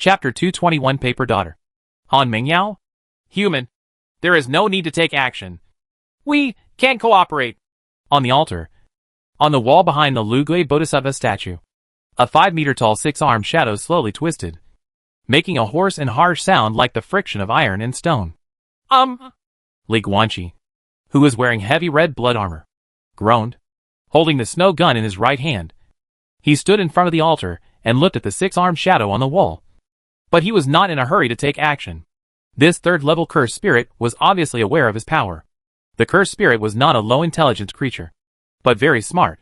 Chapter 221 Paper Daughter. Han Mingyao? Human. There is no need to take action. We can cooperate. On the altar. On the wall behind the Lugui Bodhisattva statue. A 5-meter-tall 6-armed shadow slowly twisted, making a hoarse and harsh sound like the friction of iron and stone. Li Guanqi, who was wearing heavy red blood armor, groaned, holding the snow gun in his right hand. He stood in front of the altar and looked at the 6-armed shadow on the wall. But he was not in a hurry to take action. This third-level cursed spirit was obviously aware of his power. The cursed spirit was not a low-intelligence creature, but very smart.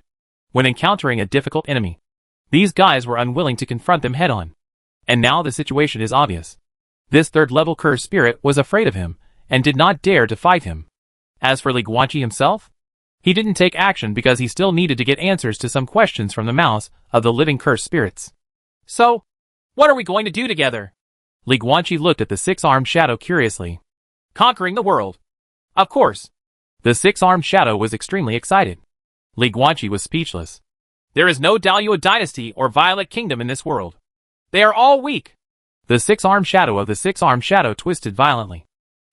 When encountering a difficult enemy, these guys were unwilling to confront them head-on. And now the situation is obvious. This third-level cursed spirit was afraid of him, and did not dare to fight him. As for Li Guanqi himself, he didn't take action because he still needed to get answers to some questions from the mouths of the living cursed spirits. So, what are we going to do together? Li Guanqi looked at the 6-armed shadow curiously. Conquering the world. Of course. The 6-armed shadow was extremely excited. Li Guanqi was speechless. There is no Daluo dynasty or Violet Kingdom in this world. They are all weak. The 6-armed shadow of the 6-armed shadow twisted violently,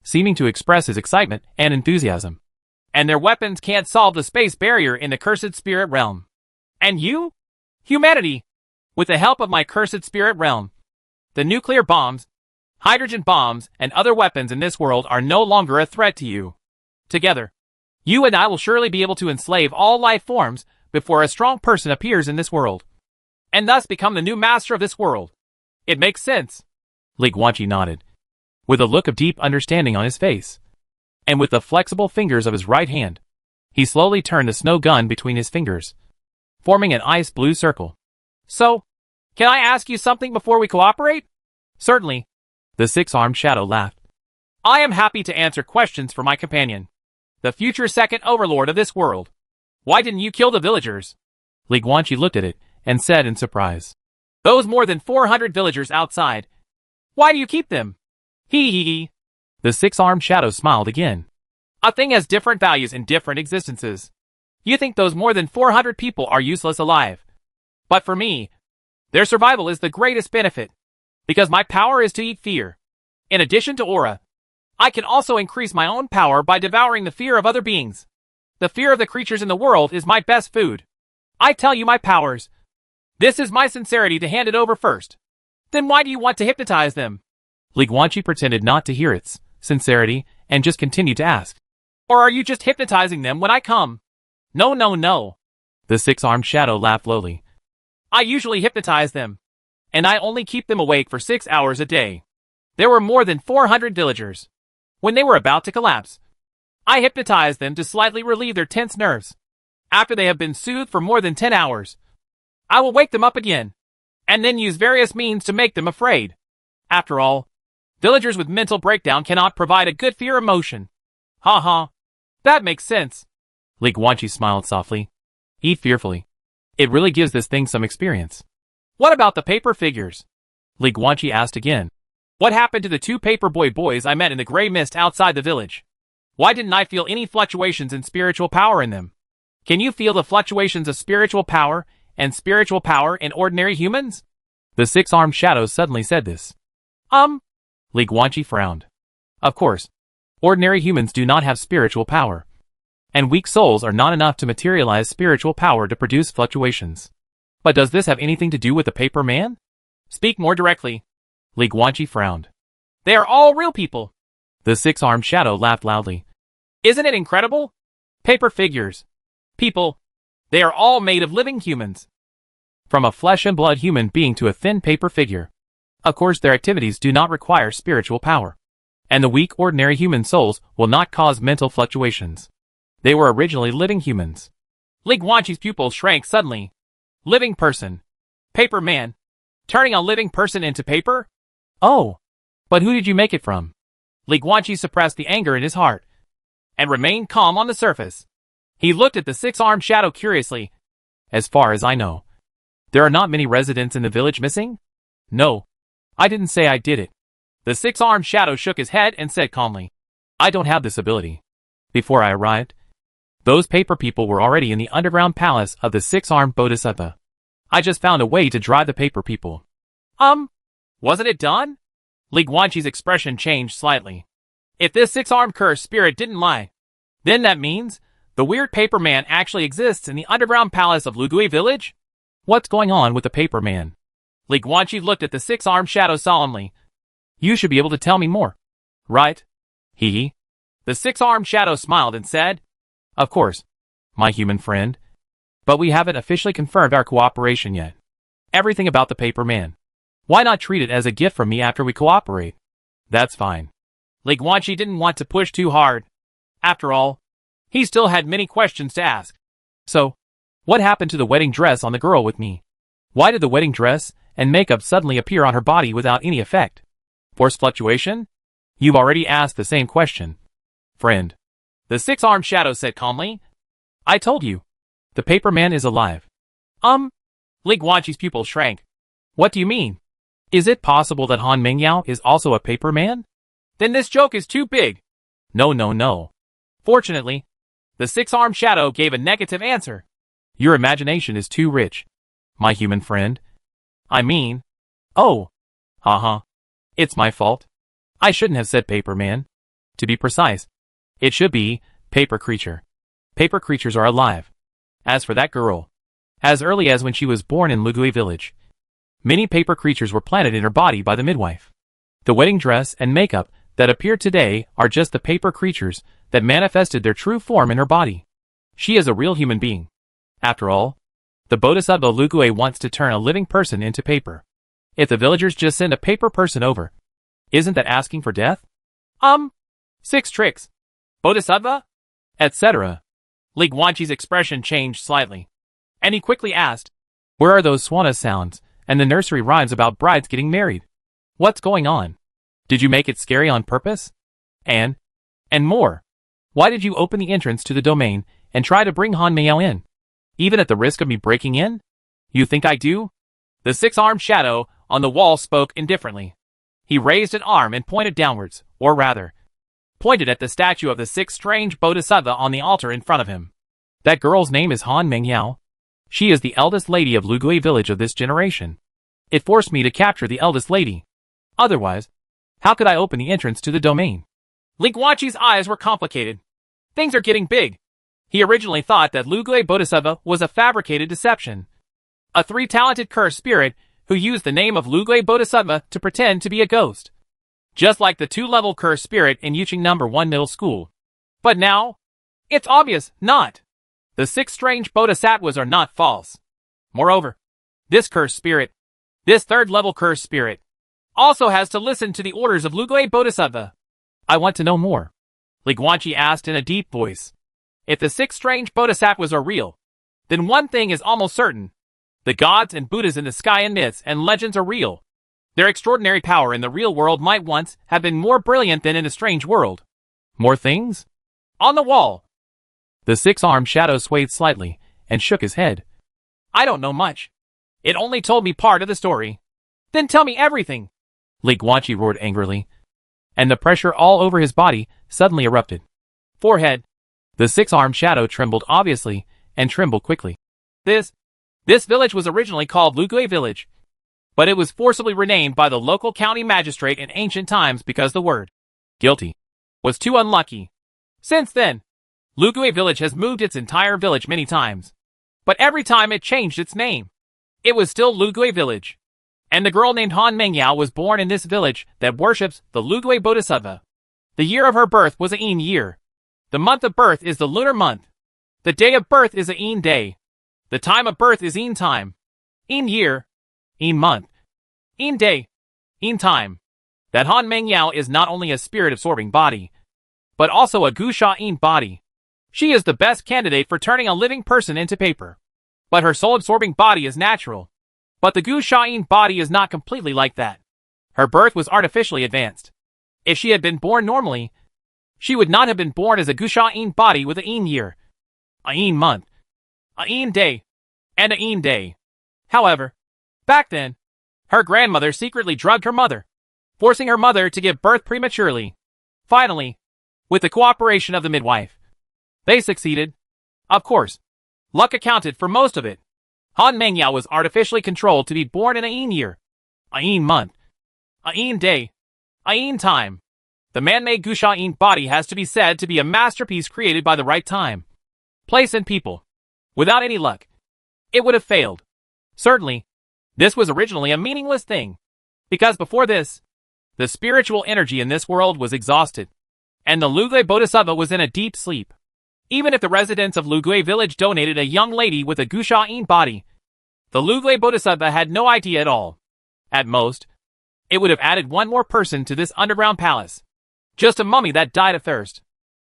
seeming to express his excitement and enthusiasm. And their weapons can't solve the space barrier in the cursed spirit realm. And you? Humanity! With the help of my cursed spirit realm, the nuclear bombs, hydrogen bombs, and other weapons in this world are no longer a threat to you. Together, you and I will surely be able to enslave all life forms before a strong person appears in this world, and thus become the new master of this world. It makes sense. Li Guanqi nodded, with a look of deep understanding on his face. And with the flexible fingers of his right hand, he slowly turned the snow gun between his fingers, forming an ice blue circle. So, can I ask you something before we cooperate? Certainly. The 6-armed shadow laughed. I am happy to answer questions for my companion, the future second overlord of this world. Why didn't you kill the villagers? Li Guanqi looked at it and said in surprise. Those more than 400 villagers outside. Why do you keep them? Hee hee hee. The 6-armed shadow smiled again. A thing has different values in different existences. You think those more than 400 people are useless alive. But for me, their survival is the greatest benefit, because my power is to eat fear. In addition to aura, I can also increase my own power by devouring the fear of other beings. The fear of the creatures in the world is my best food. I tell you my powers. This is my sincerity to hand it over first. Then why do you want to hypnotize them? Li Guanqi pretended not to hear its sincerity and just continued to ask. Or are you just hypnotizing them when I come? No, no, no. The 6-armed shadow laughed lowly. I usually hypnotize them, and I only keep them awake for 6 hours a day. There were more than 400 villagers. When they were about to collapse, I hypnotized them to slightly relieve their tense nerves. After they have been soothed for more than 10 hours, I will wake them up again, and then use various means to make them afraid. After all, villagers with mental breakdown cannot provide a good fear emotion. Ha ha. That makes sense. Li Guanqi smiled softly. Eat fearfully. It really gives this thing some experience. What about the paper figures? Li Guanqi asked again. What happened to the 2 paperboy boys I met in the gray mist outside the village? Why didn't I feel any fluctuations in spiritual power in them? Can you feel the fluctuations of spiritual power and spiritual power in ordinary humans? The 6-armed shadow suddenly said this. Li Guanqi frowned. Of course, ordinary humans do not have spiritual power, and weak souls are not enough to materialize spiritual power to produce fluctuations. But does this have anything to do with the paper man? Speak more directly. Li Guanqi frowned. They are all real people. The 6-armed shadow laughed loudly. Isn't it incredible? Paper figures. People. They are all made of living humans. From a flesh and blood human being to a thin paper figure. Of course, their activities do not require spiritual power, and the weak ordinary human souls will not cause mental fluctuations. They were originally living humans. Li Guanqi's pupils shrank suddenly. Living person. Paper man. Turning a living person into paper? Oh. But who did you make it from? Li Guanqi suppressed the anger in his heart, and remained calm on the surface. He looked at the 6-armed shadow curiously. As far as I know, there are not many residents in the village missing? No. I didn't say I did it. The 6-armed shadow shook his head and said calmly. I don't have this ability. Before I arrived, those paper people were already in the underground palace of the 6-armed Bodhisattva. I just found a way to drive the paper people. Wasn't it done? Li Guanqi's expression changed slightly. If this six-armed cursed spirit didn't lie, then that means the weird paper man actually exists in the underground palace of Lugui village? What's going on with the paper man? Li Guanqi looked at the six-armed shadow solemnly. You should be able to tell me more. Right? Hee. The six-armed shadow smiled and said, Of course, my human friend. But we haven't officially confirmed our cooperation yet. Everything about the paper man. Why not treat it as a gift from me after we cooperate? That's fine. Li Guanqi didn't want to push too hard. After all, he still had many questions to ask. So, what happened to the wedding dress on the girl with me? Why did the wedding dress and makeup suddenly appear on her body without any effect? Force fluctuation? You've already asked the same question. Friend. The six-armed shadow said calmly. I told you. The paper man is alive. Li Guanqi's pupil shrank. What do you mean? Is it possible that Han Mengyao is also a paper man? Then this joke is too big. No. Fortunately, the six-armed shadow gave a negative answer. Your imagination is too rich, my human friend. I mean, haha. It's my fault. I shouldn't have said paper man. To be precise, it should be paper creature. Paper creatures are alive. As for that girl, as early as when she was born in Lugui village, many paper creatures were planted in her body by the midwife. The wedding dress and makeup that appear today are just the paper creatures that manifested their true form in her body. She is a real human being. After all, the Bodhisattva Lugui wants to turn a living person into paper. If the villagers just send a paper person over, isn't that asking for death? 6 tricks. Bodhisattva? Etc. Li Guanqi's expression changed slightly, and he quickly asked, Where are those swana sounds and the nursery rhymes about brides getting married? What's going on? Did you make it scary on purpose? And more. Why did you open the entrance to the domain and try to bring Han Miao in? Even at the risk of me breaking in? You think I do? The six-armed shadow on the wall spoke indifferently. He raised an arm and pointed downwards, or rather, pointed at the statue of the six strange bodhisattva on the altar in front of him. That girl's name is Han Mengyao. She is the eldest lady of Lugui village of this generation. It forced me to capture the eldest lady. Otherwise, how could I open the entrance to the domain? Li Guanqi's eyes were complicated. Things are getting big. He originally thought that Lugui Bodhisattva was a fabricated deception. A three-talented cursed spirit who used the name of Lugui Bodhisattva to pretend to be a ghost. Just like the 2-level cursed spirit in Yuqing No. 1 middle school. But now, it's obvious not. The 6 strange bodhisattvas are not false. Moreover, this cursed spirit, this 3rd-level cursed spirit, also has to listen to the orders of Lugui Bodhisattva. I want to know more. Li Guanqi asked in a deep voice. If the 6 strange bodhisattvas are real, then one thing is almost certain. The gods and Buddhas in the sky and myths and legends are real. Their extraordinary power in the real world might once have been more brilliant than in a strange world. More things? On the wall. The six-armed shadow swayed slightly and shook his head. I don't know much. It only told me part of the story. Then tell me everything. Li Guanqi roared angrily, and the pressure all over his body suddenly erupted. Forehead. The six-armed shadow trembled obviously and trembled quickly. This village was originally called Lugui village, but it was forcibly renamed by the local county magistrate in ancient times because the word guilty was too unlucky. Since then, Lugui village has moved its entire village many times, but every time it changed its name, it was still Lugui village. And the girl named Han Mengyao was born in this village that worships the Lugui Bodhisattva. The year of her birth was a Yin year. The month of birth is the lunar month. The day of birth is a Yin day. The time of birth is Yin time. Yin year. Yin month. Yin day. Yin time. That Han Mengyao is not only a spirit-absorbing body, but also a Gusha Yin body. She is the best candidate for turning a living person into paper. But her soul-absorbing body is natural. But the Gusha Yin body is not completely like that. Her birth was artificially advanced. If she had been born normally, she would not have been born as a Gusha Yin body with a Yin year, a Yin month, a Yin day, and a Yin day. However, back then, her grandmother secretly drugged her mother, forcing her mother to give birth prematurely. Finally, with the cooperation of the midwife, they succeeded. Of course, luck accounted for most of it. Han Mengyao was artificially controlled to be born in a Yin year, a Yin month, Ain day. Ain time. The man-made Gusha'in body has to be said to be a masterpiece created by the right time, place and people. Without any luck, it would have failed. Certainly, this was originally a meaningless thing, because before this, the spiritual energy in this world was exhausted, and the Lugui Bodhisattva was in a deep sleep. Even if the residents of Lugui village donated a young lady with a Gusha'in body, the Lugui Bodhisattva had no idea at all. At most, it would have added one more person to this underground palace. Just a mummy that died of thirst.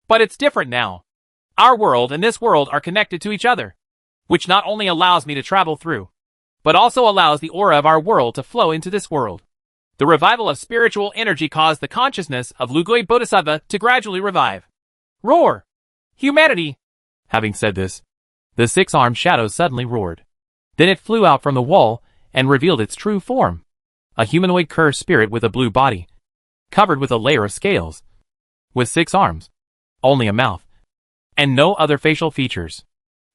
But it's different now. Our world and this world are connected to each other, which not only allows me to travel through, but also allows the aura of our world to flow into this world. The revival of spiritual energy caused the consciousness of Lugui Bodhisattva to gradually revive. Roar! Humanity! Having said this, the six-armed shadow suddenly roared. Then it flew out from the wall and revealed its true form. A humanoid cursed spirit with a blue body, covered with a layer of scales, with 6 arms, only a mouth, and no other facial features.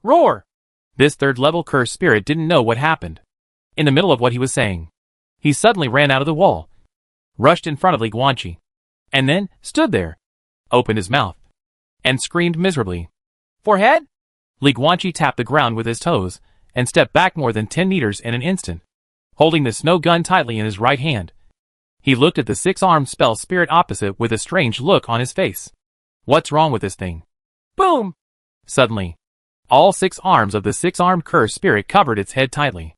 Roar! This third-level cursed spirit didn't know what happened. In the middle of what he was saying, he suddenly ran out of the wall, rushed in front of Li Guanqi, and then stood there, opened his mouth, and screamed miserably. Forehead? Li Guanqi tapped the ground with his toes and stepped back more than 10 meters in an instant, holding the snow gun tightly in his right hand. He looked at the 6-armed spell spirit opposite with a strange look on his face. What's wrong with this thing? Boom! Suddenly, all 6 arms of the 6-armed cursed spirit covered its head tightly,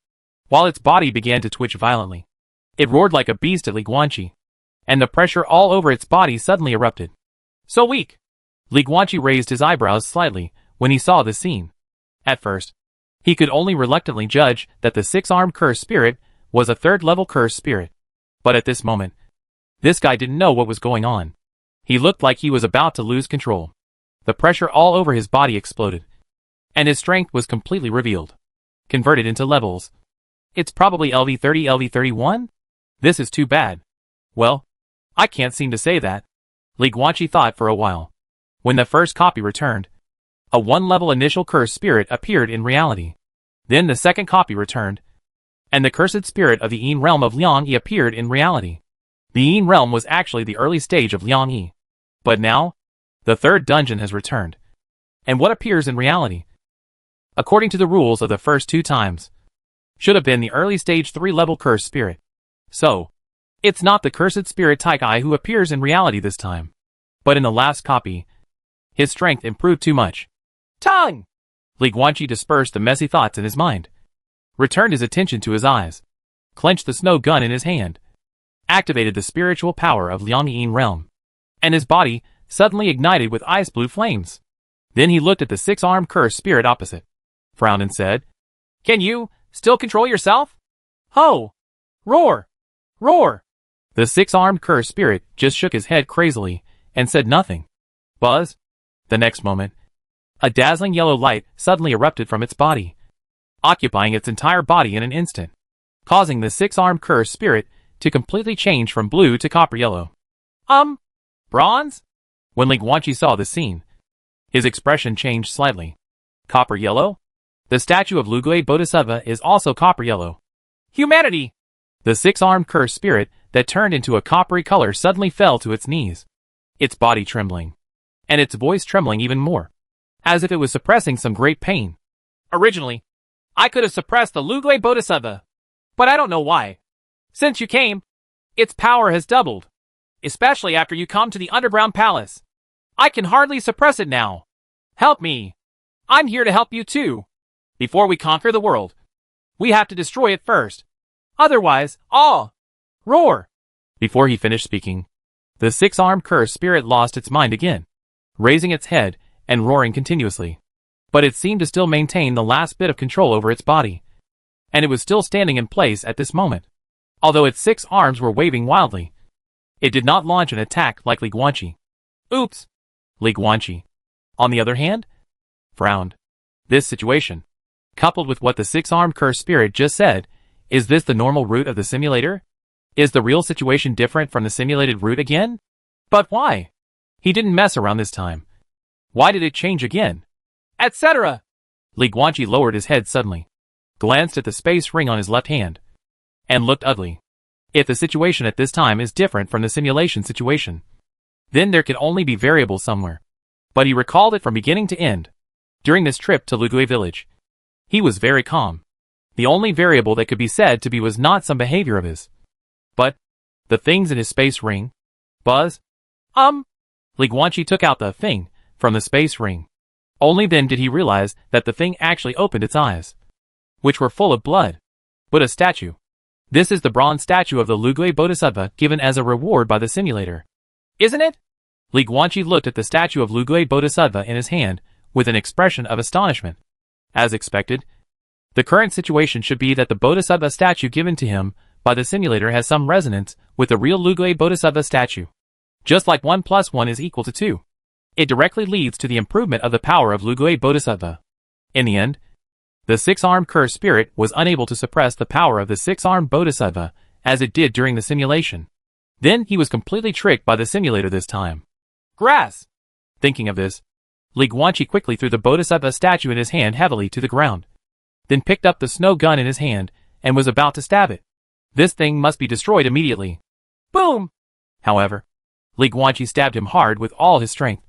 while its body began to twitch violently. It roared like a beast at Li Guanqi, and the pressure all over its body suddenly erupted. So weak! Li Guanqi raised his eyebrows slightly when he saw the scene. At first, he could only reluctantly judge that the 6-armed cursed spirit was a third-level cursed spirit. But at this moment, this guy didn't know what was going on. He looked like he was about to lose control. The pressure all over his body exploded, and his strength was completely revealed, converted into levels. It's probably LV30, LV31? This is too bad. Well, I can't seem to say that. Li Guanqi thought for a while. When the first copy returned, a 1-level initial cursed spirit appeared in reality. Then the second copy returned, and the cursed spirit of the Yin realm of Liang-Yi appeared in reality. The Yin realm was actually the early stage of Liang-Yi. But now, the third dungeon has returned. And what appears in reality, according to the rules of the first 2 times, should have been the early stage 3-level cursed spirit. So, it's not the cursed spirit Taikai who appears in reality this time. But in the last copy, his strength improved too much. Tongue! Li Guanqi dispersed the messy thoughts in his mind, returned his attention to his eyes, clenched the snow gun in his hand, activated the spiritual power of Liang-Yi realm, and his body suddenly ignited with ice blue flames. Then he looked at the 6-armed cursed spirit opposite, frowned and said, Can you still control yourself? Ho! Roar! Roar! The 6-armed cursed spirit just shook his head crazily and said nothing. Buzz! The next moment, a dazzling yellow light suddenly erupted from its body, occupying its entire body in an instant, causing the 6-armed cursed spirit to completely change from blue to copper yellow. Bronze? When Li Guanqi saw the scene, his expression changed slightly. Copper yellow? The statue of Lugui Bodhisattva is also copper yellow. Humanity! The 6-armed cursed spirit that turned into a coppery color suddenly fell to its knees, its body trembling, and its voice trembling even more, as if it was suppressing some great pain. Originally, I could have suppressed the Lugui Bodhisattva, but I don't know why. Since you came, its power has doubled, especially after you come to the underground palace. I can hardly suppress it now. Help me. I'm here to help you too. Before we conquer the world, we have to destroy it first. Otherwise, roar! Before he finished speaking, the 6-armed cursed spirit lost its mind again, raising its head and roaring continuously. But it seemed to still maintain the last bit of control over its body, and it was still standing in place at this moment. Although its 6 arms were waving wildly, it did not launch an attack like Li Guanqi. Oops! Li Guanqi, on the other hand, frowned. This situation, coupled with what the 6-armed cursed spirit just said, is this the normal route of the simulator? Is the real situation different from the simulated route again? But why? He didn't mess around this time. Why did it change again? Etc. Li Guanqi lowered his head suddenly, glanced at the space ring on his left hand, and looked ugly. If the situation at this time is different from the simulation situation, then there can only be variables somewhere. But he recalled it from beginning to end. During this trip to Lugui village, he was very calm. The only variable that could be said to be was not some behavior of his, but the things in his space ring. Buzz? Li Guanqi took out the thing from the space ring. Only then did he realize that the thing actually opened its eyes, which were full of blood. But a statue. This is the bronze statue of the Lugui Bodhisattva given as a reward by the simulator. Isn't it? Li Guanqi looked at the statue of Lugui Bodhisattva in his hand with an expression of astonishment. As expected, the current situation should be that the Bodhisattva statue given to him by the simulator has some resonance with the real Lugui Bodhisattva statue. Just like 1 + 1 is equal to 2. It directly leads to the improvement of the power of Lugui Bodhisattva. In the end, the six-armed cursed spirit was unable to suppress the power of the six-armed Bodhisattva as it did during the simulation. Then he was completely tricked by the simulator this time. Grass! Thinking of this, Li Guanqi quickly threw the Bodhisattva statue in his hand heavily to the ground. Then picked up the snow gun in his hand and was about to stab it. This thing must be destroyed immediately. Boom! However, Li Guanqi stabbed him hard with all his strength,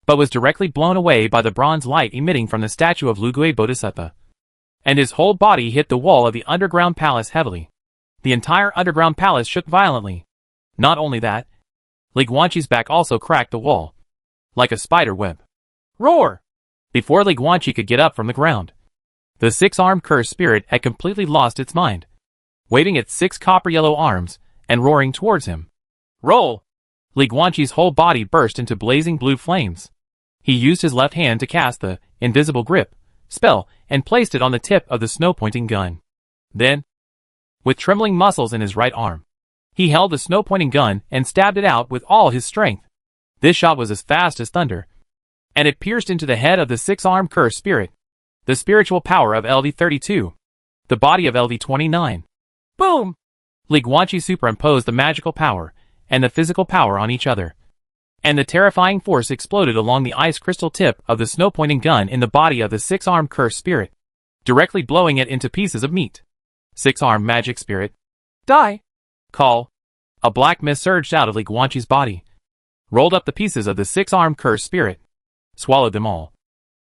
but was directly blown away by the bronze light emitting from the statue of Lugui Bodhisattva. And his whole body hit the wall of the underground palace heavily. The entire underground palace shook violently. Not only that, Li Guanqi's back also cracked the wall, like a spider web. Roar! Before Li Guanqi could get up from the ground, the six-armed cursed spirit had completely lost its mind, waving its 6 copper-yellow arms and roaring towards him. Roll! Li Guanqi's whole body burst into blazing blue flames. He used his left hand to cast the invisible grip spell and placed it on the tip of the snow-pointing gun. Then, with trembling muscles in his right arm, he held the snow-pointing gun and stabbed it out with all his strength. This shot was as fast as thunder, and it pierced into the head of the six-armed cursed spirit, the spiritual power of LV-32, the body of LV-29. Boom! Li Guanqi superimposed the magical power and the physical power on each other, and the terrifying force exploded along the ice crystal tip of the snow-pointing gun in the body of the six-armed cursed spirit, directly blowing it into pieces of meat. Six-armed magic spirit. Die! Call. A black mist surged out of Li Guanqi's body, rolled up the pieces of the six-armed cursed spirit, swallowed them all,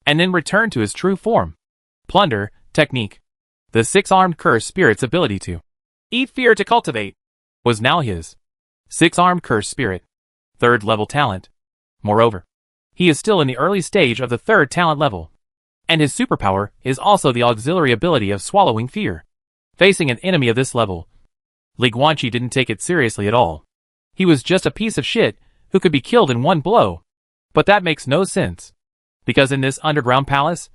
and then returned to his true form. Plunder, technique. The six-armed cursed spirit's ability to eat fear to cultivate was now his. Six-armed cursed spirit. 3rd level talent. Moreover, he is still in the early stage of the 3rd talent level, and his superpower is also the auxiliary ability of swallowing fear. Facing an enemy of this level, Li Guanqi didn't take it seriously at all. He was just a piece of shit who could be killed in one blow. But that makes no sense, because in this underground palace,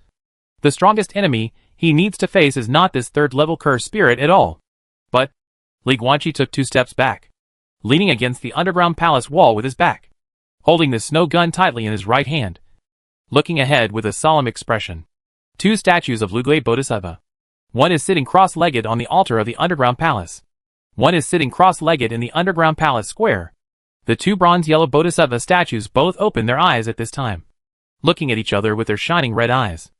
the strongest enemy he needs to face is not this 3rd level cursed spirit at all. But Li Guanqi took 2 steps back, leaning against the underground palace wall with his back, holding the snow gun tightly in his right hand, looking ahead with a solemn expression. 2 statues of Lugui Bodhisattva. One is sitting cross-legged on the altar of the underground palace. One is sitting cross-legged in the underground palace square. The 2 bronze-yellow Bodhisattva statues both opened their eyes at this time, looking at each other with their shining red eyes.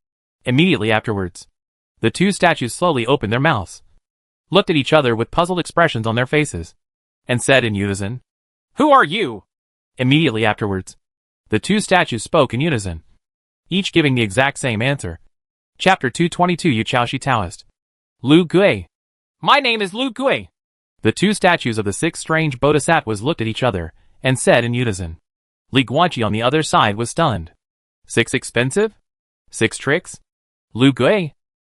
Immediately afterwards, the 2 statues slowly opened their mouths, looked at each other with puzzled expressions on their faces, and said in unison, "Who are you?" Immediately afterwards, the 2 statues spoke in unison, each giving the exact same answer. Chapter 222 Yu Chaoshi Taoist. Lu Gui. My name is Lu Gui. The 2 statues of the 6 strange bodhisattvas looked at each other and said in unison. Li Guanqi on the other side was stunned. 6 expensive? 6 tricks? Lu Gui?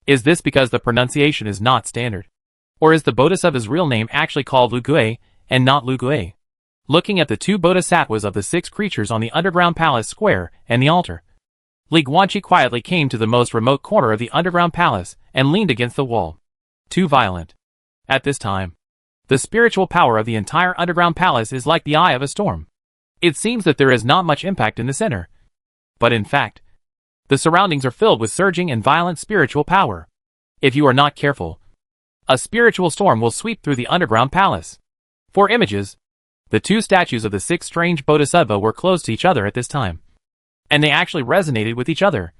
Is this because the pronunciation is not standard? Or is the bodhisattva's real name actually called Lu Gui and not Lu Gui? Looking at the 2 bodhisattvas of the 6 creatures on the underground palace square and the altar, Li Guanqi quietly came to the most remote corner of the underground palace and leaned against the wall. Too violent. At this time, the spiritual power of the entire underground palace is like the eye of a storm. It seems that there is not much impact in the center, but in fact, the surroundings are filled with surging and violent spiritual power. If you are not careful, a spiritual storm will sweep through the underground palace. For images, the 2 statues of the 6 strange bodhisattva were close to each other at this time, and they actually resonated with each other,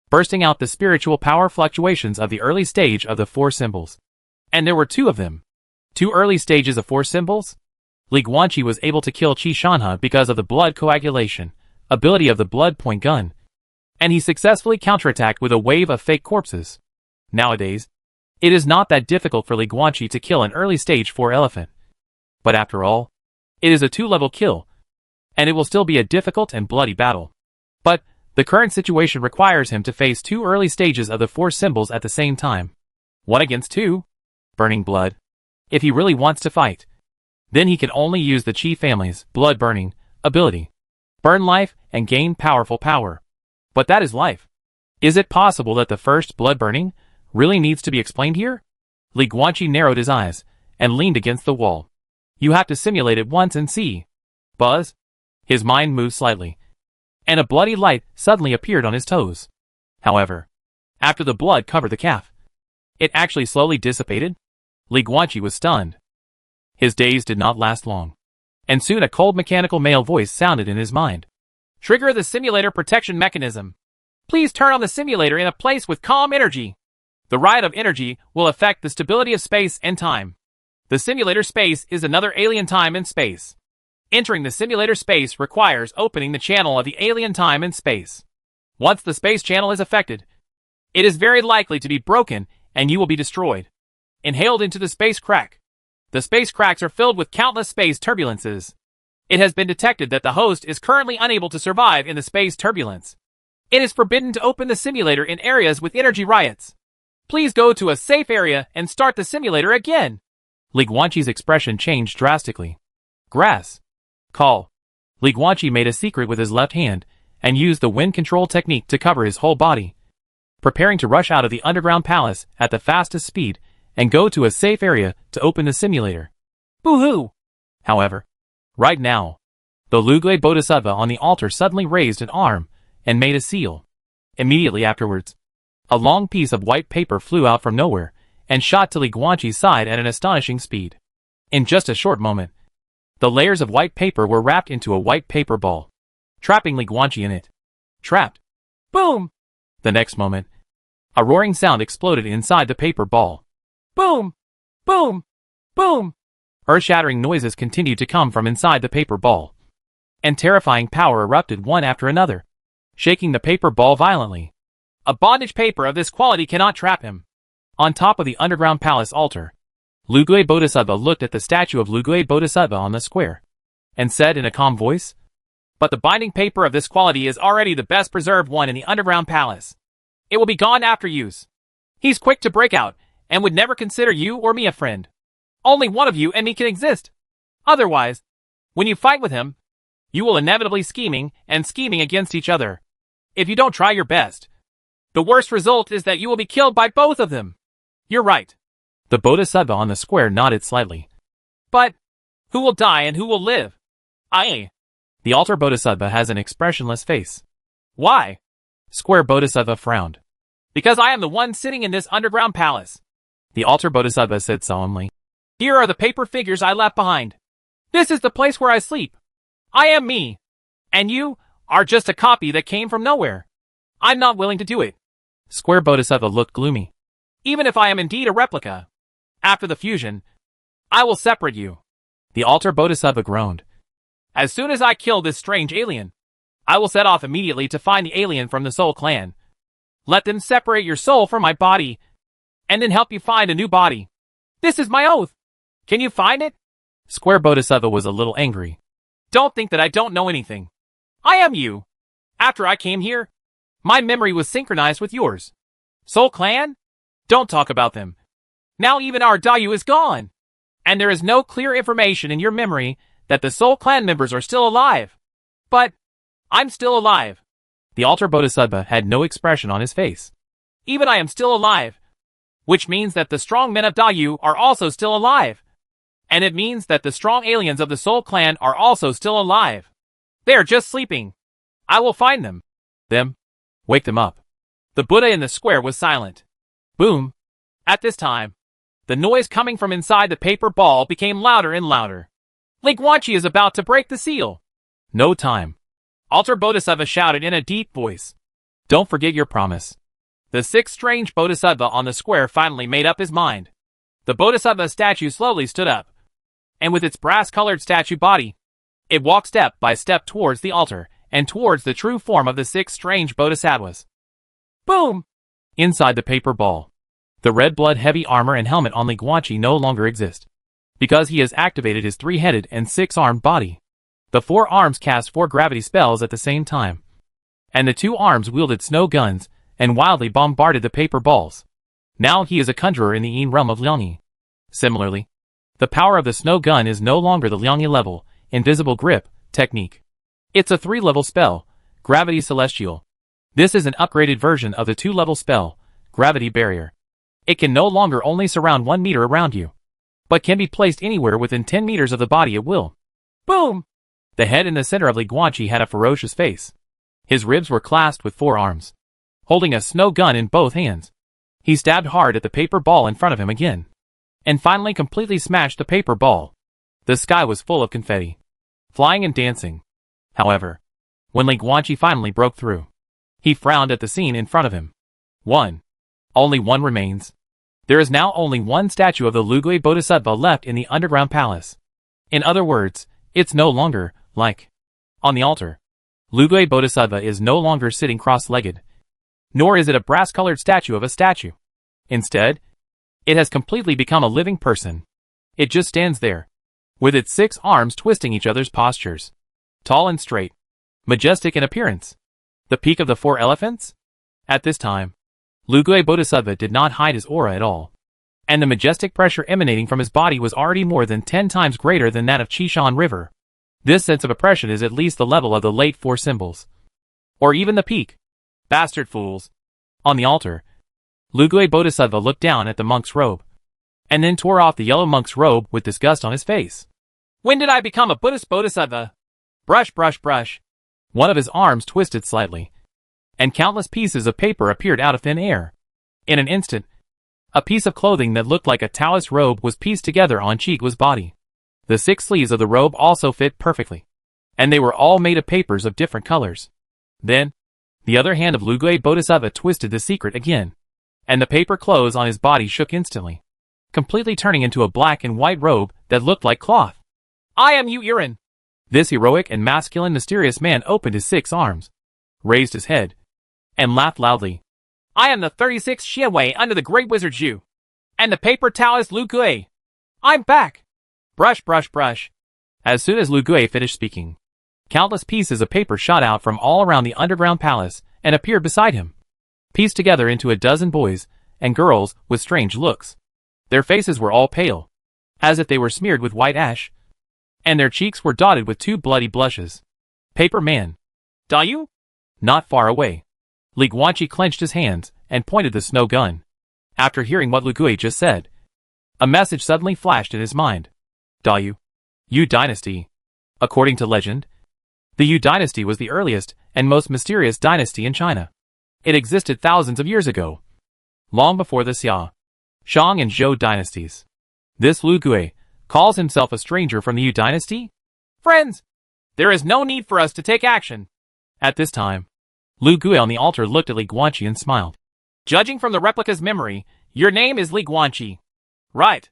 bursting out the spiritual power fluctuations of the early stage of the 4 symbols. And there were 2 of them. 2 early stages of 4 symbols? Li Guanqi was able to kill Qi Shanhe because of the blood coagulation ability of the blood point gun, and he successfully counterattacked with a wave of fake corpses. Nowadays, it is not that difficult for Li Guanqi to kill an early stage 4 elephant. But after all, it is a 2-level kill, and it will still be a difficult and bloody battle. But the current situation requires him to face 2 early stages of the 4 symbols at the same time. 1 against 2? Burning blood. If he really wants to fight, then he can only use the Qi family's blood burning ability. Burn life and gain powerful power. But that is life. Is it possible that the first blood burning really needs to be explained here? Li Guanqi narrowed his eyes and leaned against the wall. You have to simulate it once and see. Buzz? His mind moved slightly, and a bloody light suddenly appeared on his toes. However, after the blood covered the calf, it actually slowly dissipated. Li Guanqi was stunned. His daze did not last long, and soon a cold mechanical male voice sounded in his mind. Trigger the simulator protection mechanism. Please turn on the simulator in a place with calm energy. The riot of energy will affect the stability of space and time. The simulator space is another alien time and space. Entering the simulator space requires opening the channel of the alien time and space. Once the space channel is affected, it is very likely to be broken and you will be destroyed. Inhaled into the space crack. The space cracks are filled with countless space turbulences. It has been detected that the host is currently unable to survive in the space turbulence. It is forbidden to open the simulator in areas with energy riots. Please go to a safe area and start the simulator again. Li Guanqi's expression changed drastically. Grass. Call. Li Guanqi made a secret with his left hand and used the wind control technique to cover his whole body, preparing to rush out of the underground palace at the fastest speed and go to a safe area to open the simulator. Boo-hoo! However, right now, the Lugui Bodhisattva on the altar suddenly raised an arm and made a seal. Immediately afterwards, a long piece of white paper flew out from nowhere and shot to Li Guanqi's side at an astonishing speed. In just a short moment, the layers of white paper were wrapped into a white paper ball, trapping Li Guanqi in it. Trapped. Boom! The next moment, a roaring sound exploded inside the paper ball. Boom! Boom! Boom! Earth-shattering noises continued to come from inside the paper ball, and terrifying power erupted one after another, shaking the paper ball violently. A bondage paper of this quality cannot trap him. On top of the underground palace altar, Lugui Bodhisattva looked at the statue of Lugui Bodhisattva on the square, and said in a calm voice, But the binding paper of this quality is already the best preserved one in the underground palace. It will be gone after use. He's quick to break out, and would never consider you or me a friend. Only one of you and me can exist. Otherwise, when you fight with him, you will inevitably scheming against each other. If you don't try your best, the worst result is that you will be killed by both of them. You're right. The Bodhisattva on the square nodded slightly. But who will die and who will live? I. The altar Bodhisattva has an expressionless face. Why? Square Bodhisattva frowned. Because I am the one sitting in this underground palace. The altar Bodhisattva said solemnly. Here are the paper figures I left behind. This is the place where I sleep. I am me. And you are just a copy that came from nowhere. I'm not willing to do it. Square Bodhisattva looked gloomy. Even if I am indeed a replica, after the fusion, I will separate you. The altar Bodhisattva groaned. As soon as I kill this strange alien, I will set off immediately to find the alien from the Soul Clan. Let them separate your soul from my body, and then help you find a new body. This is my oath. Can you find it? Square Bodhisattva was a little angry. Don't think that I don't know anything. I am you. After I came here, my memory was synchronized with yours. Soul Clan? Don't talk about them. Now even our Dayu is gone. And there is no clear information in your memory that the Soul Clan members are still alive. But I'm still alive. The altar Bodhisattva had no expression on his face. Even I am still alive. Which means that the strong men of Dayu are also still alive. And it means that the strong aliens of the Soul Clan are also still alive. They are just sleeping. I will find them. Them? Wake them up. The Buddha in the square was silent. Boom. At this time, the noise coming from inside the paper ball became louder and louder. Li Guanqi is about to break the seal. No time. Altar Bodhisattva shouted in a deep voice. Don't forget your promise. The 6th strange Bodhisattva on the square finally made up his mind. The Bodhisattva statue slowly stood up, and with its brass-colored statue body, it walked step by step towards the altar and towards the true form of the 6 strange bodhisattvas. Boom! Inside the paper ball, the red blood heavy armor and helmet on Li Guanqi no longer exist, because he has activated his 3-headed and 6-armed body. The 4 arms cast 4 gravity spells at the same time, and the 2 arms wielded snow guns and wildly bombarded the paper balls. Now he is a conjurer in the Yin realm of Liangyi. Similarly, the power of the snow gun is no longer the Liangyi level, invisible grip, technique. It's a 3-level spell, Gravity Celestial. This is an upgraded version of the 2-level spell, Gravity Barrier. It can no longer only surround 1 meter around you, but can be placed anywhere within 10 meters of the body at will. Boom! The head in the center of Li Guanqi had a ferocious face. His ribs were clasped with 4 arms, holding a snow gun in both hands. He stabbed hard at the paper ball in front of him again, and finally completely smashed the paper ball. The sky was full of confetti, flying and dancing. However, when Li Guanqi finally broke through, he frowned at the scene in front of him. Only one remains. There is now only 1 statue of the Lugui Bodhisattva left in the underground palace. In other words, it's no longer, like, on the altar. Lugui Bodhisattva is no longer sitting cross-legged, nor is it a brass-colored statue of a statue. Instead, it has completely become a living person. It just stands there, with its 6 arms twisting each other's postures. Tall and straight, majestic in appearance. The peak of the 4 elephants? At this time, Lugui Bodhisattva did not hide his aura at all, and the majestic pressure emanating from his body was already more than 10 times greater than that of Qishan River. This sense of oppression is at least the level of the late 4 symbols, or even the peak. Bastard fools! On the altar, Lugui Bodhisattva looked down at the monk's robe, and then tore off the yellow monk's robe with disgust on his face. When did I become a Buddhist Bodhisattva? Brush, brush, brush. One of his arms twisted slightly, and countless pieces of paper appeared out of thin air. In an instant, a piece of clothing that looked like a Taoist robe was pieced together on Chigu's body. The 6 sleeves of the robe also fit perfectly, and they were all made of papers of different colors. Then, the other hand of Lugui Bodhisattva twisted the secret again, and the paper clothes on his body shook instantly, completely turning into a black and white robe that looked like cloth. I am Yu Irin! This heroic and masculine mysterious man opened his 6 arms, raised his head, and laughed loudly. I am the 36th Xianwei under the Great Wizard Zhu, and the paper Taoist Lu Gui. I'm back! Brush, brush, brush. As soon as Lu Gui finished speaking, countless pieces of paper shot out from all around the underground palace and appeared beside him, pieced together into a dozen boys and girls with strange looks. Their faces were all pale, as if they were smeared with white ash, and their cheeks were dotted with 2 bloody blushes. Paper man. Da you? Not far away, Li Guanqi clenched his hands and pointed the snow gun. After hearing what Lu Gui just said, a message suddenly flashed in his mind. Da Yu dynasty. According to legend, the Yu dynasty was the earliest and most mysterious dynasty in China. It existed thousands of years ago, long before the Xia, Shang and Zhou dynasties. This Lu Gui calls himself a stranger from the Yu dynasty? Friends, there is no need for us to take action. At this time, Lu Gui on the altar looked at Li Guanqi and smiled. Judging from the replica's memory, your name is Li Guanqi. Right.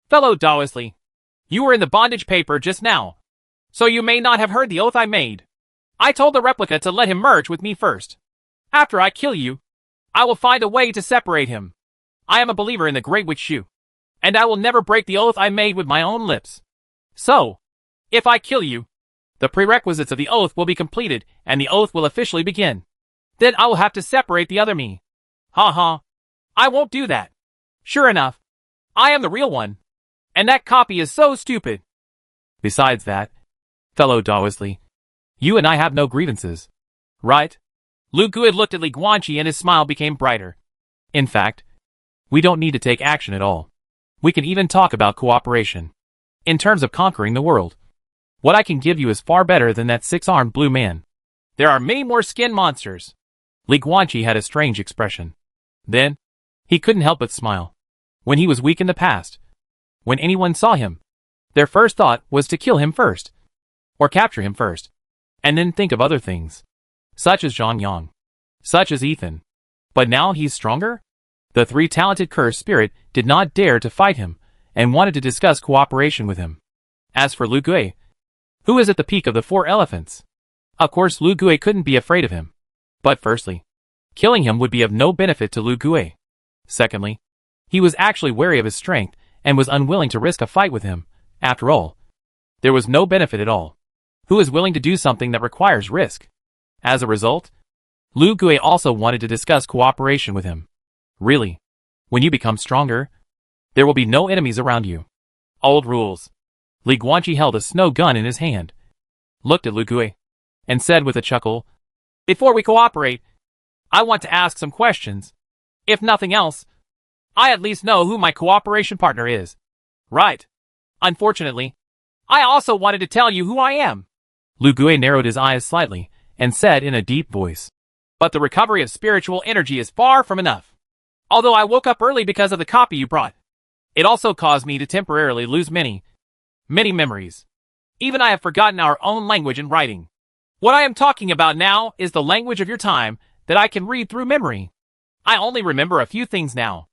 Fellow Taoist Li, you were in the bondage paper just now, so you may not have heard the oath I made. I told the replica to let him merge with me first. After I kill you, I will find a way to separate him. I am a believer in the Great Witch Shu, and I will never break the oath I made with my own lips. So, if I kill you, the prerequisites of the oath will be completed and the oath will officially begin. Then I will have to separate the other me. Ha ha. I won't do that. Sure enough, I am the real one, and that copy is so stupid. Besides that, fellow Taoist Li, you and I have no grievances, right? Lu Gui looked at Li Guanqi and his smile became brighter. In fact, we don't need to take action at all. We can even talk about cooperation. In terms of conquering the world, what I can give you is far better than that 6-armed blue man. There are many more skin monsters. Li Guanqi had a strange expression. Then, he couldn't help but smile. When he was weak in the past, when anyone saw him, their first thought was to kill him first, or capture him first, and then think of other things, such as Zhang Yang, such as Ethan. But now he's stronger? The three talented cursed spirit did not dare to fight him, and wanted to discuss cooperation with him. As for Lu Gui, who is at the peak of the 4 elephants, of course Lu Gui couldn't be afraid of him. But firstly, killing him would be of no benefit to Lu Gui. Secondly, he was actually wary of his strength and was unwilling to risk a fight with him. After all, there was no benefit at all. Who is willing to do something that requires risk? As a result, Lu Gui also wanted to discuss cooperation with him. Really, when you become stronger, there will be no enemies around you. Old rules. Li Guanqi held a snow gun in his hand, looked at Lu Gui, and said with a chuckle, "Before we cooperate, I want to ask some questions. If nothing else, I at least know who my cooperation partner is. Right. Unfortunately, I also wanted to tell you who I am." Lu Gui narrowed his eyes slightly and said in a deep voice, "But the recovery of spiritual energy is far from enough. Although I woke up early because of the copy you brought, it also caused me to temporarily lose many memories. Even I have forgotten our own language and writing. What I am talking about now is the language of your time that I can read through memory. I only remember a few things now.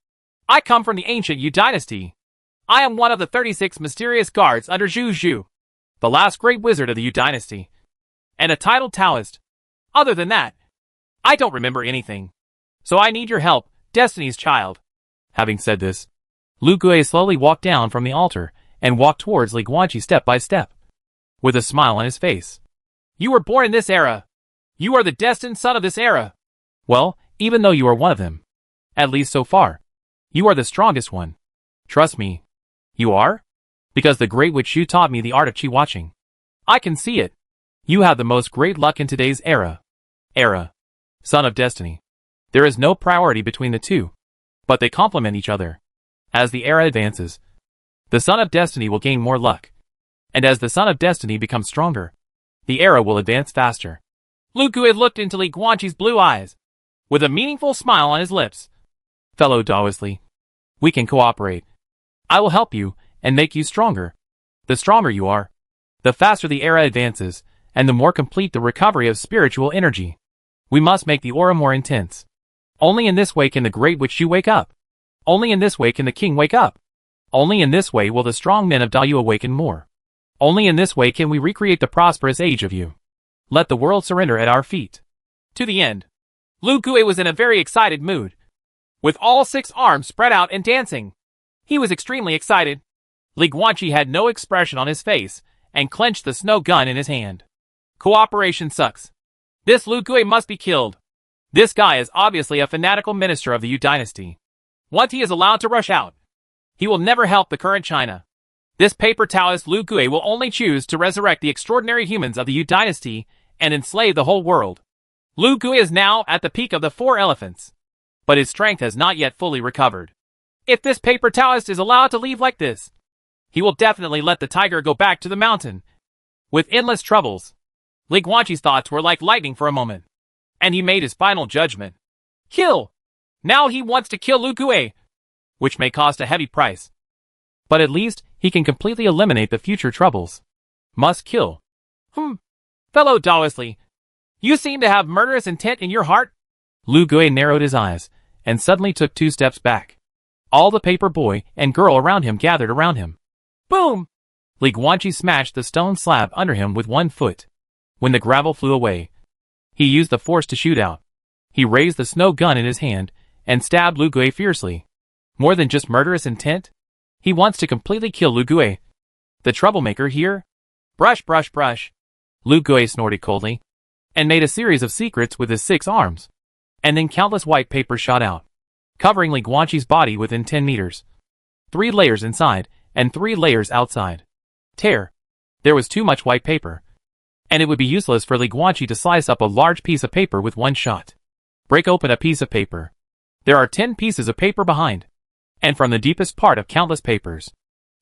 I come from the ancient Yu dynasty. I am one of the 36 mysterious guards under Zhu Zhu, the last great wizard of the Yu dynasty, and a titled Taoist. Other than that, I don't remember anything. So I need your help, Destiny's child." Having said this, Lu Gui slowly walked down from the altar and walked towards Li Guanqi step by step, with a smile on his face. "You were born in this era. You are the destined son of this era. Well, even though you are one of them, at least so far, you are the strongest one. Trust me." "You are? Because the great witch Shu taught me the art of qi watching. I can see it. You have the most great luck in today's era. Son of Destiny. There is no priority between the two, but they complement each other. As the era advances, the Son of Destiny will gain more luck, and as the Son of Destiny becomes stronger, the era will advance faster." Lu Gui looked into Li Guanqi's blue eyes, with a meaningful smile on his lips. "Fellow Taoist Li, we can cooperate. I will help you and make you stronger. The stronger you are, the faster the era advances, and the more complete the recovery of spiritual energy. We must make the aura more intense. Only in this way can the great witch Shu wake up. Only in this way can the king wake up. Only in this way will the strong men of Daliu awaken more. Only in this way can we recreate the prosperous age of you. Let the world surrender at our feet." To the end, Lu Gui was in a very excited mood, with all 6 arms spread out and dancing. He was extremely excited. Li Guanqi had no expression on his face and clenched the snow gun in his hand. "Cooperation sucks. This Lu Gui must be killed. This guy is obviously a fanatical minister of the Yu dynasty. Once he is allowed to rush out, he will never help the current China. This paper Taoist Lu Gui will only choose to resurrect the extraordinary humans of the Yu dynasty and enslave the whole world. Lu Gui is now at the peak of the 4 elephants, but his strength has not yet fully recovered. If this paper Taoist is allowed to leave like this, he will definitely let the tiger go back to the mountain with endless troubles." Li Guanqi's thoughts were like lightning for a moment, and he made his final judgment. Kill! Now he wants to kill Lu Gui, which may cost a heavy price. But at least he can completely eliminate the future troubles. Must kill. Fellow Taoist Li, you seem to have murderous intent in your heart. Lu Gui narrowed his eyes, and suddenly took 2 steps back. All the paper boy and girl around him gathered around him. Boom! Li Guanqi smashed the stone slab under him with 1 foot. When the gravel flew away, he used the force to shoot out. He raised the snow gun in his hand and stabbed Lu Gui fiercely. More than just murderous intent, he wants to completely kill Lu Gui. The troublemaker here? Brush, brush, brush. Lu Gui snorted coldly, and made a series of secrets with his 6 arms. And then countless white paper shot out, covering Li Guanqi's body within 10 meters. 3 layers inside, and 3 layers outside. Tear. There was too much white paper, and it would be useless for Li Guanqi to slice up a large piece of paper with 1 shot. Break open a piece of paper. There are 10 pieces of paper behind, and from the deepest part of countless papers,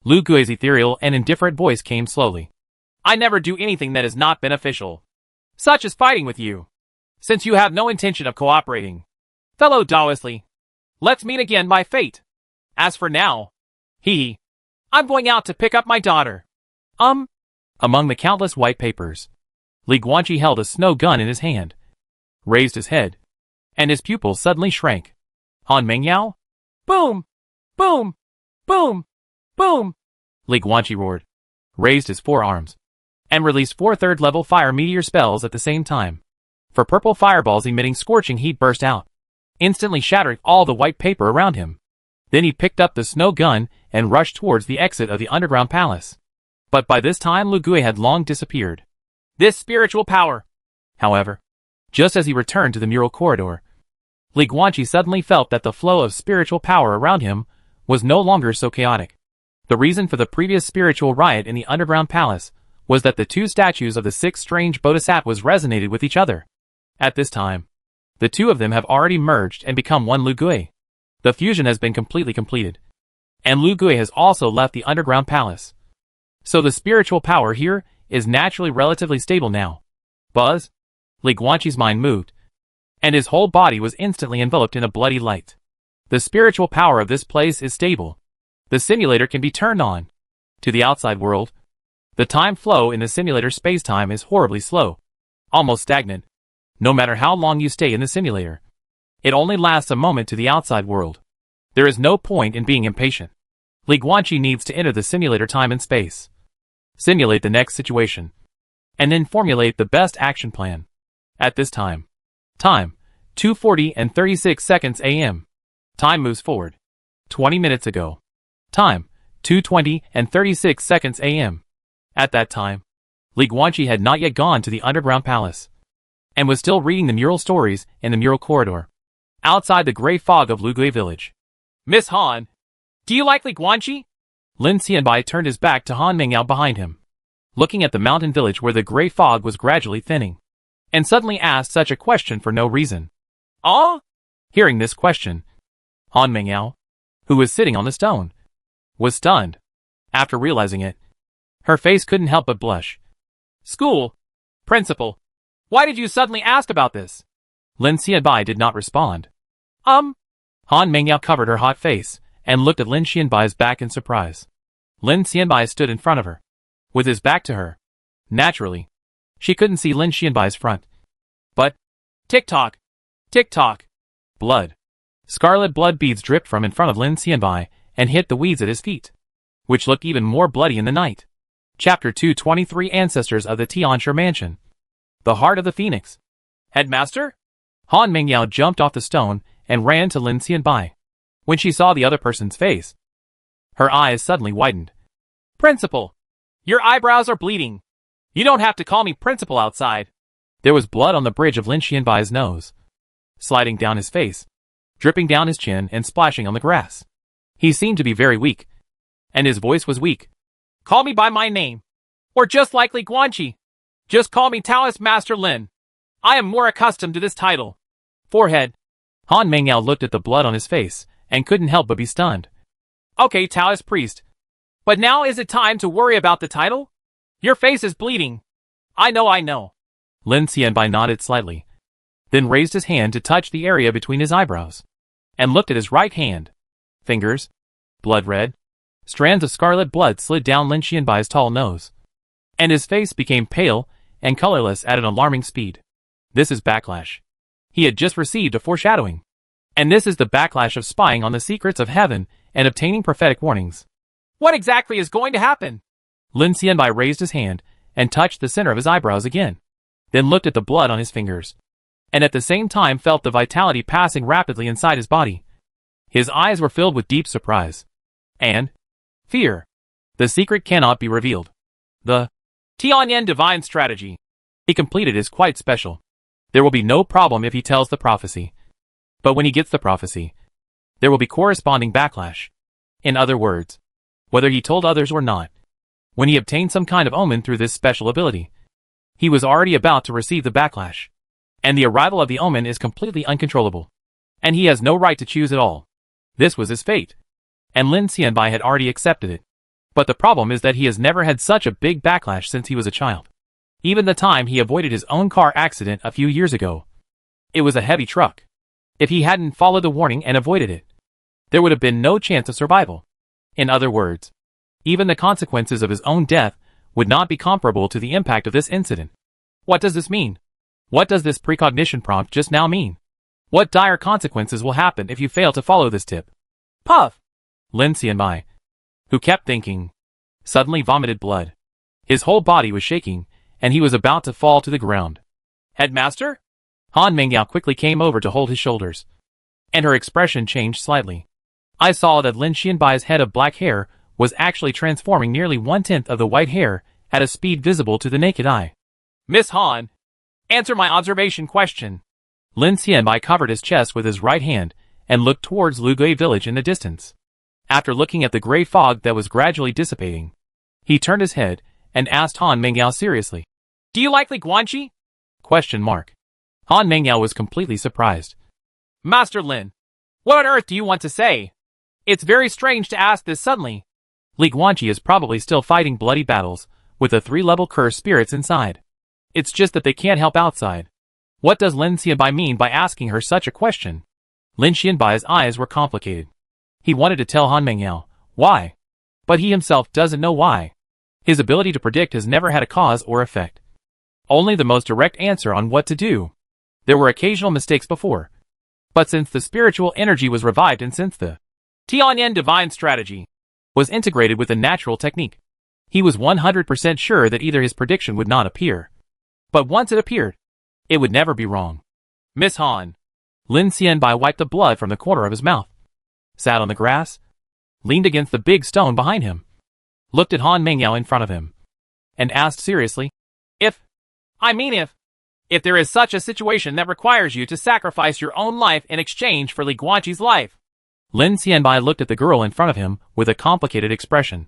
Lu Gui's ethereal and indifferent voice came slowly. I never do anything that is not beneficial, such as fighting with you, since you have no intention of cooperating. Fellow Taoist Li, let's meet again by fate. As for now, I'm going out to pick up my daughter. Among the countless white papers, Li Guanqi held a snow gun in his hand, raised his head, and his pupils suddenly shrank. Han Mengyao? Boom! Boom! Boom! Boom! Li Guanqi roared, raised his forearms, and released 4 third-level fire meteor spells at the same time. 4 purple fireballs emitting scorching heat burst out, instantly shattering all the white paper around him. Then he picked up the snow gun and rushed towards the exit of the underground palace. But by this time Lu Gui had long disappeared. This spiritual power! However, just as he returned to the mural corridor, Li Guanqi suddenly felt that the flow of spiritual power around him was no longer so chaotic. The reason for the previous spiritual riot in the underground palace was that the 2 statues of the 6 strange bodhisattvas resonated with each other. At this time, the 2 of them have already merged and become one Lu Gui. The fusion has been completely completed, and Lu Gui has also left the underground palace. So the spiritual power here is naturally relatively stable now. Buzz? Li Guanqi's mind moved, and his whole body was instantly enveloped in a bloody light. The spiritual power of this place is stable. The simulator can be turned on. To the outside world, the time flow in the simulator space-time is horribly slow, almost stagnant. No matter how long you stay in the simulator, it only lasts a moment to the outside world. There is no point in being impatient. Li Guanqi needs to enter the simulator time and space, simulate the next situation, and then formulate the best action plan. At this time, 2:40 and 36 seconds AM. Time moves forward. 20 minutes ago. Time, 2:20 and 36 seconds AM. At that time, Li Guanqi had not yet gone to the underground palace, and was still reading the mural stories in the mural corridor, outside the gray fog of Lu Gui village. Miss Han, do you like Li Guanqi? Lin Xianbai turned his back to Han Mingyao behind him, looking at the mountain village where the gray fog was gradually thinning, and suddenly asked such a question for no reason. Hearing this question, Han Mingyao, who was sitting on the stone, was stunned. After realizing it, her face couldn't help but blush. School, principal, why did you suddenly ask about this? Lin Xianbai did not respond. Han Mingyao covered her hot face and looked at Lin Xianbai's back in surprise. Lin Xianbai stood in front of her, with his back to her. Naturally, she couldn't see Lin Xianbai's front. But, tick-tock, tick-tock, blood. Scarlet blood beads dripped from in front of Lin Xianbai and hit the weeds at his feet, which looked even more bloody in the night. Chapter 223 Ancestors of the Tianshi Mansion. The Heart of the Phoenix. Headmaster? Han Mingyao jumped off the stone and ran to Lin Xianbai. When she saw the other person's face, her eyes suddenly widened. Principal, your eyebrows are bleeding. You don't have to call me principal outside. There was blood on the bridge of Lin Xianbai's nose, sliding down his face, dripping down his chin and splashing on the grass. He seemed to be very weak, and his voice was weak. Call me by my name, or just like Li Guanqi. Just call me Taoist Master Lin. I am more accustomed to this title. Forehead. Han Mingyao looked at the blood on his face and couldn't help but be stunned. Okay, Taoist priest. But now is it time to worry about the title? Your face is bleeding. I know. Lin Xianbai nodded slightly, then raised his hand to touch the area between his eyebrows, and looked at his right hand. Fingers, blood red. Strands of scarlet blood slid down Lin Xianbai's tall nose, and his face became pale and colorless at an alarming speed. This is backlash. He had just received a foreshadowing. And this is the backlash of spying on the secrets of heaven and obtaining prophetic warnings. What exactly is going to happen? Lin Xianbai raised his hand and touched the center of his eyebrows again, then looked at the blood on his fingers, and at the same time felt the vitality passing rapidly inside his body. His eyes were filled with deep surprise and fear. The secret cannot be revealed. The Tianyan divine strategy he completed is quite special. There will be no problem if he tells the prophecy. But when he gets the prophecy, there will be corresponding backlash. In other words, whether he told others or not, when he obtained some kind of omen through this special ability, he was already about to receive the backlash. And the arrival of the omen is completely uncontrollable, and he has no right to choose at all. This was his fate, and Lin Xianbai had already accepted it. But the problem is that he has never had such a big backlash since he was a child. Even the time he avoided his own car accident a few years ago. It was a heavy truck. If he hadn't followed the warning and avoided it, there would have been no chance of survival. In other words, even the consequences of his own death would not be comparable to the impact of this incident. What does this mean? What does this precognition prompt just now mean? What dire consequences will happen if you fail to follow this tip? Puff! Lin Xianbai, who kept thinking, suddenly vomited blood. His whole body was shaking, and he was about to fall to the ground. Headmaster? Han Mingyao quickly came over to hold his shoulders, and her expression changed slightly. I saw that Lin Xianbai's head of black hair was actually transforming nearly 1/10 of the white hair at a speed visible to the naked eye. Miss Han, answer my observation question. Lin Xianbai covered his chest with his right hand and looked towards Lugui village in the distance. After looking at the gray fog that was gradually dissipating, he turned his head and asked Han Mingyao seriously. Do you like Li Guanqi? Han Mingyao was completely surprised. Master Lin, what on earth do you want to say? It's very strange to ask this suddenly. Li Guanqi is probably still fighting bloody battles with the 3-level cursed spirits inside. It's just that they can't help outside. What does Lin Xianbai mean by asking her such a question? Lin Xianbai's eyes were complicated. He wanted to tell Han Mingyao why, but he himself doesn't know why. His ability to predict has never had a cause or effect. Only the most direct answer on what to do. There were occasional mistakes before, but since the spiritual energy was revived and since the Tianyan divine strategy was integrated with the natural technique, he was 100% sure that either his prediction would not appear, but once it appeared, it would never be wrong. Miss Han. Lin Xianbai wiped the blood from the corner of his mouth, sat on the grass, leaned against the big stone behind him, looked at Han Mingyao in front of him, and asked seriously, If there is such a situation that requires you to sacrifice your own life in exchange for Li Guanqi's life. Lin Xianbai looked at the girl in front of him with a complicated expression.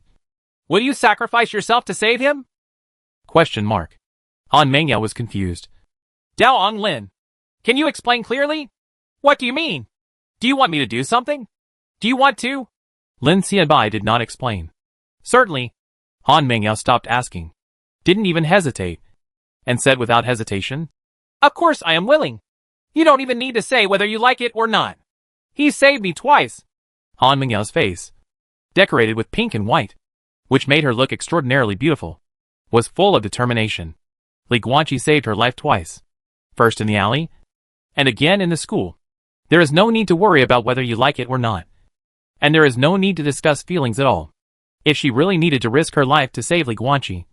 Would you sacrifice yourself to save him? Han Mingyao was confused. Daoang Lin, can you explain clearly? What do you mean? Do you want me to do something? Do you want to? Lin Xianbai did not explain. Certainly. Han Mingyao stopped asking, didn't even hesitate, and said without hesitation, Of course I am willing. You don't even need to say whether you like it or not. He saved me twice. Han Mingyao's face, decorated with pink and white, which made her look extraordinarily beautiful, was full of determination. Li Guanqi saved her life twice. First in the alley, and again in the school. There is no need to worry about whether you like it or not. And there is no need to discuss feelings at all. If she really needed to risk her life to save Li Guanqi,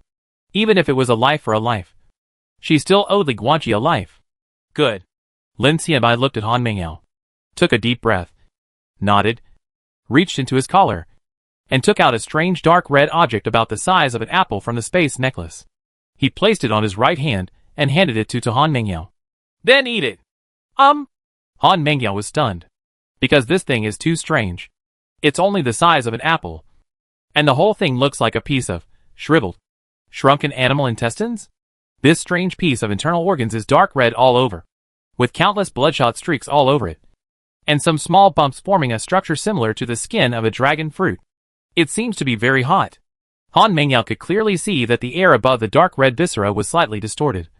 even if it was a life for a life, she still owed Li Guanqi a life. Good. Lin Xianbai looked at Han Mingyao, took a deep breath, nodded, reached into his collar, and took out a strange dark red object about the size of an apple from the space necklace. He placed it on his right hand and handed it to Han Mingyao. Then eat it. Han Mingyao was stunned. Because this thing is too strange. It's only the size of an apple. And the whole thing looks like a piece of shriveled, shrunken animal intestines? This strange piece of internal organs is dark red all over, with countless bloodshot streaks all over it, and some small bumps forming a structure similar to the skin of a dragon fruit. It seems to be very hot. Han Mingyao could clearly see that the air above the dark red viscera was slightly distorted,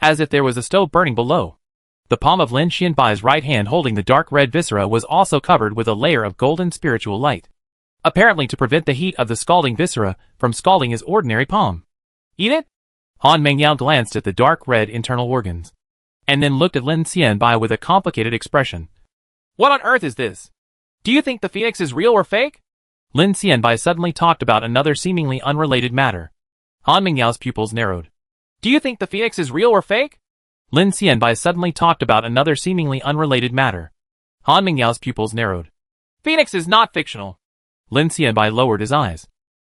as if there was a stove burning below. The palm of Lin Xianbai's right hand holding the dark red viscera was also covered with a layer of golden spiritual light, apparently to prevent the heat of the scalding viscera from scalding his ordinary palm. Eat it? Han Mingyao glanced at the dark red internal organs, and then looked at Lin Xianbai with a complicated expression. What on earth is this? Do you think the phoenix is real or fake? Lin Xianbai suddenly talked about another seemingly unrelated matter. Han Mingyao's pupils narrowed. Do you think the phoenix is real or fake? Lin Xianbai suddenly talked about another seemingly unrelated matter. Han Mingyao's pupils narrowed. Phoenix is not fictional. Lin Xianbai lowered his eyes,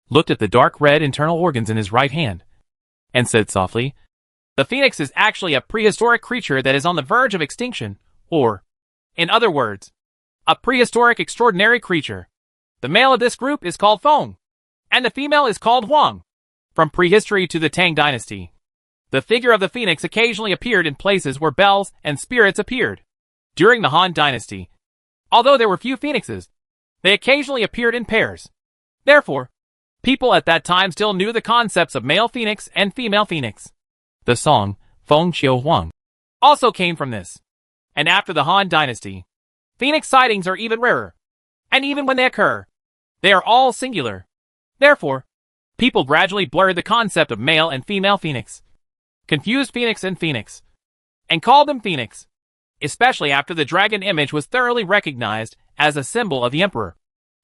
looked at the dark red internal organs in his right hand, and said softly, The phoenix is actually a prehistoric creature that is on the verge of extinction, or, in other words, a prehistoric extraordinary creature. The male of this group is called Feng, and the female is called Huang. From prehistory to the Tang dynasty, the figure of the phoenix occasionally appeared in places where bells and spirits appeared. During the Han dynasty, although there were few phoenixes, they occasionally appeared in pairs. Therefore, people at that time still knew the concepts of male phoenix and female phoenix. The song, Feng Qiu Huang, also came from this. And after the Han dynasty, phoenix sightings are even rarer. And even when they occur, they are all singular. Therefore, people gradually blurred the concept of male and female phoenix, confused phoenix and called them phoenix, especially after the dragon image was thoroughly recognized as a symbol of the emperor.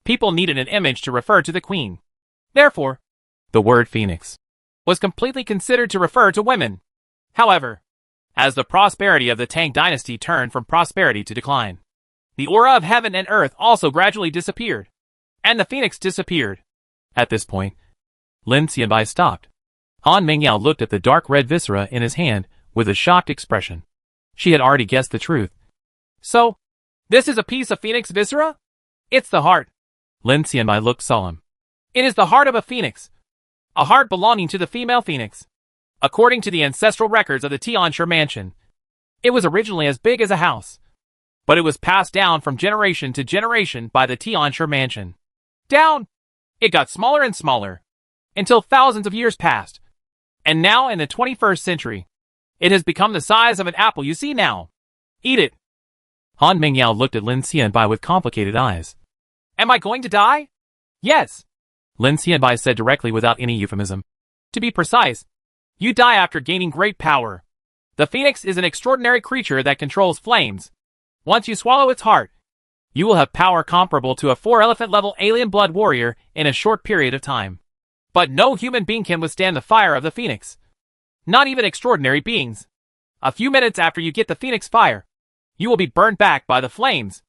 People needed an image to refer to the queen. Therefore, the word phoenix was completely considered to refer to women. However, as the prosperity of the Tang dynasty turned from prosperity to decline, the aura of heaven and earth also gradually disappeared, and the phoenix disappeared. At this point, Lin Xianbai stopped. Han Mingyao looked at the dark red viscera in his hand with a shocked expression. She had already guessed the truth. So, this is a piece of phoenix viscera? It's the heart. Lin Xianbai looked solemn. It is the heart of a phoenix. A heart belonging to the female phoenix. According to the ancestral records of the Tianshe mansion, it was originally as big as a house, but it was passed down from generation to generation by the Tianshe mansion. Down! It got smaller and smaller, until thousands of years passed. And now in the 21st century, it has become the size of an apple you see now. Eat it. Han Mingyao looked at Lin Xianbai with complicated eyes. Am I going to die? Yes. Lin Xianbai said directly without any euphemism. To be precise, you die after gaining great power. The phoenix is an extraordinary creature that controls flames. Once you swallow its heart, you will have power comparable to a 4-elephant level alien blood warrior in a short period of time. But no human being can withstand the fire of the phoenix. Not even extraordinary beings. A few minutes after you get the phoenix fire, you will be burned back by the flames.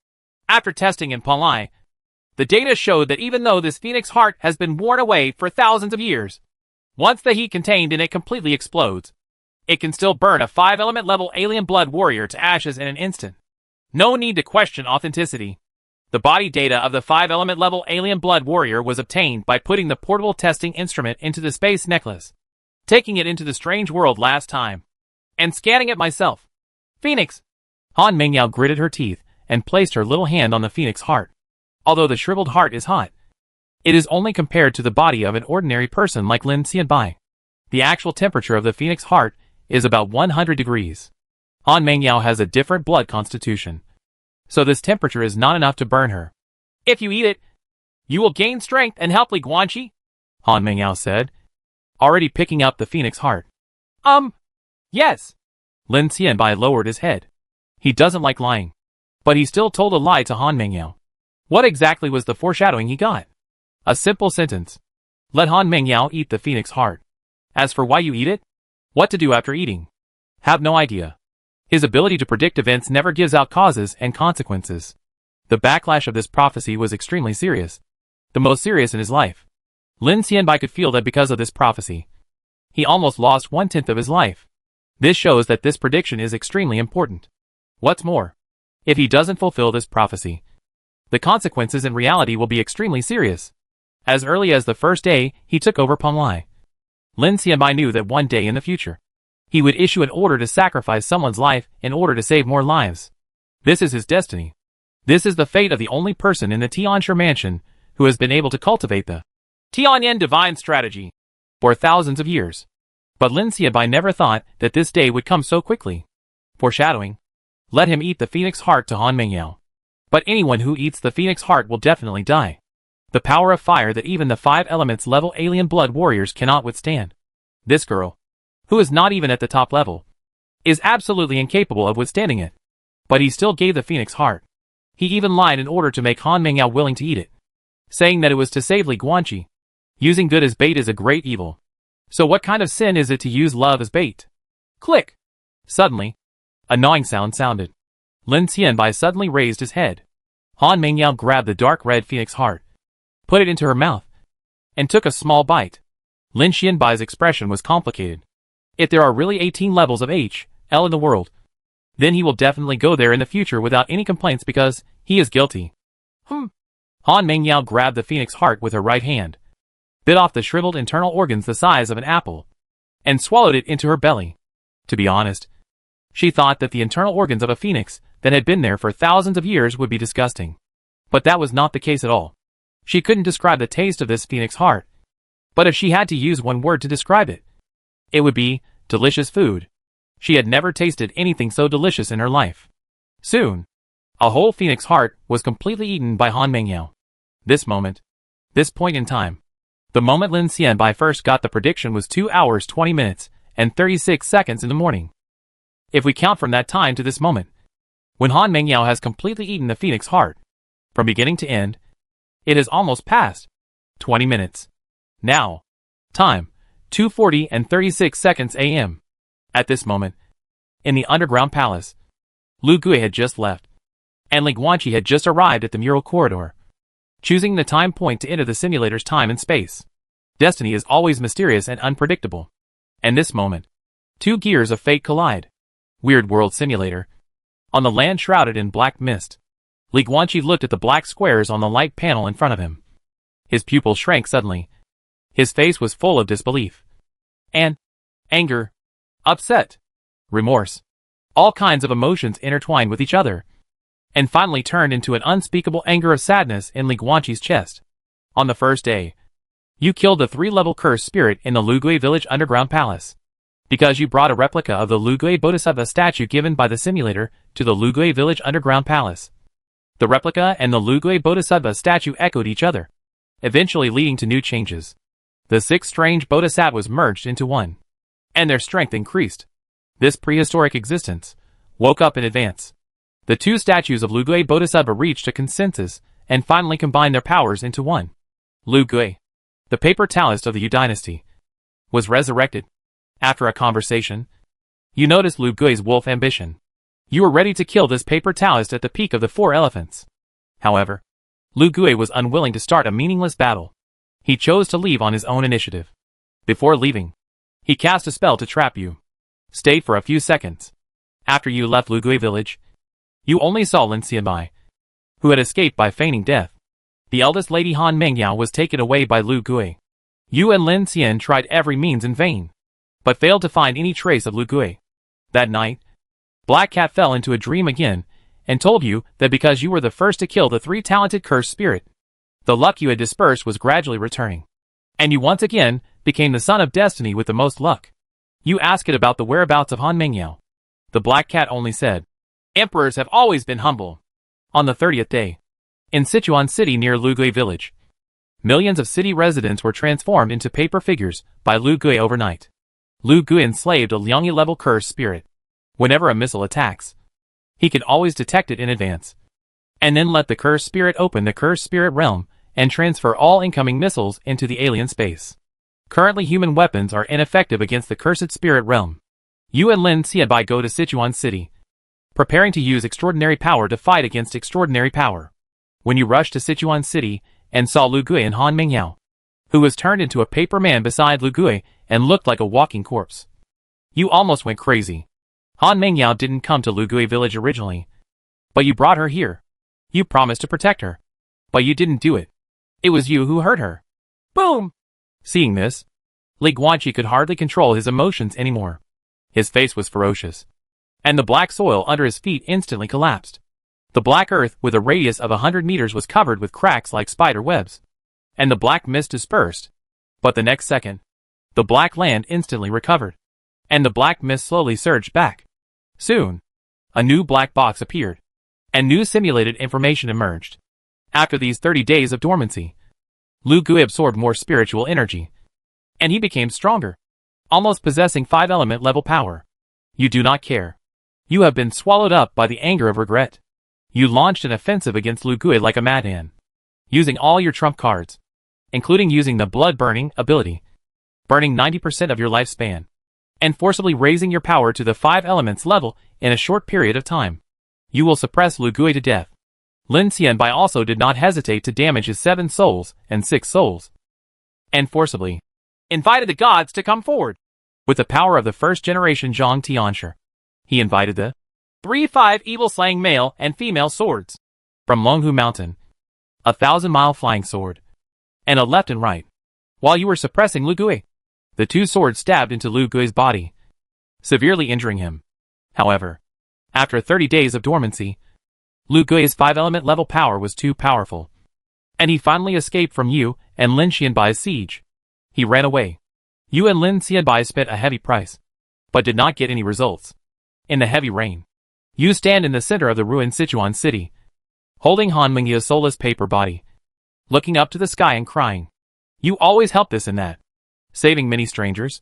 After testing in Panlai, the data showed that even though this phoenix heart has been worn away for thousands of years, once the heat contained in it completely explodes, it can still burn a 5-element level alien blood warrior to ashes in an instant. No need to question authenticity. The body data of the 5-element level alien blood warrior was obtained by putting the portable testing instrument into the space necklace, taking it into the strange world last time, and scanning it myself. Phoenix! Han Mingyao gritted her teeth and placed her little hand on the phoenix heart. Although the shriveled heart is hot, it is only compared to the body of an ordinary person like Lin Xianbai. The actual temperature of the phoenix heart is about 100 degrees. Han Mingyao has a different blood constitution, so this temperature is not enough to burn her. If you eat it, you will gain strength and help Li Guanqi, Han Mingyao said, already picking up the phoenix heart. Yes. Lin Xianbai lowered his head. He doesn't like lying, but he still told a lie to Han Mingyao. What exactly was the foreshadowing he got? A simple sentence. Let Han Mingyao eat the phoenix heart. As for why you eat it, what to do after eating, have no idea. His ability to predict events never gives out causes and consequences. The backlash of this prophecy was extremely serious. The most serious in his life. Lin Xianbai could feel that because of this prophecy, he almost lost 1/10 of his life. This shows that this prediction is extremely important. What's more, if he doesn't fulfill this prophecy, the consequences in reality will be extremely serious. As early as the first day he took over Panlai, Lin Xianbai knew that one day in the future, he would issue an order to sacrifice someone's life in order to save more lives. This is his destiny. This is the fate of the only person in the Tianshe mansion who has been able to cultivate the Tianyan divine strategy for thousands of years. But Lin Xianbai never thought that this day would come so quickly. Foreshadowing. Let him eat the phoenix heart to Han Mingyao. But anyone who eats the phoenix heart will definitely die. The power of fire that even the 5 elements level alien blood warriors cannot withstand. This girl, who is not even at the top level, is absolutely incapable of withstanding it. But he still gave the phoenix heart. He even lied in order to make Han Mingyao willing to eat it, saying that it was to save Li Guanqi. Using good as bait is a great evil. So what kind of sin is it to use love as bait? Click! Suddenly, a gnawing sound sounded. Lin Xianbai suddenly raised his head. Han Mingyao grabbed the dark red phoenix heart, put it into her mouth, and took a small bite. Lin Xianbai's expression was complicated. If there are really 18 levels of H.L. in the world, then he will definitely go there in the future without any complaints because he is guilty. Han Mingyao grabbed the phoenix heart with her right hand, bit off the shriveled internal organs the size of an apple, and swallowed it into her belly. To be honest, she thought that the internal organs of a phoenix that had been there for thousands of years would be disgusting. But that was not the case at all. She couldn't describe the taste of this phoenix heart. But if she had to use one word to describe it, it would be delicious food. She had never tasted anything so delicious in her life. Soon, a whole phoenix heart was completely eaten by Han Mingyao. This point in time, the moment Lin Xianbai first got the prediction was 2 hours 20 minutes and 36 seconds in the morning. If we count from that time to this moment, when Han Mingyao has completely eaten the phoenix heart, from beginning to end, It has almost passed 20 minutes. Now. Time, 2:40 and 36 seconds a.m. At this moment, in the underground palace, Lu Gui had just left, and Li Guanqi had just arrived at the mural corridor, choosing the time point to enter the simulator's time and space. Destiny is always mysterious and unpredictable. And this moment, two gears of fate collide. Weird World Simulator. On the land shrouded in black mist, Li Guanqi looked at the black squares on the light panel in front of him. His pupils shrank suddenly. His face was full of disbelief. And anger, upset, remorse. All kinds of emotions intertwined with each other, and finally turned into an unspeakable anger of sadness in Li Guanqi's chest. On the first day, you killed the 3-level cursed spirit in the Lugui village underground palace, because you brought a replica of the Lugui Bodhisattva statue given by the simulator to the Lugui village underground palace. The replica and the Lugui Bodhisattva statue echoed each other, eventually leading to new changes. The 6 strange bodhisattvas merged into one, and their strength increased. This prehistoric existence woke up in advance. The 2 statues of Lugui Bodhisattva reached a consensus and finally combined their powers into one. Lugui, the paper Taoist of the Yu dynasty, was resurrected. After a conversation, you noticed Lugui's wolf ambition. You were ready to kill this paper Taoist at the peak of the 4 elephants. However, Lugui was unwilling to start a meaningless battle. He chose to leave on his own initiative. Before leaving, he cast a spell to trap you. Stayed for a few seconds. After you left Lugui village, you only saw Lin Xianbai, who had escaped by feigning death. The eldest lady Han Mengyao was taken away by Lu Gui. You and Lin Xian tried every means in vain, but failed to find any trace of Lu Gui. That night, Black Cat fell into a dream again, and told you that because you were the first to kill the 3 talented cursed spirit, the luck you had dispersed was gradually returning, and you once again became the son of destiny with the most luck. You asked it about the whereabouts of Han Mengyao. The Black Cat only said, "Emperors have always been humble." On the 30th day, in Sichuan City near Lugui village, millions of city residents were transformed into paper figures by Lu Gui overnight. Lu Gui enslaved a Liangyi-level cursed spirit. Whenever a missile attacks, he can always detect it in advance, and then let the cursed spirit open the cursed spirit realm and transfer all incoming missiles into the alien space. Currently human weapons are ineffective against the cursed spirit realm. You and Lin Xianbai go to Sichuan City, preparing to use extraordinary power to fight against extraordinary power. When you rushed to Sichuan City and saw Lu Gui and Han Mengyao, who was turned into a paper man beside Lu Gui and looked like a walking corpse, you almost went crazy. Han Mengyao didn't come to Lu Gui village originally, but you brought her here. You promised to protect her, but you didn't do it. It was you who hurt her. Boom! Seeing this, Li Guanqi could hardly control his emotions anymore. His face was ferocious, and the black soil under his feet instantly collapsed. The black earth with a radius of 100 meters was covered with cracks like spider webs, and the black mist dispersed. But the next second, the black land instantly recovered, and the black mist slowly surged back. Soon, a new black box appeared, and new simulated information emerged. After these 30 days of dormancy, Lu Gui absorbed more spiritual energy, and he became stronger, almost possessing 5-element level power. You do not care. You have been swallowed up by the anger of regret. You launched an offensive against Lu Gui like a madman, using all your trump cards, including using the blood-burning ability, burning 90% of your lifespan, and forcibly raising your power to the 5 elements level in a short period of time. You will suppress Lu Gui to death. Lin Xianbai also did not hesitate to damage his 7 souls and 6 souls, and forcibly invited the gods to come forward. With the power of the first-generation Zhang Tianshi, he invited the 3-5 evil-slaying male and female swords from Longhu Mountain, a 1,000-mile flying sword, and a left and right. While you were suppressing Lu Gui, the 2 swords stabbed into Lu Gui's body, severely injuring him. However, after 30 days of dormancy, Lu Gui's 5-element level power was too powerful, and he finally escaped from you and Lin Xianbai's siege. He ran away. You and Lin Xianbai spent a heavy price, but did not get any results. In the heavy rain, you stand in the center of the ruined Sichuan City, holding Han Mengyao's soulless paper body, looking up to the sky and crying. You always help this and that, saving many strangers,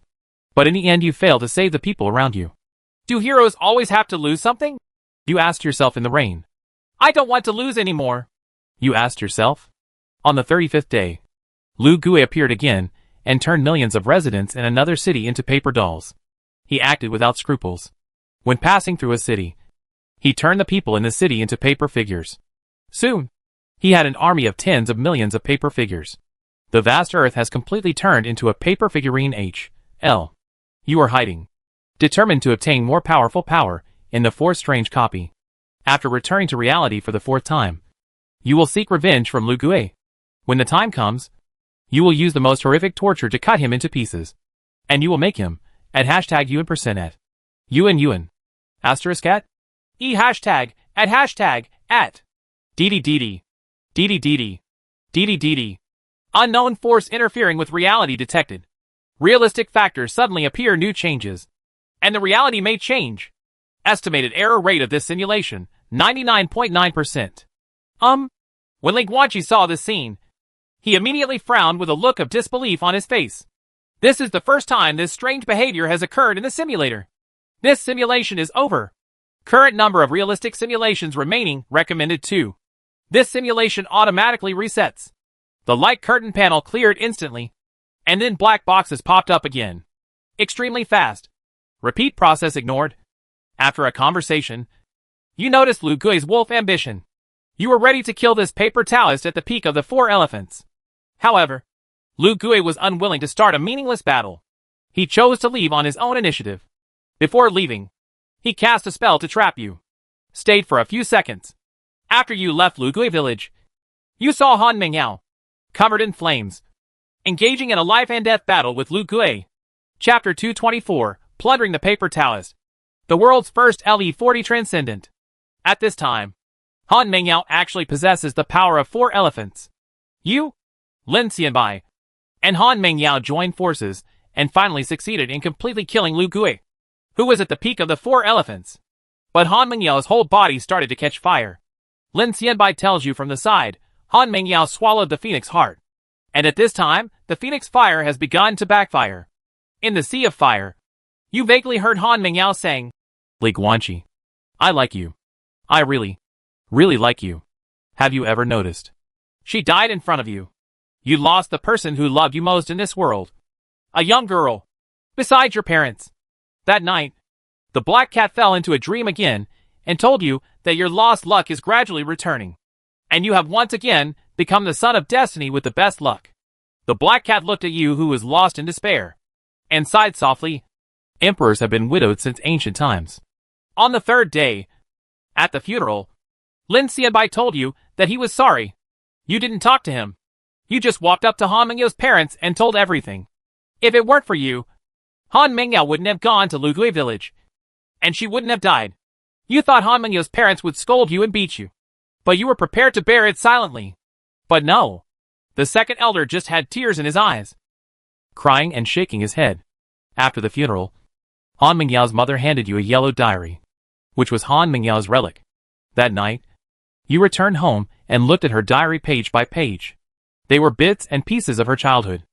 but in the end you fail to save the people around you. Do heroes always have to lose something? You asked yourself in the rain. I don't want to lose anymore. You asked yourself. On the 35th day, Lu Gui appeared again and turned millions of residents in another city into paper dolls. He acted without scruples. When passing through a city, he turned the people in the city into paper figures. Soon, he had an army of tens of millions of paper figures. The vast earth has completely turned into a paper figurine H.L. You are hiding, determined to obtain more powerful power in the fourth strange copy. After returning to reality for the fourth time, you will seek revenge from Lu Gui. When the time comes, you will use the most horrific torture to cut him into pieces. And you will make him, at hashtag UN% at. UN. Asterisk at. E hashtag, at hashtag, at. DDDD. DDDD. DDDD. Unknown force interfering with reality detected. Realistic factors suddenly appear, new changes. And the reality may change. Estimated error rate of this simulation, 99.9%. When Ling Guanqi saw this scene, he immediately frowned with a look of disbelief on his face. This is the first time this strange behavior has occurred in the simulator. This simulation is over. Current number of realistic simulations remaining, recommended 2. This simulation automatically resets. The light curtain panel cleared instantly, and then black boxes popped up again. Extremely fast. Repeat process ignored. After a conversation, you noticed Lu Gui's wolf ambition. You were ready to kill this paper Taoist at the peak of the 4 elephants. However, Lu Gui was unwilling to start a meaningless battle. He chose to leave on his own initiative. Before leaving, he cast a spell to trap you. Stayed for a few seconds. After you left Lu Gui village, you saw Han Mingyao, covered in flames, engaging in a life and death battle with Lu Gui. Chapter 224, Plundering the Paper Taoist. The world's first LE40 Transcendent. At this time, Han Mingyao actually possesses the power of 4 elephants. You, Lin Xianbai, and Han Mingyao joined forces and finally succeeded in completely killing Lu Gui, who was at the peak of the 4 elephants. But Han Mingyao's whole body started to catch fire. Lin Xianbai tells you from the side, Han Mingyao swallowed the phoenix heart. And at this time, the phoenix fire has begun to backfire. In the sea of fire, you vaguely heard Han Mingyao saying, Ling Guanqi, I like you. I really like you. Have you ever noticed? She died in front of you. You lost the person who loved you most in this world. A young girl. Besides your parents. That night, the black cat fell into a dream again and told you that your lost luck is gradually returning. And you have once again become the son of destiny with the best luck. The black cat looked at you who was lost in despair and sighed softly. Emperors have been widowed since ancient times. On the 3rd day, at the funeral, Lin Xianbai told you that he was sorry. You didn't talk to him. You just walked up to Han Mingyao's parents and told everything. If it weren't for you, Han Mingyao wouldn't have gone to Lu Gui village. And she wouldn't have died. You thought Han Mingyao's parents would scold you and beat you. But you were prepared to bear it silently. But no. The second elder just had tears in his eyes, crying and shaking his head. After the funeral, Han Mingyao's mother handed you a yellow diary, which was Han Mingyao's relic. That night, you returned home and looked at her diary page by page. They were bits and pieces of her childhood.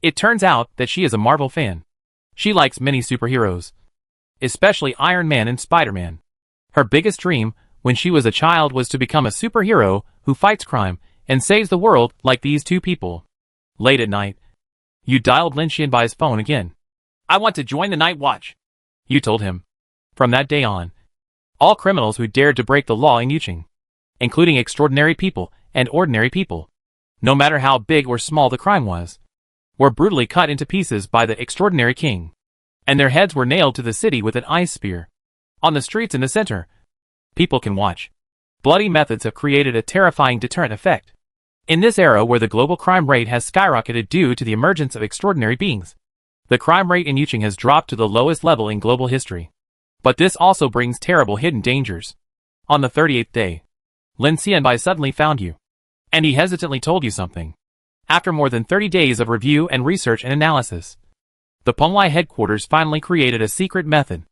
It turns out that she is a Marvel fan. She likes many superheroes, especially Iron Man and Spider-Man. Her biggest dream when she was a child was to become a superhero who fights crime and saves the world like these 2 people. Late at night, you dialed Lin Xianbai's phone again. I want to join the night watch, you told him. From that day on, all criminals who dared to break the law in Yuqing, including extraordinary people and ordinary people, no matter how big or small the crime was, were brutally cut into pieces by the extraordinary king, and their heads were nailed to the city with an ice spear. On the streets in the center, people can watch. Bloody methods have created a terrifying deterrent effect. In this era where the global crime rate has skyrocketed due to the emergence of extraordinary beings, the crime rate in Yuqing has dropped to the lowest level in global history. But this also brings terrible hidden dangers. On the 38th day, Lin Xianbai suddenly found you, and he hesitantly told you something. After more than 30 days of review and research and analysis, the Penglai headquarters finally created a secret method.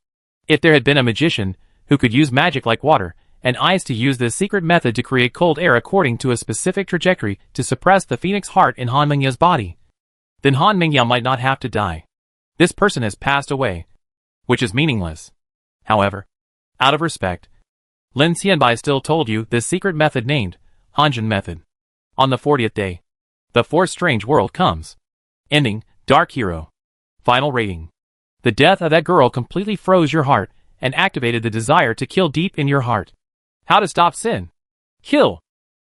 If there had been a magician who could use magic like water and ice to use this secret method to create cold air according to a specific trajectory to suppress the phoenix heart in Han Mingyao's body, then Han Mingyao might not have to die. This person has passed away, which is meaningless. However, out of respect, Lin Xianbai still told you this secret method named Hanjin method. On the 40th day, The fourth strange world comes. Ending, Dark Hero. Final rating. The death of that girl completely froze your heart and activated the desire to kill deep in your heart. How to stop sin? Kill.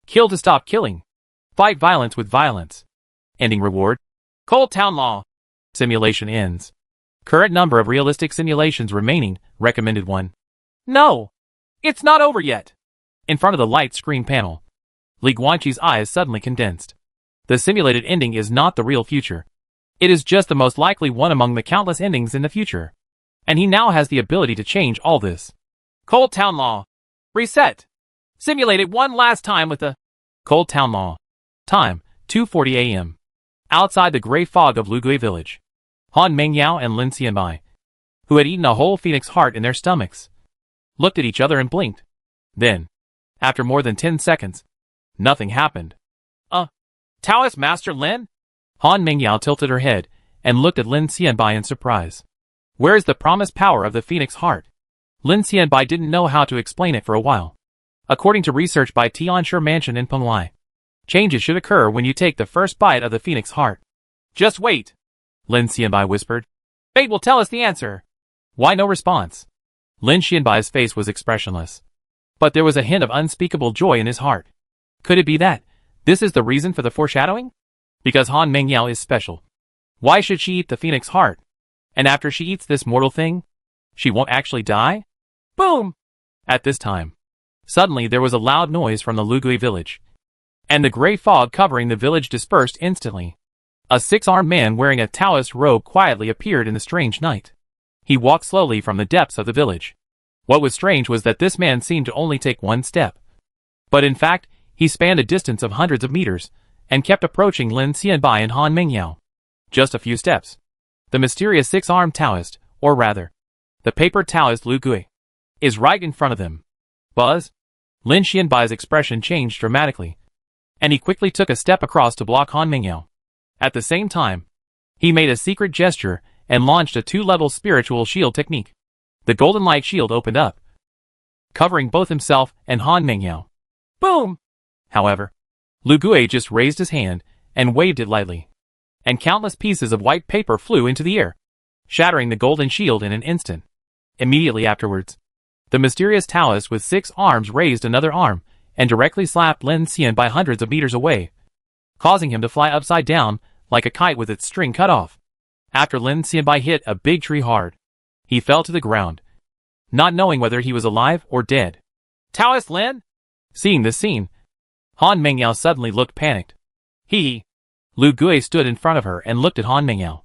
Kill to stop killing. Fight violence with violence. Ending reward. Cold Town Law. Simulation ends. Current number of realistic simulations remaining, recommended 1. No! It's not over yet! In front of the light screen panel, Li Guanqi's eyes suddenly condensed. The simulated ending is not the real future. It is just the most likely one among the countless endings in the future. And he now has the ability to change all this. Cold Town Law. Reset. Simulate it one last time with the Cold Town Law. Time, 2:40 a.m. Outside the gray fog of Lugui village, Han Mengyao and Lin Xianbai, who had eaten a whole phoenix heart in their stomachs, looked at each other and blinked. Then, after more than 10 seconds, nothing happened. Taoist Master Lin? Han Mengyao tilted her head and looked at Lin Xianbai in surprise. Where is the promised power of the phoenix heart? Lin Xianbai didn't know how to explain it for a while. According to research by Tianshi Mansion in Penglai, changes should occur when you take the first bite of the phoenix heart. Just wait, Lin Xianbai whispered. Fate will tell us the answer. Why no response? Lin Xianbai's face was expressionless, but there was a hint of unspeakable joy in his heart. Could it be that this is the reason for the foreshadowing? Because Han Mengyao is special. Why should she eat the phoenix heart? And after she eats this mortal thing, she won't actually die? Boom! At this time, suddenly there was a loud noise from the Lugui village, and the gray fog covering the village dispersed instantly. A six-armed man wearing a Taoist robe quietly appeared in the strange night. He walked slowly from the depths of the village. What was strange was that this man seemed to only take one step. But in fact, he spanned a distance of hundreds of meters, and kept approaching Lin Xianbai and Han Mengyao. Just a few steps. The mysterious six-armed Taoist, or rather, the paper Taoist Lu Gui, is right in front of them. Buzz? Lin Xianbai's expression changed dramatically, and he quickly took a step across to block Han Mengyao. At the same time, he made a secret gesture and launched a 2-level spiritual shield technique. The golden light shield opened up, covering both himself and Han Mengyao. Boom! However, Lu Gui just raised his hand and waved it lightly, and countless pieces of white paper flew into the air, shattering the golden shield in an instant. Immediately afterwards, the mysterious Taoist with 6 arms raised another arm and directly slapped Lin Xianbai hundreds of meters away, causing him to fly upside down like a kite with its string cut off. After Lin Xianbai hit a big tree hard, he fell to the ground, not knowing whether he was alive or dead. Taoist Lin? Seeing this scene, Han Mengyao suddenly looked panicked. Lu Gui stood in front of her and looked at Han Mengyao,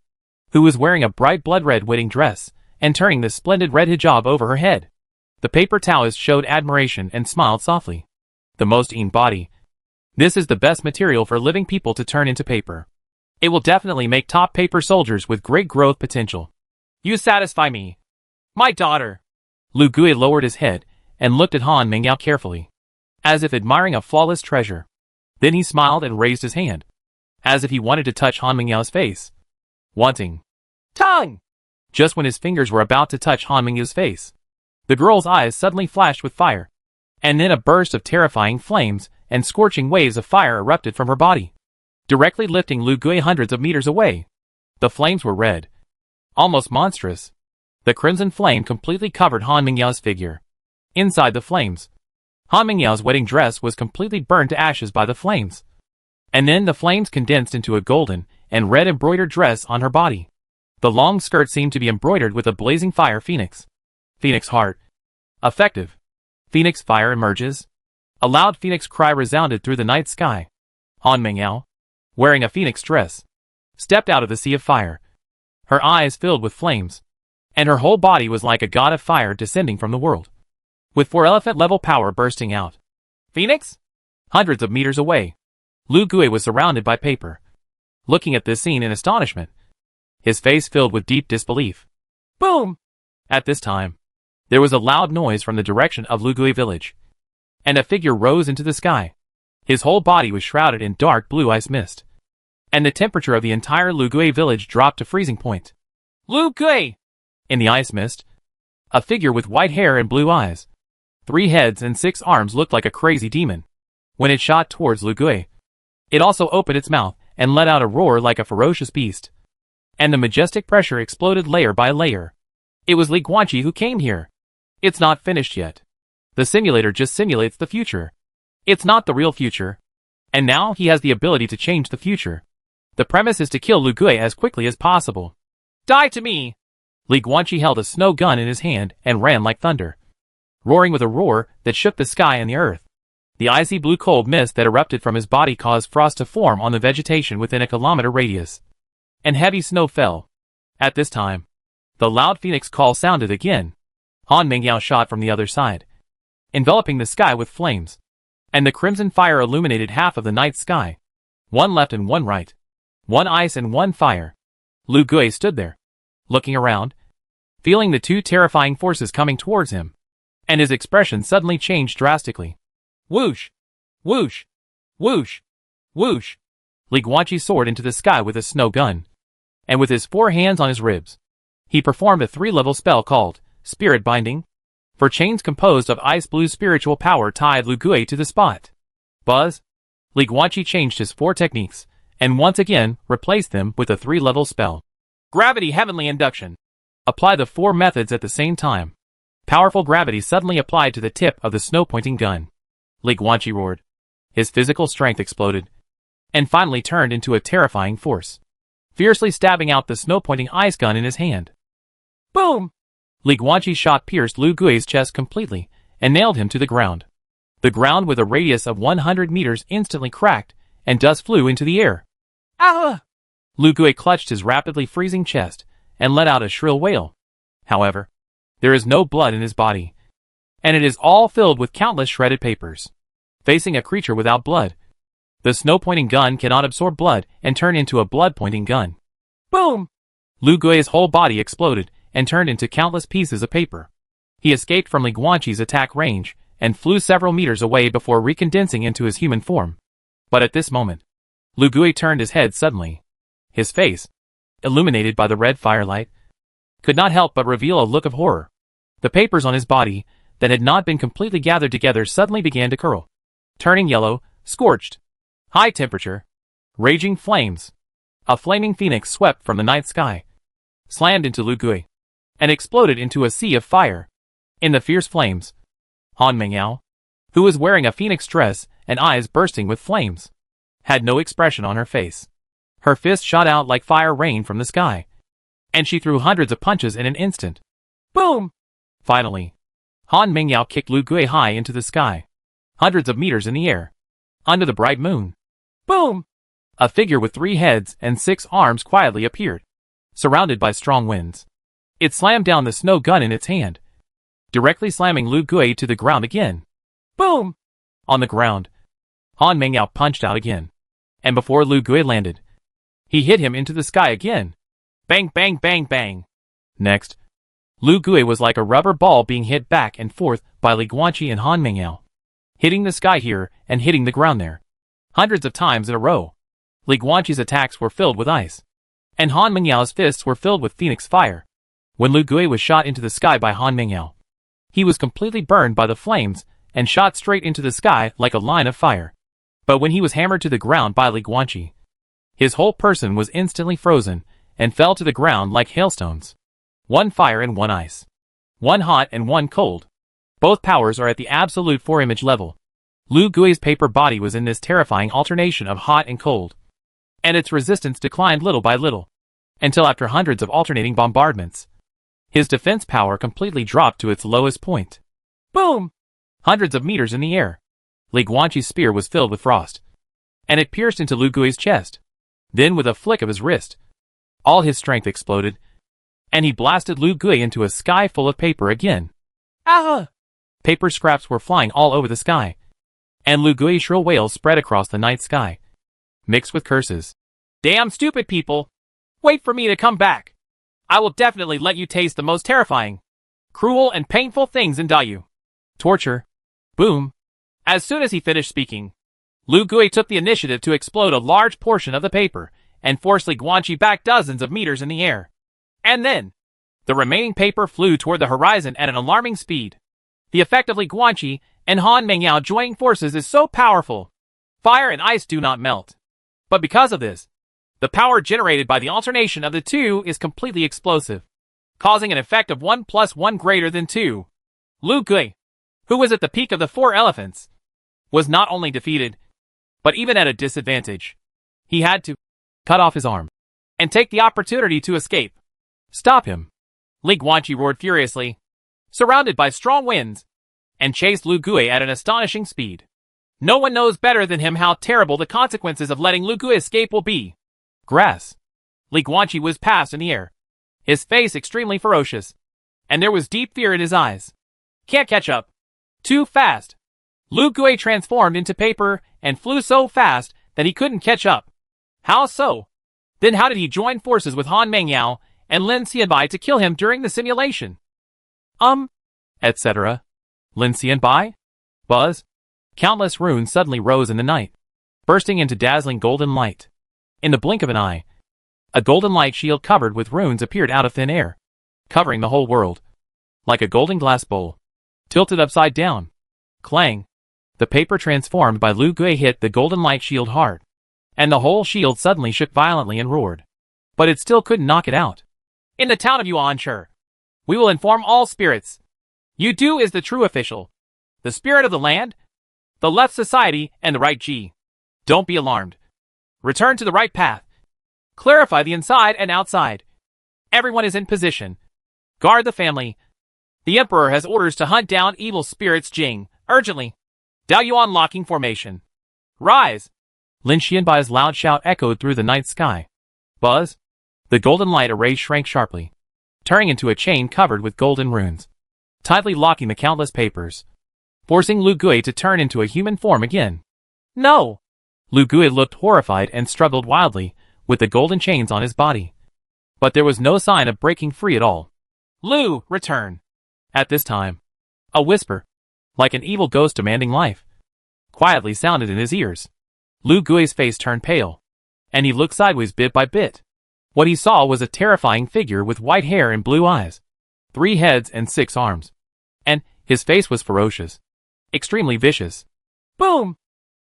who was wearing a bright blood-red wedding dress and turning the splendid red hijab over her head. The paper Taoist showed admiration and smiled softly. The most eaten body. This is the best material for living people to turn into paper. It will definitely make top paper soldiers with great growth potential. You satisfy me. My daughter. Lu Gui lowered his head and looked at Han Mengyao carefully, as if admiring a flawless treasure. Then he smiled and raised his hand, as if he wanted to touch Han Mengyao's face. Wanting. Tongue! Just when his fingers were about to touch Han Mengyao's face, the girl's eyes suddenly flashed with fire, and then a burst of terrifying flames and scorching waves of fire erupted from her body, directly lifting Lu Gui hundreds of meters away. The flames were red, almost monstrous. The crimson flame completely covered Han Mengyao's figure. Inside the flames, Han Mengyao's wedding dress was completely burned to ashes by the flames. And then the flames condensed into a golden and red embroidered dress on her body. The long skirt seemed to be embroidered with a blazing fire phoenix. Phoenix heart. Effective. Phoenix fire emerges. A loud phoenix cry resounded through the night sky. Han Mengyao, wearing a phoenix dress, stepped out of the sea of fire. Her eyes filled with flames, and her whole body was like a god of fire descending from the world, with 4 elephant-level power bursting out. Phoenix? Hundreds of meters away, Lu Gui was surrounded by paper, looking at this scene in astonishment, his face filled with deep disbelief. Boom! At this time, there was a loud noise from the direction of Lu Gui village, and a figure rose into the sky. His whole body was shrouded in dark blue ice mist, and the temperature of the entire Lu Gui village dropped to freezing point. Lu Gui! In the ice mist, a figure with white hair and blue eyes, 3 heads and 6 arms looked like a crazy demon. When it shot towards Lu Gui, it also opened its mouth and let out a roar like a ferocious beast. And the majestic pressure exploded layer by layer. It was Li Guanqi who came here. It's not finished yet. The simulator just simulates the future. It's not the real future. And now he has the ability to change the future. The premise is to kill Lu Gui as quickly as possible. Die to me! Li Guanqi held a snow gun in his hand and ran like thunder, roaring with a roar that shook the sky and the earth. The icy blue cold mist that erupted from his body caused frost to form on the vegetation within a kilometer radius. And heavy snow fell. At this time, the loud phoenix call sounded again. Han Mingyao shot from the other side, enveloping the sky with flames. And the crimson fire illuminated half of the night sky. One left and one right. One ice and one fire. Lu Gui stood there, looking around, feeling the two terrifying forces coming towards him. And his expression suddenly changed drastically. Whoosh! Whoosh! Whoosh! Whoosh! Li Guanqi soared into the sky with a snow gun. And with his 4 hands on his ribs, he performed a 3-level spell called Spirit Binding. For chains composed of ice blue spiritual power tied Lu Gui to the spot. Buzz! Li Guanqi changed his 4 techniques, and once again replaced them with a 3-level spell. Gravity Heavenly Induction. Apply the 4 methods at the same time. Powerful gravity suddenly applied to the tip of the snow-pointing gun. Li Guanqi roared. His physical strength exploded, and finally turned into a terrifying force, fiercely stabbing out the snow-pointing ice gun in his hand. Boom! Li Guanqi's shot pierced Lu Gui's chest completely, and nailed him to the ground. The ground with a radius of 100 meters instantly cracked, and dust flew into the air. Ah! Lu Gui clutched his rapidly freezing chest, and let out a shrill wail. However, there is no blood in his body, and it is all filled with countless shredded papers. Facing a creature without blood, the snow-pointing gun cannot absorb blood and turn into a blood-pointing gun. Boom! Lu Gui's whole body exploded, and turned into countless pieces of paper. He escaped from Li Guanqi's attack range, and flew several meters away before recondensing into his human form. But at this moment, Lu Gui turned his head suddenly. His face, illuminated by the red firelight, could not help but reveal a look of horror. The papers on his body, that had not been completely gathered together, suddenly began to curl, turning yellow, scorched. High temperature. Raging flames. A flaming phoenix swept from the night sky, slammed into Lu Gui, and exploded into a sea of fire. In the fierce flames, Han Mingyao, who was wearing a phoenix dress and eyes bursting with flames, had no expression on her face. Her fist shot out like fire rain from the sky, and she threw hundreds of punches in an instant. Boom! Finally, Han Mingyao kicked Lu Gui high into the sky, hundreds of meters in the air, under the bright moon. Boom! A figure with 3 heads and 6 arms quietly appeared, surrounded by strong winds. It slammed down the snow gun in its hand, directly slamming Lu Gui to the ground again. Boom! On the ground, Han Mingyao punched out again, and before Lu Gui landed, he hit him into the sky again. Bang, bang, bang, bang. Next, Lu Gui was like a rubber ball being hit back and forth by Li Guanqi and Han Mingyao, hitting the sky here and hitting the ground there, hundreds of times in a row. Li Guanqi's attacks were filled with ice, and Han Mingyao's fists were filled with phoenix fire. When Lu Gui was shot into the sky by Han Mingyao, he was completely burned by the flames and shot straight into the sky like a line of fire. But when he was hammered to the ground by Li Guanqi, his whole person was instantly frozen and fell to the ground like hailstones. 1 fire and 1 ice. 1 hot and 1 cold. Both powers are at the absolute 4-image level. Lu Gui's paper body was in this terrifying alternation of hot and cold, and its resistance declined little by little, until after hundreds of alternating bombardments, his defense power completely dropped to its lowest point. Boom! Hundreds of meters in the air. Li Guanqi's spear was filled with frost, and it pierced into Lu Gui's chest. Then with a flick of his wrist, all his strength exploded, and he blasted Lu Gui into a sky full of paper again. Ah! Paper scraps were flying all over the sky, and Lu Gui's shrill wails spread across the night sky, mixed with curses. Damn stupid people! Wait for me to come back! I will definitely let you taste the most terrifying, cruel and painful things in Dayu. Torture. Boom. As soon as he finished speaking, Lu Gui took the initiative to explode a large portion of the paper and force Li Guanqi back dozens of meters in the air. And then, the remaining paper flew toward the horizon at an alarming speed. The effect of Li Guanqi and Han Mingyao joining forces is so powerful. Fire and ice do not melt. But because of this, the power generated by the alternation of the two is completely explosive, causing an effect of 1 plus 1 greater than 2. Lu Gui, who was at the peak of the 4 elephants, was not only defeated, but even at a disadvantage. He had to cut off his arm and take the opportunity to escape. Stop him! Li Guanqi roared furiously, surrounded by strong winds, and chased Lu Gui at an astonishing speed. No one knows better than him how terrible the consequences of letting Lu Gui escape will be. Grass. Li Guanqi was past in the air, his face extremely ferocious, and there was deep fear in his eyes. Can't catch up. Too fast. Lu Gui transformed into paper and flew so fast that he couldn't catch up. How so? Then how did he join forces with Han Mengyao and Lin Xianbai to kill him during the simulation? Etc. Lin Xianbai? Buzz? Countless runes suddenly rose in the night, bursting into dazzling golden light. In the blink of an eye, a golden light shield covered with runes appeared out of thin air, covering the whole world, like a golden glass bowl, tilted upside down. Clang! The paper transformed by Lu Gui hit the golden light shield hard, and the whole shield suddenly shook violently and roared. But it still couldn't knock it out. In the town of Yuanshi, we will inform all spirits. You do is the true official, the spirit of the land, the left society, and the right G. Don't be alarmed. Return to the right path. Clarify the inside and outside. Everyone is in position. Guard the family. The Emperor has orders to hunt down evil spirits Jing, urgently. Daoyuan locking formation. Rise! Lin Xianbai's loud shout echoed through the night sky. Buzz! The golden light array shrank sharply, turning into a chain covered with golden runes, tightly locking the countless papers, forcing Lu Gui to turn into a human form again. No! Lu Gui looked horrified and struggled wildly with the golden chains on his body. But there was no sign of breaking free at all. Lu, return! At this time, a whisper, like an evil ghost demanding life, quietly sounded in his ears. Lu Gui's face turned pale, and he looked sideways bit by bit. What he saw was a terrifying figure with white hair and blue eyes, 3 heads and 6 arms. And his face was ferocious, extremely vicious. Boom!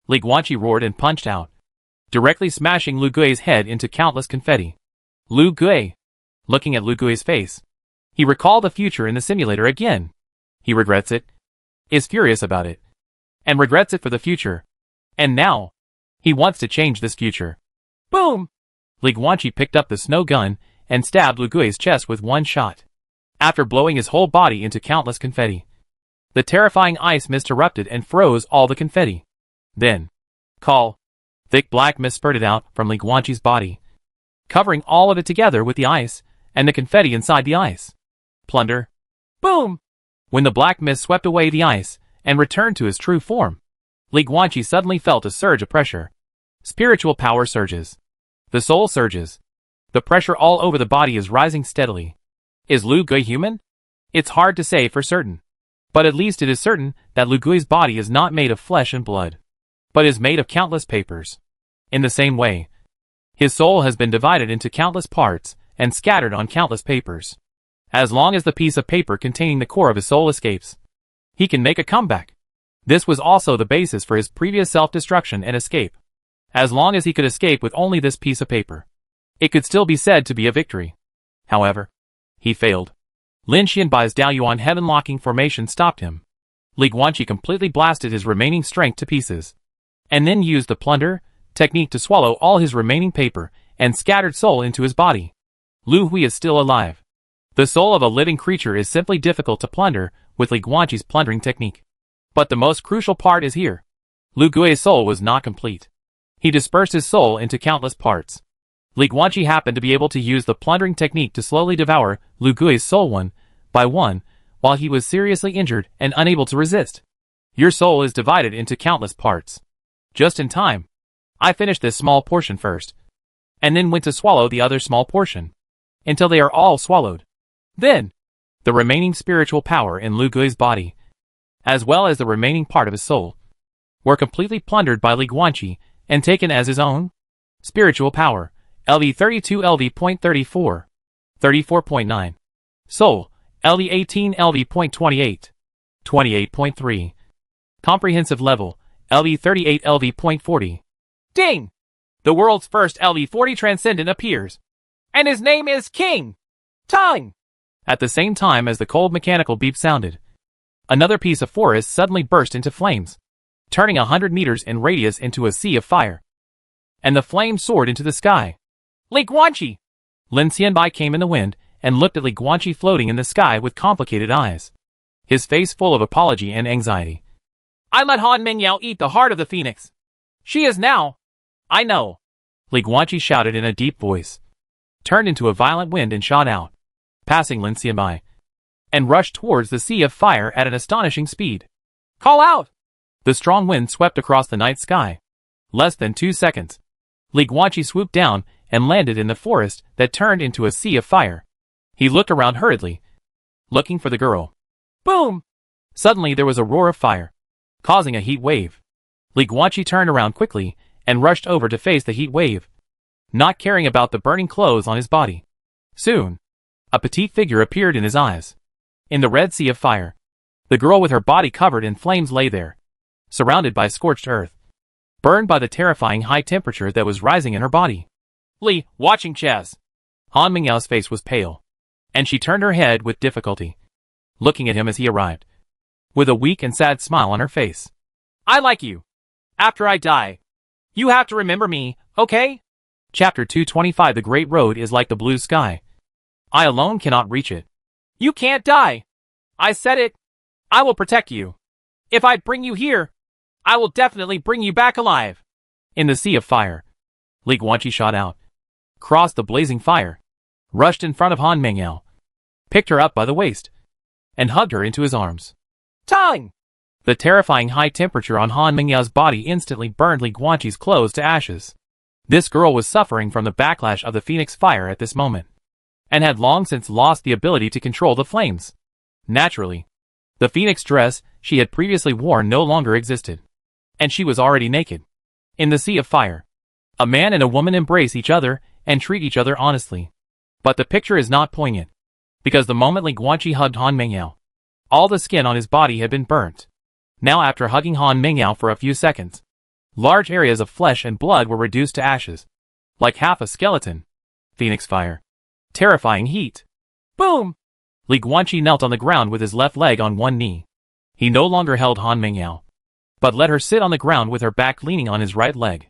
Li Guanqi roared and punched out, directly smashing Lu Gui's head into countless confetti. Lu Gui, looking at Lu Gui's face, he recalled the future in the simulator again. He regrets it, is furious about it, and regrets it for the future. And now, he wants to change this future. Boom! Li Guanqi picked up the snow gun and stabbed Lu Gui's chest with one shot, after blowing his whole body into countless confetti. The terrifying ice mist erupted and froze all the confetti. Then, thick black mist spurted out from Li Guanqi's body, covering all of it together with the ice and the confetti inside the ice. Plunder. Boom! When the black mist swept away the ice and returned to his true form, Li Guanqi suddenly felt a surge of pressure. Spiritual power surges. The soul surges. The pressure all over the body is rising steadily. Is Lu Gui human? It's hard to say for certain. But at least it is certain that Lu Gui's body is not made of flesh and blood, but is made of countless papers. In the same way, his soul has been divided into countless parts and scattered on countless papers. As long as the piece of paper containing the core of his soul escapes, he can make a comeback. This was also the basis for his previous self-destruction and escape. As long as he could escape with only this piece of paper, it could still be said to be a victory. However, he failed. Lin Xianbai's Daoyuan heaven-locking formation stopped him. Li Guanqi completely blasted his remaining strength to pieces, and then used the plunder technique to swallow all his remaining paper and scattered soul into his body. Lu Hui is still alive. The soul of a living creature is simply difficult to plunder with Li Guanqi's plundering technique. But the most crucial part is here. Lu Gui's soul was not complete. He dispersed his soul into countless parts. Li Guanqi happened to be able to use the plundering technique to slowly devour Lu Gui's soul one by one, while he was seriously injured and unable to resist. Your soul is divided into countless parts. Just in time. I finished this small portion first, and then went to swallow the other small portion, until they are all swallowed. Then, the remaining spiritual power in Lu Gui's body, as well as the remaining part of his soul, were completely plundered by Li Guanqi and taken as his own. Spiritual power, LV32 LV.34, 34.9. Soul, LV18 LV.28, 28.3. Comprehensive level, LV38 LV.40. Ding! the world's first LV40 Transcendent appears. And his name is King Tang! At the same time as the cold mechanical beep sounded, another piece of forest suddenly burst into flames, turning 100 meters in radius into a sea of fire. And the flames soared into the sky. Li Guanqi! Lin Xianbai came in the wind and looked at Li Guanqi floating in the sky with complicated eyes, his face full of apology and anxiety. I let Han Mingyao eat the heart of the phoenix. She is now. I know. Li Guanqi shouted in a deep voice, turned into a violent wind and shot out, passing Lin Xianbai, and rushed towards the sea of fire at an astonishing speed. Call out! The strong wind swept across the night sky. Less than 2 seconds, Li Guanqi swooped down and landed in the forest that turned into a sea of fire. He looked around hurriedly, looking for the girl. Boom! Suddenly there was a roar of fire, causing a heat wave. Li Guanqi turned around quickly and rushed over to face the heat wave, not caring about the burning clothes on his body. Soon, a petite figure appeared in his eyes. In the red sea of fire, the girl with her body covered in flames lay there, surrounded by scorched earth, burned by the terrifying high temperature that was rising in her body. Li, watching chess. Han Mingyao's face was pale, and she turned her head with difficulty, looking at him as he arrived, with a weak and sad smile on her face. I like you. After I die, you have to remember me, okay? Chapter 225. The Great Road is like the blue sky. I alone cannot reach it. You can't die. I said it. I will protect you. If I bring you here, I will definitely bring you back alive. In the sea of fire, Li Guanqi shot out, crossed the blazing fire, rushed in front of Han Mingyao, picked her up by the waist, and hugged her into his arms. Tang! The terrifying high temperature on Han Mingyao's body instantly burned Li Guanqi's clothes to ashes. This girl was suffering from the backlash of the phoenix fire at this moment, and had long since lost the ability to control the flames. Naturally, the phoenix dress she had previously worn no longer existed, and she was already naked. In the sea of fire, a man and a woman embrace each other and treat each other honestly. But the picture is not poignant, because the moment Li Guanqi hugged Han Mingyao, all the skin on his body had been burnt. Now after hugging Han Mingyao for a few seconds, large areas of flesh and blood were reduced to ashes, like half a skeleton. Phoenix fire. Terrifying heat. Boom! Li Guanqi knelt on the ground with his left leg on one knee. He no longer held Han Mingyao, but let her sit on the ground with her back leaning on his right leg.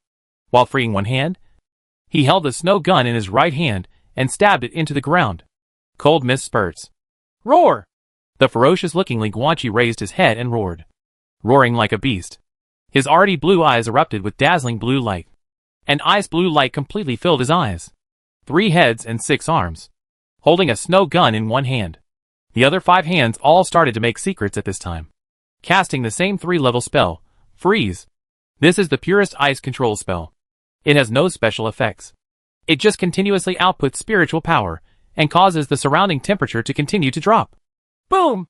While freeing one hand, he held the snow gun in his right hand and stabbed it into the ground. Cold mist spurts. Roar! The ferocious-looking Li Guanqi raised his head and roared, roaring like a beast. His already blue eyes erupted with dazzling blue light, and ice blue light completely filled his eyes. 3 heads and 6 arms, holding a snow gun in one hand. The other 5 hands all started to make secrets at this time, casting the same 3-level spell, Freeze. This is the purest ice control spell. It has no special effects. It just continuously outputs spiritual power and causes the surrounding temperature to continue to drop. Boom!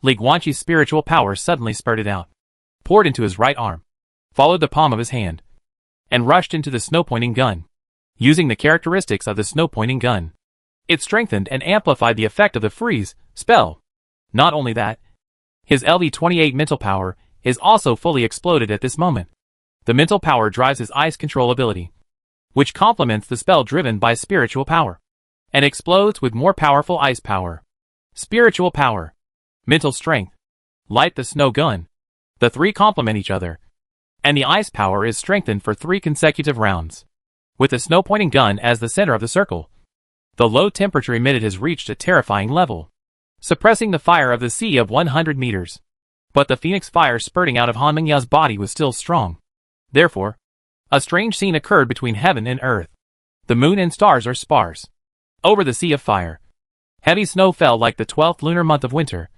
Li Guanqi's spiritual power suddenly spurted out, poured into his right arm, followed the palm of his hand, and rushed into the snow-pointing gun. Using the characteristics of the snow-pointing gun, it strengthened and amplified the effect of the freeze spell. Not only that, his LV28 mental power is also fully exploded at this moment. The mental power drives his ice control ability, which complements the spell driven by spiritual power, and explodes with more powerful ice power. Spiritual power, mental strength, light the snow gun. The 3 complement each other, and the ice power is strengthened for 3 consecutive rounds. With the snow pointing gun as the center of the circle, the low temperature emitted has reached a terrifying level, suppressing the fire of the sea of 100 meters. But the phoenix fire spurting out of Han Mingyao's body was still strong. Therefore, a strange scene occurred between heaven and earth. The moon and stars are sparse. Over the sea of fire, heavy snow fell like the 12th lunar month of winter.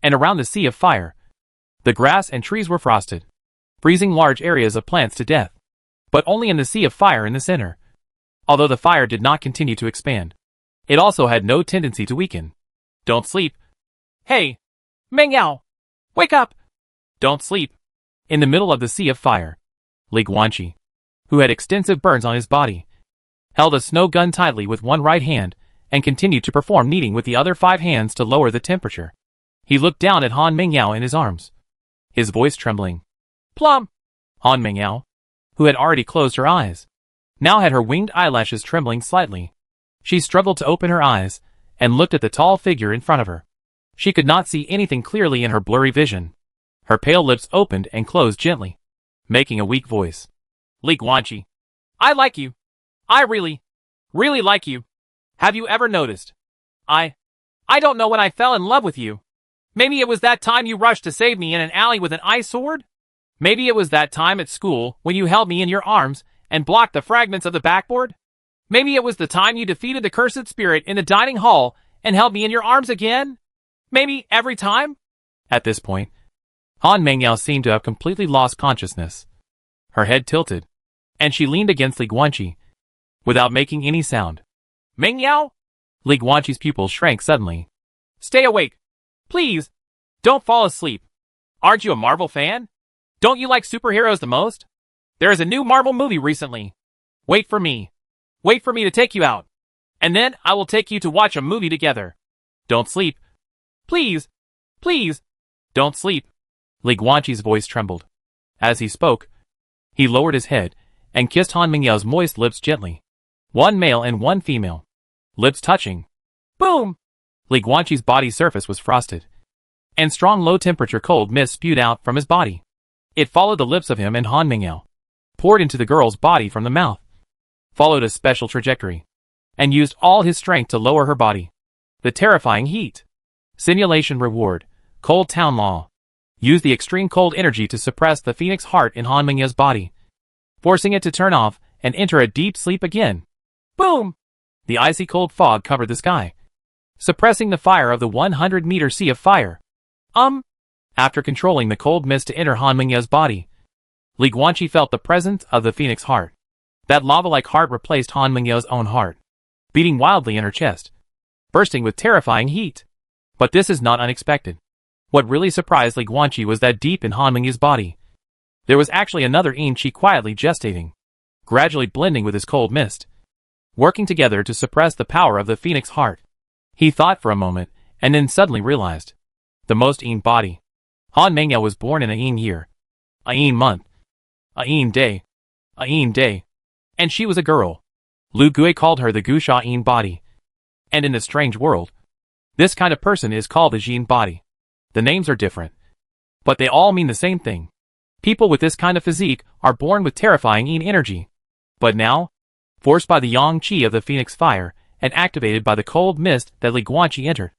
And around the sea of fire, the grass and trees were frosted, freezing large areas of plants to death. But only in the sea of fire in the center. Although the fire did not continue to expand, it also had no tendency to weaken. Don't sleep. Hey! Mingyao! Wake up! Don't sleep. In the middle of the sea of fire, Li Guanqi, who had extensive burns on his body, held a snow gun tightly with one right hand and continued to perform kneading with the other 5 hands to lower the temperature. He looked down at Han Mingyao in his arms, his voice trembling. Plum! Han Mingyao, who had already closed her eyes, now had her winged eyelashes trembling slightly. She struggled to open her eyes, and looked at the tall figure in front of her. She could not see anything clearly in her blurry vision. Her pale lips opened and closed gently, making a weak voice. Li Guanqi, I like you. I really like you. Have you ever noticed? I don't know when I fell in love with you. Maybe it was that time you rushed to save me in an alley with an ice sword? Maybe it was that time at school when you held me in your arms and blocked the fragments of the backboard? Maybe it was the time you defeated the cursed spirit in the dining hall and held me in your arms again? Maybe every time? At this point, Han Mengyao seemed to have completely lost consciousness. Her head tilted, and she leaned against Li Guanqi, without making any sound. Mengyao? Li Guanqi's pupils shrank suddenly. Stay awake. Please. Don't fall asleep. Aren't you a Marvel fan? Don't you like superheroes the most? There is a new Marvel movie recently. Wait for me. Wait for me to take you out. And then I will take you to watch a movie together. Don't sleep. Please. Please. Don't sleep. Li Guanqi's voice trembled. As he spoke, he lowered his head and kissed Han Mingyao's moist lips gently. One male and one female. Lips touching. Boom! Li Guanqi's body surface was frosted, and strong low-temperature cold mist spewed out from his body. It followed the lips of him and Han Mingyao, poured into the girl's body from the mouth, followed a special trajectory, and used all his strength to lower her body. The terrifying heat. Simulation reward. Cold town law. Use the extreme cold energy to suppress the phoenix heart in Han Mingyao's body, forcing it to turn off and enter a deep sleep again. Boom! The icy cold fog covered the sky, suppressing the fire of the 100-meter sea of fire. After controlling the cold mist to enter Han Mingyao's body, Li Guanqi felt the presence of the phoenix heart. That lava-like heart replaced Han Mingyao's own heart, beating wildly in her chest, bursting with terrifying heat. But this is not unexpected. What really surprised Li Guanqi was that deep in Han Mingyao's body, there was actually another Yin Qi quietly gestating, gradually blending with his cold mist, working together to suppress the power of the phoenix heart. He thought for a moment, and then suddenly realized. The most Yin body. Han Mengyao was born in a Yin year, a Yin month, a Yin day, and she was a girl. Lu Gui called her the Gusha Yin body. And in this strange world, this kind of person is called the Jin body. The names are different, but they all mean the same thing. People with this kind of physique are born with terrifying Yin energy. But now, forced by the yang qi of the phoenix fire, and activated by the cold mist that Li Guanqi entered,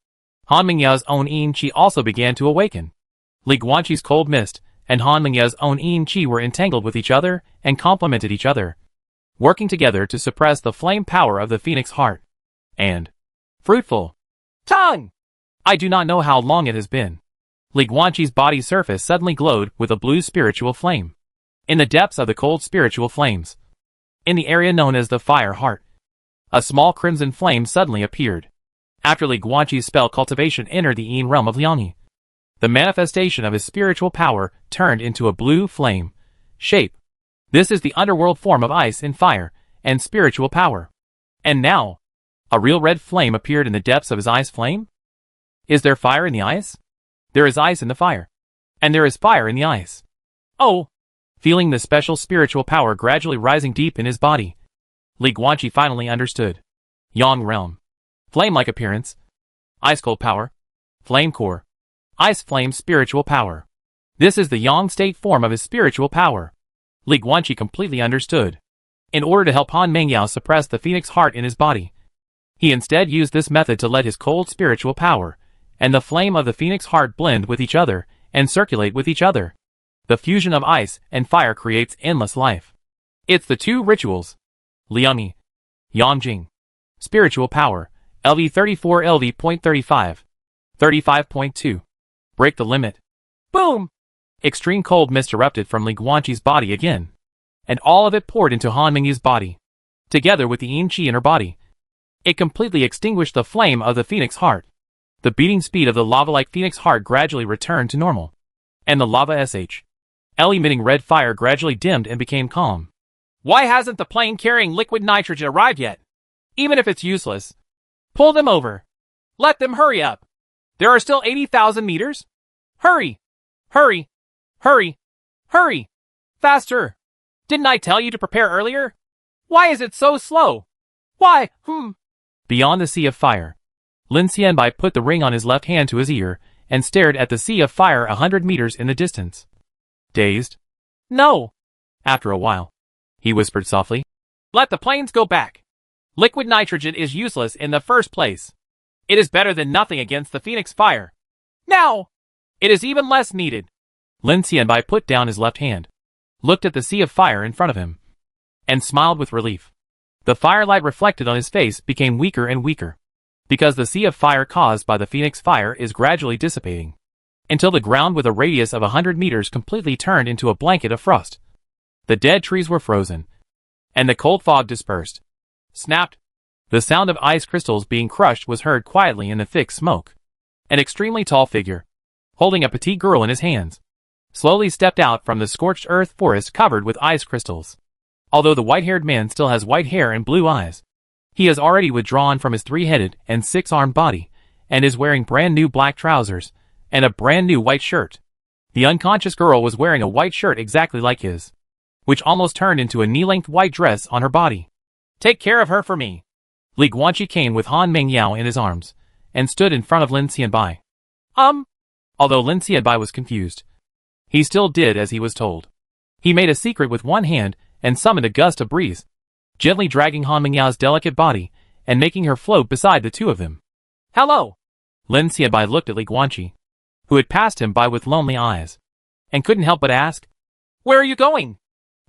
Han Mingyao's own Yin Qi also began to awaken. Li Guanqi's cold mist and Han Mingyao's own Yin Qi were entangled with each other and complemented each other, working together to suppress the flame power of the phoenix heart. And fruitful tongue! I do not know how long it has been. Li Guanqi's body surface suddenly glowed with a blue spiritual flame. In the depths of the cold spiritual flames, in the area known as the fire heart, a small crimson flame suddenly appeared. After Li Guanqi's spell cultivation entered the Yin realm of Liangyi, the manifestation of his spiritual power turned into a blue flame shape. This is the underworld form of ice and fire and spiritual power. And now, a real red flame appeared in the depths of his ice flame? Is there fire in the ice? There is ice in the fire. And there is fire in the ice. Oh! Feeling the special spiritual power gradually rising deep in his body, Li Guanqi finally understood. Yang realm. Flame-like appearance. Ice-cold power. Flame core. Ice flame spiritual power. This is the Yang state form of his spiritual power. Li Guanqi completely understood. In order to help Han Mengyao suppress the phoenix heart in his body, he instead used this method to let his cold spiritual power and the flame of the phoenix heart blend with each other and circulate with each other. The fusion of ice and fire creates endless life. It's the two rituals. Liangyi. Yangjing. Spiritual power. LV34 LV.35. 35.2. Break the limit. Boom! Extreme cold mist erupted from Li Guanqi's body again, and all of it poured into Han Mingyao's body. Together with the Yin Qi in her body, it completely extinguished the flame of the phoenix heart. The beating speed of the lava-like phoenix heart gradually returned to normal, and the lava emitting red fire gradually dimmed and became calm. Why hasn't the plane carrying liquid nitrogen arrived yet? Even if it's useless, pull them over. Let them hurry up. There are still 80,000 meters. Hurry! Hurry! Hurry! Hurry! Faster! Didn't I tell you to prepare earlier? Why is it so slow? Why, Beyond the sea of fire, Lin Xianbai put the ring on his left hand to his ear and stared at the sea of fire 100 meters in the distance. Dazed? No. After a while, he whispered softly. Let the planes go back. Liquid nitrogen is useless in the first place. It is better than nothing against the Phoenix fire. Now, it is even less needed. Lin Xianbai put down his left hand, looked at the sea of fire in front of him, and smiled with relief. The firelight reflected on his face became weaker and weaker, because the sea of fire caused by the Phoenix fire is gradually dissipating, until the ground with a radius of 100 meters completely turned into a blanket of frost. The dead trees were frozen, and the cold fog dispersed. Snapped. The sound of ice crystals being crushed was heard quietly in the thick smoke. An extremely tall figure, holding a petite girl in his hands, slowly stepped out from the scorched earth forest covered with ice crystals. Although the white-haired man still has white hair and blue eyes, he has already withdrawn from his three-headed and six-armed body, and is wearing brand-new black trousers and a brand-new white shirt. The unconscious girl was wearing a white shirt exactly like his, which almost turned into a knee-length white dress on her body. Take care of her for me. Li Guanqi came with Han Mengyao in his arms, and stood in front of Lin Xianbai. Although Lin Xianbai was confused, he still did as he was told. He made a secret with one hand and summoned a gust of breeze, gently dragging Han Mengyao's delicate body and making her float beside the two of them. Hello! Lin Xianbai looked at Li Guanqi, who had passed him by with lonely eyes, and couldn't help but ask, Where are you going?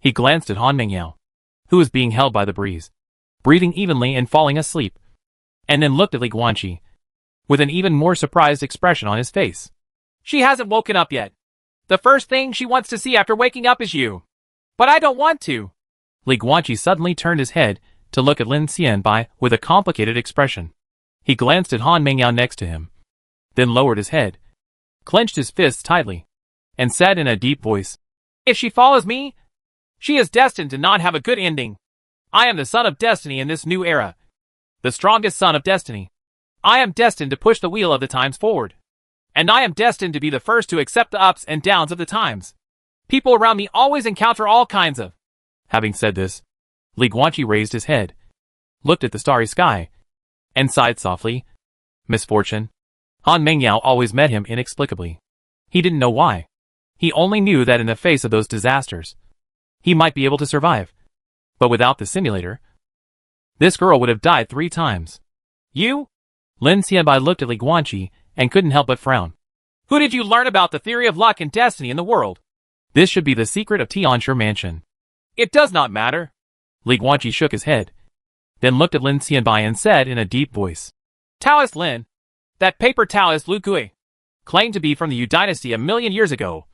He glanced at Han Mengyao, who was being held by the breeze, breathing evenly and falling asleep, and then looked at Li Guanqi, with an even more surprised expression on his face. She hasn't woken up yet. The first thing she wants to see after waking up is you. But I don't want to. Li Guanqi suddenly turned his head to look at Lin Xianbai with a complicated expression. He glanced at Han Mengyao next to him, then lowered his head, clenched his fists tightly, and said in a deep voice, If she follows me, she is destined to not have a good ending. I am the son of destiny in this new era. The strongest son of destiny. I am destined to push the wheel of the times forward. And I am destined to be the first to accept the ups and downs of the times. People around me always encounter all kinds of... Having said this, Li Guanqi raised his head, looked at the starry sky, and sighed softly. Misfortune. Han Mengyao always met him inexplicably. He didn't know why. He only knew that in the face of those disasters, he might be able to survive. But without the simulator, this girl would have died 3 times. You? Lin Xianbai looked at Li Guanqi and couldn't help but frown. Who did you learn about the theory of luck and destiny in the world? This should be the secret of Tianshi Mansion. It does not matter. Li Guanqi shook his head, then looked at Lin Xianbai and said in a deep voice. Taoist Lin, that paper Taoist Lu Gui, claimed to be from the Yu dynasty 1,000,000 years ago,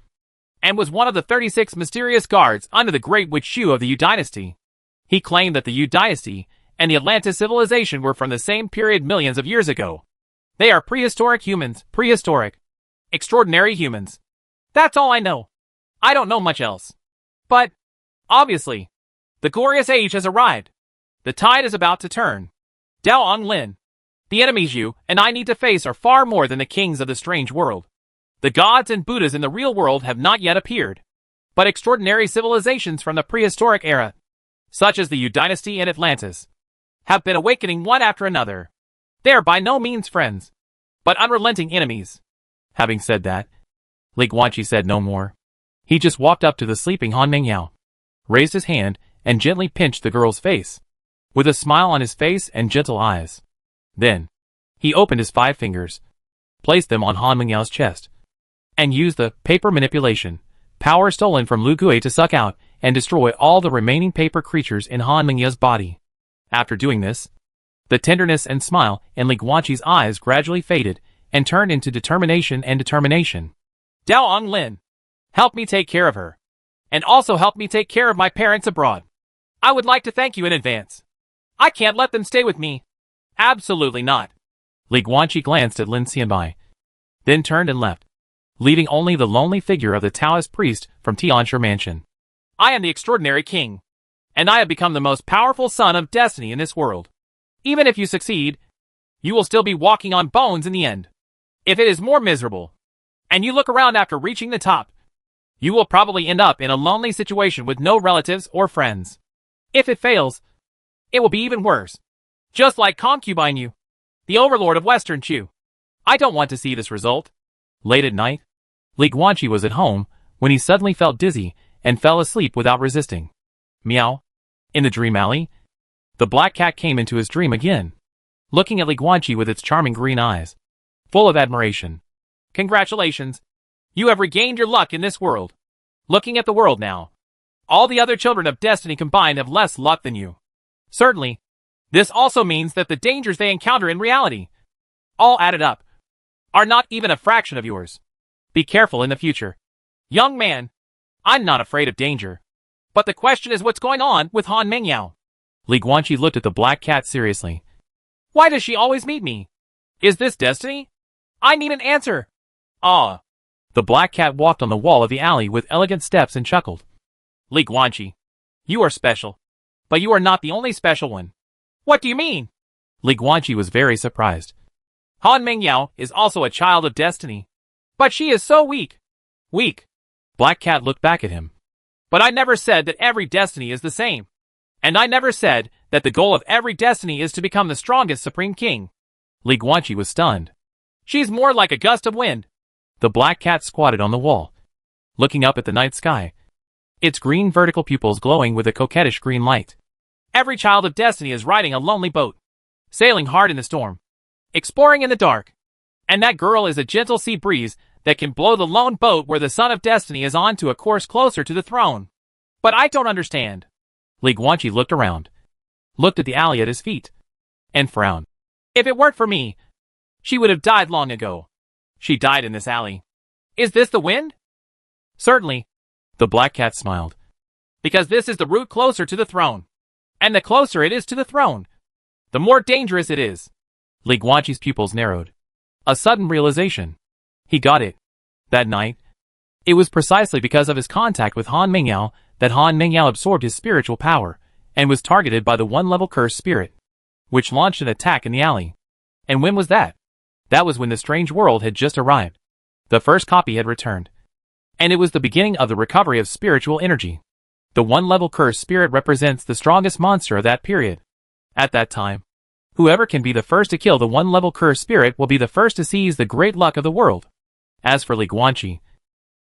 and was one of the 36 mysterious guards under the great witch Shu of the Yu dynasty. He claimed that the Yu dynasty and the Atlantis civilization were from the same period millions of years ago. They are prehistoric humans, extraordinary humans. That's all I know. I don't know much else. But, obviously, the glorious age has arrived. The tide is about to turn. Daoang Lin, the enemies you and I need to face are far more than the kings of the strange world. The gods and Buddhas in the real world have not yet appeared. But extraordinary civilizations from the prehistoric era, such as the Yu dynasty and Atlantis, have been awakening one after another. They are by no means friends, but unrelenting enemies. Having said that, Li Guanqi said no more. He just walked up to the sleeping Han Mengyao, raised his hand, and gently pinched the girl's face, with a smile on his face and gentle eyes. Then, he opened his 5 fingers, placed them on Han Mengyao's chest, and used the paper manipulation power stolen from Lu Gui to suck out and destroy all the remaining paper creatures in Han Mengyao's body. After doing this, the tenderness and smile in Li Guanqi's eyes gradually faded and turned into determination and determination. Daoang Lin, help me take care of her, and also help me take care of my parents abroad. I would like to thank you in advance. I can't let them stay with me. Absolutely not. Li Guanqi glanced at Lin Xianbai, then turned and left, leaving only the lonely figure of the Taoist priest from Tianshi Mansion. I am the extraordinary king, and I have become the most powerful son of destiny in this world. Even if you succeed, you will still be walking on bones in the end. If it is more miserable, and you look around after reaching the top, you will probably end up in a lonely situation with no relatives or friends. If it fails, It will be even worse. Just like Concubine Yu, the overlord of Western Chu. I don't want to see this result. Late at night, Li Guanqi was at home when he suddenly felt dizzy and fell asleep without resisting. Meow. In the dream alley, the black cat came into his dream again, looking at Li Guanqi with its charming green eyes, full of admiration. Congratulations. You have regained your luck in this world. Looking at the world now, all the other children of destiny combined have less luck than you. Certainly, this also means that the dangers they encounter in reality, all added up, are not even a fraction of yours. Be careful in the future. Young man, I'm not afraid of danger. But the question is what's going on with Han Mingyao? Li Guanqi looked at the black cat seriously. Why does she always meet me? Is this destiny? I need an answer. Ah. The black cat walked on the wall of the alley with elegant steps and chuckled. Li Guanqi, you are special. But you are not the only special one. What do you mean? Li Guanqi was very surprised. Han Mingyao is also a child of destiny. But she is so weak. Weak. Black cat looked back at him. But I never said that every destiny is the same. And I never said that the goal of every destiny is to become the strongest supreme king. Li Guanqi was stunned. She's more like a gust of wind. The black cat squatted on the wall, looking up at the night sky, its green vertical pupils glowing with a coquettish green light. Every child of destiny is riding a lonely boat, sailing hard in the storm, exploring in the dark. And that girl is a gentle sea breeze that can blow the lone boat where the son of destiny is on to a course closer to the throne. But I don't understand. Li Guanqi looked around, looked at the alley at his feet, and frowned. If it weren't for me, she would have died long ago. She died in this alley. Is this the wind? Certainly. The black cat smiled. Because this is the route closer to the throne. And the closer it is to the throne, the more dangerous it is. Li Guanqi's pupils narrowed. A sudden realization. He got it. That night, it was precisely because of his contact with Han Mingyao that Han Mingyao absorbed his spiritual power and was targeted by the one-level cursed spirit, which launched an attack in the alley. And when was that? That was when the strange world had just arrived. The first copy had returned. And it was the beginning of the recovery of spiritual energy. The one-level cursed spirit represents the strongest monster of that period. At that time, whoever can be the first to kill the one-level cursed spirit will be the first to seize the great luck of the world. As for Li Guanqi,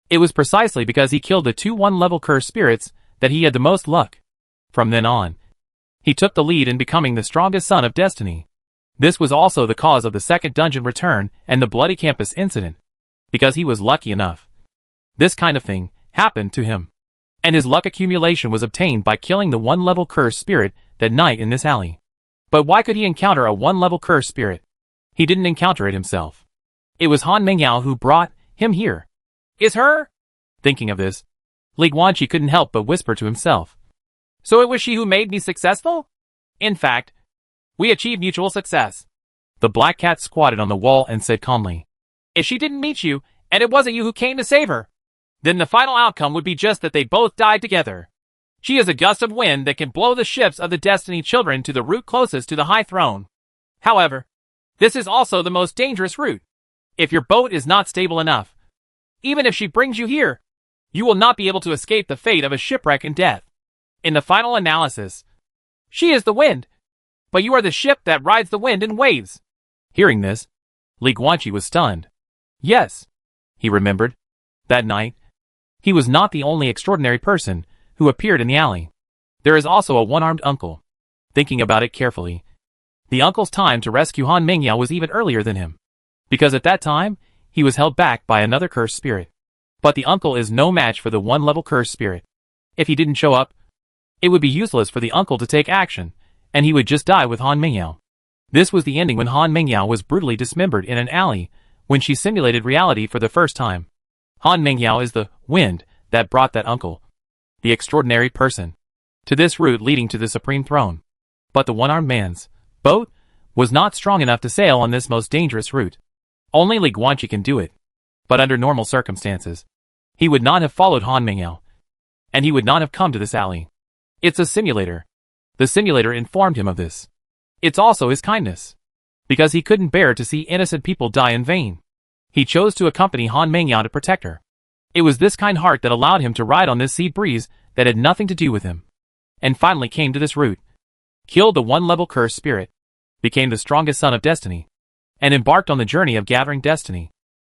it was precisely because he killed the two one-level cursed spirits that he had the most luck. From then on, he took the lead in becoming the strongest son of destiny. This was also the cause of the second dungeon return and the bloody campus incident. Because he was lucky enough. This kind of thing happened to him. And his luck accumulation was obtained by killing the one-level cursed spirit that night in this alley. But why could he encounter a one-level cursed spirit? He didn't encounter it himself. It was Han Mingyao who brought him here. Is her? Thinking of this, Li Guanqi couldn't help but whisper to himself. So it was she who made me successful? In fact, we achieved mutual success. The black cat squatted on the wall and said calmly. If she didn't meet you, and it wasn't you who came to save her, then the final outcome would be just that they both died together. She is a gust of wind that can blow the ships of the Destiny children to the route closest to the high throne. However, this is also the most dangerous route. If your boat is not stable enough, even if she brings you here, you will not be able to escape the fate of a shipwreck and death. In the final analysis, she is the wind, but you are the ship that rides the wind in waves. Hearing this, Li Guanqi was stunned. Yes, he remembered. That night, he was not the only extraordinary person who appeared in the alley. There is also a one-armed uncle. Thinking about it carefully, the uncle's time to rescue Han Mingyao was even earlier than him. Because at that time, he was held back by another cursed spirit. But the uncle is no match for the one-level cursed spirit. If he didn't show up, it would be useless for the uncle to take action, and he would just die with Han Mingyao. This was the ending when Han Mingyao was brutally dismembered in an alley when she simulated reality for the first time. Han Mingyao is the wind that brought that uncle, the extraordinary person, to this route leading to the supreme throne. But the one-armed man's boat was not strong enough to sail on this most dangerous route. Only Li Guanqi can do it. But under normal circumstances, he would not have followed Han Mingyao, and he would not have come to this alley. It's a simulator. The simulator informed him of this. It's also his kindness. Because he couldn't bear to see innocent people die in vain. He chose to accompany Han Mingyao to protect her. It was this kind heart that allowed him to ride on this sea breeze that had nothing to do with him. And finally came to this route. killed the one-level cursed spirit, became the strongest son of destiny, and embarked on the journey of gathering destiny,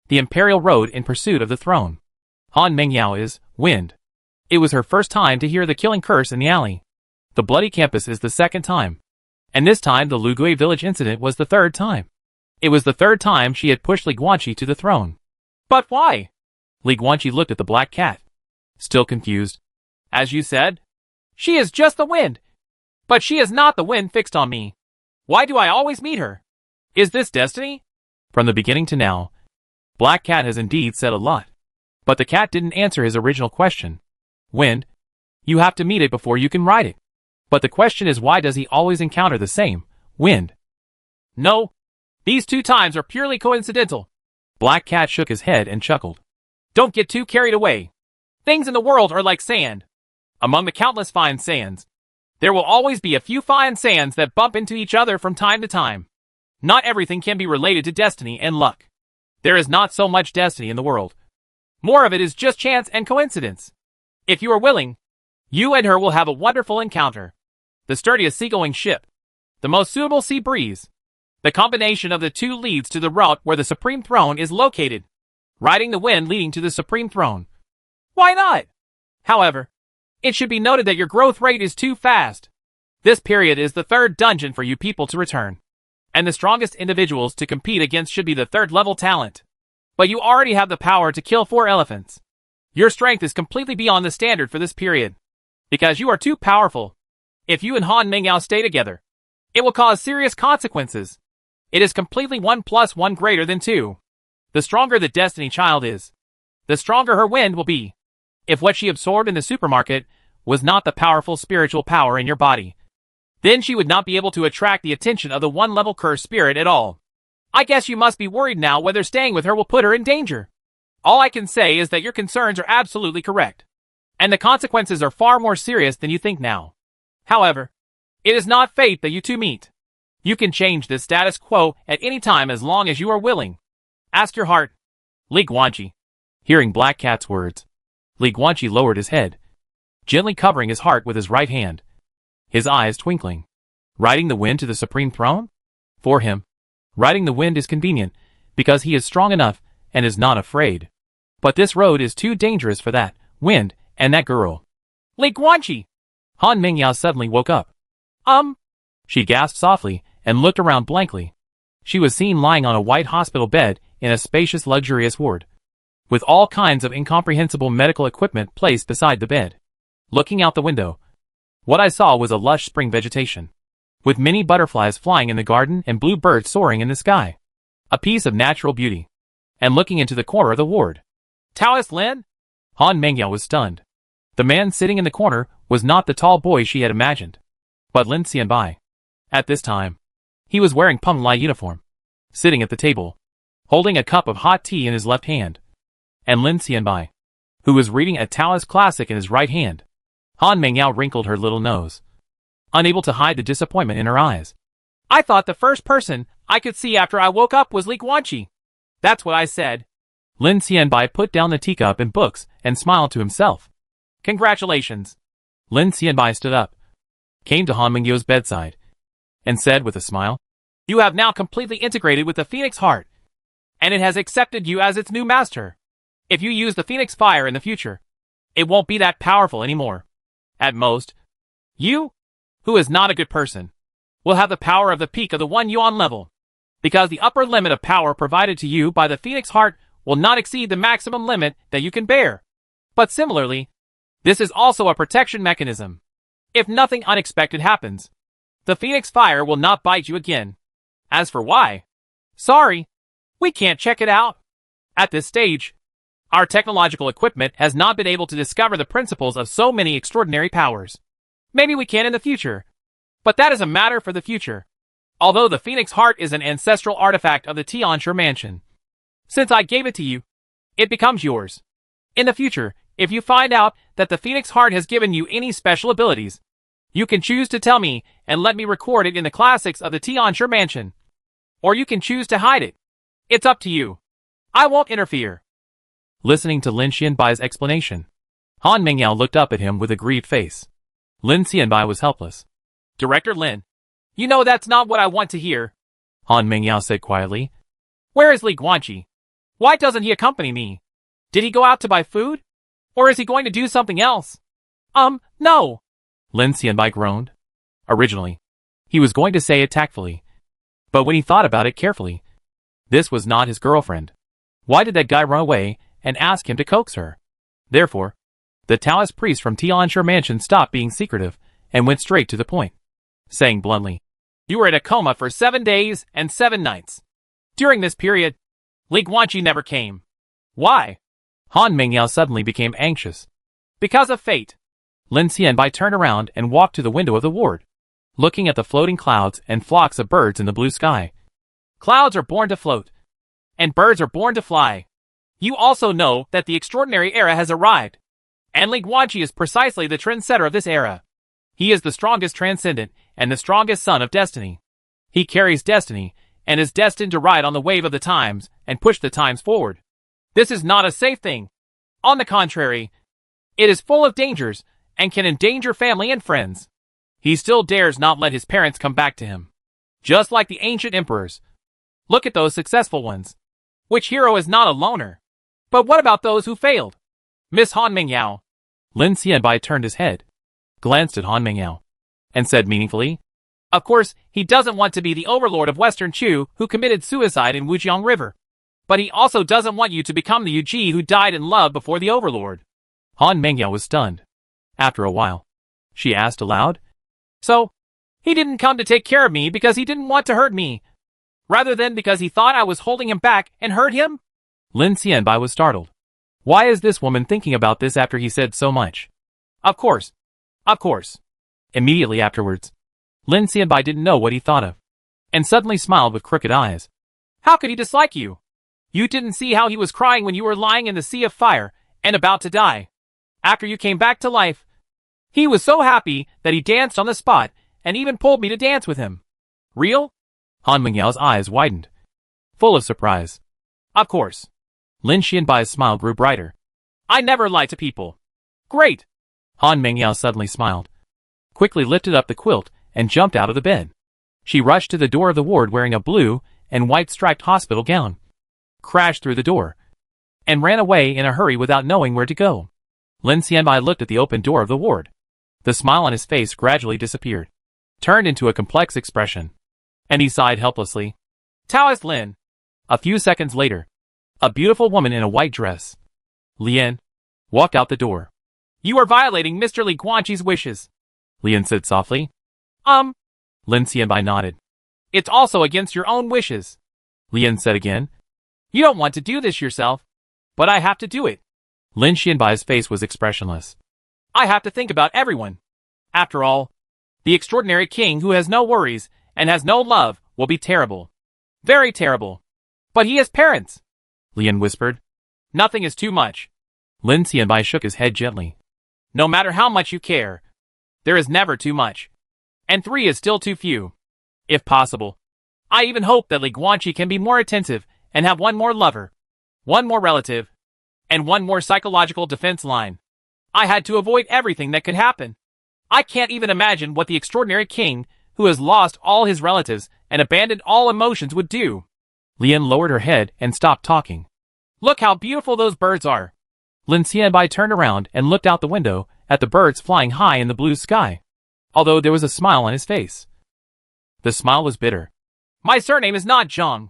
the imperial road in pursuit of the throne. Han Mengyao is Wind. It was her first time to hear the killing curse in the alley. The bloody campus is the second time. And this time the Lugui village incident was the third time. It was the third time she had pushed Li Guanqi to the throne. But why? Li Guanqi looked at the black cat, still confused. As you said, she is just the wind. But she is not the wind fixed on me. Why do I always meet her? Is this destiny? From the beginning to now, Black Cat has indeed said a lot. But the cat didn't answer his original question. Wind, you have to meet it before you can ride it. But the question is, why does he always encounter the same wind? No, these two times are purely coincidental. Black Cat shook his head and chuckled. Don't get too carried away. Things in the world are like sand. Among the countless fine sands, there will always be a few fine sands that bump into each other from time to time. Not everything can be related to destiny and luck. There is not so much destiny in the world. More of it is just chance and coincidence. If you are willing, you and her will have a wonderful encounter. The sturdiest seagoing ship, the most suitable sea breeze. The combination of the two leads to the route where the Supreme Throne is located. Riding the wind leading to the Supreme Throne. Why not? However, it should be noted that your growth rate is too fast. This period is the third dungeon for you people to return. And the strongest individuals to compete against should be the third level talent. But you already have the power to kill 4 elephants. Your strength is completely beyond the standard for this period. Because you are too powerful. If you and Han Mengyao stay together, it will cause serious consequences. It is completely 1 + 1 greater than 2. The stronger the Destiny Child is, the stronger her wind will be. If what she absorbed in the supermarket was not the powerful spiritual power in your body, then she would not be able to attract the attention of the 1-level cursed spirit at all. I guess you must be worried now whether staying with her will put her in danger. All I can say is that your concerns are absolutely correct. And the consequences are far more serious than you think now. However, it is not fate that you two meet. You can change this status quo at any time as long as you are willing. Ask your heart. Li Guanqi. Hearing Black Cat's words, Li Guanqi lowered his head, gently covering his heart with his right hand, his eyes twinkling. Riding the wind to the Supreme Throne? For him, riding the wind is convenient, because he is strong enough and is not afraid. But this road is too dangerous for that wind and that girl. Li Guanqi! Han Mengyao suddenly woke up. She gasped softly and looked around blankly. She was seen lying on a white hospital bed in a spacious, luxurious ward, with all kinds of incomprehensible medical equipment placed beside the bed. Looking out the window, what I saw was a lush spring vegetation, with many butterflies flying in the garden and blue birds soaring in the sky. A piece of natural beauty. And looking into the corner of the ward, Taoist Lin? Han Mengyao was stunned. The man sitting in the corner was not the tall boy she had imagined, but Lin Xianbai. At this time, he was wearing Peng Lai uniform, sitting at the table, holding a cup of hot tea in his left hand, and Lin Xianbai, who was reading a Taoist classic in his right hand. Han Mengyao wrinkled her little nose, unable to hide the disappointment in her eyes. I thought the first person I could see after I woke up was Li Guanqi. That's what I said. Lin Xianbai put down the teacup and books and smiled to himself. Congratulations. Lin Xianbai stood up, came to Han Mengyao's bedside, and said with a smile, You have now completely integrated with the Phoenix Heart, and it has accepted you as its new master. If you use the Phoenix Fire in the future, it won't be that powerful anymore. At most, you, who is not a good person, will have the power of the peak of the 1 yuan level, because the upper limit of power provided to you by the Phoenix Heart will not exceed the maximum limit that you can bear. But similarly, this is also a protection mechanism. If nothing unexpected happens, the Phoenix Fire will not bite you again. As for why, sorry, we can't check it out. At this stage, our technological equipment has not been able to discover the principles of so many extraordinary powers. Maybe we can in the future, but that is a matter for the future. Although the Phoenix Heart is an ancestral artifact of the Tianshi Mansion, since I gave it to you, it becomes yours. In the future, if you find out that the Phoenix Heart has given you any special abilities, you can choose to tell me and let me record it in the classics of the Tianshi Mansion. Or you can choose to hide it. It's up to you. I won't interfere. Listening to Lin Xianbai's explanation, Han Mengyao looked up at him with a grieved face. Lin Xianbai was helpless. Director Lin, You know that's not what I want to hear, Han Mingyao said quietly. Where is Li Guanqi? Why doesn't he accompany me? Did he go out to buy food? Or is he going to do something else? No. Lin Xianbai groaned. Originally, he was going to say it tactfully. But when he thought about it carefully, this was not his girlfriend. Why did that guy run away and ask him to coax her? Therefore, the Taoist priest from Tianshi Mansion stopped being secretive and went straight to the point, saying bluntly, You were in a coma for 7 days and 7 nights. During this period, Li Guanqi never came. Why? Han Mingyao suddenly became anxious. Because of fate. Lin Xianbai turned around and walked to the window of the ward, looking at the floating clouds and flocks of birds in the blue sky. Clouds are born to float, and birds are born to fly. You also know that the extraordinary era has arrived, and Li Guanqi is precisely the trendsetter of this era. He is the strongest transcendent and the strongest son of destiny. He carries destiny and is destined to ride on the wave of the times and push the times forward. This is not a safe thing. On the contrary, it is full of dangers and can endanger family and friends. He still dares not let his parents come back to him. Just like the ancient emperors. Look at those successful ones. Which hero is not a loner? But what about those who failed? Miss Han Mingyao. Lin Xianbai turned his head, glanced at Han Mingyao, and said meaningfully, Of course, he doesn't want to be the overlord of Western Chu who committed suicide in Wujiang River. But he also doesn't want you to become the Yuji who died in love before the overlord. Han Mingyao was stunned. After a while, she asked aloud, So, he didn't come to take care of me because he didn't want to hurt me, rather than because he thought I was holding him back and hurt him? Lin Xianbai was startled. Why is this woman thinking about this after he said so much? Of course. Of course. Immediately afterwards, Lin Xianbai didn't know what he thought of, and suddenly smiled with crooked eyes. How could he dislike you? You didn't see how he was crying when you were lying in the sea of fire and about to die. After you came back to life, he was so happy that he danced on the spot and even pulled me to dance with him. Real? Han Mingyao's eyes widened, full of surprise. Of course. Lin Xianbai's smile grew brighter. I never lie to people. Great. Han Mingyao suddenly smiled, quickly lifted up the quilt and jumped out of the bed. She rushed to the door of the ward wearing a blue and white striped hospital gown, crashed through the door, and ran away in a hurry without knowing where to go. Lin Xianbai looked at the open door of the ward. The smile on his face gradually disappeared, turned into a complex expression, and he sighed helplessly. Taoist Lin. A few seconds later, a beautiful woman in a white dress, Lian, walked out the door. You are violating Mr. Li Guanqi's wishes, Lian said softly. Lin Xianbai nodded. It's also against your own wishes, Lian said again. You don't want to do this yourself, but I have to do it. Lin Xianbai's face was expressionless. I have to think about everyone. After all, the extraordinary king who has no worries and has no love will be terrible. Very terrible. But he has parents, Lian whispered. Nothing is too much. Lin Xianbai shook his head gently. No matter how much you care, there is never too much. And 3 is still too few. If possible, I even hope that Li Guanqi can be more attentive and have one more lover, one more relative, and one more psychological defense line. I had to avoid everything that could happen. I can't even imagine what the extraordinary king, who has lost all his relatives and abandoned all emotions, would do. Lian lowered her head and stopped talking. Look how beautiful those birds are. Lin Xianbai turned around and looked out the window at the birds flying high in the blue sky, although there was a smile on his face. The smile was bitter. My surname is not Zhang,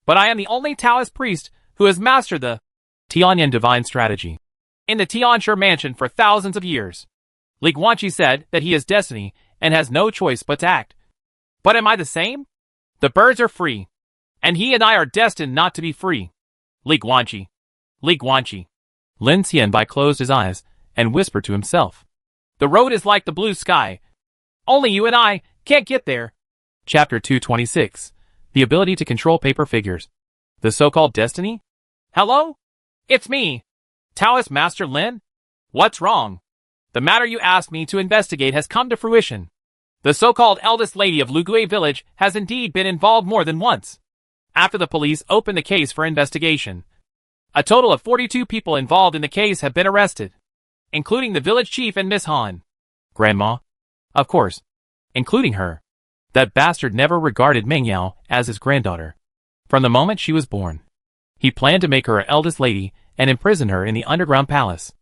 but I am the only Taoist priest who has mastered the Tianyan divine strategy in the Tianshi Mansion for thousands of years. Li Guanqi said that he is destiny and has no choice but to act. But am I the same? The birds are free, and he and I are destined not to be free. Li Guanqi. Li Guanqi. Lin Xianbai closed his eyes and whispered to himself. The road is like the blue sky. Only you and I can't get there. Chapter 226. The ability to control paper figures. The so-called destiny? Hello? It's me, Taoist Master Lin. What's wrong? The matter you asked me to investigate has come to fruition. The so-called eldest lady of Lugui village has indeed been involved more than once. After the police opened the case for investigation, a total of 42 people involved in the case have been arrested, including the village chief and Miss Han. Grandma? Of course. Including her. That bastard never regarded Mengyao as his granddaughter. From the moment she was born, he planned to make her an eldest lady and imprison her in the underground palace.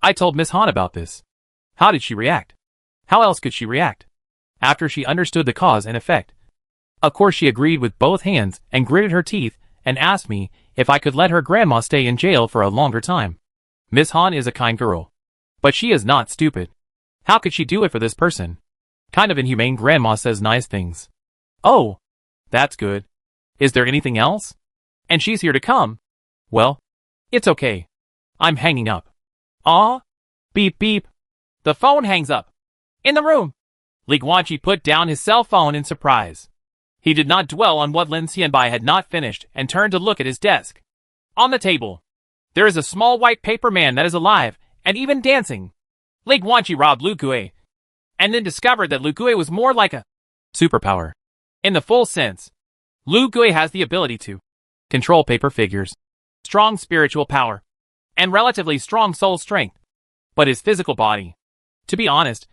I told Miss Han about this. How did she react? How else could she react? After she understood the cause and effect. Of course she agreed with both hands and gritted her teeth and asked me if I could let her grandma stay in jail for a longer time. Miss Han is a kind girl. But she is not stupid. How could she do it for this person? Kind of inhumane. Grandma says nice things. Oh, that's good. Is there anything else? And she's here to come. Well, it's okay. I'm hanging up. Aw. Beep beep. The phone hangs up. In the room. Li Guanqi put down his cell phone in surprise. He did not dwell on what Lin Xianbai had not finished and turned to look at his desk. On the table, there is a small white paper man that is alive and even dancing. Li Guanqi robbed Lu Gui, and then discovered that Lu Gui was more like a superpower. In the full sense, Lu Gui has the ability to control paper figures, strong spiritual power, and relatively strong soul strength. But his physical body, to be honest,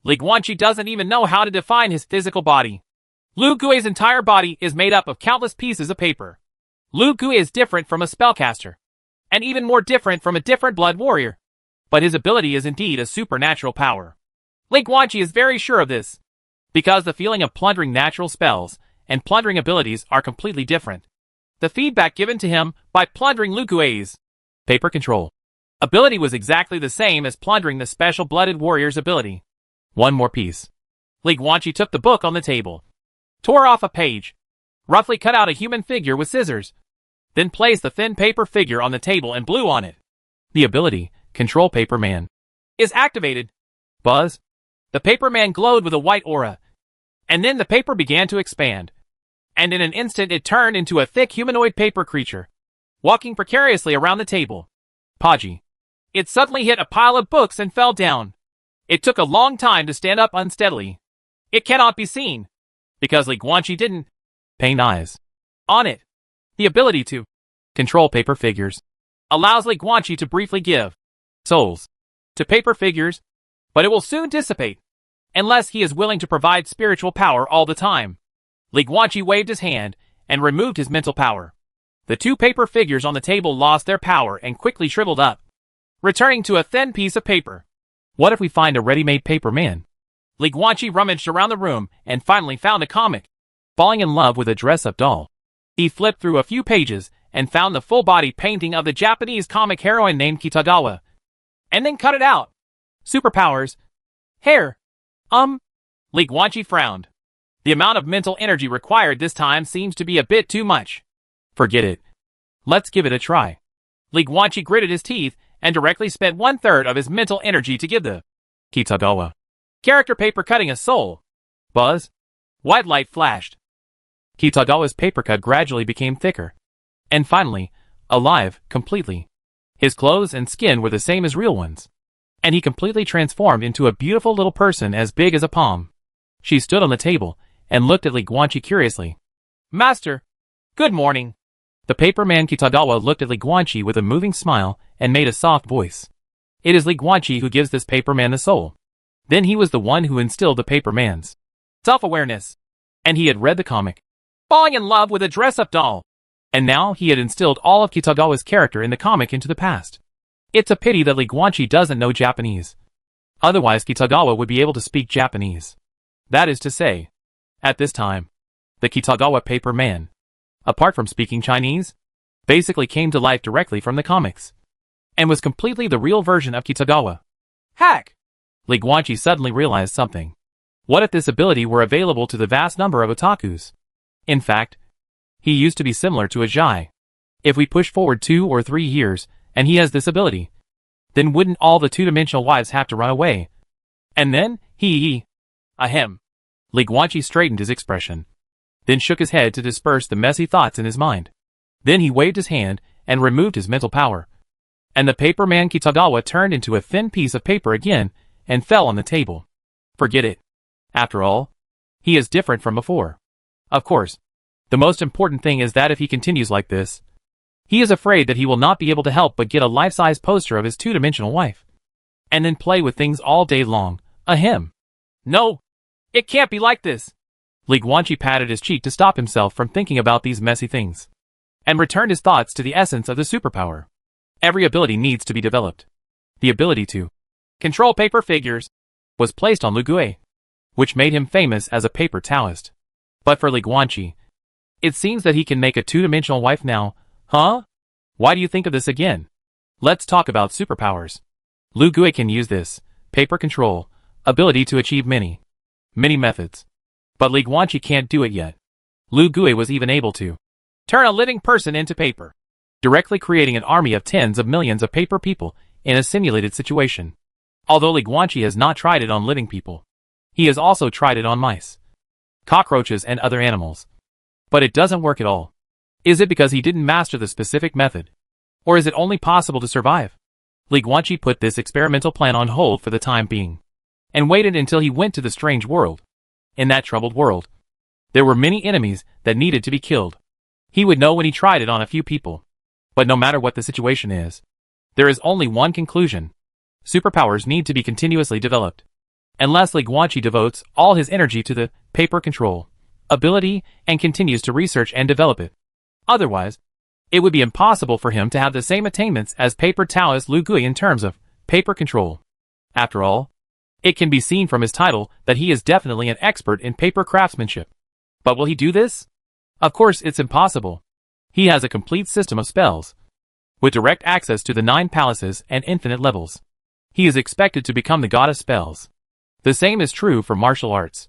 Li Guanqi doesn't even know how to define his physical body. Lu Gui's entire body is made up of countless pieces of paper. Lu Gui is different from a spellcaster, and even more different from a different blood warrior. But his ability is indeed a supernatural power. Li Guanqi is very sure of this, because the feeling of plundering natural spells and plundering abilities are completely different. The feedback given to him by plundering Lu Gui's paper control ability was exactly the same as plundering the special-blooded warrior's ability. One more piece. Li Guanqi took the book on the table, tore off a page, roughly cut out a human figure with scissors, then placed the thin paper figure on the table and blew on it. The ability, Control Paper Man, is activated. Buzz. The paper man glowed with a white aura, and then the paper began to expand, and in an instant it turned into a thick humanoid paper creature, walking precariously around the table. Podgy. It suddenly hit a pile of books and fell down. It took a long time to stand up unsteadily. It cannot be seen, because Li Guanqi didn't paint eyes on it. The ability to control paper figures allows Li Guanqi to briefly give souls to paper figures, but it will soon dissipate, unless he is willing to provide spiritual power all the time. Li Guanqi waved his hand and removed his mental power. The two paper figures on the table lost their power and quickly shriveled up, returning to a thin piece of paper. What if we find a ready-made paper man? Li Guanqi rummaged around the room and finally found a comic, falling in love with a dress-up doll. He flipped through a few pages and found the full-body painting of the Japanese comic heroine named Kitagawa, and then cut it out. Superpowers. Hair. Li Guanqi frowned. The amount of mental energy required this time seems to be a bit too much. Forget it. Let's give it a try. Li Guanqi gritted his teeth and directly spent 1/3 of his mental energy to give the Kitagawa character paper cutting a soul. Buzz. White light flashed. Kitagawa's paper cut gradually became thicker, and finally, alive, completely. His clothes and skin were the same as real ones, and he completely transformed into a beautiful little person as big as a palm. She stood on the table and looked at Li Guanqi curiously. Master, good morning. The paper man Kitagawa looked at Li Guanqi with a moving smile and made a soft voice. It is Li Guanqi who gives this paper man the soul. Then he was the one who instilled the paper man's self-awareness, and he had read the comic, falling in love with a dress-up doll, and now he had instilled all of Kitagawa's character in the comic into the past. It's a pity that Li Guanqi doesn't know Japanese. Otherwise Kitagawa would be able to speak Japanese. That is to say, at this time, the Kitagawa paper man, apart from speaking Chinese, basically came to life directly from the comics, and was completely the real version of Kitagawa. Hack! Li Guanqi suddenly realized something. What if this ability were available to the vast number of otakus? In fact, he used to be similar to a Jai. If we push forward 2 or 3 years, and he has this ability, then wouldn't all the two-dimensional wives have to run away? And then, ahem. Li Guanqi straightened his expression, then shook his head to disperse the messy thoughts in his mind. Then he waved his hand and removed his mental power, and the paper man Kitagawa turned into a thin piece of paper again and fell on the table. Forget it. After all, he is different from before. Of course, the most important thing is that if he continues like this, he is afraid that he will not be able to help but get a life-size poster of his two-dimensional wife, and then play with things all day long. Ahem. No, it can't be like this. Li Guanqi patted his cheek to stop himself from thinking about these messy things, and returned his thoughts to the essence of the superpower. Every ability needs to be developed. The ability to control paper figures was placed on Lu Gui, which made him famous as a paper Taoist. But for Li Guanqi, it seems that he can make a two-dimensional wife now, huh? Why do you think of this again? Let's talk about superpowers. Lu Gui can use this paper control ability to achieve many methods. But Li Guanqi can't do it yet. Lu Gui was even able to turn a living person into paper, directly creating an army of tens of millions of paper people in a simulated situation. Although Li Guanqi has not tried it on living people, he has also tried it on mice, cockroaches and other animals. But it doesn't work at all. Is it because he didn't master the specific method? Or is it only possible to survive? Li Guanqi put this experimental plan on hold for the time being, and waited until he went to the strange world. In that troubled world, there were many enemies that needed to be killed. He would know when he tried it on a few people. But no matter what the situation is, there is only one conclusion. Superpowers need to be continuously developed. Unless Li Guanqi devotes all his energy to the paper control ability and continues to research and develop it. Otherwise, it would be impossible for him to have the same attainments as paper Taoist Lu Gui in terms of paper control. After all, it can be seen from his title that he is definitely an expert in paper craftsmanship. But will he do this? Of course it's impossible. He has a complete system of spells, with direct access to the 9 palaces and infinite levels. He is expected to become the god of spells. The same is true for martial arts.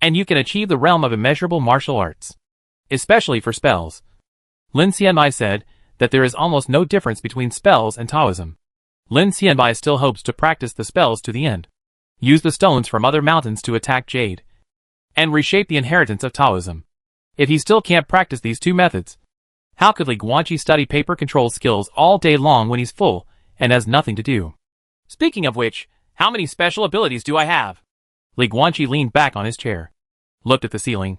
And you can achieve the realm of immeasurable martial arts, especially for spells. Lin Xianbai said that there is almost no difference between spells and Taoism. Lin Xianbai still hopes to practice the spells to the end, use the stones from other mountains to attack Jade, and reshape the inheritance of Taoism. If he still can't practice these two methods, how could Li Guanqi study paper control skills all day long when he's full and has nothing to do? Speaking of which, how many special abilities do I have? Li Guanqi leaned back on his chair, looked at the ceiling,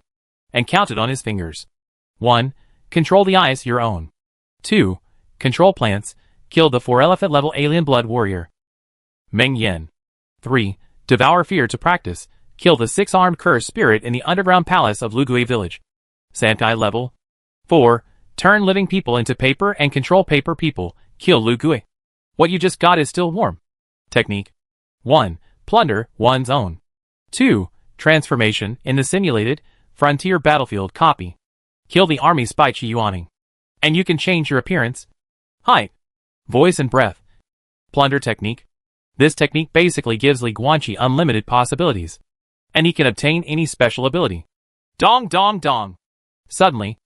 and counted on his fingers. 1. Control the ice your own. 2. Control plants, kill the 4 elephant level alien blood warrior Meng Yan. 3. Devour fear to practice, kill the 6-armed cursed spirit in the underground palace of Lu Gui village. Sankai level. 4. Turn living people into paper and control paper people, kill Lu Gui. What you just got is still warm. Technique. 1. Plunder one's own. 2. Transformation in the simulated frontier battlefield copy. Kill the army spy Qi Yuaning. And you can change your appearance, height, voice and breath. Plunder technique. This technique basically gives Li Guanqi unlimited possibilities, and he can obtain any special ability. Dong dong dong. Suddenly,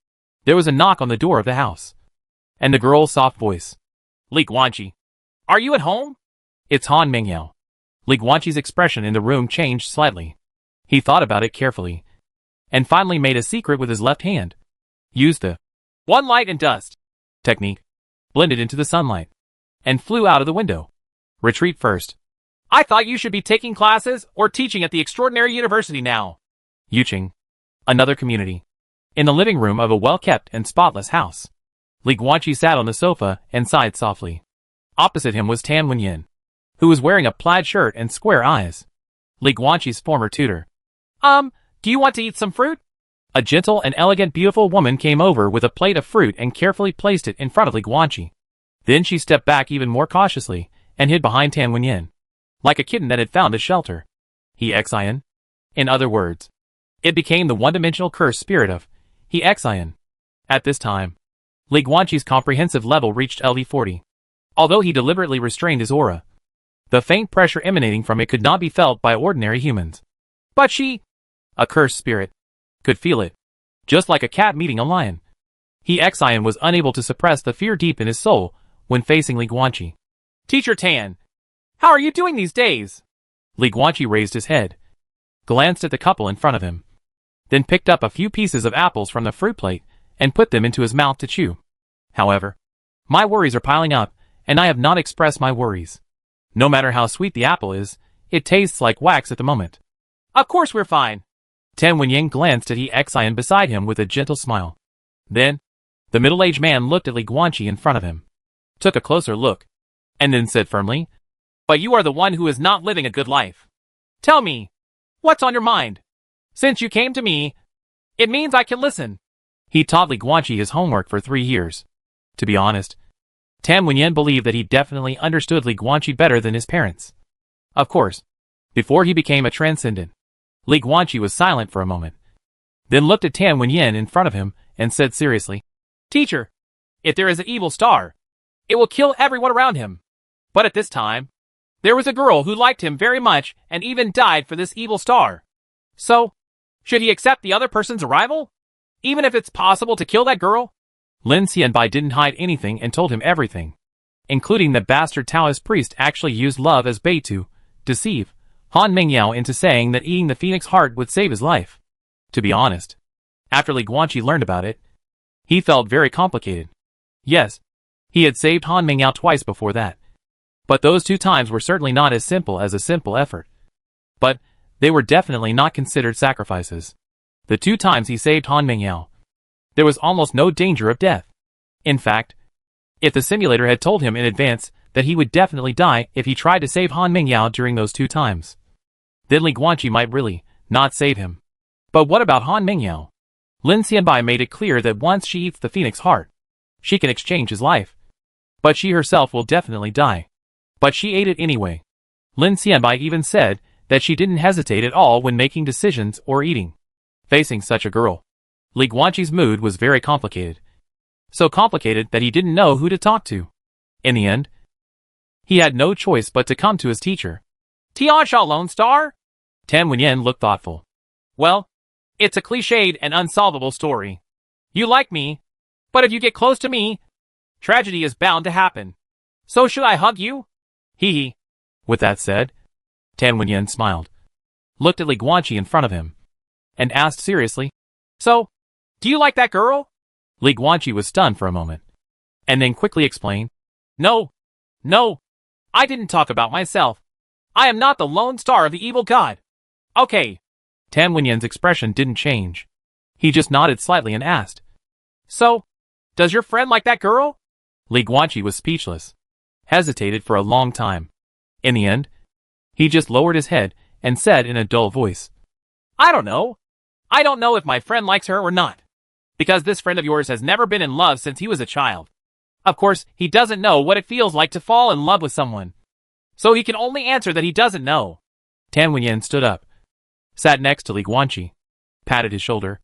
there was a knock on the door of the house, and the girl's soft voice. Li Guanqi, are you at home? It's Han Mingyao. Li Guanqi's expression in the room changed slightly. He thought about it carefully, and finally made a secret with his left hand. Used the one light and dust technique, blended into the sunlight, and flew out of the window. Retreat first. I thought you should be taking classes or teaching at the extraordinary university now. Yuqing. Another community. In the living room of a well-kept and spotless house, Li Guanqi sat on the sofa and sighed softly. Opposite him was Tan Wenyin, who was wearing a plaid shirt and square eyes. Li Guanqi's former tutor. Do you want to eat some fruit? A gentle and elegant beautiful woman came over with a plate of fruit and carefully placed it in front of Li Guanqi. Then she stepped back even more cautiously and hid behind Tan Wenyin, like a kitten that had found a shelter. He Xian. In other words, it became the one-dimensional cursed spirit of He Xian. At this time, Li Guanqi's comprehensive level reached LV40. Although he deliberately restrained his aura, the faint pressure emanating from it could not be felt by ordinary humans. But she, a cursed spirit, could feel it, just like a cat meeting a lion. He Xian was unable to suppress the fear deep in his soul when facing Li Guanqi. Teacher Tan, how are you doing these days? Li Guanqi raised his head, glanced at the couple in front of him, then picked up a few pieces of apples from the fruit plate and put them into his mouth to chew. However, my worries are piling up, and I have not expressed my worries. No matter how sweet the apple is, it tastes like wax at the moment. Of course we're fine. Tan Wenyin glanced at He Xian beside him with a gentle smile. Then, the middle-aged man looked at Li Guanqi in front of him, took a closer look, and then said firmly, But you are the one who is not living a good life. Tell me, what's on your mind? Since you came to me, it means I can listen. He taught Li Guanqi his homework for 3 years. To be honest, Tan Wenyan believed that he definitely understood Li Guanqi better than his parents. Of course, before he became a transcendent, Li Guanqi was silent for a moment, then looked at Tan Wenyan in front of him and said seriously, Teacher, if there is an evil star, it will kill everyone around him. But at this time, there was a girl who liked him very much and even died for this evil star. So, should he accept the other person's arrival? Even if it's possible to kill that girl? Lin Xianbai didn't hide anything and told him everything, including that bastard Taoist priest actually used love as bait to deceive Han Mingyao into saying that eating the phoenix heart would save his life. To be honest, after Li Guanqi learned about it, he felt very complicated. Yes, he had saved Han Mingyao twice before that, but those 2 times were certainly not as simple as a simple effort. But they were definitely not considered sacrifices. The 2 times he saved Han Mingyao, there was almost no danger of death. In fact, if the simulator had told him in advance that he would definitely die if he tried to save Han Mingyao during those 2 times, then Li Guanqi might really not save him. But what about Han Mingyao? Lin Xianbai made it clear that once she eats the phoenix heart, she can exchange his life. But she herself will definitely die. But she ate it anyway. Lin Xianbai even said that she didn't hesitate at all when making decisions or eating. Facing such a girl, Li Guanqi's mood was very complicated. So complicated that he didn't know who to talk to. In the end, he had no choice but to come to his teacher. Tiansha Lone Star? Tan Wenyan looked thoughtful. Well, it's a cliched and unsolvable story. You like me, but if you get close to me, tragedy is bound to happen. So should I hug you? Hee hee. With that said, Tan Wenyan smiled, looked at Li Guanqi in front of him, and asked seriously, So, do you like that girl? Li Guanqi was stunned for a moment, and then quickly explained, No, I didn't talk about myself. I am not the lone star of the evil god. Okay. Tan Wenyan's expression didn't change. He just nodded slightly and asked, So, does your friend like that girl? Li Guanqi was speechless, hesitated for a long time. In the end, he just lowered his head and said in a dull voice, I don't know. I don't know if my friend likes her or not. Because this friend of yours has never been in love since he was a child. Of course, he doesn't know what it feels like to fall in love with someone. So he can only answer that he doesn't know. Tan Wenyan stood up, sat next to Li Guanqi, patted his shoulder,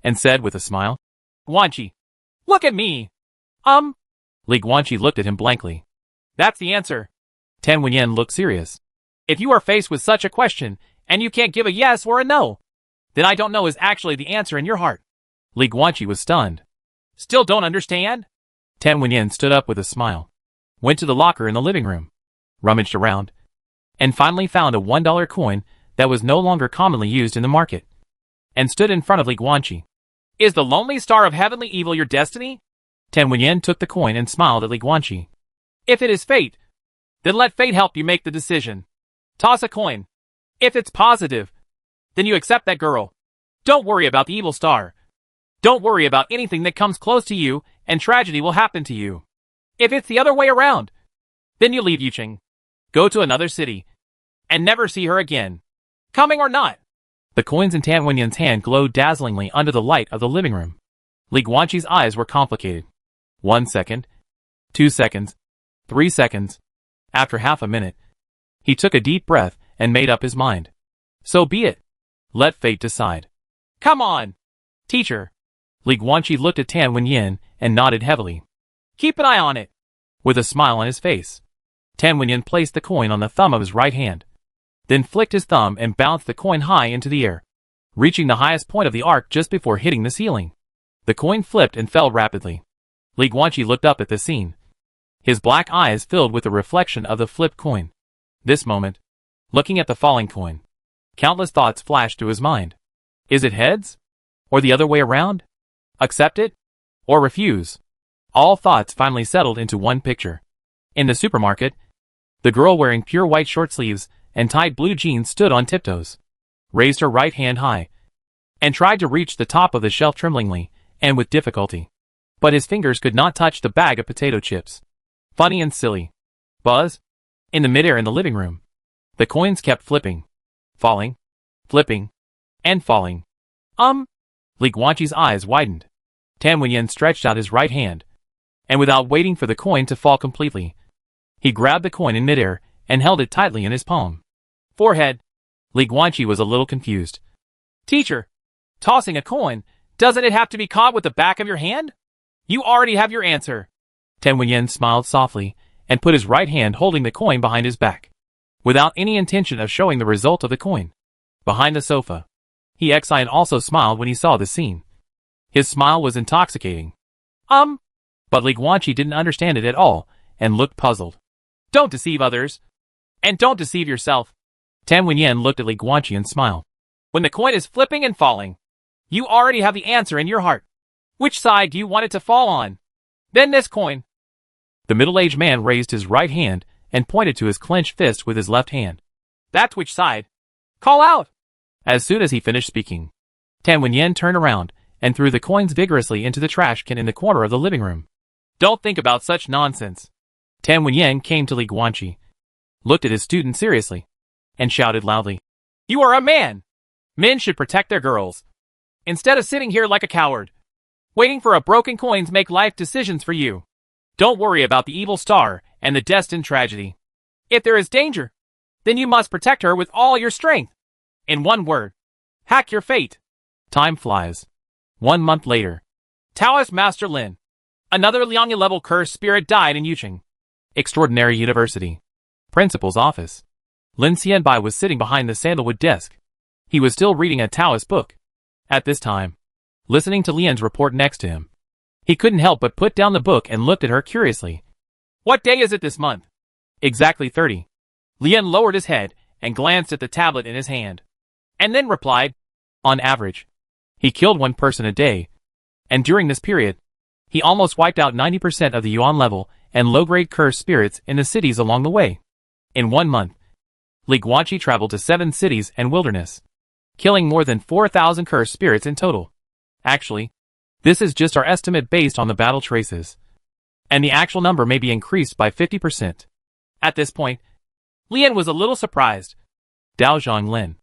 and said with a smile, Guanqi, look at me. Li Guanqi looked at him blankly. That's the answer. Tan Wenyan looked serious. If you are faced with such a question, and you can't give a yes or a no, then I don't know is actually the answer in your heart. Li Guanqi was stunned. Still don't understand? Tan Wenyan stood up with a smile, went to the locker in the living room, rummaged around, and finally found a $1 coin that was no longer commonly used in the market, and stood in front of Li Guanqi. Is the lonely star of heavenly evil your destiny? Tan Wenyan took the coin and smiled at Li Guanqi. If it is fate, then let fate help you make the decision. Toss a coin. If it's positive, then you accept that girl. Don't worry about the evil star. Don't worry about anything that comes close to you, and tragedy will happen to you. If it's the other way around, then you leave Yucheng, go to another city, and never see her again. Coming or not. The coins in Tan Wenyan's hand glowed dazzlingly under the light of the living room. Li Guanqi's eyes were complicated. 1 second, 2 seconds, 3 seconds. After half a minute, he took a deep breath and made up his mind. So be it. Let fate decide. Come on, teacher. Li Guanqi looked at Tan Wenyan and nodded heavily. Keep an eye on it. With a smile on his face, Tan Wenyan placed the coin on the thumb of his right hand, then flicked his thumb and bounced the coin high into the air, reaching the highest point of the arc just before hitting the ceiling. The coin flipped and fell rapidly. Li Guanqi looked up at the scene, his black eyes filled with the reflection of the flipped coin. This moment, looking at the falling coin, countless thoughts flashed through his mind. Is it heads? Or the other way around? Accept it? Or refuse? All thoughts finally settled into one picture. In the supermarket, the girl wearing pure white short sleeves and tight blue jeans stood on tiptoes, raised her right hand high, and tried to reach the top of the shelf tremblingly and with difficulty. But his fingers could not touch the bag of potato chips. Funny and silly. Buzz? In the midair in the living room, the coins kept flipping, falling, flipping, and falling. Li Guanqi's eyes widened. Tan Wenyan stretched out his right hand, and without waiting for the coin to fall completely, he grabbed the coin in midair and held it tightly in his palm. Forehead. Li Guanqi was a little confused. Teacher, tossing a coin, doesn't it have to be caught with the back of your hand? You already have your answer. Tan Wenyan smiled softly and put his right hand holding the coin behind his back, without any intention of showing the result of the coin. Behind the sofa, He also smiled when he saw the scene. His smile was intoxicating. But Li Guanqi didn't understand it at all and looked puzzled. Don't deceive others. And don't deceive yourself. Tan Wenyan looked at Li Guanqi and smiled. When the coin is flipping and falling, you already have the answer in your heart. Which side do you want it to fall on? Then this coin. The middle-aged man raised his right hand and pointed to his clenched fist with his left hand. That's which side? Call out! As soon as he finished speaking, Tan Wenyan turned around and threw the coins vigorously into the trash can in the corner of the living room. Don't think about such nonsense. Tan Wenyan came to Li Guanqi, looked at his student seriously, and shouted loudly. You are a man! Men should protect their girls, instead of sitting here like a coward, waiting for a broken coin to make life decisions for you. Don't worry about the evil star and the destined tragedy. If there is danger, then you must protect her with all your strength. In one word, hack your fate. Time flies. 1 month later, Taoist Master Lin, another Liangyi-level cursed spirit, died in Yucheng Extraordinary University. Principal's office. Lin Xianbai was sitting behind the sandalwood desk. He was still reading a Taoist book. At this time, listening to Lian's report next to him, he couldn't help but put down the book and looked at her curiously. What day is it this month? Exactly 30. Lian lowered his head and glanced at the tablet in his hand, and then replied, on average, he killed 1 person a day, and during this period, he almost wiped out 90% of the Yuan level and low-grade cursed spirits in the cities along the way. In 1 month, Li Guanqi traveled to 7 cities and wilderness, killing more than 4,000 cursed spirits in total. Actually, this is just our estimate based on the battle traces, and the actual number may be increased by 50%. At this point, Lian was a little surprised. Daozhong Lin,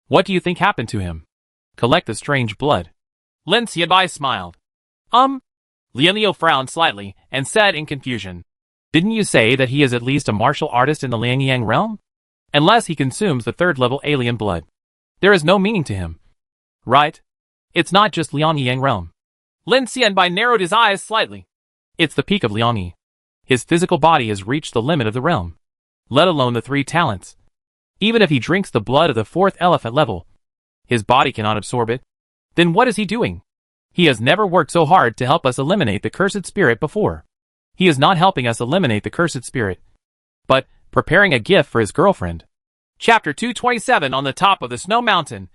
what do you think happened to him? Collect the strange blood. Lin Xianbai smiled. Lian Liu frowned slightly and said in confusion, didn't you say that he is at least a martial artist in the Liangyang realm? Unless he consumes the 3rd level alien blood, there is no meaning to him. Right? It's not just Liangyang realm. Lin Xianbai narrowed his eyes slightly. It's the peak of Liangyi. His physical body has reached the limit of the realm, let alone the 3 talents. Even if he drinks the blood of the 4th elephant level, his body cannot absorb it. Then what is he doing? He has never worked so hard to help us eliminate the cursed spirit before. He is not helping us eliminate the cursed spirit, but preparing a gift for his girlfriend. Chapter 227. On the top of the snow mountain.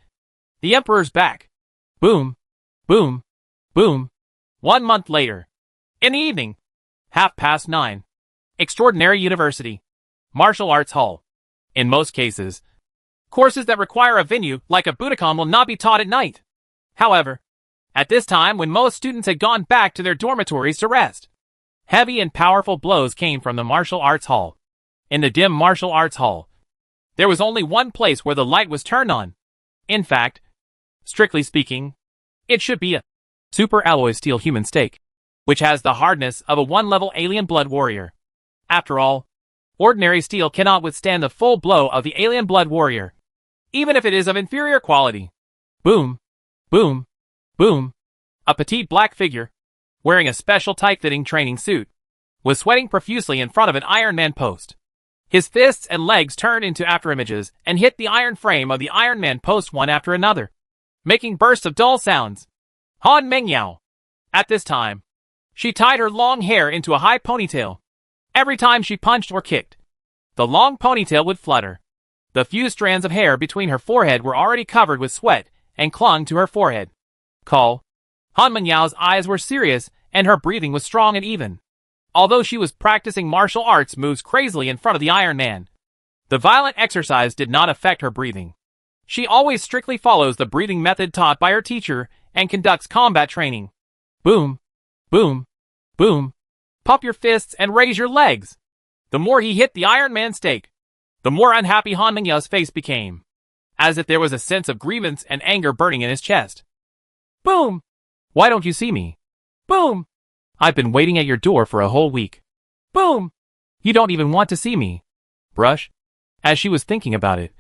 The Emperor's back. Boom. Boom. Boom. 1 month later. In the evening. 9:30. Extraordinary University. Martial Arts Hall. In most cases, courses that require a venue like a Budokan will not be taught at night. However, at this time when most students had gone back to their dormitories to rest, heavy and powerful blows came from the Martial Arts Hall. In the dim Martial Arts Hall, there was only one place where the light was turned on. In fact, strictly speaking, it should be a super alloy steel human steak, which has the hardness of a 1-level alien blood warrior. After all, ordinary steel cannot withstand the full blow of the alien blood warrior, even if it is of inferior quality. Boom, boom, boom. A petite black figure, wearing a special tight-fitting training suit, was sweating profusely in front of an Iron Man post. His fists and legs turned into afterimages and hit the iron frame of the Iron Man post one after another, making bursts of dull sounds. Han Mengyao. At this time, she tied her long hair into a high ponytail. Every time she punched or kicked, the long ponytail would flutter. The few strands of hair between her forehead were already covered with sweat and clung to her forehead. Han Menyao's eyes were serious and her breathing was strong and even. Although she was practicing martial arts moves crazily in front of the Iron Man, the violent exercise did not affect her breathing. She always strictly follows the breathing method taught by her teacher and conducts combat training. Boom, boom, boom. Pump your fists and raise your legs. The more he hit the Iron Man stake, the more unhappy Han Mingyao's face became. as if there was a sense of grievance and anger burning in his chest. Boom! Why don't you see me? Boom! I've been waiting at your door for a whole week. Boom! You don't even want to see me. Brush. As she was thinking about it,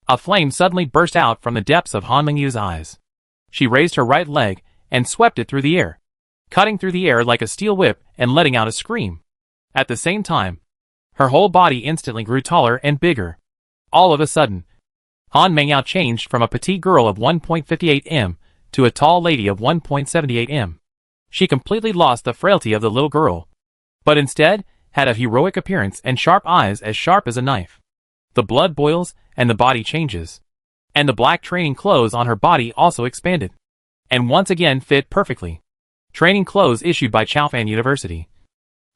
a flame suddenly burst out from the depths of Han Mingyu's eyes. She raised her right leg and swept it through the air, cutting through the air like a steel whip and letting out a scream. At the same time, her whole body instantly grew taller and bigger. All of a sudden, Han Mingyao changed from a petite girl of 1.58 m to a tall lady of 1.78 m. She completely lost the frailty of the little girl, but instead had a heroic appearance and sharp eyes as sharp as a knife. The blood boils and the body changes, and the black training clothes on her body also expanded, and once again fit perfectly. Training clothes issued by Chaofan University,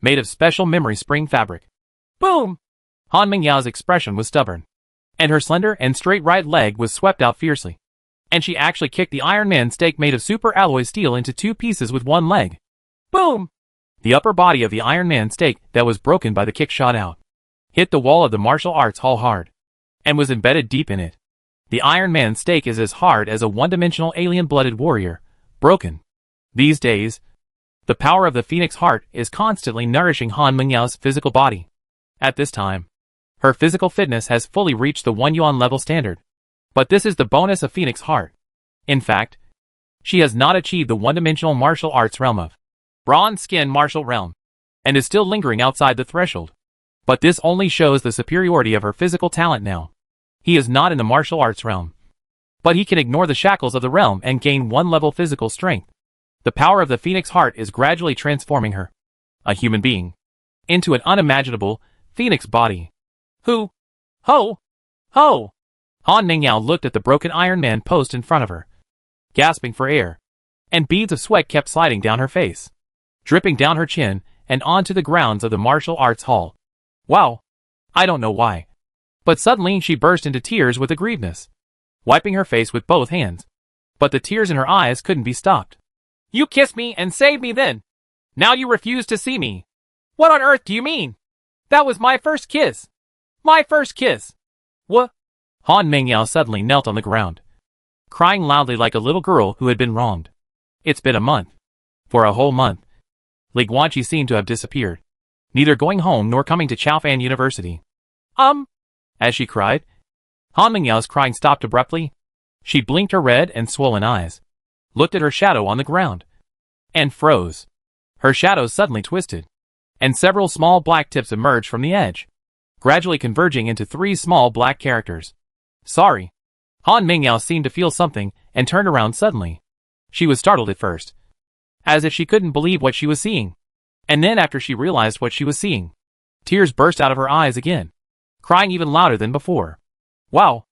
made of special memory spring fabric. Boom! Han Mingyao's expression was stubborn, and her slender and straight right leg was swept out fiercely, and she actually kicked the Iron Man stake made of super alloy steel into two pieces with one leg. Boom! The upper body of the Iron Man stake that was broken by the kick shot out, hit the wall of the martial arts hall hard, and was embedded deep in it. The Iron Man stake is as hard as a one-dimensional alien-blooded warrior, broken. These days, the power of the Phoenix Heart is constantly nourishing Han Mingyao's physical body. At this time, her physical fitness has fully reached the 1 yuan level standard. But this is the bonus of Phoenix Heart. In fact, she has not achieved the one-dimensional martial arts realm of bronze skin martial realm, and is still lingering outside the threshold. But this only shows the superiority of her physical talent now. He is not in the martial arts realm, but he can ignore the shackles of the realm and gain 1-level physical strength. The power of the Phoenix Heart is gradually transforming her, a human being, into an unimaginable Phoenix body. Ho! Ho! Han Mingyao looked at the broken Iron Man post in front of her, gasping for air, and beads of sweat kept sliding down her face, dripping down her chin and onto the grounds of the martial arts hall. Wow! I don't know why, but suddenly she burst into tears with aggrievedness, wiping her face with both hands. But the tears in her eyes couldn't be stopped. You kissed me and saved me then. Now you refuse to see me. What on earth do you mean? That was my first kiss. My first kiss. What? Han Mingyao suddenly knelt on the ground, crying loudly like a little girl who had been wronged. It's been a month. For a whole month, Li Guanqi seemed to have disappeared, neither going home nor coming to Chaofan University. As she cried, Han Mingyao's crying stopped abruptly. She blinked her red and swollen eyes, looked at her shadow on the ground, and froze. Her shadow suddenly twisted, and several small black tips emerged from the edge, gradually converging into 3 small black characters. Sorry. Han Mingyao seemed to feel something and turned around suddenly. She was startled at first, as if she couldn't believe what she was seeing. And then after she realized what she was seeing, tears burst out of her eyes again, crying even louder than before. Wow!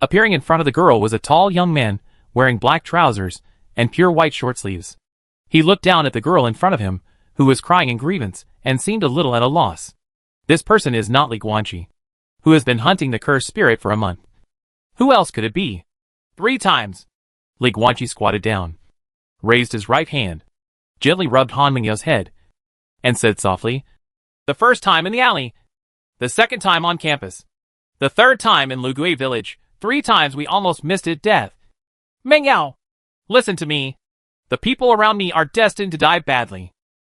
Appearing in front of the girl was a tall young man wearing black trousers and pure white short sleeves. He looked down at the girl in front of him, who was crying in grievance and seemed a little at a loss. This person is not Li Guanqi, who has been hunting the cursed spirit for a month. Who else could it be? 3 times. Li Guanqi squatted down, raised his right hand, gently rubbed Han Mingyao's head, and said softly, The first time in the alley, the second time on campus, the third time in Lugui village, 3 times we almost missed it death. Mingyao, listen to me. The people around me are destined to die badly.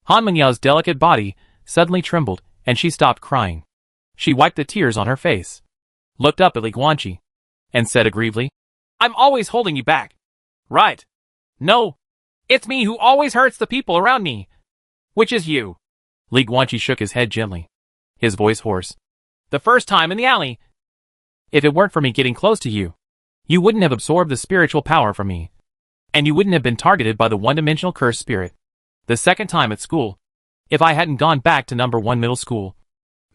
Han Mingyao's delicate body suddenly trembled, and she stopped crying. She wiped the tears on her face, looked up at Li Guanqi, and said aggrievedly, I'm always holding you back. Right. No. It's me who always hurts the people around me. Which is you. Li Guanqi shook his head gently, his voice hoarse. The first time in the alley. If it weren't for me getting close to you, you wouldn't have absorbed the spiritual power from me, and you wouldn't have been targeted by the one-dimensional cursed spirit. The second time at school, if I hadn't gone back to number 1 middle school,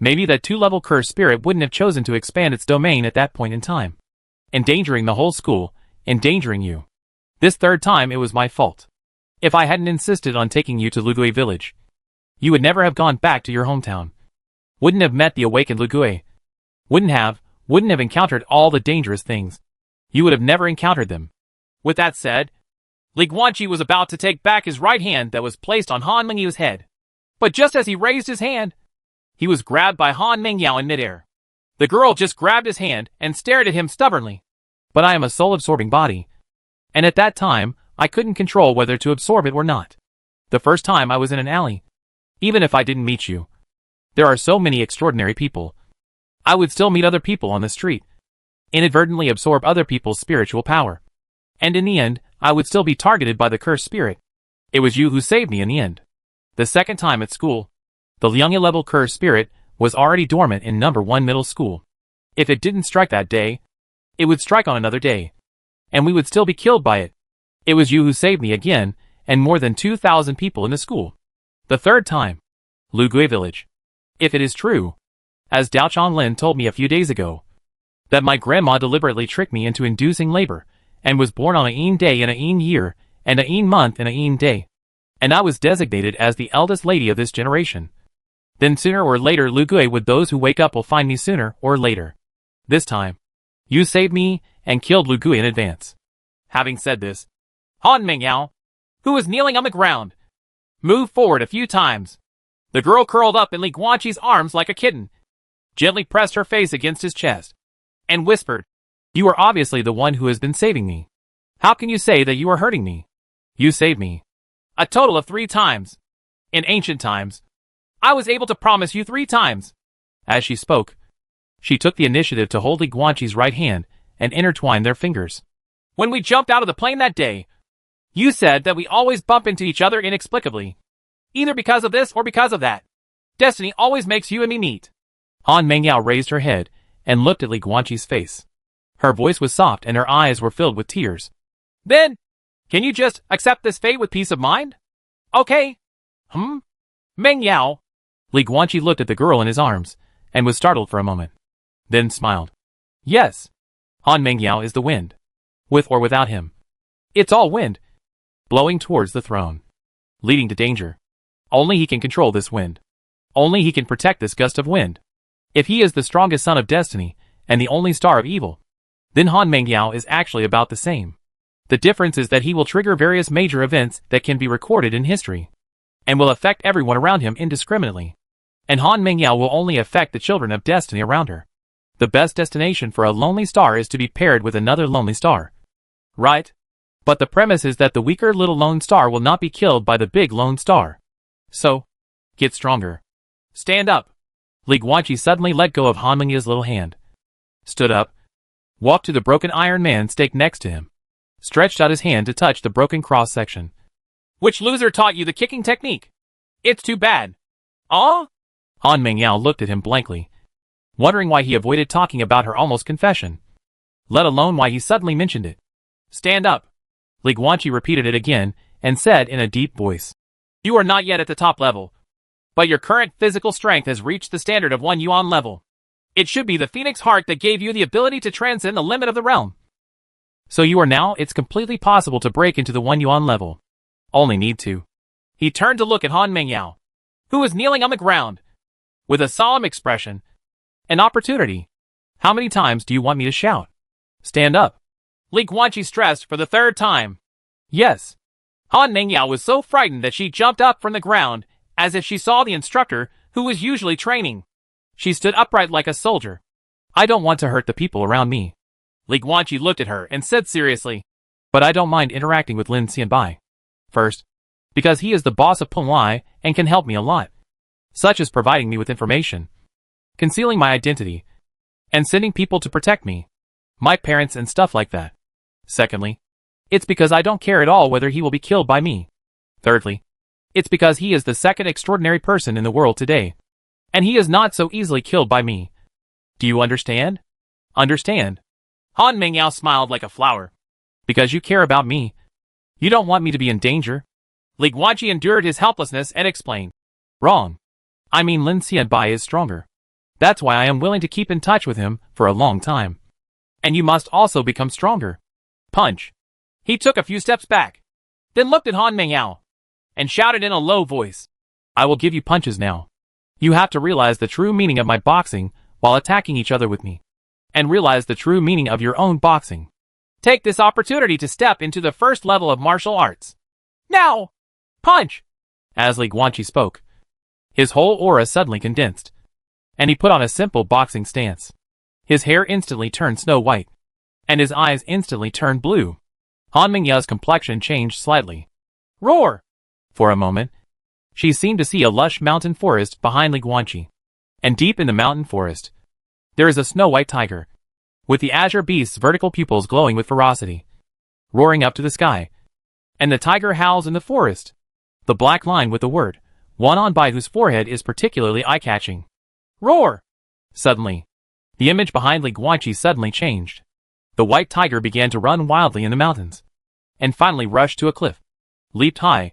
maybe that 2-level cursed spirit wouldn't have chosen to expand its domain at that point in time, endangering the whole school, endangering you. This third time it was my fault. If I hadn't insisted on taking you to Lugui village, you would never have gone back to your hometown. Wouldn't have met the awakened Lugui. Wouldn't have encountered all the dangerous things. You would have never encountered them. With that said, Li Guanqi was about to take back his right hand that was placed on Han Mingyu's head. But just as he raised his hand, he was grabbed by Han Mingyao in midair. The girl just grabbed his hand and stared at him stubbornly. but I am a soul-absorbing body. And at that time, I couldn't control whether to absorb it or not. The first time I was in an alley. Even if I didn't meet you. There are so many extraordinary people. I would still meet other people on the street. Inadvertently absorb other people's spiritual power. And in the end, I would still be targeted by the cursed spirit. It was you who saved me in the end. The second time at school, the young-level cursed spirit was already dormant in number 1 middle school. If it didn't strike that day, it would strike on another day. And we would still be killed by it. It was you who saved me again, and more than 2,000 people in the school. The third time, Lugui village. If it is true, as Dao Chanlin told me a few days ago, that my grandma deliberately tricked me into inducing labor, and was born on a Yin day in a Yin year, and a Yin month in a Yin day, and I was designated as the eldest lady of this generation, then sooner or later Lugui would those who wake up will find me sooner or later. This time, you saved me and killed Lugui in advance. Having said this, Han Mingyao, who was kneeling on the ground, moved forward a few times. The girl curled up in Li Guanqi's arms like a kitten, gently pressed her face against his chest, and whispered, "You are obviously the one who has been saving me. How can you say that you are hurting me? You saved me. A total of 3 times. In ancient times, I was able to promise you 3 times." As she spoke, she took the initiative to hold Li Guanqi's right hand and intertwine their fingers. "When we jumped out of the plane that day, you said that we always bump into each other inexplicably. Either because of this or because of that. Destiny always makes you and me meet." Han Mengyao raised her head and looked at Li Guanqi's face. Her voice was soft and her eyes were filled with tears. "Then, can you just accept this fate with peace of mind? Okay. Mengyao." Li Guanqi looked at the girl in his arms and was startled for a moment, then smiled. "Yes. Han Mengyao is the wind. With or without him. It's all wind. Blowing towards the throne. Leading to danger. Only he can control this wind. Only he can protect this gust of wind. If he is the strongest son of destiny, and the only star of evil, then Han Mengyao is actually about the same. The difference is that he will trigger various major events that can be recorded in history, and will affect everyone around him indiscriminately. And Han Mengyao will only affect the children of destiny around her. The best destination for a lonely star is to be paired with another lonely star. Right? But the premise is that the weaker little lone star will not be killed by the big lone star. So, get stronger. Stand up. Li Guanqi suddenly let go of Han Mengyao's little hand. Stood up. Walked to the broken Iron Man stake next to him. Stretched out his hand to touch the broken cross-section. "Which loser taught you the kicking technique? It's too bad." "Oh?" Han Mengyao looked at him blankly, wondering why he avoided talking about her almost confession, let alone why he suddenly mentioned it. "Stand up." Li Guanqi repeated it again and said in a deep voice, "You are not yet at the top level, but your current physical strength has reached the standard of 1 yuan level. It should be the Phoenix Heart that gave you the ability to transcend the limit of the realm. So you are now, it's completely possible to break into the 1 yuan level. Only need to." He turned to look at Han Mengyao, who was kneeling on the ground, with a solemn expression. "An opportunity. How many times do you want me to shout? Stand up." Li Guanqi stressed for the 3rd time. "Yes." Han Mengyao was so frightened that she jumped up from the ground, as if she saw the instructor who was usually training. She stood upright like a soldier. "I don't want to hurt the people around me." Li Guanqi looked at her and said seriously, "But I don't mind interacting with Lin Xianbai. First, because he is the boss of Penglai and can help me a lot, such as providing me with information, concealing my identity, and sending people to protect me, my parents and stuff like that. Secondly, it's because I don't care at all whether he will be killed by me. Thirdly, it's because he is the second extraordinary person in the world today, and he is not so easily killed by me. Do you understand?" "Understand." Han Mengyao smiled like a flower. "Because you care about me. You don't want me to be in danger." Li Guanqi endured his helplessness and explained. "Wrong. I mean Lin Xianbai is stronger. That's why I am willing to keep in touch with him for a long time. And you must also become stronger." Punch. He took a few steps back, then looked at Han Mengyao, and shouted in a low voice, "I will give you punches now. You have to realize the true meaning of my boxing while attacking each other with me, and realize the true meaning of your own boxing. Take this opportunity to step into the first level of martial arts. Now! Punch!" As Li Guanqi spoke, his whole aura suddenly condensed, and he put on a simple boxing stance. His hair instantly turned snow white. and his eyes instantly turned blue. Han Mingyao's complexion changed slightly. Roar! For a moment, she seemed to see a lush mountain forest behind Li Guanqi. And deep in the mountain forest, there is a snow-white tiger, with the azure beast's vertical pupils glowing with ferocity, roaring up to the sky. And the tiger howls in the forest. The black line with the word, one on by whose forehead is particularly eye-catching. Roar! Suddenly, the image behind Li Guanqi suddenly changed. The white tiger began to run wildly in the mountains, and finally rushed to a cliff, leaped high,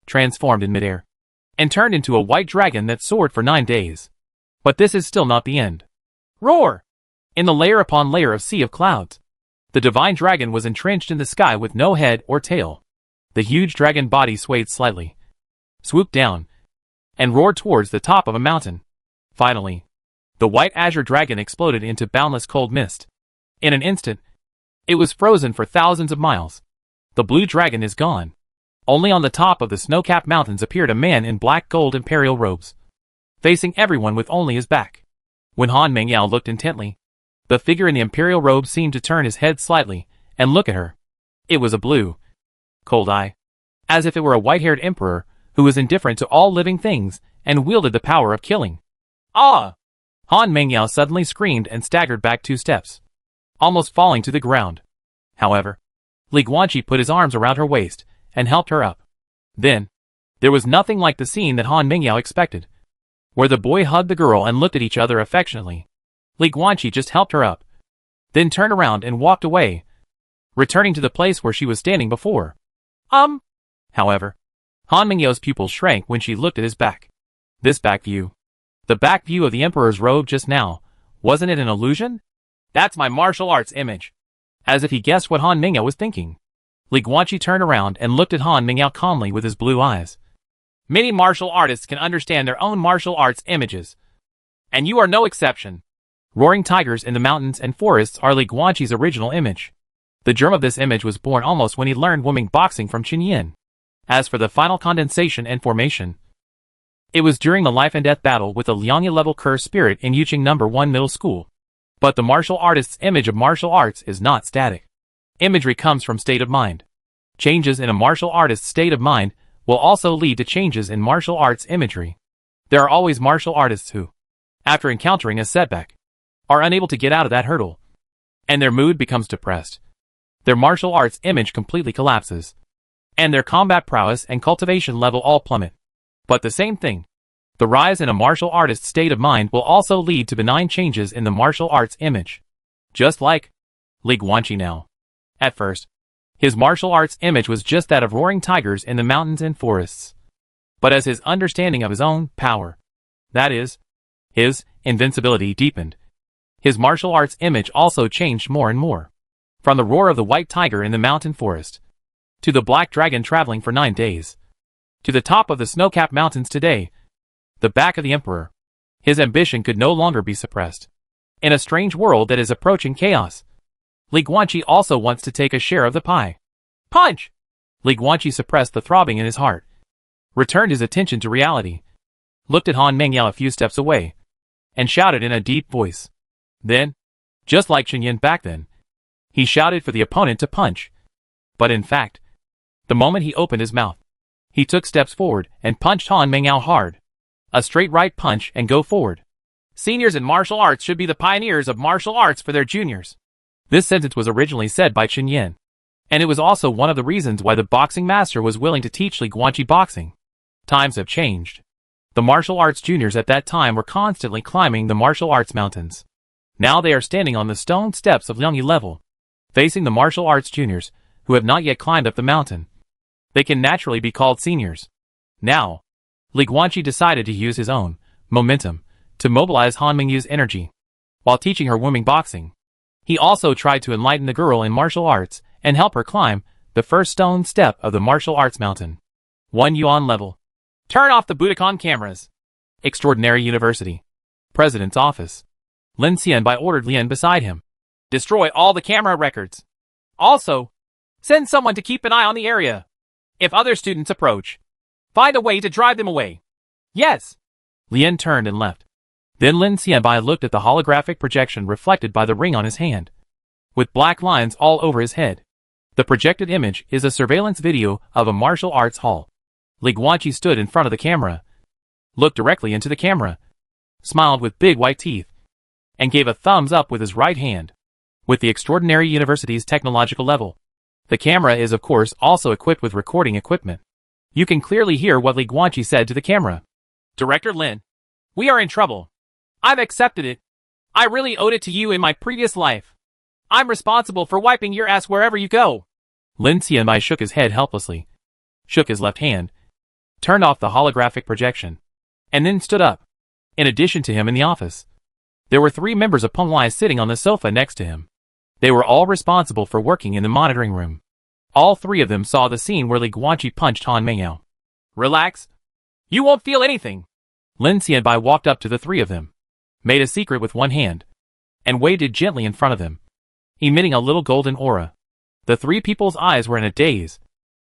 transformed in midair, and turned into a white dragon that soared for 9 days. But this is still not the end. Roar! In the layer upon layer of sea of clouds, the divine dragon was entrenched in the sky with no head or tail. The huge dragon body swayed slightly, swooped down, and roared towards the top of a mountain. Finally, the white azure dragon exploded into boundless cold mist. In an instant, it was frozen for thousands of miles. The blue dragon is gone. Only on the top of the snow-capped mountains appeared a man in black gold imperial robes, facing everyone with only his back. When Han Mingyao looked intently, the figure in the imperial robe seemed to turn his head slightly and look at her. It was a blue, cold eye, as if it were a white-haired emperor who was indifferent to all living things and wielded the power of killing. Ah! Han Mingyao suddenly screamed and staggered back 2 steps, almost falling to the ground. However, Li Guanqi put his arms around her waist and helped her up. Then, there was nothing like the scene that Han Mingyao expected, where the boy hugged the girl and looked at each other affectionately. Li Guanqi just helped her up, then turned around and walked away, returning to the place where she was standing before. However, Han Mingyao's pupils shrank when she looked at his back. This back view, the back view of the emperor's robe just now, wasn't it an illusion? That's my martial arts image. As if he guessed what Han Mingyao was thinking, Li Guanqi turned around and looked at Han Mingyao calmly with his blue eyes. Many martial artists can understand their own martial arts images, and you are no exception. Roaring tigers in the mountains and forests are Li Guanqi's original image. The germ of this image was born almost when he learned women boxing from Qin Yin. As for the final condensation and formation, it was during the life and death battle with the Liangya level cursed spirit in Yuqing No. 1 middle school. But the martial artist's image of martial arts is not static. Imagery comes from state of mind. Changes in a martial artist's state of mind will also lead to changes in martial arts imagery. There are always martial artists who, after encountering a setback, are unable to get out of that hurdle, and their mood becomes depressed. Their martial arts image completely collapses, and their combat prowess and cultivation level all plummet. But the same thing, the rise in a martial artist's state of mind will also lead to benign changes in the martial arts image. Just like Li Guanqi now. At first, his martial arts image was just that of roaring tigers in the mountains and forests. But as his understanding of his own power, that is, his invincibility deepened, his martial arts image also changed more and more. From the roar of the white tiger in the mountain forest, to the black dragon traveling for 9 days, to the top of the snow-capped mountains today, the back of the emperor, his ambition could no longer be suppressed. In a strange world that is approaching chaos, Li Guanqi also wants to take a share of the pie. Punch! Li Guanqi suppressed the throbbing in his heart, returned his attention to reality, looked at Han Mingyao a few steps away, and shouted in a deep voice. Then, just like Qin Yin back then, he shouted for the opponent to punch. But in fact, the moment he opened his mouth, he took steps forward and punched Han Mingyao hard. A straight right punch and go forward. Seniors in martial arts should be the pioneers of martial arts for their juniors. This sentence was originally said by Qin Yin, and it was also one of the reasons why the boxing master was willing to teach Li Guanqi boxing. Times have changed. The martial arts juniors at that time were constantly climbing the martial arts mountains. Now they are standing on the stone steps of Liangyi level, facing the martial arts juniors who have not yet climbed up the mountain. They can naturally be called seniors. Now, Li Guanqi decided to use his own momentum to mobilize Han Mingyao's energy. While teaching her women boxing, he also tried to enlighten the girl in martial arts and help her climb the first stone step of the martial arts mountain. 1 Yuan level. Turn off the Budokan cameras. Extraordinary University. President's office. Lin Xianbai ordered Lian beside him. Destroy all the camera records. Also, send someone to keep an eye on the area. If other students approach, find a way to drive them away. Yes. Lian turned and left. Then Lin Xianbai looked at the holographic projection reflected by the ring on his hand. with black lines all over his head. The projected image is a surveillance video of a martial arts hall. Li Guangqi stood in front of the camera, looked directly into the camera, smiled with big white teeth, and gave a thumbs up with his right hand. With the extraordinary university's technological level, the camera is of course also equipped with recording equipment. You can clearly hear what Li Guangqi said to the camera. Director Lin, we are in trouble. I've accepted it. I really owed it to you in my previous life. I'm responsible for wiping your ass wherever you go. Lin Xianbai shook his head helplessly, shook his left hand, turned off the holographic projection, and then stood up. In addition to him in the office, there were 3 members of Peng Lai sitting on the sofa next to him. They were all responsible for working in the monitoring room. All 3 of them saw the scene where Li Guangqi punched Han Mengyao. Relax. You won't feel anything. Lin Xianbai walked up to the 3 of them, made a secret with one hand, and waved it gently in front of them, emitting a little golden aura. The 3 people's eyes were in a daze,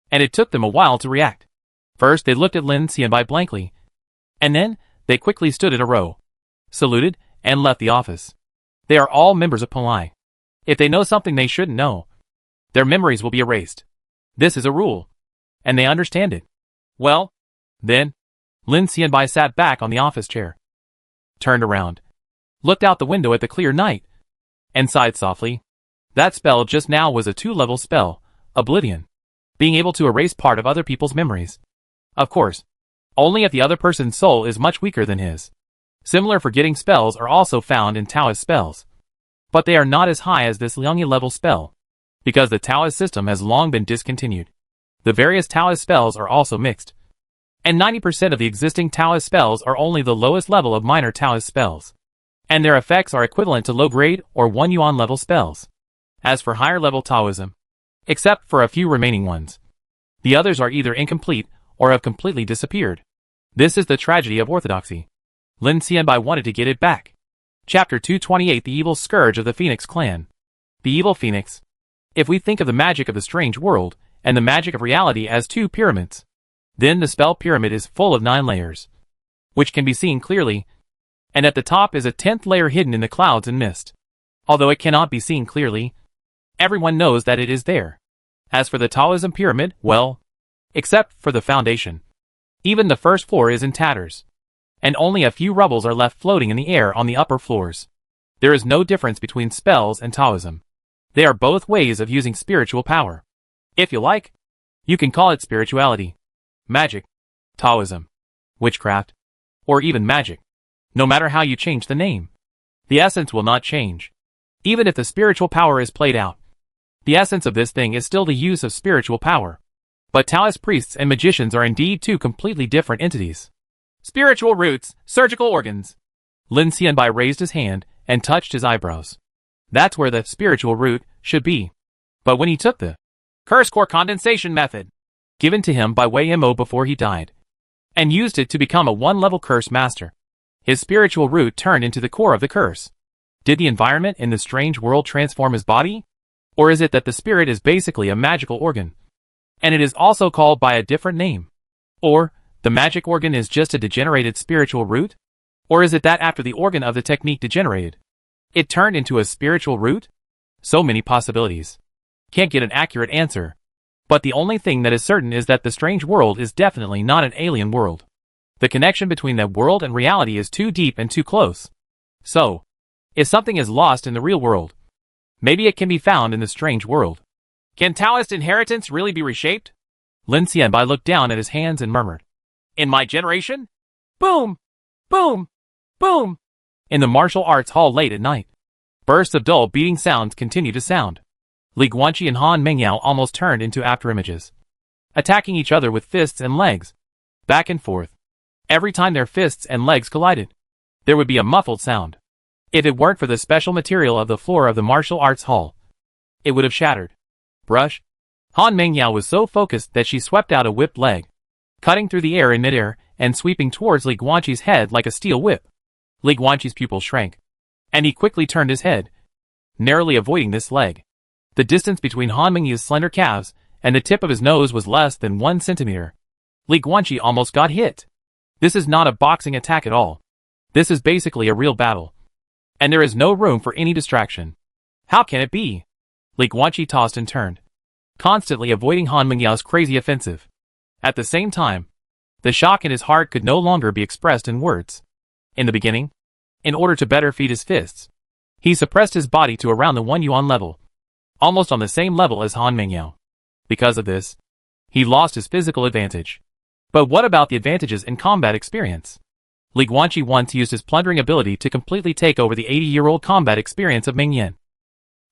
and it took them a while to react. First they looked at Lin Xianbai blankly, and then they quickly stood in a row, saluted, and left the office. They are all members of Peng Lai. If they know something they shouldn't know, their memories will be erased. This is a rule, and they understand it. Well, then, Lin Xianbai sat back on the office chair, turned around, looked out the window at the clear night, and sighed softly. That spell just now was a 2-level spell, Oblivion, being able to erase part of other people's memories. Of course, only if the other person's soul is much weaker than his. Similar forgetting spells are also found in Taoist spells, but they are not as high as this Liangyi level spell, because the Taoist system has long been discontinued. The various Taoist spells are also mixed, and 90% of the existing Taoist spells are only the lowest level of minor Taoist spells, and their effects are equivalent to low-grade or 1 yuan level spells. As for higher-level Taoism, except for a few remaining ones, the others are either incomplete or have completely disappeared. This is the tragedy of orthodoxy. Lin Xianbai wanted to get it back. Chapter 228: The Evil Scourge of the Phoenix Clan. The Evil Phoenix. If we think of the magic of the strange world and the magic of reality as 2 pyramids, then the spell pyramid is full of 9 layers, which can be seen clearly, and at the top is a 10th layer hidden in the clouds and mist. Although it cannot be seen clearly, everyone knows that it is there. As for the Taoism pyramid, well, except for the foundation, even the first floor is in tatters, and only a few rubbles are left floating in the air on the upper floors. There is no difference between spells and Taoism. They are both ways of using spiritual power. If you like, you can call it spirituality, magic, Taoism, witchcraft, or even magic. No matter how you change the name, the essence will not change. Even if the spiritual power is played out, the essence of this thing is still the use of spiritual power. But Taoist priests and magicians are indeed 2 completely different entities. Spiritual roots, surgical organs. Lin Xianbai raised his hand and touched his eyebrows. That's where the spiritual root should be. But when he took the curse core condensation method, given to him by Wei Mo before he died, and used it to become a 1-level curse master, his spiritual root turned into the core of the curse. Did the environment in the strange world transform his body? Or is it that the spirit is basically a magical organ, and it is also called by a different name? Or, the magic organ is just a degenerated spiritual root? Or is it that after the organ of the technique degenerated, it turned into a spiritual root? So many possibilities. Can't get an accurate answer. But the only thing that is certain is that the strange world is definitely not an alien world. The connection between that world and reality is too deep and too close. So, if something is lost in the real world, maybe it can be found in the strange world. Can Taoist inheritance really be reshaped? Lin Xianbai looked down at his hands and murmured. In my generation? Boom! Boom! Boom! In the martial arts hall late at night, bursts of dull beating sounds continued to sound. Li Guangqi and Han Mengyao almost turned into afterimages, attacking each other with fists and legs, back and forth. Every time their fists and legs collided, there would be a muffled sound. If it weren't for the special material of the floor of the martial arts hall, it would have shattered. Brush. Han Mengyao was so focused that she swept out a whipped leg, cutting through the air in midair and sweeping towards Li Guangqi's head like a steel whip. Li Guangqi's pupil shrank, and he quickly turned his head, narrowly avoiding this leg. The distance between Han Mengyao's slender calves and the tip of his nose was less than 1 centimeter. Li Guangqi almost got hit. This is not a boxing attack at all. This is basically a real battle. And there is no room for any distraction. How can it be? Li Guanqi tossed and turned, constantly avoiding Han Mengyao's crazy offensive. At the same time, the shock in his heart could no longer be expressed in words. In the beginning, in order to better feed his fists, he suppressed his body to around the 1 yuan level, almost on the same level as Han Mengyao. Because of this, he lost his physical advantage. But what about the advantages in combat experience? Li Guanqi once used his plundering ability to completely take over the 80-year-old combat experience of Meng Yan,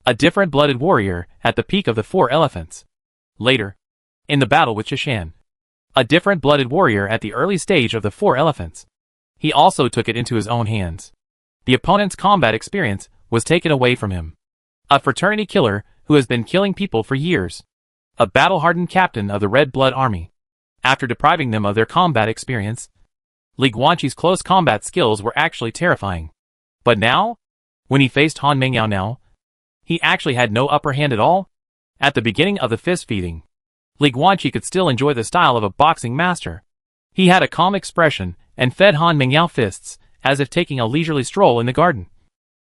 a different blooded warrior at the peak of the 4 elephants. Later, in the battle with Shishan, a different blooded warrior at the early stage of the 4 elephants, he also took it into his own hands. The opponent's combat experience was taken away from him. A fraternity killer who has been killing people for years. A battle-hardened captain of the Red Blood Army. After depriving them of their combat experience, Li Guanqi's close combat skills were actually terrifying. But now, when he faced Han Mengyao now, he actually had no upper hand at all. At the beginning of the fist feeding, Li Guanqi could still enjoy the style of a boxing master. He had a calm expression and fed Han Mengyao fists as if taking a leisurely stroll in the garden,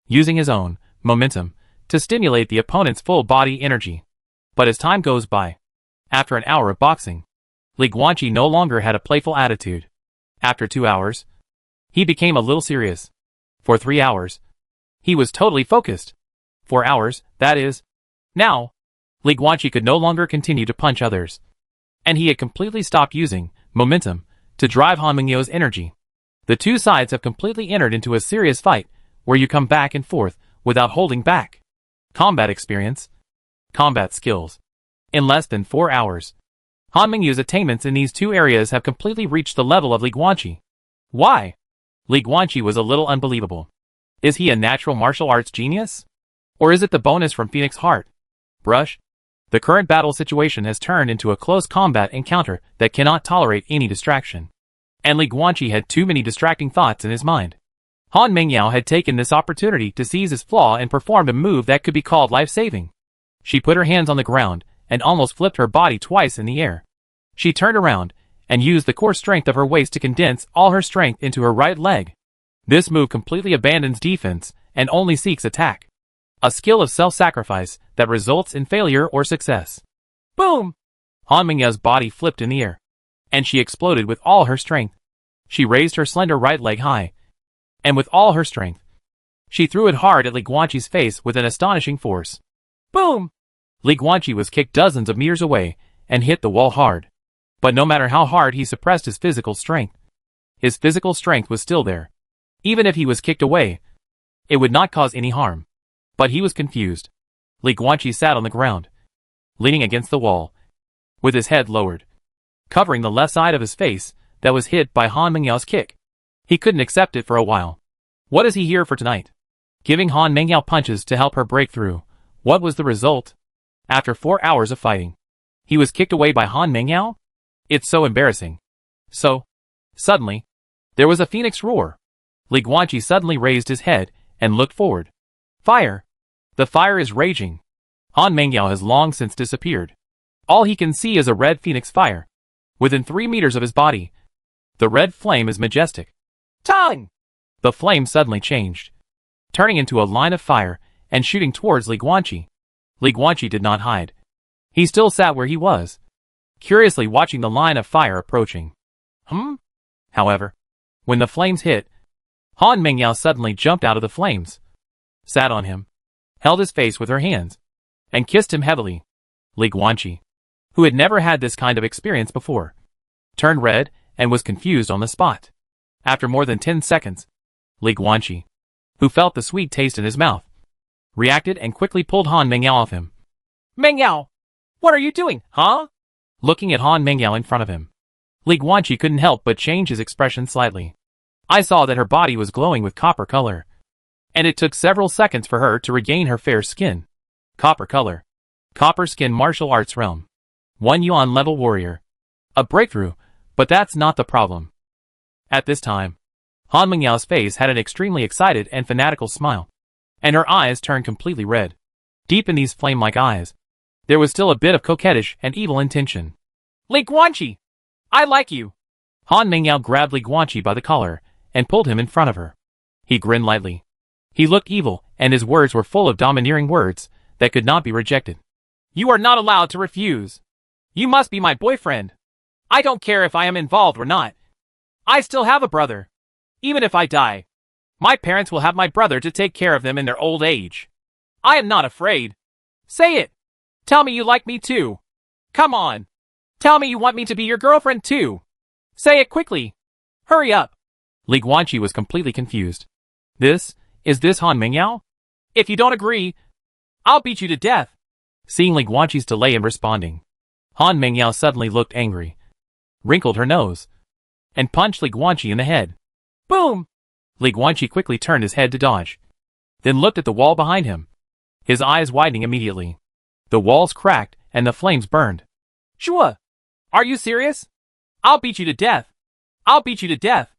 using his own momentum to stimulate the opponent's full body energy. But as time goes by, after an hour of boxing, Li Guanqi no longer had a playful attitude. After 2 hours, he became a little serious. For 3 hours, he was totally focused. 4 hours, that is. Now, Li Guanqi could no longer continue to punch others, and he had completely stopped using momentum to drive Han Mengyao's energy. The two sides have completely entered into a serious fight where you come back and forth without holding back. Combat experience. Combat skills. In less than 4 hours, Han Mengyao's attainments in these two areas have completely reached the level of Li Guanqi. Why? Li Guanqi was a little unbelievable. Is he a natural martial arts genius? Or is it the bonus from Phoenix Heart? Brush. The current battle situation has turned into a close combat encounter that cannot tolerate any distraction. And Li Guanqi had too many distracting thoughts in his mind. Han Mengyao had taken this opportunity to seize his flaw and performed a move that could be called life-saving. She put her hands on the ground and almost flipped her body twice in the air. She turned around and used the core strength of her waist to condense all her strength into her right leg. This move completely abandons defense and only seeks attack. A skill of self-sacrifice that results in failure or success. Boom! Han Mengyao's body flipped in the air, and she exploded with all her strength. She raised her slender right leg high, and with all her strength, she threw it hard at Li Guanqi's face with an astonishing force. Boom! Li Guanqi was kicked dozens of meters away and hit the wall hard. But no matter how hard he suppressed his physical strength was still there. Even if he was kicked away, it would not cause any harm. But he was confused. Li Guanqi sat on the ground, leaning against the wall, with his head lowered, covering the left side of his face that was hit by Han Mengyao's kick. He couldn't accept it for a while. What is he here for tonight? Giving Han Mengyao punches to help her break through. What was the result? After 4 hours of fighting, he was kicked away by Han Mengyao? It's so embarrassing. So, suddenly, there was a phoenix roar. Li Guanqi suddenly raised his head and looked forward. Fire! The fire is raging. Han Mengyao has long since disappeared. All he can see is a red phoenix fire. Within 3 meters of his body, the red flame is majestic. Tongue! The flame suddenly changed, turning into a line of fire and shooting towards Li Guanqi. Li Guanqi did not hide. He still sat where he was, curiously watching the line of fire approaching. However, when the flames hit, Han Mengyao suddenly jumped out of the flames, sat on him, held his face with her hands, and kissed him heavily. Li Guanqi, who had never had this kind of experience before, turned red and was confused on the spot. After more than 10 seconds, Li Guanqi, who felt the sweet taste in his mouth, reacted and quickly pulled Han Mengyao off him. Mengyao! What are you doing, huh? Looking at Han Mengyao in front of him, Li Guanqi couldn't help but change his expression slightly. I saw that her body was glowing with copper color, and it took several seconds for her to regain her fair skin. Copper color. Copper skin martial arts realm. 1 yuan level warrior. A breakthrough, but that's not the problem. At this time, Han Mengyao's face had an extremely excited and fanatical smile, and her eyes turned completely red. Deep in these flame-like eyes, there was still a bit of coquettish and evil intention. Li Guanqi! I like you! Han Mengyao grabbed Li Guanqi by the collar and pulled him in front of her. He grinned lightly. He looked evil, and his words were full of domineering words that could not be rejected. You are not allowed to refuse. You must be my boyfriend. I don't care if I am involved or not. I still have a brother. Even if I die, my parents will have my brother to take care of them in their old age. I am not afraid. Say it. Tell me you like me too. Come on. Tell me you want me to be your girlfriend too. Say it quickly. Hurry up. Li Guanqi was completely confused. Is this Han Mingyao? If you don't agree, I'll beat you to death. Seeing Li Guanqi's delay in responding, Han Mingyao suddenly looked angry, wrinkled her nose, and punched Li Guanqi in the head. Boom! Li Guanqi quickly turned his head to dodge, then looked at the wall behind him, his eyes widening immediately. The walls cracked and the flames burned. Shua! Are you serious? I'll beat you to death. I'll beat you to death.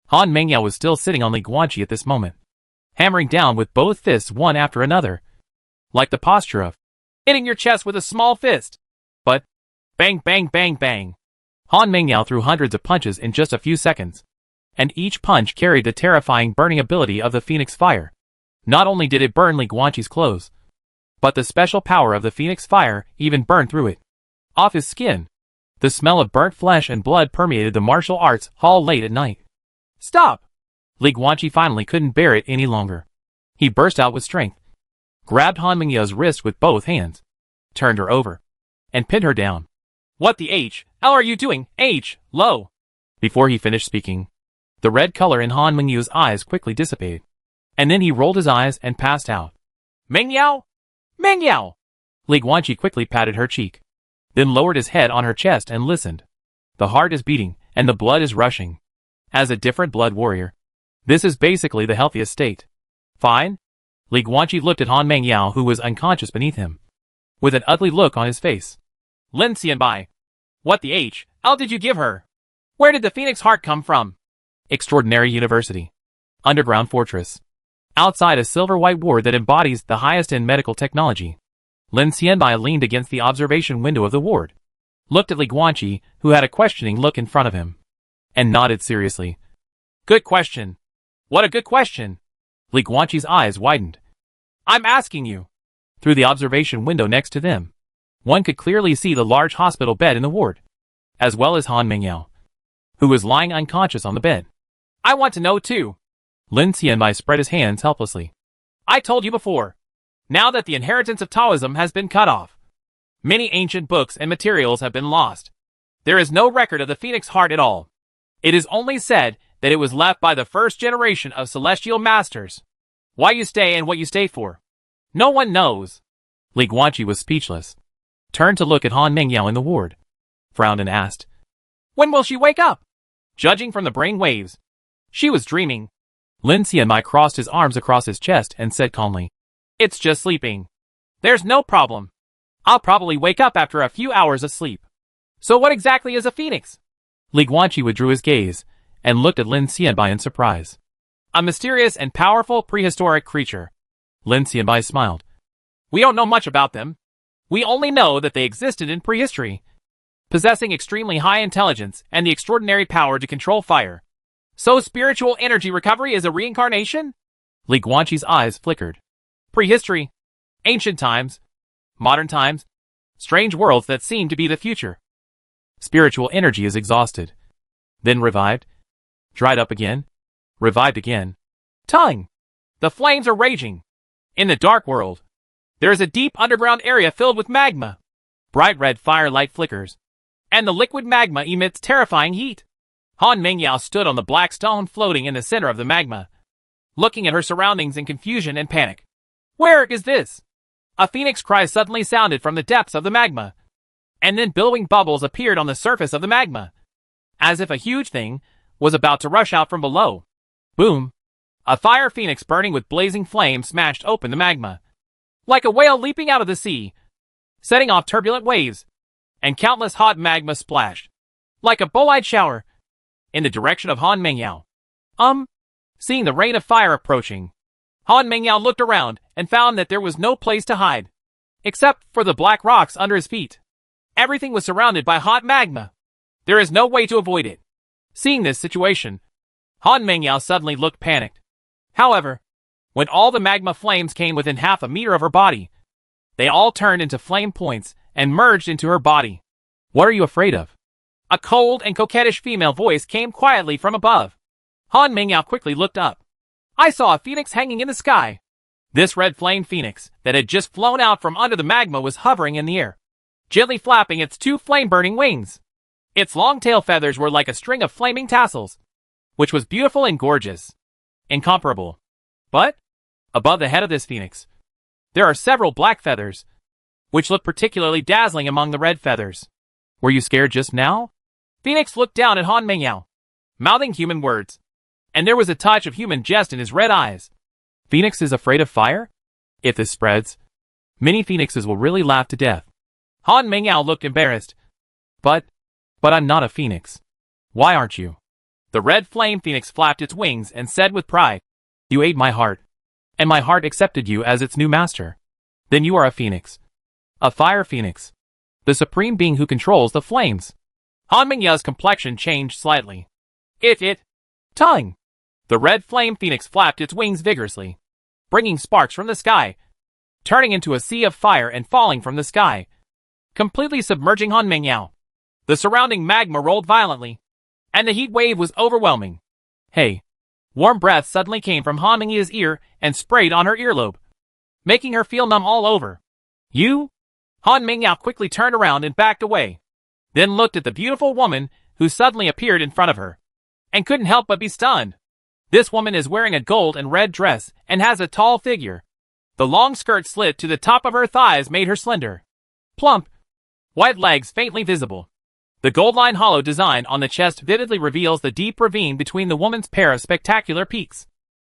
Han Mingyao was still sitting on Li Guanqi at this moment, hammering down with both fists one after another, like the posture of hitting your chest with a small fist. But, bang bang bang bang. Han Mingyao threw hundreds of punches in just a few seconds, and each punch carried the terrifying burning ability of the Phoenix Fire. Not only did it burn Li Guanqi's clothes, but the special power of the Phoenix Fire even burned through it. Off his skin, the smell of burnt flesh and blood permeated the martial arts hall late at night. Stop! Li Guanqi finally couldn't bear it any longer. He burst out with strength, grabbed Han Mingyao's wrist with both hands, turned her over, and pinned her down. What the hell are you doing, low? Before he finished speaking, the red color in Han Mingyao's eyes quickly dissipated, and then he rolled his eyes and passed out. Mingyao? Mingyao! Li Guanqi quickly patted her cheek, then lowered his head on her chest and listened. The heart is beating, and the blood is rushing. As a different blood warrior, this is basically the healthiest state. Fine? Li Guanqi looked at Han Mingyao, who was unconscious beneath him, with an ugly look on his face. Lin Xianbai, what the hell did you give her? Where did the Phoenix Heart come from? Extraordinary University. Underground Fortress. Outside a silver-white ward that embodies the highest in medical technology. Lin Xianbai leaned against the observation window of the ward, looked at Li Guanqi, who had a questioning look in front of him, and nodded seriously. Good question. What a good question. Li Guanqi's eyes widened. I'm asking you. Through the observation window next to them, one could clearly see the large hospital bed in the ward, as well as Han Mingyao, who was lying unconscious on the bed. I want to know too. Lin Xianbai spread his hands helplessly. I told you before. Now that the inheritance of Taoism has been cut off, many ancient books and materials have been lost. There is no record of the Phoenix Heart at all. It is only said that it was left by the first generation of celestial masters. Why you stay and what you stay for, no one knows. Li Guanqi was speechless, turned to look at Han Mingyao in the ward, frowned and asked, when will she wake up? Judging from the brain waves, she was dreaming. Lin Xianbai crossed his arms across his chest and said calmly, it's just sleeping. There's no problem. I'll probably wake up after a few hours of sleep. So what exactly is a phoenix? Li Guanqi withdrew his gaze and looked at Lin Xianbai in surprise. A mysterious and powerful prehistoric creature. Lin Xianbai smiled. We don't know much about them. We only know that they existed in prehistory, possessing extremely high intelligence and the extraordinary power to control fire. So spiritual energy recovery is a reincarnation? Li Guanqi's eyes flickered. Prehistory, ancient times, modern times, strange worlds that seem to be the future. Spiritual energy is exhausted, then revived, dried up again, revived again. Tongue! The flames are raging. In the dark world, there is a deep underground area filled with magma. Bright red firelight flickers, and the liquid magma emits terrifying heat. Han Mingyao stood on the black stone floating in the center of the magma, looking at her surroundings in confusion and panic. Where is this? A phoenix cry suddenly sounded from the depths of the magma, and then billowing bubbles appeared on the surface of the magma, as if a huge thing was about to rush out from below. Boom! A fire phoenix burning with blazing flames smashed open the magma, like a whale leaping out of the sea, setting off turbulent waves, and countless hot magma splashed, like a bolide shower, in the direction of Han Mingyao. Seeing the rain of fire approaching, Han Mingyao looked around and found that there was no place to hide, except for the black rocks under his feet. Everything was surrounded by hot magma. There is no way to avoid it. Seeing this situation, Han Mingyao suddenly looked panicked. However, when all the magma flames came within half a meter of her body, They all turned into flame points and merged into her body. What are you afraid of? A cold and coquettish female voice came quietly from above. Han Mingyao quickly looked up. I saw a phoenix hanging in the sky. This red flame phoenix that had just flown out from under the magma was hovering in the air, gently flapping its two flame-burning wings. Its long tail feathers were like a string of flaming tassels, which was beautiful and gorgeous. Incomparable. But, above the head of this phoenix, there are several black feathers, which look particularly dazzling among the red feathers. Were you scared just now? Phoenix looked down at Han Mingyao, mouthing human words, and there was a touch of human jest in his red eyes. Phoenix is afraid of fire? If this spreads, many phoenixes will really laugh to death. Han Mingyao looked embarrassed. But I'm not a phoenix. Why aren't you? The red flame phoenix flapped its wings and said with pride, You ate my heart, and my heart accepted you as its new master. Then you are a phoenix. A fire phoenix. The supreme being who controls the flames. Han Mingyao's complexion changed slightly. Tongue! The red flame phoenix flapped its wings vigorously, bringing sparks from the sky, turning into a sea of fire and falling from the sky, completely submerging Han Mingyao. The surrounding magma rolled violently, and the heat wave was overwhelming. Hey! Warm breath suddenly came from Han Mingyao's ear and sprayed on her earlobe, making her feel numb all over. You? Han Mingyao quickly turned around and backed away, then looked at the beautiful woman who suddenly appeared in front of her, and couldn't help but be stunned. This woman is wearing a gold and red dress and has a tall figure. The long skirt slit to the top of her thighs made her slender, plump, white legs faintly visible. The gold-lined hollow design on the chest vividly reveals the deep ravine between the woman's pair of spectacular peaks.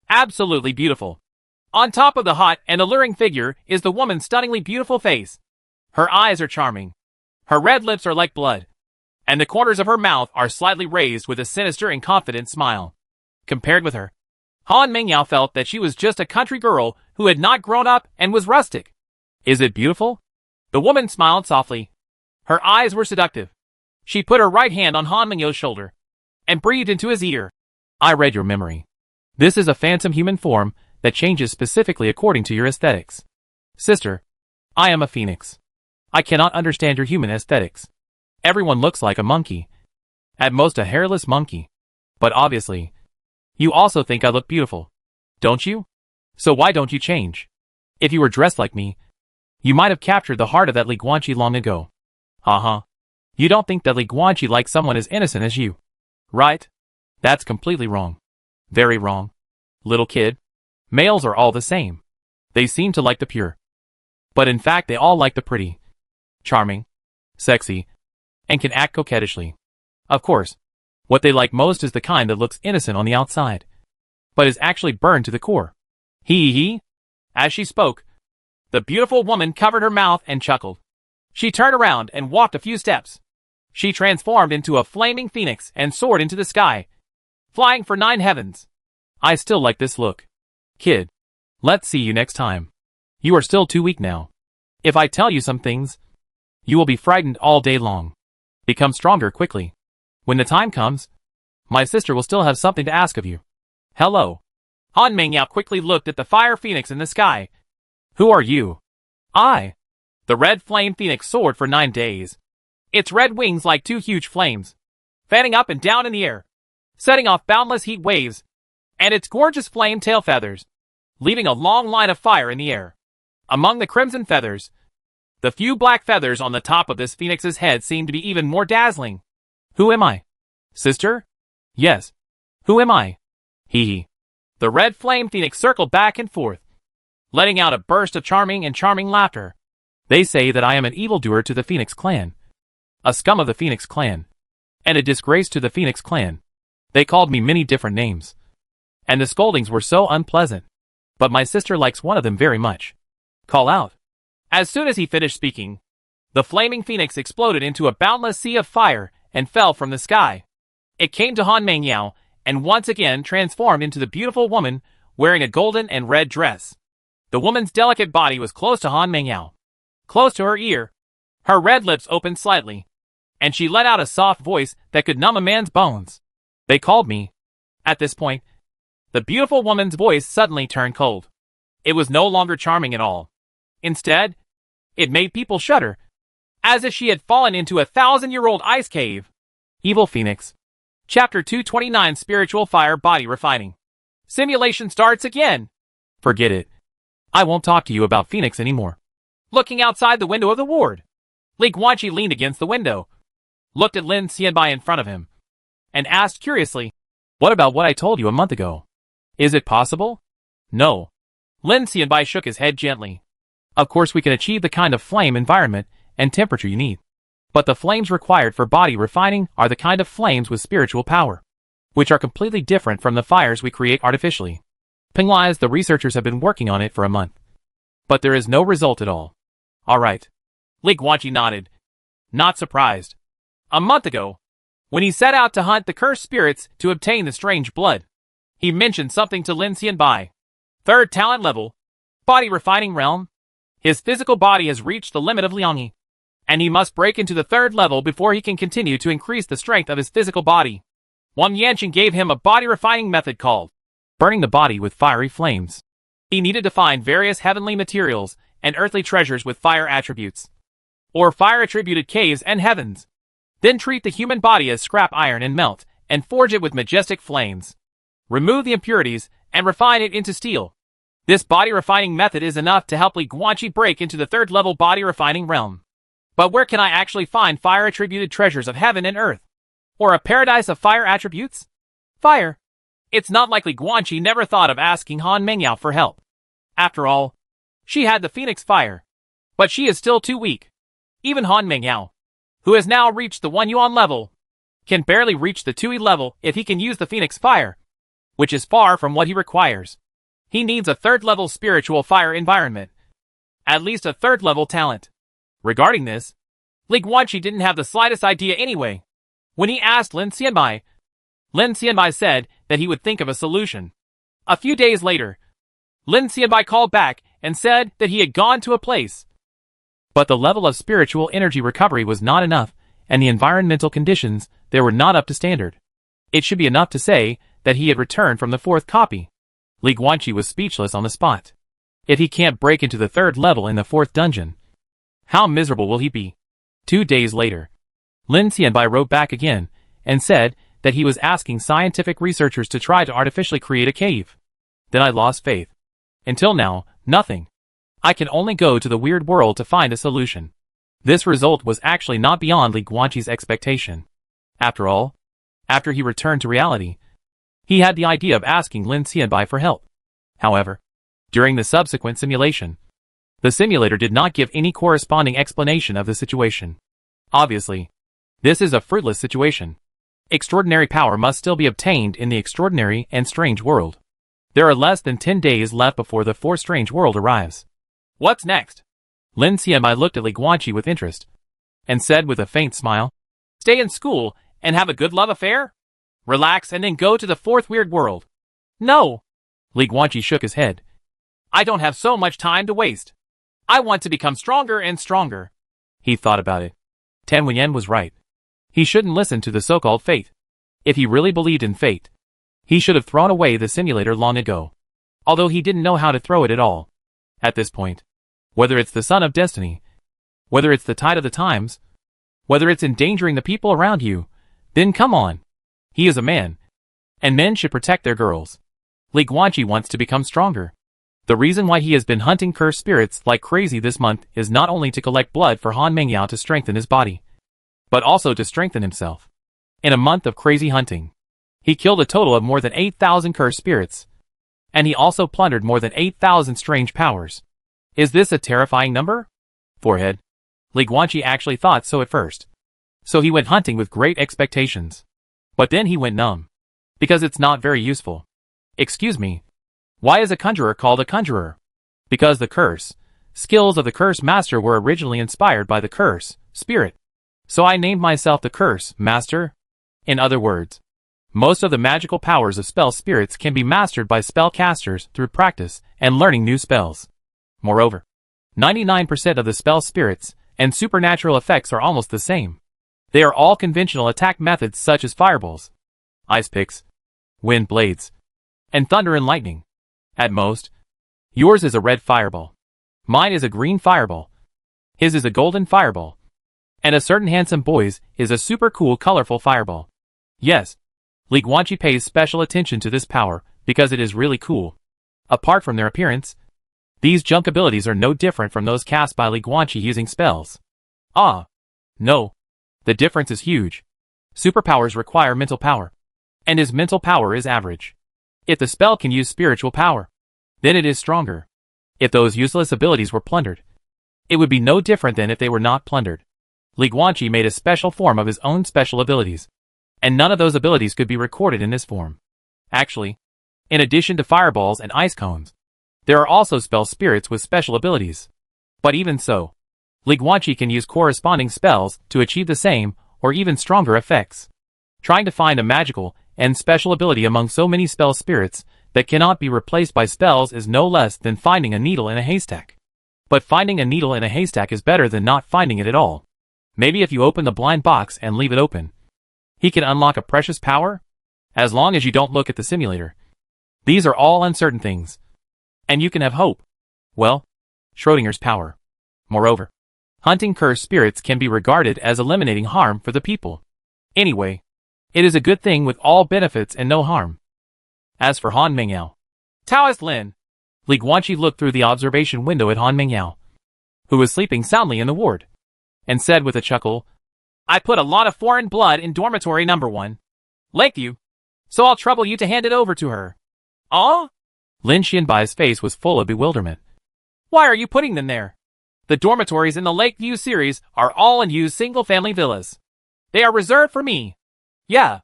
Absolutely beautiful. On top of the hot and alluring figure is the woman's stunningly beautiful face. Her eyes are charming. Her red lips are like blood, and the corners of her mouth are slightly raised with a sinister and confident smile. Compared with her, Han Mingyao felt that she was just a country girl who had not grown up and was rustic. Is it beautiful? The woman smiled softly. Her eyes were seductive. She put her right hand on Han Mingyao's shoulder and breathed into his ear. I read your memory. This is a phantom human form that changes specifically according to your aesthetics. Sister, I am a phoenix. I cannot understand your human aesthetics. Everyone looks like a monkey. At most a hairless monkey. But obviously, you also think I look beautiful. Don't you? So why don't you change? If you were dressed like me, you might have captured the heart of that Li Guanqi long ago. You don't think that Li Guanqi likes someone as innocent as you, right? That's completely wrong. Very wrong. Little kid, males are all the same. They seem to like the pure. But in fact they all like the pretty, charming, sexy, and can act coquettishly. Of course, what they like most is the kind that looks innocent on the outside, but is actually burned to the core. Hee. As she spoke, the beautiful woman covered her mouth and chuckled. She turned around and walked a few steps. She transformed into a flaming phoenix and soared into the sky, flying for 9 heavens. I still like this look. Kid, let's see you next time. You are still too weak now. If I tell you some things, you will be frightened all day long. Become stronger quickly. When the time comes, my sister will still have something to ask of you. Hello. Han Mingyao quickly looked at the fire phoenix in the sky. Who are you? I. The red flame phoenix soared for 9 days. Its red wings like 2 huge flames, fanning up and down in the air, setting off boundless heat waves, and its gorgeous flame tail feathers, leaving a long line of fire in the air. Among the crimson feathers, the few black feathers on the top of this phoenix's head seemed to be even more dazzling. Who am I? Sister? Yes. Who am I? Hee. The red flame phoenix circled back and forth, letting out a burst of charming laughter. They say that I am an evildoer to the Phoenix clan, a scum of the Phoenix clan, and a disgrace to the Phoenix clan. They called me many different names, and the scoldings were so unpleasant. But my sister likes one of them very much. Call out. As soon as he finished speaking, the flaming phoenix exploded into a boundless sea of fire and fell from the sky. It came to Han Mingyao and once again transformed into the beautiful woman wearing a golden and red dress. The woman's delicate body was close to Han Mingyao, close to her ear. Her red lips opened slightly, and she let out a soft voice that could numb a man's bones. They called me. At this point, the beautiful woman's voice suddenly turned cold. It was no longer charming at all. Instead, It made people shudder, as if she had fallen into a 1,000-year-old ice cave. Evil Phoenix. Chapter 229 Spiritual Fire Body Refining. Simulation starts again. Forget it. I won't talk to you about Phoenix anymore. Looking outside the window of the ward, Li Guanqi leaned against the window, looked at Lin Xianbai in front of him, and asked curiously, "What about what I told you a month ago? Is it possible?" "No." Lin Xianbai shook his head gently. "Of course we can achieve the kind of flame environment and temperature you need. But the flames required for body refining are the kind of flames with spiritual power, which are completely different from the fires we create artificially. Pinglies, the researchers have been working on it for a month, but there is no result at all." "All right." Li Guanqi nodded, not surprised. A month ago, when he set out to hunt the cursed spirits to obtain the strange blood, he mentioned something to Lin Xianbai. Third talent level, body refining realm. His physical body has reached the limit of Liangyi, and he must break into the third level before he can continue to increase the strength of his physical body. Wang Yanqing gave him a body refining method called burning the body with fiery flames. He needed to find various heavenly materials and earthly treasures with fire attributes, or fire-attributed caves and heavens. Then treat the human body as scrap iron and melt, and forge it with majestic flames. Remove the impurities, and refine it into steel. This body refining method is enough to help Li Guanqi break into the third level body refining realm. But where can I actually find fire-attributed treasures of heaven and earth? Or a paradise of fire attributes? Fire. It's not like Li Guanqi never thought of asking Han Mengyao for help. After all, she had the Phoenix Fire. But she is still too weak. Even Han Mengyao, who has now reached the 1 Yuan level, can barely reach the 2 E level if he can use the Phoenix Fire, which is far from what he requires. He needs a third-level spiritual fire environment. At least a third-level talent. Regarding this, Li Guanqi didn't have the slightest idea anyway. When he asked Lin Xianbai said that he would think of a solution. A few days later, Lin Xianbai called back and said that he had gone to a place. But the level of spiritual energy recovery was not enough, and the environmental conditions there were not up to standard. It should be enough to say that he had returned from the fourth copy. Li Guanqi was speechless on the spot. If he can't break into the third level in the fourth dungeon, how miserable will he be? 2 days later, Lin Xianbai wrote back again and said that he was asking scientific researchers to try to artificially create a cave. Then I lost faith. Until now, nothing. I can only go to the weird world to find a solution. This result was actually not beyond Li Guanqi's expectation. After all, after he returned to reality, he had the idea of asking Lin Xianbai for help. However, during the subsequent simulation, the simulator did not give any corresponding explanation of the situation. Obviously, this is a fruitless situation. Extraordinary power must still be obtained in the extraordinary and strange world. There are less than 10 days left before the fourth strange world arrives. What's next? Lin Xianbai looked at Li Guanqi with interest, and said with a faint smile, "Stay in school and have a good love affair? Relax and then go to the fourth weird world." "No." Li Guanqi shook his head. "I don't have so much time to waste. I want to become stronger and stronger." He thought about it. Tan Wenyan was right. He shouldn't listen to the so-called fate. If he really believed in fate, he should have thrown away the simulator long ago. Although he didn't know how to throw it at all. At this point, whether it's the son of destiny, whether it's the tide of the times, whether it's endangering the people around you, then come on. He is a man, and men should protect their girls. Li Guanqi wants to become stronger. The reason why he has been hunting cursed spirits like crazy this month is not only to collect blood for Han Mengyao to strengthen his body, but also to strengthen himself. In a month of crazy hunting, he killed a total of more than 8,000 cursed spirits, and he also plundered more than 8,000 strange powers. Is this a terrifying number? Forehead. Li Guanqi actually thought so at first. So he went hunting with great expectations. But then he went numb. Because it's not very useful. Excuse me. Why is a conjurer called a conjurer? Because the curse skills of the curse master were originally inspired by the curse spirit. So I named myself the curse master. In other words, most of the magical powers of spell spirits can be mastered by spellcasters through practice and learning new spells. Moreover, 99% of the spell spirits and supernatural effects are almost the same. They are all conventional attack methods such as fireballs, ice picks, wind blades, and thunder and lightning. At most, yours is a red fireball. Mine is a green fireball. His is a golden fireball. And a certain handsome boy's is a super cool colorful fireball. Yes, Li Guanqi pays special attention to this power because it is really cool. Apart from their appearance, these junk abilities are no different from those cast by Li Guanqi using spells. Ah, no. The difference is huge. Superpowers require mental power, and his mental power is average. If the spell can use spiritual power, then it is stronger. If those useless abilities were plundered, it would be no different than if they were not plundered. Li Guanqi made a special form of his own special abilities, and none of those abilities could be recorded in this form. Actually, in addition to fireballs and ice cones, there are also spell spirits with special abilities. But even so, Li Guanqi can use corresponding spells to achieve the same or even stronger effects. Trying to find a magical and special ability among so many spell spirits that cannot be replaced by spells is no less than finding a needle in a haystack. But finding a needle in a haystack is better than not finding it at all. Maybe if you open the blind box and leave it open, he can unlock a precious power? As long as you don't look at the simulator. These are all uncertain things. And you can have hope. Well, Schrodinger's power. Moreover, hunting cursed spirits can be regarded as eliminating harm for the people. Anyway, it is a good thing with all benefits and no harm. As for Han Mengyao, Taoist Lin, Li Guanqi looked through the observation window at Han Mengyao, who was sleeping soundly in the ward, and said with a chuckle, I put a lot of foreign blood in dormitory number 1. Lakeview. So I'll trouble you to hand it over to her. Oh? Lin Xianbai's face was full of bewilderment. Why are you putting them there? The dormitories in the Lakeview series are all unused single-family villas. They are reserved for me. Yeah.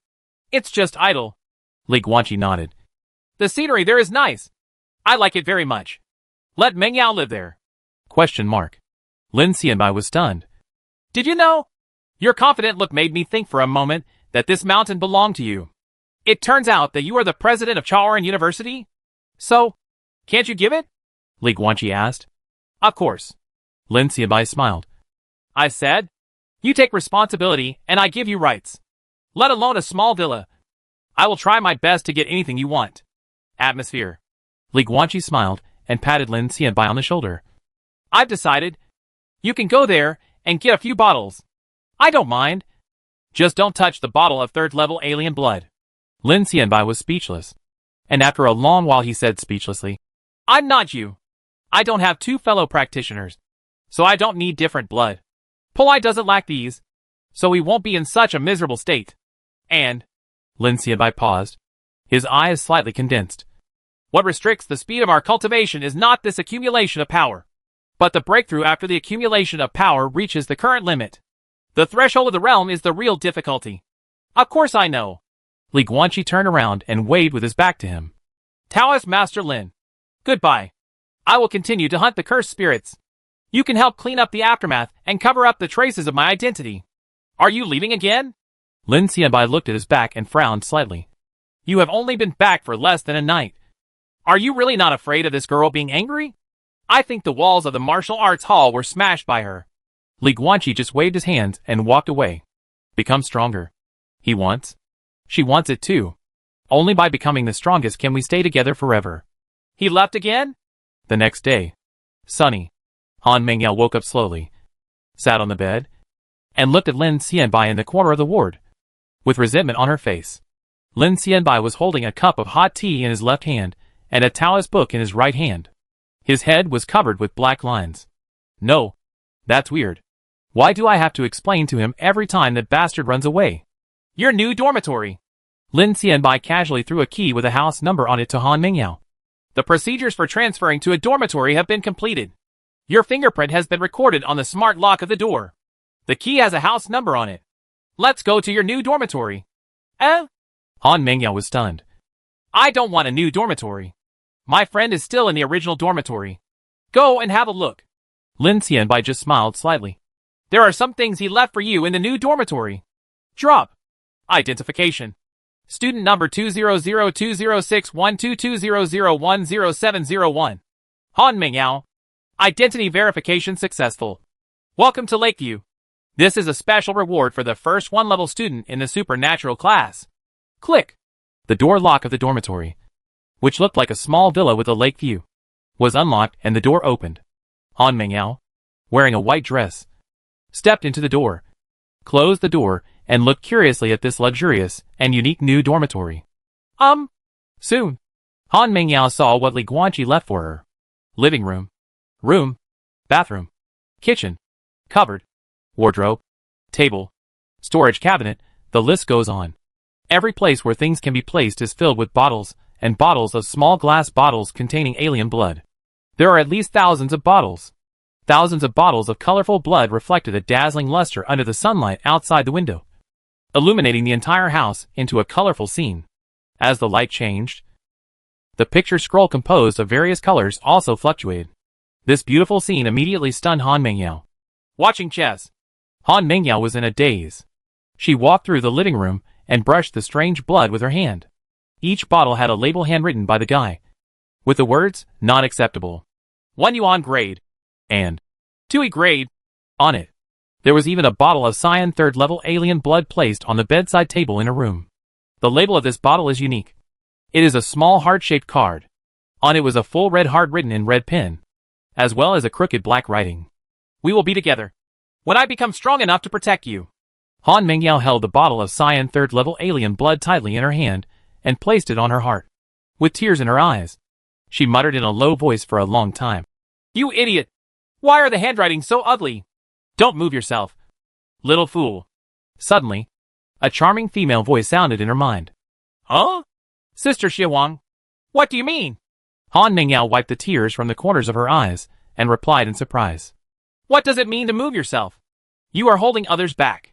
It's just idle. Li Guanqi nodded. The scenery there is nice. I like it very much. Let Mengyao live there. Question mark. Lin Xianbai was stunned. Did you know? Your confident look made me think for a moment that this mountain belonged to you. It turns out that you are the president of Chaoran University? So, can't you give it? Li Guanqi asked. Of course. Lin Xianbai smiled. I said, you take responsibility and I give you rights. Let alone a small villa. I will try my best to get anything you want. Atmosphere. Li Guanqi smiled and patted Lin Xianbai on the shoulder. I've decided. You can go there and get a few bottles. I don't mind. Just don't touch the bottle of third-level alien blood. Lin Xianbai was speechless. And after a long while he said speechlessly, I'm not you. I don't have 2 fellow practitioners. So I don't need different blood. Polai doesn't lack these. So he won't be in such a miserable state. And, Lin Xianbai paused. His eyes slightly condensed. What restricts the speed of our cultivation is not this accumulation of power, but the breakthrough after the accumulation of power reaches the current limit. The threshold of the realm is the real difficulty. Of course I know. Li Guanqi turned around and waved with his back to him. Taoist Master Lin. Goodbye. I will continue to hunt the cursed spirits. You can help clean up the aftermath and cover up the traces of my identity. Are you leaving again? Lin Xianbai looked at his back and frowned slightly. You have only been back for less than a night. Are you really not afraid of this girl being angry? I think the walls of the martial arts hall were smashed by her. Li Guanqi just waved his hands and walked away. Become stronger. He wants. She wants it too. Only by becoming the strongest can we stay together forever. He left again? The next day. Sunny. Han Mengyao woke up slowly, sat on the bed, and looked at Lin Xianbai in the corner of the ward, with resentment on her face. Lin Xianbai was holding a cup of hot tea in his left hand and a Taoist book in his right hand. His head was covered with black lines. No. That's weird. Why do I have to explain to him every time that bastard runs away? Your new dormitory. Lin Xianbai casually threw a key with a house number on it to Han Mengyao. The procedures for transferring to a dormitory have been completed. Your fingerprint has been recorded on the smart lock of the door. The key has a house number on it. Let's go to your new dormitory. Han Mengyao was stunned. I don't want a new dormitory. My friend is still in the original dormitory. Go and have a look. Lin Xianbai just smiled slightly. There are some things he left for you in the new dormitory. Drop. Identification. Student number 20020612220010701. Han Mengyao. Identity verification successful. Welcome to Lakeview. This is a special reward for the first 1-level student in the supernatural class. Click. The door lock of the dormitory, which looked like a small villa with a lake view, was unlocked and the door opened. Han Mengyao. wearing a white dress, stepped into the door, closed the door, and looked curiously at this luxurious and unique new dormitory. Soon, Han Mingyao saw what Li Guanqi left for her. Living room, bathroom, kitchen, cupboard, wardrobe, table, storage cabinet, the list goes on. Every place where things can be placed is filled with bottles and bottles of small glass bottles containing alien blood. There are at least thousands of bottles. Thousands of bottles of colorful blood reflected a dazzling luster under the sunlight outside the window, illuminating the entire house into a colorful scene. As the light changed, the picture scroll composed of various colors also fluctuated. This beautiful scene immediately stunned Han Mingyao. Watching chess, Han Mingyao was in a daze. She walked through the living room and brushed the strange blood with her hand. Each bottle had a label handwritten by the guy, with the words, "Not acceptable," 1 yuan grade, and 2 grade on it. There was even a bottle of cyan 3rd level alien blood placed on the bedside table in her room. The label of this bottle is unique. It is a small heart-shaped card. On it was a full red heart written in red pen, as well as a crooked black writing. "We will be together when I become strong enough to protect you." Han Mingyao held the bottle of cyan 3rd level alien blood tightly in her hand and placed it on her heart. With tears in her eyes, she muttered in a low voice for a long time. "You idiot! Why are the handwritings so ugly? Don't move yourself, little fool." Suddenly, a charming female voice sounded in her mind. "Huh? Sister Xiawang, what do you mean?" Han Mingyao wiped the tears from the corners of her eyes and replied in surprise. "What does it mean to move yourself? You are holding others back."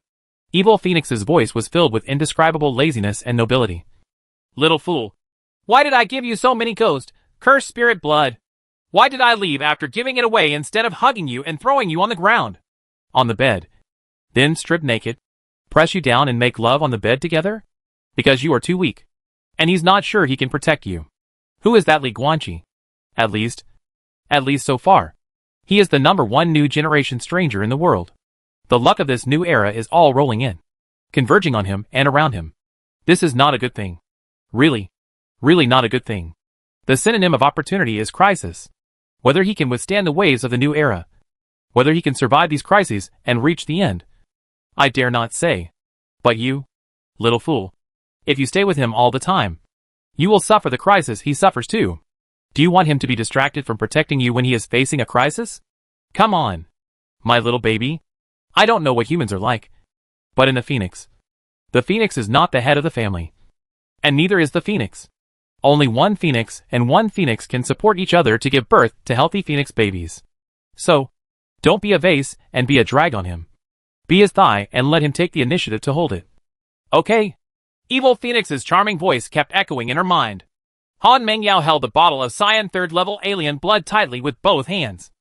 Evil Phoenix's voice was filled with indescribable laziness and nobility. "Little fool, why did I give you so many ghost, cursed spirit blood? Why did I leave after giving it away instead of hugging you and throwing you on the ground? On the bed. Then strip naked, press you down and make love on the bed together? Because you are too weak. And he's not sure he can protect you. Who is that Li Guanqi? At least so far, he is the #1 new generation stranger in the world. The luck of this new era is all rolling in, converging on him and around him. This is not a good thing. Really not a good thing. The synonym of opportunity is crisis. Whether he can withstand the waves of the new era, whether he can survive these crises and reach the end, I dare not say. But you, little fool, if you stay with him all the time, you will suffer the crisis he suffers too. Do you want him to be distracted from protecting you when he is facing a crisis? Come on, my little baby. I don't know what humans are like, but in the Phoenix is not the head of the family. And neither is the Phoenix. Only one Phoenix and one Phoenix can support each other to give birth to healthy Phoenix babies. So, don't be a vase and be a drag on him. Be his thigh and let him take the initiative to hold it. Okay. Evil Phoenix's charming voice kept echoing in her mind. Han Mingyao held the bottle of cyan 3rd level alien blood tightly with both hands.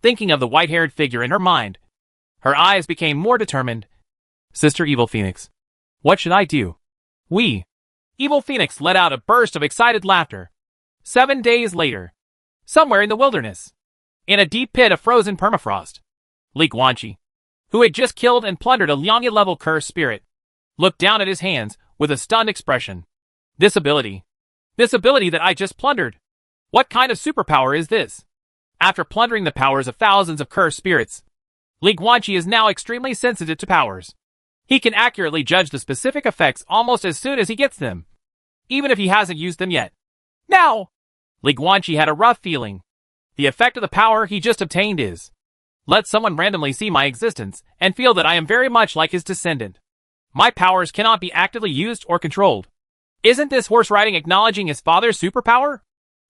Thinking of the white-haired figure in her mind, her eyes became more determined. Sister Evil Phoenix, what should I do? Evil Phoenix let out a burst of excited laughter. 7 days later, somewhere in the wilderness, in a deep pit of frozen permafrost, Li Guanqi, who had just killed and plundered a Liangya-level cursed spirit, looked down at his hands with a stunned expression. This ability that I just plundered. What kind of superpower is this? After plundering the powers of thousands of cursed spirits, Li Guanqi is now extremely sensitive to powers. He can accurately judge the specific effects almost as soon as he gets them, even if he hasn't used them yet. Now, Li Guanqi had a rough feeling. The effect of the power he just obtained is, let someone randomly see my existence and feel that I am very much like his descendant. My powers cannot be actively used or controlled. Isn't this horse riding acknowledging his father's superpower?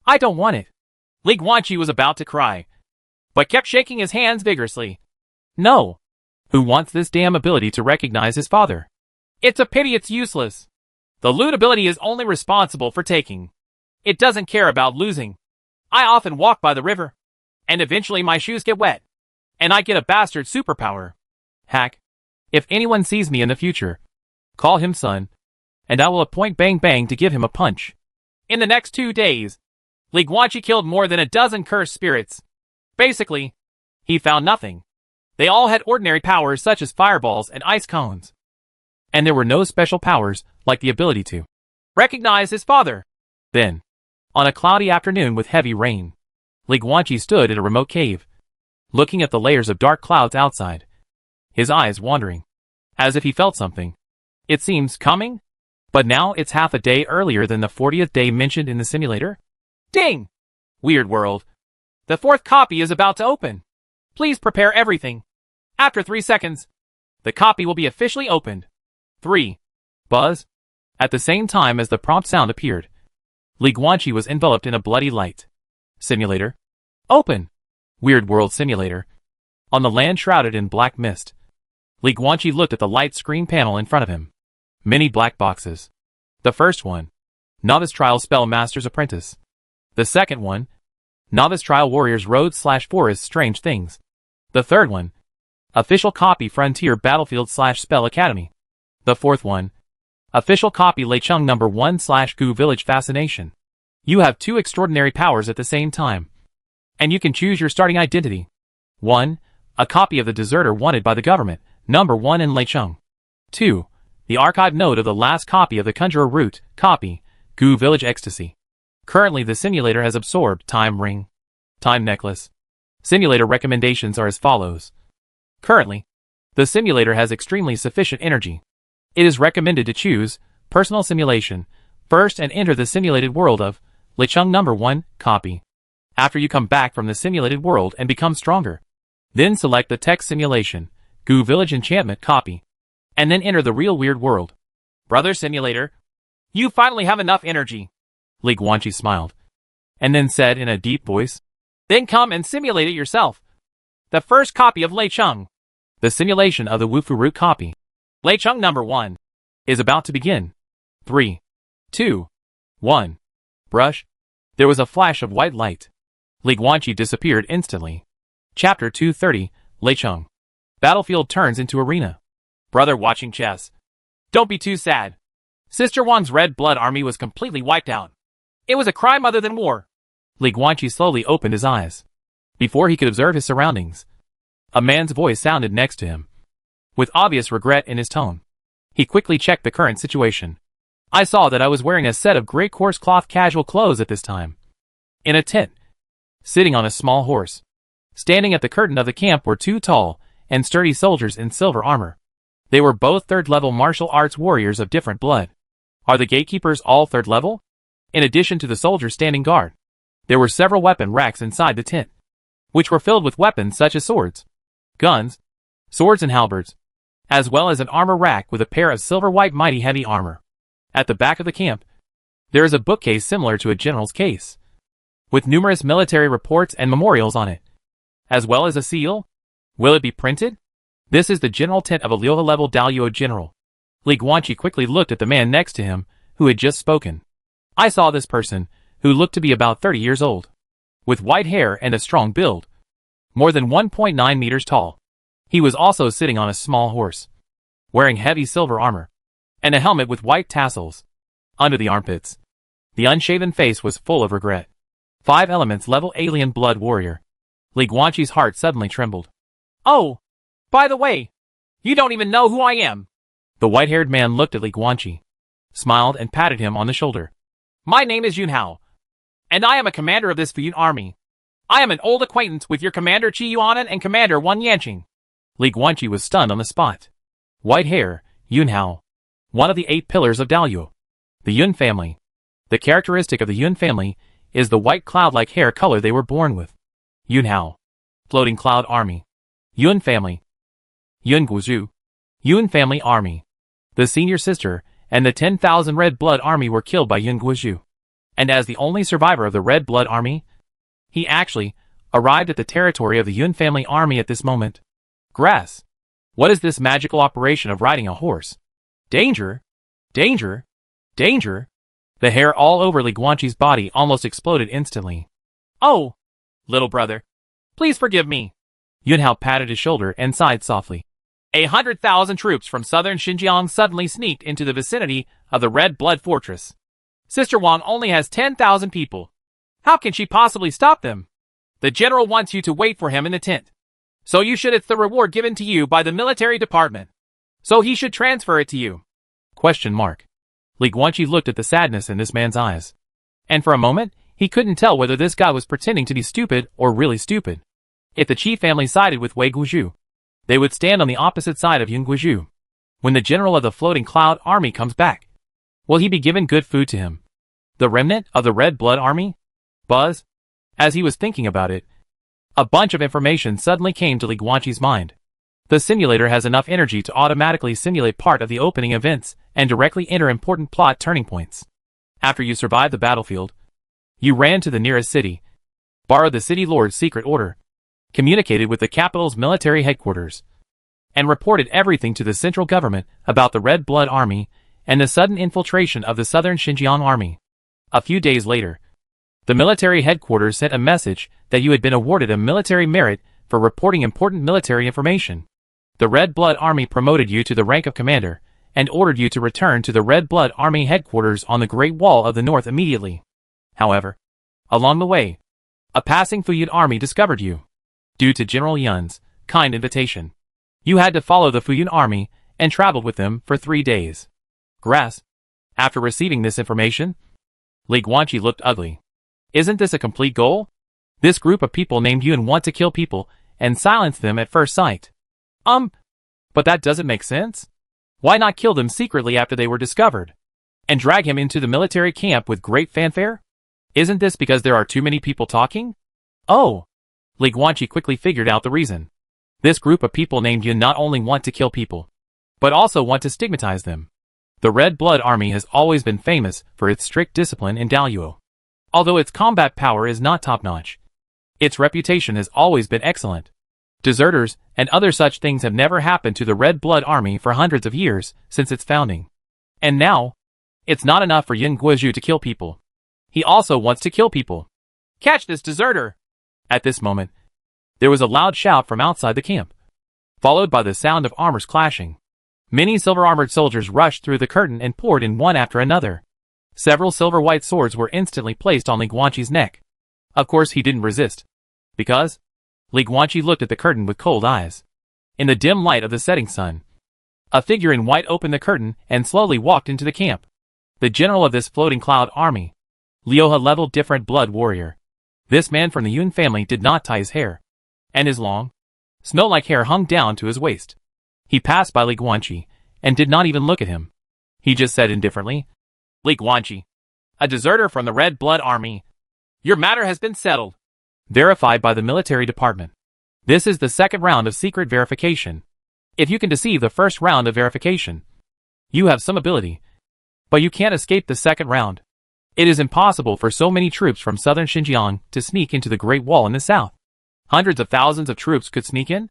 I don't want it. Li Guanqi was about to cry, but kept shaking his hands vigorously. No. Who wants this damn ability to recognize his father? It's a pity it's useless. The loot ability is only responsible for taking. It doesn't care about losing. I often walk by the river, and eventually my shoes get wet, and I get a bastard superpower. Hack. If anyone sees me in the future, call him son, and I will appoint Bang Bang to give him a punch. In the next 2 days, Li Guanqi killed more than a dozen cursed spirits. Basically, he found nothing. They all had ordinary powers such as fireballs and ice cones. And there were no special powers like the ability to recognize his father. Then, on a cloudy afternoon with heavy rain, Li Guanqi stood in a remote cave, looking at the layers of dark clouds outside, his eyes wandering, as if he felt something. It seems coming? But now it's half a day earlier than the 40th day mentioned in the simulator? Ding! Weird world. The 4th copy is about to open. Please prepare everything. After 3 seconds, the copy will be officially opened. 3. Buzz. At the same time as the prompt sound appeared, Li Guanqi was enveloped in a bloody light. Simulator. Open. Weird world simulator. On the land shrouded in black mist, Li Guanqi looked at the light screen panel in front of him. Many black boxes. The first one, Novice Trial Spell Master's Apprentice. The second one, Novice Trial Warriors Road/Forest Strange Things. The third one, Official Copy Frontier Battlefield/Spell Academy. The fourth one, Official Copy Leicheng No. 1/Gu Village Fascination. You have 2 extraordinary powers at the same time, and you can choose your starting identity. 1. A copy of the Deserter Wanted by the Government, No. 1 in Leicheng. 2. The archive node of the last copy of the Conjurer Root, copy, Gu Village Ecstasy. Currently the simulator has absorbed Time Ring, Time Necklace. Simulator recommendations are as follows. Currently, the simulator has extremely sufficient energy. It is recommended to choose Personal Simulation first and enter the simulated world of Leicheng No. 1, copy. After you come back from the simulated world and become stronger, then select the text simulation, Gu Village Enchantment, copy, and then enter the real weird world. Brother Simulator, you finally have enough energy. Li Guanqi smiled, and then said in a deep voice, then come and simulate it yourself. The first copy of Leicheng, the simulation of the Wufu Root copy, Leicheng No. 1, is about to begin. 3, 2, 1. Brush. There was a flash of white light. Li Guanqi disappeared instantly. Chapter 230, Leicheng. Battlefield turns into arena. Brother watching chess. Don't be too sad. Sister Wang's Red Blood Army was completely wiped out. It was a crime other than war. Li Guanqi slowly opened his eyes. Before he could observe his surroundings, a man's voice sounded next to him, with obvious regret in his tone. He quickly checked the current situation. I saw that I was wearing a set of gray coarse cloth casual clothes at this time. In a tent, sitting on a small horse. Standing at the curtain of the camp were 2 tall and sturdy soldiers in silver armor. They were both 3rd-level martial arts warriors of different blood. Are the gatekeepers all 3rd level? In addition to the soldiers standing guard, there were several weapon racks inside the tent, which were filled with weapons such as swords, guns, swords and halberds, as well as an armor rack with a pair of silver-white mighty heavy armor. At the back of the camp, there is a bookcase similar to a general's case, with numerous military reports and memorials on it, as well as a seal. Will it be printed? This is the general tent of a Liuha-level Daluo general. Li Guanqi quickly looked at the man next to him, who had just spoken. I saw this person, who looked to be about 30 years old, with white hair and a strong build, more than 1.9 meters tall. He was also sitting on a small horse, wearing heavy silver armor, and a helmet with white tassels under the armpits. The unshaven face was full of regret. 5 elements level alien blood warrior. Li Guanqi's heart suddenly trembled. Oh, by the way, you don't even know who I am. The white-haired man looked at Li Guanqi, smiled and patted him on the shoulder. My name is Yunhao, and I am a commander of this Fuyun army. I am an old acquaintance with your Commander Qi Yuanan and Commander Wan Yanqing. Li Guanqi was stunned on the spot. White hair, Yunhao. One of the 8 pillars of Daluo. The Yun family. The characteristic of the Yun family is the white cloud-like hair color they were born with. Yunhao. Floating Cloud Army. Yun family. Yun Guozhu. Yun family army. The senior sister and the 10,000 Red Blood Army were killed by Yun Guozhu. And as the only survivor of the Red Blood Army, he actually arrived at the territory of the Yun family army at this moment. Grass. What is this magical operation of riding a horse? Danger! Danger! Danger! The hair all over Li Guanqi's body almost exploded instantly. Oh! Little brother. Please forgive me. Yunhao patted his shoulder and sighed softly. 100,000 troops from southern Xinjiang suddenly sneaked into the vicinity of the Red Blood Fortress. Sister Wang only has 10,000 people. How can she possibly stop them? The general wants you to wait for him in the tent. So you should. It's the reward given to you by the military department. So he should transfer it to you. Question mark. Li Guanqi looked at the sadness in this man's eyes. And for a moment, he couldn't tell whether this guy was pretending to be stupid or really stupid. If the Qi family sided with Wei Guizhou, they would stand on the opposite side of Yun Guizhou. When the general of the Floating Cloud Army comes back, will he be given good food to him? The remnant of the Red Blood Army? Buzz? As he was thinking about it, a bunch of information suddenly came to Li Guanqi's mind. The simulator has enough energy to automatically simulate part of the opening events and directly enter important plot turning points. After you survived the battlefield, you ran to the nearest city, borrowed the city lord's secret order, communicated with the capital's military headquarters, and reported everything to the central government about the Red Blood Army and the sudden infiltration of the Southern Xinjiang Army. A few days later, the military headquarters sent a message that you had been awarded a military merit for reporting important military information. The Red Blood Army promoted you to the rank of commander and ordered you to return to the Red Blood Army headquarters on the Great Wall of the North immediately. However, along the way, a passing Fuyun army discovered you. Due to General Yun's kind invitation, you had to follow the Fuyun army and traveled with them for 3 days. Grass. After receiving this information, Li Guanqi looked ugly. Isn't this a complete goal? This group of people named Yun want to kill people and silence them at first sight. But that doesn't make sense. Why not kill them secretly after they were discovered, and drag him into the military camp with great fanfare? Isn't this because there are too many people talking? Oh! Li Guanqi quickly figured out the reason. This group of people named Yun not only want to kill people, but also want to stigmatize them. The Red Blood Army has always been famous for its strict discipline in Daluo. Although its combat power is not top-notch, its reputation has always been excellent. Deserters and other such things have never happened to the Red Blood Army for hundreds of years since its founding. And now, it's not enough for Yun Guizhou to kill people. He also wants to kill people. Catch this deserter! At this moment, there was a loud shout from outside the camp, followed by the sound of armors clashing. Many silver-armored soldiers rushed through the curtain and poured in one after another. Several silver-white swords were instantly placed on Li Guanqi's neck. Of course he didn't resist, because Li Guanqi looked at the curtain with cold eyes. In the dim light of the setting sun, a figure in white opened the curtain and slowly walked into the camp. The general of this Floating Cloud Army, Liuhe level different blood warrior. This man from the Yun family did not tie his hair, and his long, snow-like hair hung down to his waist. He passed by Li Guanqi and did not even look at him. He just said indifferently, Li Guanqi, a deserter from the Red Blood Army. Your matter has been settled. Verified by the military department. This is the second round of secret verification. If you can deceive the first round of verification, you have some ability, but you can't escape the second round. It is impossible for so many troops from southern Xinjiang to sneak into the Great Wall in the south. Hundreds of thousands of troops could sneak in?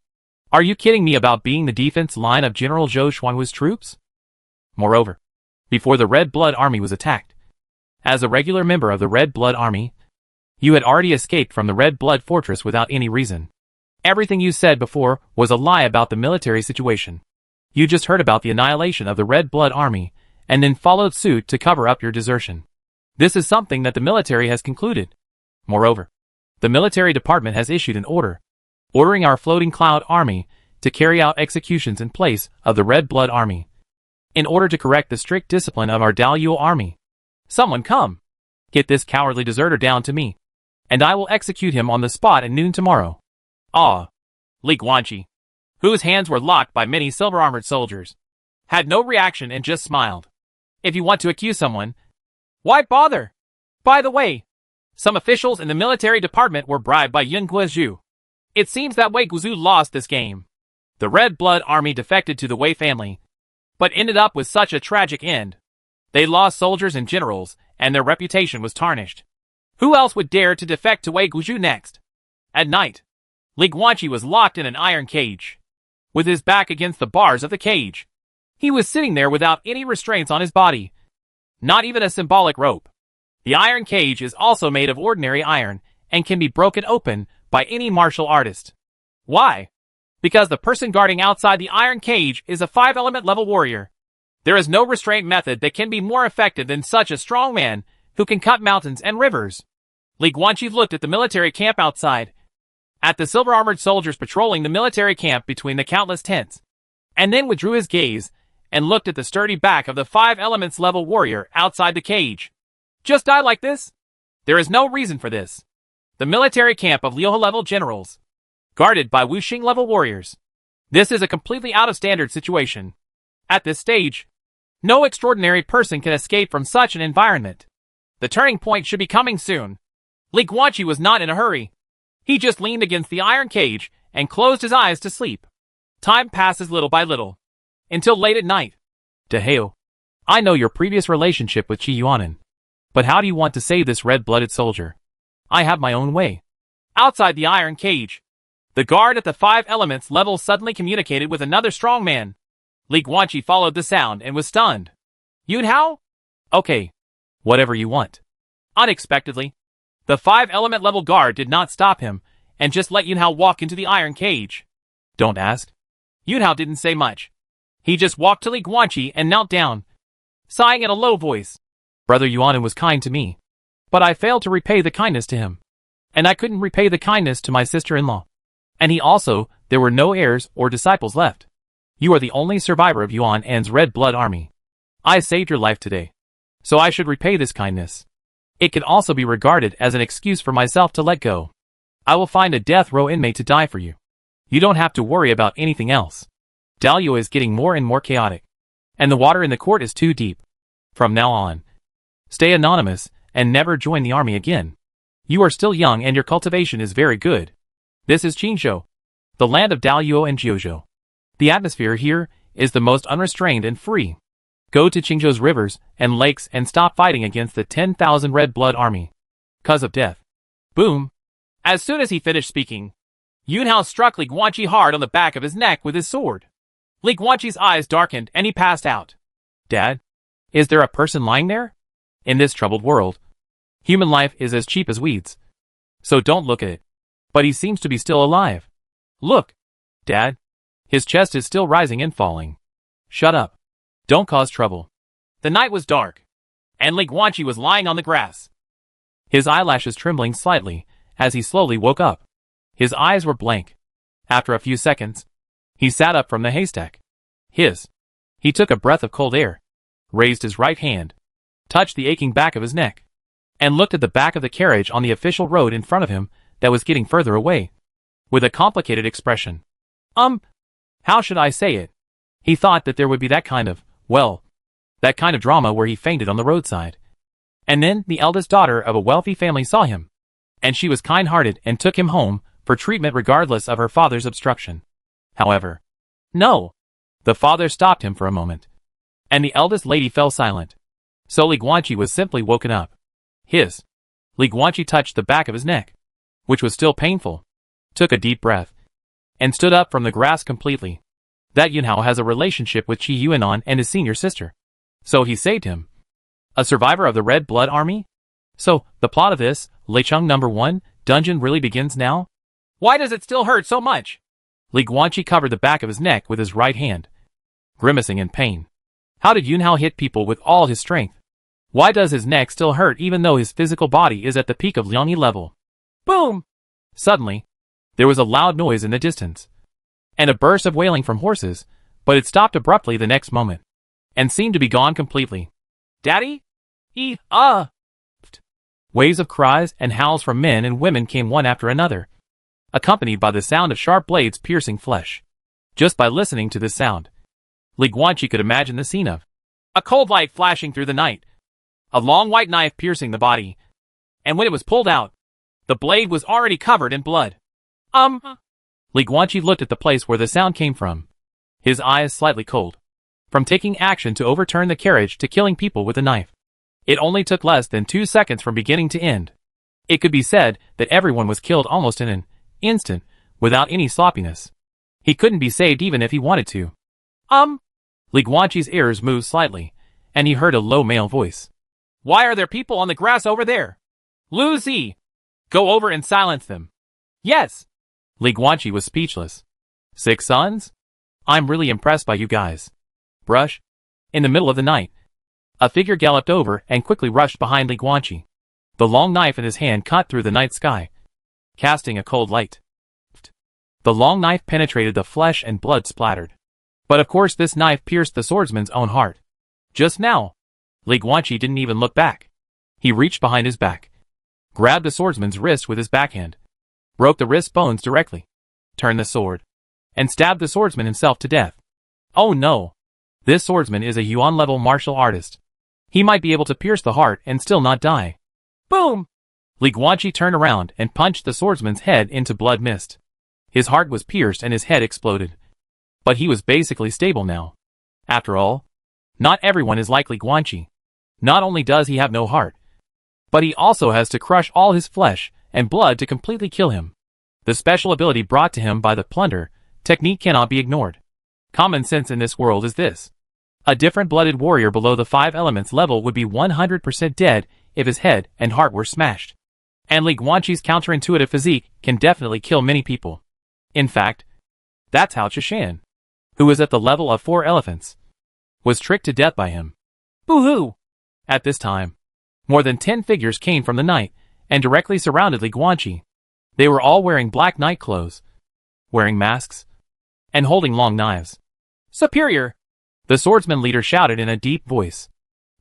Are you kidding me about being the defense line of General Zhou Xuanhua's troops? Moreover, before the Red Blood Army was attacked, as a regular member of the Red Blood Army, you had already escaped from the Red Blood Fortress without any reason. Everything you said before was a lie about the military situation. You just heard about the annihilation of the Red Blood Army, and then followed suit to cover up your desertion. This is something that the military has concluded. Moreover, the military department has issued an order, ordering our Floating Cloud Army to carry out executions in place of the Red Blood Army, in order to correct the strict discipline of our Daluo army. Someone come! Get this cowardly deserter down to me, and I will execute him on the spot at noon tomorrow. Ah! Li Guanqi, whose hands were locked by many silver-armored soldiers, had no reaction and just smiled. If you want to accuse someone, why bother? By the way, some officials in the military department were bribed by Yun Guizhou. It seems that Wei Guizhou lost this game. The Red Blood Army defected to the Wei family, but ended up with such a tragic end. They lost soldiers and generals, and their reputation was tarnished. Who else would dare to defect to Wei Guizhou next? At night, Li Guanqi was locked in an iron cage, with his back against the bars of the cage. He was sitting there without any restraints on his body, not even a symbolic rope. The iron cage is also made of ordinary iron and can be broken open by any martial artist. Why? Because the person guarding outside the iron cage is a 5-element level warrior. There is no restraint method that can be more effective than such a strong man who can cut mountains and rivers. Li Guanqi looked at the military camp outside, at the silver-armored soldiers patrolling the military camp between the countless tents, and then withdrew his gaze and looked at the sturdy back of the 5-elements level warrior outside the cage. Just die like this? There is no reason for this. The military camp of Liuhe level generals. guarded by Wuxing-level warriors. This is a completely out-of-standard situation. At this stage, no extraordinary person can escape from such an environment. The turning point should be coming soon. Li Guanqi was not in a hurry. He just leaned against the iron cage and closed his eyes to sleep. Time passes little by little, until late at night. Deheo, I know your previous relationship with Qi Yuanan, but how do you want to save this red-blooded soldier? I have my own way. Outside the iron cage, the guard at the 5 elements level suddenly communicated with another strong man. Li Guanqi followed the sound and was stunned. Yunhao? Okay. Whatever you want. Unexpectedly, the 5 element level guard did not stop him and just let Yunhao walk into the iron cage. Don't ask. Yunhao didn't say much. He just walked to Li Guanqi and knelt down, sighing in a low voice. Brother Yuanan was kind to me, but I failed to repay the kindness to him. And I couldn't repay the kindness to my sister-in-law. And there were no heirs or disciples left. You are the only survivor of Yuanan's red blood army. I saved your life today, so I should repay this kindness. It can also be regarded as an excuse for myself to let go. I will find a death row inmate to die for you. You don't have to worry about anything else. Daliao is getting more and more chaotic, and the water in the court is too deep. From now on, stay anonymous and never join the army again. You are still young and your cultivation is very good. This is Qingzhou, the land of Daliao and Jiuzhou. The atmosphere here is the most unrestrained and free. Go to Qingzhou's rivers and lakes and stop fighting against the 10,000 red blood army. Cause of death. Boom. As soon as he finished speaking, Yunhao struck Li Guanqi hard on the back of his neck with his sword. Li Guanqi's eyes darkened and he passed out. Dad? Is there a person lying there? In this troubled world, human life is as cheap as weeds. So don't look at it. But he seems to be still alive. Look, Dad. His chest is still rising and falling. Shut up. Don't cause trouble. The night was dark, and Li Guanqi was lying on the grass, his eyelashes trembling slightly as he slowly woke up. His eyes were blank. After a few seconds, he sat up from the haystack. He took a breath of cold air, raised his right hand, touched the aching back of his neck, and looked at the back of the carriage on the official road in front of him that was getting further away, with a complicated expression. How should I say it? He thought that there would be that kind of drama where he fainted on the roadside. And then the eldest daughter of a wealthy family saw him, and she was kind-hearted and took him home for treatment regardless of her father's obstruction. However, no. The father stopped him for a moment, and the eldest lady fell silent. So Li Guanqi was simply woken up. Li Guanqi touched the back of his neck, which was still painful, took a deep breath, and stood up from the grass completely. That Yunhao has a relationship with Qi Yuanan and his senior sister. So he saved him. A survivor of the Red Blood Army? So, the plot of this, Leicheng No. 1, dungeon really begins now? Why does it still hurt so much? Li Guanqi covered the back of his neck with his right hand, grimacing in pain. How did Yunhao hit people with all his strength? Why does his neck still hurt even though his physical body is at the peak of Liangyi level? Boom! Suddenly, there was a loud noise in the distance, and a burst of wailing from horses, but it stopped abruptly the next moment, and seemed to be gone completely. Daddy? Waves of cries and howls from men and women came one after another, accompanied by the sound of sharp blades piercing flesh. Just by listening to this sound, Li Guanqi could imagine the scene of a cold light flashing through the night, a long white knife piercing the body, and when it was pulled out, the blade was already covered in blood. Li Guanqi looked at the place where the sound came from, his eyes slightly cold. From taking action to overturn the carriage to killing people with a knife, it only took less than 2 seconds from beginning to end. It could be said that everyone was killed almost in an instant, without any sloppiness. He couldn't be saved even if he wanted to. Li Guanqi's ears moved slightly, and he heard a low male voice. Why are there people on the grass over there? Lu Zi! Go over and silence them. Yes! Li Guanqi was speechless. 6 sons? I'm really impressed by you guys. Brush. In the middle of the night, a figure galloped over and quickly rushed behind Li Guanqi. The long knife in his hand cut through the night sky, casting a cold light. The long knife penetrated the flesh and blood splattered. But of course this knife pierced the swordsman's own heart. Just now, Li Guanqi didn't even look back. He reached behind his back, grabbed the swordsman's wrist with his backhand, broke the wrist bones directly, turned the sword, and stabbed the swordsman himself to death. Oh no! This swordsman is a Yuan-level martial artist. He might be able to pierce the heart and still not die. Boom! Li Guanqi turned around and punched the swordsman's head into blood mist. His heart was pierced and his head exploded. But he was basically stable now. After all, not everyone is like Li Guanqi. Not only does he have no heart, but he also has to crush all his flesh and blood to completely kill him. The special ability brought to him by the plunder technique cannot be ignored. Common sense in this world is this. A different blooded warrior below the 5 elements level would be 100% dead if his head and heart were smashed. And Li Guanqi's counterintuitive physique can definitely kill many people. In fact, that's how Chishan, who was at the level of 4 elephants, was tricked to death by him. Boo-hoo! At this time, more than 10 figures came from the night and directly surrounded Li Guanqi. They were all wearing black night clothes, wearing masks, and holding long knives. Superior! The swordsman leader shouted in a deep voice.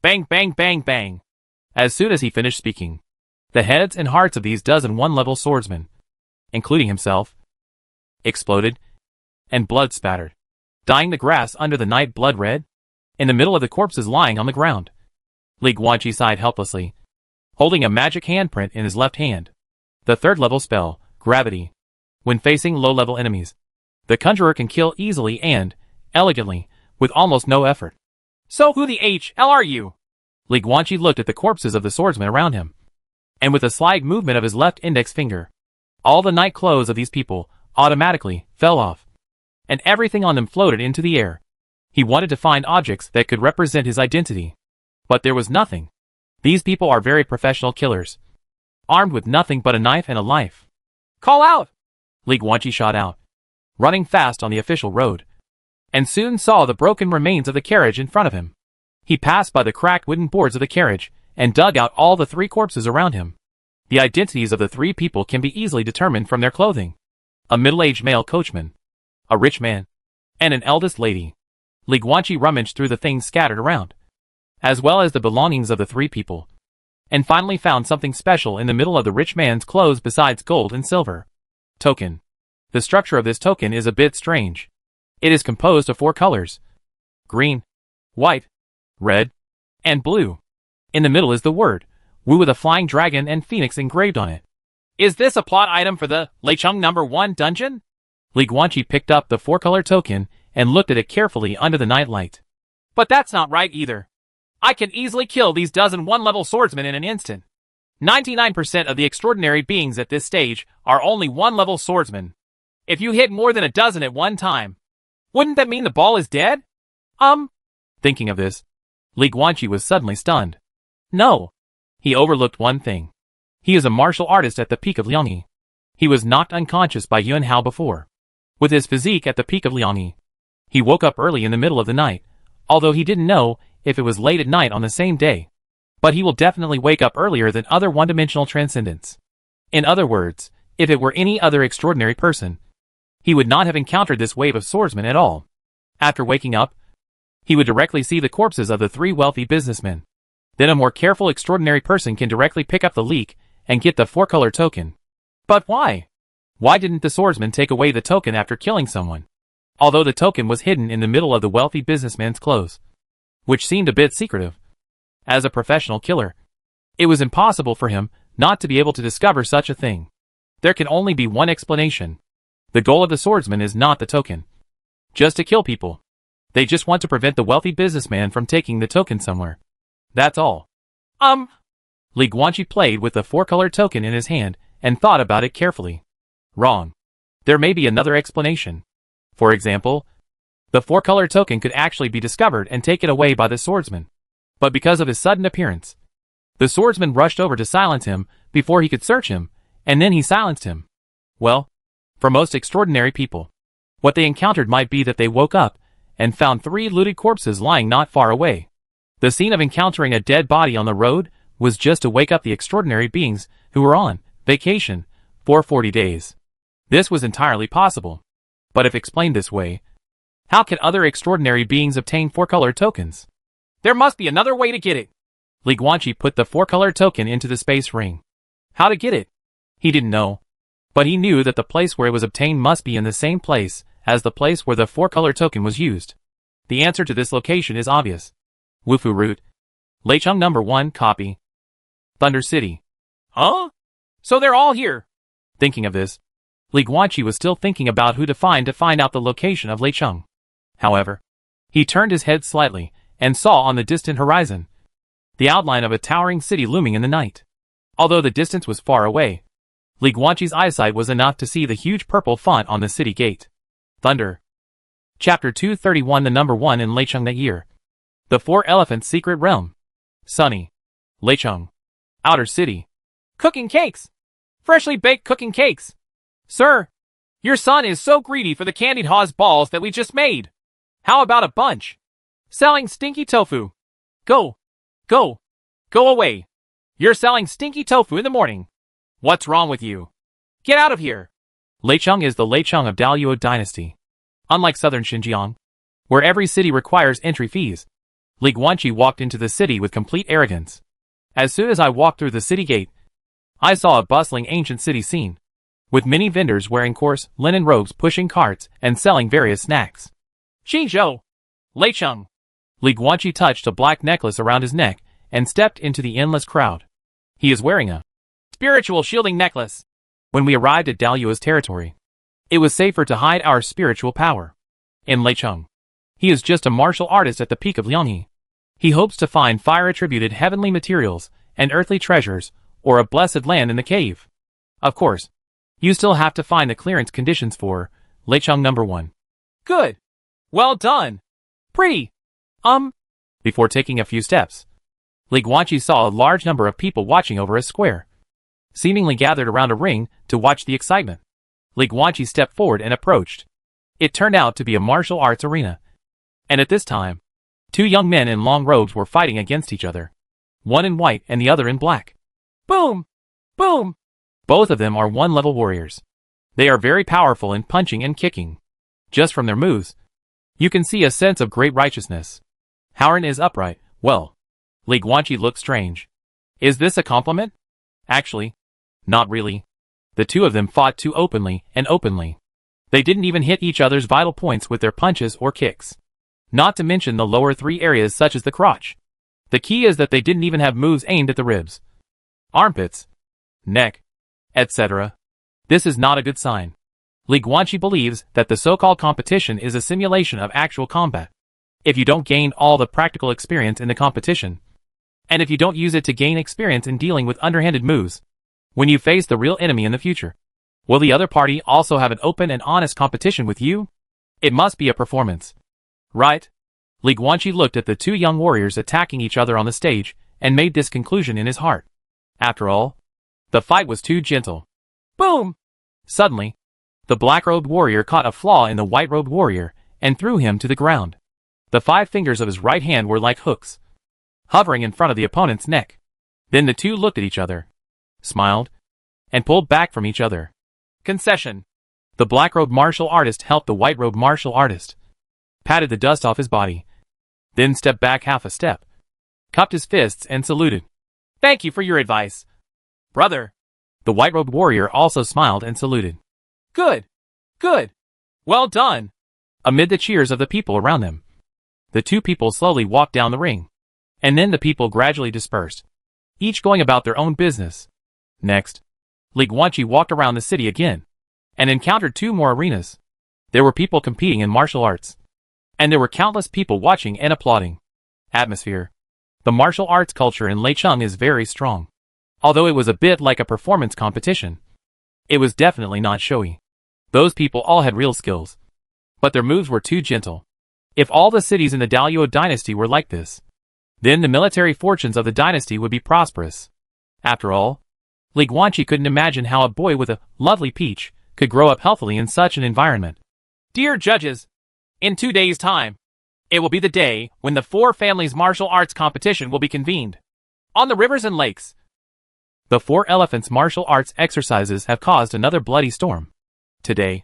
Bang, bang, bang, bang! As soon as he finished speaking, the heads and hearts of these dozen one-level swordsmen, including himself, exploded, and blood spattered, dyeing the grass under the night blood red. In the middle of the corpses lying on the ground, Li Guanqi sighed helplessly, holding a magic handprint in his left hand. The 3rd level spell, Gravity. When facing low-level enemies, the conjurer can kill easily and elegantly, with almost no effort. So who the hell are you? Li Guanqi looked at the corpses of the swordsmen around him, and with a slight movement of his left index finger, all the night clothes of these people automatically fell off, and everything on them floated into the air. He wanted to find objects that could represent his identity, but there was nothing. These people are very professional killers, armed with nothing but a knife and a life. Call out! Li Guanqi shot out, running fast on the official road, and soon saw the broken remains of the carriage in front of him. He passed by the cracked wooden boards of the carriage and dug out all the 3 corpses around him. The identities of the 3 people can be easily determined from their clothing. A middle-aged male coachman, a rich man, and an eldest lady. Li Guanqi rummaged through the things scattered around, as well as the belongings of the 3 people, and finally found something special in the middle of the rich man's clothes besides gold and silver. Token. The structure of this token is a bit strange. It is composed of 4 colors: green, white, red, and blue. In the middle is the word Wu with a flying dragon and phoenix engraved on it. Is this a plot item for the Leicheng No. 1 dungeon? Li Guanqi picked up the 4-color token and looked at it carefully under the nightlight. But that's not right either. I can easily kill these dozen 1-level swordsmen in an instant. 99% of the extraordinary beings at this stage are only 1-level swordsmen. If you hit more than a dozen at one time, wouldn't that mean the ball is dead? Thinking of this, Li Guanqi was suddenly stunned. No. He overlooked one thing. He is a martial artist at the peak of Liangyi. He was knocked unconscious by Yuan Hao before. With his physique at the peak of Liangyi, he woke up early in the middle of the night, although he didn't know if it was late at night on the same day. But he will definitely wake up earlier than other one-dimensional transcendents. In other words, if it were any other extraordinary person, he would not have encountered this wave of swordsmen at all. After waking up, he would directly see the corpses of the 3 wealthy businessmen. Then a more careful extraordinary person can directly pick up the leak and get the 4-color token. But why? Why didn't the swordsman take away the token after killing someone? Although the token was hidden in the middle of the wealthy businessman's clothes, which seemed a bit secretive. As a professional killer, it was impossible for him not to be able to discover such a thing. There can only be one explanation. The goal of the swordsman is not the token. Just to kill people. They just want to prevent the wealthy businessman from taking the token somewhere. That's all. Li Guanqi played with the 4-color token in his hand and thought about it carefully. Wrong. There may be another explanation. For example, the 4-color token could actually be discovered and taken away by the swordsman. But because of his sudden appearance, the swordsman rushed over to silence him before he could search him, and then he silenced him. Well, for most extraordinary people, what they encountered might be that they woke up and found 3 looted corpses lying not far away. The scene of encountering a dead body on the road was just to wake up the extraordinary beings who were on vacation for 40 days. This was entirely possible. But if explained this way, how can other extraordinary beings obtain 4-color tokens? There must be another way to get it. Li Guanqi put the 4-color token into the space ring. How to get it? He didn't know. But he knew that the place where it was obtained must be in the same place as the place where the 4-color token was used. The answer to this location is obvious. Wufu route. Lecheng number 1 copy. Thunder City. Huh? So they're all here. Thinking of this, Li Guanqi was still thinking about who to find out the location of Lecheng. However, he turned his head slightly and saw on the distant horizon the outline of a towering city looming in the night. Although the distance was far away, Li Guanqi's eyesight was enough to see the huge purple font on the city gate. Thunder. Chapter 231. The number 1 in Lecheng that year. The 4 Elephants' Secret Realm. Sunny. Lecheng. Outer City. Cooking cakes! Freshly baked cooking cakes! Sir, your son is so greedy for the candied Haas balls that we just made. How about a bunch? Selling stinky tofu. Go. Go. Go away. You're selling stinky tofu in the morning. What's wrong with you? Get out of here. Lecheng is the Lecheng of Daluo dynasty. Unlike southern Xinjiang, where every city requires entry fees, Li Guanqi walked into the city with complete arrogance. As soon as I walked through the city gate, I saw a bustling ancient city scene, with many vendors wearing coarse linen robes pushing carts and selling various snacks. Xinzhou. Lecheng. Li Guanqi touched a black necklace around his neck and stepped into the endless crowd. He is wearing a spiritual shielding necklace. When we arrived at Daluo's territory, it was safer to hide our spiritual power. In Lecheng, he is just a martial artist at the peak of Lianghe. He hopes to find fire-attributed heavenly materials and earthly treasures, or a blessed land in the cave. Of course, you still have to find the clearance conditions for Lecheng number 1. Good. Well done. Before taking a few steps, Li Guanqi saw a large number of people watching over a square, seemingly gathered around a ring to watch the excitement. Li Guanqi stepped forward and approached. It turned out to be a martial arts arena. And at this time, 2 young men in long robes were fighting against each other. One in white and the other in black. Boom! Boom! Both of them are 1-level warriors. They are very powerful in punching and kicking. Just from their moves, you can see a sense of great righteousness. Howren is upright. Well, Li Guanqi looked strange. Is this a compliment? Actually, not really. The 2 of them fought too openly and openly. They didn't even hit each other's vital points with their punches or kicks. Not to mention the lower 3 areas such as the crotch. The key is that they didn't even have moves aimed at the ribs, armpits, neck, etc. This is not a good sign. Li Guanqi believes that the so-called competition is a simulation of actual combat. If you don't gain all the practical experience in the competition, and if you don't use it to gain experience in dealing with underhanded moves, when you face the real enemy in the future, will the other party also have an open and honest competition with you? It must be a performance. Right? Li Guanqi looked at the 2 young warriors attacking each other on the stage and made this conclusion in his heart. After all, the fight was too gentle. Boom! Suddenly, the black-robed warrior caught a flaw in the white-robed warrior and threw him to the ground. The 5 fingers of his right hand were like hooks, hovering in front of the opponent's neck. Then the 2 looked at each other, smiled, and pulled back from each other. Concession. The black-robed martial artist helped the white-robed martial artist, patted the dust off his body, then stepped back half a step, cupped his fists and saluted. Thank you for your advice, brother. The white-robed warrior also smiled and saluted. Good. Good. Well done. Amid the cheers of the people around them, the 2 people slowly walked down the ring, and then the people gradually dispersed, each going about their own business. Next, Li Guanqi walked around the city again, and encountered 2 more arenas. There were people competing in martial arts, and there were countless people watching and applauding. Atmosphere. The martial arts culture in Lecheng is very strong. Although it was a bit like a performance competition, it was definitely not showy. Those people all had real skills, but their moves were too gentle. If all the cities in the Daluo dynasty were like this, then the military fortunes of the dynasty would be prosperous. After all, Li Guanqi couldn't imagine how a boy with a lovely peach could grow up healthily in such an environment. Dear judges, in 2 days' time, it will be the day when the 4 families' martial arts competition will be convened. On the rivers and lakes, the 4 elephants' martial arts exercises have caused another bloody storm. Today,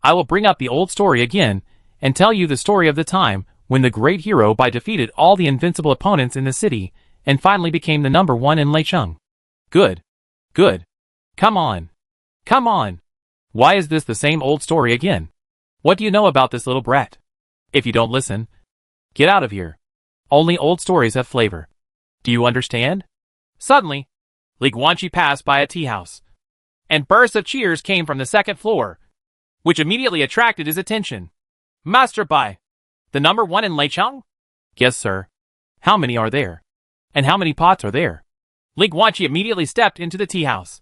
I will bring up the old story again and tell you the story of the time when the great hero defeated all the invincible opponents in the city and finally became the number 1 in Lecheng. Good. Good. Come on. Come on. Why is this the same old story again? What do you know about this little brat? If you don't listen, get out of here. Only old stories have flavor. Do you understand? Suddenly, Li Guanqi passed by a tea house, and bursts of cheers came from the second floor, which immediately attracted his attention. Master Bai, the number one in Leicheng? Yes, sir. How many are there? And how many pots are there? Li Guanqi immediately stepped into the tea house,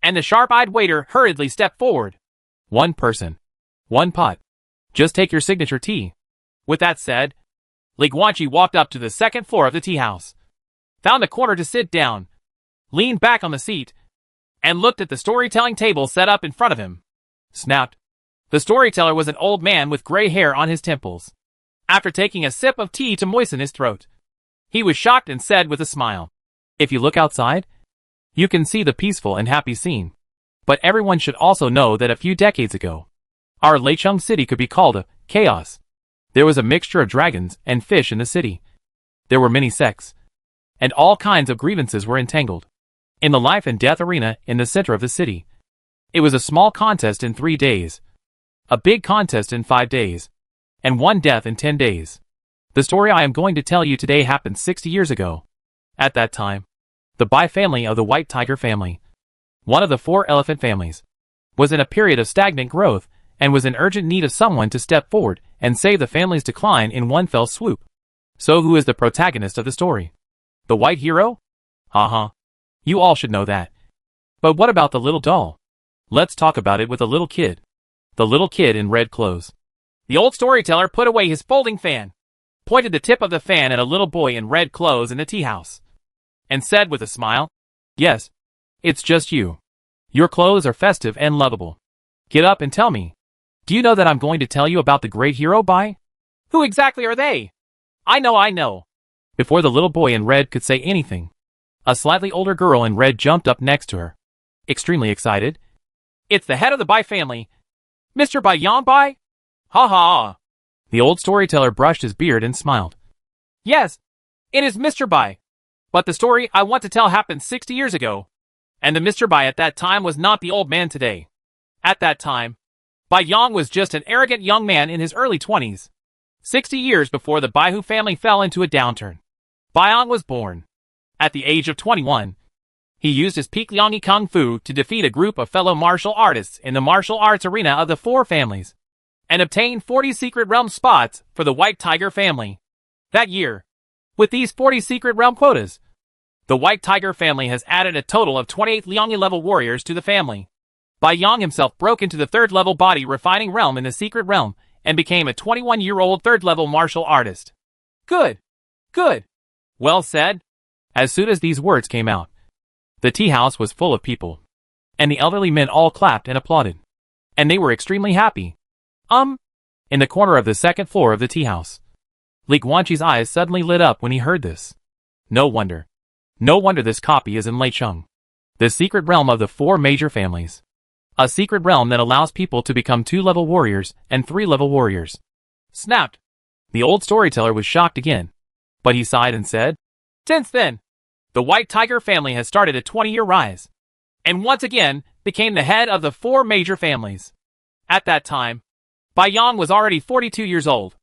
and the sharp-eyed waiter hurriedly stepped forward. One person. One pot. Just take your signature tea. With that said, Li Guanqi walked up to the second floor of the tea house, found a corner to sit down, leaned back on the seat, and looked at the storytelling table set up in front of him. Snapped. The storyteller was an old man with gray hair on his temples. After taking a sip of tea to moisten his throat, he was shocked and said with a smile, "If you look outside, you can see the peaceful and happy scene. But everyone should also know that a few decades ago, our Leicheng city could be called a chaos. There was a mixture of dragons and fish in the city. There were many sects, and all kinds of grievances were entangled in the life and death arena in the center of the city. It was a small contest in 3 days, a big contest in 5 days, and one death in 10 days. The story I am going to tell you today happened 60 years ago. At that time, the Bai family of the White Tiger family, one of the 4 elephant families, was in a period of stagnant growth and was in urgent need of someone to step forward and save the family's decline in one fell swoop. So who is the protagonist of the story? The white hero? Haha. You all should know that. But what about the little doll? Let's talk about it with a little kid. The little kid in red clothes. The old storyteller put away his folding fan, pointed the tip of the fan at a little boy in red clothes in the tea house, and said with a smile, "Yes, it's just you. Your clothes are festive and lovable. Get up and tell me. Do you know that I'm going to tell you about the great hero Bai? Who exactly are they? I know. Before the little boy in red could say anything, a slightly older girl in red jumped up next to her, extremely excited. It's the head of the Bai family, Mr. Bai Yang Bai? Ha ha. The old storyteller brushed his beard and smiled. Yes, it is Mr. Bai. But the story I want to tell happened 60 years ago, and the Mr. Bai at that time was not the old man today. At that time, Bai Yang was just an arrogant young man in his early 20s. 60 years before the Baihu family fell into a downturn, Bai Yang was born. At the age of 21, he used his peak Liangyi Kung Fu to defeat a group of fellow martial artists in the martial arts arena of the 4 families, and obtained 40 secret realm spots for the White Tiger family. That year, with these 40 secret realm quotas, the White Tiger family has added a total of 28 Liangyi level warriors to the family. Bai Yang himself broke into the 3rd level body refining realm in the secret realm and became a 21-year-old 3rd level martial artist. Good. Well said. As soon as these words came out, the tea house was full of people, and the elderly men all clapped and applauded, and they were extremely happy. In the corner of the second floor of the tea house, Li Guanqi's eyes suddenly lit up when he heard this. No wonder this copy is in Leicheng, the secret realm of the 4 major families. A secret realm that allows people to become 2-level warriors and 3-level warriors. Snapped. The old storyteller was shocked again, but he sighed and said, Since then, the White Tiger family has started a 20-year rise, and once again became the head of the 4 major families. At that time, Bai Yang was already 42 years old.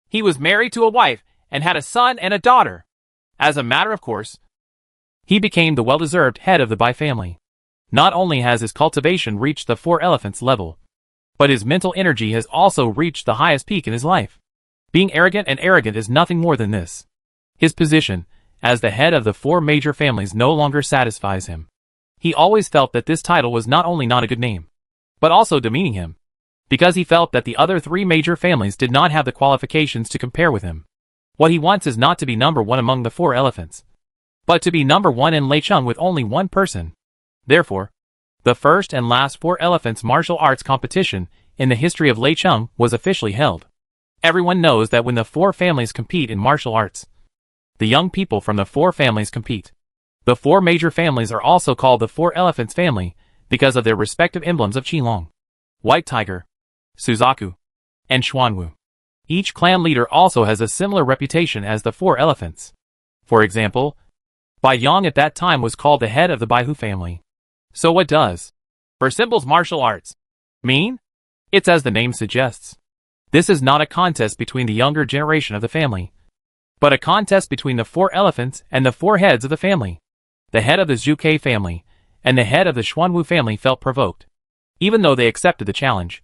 He was married to a wife and had a son and a daughter. As a matter of course, he became the well-deserved head of the Bai family. Not only has his cultivation reached the 4 elephants level, but his mental energy has also reached the highest peak in his life. Being arrogant is nothing more than this. His position as the head of the 4 major families no longer satisfies him. He always felt that this title was not only not a good name, but also demeaning him, because he felt that the other 3 major families did not have the qualifications to compare with him. What he wants is not to be number 1 among the 4 elephants, but to be number 1 in Leicheng with only 1 person. Therefore, the first and last 4 elephants martial arts competition in the history of Leicheng was officially held. Everyone knows that when the 4 families compete in martial arts, the young people from the 4 families compete. The 4 major families are also called the 4 elephants family because of their respective emblems of Qilong, White Tiger, Suzaku, and Xuanwu. Each clan leader also has a similar reputation as the 4 elephants. For example, Bai Yang at that time was called the head of the Baihu family. So what does? For symbols martial arts, Mean? It's as the name suggests. This is not a contest between the younger generation of the family, but a contest between the 4 elephants and the 4 heads of the family. The head of the Zhuke family and the head of the Xuanwu family felt provoked, even though they accepted the challenge.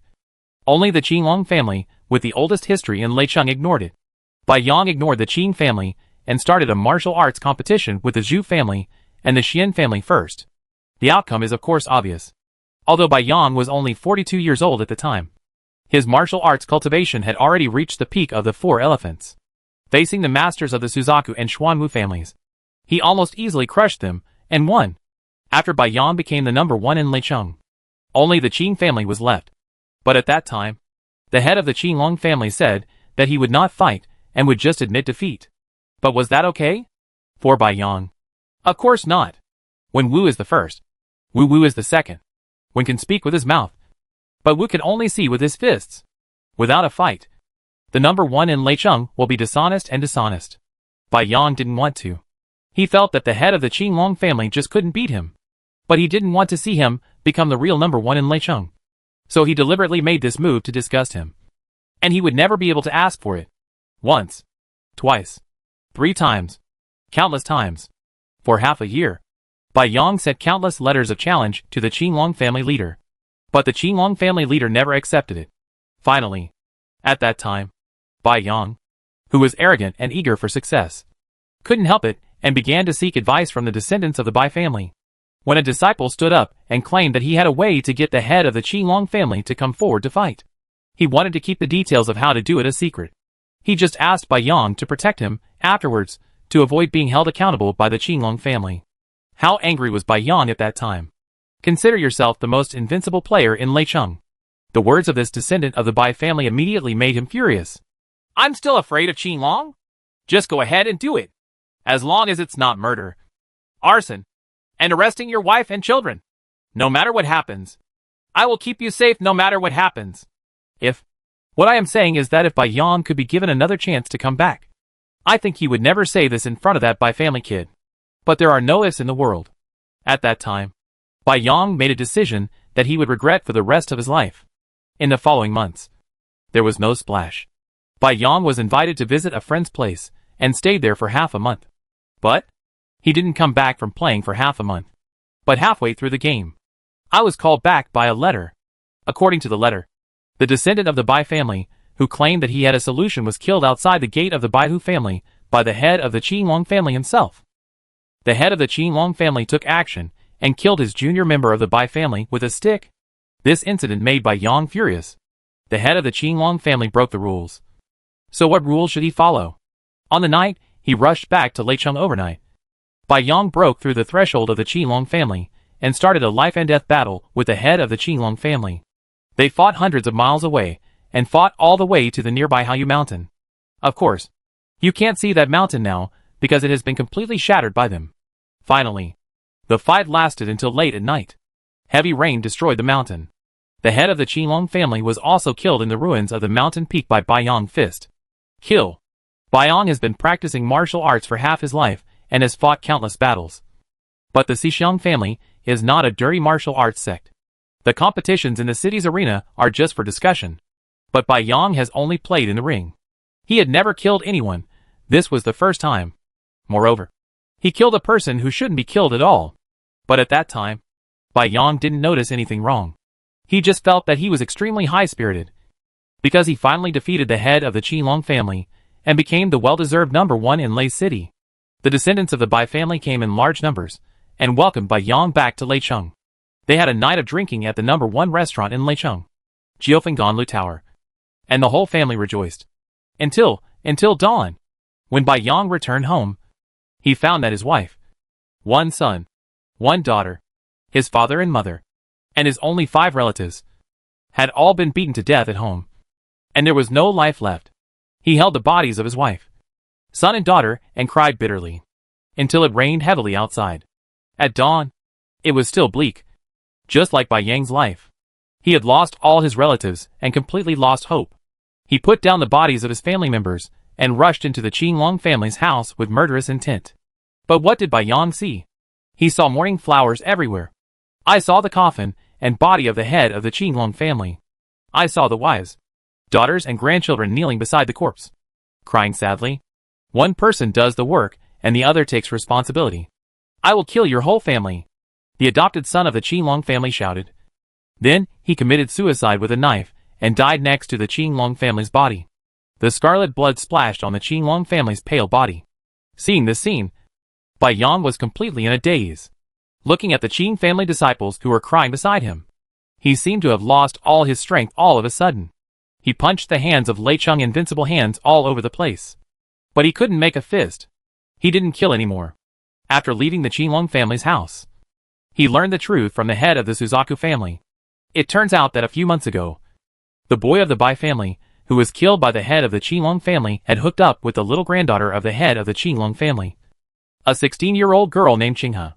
Only the Qinglong family, with the oldest history in Leicheng, ignored it. Bai Yang ignored the Qing family and started a martial arts competition with the Zhu family and the Xian family first. The outcome is of course obvious. Although Bai Yang was only 42 years old at the time, his martial arts cultivation had already reached the peak of the 4 elephants. Facing the masters of the Suzaku and Xuanwu families, he almost easily crushed them and won. After Bai Yang became the number 1 in Leicheng, only the Qing family was left. But at that time, the head of the Qinglong family said that he would not fight and would just admit defeat. But was that okay? For Bai Yang? Of course not. When Wu is the first, Wu is the second. Wen can speak with his mouth, but Wu can only see with his fists. Without a fight, the number 1 in Leicheng will be dishonest and dishonest. Bai Yang didn't want to. He felt that the head of the Qinglong family just couldn't beat him. But he didn't want to see him become the real number 1 in Leicheng. So he deliberately made this move to disgust him. And he would never be able to ask for it. Once. Twice. 3 times. Countless times. For half a year, Bai Yang sent countless letters of challenge to the Qinglong family leader. But the Qinglong family leader never accepted it. Finally, at that time, Bai Yang, who was arrogant and eager for success, couldn't help it and began to seek advice from the descendants of the Bai family. When a disciple stood up and claimed that he had a way to get the head of the Qinglong family to come forward to fight, he wanted to keep the details of how to do it a secret. He just asked Bai Yang to protect him afterwards to avoid being held accountable by the Qinglong family. How angry was Bai Yang at that time? Consider yourself the most invincible player in Leicheng. The words of this descendant of the Bai family immediately made him furious. I'm still afraid of Qinglong? Just go ahead and do it. As long as it's not murder, arson, and arresting your wife and children. No matter what happens, I will keep you safe no matter what happens. What I am saying is that if Bai Yang could be given another chance to come back, I think he would never say this in front of that Bai family kid. But there are no ifs in the world. At that time, Bai Yang made a decision that he would regret for the rest of his life. In the following months, there was no splash. Bai Yang was invited to visit a friend's place and stayed there for half a month. But he didn't come back from playing for half a month. But halfway through the game, I was called back by a letter. According to the letter, the descendant of the Bai family, who claimed that he had a solution, was killed outside the gate of the Baihu family by the head of the Qinglong family himself. The head of the Qinglong family took action and killed his junior member of the Bai family with a stick. This incident made Bai Yang furious. The head of the Qinglong family broke the rules. So what rules should he follow? On the night, he rushed back to Leicheng overnight. Bai Yang broke through the threshold of the Qinglong family and started a life-and-death battle with the head of the Qinglong family. They fought hundreds of miles away and fought all the way to the nearby Haiyu mountain. Of course, you can't see that mountain now because it has been completely shattered by them. Finally, the fight lasted until late at night. Heavy rain destroyed the mountain. The head of the Qinglong family was also killed in the ruins of the mountain peak by Bai Yang fist. Kill. Bai Yang has been practicing martial arts for half his life and has fought countless battles. But the Xixiang family is not a dirty martial arts sect. The competitions in the city's arena are just for discussion. But Bai Yang has only played in the ring. He had never killed anyone. This was the first time. Moreover, he killed a person who shouldn't be killed at all. But at that time, Bai Yang didn't notice anything wrong. He just felt that he was extremely high-spirited, because he finally defeated the head of the Qinglong family and became the well-deserved number 1 in Lei City. The descendants of the Bai family came in large numbers and welcomed Bai Yang back to Leicheng. They had a night of drinking at the number 1 restaurant in Leicheng, Jiufengganlu Tower, and the whole family rejoiced. Until dawn. When Bai Yang returned home, he found that his wife, 1 son, 1 daughter, his father and mother, and his only 5 relatives, had all been beaten to death at home. And there was no life left. He held the bodies of his wife, son and daughter and cried bitterly. Until it rained heavily outside. At dawn, it was still bleak. Just like Bai Yang's life. He had lost all his relatives and completely lost hope. He put down the bodies of his family members and rushed into the Qinglong family's house with murderous intent. But what did Bai Yang see? He saw mourning flowers everywhere. I saw the coffin and body of the head of the Qinglong family. I saw the wives, daughters and grandchildren kneeling beside the corpse, crying sadly. One person does the work, and the other takes responsibility. I will kill your whole family, the adopted son of the Qinglong family shouted. Then, he committed suicide with a knife, and died next to the Qinglong family's body. The scarlet blood splashed on the Qinglong family's pale body. Seeing this scene, Bai Yang was completely in a daze, looking at the Qin family disciples who were crying beside him. He seemed to have lost all his strength all of a sudden. He punched the hands of Lei Cheng's invincible hands all over the place. But he couldn't make a fist. He didn't kill anymore. After leaving the Qinglong family's house, he learned the truth from the head of the Suzaku family. It turns out that a few months ago, the boy of the Bai family, who was killed by the head of the Qinglong family, had hooked up with the little granddaughter of the head of the Qinglong family, a 16-year-old girl named Qinghe.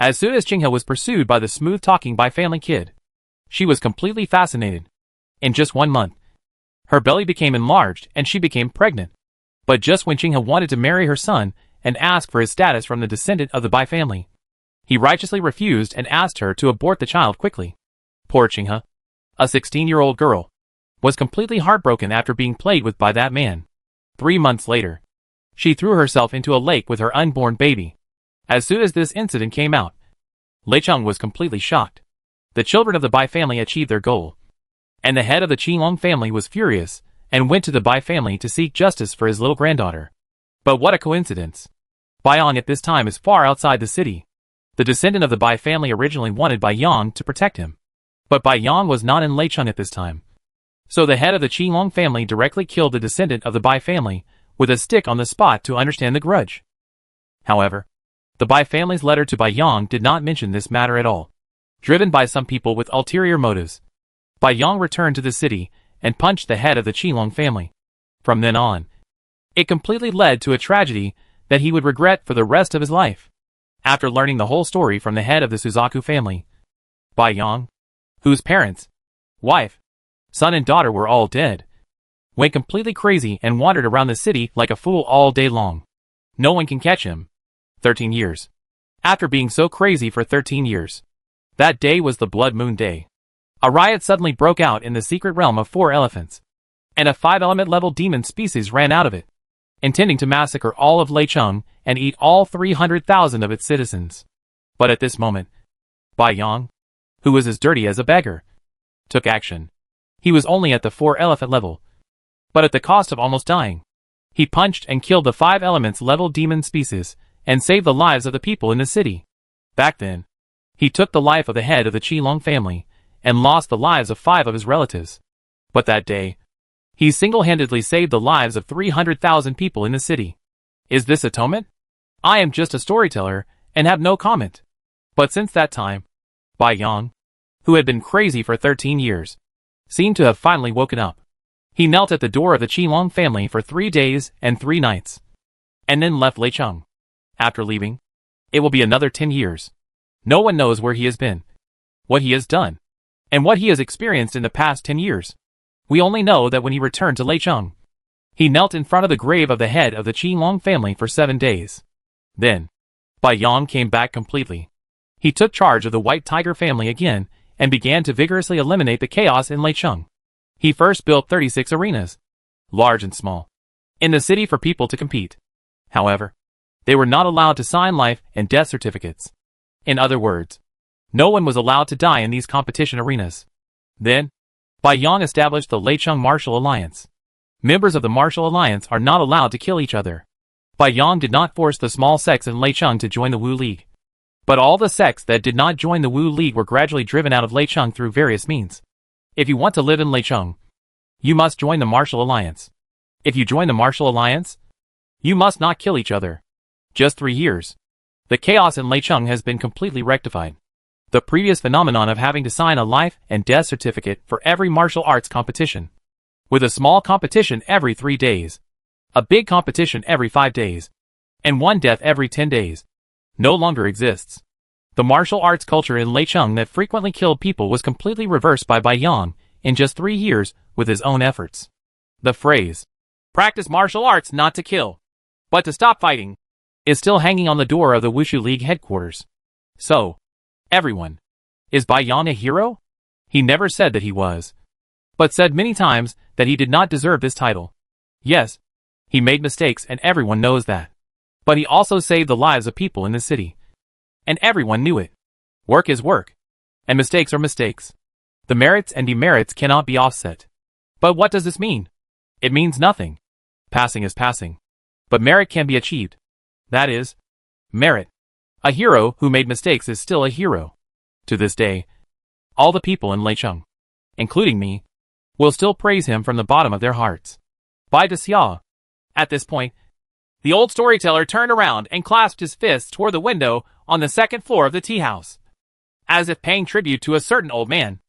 As soon as Qinghe was pursued by the smooth-talking Bai family kid, she was completely fascinated. In just 1 month, her belly became enlarged and she became pregnant. But just when Qinghe wanted to marry her son and ask for his status from the descendant of the Bai family, he righteously refused and asked her to abort the child quickly. Poor Qinghe, a 16-year-old girl, was completely heartbroken after being played with by that man. 3 months later, she threw herself into a lake with her unborn baby. As soon as this incident came out, Lei Cheng was completely shocked. The children of the Bai family achieved their goal, and the head of the Qinglong family was furious and went to the Bai family to seek justice for his little granddaughter. But what a coincidence! Bai Yang at this time is far outside the city. The descendant of the Bai family originally wanted Bai Yang to protect him, but Bai Yang was not in Lei Cheng at this time. So the head of the Qinglong family directly killed the descendant of the Bai family with a stick on the spot to understand the grudge. However, the Bai family's letter to Bai Yang did not mention this matter at all. Driven by some people with ulterior motives, Bai Yang returned to the city and punched the head of the Qinglong family. From then on, it completely led to a tragedy that he would regret for the rest of his life. After learning the whole story from the head of the Suzaku family, Bai Yang, whose parents, wife, son and daughter were all dead, went completely crazy and wandered around the city like a fool all day long. No one can catch him. 13 years. After being so crazy for 13 years, that day was the Blood Moon Day. A riot suddenly broke out in the secret realm of 4 elephants, and a 5-element level demon species ran out of it, intending to massacre all of Lei Cheng and eat all 300,000 of its citizens. But at this moment, Bai Yang, who was as dirty as a beggar, took action. He was only at the 4-elephant level, but at the cost of almost dying. He punched and killed the 5 elements level demon species and saved the lives of the people in the city. Back then, he took the life of the head of the Qinglong family and lost the lives of 5 of his relatives. But that day, he single-handedly saved the lives of 300,000 people in the city. Is this atonement? I am just a storyteller and have no comment. But since that time, Bai Yang, who had been crazy for 13 years, seemed to have finally woken up. He knelt at the door of the Qinglong family for 3 days and 3 nights, and then left Lei Cheng. After leaving, it will be another 10 years. No one knows where he has been, what he has done, and what he has experienced in the past 10 years. We only know that when he returned to Lei Cheng, he knelt in front of the grave of the head of the Qinglong family for 7 days. Then, Bai Yang came back completely. He took charge of the White Tiger family again and began to vigorously eliminate the chaos in Lei Cheng. He first built 36 arenas, large and small, in the city for people to compete. However, they were not allowed to sign life and death certificates. In other words, no one was allowed to die in these competition arenas. Then, Bai Yang established the Lei Cheng Martial Alliance. Members of the Martial Alliance are not allowed to kill each other. Bai Yang did not force the small sects in Lei Cheng to join the Wu League. But all the sects that did not join the Wu League were gradually driven out of Lei Cheng through various means. If you want to live in Lei Cheng, you must join the Martial Alliance. If you join the Martial Alliance, you must not kill each other. Just 3 years. The chaos in Lei Cheng has been completely rectified. The previous phenomenon of having to sign a life and death certificate for every martial arts competition, with a small competition every 3 days, a big competition every 5 days, and 1 death every 10 days, no longer exists. The martial arts culture in Lei Cheng that frequently killed people was completely reversed by Bai Yang in just 3 years with his own efforts. The phrase, "Practice martial arts not to kill, but to stop fighting," is still hanging on the door of the Wushu League headquarters. So, everyone, Is Bai Yang a hero? He never said that he was, but said many times that he did not deserve this title. Yes, he made mistakes and everyone knows that. But he also saved the lives of people in the city. And everyone knew it. Work is work. And mistakes are mistakes. The merits and demerits cannot be offset. But what does this mean? It means nothing. Passing is passing. But merit can be achieved. That is, merit. A hero who made mistakes is still a hero. To this day, all the people in Leicheng, including me, will still praise him from the bottom of their hearts. Bai Dixia. At this point, the old storyteller turned around and clasped his fists toward the window on the second floor of the tea house, as if paying tribute to a certain old man.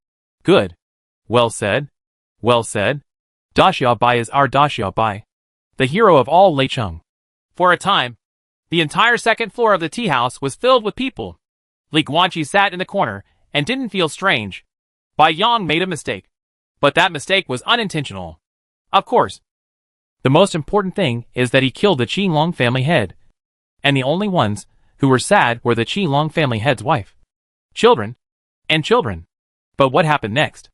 Good. Well said. Well said. Da Xiaobai is our Da Xiaobai, the hero of all Leicheng. For a time, the entire second floor of the tea house was filled with people. Li Guanqi sat in the corner and didn't feel strange. Bai Yang made a mistake. But that mistake was unintentional. Of course. The most important thing is that he killed the Qinglong family head. And the only ones who were sad were the Qinglong family head's wife, children, and children. But what happened next?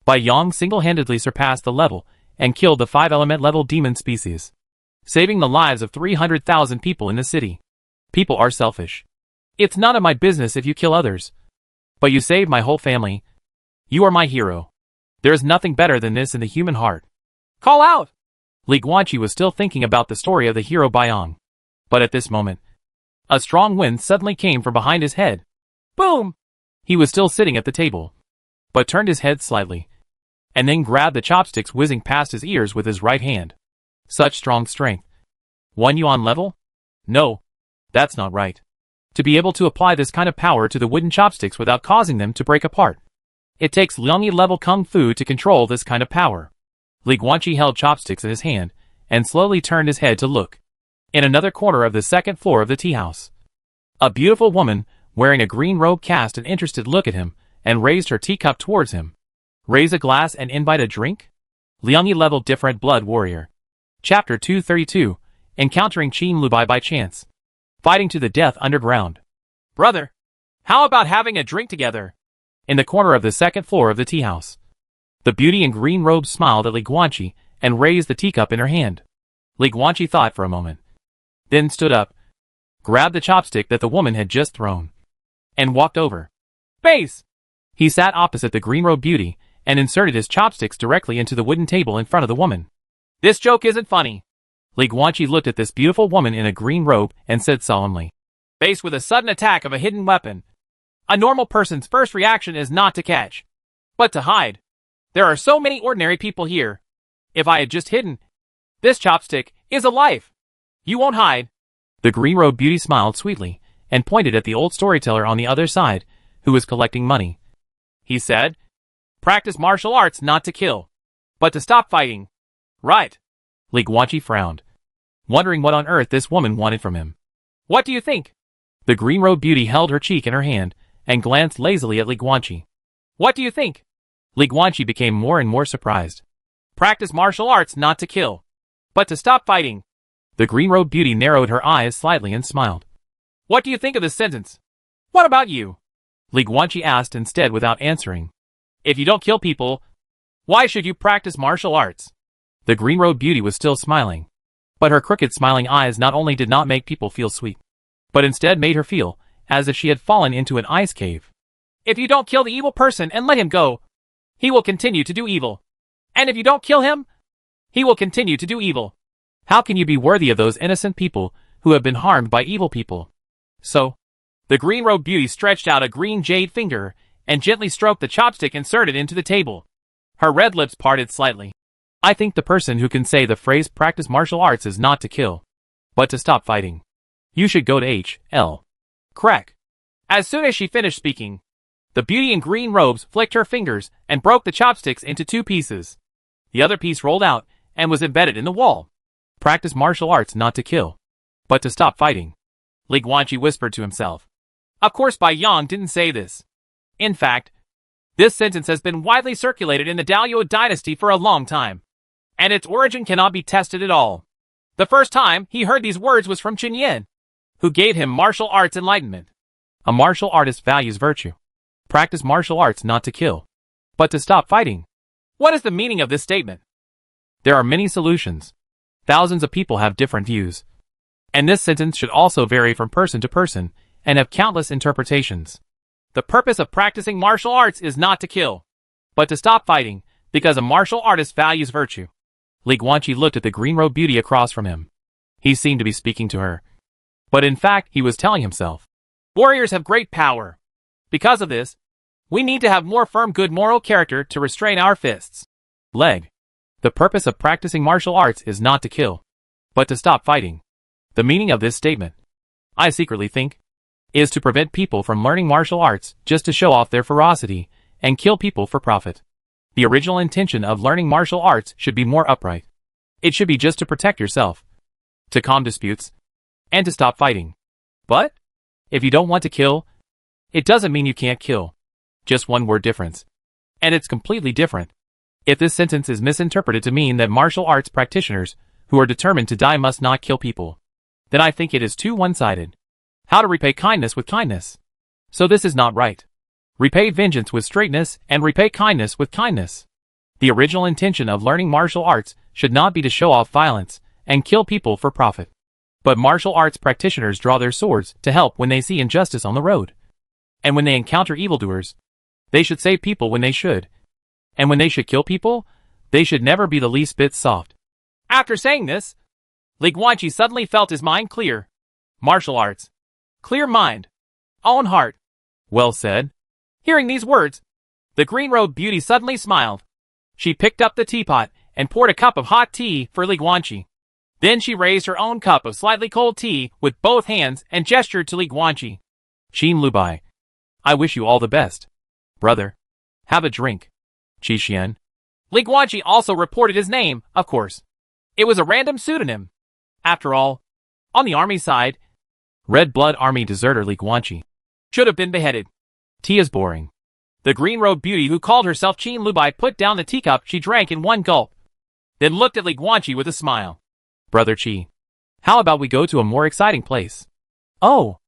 Bai Yang single-handedly surpassed the level and killed the 5-element level demon species, saving the lives of 300,000 people in the city. People are selfish. It's none of my business if you kill others. But you saved my whole family. You are my hero. There is nothing better than this in the human heart. Call out! Li Guanqi was still thinking about the story of the hero Bai Yang. But at this moment, a strong wind suddenly came from behind his head. Boom! He was still sitting at the table, but turned his head slightly, and then grabbed the chopsticks whizzing past his ears with his right hand. Such strong strength. 1 yuan level? No, that's not right. To be able to apply this kind of power to the wooden chopsticks without causing them to break apart. It takes Liangyi level kung fu to control this kind of power. Li Guanqi held chopsticks in his hand and slowly turned his head to look. In another corner of the second floor of the tea house, a beautiful woman wearing a green robe cast an interested look at him and raised her teacup towards him. Raise a glass and invite a drink? Liangyi level different blood warrior. Chapter 232, Encountering Qin Lubai by chance. Fighting to the death underground. Brother, how about having a drink together? In the corner of the second floor of the tea house, the beauty in green robe smiled at Li Guanqi and raised the teacup in her hand. Li Guanqi thought for a moment, then stood up, grabbed the chopstick that the woman had just thrown, and walked over. Base! He sat opposite the green robe beauty and inserted his chopsticks directly into the wooden table in front of the woman. This joke isn't funny. Li Guanqi looked at this beautiful woman in a green robe and said solemnly, faced with a sudden attack of a hidden weapon, a normal person's first reaction is not to catch, but to hide. There are so many ordinary people here. If I had just hidden, this chopstick is a life. You won't hide. The green robe beauty smiled sweetly and pointed at the old storyteller on the other side, who was collecting money. He said, practice martial arts not to kill, but to stop fighting. Right. Li Guanqi frowned, wondering what on earth this woman wanted from him. What do you think? The green robe beauty held her cheek in her hand and glanced lazily at Li Guanqi. What do you think? Li Guanqi became more and more surprised. Practice martial arts not to kill, but to stop fighting. The green robe beauty narrowed her eyes slightly and smiled. What do you think of this sentence? What about you? Li Guanqi asked instead without answering. If you don't kill people, why should you practice martial arts? The green robe beauty was still smiling, but her crooked smiling eyes not only did not make people feel sweet, but instead made her feel as if she had fallen into an ice cave. If you don't kill the evil person and let him go, he will continue to do evil. And if you don't kill him, he will continue to do evil. How can you be worthy of those innocent people who have been harmed by evil people? So, the green robe beauty stretched out a green jade finger and gently stroked the chopstick inserted into the table. Her red lips parted slightly. I think the person who can say the phrase practice martial arts is not to kill, but to stop fighting. You should go to H.L. Crack. As soon as she finished speaking, the beauty in green robes flicked her fingers and broke the chopsticks into 2 pieces. The other piece rolled out and was embedded in the wall. Practice martial arts not to kill, but to stop fighting. Li Guanqi whispered to himself. Of course Bai Yang didn't say this. In fact, this sentence has been widely circulated in the Daoyuan dynasty for a long time, and its origin cannot be tested at all. The first time he heard these words was from Qin Yan, who gave him martial arts enlightenment. A martial artist values virtue, Practice martial arts not to kill, but to stop fighting. What is the meaning of this statement? There are many solutions. Thousands of people have different views. And this sentence should also vary from person to person and have countless interpretations. The purpose of practicing martial arts is not to kill, but to stop fighting, because a martial artist values virtue. Li Guanqi looked at the green-robed beauty across from him. He seemed to be speaking to her. But in fact, he was telling himself, warriors have great power. Because of this, we need to have more firm good moral character to restrain our fists. Leg. The purpose of practicing martial arts is not to kill, but to stop fighting. The meaning of this statement, I secretly think, is to prevent people from learning martial arts just to show off their ferocity and kill people for profit. The original intention of learning martial arts should be more upright. It should be just to protect yourself, to calm disputes, and to stop fighting. But if you don't want to kill, it doesn't mean you can't kill. Just one word difference. And it's completely different. If this sentence is misinterpreted to mean that martial arts practitioners who are determined to die must not kill people, then I think it is too one-sided. How to repay kindness with kindness. So this is not right. Repay vengeance with straightness and repay kindness with kindness. The original intention of learning martial arts should not be to show off violence and kill people for profit. But martial arts practitioners draw their swords to help when they see injustice on the road. And when they encounter evildoers, they should save people when they should. And when they should kill people, they should never be the least bit soft. After saying this, Li Guanqi suddenly felt his mind clear. Martial arts. Clear mind. Own heart. Well said. Hearing these words, the green-robed beauty suddenly smiled. She picked up the teapot and poured a cup of hot tea for Li Guanqi. Then she raised her own cup of slightly cold tea with both hands and gestured to Li Guanqi. Qin Lubai, I wish you all the best. Brother, have a drink. Qi Xian. Li Guanqi also reported his name, of course. It was a random pseudonym. After all, on the army side, Red Blood Army deserter Li Guanqi should have been beheaded. Tea is boring. The green-robed beauty who called herself Qin Lubai put down the teacup she drank in one gulp, then looked at Li Guanqi with a smile. Brother Qi, how about we go to a more exciting place? Oh!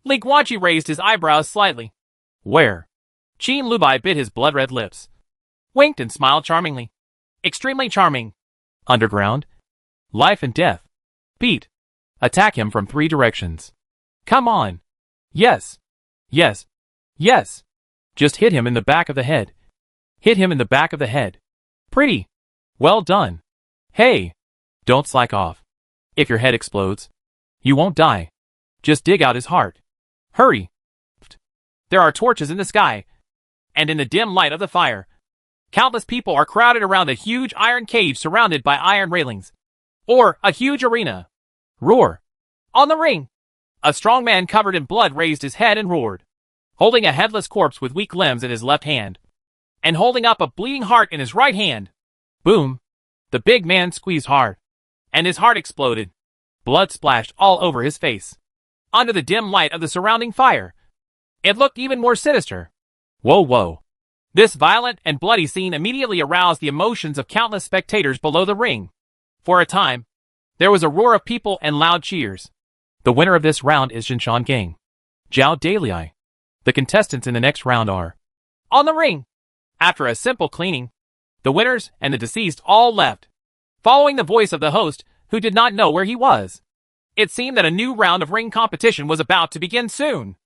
Li Guanqi raised his eyebrows slightly. Where? Qin Lubai bit his blood-red lips, winked and smiled charmingly. Extremely charming. Underground? Life and death. Beat. Attack him from 3 directions. Come on. Yes. Yes. Yes. Just hit him in the back of the head. Hit him in the back of the head. Pretty. Well done. Hey. Don't slack off. If your head explodes, you won't die. Just dig out his heart. Hurry. There are torches in the sky, and in the dim light of the fire, countless people are crowded around a huge iron cage surrounded by iron railings. Or a huge arena. Roar. On the ring. A strong man covered in blood raised his head and roared, holding a headless corpse with weak limbs in his left hand, and holding up a bleeding heart in his right hand. Boom. The big man squeezed hard, and his heart exploded. Blood splashed all over his face. Under the dim light of the surrounding fire, it looked even more sinister. Whoa, whoa. This violent and bloody scene immediately aroused the emotions of countless spectators below the ring. For a time, there was a roar of people and loud cheers. The winner of this round is Jinshan Gang. Zhao Dalai. The contestants in the next round are on the ring. After a simple cleaning, the winners and the deceased all left, following the voice of the host, who did not know where he was. It seemed that a new round of ring competition was about to begin soon.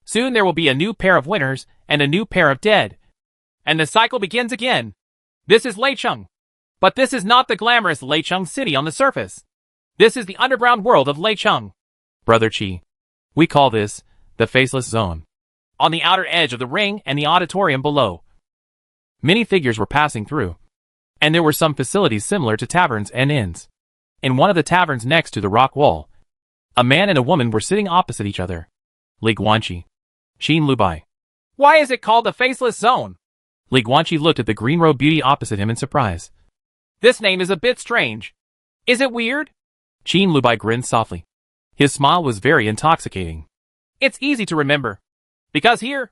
Soon there will be a new pair of winners and a new pair of dead. And the cycle begins again. This is Leicheng. But this is not the glamorous Leicheng city on the surface. This is the underground world of Leicheng. Brother Qi. We call this the Faceless Zone. On the outer edge of the ring and the auditorium below, many figures were passing through, and there were some facilities similar to taverns and inns. In one of the taverns next to the rock wall, a man and a woman were sitting opposite each other. Li Guanqi. Qin Lubai. Why is it called the Faceless Zone? Li Guanqi looked at the green-robed beauty opposite him in surprise. This name is a bit strange. Is it weird? Qin Lubai grinned softly. His smile was very intoxicating. It's easy to remember. Because here,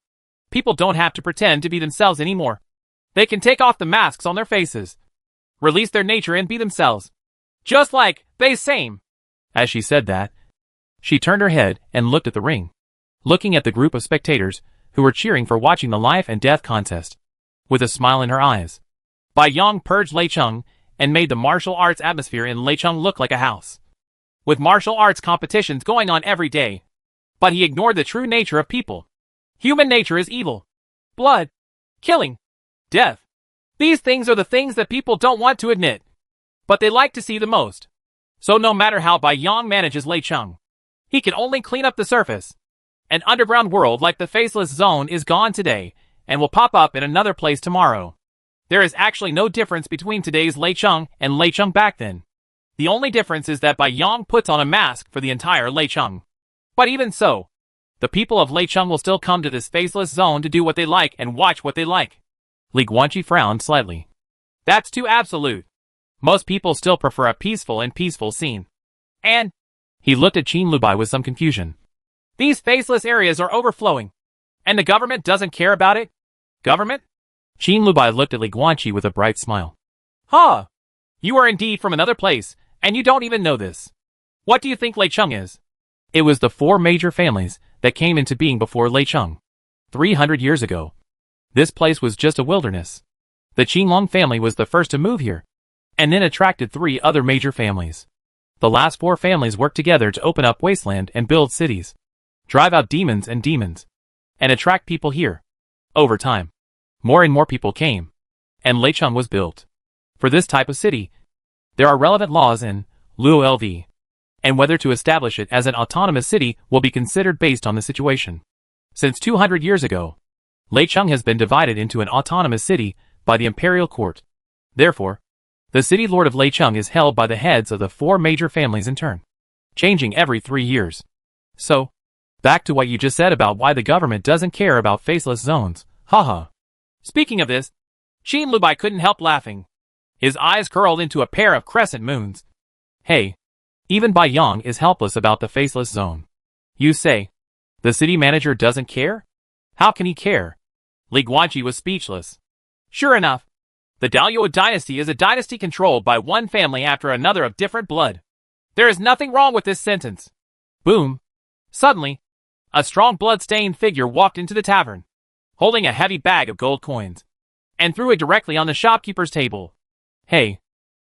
people don't have to pretend to be themselves anymore. They can take off the masks on their faces, release their nature and be themselves. Just like they same. As she said that, she turned her head and looked at the ring, looking at the group of spectators who were cheering for watching the life and death contest. With a smile in her eyes, Bai Yong purged Leicheng and made the martial arts atmosphere in Leicheng look like a house, with martial arts competitions going on every day. But he ignored the true nature of people. Human nature is evil. Blood. Killing. Death. These things are the things that people don't want to admit, but they like to see the most. So no matter how Bai Yong manages Leicheng, he can only clean up the surface. An underground world like the Faceless Zone is gone today, and will pop up in another place tomorrow. There is actually no difference between today's Leicheng and Leicheng back then. The only difference is that Bai Yong puts on a mask for the entire Leicheng. But even so, the people of Leicheng will still come to this Faceless Zone to do what they like and watch what they like. Li Guanqi frowned slightly. That's too absolute. Most people still prefer a peaceful scene. And he looked at Qin Lubai with some confusion. These faceless areas are overflowing, and the government doesn't care about it? Government? Qin Lubai looked at Li Guanqi with a bright smile. Huh! You are indeed from another place, and you don't even know this. What do you think Leicheng is? It was the 4 major families that came into being before Leicheng. 300 years ago. This place was just a wilderness. The Qinglong family was the first to move here, and then attracted 3 other major families. The last 4 families worked together to open up wasteland and build cities, drive out demons, and attract people here. Over time, more and more people came, and Leicheng was built. For this type of city, there are relevant laws in Luo LV, and whether to establish it as an autonomous city will be considered based on the situation. Since 200 years ago, Leicheng has been divided into an autonomous city by the imperial court. Therefore, the city lord of Leicheng is held by the heads of the 4 major families in turn, changing every 3 years. So, back to what you just said about why the government doesn't care about faceless zones, haha. Speaking of this, Qin Lubai couldn't help laughing. His eyes curled into a pair of crescent moons. Hey, even Bai Yong is helpless about the faceless zone. You say, the city manager doesn't care? How can he care? Li Guanqi was speechless. Sure enough, the Daoyuo dynasty is a dynasty controlled by one family after another of different blood. There is nothing wrong with this sentence. Boom. Suddenly, a strong blood-stained figure walked into the tavern, holding a heavy bag of gold coins, and threw it directly on the shopkeeper's table. Hey,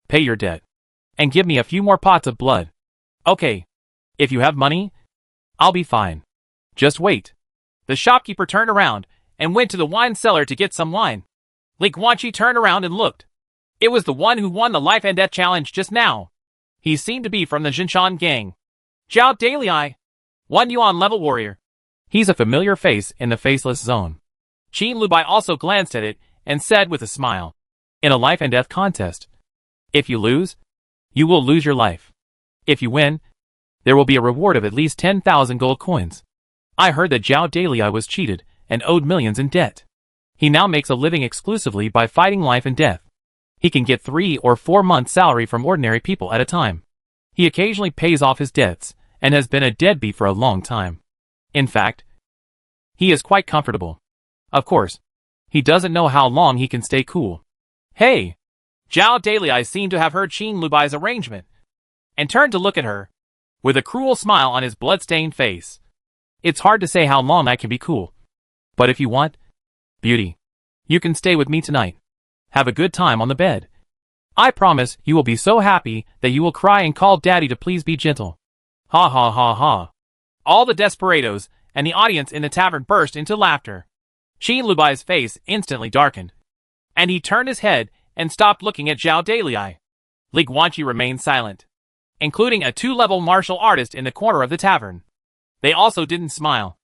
pay your debt, and give me a few more pots of blood. Okay, if you have money, I'll be fine. Just wait. The shopkeeper turned around and went to the wine cellar to get some wine. Li Guanqi turned around and looked. It was the one who won the life and death challenge just now. He seemed to be from the Jinshan gang. Zhao Dalei, 1 yuan level warrior. He's a familiar face in the faceless zone. Qin Lubai also glanced at it and said with a smile, in a life and death contest, if you lose, you will lose your life. If you win, there will be a reward of at least 10,000 gold coins. I heard that Zhao Dalei was cheated and owed millions in debt. He now makes a living exclusively by fighting life and death. He can get 3 or 4 months' salary from ordinary people at a time. He occasionally pays off his debts and has been a deadbeat for a long time. In fact, he is quite comfortable. Of course, he doesn't know how long he can stay cool. Hey! Zhao Dalei seemed to have heard Qin Lubai's arrangement, and turned to look at her, with a cruel smile on his blood-stained face. It's hard to say how long I can be cool. But if you want, beauty, you can stay with me tonight. Have a good time on the bed. I promise you will be so happy that you will cry and call daddy to please be gentle. Ha ha ha ha. All the desperados and the audience in the tavern burst into laughter. Qin Lubai's face instantly darkened, and he turned his head and stopped looking at Zhao Dalei. Li Guanqi remained silent, including a 2-level martial artist in the corner of the tavern. They also didn't smile.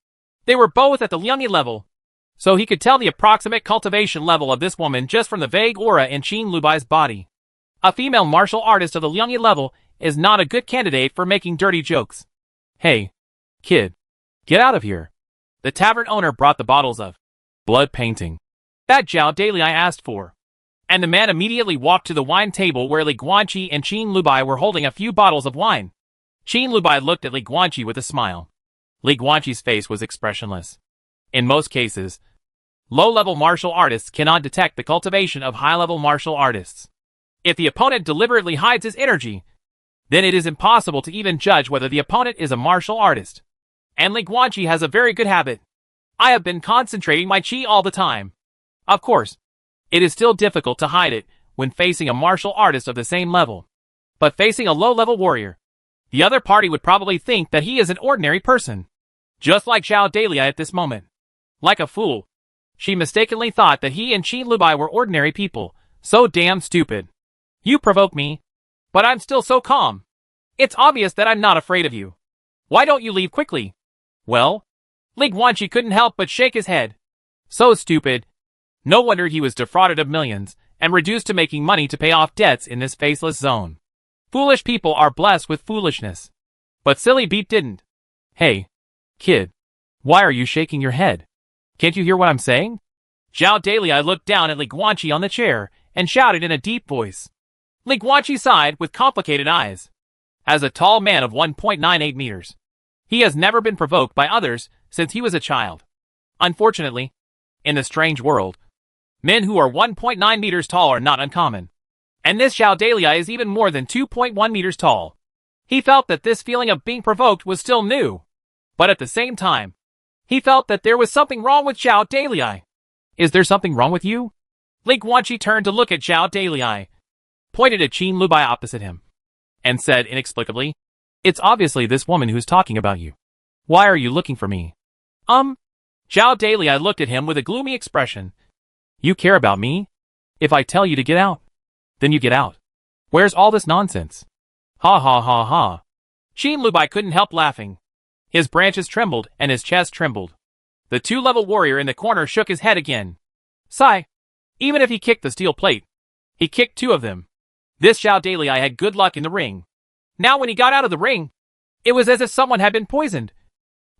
They were both at the Liangyi level, so he could tell the approximate cultivation level of this woman just from the vague aura in Qin Lubai's body. A female martial artist of the Liangyi level is not a good candidate for making dirty jokes. Hey, kid, get out of here. The tavern owner brought the bottles of blood painting that Zhao Dalei asked for, and the man immediately walked to the wine table where Li Guanqi and Qin Lubai were holding a few bottles of wine. Qin Lubai looked at Li Guanqi with a smile. Li Guanqi's face was expressionless. In most cases, low-level martial artists cannot detect the cultivation of high-level martial artists. If the opponent deliberately hides his energy, then it is impossible to even judge whether the opponent is a martial artist. And Li Guanqi has a very good habit I have been concentrating my chi all the time. Of course, it is still difficult to hide it when facing a martial artist of the same level. But facing a low-level warrior, the other party would probably think that he is an ordinary person. Just like Zhao Daliai at this moment. Like a fool, she mistakenly thought that he and Qin Lubai were ordinary people. So damn stupid. You provoke me. But I'm still so calm. It's obvious that I'm not afraid of you. Why don't you leave quickly? Well, Li Guanqi couldn't help but shake his head. So stupid. No wonder he was defrauded of millions, and reduced to making money to pay off debts in this faceless zone. Foolish people are blessed with foolishness. But Silly Beat didn't. Hey, kid. Why are you shaking your head? Can't you hear what I'm saying? Zhao Daliai looked down at Li Guanqi on the chair, and shouted in a deep voice. Li Guanqi sighed with complicated eyes. As a tall man of 1.98 meters, he has never been provoked by others since he was a child. Unfortunately, in the strange world, men who are 1.9 meters tall are not uncommon. And this Zhao Daliai is even more than 2.1 meters tall. He felt that this feeling of being provoked was still new. But at the same time, he felt that there was something wrong with Zhao Daliai. Is there something wrong with you? Li Guanqi turned to look at Zhao Daliai, pointed at Qin Lubai opposite him, and said inexplicably, It's obviously this woman who's talking about you. Why are you looking for me? Zhao Daliai looked at him with a gloomy expression. You care about me? If I tell you to get out, then you get out. Where's all this nonsense? Ha ha ha ha. Qin Lubai couldn't help laughing. His branches trembled and his chest trembled. The two-level warrior in the corner shook his head again. Sigh. Even if he kicked the steel plate, he kicked two of them. This Zhao Daliai had good luck in the ring. Now when he got out of the ring, it was as if someone had been poisoned.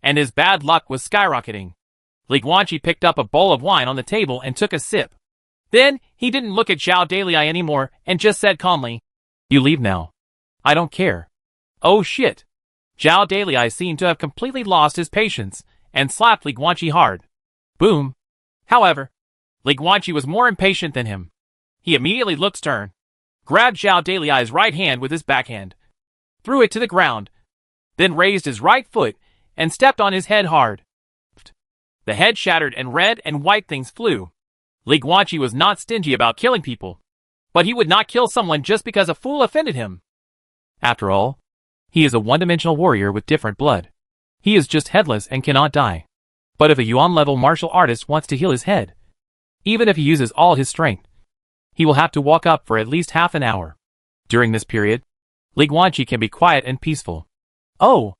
And his bad luck was skyrocketing. Li Guanqi picked up a bowl of wine on the table and took a sip. Then, he didn't look at Zhao Daliai anymore and just said calmly, You leave now. I don't care. Oh shit. Zhao Daliai seemed to have completely lost his patience and slapped Li Guanqi hard. Boom. However, Li Guanqi was more impatient than him. He immediately looked stern, grabbed Zhao Daliai's right hand with his backhand, threw it to the ground, then raised his right foot and stepped on his head hard. The head shattered and red and white things flew. Li Guanqi was not stingy about killing people, but he would not kill someone just because a fool offended him. After all, he is a one-dimensional warrior with different blood. He is just headless and cannot die. But if a Yuan-level martial artist wants to heal his head, even if he uses all his strength, he will have to walk up for at least half an hour. During this period, Li Guanqi can be quiet and peaceful. Oh,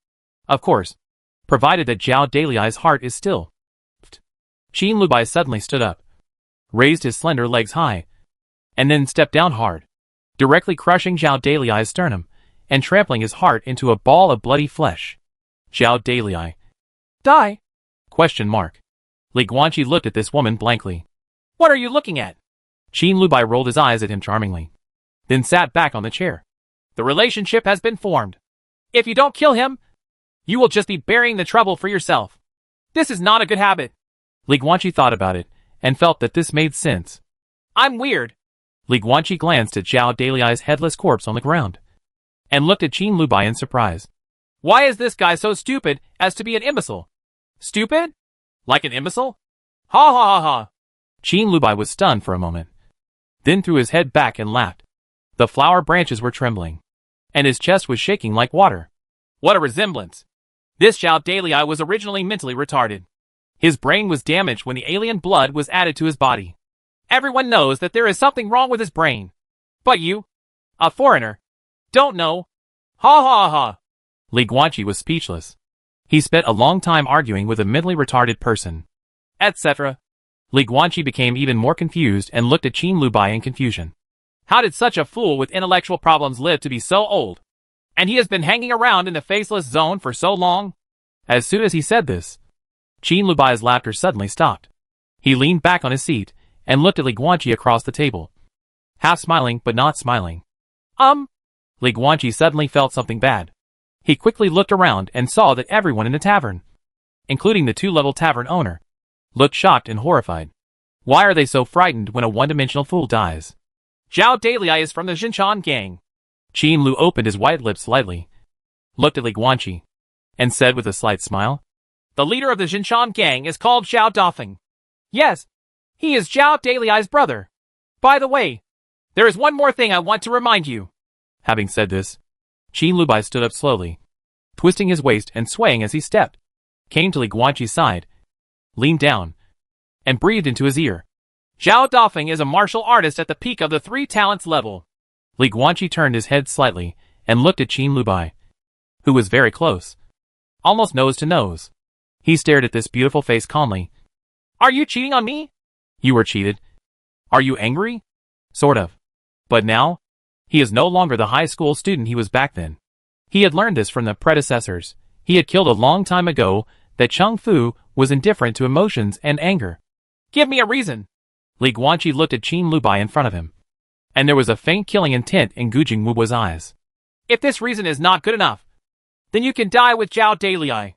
of course, provided that Zhao Daliai's heart is still. Qin Lubai suddenly stood up, raised his slender legs high, and then stepped down hard, directly crushing Zhao Daliai's sternum and trampling his heart into a ball of bloody flesh. Zhao Daliai. Die? Question mark. Li Guanqi looked at this woman blankly. What are you looking at? Qin Lubai rolled his eyes at him charmingly, then sat back on the chair. The relationship has been formed. If you don't kill him, you will just be burying the trouble for yourself. This is not a good habit. Li Guanqi thought about it, and felt that this made sense. I'm weird. Li Guanqi glanced at Zhao Daliai's headless corpse on the ground, and looked at Qin Lubai in surprise. Why is this guy so stupid as to be an imbecile? Stupid? Like an imbecile? Ha ha ha ha. Qin Lubai was stunned for a moment, then threw his head back and laughed. The flower branches were trembling, and his chest was shaking like water. What a resemblance. This Zhao Daliai was originally mentally retarded. His brain was damaged when the alien blood was added to his body. Everyone knows that there is something wrong with his brain. But you, a foreigner, don't know. Ha ha ha. Li Guanqi was speechless. He spent a long time arguing with a mentally retarded person, etc. Li Guanqi became even more confused and looked at Qin Lubai in confusion. How did such a fool with intellectual problems live to be so old? And he has been hanging around in the faceless zone for so long? As soon as he said this, Qin Lubai's laughter suddenly stopped. He leaned back on his seat and looked at Li Guanqi across the table, half smiling but not smiling. Li Guanqi suddenly felt something bad. He quickly looked around and saw that everyone in the tavern, including the two-level tavern owner, looked shocked and horrified. Why are they so frightened when a one-dimensional fool dies? Zhao Daliai is from the Jinshan gang. Qin Lu opened his white lips slightly, looked at Li Guanqi, and said with a slight smile, The leader of the Jinshan gang is called Zhao Dafeng. Yes, he is Zhao Daliai's brother. By the way, there is one more thing I want to remind you. Having said this, Qin Lubai stood up slowly, twisting his waist and swaying as he stepped, came to Li Guanqi's side, leaned down, and breathed into his ear. Zhao Dafeng is a martial artist at the peak of the 3 talents level. Li Guanqi turned his head slightly and looked at Qin Lubai, who was very close, almost nose to nose. He stared at this beautiful face calmly. Are you cheating on me? You were cheated. Are you angry? Sort of. But now, he is no longer the high school student he was back then. He had learned this from the predecessors he had killed a long time ago, that Cheng Fu was indifferent to emotions and anger. Give me a reason. Li Guanqi looked at Qin Lubai in front of him, and there was a faint killing intent in Gu Jingwu's eyes. If this reason is not good enough, then you can die with Zhao Daliai.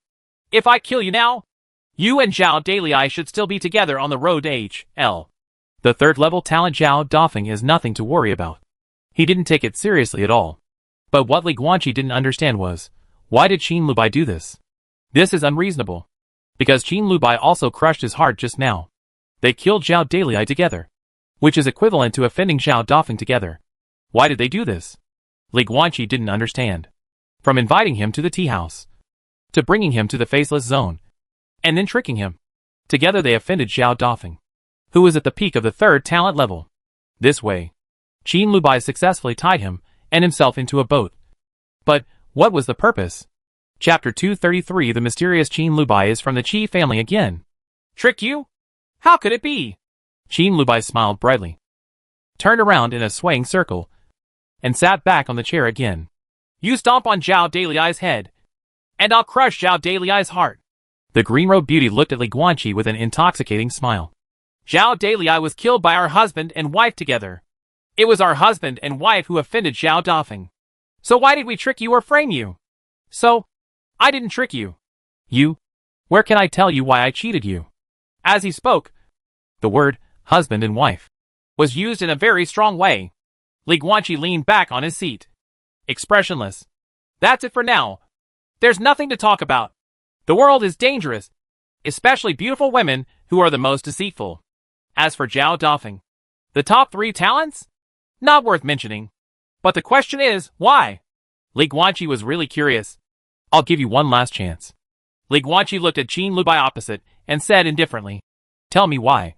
If I kill you now, you and Zhao Daliai should still be together on the road to HL. The 3rd level talent Zhao Dafeng is nothing to worry about. He didn't take it seriously at all. But what Li Guanqi didn't understand was, why did Qin Lubai do this? This is unreasonable. Because Qin Lubai also crushed his heart just now. They killed Zhao Daliai together, which is equivalent to offending Zhao Dafeng together. Why did they do this? Li Guanqi didn't understand. From inviting him to the tea house, to bringing him to the faceless zone, and then tricking him. Together they offended Zhao Dafeng, who was at the peak of the 3rd talent level. This way, Qin Lubai successfully tied him and himself into a boat. But what was the purpose? Chapter 233. The mysterious Qin Lubai is from the Qi family again. Trick you? How could it be? Qin Lubai smiled brightly, turned around in a swaying circle, and sat back on the chair again. You stomp on Zhao Daliai's head, and I'll crush Zhao Daliai's heart. The green-robed beauty looked at Li Guanqi with an intoxicating smile. Zhao Daliai was killed by our husband and wife together. It was our husband and wife who offended Zhao Dafeng. So why did we trick you or frame you? So, I didn't trick you. You? Where can I tell you why I cheated you? As he spoke, the word, husband and wife, was used in a very strong way. Li Guanqi leaned back on his seat, expressionless. That's it for now. There's nothing to talk about. The world is dangerous, especially beautiful women who are the most deceitful. As for Zhao Dafeng, the top 3 talents? Not worth mentioning. But the question is, why? Li Guanqi was really curious. I'll give you one last chance. Li Guanqi looked at Qin Lubai opposite and said indifferently, tell me why.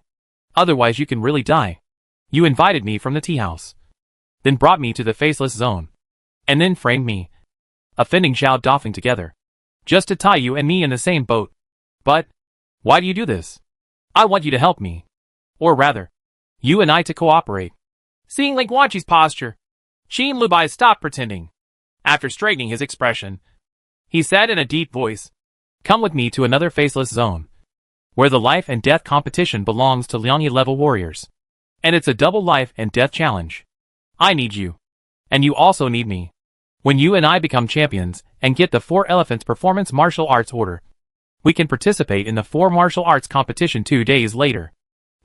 Otherwise you can really die. You invited me from the tea house, then brought me to the faceless zone, and then framed me, offending Zhao Dafeng together, just to tie you and me in the same boat. But, why do you do this? I want you to help me. Or rather, you and I to cooperate. Seeing Li Guanqi's posture, Qin Lubai stopped pretending. After straightening his expression, he said in a deep voice, come with me to another faceless zone, where the life and death competition belongs to Liangyi level warriors. And it's a double life and death challenge. I need you. And you also need me. When you and I become champions and get the 4 Elephants Performance Martial Arts Order, we can participate in the 4 martial arts competition 2 days later.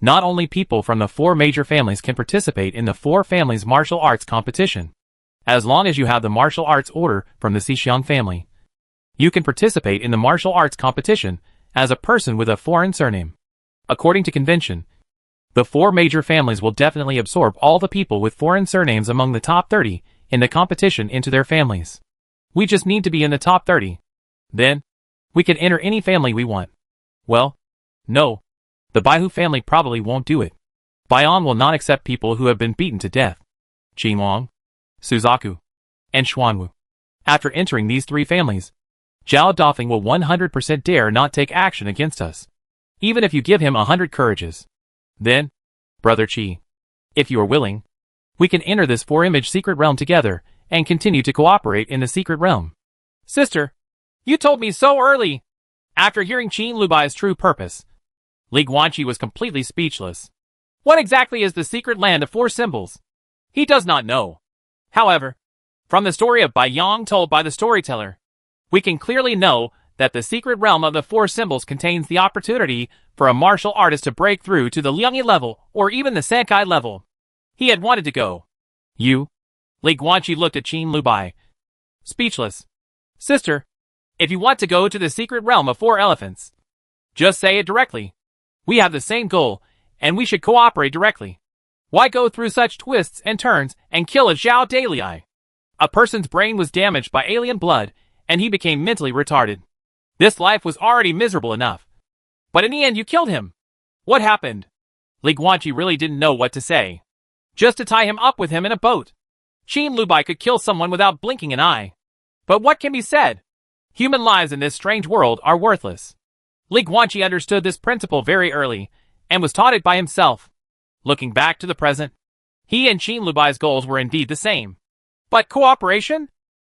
Not only people from the 4 major families can participate in the 4 families martial arts competition. As long as you have the martial arts order from the Xixiang family, you can participate in the martial arts competition as a person with a foreign surname. According to convention, the 4 major families will definitely absorb all the people with foreign surnames among the top 30 in the competition into their families. We just need to be in the top 30. Then, we can enter any family we want. Well, no. The Baihu family probably won't do it. Baian will not accept people who have been beaten to death. Qinglong, Suzaku, and Xuanwu. After entering these 3 families, Zhao Dafeng will 100% dare not take action against us, even if you give him 100 courages. Then, Brother Qi, if you are willing, we can enter this 4-image secret realm together and continue to cooperate in the secret realm. Sister, you told me so early. After hearing Qin Lubai's true purpose, Li Guanqi was completely speechless. What exactly is the secret land of 4 symbols? He does not know. However, from the story of Bai Yang told by the storyteller, we can clearly know that the secret realm of the 4 symbols contains the opportunity for a martial artist to break through to the Liangyi level or even the Sankai level. He had wanted to go. You? Li Guanqi looked at Qin Lubai, speechless. Sister, If you want to go to the secret realm of 4 elephants, just say it directly. We have the same goal, and we should cooperate directly. Why go through such twists and turns and kill a Zhao Dalai? A person's brain was damaged by alien blood, and he became mentally retarded. This life was already miserable enough. But in the end you killed him. What happened? Li Guanqi really didn't know what to say. Just to tie him up with him in a boat. Qin Lubai could kill someone without blinking an eye. But what can be said? Human lives in this strange world are worthless. Li Guanqi understood this principle very early, and was taught it by himself. Looking back to the present, he and Qin Lubai's goals were indeed the same. But cooperation?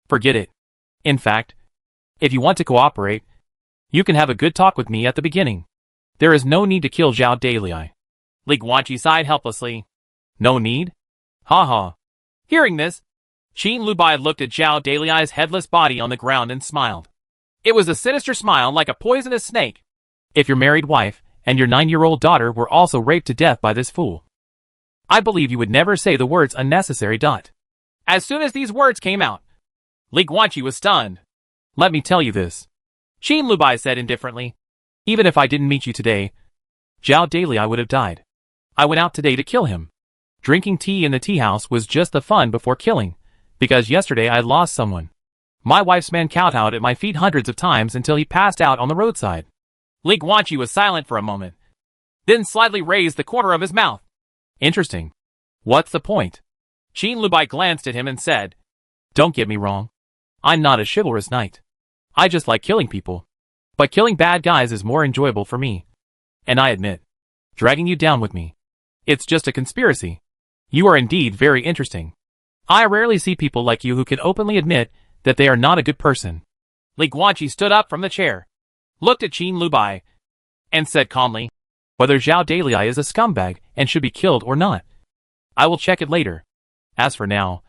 Forget it. In fact, if you want to cooperate, you can have a good talk with me at the beginning. There is no need to kill Zhao Dalai. Li Guanqi sighed helplessly. No need? Ha ha. Hearing this, Qin Lubai looked at Zhao Dalai's headless body on the ground and smiled. It was a sinister smile like a poisonous snake. If your married wife and your 9-year-old daughter were also raped to death by this fool, I believe you would never say the words unnecessary. As soon as these words came out, Li Guanqi was stunned. Let me tell you this, Qin Lubai said indifferently. Even if I didn't meet you today, Zhao Dalai would have died. I went out today to kill him. Drinking tea in the tea house was just the fun before killing, because yesterday I lost someone. My wife's man kowtowed at my feet hundreds of times until he passed out on the roadside. Li Guanqi was silent for a moment, then slightly raised the corner of his mouth. Interesting. What's the point? Qin Lubai glanced at him and said, Don't get me wrong. I'm not a chivalrous knight. I just like killing people. But killing bad guys is more enjoyable for me. And I admit, dragging you down with me, it's just a conspiracy. You are indeed very interesting. I rarely see people like you who can openly admit that they are not a good person. Li Guanqi stood up from the chair, looked at Qin Lubai, and said calmly, Whether Zhao Dalai is a scumbag and should be killed or not, I will check it later. As for now,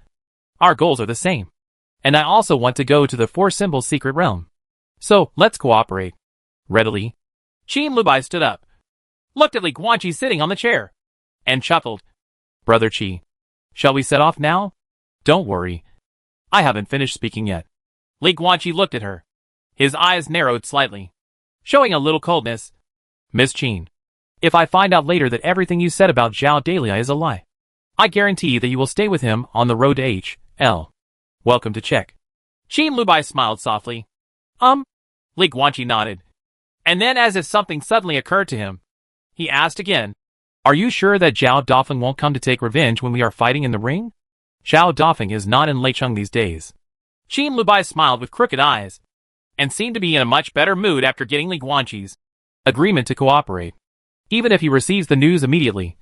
our goals are the same. And I also want to go to the 4 Symbols secret realm. So, let's cooperate. Readily. Qin Lubai stood up, looked at Li Guanqi sitting on the chair, and chuckled. Brother Qi, shall we set off now? Don't worry. I haven't finished speaking yet. Li Guanqi looked at her. His eyes narrowed slightly, showing a little coldness. Miss Qin, if I find out later that everything you said about Zhao Dalai is a lie, I guarantee that you will stay with him on the road to H.L. Welcome to Czech. Qin Lubai smiled softly. Li Guanqi nodded. And then as if something suddenly occurred to him, he asked again, Are you sure that Zhao Dafeng won't come to take revenge when we are fighting in the ring? Zhao Dafeng is not in Leicheng these days. Qin Lubai smiled with crooked eyes, and seemed to be in a much better mood after getting Li Guanqi's agreement to cooperate. Even if he receives the news immediately,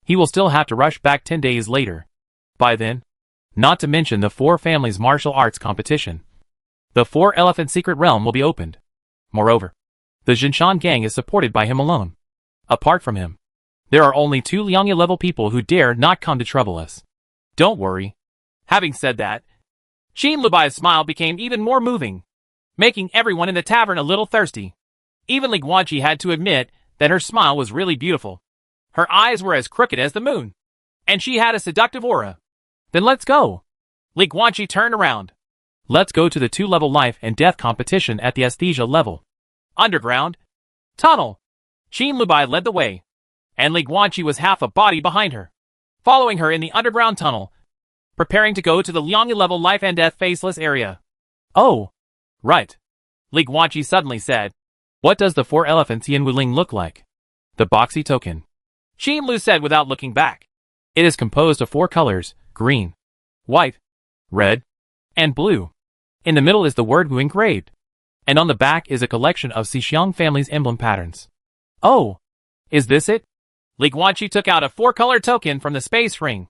he will still have to rush back 10 days later. By then, not to mention the 4 families martial arts competition. The 4 elephant secret realm will be opened. Moreover, the Jinshan gang is supported by him alone. Apart from him, there are only 2 Liangya level people who dare not come to trouble us. Don't worry. Having said that, Qin Lubai's smile became even more moving, making everyone in the tavern a little thirsty. Even Li Guanqi had to admit that her smile was really beautiful. Her eyes were as crooked as the moon, and she had a seductive aura. Then let's go. Li Guanqi turned around. Let's go to the 2-level life and death competition at the aesthesia level. Underground. Tunnel. Qin Lubai led the way, and Li Guanqi was half a body behind her, following her in the underground tunnel, preparing to go to the Liangya level life and death faceless area. Oh, right. Li Guanqi suddenly said. What does the 4 elephants Yin Wuling look like? The boxy token. Qin Lu said without looking back. It is composed of 4 colors, green, white, red, and blue. In the middle is the word Wu engraved, and on the back is a collection of Xixiang family's emblem patterns. Oh, is this it? Li Guanqi took out a 4-color token from the space ring.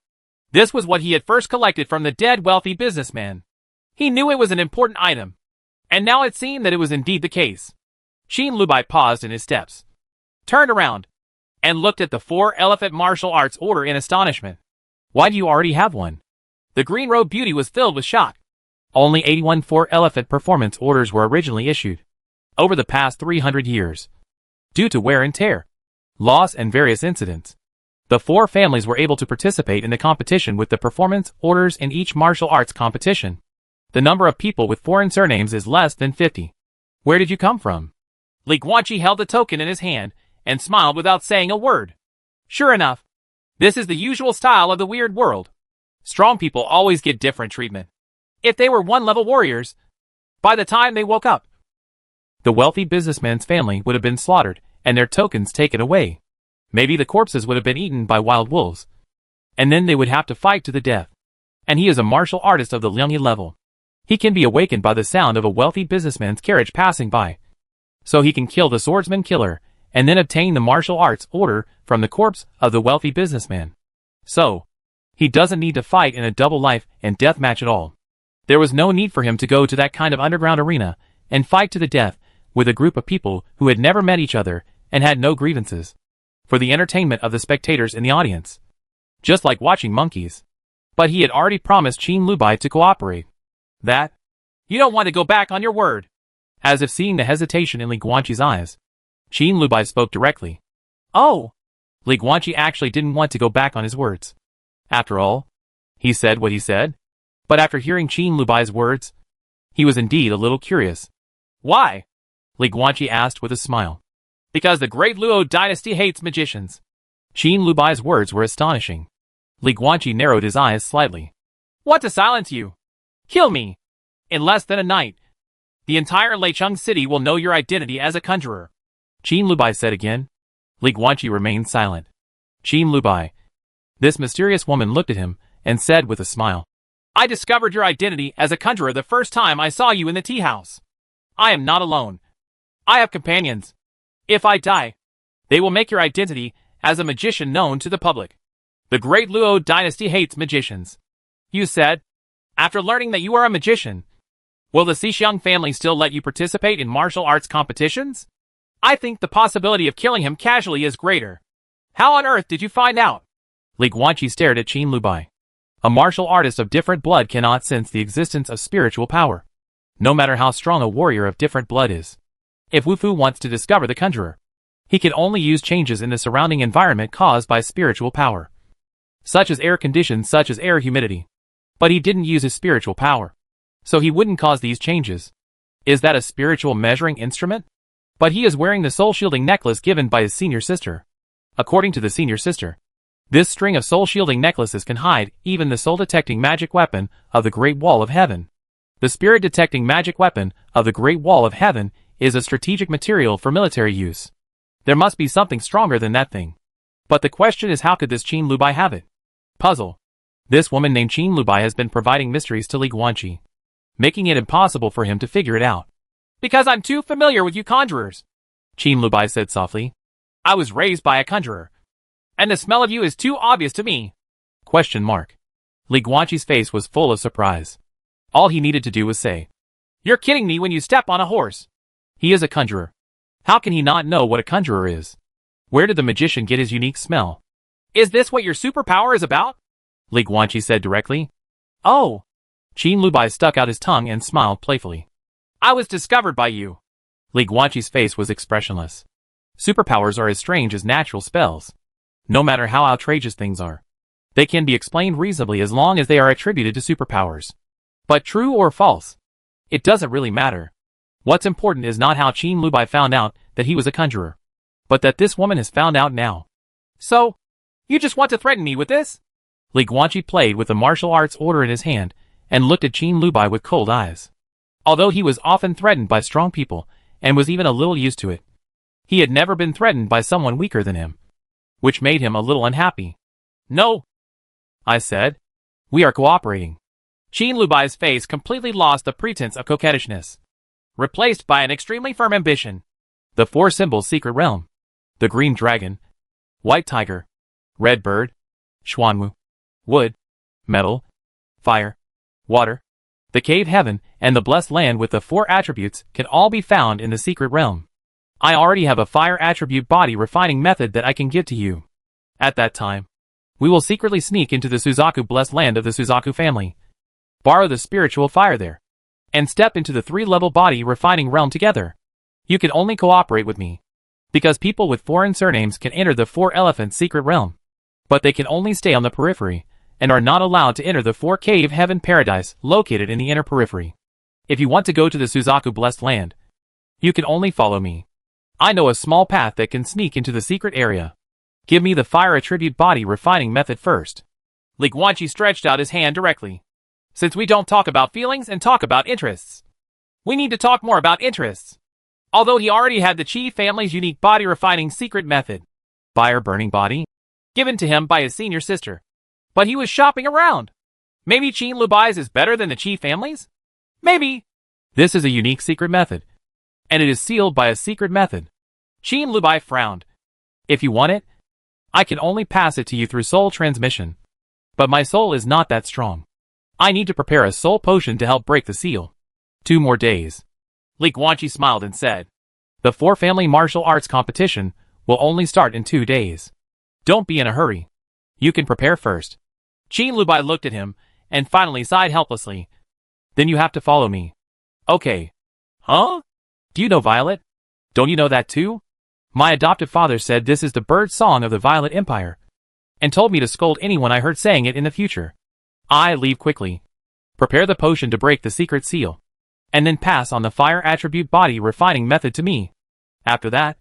This was what he had first collected from the dead wealthy businessman. He knew it was an important item, and now it seemed that it was indeed the case. Qin Lubai paused in his steps, turned around, and looked at the 4 elephant martial arts order in astonishment. Why do you already have one? The green robe beauty was filled with shock. Only 81 4 elephant performance orders were originally issued. Over the past 300 years, due to wear and tear, loss and various incidents, the 4 families were able to participate in the competition with the performance orders in each martial arts competition. The number of people with foreign surnames is less than 50. Where did you come from? Li Guanqi held the token in his hand and smiled without saying a word. Sure enough, this is the usual style of the weird world. Strong people always get different treatment. If they were one-level warriors, by the time they woke up, the wealthy businessman's family would have been slaughtered and their tokens taken away. Maybe the corpses would have been eaten by wild wolves. And then they would have to fight to the death. And he is a martial artist of the Liangyi level. He can be awakened by the sound of a wealthy businessman's carriage passing by. So he can kill the swordsman killer and then obtain the martial arts order from the corpse of the wealthy businessman. So, he doesn't need to fight in a double life and death match at all. There was no need for him to go to that kind of underground arena and fight to the death with a group of people who had never met each other and had no grievances. For the entertainment of the spectators in the audience. Just like watching monkeys. But he had already promised Qin Lubai to cooperate. That? You don't want to go back on your word. As if seeing the hesitation in Li Guanqi's eyes, Qin Lubai spoke directly. Oh! Li Guanqi actually didn't want to go back on his words. After all, he said what he said. But after hearing Qin Lubai's words, he was indeed a little curious. Why? Li Guanqi asked with a smile. Because the great Luo dynasty hates magicians. Qin Lubai's words were astonishing. Li Guanqi narrowed his eyes slightly. What to silence you? Kill me! In less than a night, the entire Leicheng city will know your identity as a conjurer. Qin Lubai said again. Li Guanqi remained silent. Qin Lubai. This mysterious woman looked at him and said with a smile. I discovered your identity as a conjurer the first time I saw you in the tea house. I am not alone. I have companions. If I die, they will make your identity as a magician known to the public. The great Luo dynasty hates magicians. You said, after learning that you are a magician, will the Xixiang family still let you participate in martial arts competitions? I think the possibility of killing him casually is greater. How on earth did you find out? Li Guanqi stared at Qin Lubai. A martial artist of different blood cannot sense the existence of spiritual power, no matter how strong a warrior of different blood is. If Wu Fu wants to discover the conjurer, he can only use changes in the surrounding environment caused by spiritual power, such as air conditions, such as air humidity. But he didn't use his spiritual power, so he wouldn't cause these changes. Is that a spiritual measuring instrument? But he is wearing the soul-shielding necklace given by his senior sister. According to the senior sister, this string of soul-shielding necklaces can hide even the soul-detecting magic weapon of the Great Wall of Heaven. The spirit-detecting magic weapon of the Great Wall of Heaven is a strategic material for military use. There must be something stronger than that thing. But the question is, how could this Qin Lubai have it? Puzzle. This woman named Qin Lubai has been providing mysteries to Li Guanqi, making it impossible for him to figure it out. Because I'm too familiar with you conjurers, Qin Lubai said softly. I was raised by a conjurer, and the smell of you is too obvious to me. Question mark. Li Guanqi's face was full of surprise. All he needed to do was say, You're kidding me when you step on a horse. He is a conjurer. How can he not know what a conjurer is? Where did the magician get his unique smell? Is this what your superpower is about? Li Guanqi said directly. Oh. Qin Lubai stuck out his tongue and smiled playfully. I was discovered by you. Li Guanqi's face was expressionless. Superpowers are as strange as natural spells. No matter how outrageous things are, they can be explained reasonably as long as they are attributed to superpowers. But true or false, it doesn't really matter. What's important is not how Qin Lubai found out that he was a conjurer, but that this woman has found out now. So, you just want to threaten me with this? Li Guanqi played with the martial arts order in his hand and looked at Qin Lubai with cold eyes. Although he was often threatened by strong people and was even a little used to it, he had never been threatened by someone weaker than him, which made him a little unhappy. No, I said. We are cooperating. Qin Lubai's face completely lost the pretense of coquettishness, replaced by an extremely firm ambition. The four symbols secret realm. The green dragon, white tiger, red bird, Xuanwu, wood, metal, fire, water, the cave heaven, and the blessed land with the four attributes can all be found in the secret realm. I already have a fire attribute body refining method that I can give to you. At that time, we will secretly sneak into the Suzaku blessed land of the Suzaku family, borrow the spiritual fire there, and step into the three-level body refining realm together. You can only cooperate with me, because people with foreign surnames can enter the four-elephant secret realm, but they can only stay on the periphery, and are not allowed to enter the four-cave heaven paradise located in the inner periphery. If you want to go to the Suzaku blessed land, You can only follow me. I know a small path that can sneak into the secret area. Give me the fire attribute body refining method first. Li Guanqi stretched out his hand directly. Since we don't talk about feelings and talk about interests, we need to talk more about interests. Although he already had the Qi family's unique body refining secret method, fire burning body, given to him by his senior sister. But he was shopping around. Maybe Qin Lubai's is better than the Qi family's? Maybe. This is a unique secret method, and it is sealed by a secret method. Qin Lubai frowned. If you want it, I can only pass it to you through soul transmission. But my soul is not that strong. I need to prepare a soul potion to help break the seal. 2 more days. Li Guanqi smiled and said, the 4-family martial arts competition will only start in 2 days. Don't be in a hurry. You can prepare first. Qin Lubai looked at him and finally sighed helplessly. Then you have to follow me. Okay. Huh? Do you know Violet? Don't you know that too? My adoptive father said this is the bird song of the Violet Empire, and told me to scold anyone I heard saying it in the future. I leave quickly. Prepare the potion to break the secret seal, and then pass on the fire attribute body refining method to me. After that,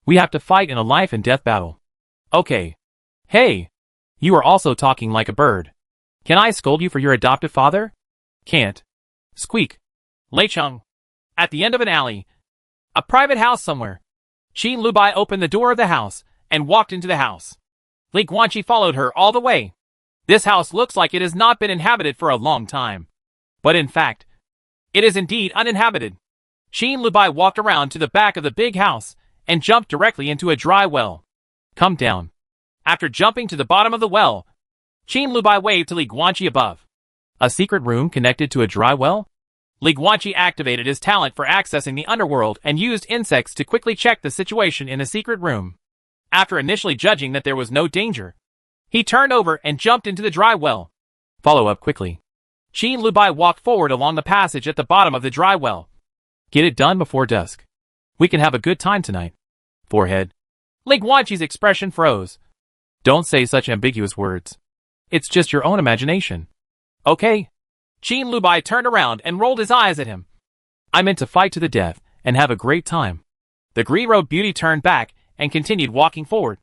we have to fight in a life and death battle. Okay. Hey! You are also talking like a bird. Can I scold you for your adoptive father? Can't. Squeak. Lei Cheng. At the end of an alley. A private house somewhere. Qin Lubai opened the door of the house and walked into the house. Li Guanqi followed her all the way. This house looks like it has not been inhabited for a long time. But in fact, it is indeed uninhabited. Qin Lubai walked around to the back of the big house and jumped directly into a dry well. Come down. After jumping to the bottom of the well, Qin Lubai waved to Li Guanqi above. A secret room connected to a dry well? Li Guanqi activated his talent for accessing the underworld and used insects to quickly check the situation in the secret room. After initially judging that there was no danger, he turned over and jumped into the dry well. Follow up quickly. Qin Lubai walked forward along the passage at the bottom of the dry well. Get it done before dusk. We can have a good time tonight. Forehead. Li Guanqi's expression froze. Don't say such ambiguous words. It's just your own imagination. Okay. Qin Lubai turned around and rolled his eyes at him. I meant to fight to the death and have a great time. The green-robed beauty turned back and continued walking forward,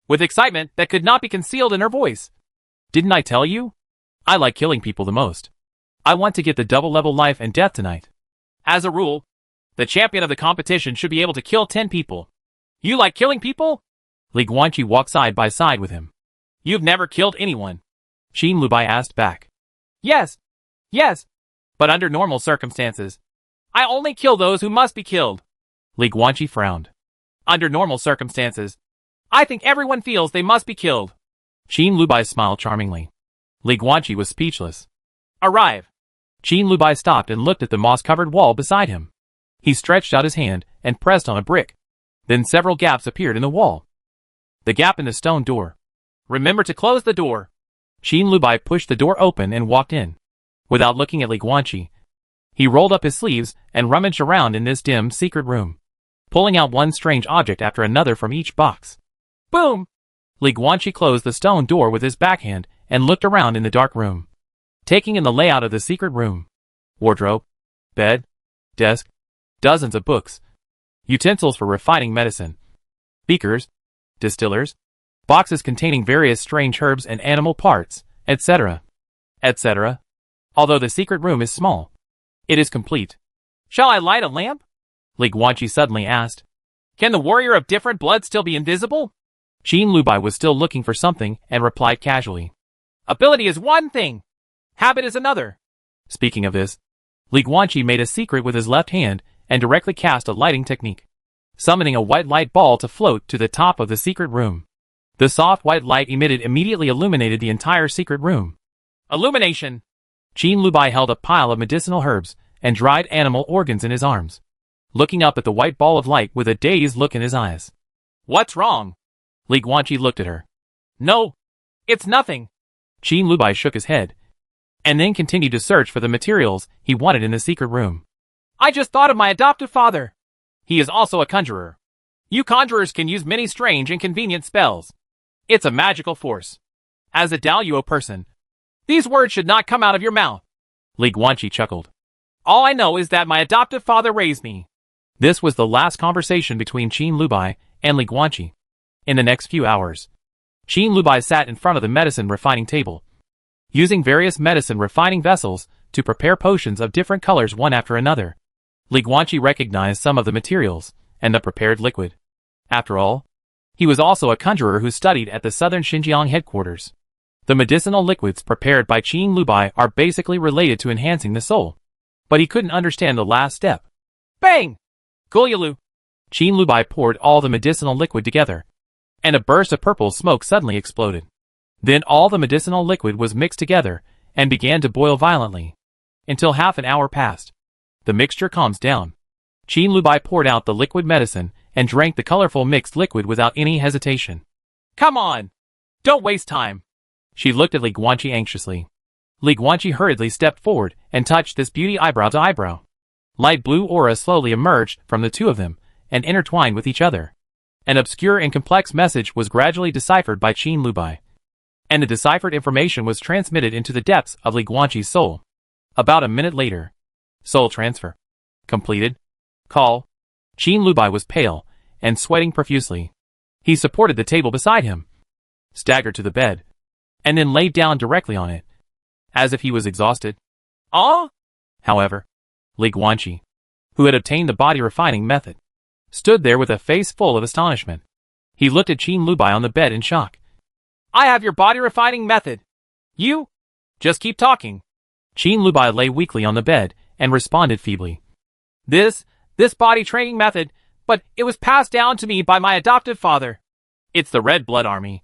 with excitement that could not be concealed in her voice. Didn't I tell you? I like killing people the most. I want to get the double-level life and death tonight. As a rule, the champion of the competition should be able to kill 10 people. You like killing people? Li Guanqi walked side by side with him. You've never killed anyone. Qin Lubai asked back. Yes. Yes. But under normal circumstances, I only kill those who must be killed. Li Guanqi frowned. Under normal circumstances, I think everyone feels they must be killed. Qin Lubai smiled charmingly. Li Guanqi was speechless. Arrive. Qin Lubai stopped and looked at the moss-covered wall beside him. He stretched out his hand and pressed on a brick. Then several gaps appeared in the wall. The gap in the stone door. Remember to close the door. Qin Lubai pushed the door open and walked in. Without looking at Li Guanqi, he rolled up his sleeves and rummaged around in this dim, secret room, pulling out one strange object after another from each box. Boom! Li Guanqi closed the stone door with his backhand and looked around in the dark room, taking in the layout of the secret room. Wardrobe, bed, desk, dozens of books, utensils for refining medicine, beakers, distillers, boxes containing various strange herbs and animal parts, etc., etc. Although the secret room is small, it is complete. Shall I light a lamp? Li Guanqi suddenly asked. Can the warrior of different blood still be invisible? Qin Lubai was still looking for something and replied casually. Ability is one thing. Habit is another. Speaking of this, Li Guanqi made a secret with his left hand and directly cast a lighting technique, summoning a white light ball to float to the top of the secret room. The soft white light emitted immediately illuminated the entire secret room. Illumination! Qin Lubai held a pile of medicinal herbs and dried animal organs in his arms, looking up at the white ball of light with a dazed look in his eyes. What's wrong? Li Guanqi looked at her. No, it's nothing. Qin Lubai shook his head, and then continued to search for the materials he wanted in the secret room. I just thought of my adoptive father. He is also a conjurer. You conjurers can use many strange and convenient spells. It's a magical force. As a Daluo person, these words should not come out of your mouth. Li Guanqi chuckled. All I know is that my adoptive father raised me. This was the last conversation between Qin Lubai and Li Guanqi. In the next few hours, Qin Lubai sat in front of the medicine refining table, using various medicine refining vessels to prepare potions of different colors one after another. Li Guanqi recognized some of the materials and the prepared liquid. After all, he was also a conjurer who studied at the southern Xinjiang headquarters. The medicinal liquids prepared by Qin Lubai are basically related to enhancing the soul. But he couldn't understand the last step. Bang! Gulyalu! Qin Lubai poured all the medicinal liquid together, and a burst of purple smoke suddenly exploded. Then all the medicinal liquid was mixed together and began to boil violently, until half an hour passed. The mixture calms down. Qin Lubai poured out the liquid medicine and drank the colorful mixed liquid without any hesitation. Come on! Don't waste time! She looked at Li Guanqi anxiously. Li Guanqi hurriedly stepped forward and touched this beauty eyebrow to eyebrow. Light blue aura slowly emerged from the two of them and intertwined with each other. An obscure and complex message was gradually deciphered by Qin Lubai, and the deciphered information was transmitted into the depths of Li Guanqi's soul. About a minute later, soul transfer completed. Call. Qin Lubai was pale and sweating profusely. He supported the table beside him, staggered to the bed, and then laid down directly on it, as if he was exhausted. However, Li Guanqi, who had obtained the body refining method, stood there with a face full of astonishment. He looked at Qin Lubai on the bed in shock. I have your body refining method. You? Just keep talking. Qin Lubai lay weakly on the bed and responded feebly. This body training method, but it was passed down to me by my adoptive father. It's the Red Blood Army.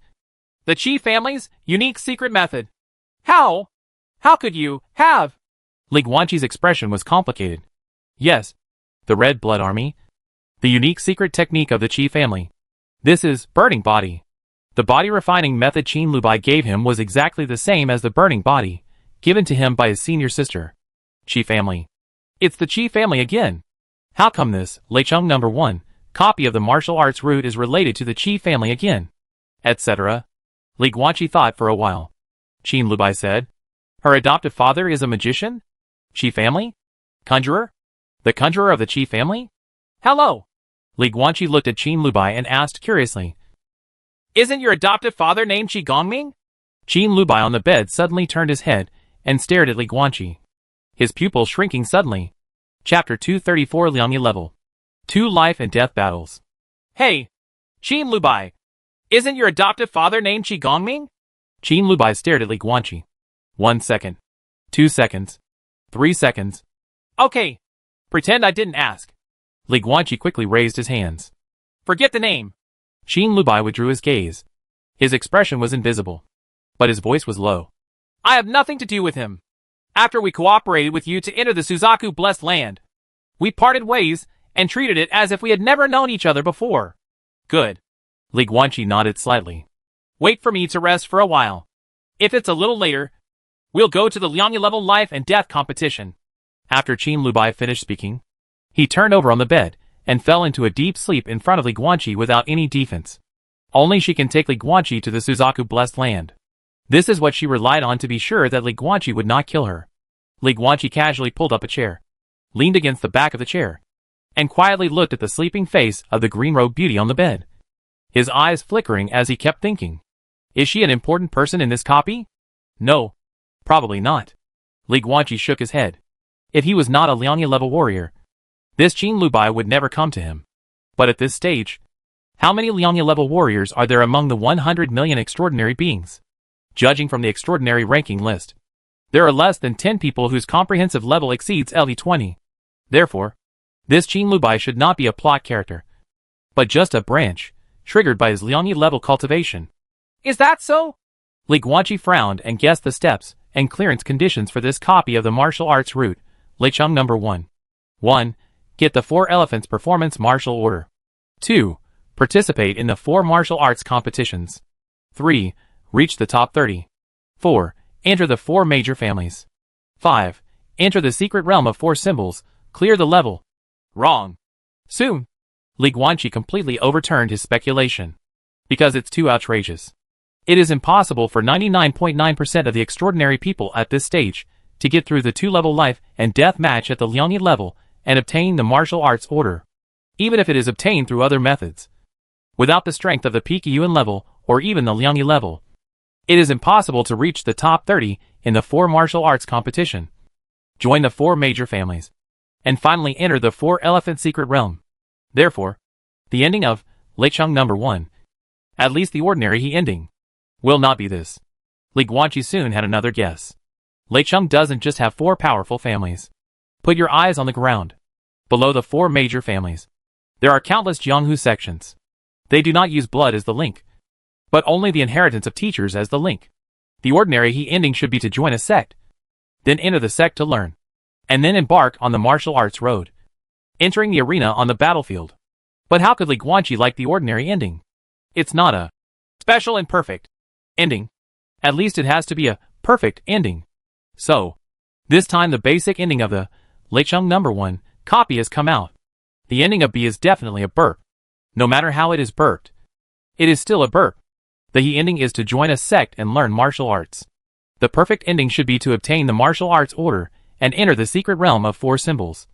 The Qi family's unique secret method. How? How could you have? Li Guanqi's expression was complicated. Yes, the Red Blood Army. The unique secret technique of the Qi family. This is burning body. The body refining method Qin Lubai gave him was exactly the same as the burning body, given to him by his senior sister. Qi family. It's the Qi family again. How come this, Leicheng number 1, copy of the martial arts route is related to the Qi family again? Etc. Li Guanqi thought for a while. Qin Lubai said, her adoptive father is a magician? Qi family? Conjurer? The conjurer of the Qi family? Hello! Li Guanqi looked at Qin Lubai and asked curiously. Isn't your adoptive father named Qi Gongming? Qin Lubai on the bed suddenly turned his head and stared at Li Guanqi, his pupil shrinking suddenly. Chapter 234 Liangye Level. 2 Life and Death Battles. Hey! Qin Lubai! Isn't your adoptive father named Qi Gongming? Qin Lubai stared at Li Guanqi. 1 second. 2 seconds. 3 seconds. Okay. Pretend I didn't ask. Li Guanqi quickly raised his hands. Forget the name. Qin Lubai withdrew his gaze. His expression was invisible, but his voice was low. I have nothing to do with him. After we cooperated with you to enter the Suzaku Blessed Land, we parted ways and treated it as if we had never known each other before. Good. Li Guanqi nodded slightly. Wait for me to rest for a while. If it's a little later, we'll go to the Liangye level life and death competition. After Qin Lubai finished speaking, he turned over on the bed and fell into a deep sleep in front of Li Guanqi without any defense. Only she can take Li Guanqi to the Suzaku Blessed Land. This is what she relied on to be sure that Li Guanqi would not kill her. Li Guanqi casually pulled up a chair, leaned against the back of the chair, and quietly looked at the sleeping face of the green-robed beauty on the bed, his eyes flickering as he kept thinking. Is she an important person in this copy? No, probably not. Li Guanqi shook his head. If he was not a Liangye level warrior, this Qin Lubai would never come to him. But at this stage, how many Liangye level warriors are there among the 100 million extraordinary beings? Judging from the extraordinary ranking list, there are less than 10 people whose comprehensive level exceeds LV20. Therefore, this Qin Lubai should not be a plot character, but just a branch, triggered by his Liangye level cultivation. Is that so? Li Guanqi frowned and guessed the steps and clearance conditions for this copy of the martial arts route. Leicheng number 1. 1. Get the 4 elephants performance martial order. 2. Participate in the 4 martial arts competitions. 3. Reach the top 30. 4. Enter the 4 major families. 5. Enter the secret realm of 4 symbols. Clear the level. Wrong. Soon. Li Guanqi completely overturned his speculation. Because it's too outrageous. It is impossible for 99.9% of the extraordinary people at this stage to get through the 2-level life and death match at the Liangye level and obtain the martial arts order. even if it is obtained through other methods. Without the strength of the peak Yuan level, or even the Liangyi level, it is impossible to reach the top 30 in the 4 martial arts competition, join the 4 major families, and finally enter the 4 elephant secret realm. Therefore, the ending of Leicheng number 1, at least the ordinary he ending, will not be this. Li Guanqi soon had another guess. Leicheng doesn't just have 4 powerful families. Put your eyes on the ground. Below the 4 major families, there are countless Jianghu sections. They do not use blood as the link, but only the inheritance of teachers as the link. The ordinary he ending should be to join a sect, then enter the sect to learn, and then embark on the martial arts road, entering the arena on the battlefield. But how could Li Guanqi like the ordinary ending? It's not a special and perfect ending. At least it has to be a perfect ending. So, this time the basic ending of the Leicheng number 1 copy has come out. The ending of B is definitely a burp. No matter how it is burped, it is still a burp. The he ending is to join a sect and learn martial arts. The perfect ending should be to obtain the martial arts order and enter the secret realm of 4 symbols.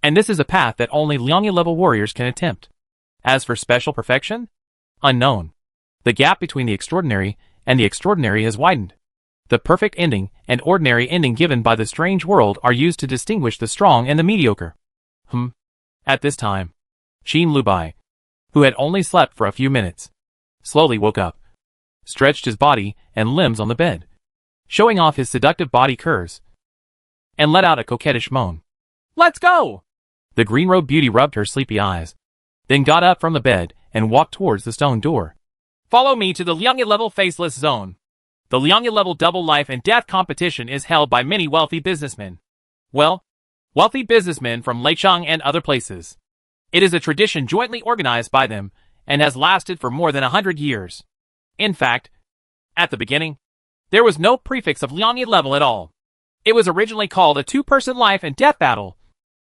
And this is a path that only Liangyi level warriors can attempt. As for special perfection? Unknown. The gap between the extraordinary and the extraordinary has widened. The perfect ending and ordinary ending given by the strange world are used to distinguish the strong and the mediocre. At this time, Qin Lubai, who had only slept for a few minutes, slowly woke up, stretched his body and limbs on the bed, showing off his seductive body curves, and let out a coquettish moan. "Let's go!" The green-robed beauty rubbed her sleepy eyes, then got up from the bed and walked towards the stone door. "Follow me to the Liangyi level faceless zone. The Liangyi level double life and death competition is held by many wealthy businessmen. Well, wealthy businessmen from Leicheng and other places. It is a tradition jointly organized by them and has lasted for more than 100 years. In fact, at the beginning, there was no prefix of Liangyi level at all. It was originally called a 2-person life and death battle,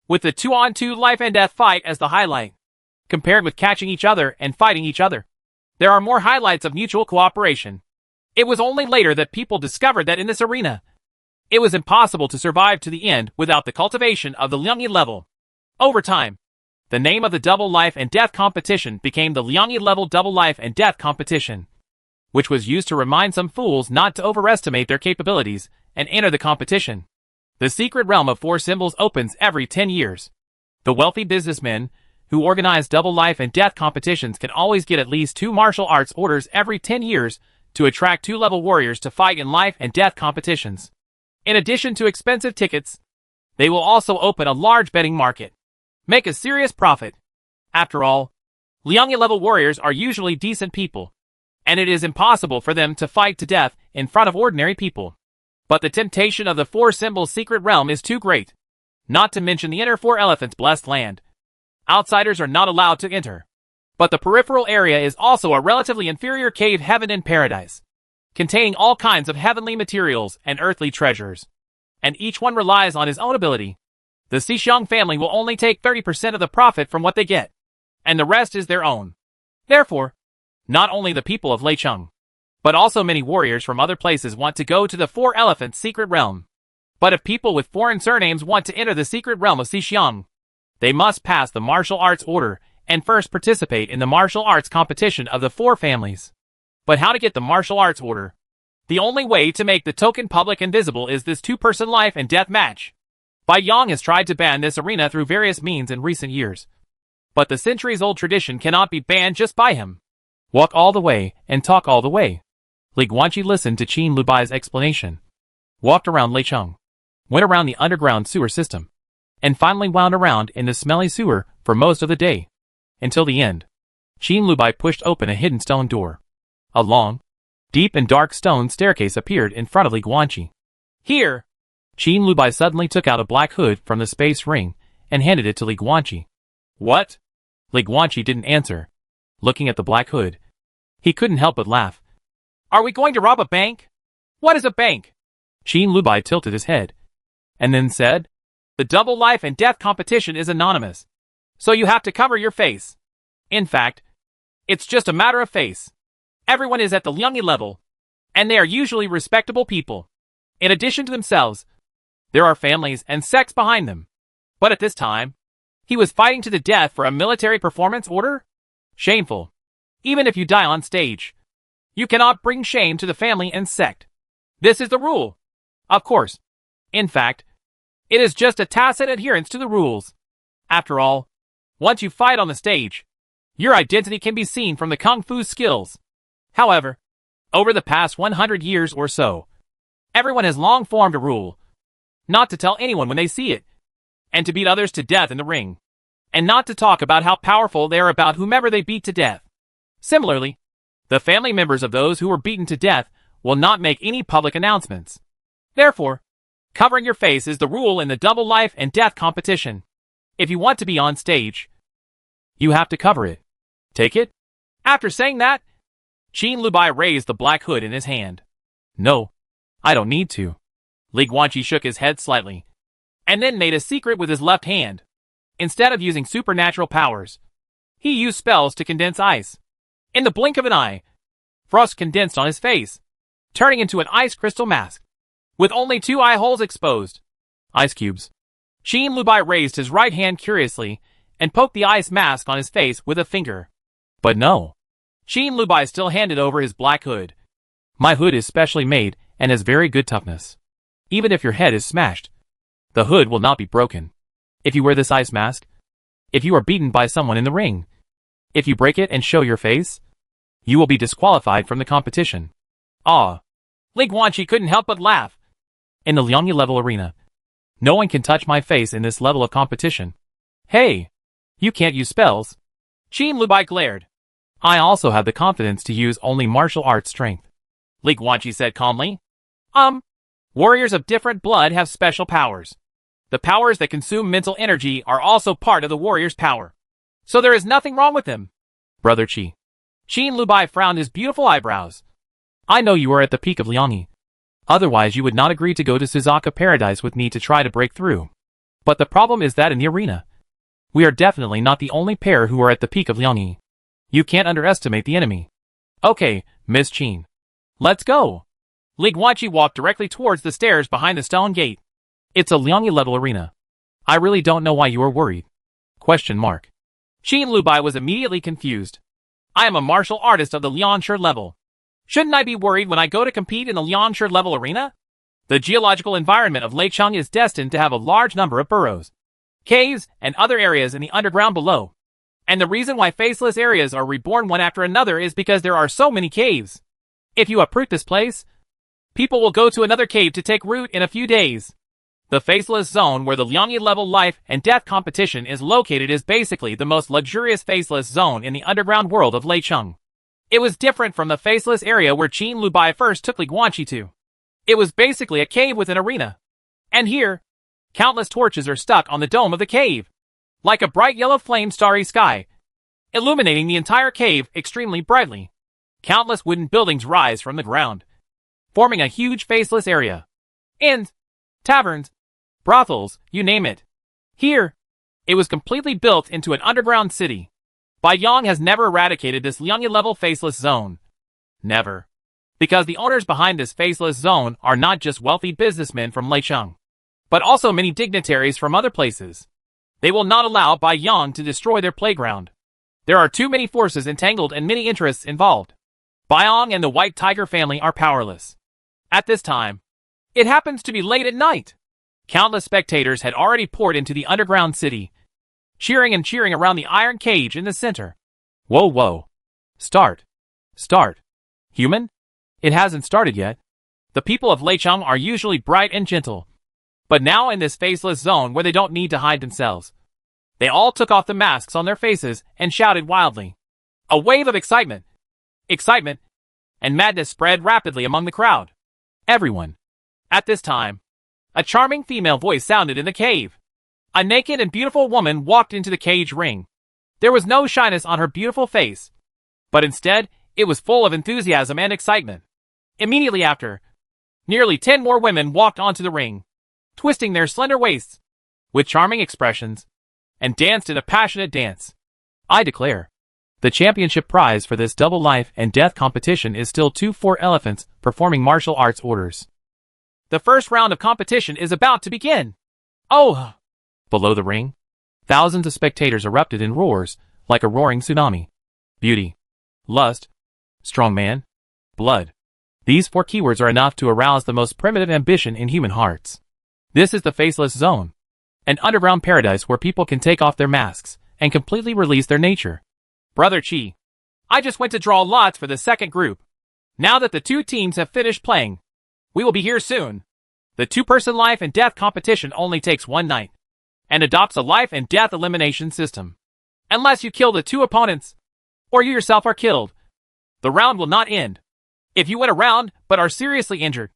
with the 2-on-2 life and death fight as the highlight, compared with catching each other and fighting each other. There are more highlights of mutual cooperation. It was only later that people discovered that in this arena, it was impossible to survive to the end without the cultivation of the Liangyi level. Over time, the name of the double life and death competition became the Liangyi level double life and death competition, which was used to remind some fools not to overestimate their capabilities and enter the competition. The secret realm of 4 symbols opens every 10 years. The wealthy businessmen who organize double life and death competitions can always get at least 2 martial arts orders every 10 years to attract 2-level warriors to fight in life and death competitions. In addition to expensive tickets, they will also open a large betting market. Make a serious profit. After all, Liangyi level warriors are usually decent people, and it is impossible for them to fight to death in front of ordinary people. But the temptation of the 4 symbols secret realm is too great, not to mention the inner 4 elephants blessed land. Outsiders are not allowed to enter. But the peripheral area is also a relatively inferior cave heaven and paradise, containing all kinds of heavenly materials and earthly treasures. And each one relies on his own ability. The Xixiang family will only take 30% of the profit from what they get, and the rest is their own. Therefore, not only the people of Leicheng, but also many warriors from other places want to go to the 4 elephants secret realm. But if people with foreign surnames want to enter the secret realm of Xixiang, they must pass the martial arts order and first participate in the martial arts competition of the 4 families. But how to get the martial arts order? The only way to make the token public and visible is this 2-person life and death match. Bai Yang has tried to ban this arena through various means in recent years, but the centuries-old tradition cannot be banned just by him. Walk all the way and talk all the way. Li Guanqi listened to Qin Lubai's explanation, walked around Leicheng, went around the underground sewer system, and finally wound around in the smelly sewer for most of the day. Until the end, Qin Lubai pushed open a hidden stone door. A long, deep and dark stone staircase appeared in front of Li Guanqi. "Here!" Qin Lubai suddenly took out a black hood from the space ring and handed it to Li Guanqi. "What?" Li Guanqi didn't answer. Looking at the black hood, he couldn't help but laugh. "Are we going to rob a bank? What is a bank?" Qin Lubai tilted his head, and then said, "The double life and death competition is anonymous, so you have to cover your face. In fact, it's just a matter of face. Everyone is at the Liangyi level, and they are usually respectable people. In addition to themselves, there are families and sects behind them. But at this time, He was fighting to the death for a military performance order? Shameful. Even if you die on stage, you cannot bring shame to the family and sect. This is the rule. Of course. In fact, it is just a tacit adherence to the rules. After all, once you fight on the stage, your identity can be seen from the kung fu skills. However, over the past 100 years or so, everyone has long formed a rule not to tell anyone when they see it, and to beat others to death in the ring, and not to talk about how powerful they are about whomever they beat to death. Similarly, the family members of those who were beaten to death will not make any public announcements. Therefore, covering your face is the rule in the double life and death competition. If you want to be on stage, you have to cover it. Take it? After saying that, Qin Lubai raised the black hood in his hand. No, I don't need to. Li Guanqi shook his head slightly, and then made a secret with his left hand. Instead of using supernatural powers, he used spells to condense ice. In the blink of an eye, frost condensed on his face, turning into an ice crystal mask, with only 2 eye holes exposed. Ice cubes. Qin Lubai raised his right hand curiously and poked the ice mask on his face with a finger. But no. Qin Lubai still handed over his black hood. My hood is specially made and has very good toughness. Even if your head is smashed, the hood will not be broken. If you wear this ice mask, if you are beaten by someone in the ring, if you break it and show your face, you will be disqualified from the competition. Ah. Li Guanqi couldn't help but laugh. In the Liangyi level arena, no one can touch my face in this level of competition. Hey, you can't use spells. Qin Lubai glared. I also have the confidence to use only martial arts strength. Li Guanqi said calmly. Warriors of different blood have special powers. The powers that consume mental energy are also part of the warrior's power. So there is nothing wrong with them. Brother Qi. Qin Lubai frowned his beautiful eyebrows. I know you are at the peak of Liangyi. Otherwise you would not agree to go to Suzaka Paradise with me to try to break through. But the problem is that in the arena, we are definitely not the only pair who are at the peak of Liangyi. You can't underestimate the enemy. Okay, Miss Qin. Let's go. Li Guanqi walked directly towards the stairs behind the stone gate. It's a Liangyi level arena. I really don't know why you are worried. Question mark. Qin Lubai was immediately confused. I am a martial artist of the Lianshe level. Shouldn't I be worried when I go to compete in the Lianshe level arena? The geological environment of Leicheng is destined to have a large number of burrows, caves, and other areas in the underground below. And the reason why faceless areas are reborn one after another is because there are so many caves. If you uproot this place, people will go to another cave to take root in a few days. The faceless zone where the Liangyi level life and death competition is located is basically the most luxurious faceless zone in the underground world of Leicheng. It was different from the faceless area where Qin Lubai first took Li Guanqi to. It was basically a cave with an arena. And here, countless torches are stuck on the dome of the cave, like a bright yellow flame starry sky, illuminating the entire cave extremely brightly. Countless wooden buildings rise from the ground, forming a huge faceless area. Inns, taverns, brothels, you name it. Here, it was completely built into an underground city. Baiyang has never eradicated this Liangyi level faceless zone. Never. Because the owners behind this faceless zone are not just wealthy businessmen from Leicheng, but also many dignitaries from other places. They will not allow Baiyang to destroy their playground. There are too many forces entangled and many interests involved. Baiyang and the White Tiger family are powerless. At this time, it happens to be late at night. Countless spectators had already poured into the underground city, cheering and cheering around the iron cage in the center. Whoa, whoa. Start. Human? It hasn't started yet. The people of Leicheng are usually bright and gentle. But now in this faceless zone where they don't need to hide themselves, they all took off the masks on their faces and shouted wildly. A wave of excitement, and madness spread rapidly among the crowd. Everyone. At this time, a charming female voice sounded in the cave. A naked and beautiful woman walked into the cage ring. There was no shyness on her beautiful face, but instead, it was full of enthusiasm and excitement. Immediately after, nearly 10 more women walked onto the ring, twisting their slender waists, with charming expressions, and danced in a passionate dance. I declare, the championship prize for this double life and death competition is still 2-4 elephants performing martial arts orders. The first round of competition is about to begin. Oh! Below the ring, Thousands of spectators erupted in roars, like a roaring tsunami. Beauty, lust, strong man, blood. These 4 keywords are enough to arouse the most primitive ambition in human hearts. This is the Faceless Zone, an underground paradise where people can take off their masks and completely release their nature. Brother Chi, I just went to draw lots for the second group. Now that the 2 teams have finished playing, we will be here soon. The 2-person life and death competition only takes 1 night, and adopts a life and death elimination system. Unless you kill the 2 opponents, or you yourself are killed, the round will not end. If you win a round but are seriously injured,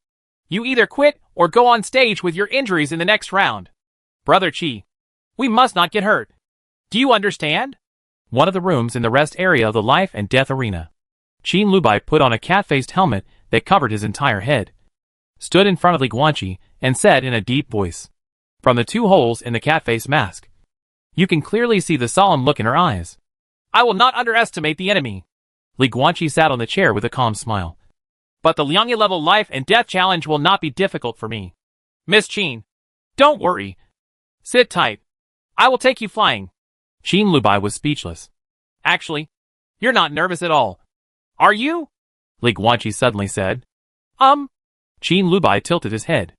you either quit or go on stage with your injuries in the next round. Brother Chi, we must not get hurt. Do you understand? One of the rooms in the rest area of the life and death arena. Qin Lubai put on a cat-faced helmet that covered his entire head, stood in front of Li Guanqi, and said in a deep voice, from the 2 holes in the cat-face mask, you can clearly see the solemn look in her eyes. I will not underestimate the enemy. Li Guanqi sat on the chair with a calm smile. But the Liangya level life and death challenge will not be difficult for me. Miss Qin, don't worry. Sit tight. I will take you flying. Qin Lubai was speechless. Actually, you're not nervous at all. Are you? Li Guanqi suddenly said. Qin Lubai tilted his head.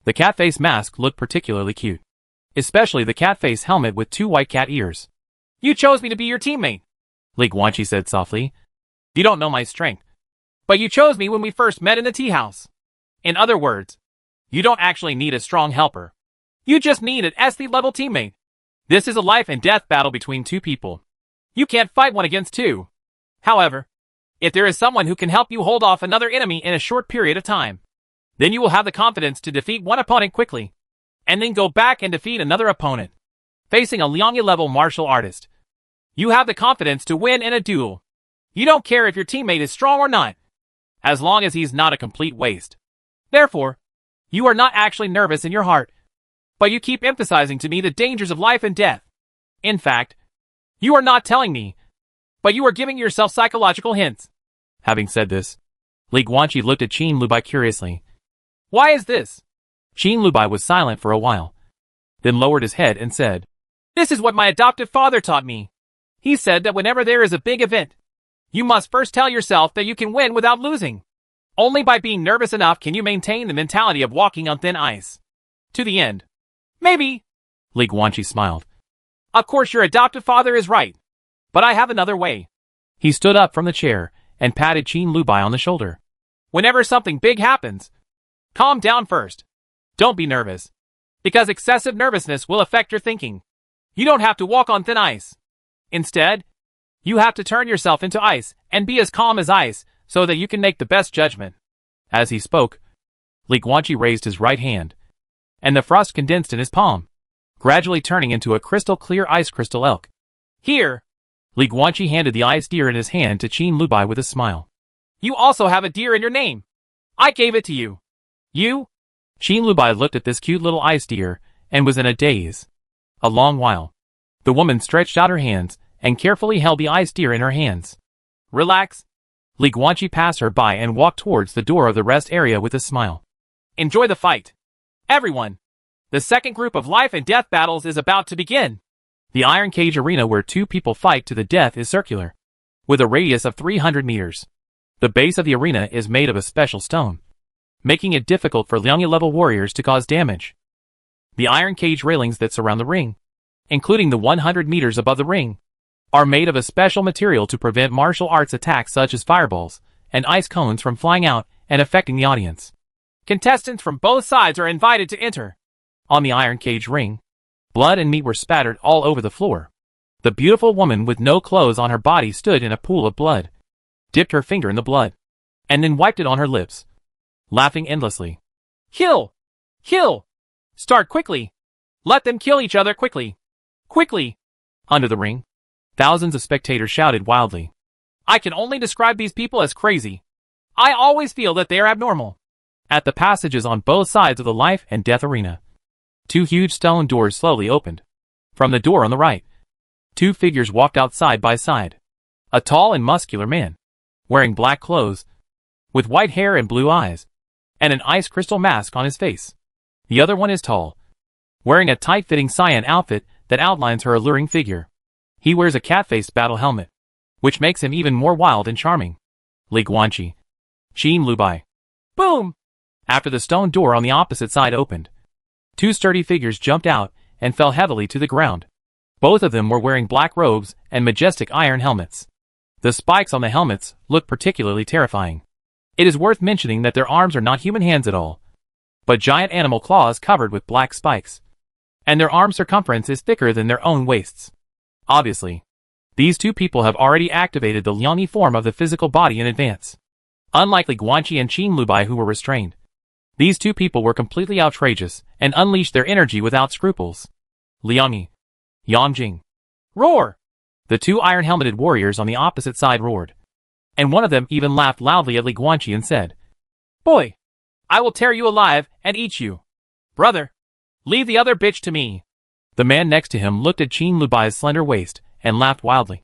The cat face mask looked particularly cute, especially the cat face helmet with 2 white cat ears. You chose me to be your teammate, Li Guanqi said softly. You don't know my strength, but you chose me when we first met in the tea house. In other words, you don't actually need a strong helper. You just need an SC level teammate. This is a life and death battle between 2 people. You can't fight 1 against 2. However, if there is someone who can help you hold off another enemy in a short period of time, then you will have the confidence to defeat 1 opponent quickly, and then go back and defeat another opponent. Facing a Liangya level martial artist, you have the confidence to win in a duel. You don't care if your teammate is strong or not, as long as he's not a complete waste. Therefore, you are not actually nervous in your heart, but you keep emphasizing to me the dangers of life and death. In fact, you are not telling me, but you are giving yourself psychological hints. Having said this, Li Guanqi looked at Qin Lubai curiously. Why is this? Qin Lubai was silent for a while, then lowered his head and said, This is what my adoptive father taught me. He said that whenever there is a big event, you must first tell yourself that you can win without losing. Only by being nervous enough can you maintain the mentality of walking on thin ice. To the end. Maybe. Li Guanqi smiled. Of course your adoptive father is right, but I have another way. He stood up from the chair and patted Qin Lubai on the shoulder. Whenever something big happens, calm down first. Don't be nervous, because excessive nervousness will affect your thinking. You don't have to walk on thin ice. Instead, you have to turn yourself into ice and be as calm as ice so that you can make the best judgment. As he spoke, Li Guanqi raised his right hand, and the frost condensed in his palm, gradually turning into a crystal-clear ice crystal elk. Here, Li Guanqi handed the ice deer in his hand to Qin Lubai with a smile. You also have a deer in your name. I gave it to you. You? Qin Lubai looked at this cute little ice deer and was in a daze. A long while. The woman stretched out her hands and carefully held the ice deer in her hands. Relax. Li Guanqi passed her by and walked towards the door of the rest area with a smile. Enjoy the fight. Everyone. The second group of life and death battles is about to begin. The iron cage arena where 2 people fight to the death is circular, with a radius of 300 meters. The base of the arena is made of a special stone, making it difficult for Liangya level warriors to cause damage. The iron cage railings that surround the ring, including the 100 meters above the ring, are made of a special material to prevent martial arts attacks such as fireballs and ice cones from flying out and affecting the audience. Contestants from both sides are invited to enter. On the iron cage ring, blood and meat were spattered all over the floor. The beautiful woman with no clothes on her body stood in a pool of blood, dipped her finger in the blood, and then wiped it on her lips, laughing endlessly. Kill! Kill! Start quickly! Let them kill each other quickly! Quickly! Under the ring, thousands of spectators shouted wildly. I can only describe these people as crazy. I always feel that they are abnormal. At the passages on both sides of the life and death arena, 2 huge stone doors slowly opened. From the door on the right, 2 figures walked out side by side. A tall and muscular man, wearing black clothes, with white hair and blue eyes, and an ice crystal mask on his face. The other one is tall, wearing a tight-fitting cyan outfit that outlines her alluring figure. He wears a cat-faced battle helmet, which makes him even more wild and charming. Li Guanqi. Qin Lubai. Boom! After the stone door on the opposite side opened, two sturdy figures jumped out and fell heavily to the ground. Both of them were wearing black robes and majestic iron helmets. The spikes on the helmets looked particularly terrifying. It is worth mentioning that their arms are not human hands at all, but giant animal claws covered with black spikes. And their arm circumference is thicker than their own waists. Obviously, these two people have already activated the Liangyi form of the physical body in advance. Unlike Li Guanqi and Qin Lubai, who were restrained, these two people were completely outrageous and unleashed their energy without scruples. Liangyi. Yangjing. Roar! The two iron-helmeted warriors on the opposite side roared. And one of them even laughed loudly at Li Guanqi and said, "Boy, I will tear you alive and eat you. Brother, leave the other bitch to me." The man next to him looked at Qin Lubai's slender waist and laughed wildly.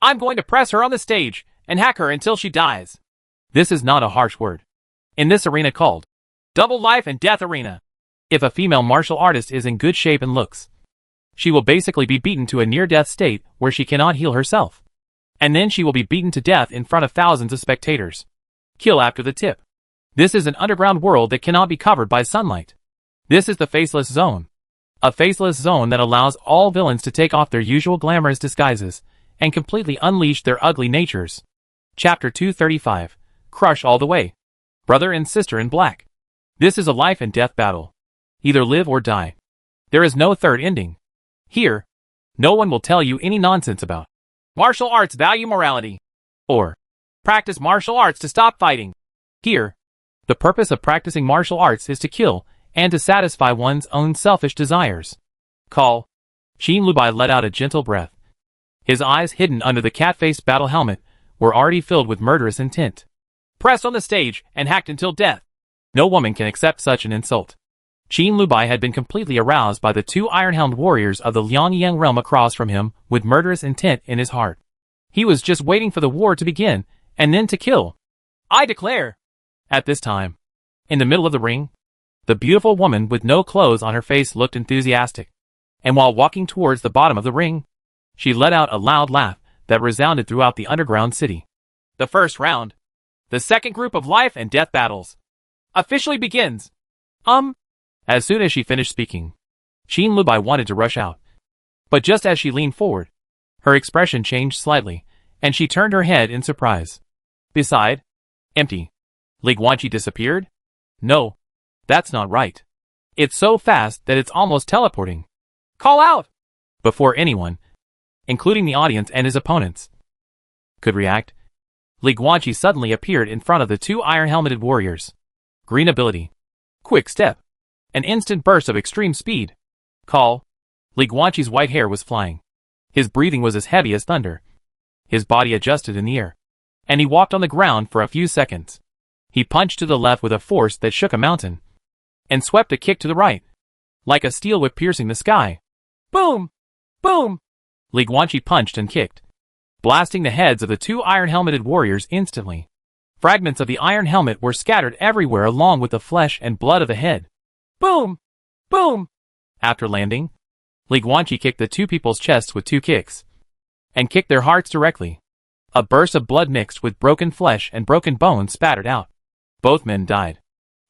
"I'm going to press her on the stage and hack her until she dies." This is not a harsh word. In this arena called Double Life and Death Arena, if a female martial artist is in good shape and looks, she will basically be beaten to a near-death state where she cannot heal herself. And then she will be beaten to death in front of thousands of spectators. Kill after the tip. This is an underground world that cannot be covered by sunlight. This is the Faceless Zone. A faceless zone that allows all villains to take off their usual glamorous disguises and completely unleash their ugly natures. Chapter 235. Crush all the way. Brother and sister in black. This is a life and death battle. Either live or die. There is no third ending. Here, no one will tell you any nonsense about martial arts value morality, or practice martial arts to stop fighting. Here, the purpose of practicing martial arts is to kill and to satisfy one's own selfish desires. Call. Qin Lubai let out a gentle breath. His eyes, hidden under the cat-faced battle helmet, were already filled with murderous intent. Pressed on the stage and hacked until death. No woman can accept such an insult. Qin Lubai had been completely aroused by the two iron-helmed warriors of the Liangyang realm across from him with murderous intent in his heart. He was just waiting for the war to begin, and then to kill. I declare! At this time, in the middle of the ring, the beautiful woman with no clothes on her face looked enthusiastic, and while walking towards the bottom of the ring, she let out a loud laugh that resounded throughout the underground city. The first round, the second group of life and death battles, officially begins. As soon as she finished speaking, Qin Lubai wanted to rush out. But just as she leaned forward, her expression changed slightly, and she turned her head in surprise. Beside, empty. Li Guanqi disappeared? No, that's not right. It's so fast that it's almost teleporting. Call out! Before anyone, including the audience and his opponents, could react, Li Guanqi suddenly appeared in front of the two iron-helmeted warriors. Green ability. Quick step. An instant burst of extreme speed. Call. Li Guanqi's white hair was flying. His breathing was as heavy as thunder. His body adjusted in the air, and he walked on the ground for a few seconds. He punched to the left with a force that shook a mountain, and swept a kick to the right, like a steel whip piercing the sky. Boom! Boom! Li Guanqi punched and kicked, blasting the heads of the two iron-helmeted warriors instantly. Fragments of the iron helmet were scattered everywhere along with the flesh and blood of the head. Boom! Boom! After landing, Li Guanqi kicked the two people's chests with two kicks, and kicked their hearts directly. A burst of blood mixed with broken flesh and broken bones spattered out. Both men died.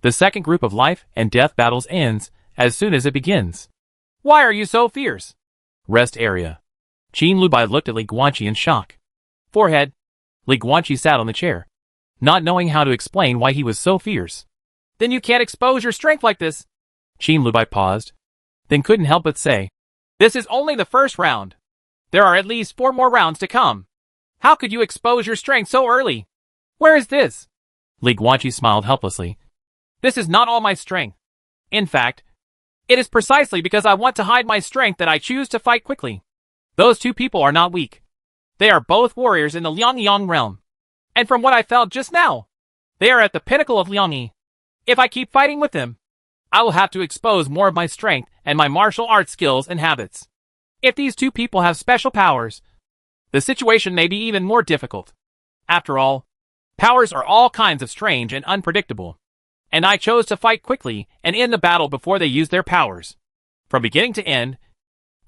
The second group of life and death battles ends as soon as it begins. Why are you so fierce? Rest area. Qin Lubai looked at Li Guanqi in shock. Forehead. Li Guanqi sat on the chair, not knowing how to explain why he was so fierce. Then you can't expose your strength like this. Qin Lubai paused, then couldn't help but say, This is only the first round. There are at least 4 more rounds to come. How could you expose your strength so early? Where is this? Li Guanqi smiled helplessly. This is not all my strength. In fact, it is precisely because I want to hide my strength that I choose to fight quickly. Those two people are not weak. They are both warriors in the Liangyang realm. And from what I felt just now, they are at the pinnacle of Liangyi. If I keep fighting with them, I will have to expose more of my strength and my martial arts skills and habits. If these two people have special powers, the situation may be even more difficult. After all, powers are all kinds of strange and unpredictable. And I chose to fight quickly and end the battle before they use their powers. From beginning to end,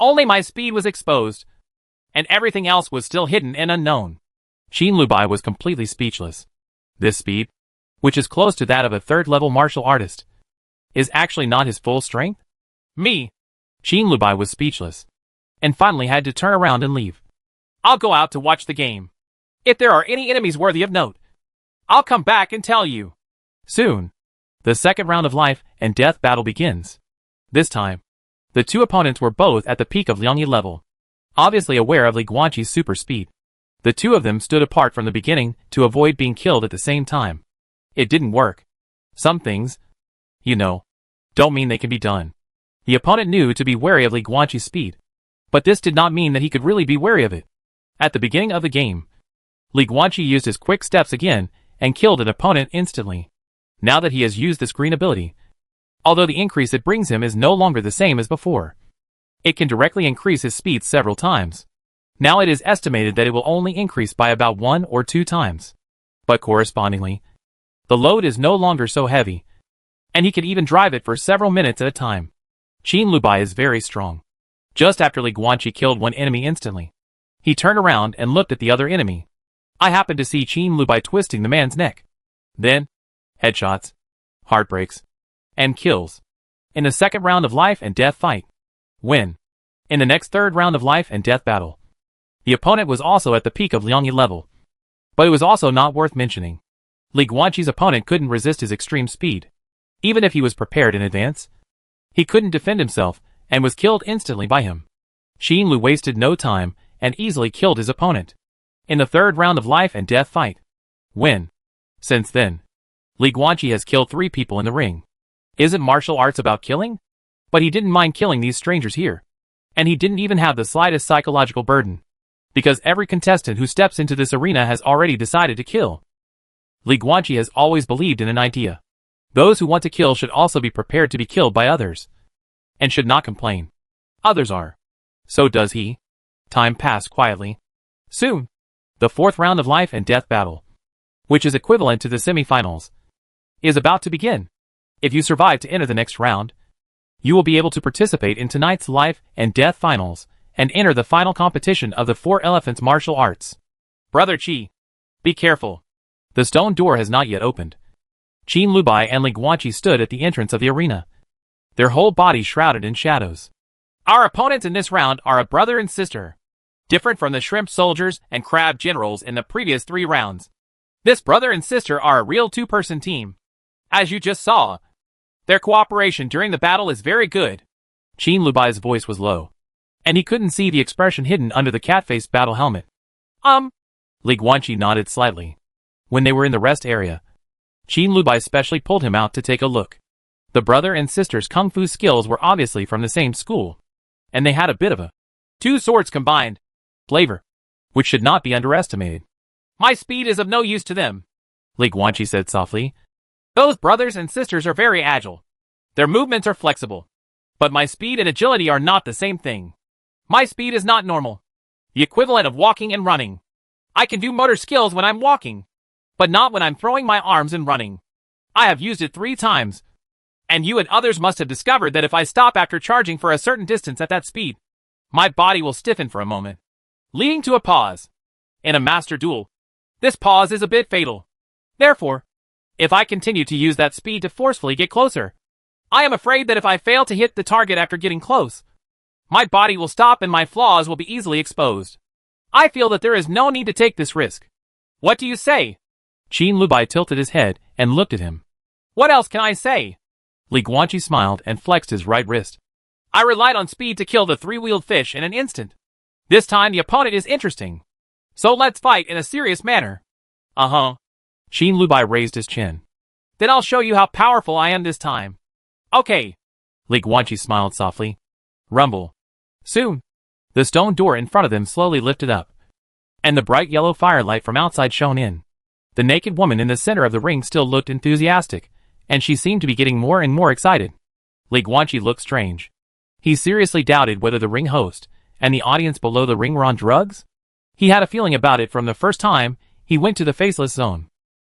Only my speed was exposed, and everything else was still hidden and unknown. Qin Lubai was completely speechless. This speed, which is close to that of a third-level martial artist, is actually not his full strength? Me. Qin Lubai was speechless, and finally had to turn around and leave. I'll go out to watch the game. If there are any enemies worthy of note, I'll come back and tell you. Soon, the second round of life and death battle begins. This time, the two opponents were both at the peak of Liangyi level, obviously aware of Li Guanqi's super speed. The two of them stood apart from the beginning to avoid being killed at the same time. It didn't work. Some things, you know, don't mean they can be done. The opponent knew to be wary of Li Guanqi's speed, but this did not mean that he could really be wary of it. At the beginning of the game, Li Guanqi used his quick steps again and killed an opponent instantly. Now that he has used this green ability, although the increase it brings him is no longer the same as before, it can directly increase his speed several times. Now it is estimated that it will only increase by about 1 or 2 times. But correspondingly, the load is no longer so heavy, and he can even drive it for several minutes at a time. Qin Lubai is very strong. Just after Li Guanqi killed one enemy instantly, he turned around and looked at the other enemy. I happened to see Qin Lubai twisting the man's neck. Then, headshots, heartbreaks, and kills. In the second round of life and death fight. Win. In the next third round of life and death battle, the opponent was also at the peak of Liangyi level. But it was also not worth mentioning. Li Guanqi's opponent couldn't resist his extreme speed. Even if he was prepared in advance, he couldn't defend himself and was killed instantly by him. Qin Lu wasted no time and easily killed his opponent. In the third round of life and death fight. Win. Since then, Li Guanqi has killed 3 people in the ring. Isn't martial arts about killing? But he didn't mind killing these strangers here. And he didn't even have the slightest psychological burden. Because every contestant who steps into this arena has already decided to kill. Li Guanqi has always believed in an idea. Those who want to kill should also be prepared to be killed by others. And should not complain. Others are. So does he. Time passed quietly. Soon, the fourth round of life and death battle, which is equivalent to the semi-finals, is about to begin. If you survive to enter the next round, you will be able to participate in tonight's life and death finals and enter the final competition of the 4 Elephants martial arts. Brother Qi, be careful. The stone door has not yet opened. Qin Lubai and Li Guanqi stood at the entrance of the arena, their whole body shrouded in shadows. Our opponents in this round are a brother and sister, different from the shrimp soldiers and crab generals in the previous 3 rounds. This brother and sister are a real 2-person team. As you just saw, their cooperation during the battle is very good. Qin Lubai's voice was low, and he couldn't see the expression hidden under the cat-faced battle helmet. Li Guanqi nodded slightly. When they were in the rest area, Qin Lubai specially pulled him out to take a look. The brother and sister's kung fu skills were obviously from the same school, and they had a bit of a 2 swords combined flavor, which should not be underestimated. My speed is of no use to them, Li Guanqi said softly. Those brothers and sisters are very agile. Their movements are flexible. But my speed and agility are not the same thing. My speed is not normal. The equivalent of walking and running. I can do motor skills when I'm walking, but not when I'm throwing my arms and running. I have used it 3 times. And you and others must have discovered that if I stop after charging for a certain distance at that speed, my body will stiffen for a moment, leading to a pause. In a master duel, this pause is a bit fatal. Therefore, if I continue to use that speed to forcefully get closer, I am afraid that if I fail to hit the target after getting close, my body will stop and my flaws will be easily exposed. I feel that there is no need to take this risk. What do you say? Qin Lubai tilted his head and looked at him. What else can I say? Li Guanqi smiled and flexed his right wrist. I relied on speed to kill the 3-wheeled fish in an instant. This time the opponent is interesting. So let's fight in a serious manner. Qin Lubai raised his chin. Then I'll show you how powerful I am this time. Okay. Li Guanqi smiled softly. Rumble. Soon, the stone door in front of them slowly lifted up, and the bright yellow firelight from outside shone in. The naked woman in the center of the ring still looked enthusiastic, and she seemed to be getting more and more excited. Li Guanqi looked strange. He seriously doubted whether the ring host and the audience below the ring were on drugs. He had a feeling about it from the first time he went to the faceless zone.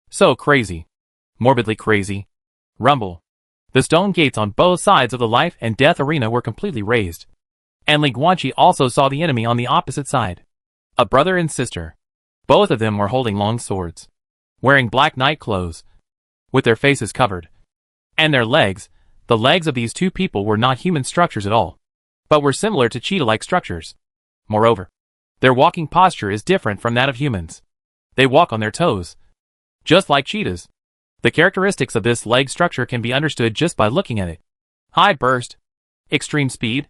So crazy. Morbidly crazy. Rumble. The stone gates on both sides of the life and death arena were completely raised, And Li Guanqi also saw the enemy on the opposite side. A brother and sister. Both of them were holding long swords, wearing black night clothes, with their faces covered. And their legs, the legs of these two people were not human structures at all, but were similar to cheetah-like structures. Moreover, their walking posture is different from that of humans. They walk on their toes, just like cheetahs. The characteristics of this leg structure can be understood just by looking at it. High burst, extreme speed,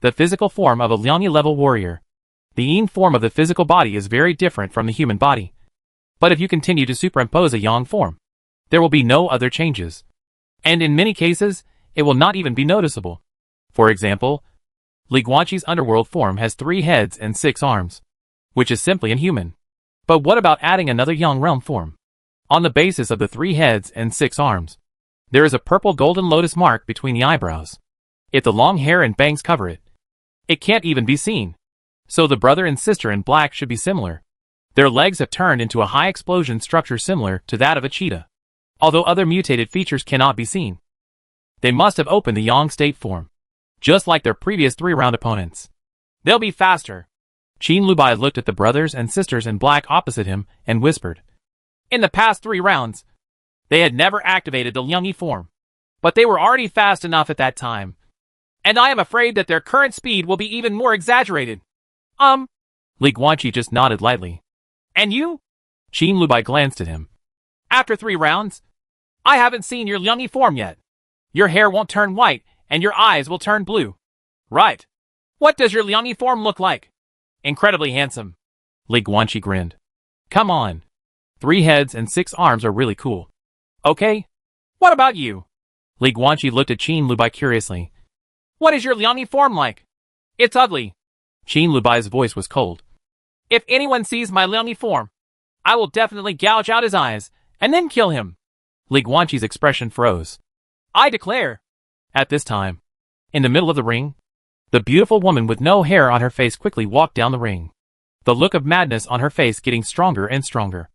the physical form of a Liang-level warrior. The yin form of the physical body is very different from the human body. But if you continue to superimpose a yang form, there will be no other changes. And in many cases, it will not even be noticeable. For example, Li Guanqi's underworld form has 3 heads and 6 arms, which is simply inhuman. But what about adding another yang realm form? On the basis of the 3 heads and 6 arms, there is a purple golden lotus mark between the eyebrows. If the long hair and bangs cover it, it can't even be seen. So the brother and sister in black should be similar. Their legs have turned into a high explosion structure similar to that of a cheetah, although other mutated features cannot be seen. They must have opened the yang state form, just like their previous 3-round opponents. They'll be faster. Qin Lubai looked at the brothers and sisters in black opposite him and whispered. In the past 3 rounds, they had never activated the Liang-yi form, but they were already fast enough at that time. And I am afraid that their current speed will be even more exaggerated. Li Guanqi just nodded lightly. And you? Qin Lubai glanced at him. After 3 rounds, I haven't seen your Liang-yi form yet. Your hair won't turn white, and your eyes will turn blue. Right. What does your Liang-yi form look like? Incredibly handsome. Li Guanqi grinned. Come on. 3 heads and 6 arms are really cool. Okay. What about you? Li Guanqi looked at Qin Lubai curiously. What is your Liang-yi form like? It's ugly. Qin Lubai's voice was cold. If anyone sees my Liang-yi form, I will definitely gouge out his eyes, and then kill him. Li Guanqi's expression froze. I declare. At this time, in the middle of the ring, the beautiful woman with no hair on her face quickly walked down the ring, the look of madness on her face getting stronger and stronger.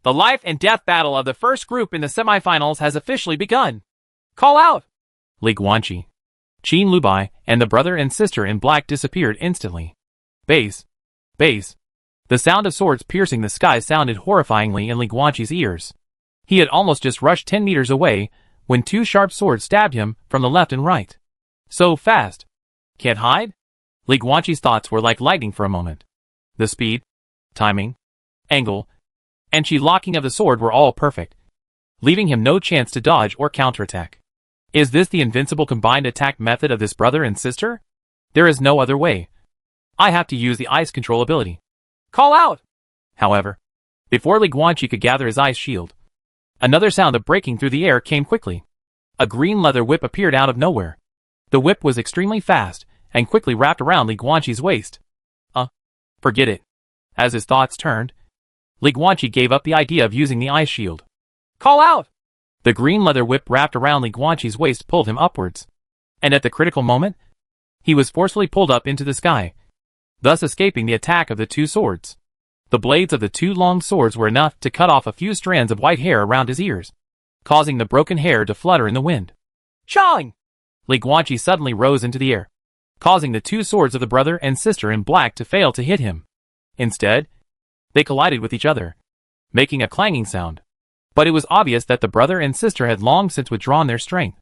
The life and death battle of the first group in the semifinals has officially begun. Call out! Li Guanqi, Qin Lubai, and the brother and sister in black disappeared instantly. Bass. Bass. The sound of swords piercing the sky sounded horrifyingly in Li Guanqi's ears. He had almost just rushed 10 meters away when 2 sharp swords stabbed him from the left and right. So fast. Can't hide? Li Guanqi's thoughts were like lightning for a moment. The speed, timing, angle, and locking of the sword were all perfect, leaving him no chance to dodge or counterattack. Is this the invincible combined attack method of this brother and sister? There is no other way. I have to use the ice control ability. Call out! However, before Li Guanqi could gather his ice shield, another sound of breaking through the air came quickly. A green leather whip appeared out of nowhere. The whip was extremely fast and quickly wrapped around Li Guanqi's waist. Forget it. As his thoughts turned, Li Guanqi gave up the idea of using the ice shield. Call out! The green leather whip wrapped around Li Guanqi's waist pulled him upwards. And at the critical moment, he was forcefully pulled up into the sky, thus escaping the attack of the 2 swords. The blades of the 2 long swords were enough to cut off a few strands of white hair around his ears, causing the broken hair to flutter in the wind. Chawing! Li Guanqi suddenly rose into the air, causing the 2 swords of the brother and sister in black to fail to hit him. Instead, they collided with each other, making a clanging sound. But it was obvious that the brother and sister had long since withdrawn their strength.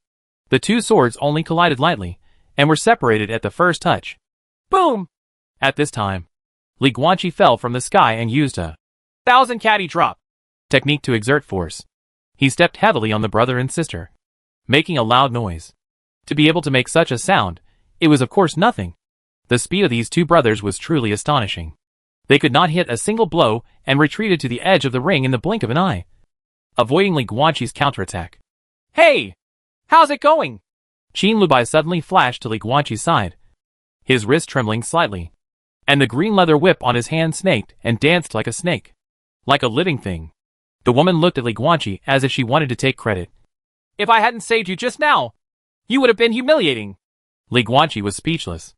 The 2 swords only collided lightly, and were separated at the first touch. Boom! At this time, Li Guanqi fell from the sky and used a 1,000 caddy drop technique to exert force. He stepped heavily on the brother and sister, making a loud noise. To be able to make such a sound, it was of course nothing. The speed of these 2 brothers was truly astonishing. They could not hit a single blow and retreated to the edge of the ring in the blink of an eye, avoiding Li Guanqi's counterattack. Hey! How's it going? Qin Lubai suddenly flashed to Li Guanqi's side, his wrist trembling slightly, and the green leather whip on his hand snaked and danced like a snake, like a living thing. The woman looked at Li Guanqi as if she wanted to take credit. If I hadn't saved you just now, you would have been humiliating. Li Guanqi was speechless.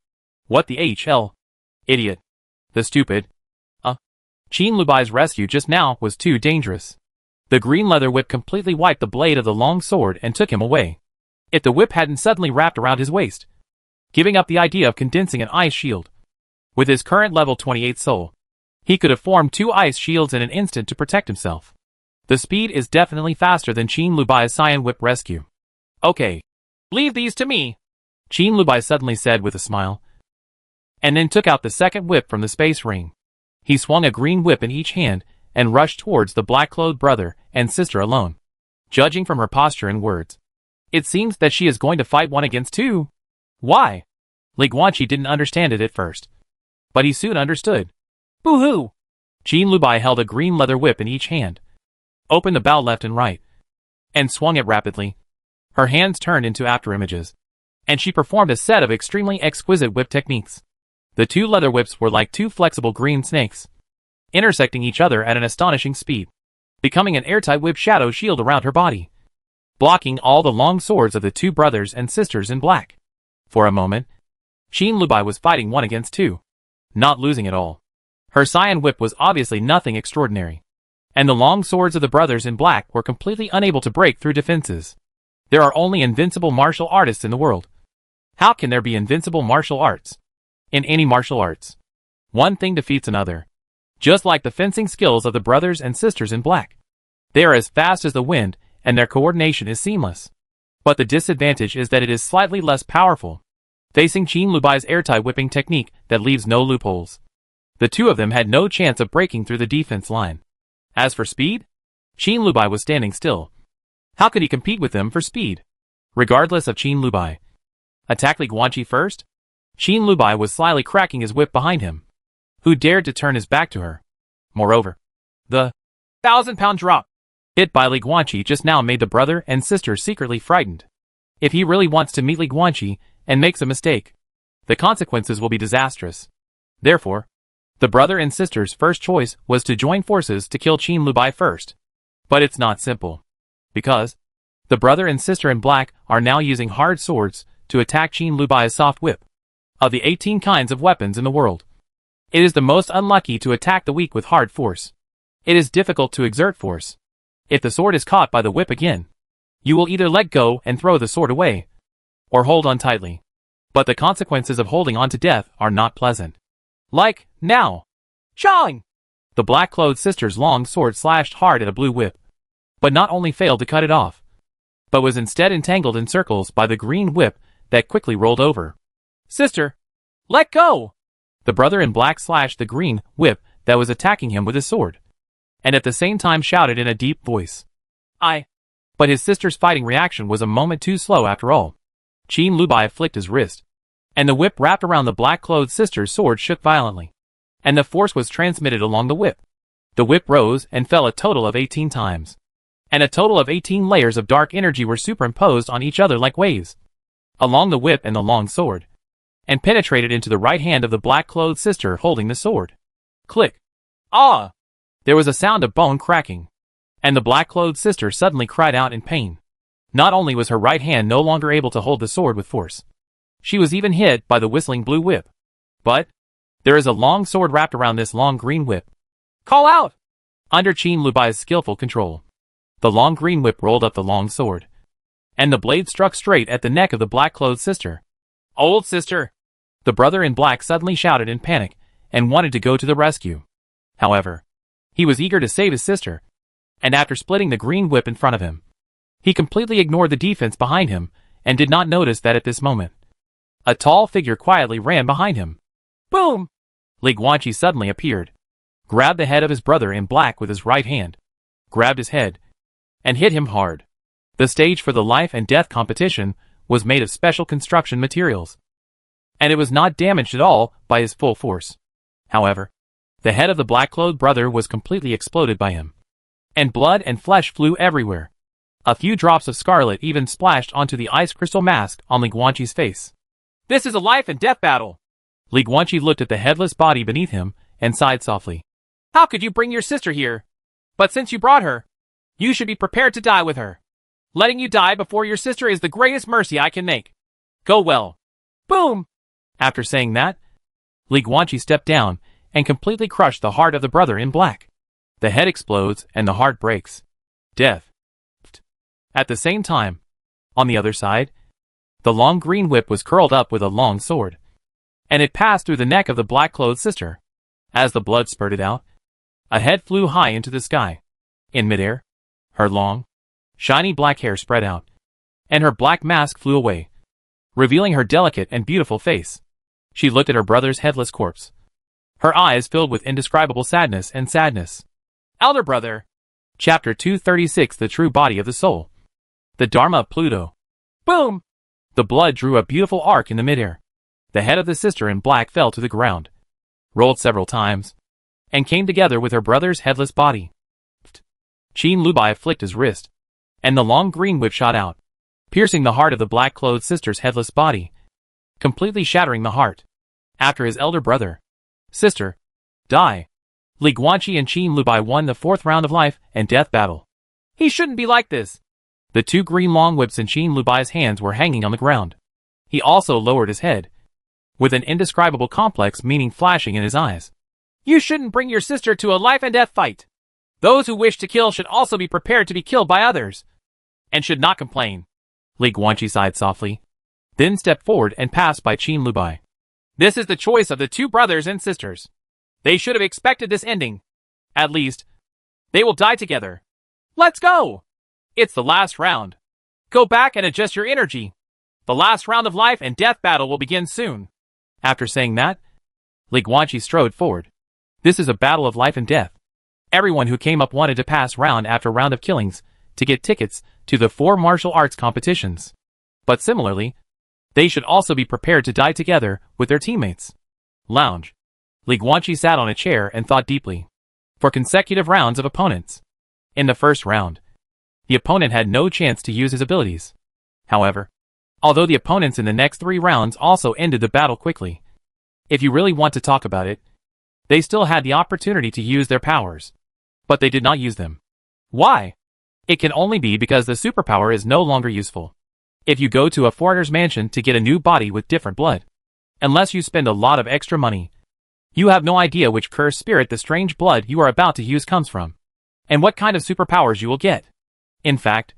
What the HL? Idiot. The stupid. Qin Lubai's rescue just now was too dangerous. The green leather whip completely wiped the blade of the long sword and took him away. If the whip hadn't suddenly wrapped around his waist, giving up the idea of condensing an ice shield. With his current level 28 soul, he could have formed 2 ice shields in an instant to protect himself. The speed is definitely faster than Qin Lubai's Cyan Whip rescue. Okay. Leave these to me, Qin Lubai suddenly said with a smile, and then took out the second whip from the space ring. He swung a green whip in each hand and rushed towards the black-clothed brother and sister alone. Judging from her posture and words, it seems that she is going to fight 1 against 2. Why? Li Guanqi didn't understand it at first, but he soon understood. Boo-hoo! Qin Lubai held a green leather whip in each hand, opened the bow left and right, and swung it rapidly. Her hands turned into afterimages, and she performed a set of extremely exquisite whip techniques. The 2 leather whips were like 2 flexible green snakes, intersecting each other at an astonishing speed, becoming an airtight whip shadow shield around her body, blocking all the long swords of the 2 brothers and sisters in black. For a moment, Qin Lubai was fighting 1 against 2, not losing at all. Her Cyan Whip was obviously nothing extraordinary, and the long swords of the brothers in black were completely unable to break through defenses. There are only invincible martial artists in the world. How can there be invincible martial arts? In any martial arts, one thing defeats another. Just like the fencing skills of the brothers and sisters in black. They are as fast as the wind, and their coordination is seamless. But the disadvantage is that it is slightly less powerful, facing Qin Lubai's airtight whipping technique that leaves no loopholes. The 2 of them had no chance of breaking through the defense line. As for speed, Qin Lubai was standing still. How could he compete with them for speed? Regardless of Qin Lubai. Attack Li Guanqi first? Qin Lubai was slyly cracking his whip behind him. Who dared to turn his back to her? Moreover, the 1,000-pound drop hit by Li Guanqi just now made the brother and sister secretly frightened. If he really wants to meet Li Guanqi and makes a mistake, the consequences will be disastrous. Therefore, the brother and sister's first choice was to join forces to kill Qin Lubai first. But it's not simple, because the brother and sister in black are now using hard swords to attack Qin Lubai's soft whip. Of the 18 kinds of weapons in the world, it is the most unlucky to attack the weak with hard force. It is difficult to exert force. If the sword is caught by the whip again, you will either let go and throw the sword away, or hold on tightly. But the consequences of holding on to death are not pleasant. Like, now. Chawing! The black-clothed sister's long sword slashed hard at a blue whip, but not only failed to cut it off, but was instead entangled in circles by the green whip that quickly rolled over. Sister! Let go! The brother in black slashed the green whip that was attacking him with his sword, and at the same time shouted in a deep voice. But his sister's fighting reaction was a moment too slow after all. Qin Lubai flicked his wrist, and the whip wrapped around the black-clothed sister's sword shook violently, and the force was transmitted along the whip. The whip rose and fell a total of 18 times, and a total of 18 layers of dark energy were superimposed on each other like waves, along the whip and the long sword, and penetrated into the right hand of the black-clothed sister holding the sword. Click! Ah! There was a sound of bone cracking, and the black-clothed sister suddenly cried out in pain. Not only was her right hand no longer able to hold the sword with force, she was even hit by the whistling blue whip. But there is a long sword wrapped around this long green whip. Call out! Under Qin Lubai's skillful control, the long green whip rolled up the long sword, and the blade struck straight at the neck of the black-clothed sister. Old sister! The brother in black suddenly shouted in panic and wanted to go to the rescue. However, he was eager to save his sister, and after splitting the green whip in front of him, he completely ignored the defense behind him and did not notice that at this moment, a tall figure quietly ran behind him. Boom! Li Guanqi suddenly appeared, grabbed the head of his brother in black with his right hand, grabbed his head, and hit him hard. The stage for the life and death competition was made of special construction materials, and it was not damaged at all by his full force. However, the head of the black-clothed brother was completely exploded by him, and blood and flesh flew everywhere. A few drops of scarlet even splashed onto the ice crystal mask on Li Guanqi's face. This is a life and death battle! Li Guanqi looked at the headless body beneath him and sighed softly. How could you bring your sister here? But since you brought her, you should be prepared to die with her. Letting you die before your sister is the greatest mercy I can make. Go well. Boom! After saying that, Li Guanqi stepped down and completely crushed the heart of the brother in black. The head explodes and the heart breaks. Death. At the same time, on the other side, The long green whip was curled up with a long sword, and it passed through the neck of the black-clothed sister. As the blood spurted out, a head flew high into the sky. In midair, her long, shiny black hair spread out, and her black mask flew away, revealing her delicate and beautiful face. She looked at her brother's headless corpse, her eyes filled with indescribable sadness and sadness. Elder brother. Chapter 236, The True Body of the Soul. The Dharma of Pluto. Boom! The blood drew a beautiful arc in the midair. The head of the sister in black fell to the ground, rolled several times, and came together with her brother's headless body. Qin Lubai flicked his wrist, and the long green whip shot out, piercing the heart of the black-clothed sister's headless body, completely shattering the heart. After his elder brother, sister, die, Li Guanqi and Qin Lubai won the 4th round of life and death battle. He shouldn't be like this. The 2 green long whips in Qin Lubai's hands were hanging on the ground. He also lowered his head, with an indescribable complex meaning flashing in his eyes. You shouldn't bring your sister to a life and death fight. Those who wish to kill should also be prepared to be killed by others, and should not complain. Li Guanqi sighed softly, then stepped forward and passed by Qin Lubai. This is the choice of the 2 brothers and sisters. They should have expected this ending. At least, they will die together. Let's go! It's the last round. Go back and adjust your energy. The last round of life and death battle will begin soon. After saying that, Li Guanqi strode forward. This is a battle of life and death. Everyone who came up wanted to pass round after round of killings to get tickets to the 4 martial arts competitions. But similarly, they should also be prepared to die together with their teammates. Lounge. Li Guanqi sat on a chair and thought deeply. For consecutive rounds of opponents. In the first round, the opponent had no chance to use his abilities. However, although the opponents in the next 3 rounds also ended the battle quickly, if you really want to talk about it, they still had the opportunity to use their powers. But they did not use them. Why? It can only be because the superpower is no longer useful. If you go to a foreigner's mansion to get a new body with different blood, unless you spend a lot of extra money, you have no idea which cursed spirit the strange blood you are about to use comes from, and what kind of superpowers you will get. In fact,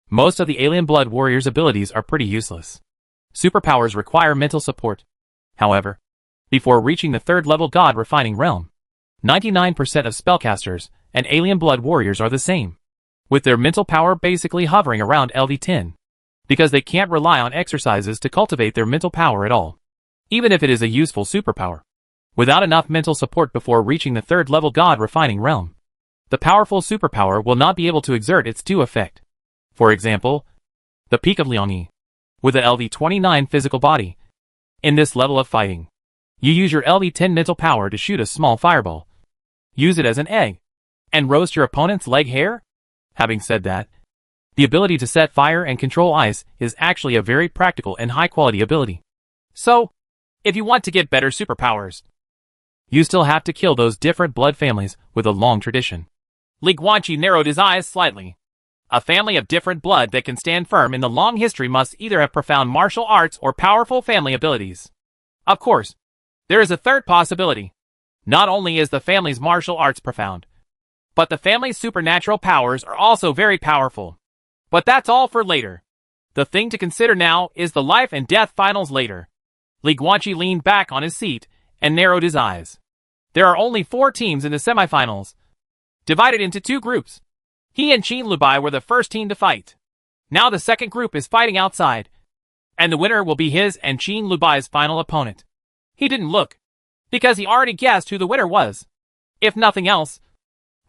most of the alien blood warriors' abilities are pretty useless. Superpowers require mental support. However, before reaching the 3rd level God refining realm, 99% of spellcasters and alien blood warriors are the same, with their mental power basically hovering around LV10, because they can't rely on exercises to cultivate their mental power at all, even if it is a useful superpower. Without enough mental support before reaching the 3rd level God refining realm, the powerful superpower will not be able to exert its due effect. For example, the Peak of Liangyi, with a LV29 physical body. In this level of fighting, you use your LV10 mental power to shoot a small fireball, use it as an egg, and roast your opponent's leg hair? Having said that, the ability to set fire and control ice is actually a very practical and high-quality ability. So, if you want to get better superpowers, you still have to kill those different blood families with a long tradition. Li Guanqi narrowed his eyes slightly. A family of different blood that can stand firm in the long history must either have profound martial arts or powerful family abilities. Of course, there is a third possibility. Not only is the family's martial arts profound, but the family's supernatural powers are also very powerful. But that's all for later. The thing to consider now is the life and death finals later. Li Guanqi leaned back on his seat and narrowed his eyes. There are only 4 teams in the semifinals, divided into 2 groups. He and Qin Lubai were the first team to fight. Now the second group is fighting outside, and the winner will be his and Qin Lubai's final opponent. He didn't look, because he already guessed who the winner was. If nothing else,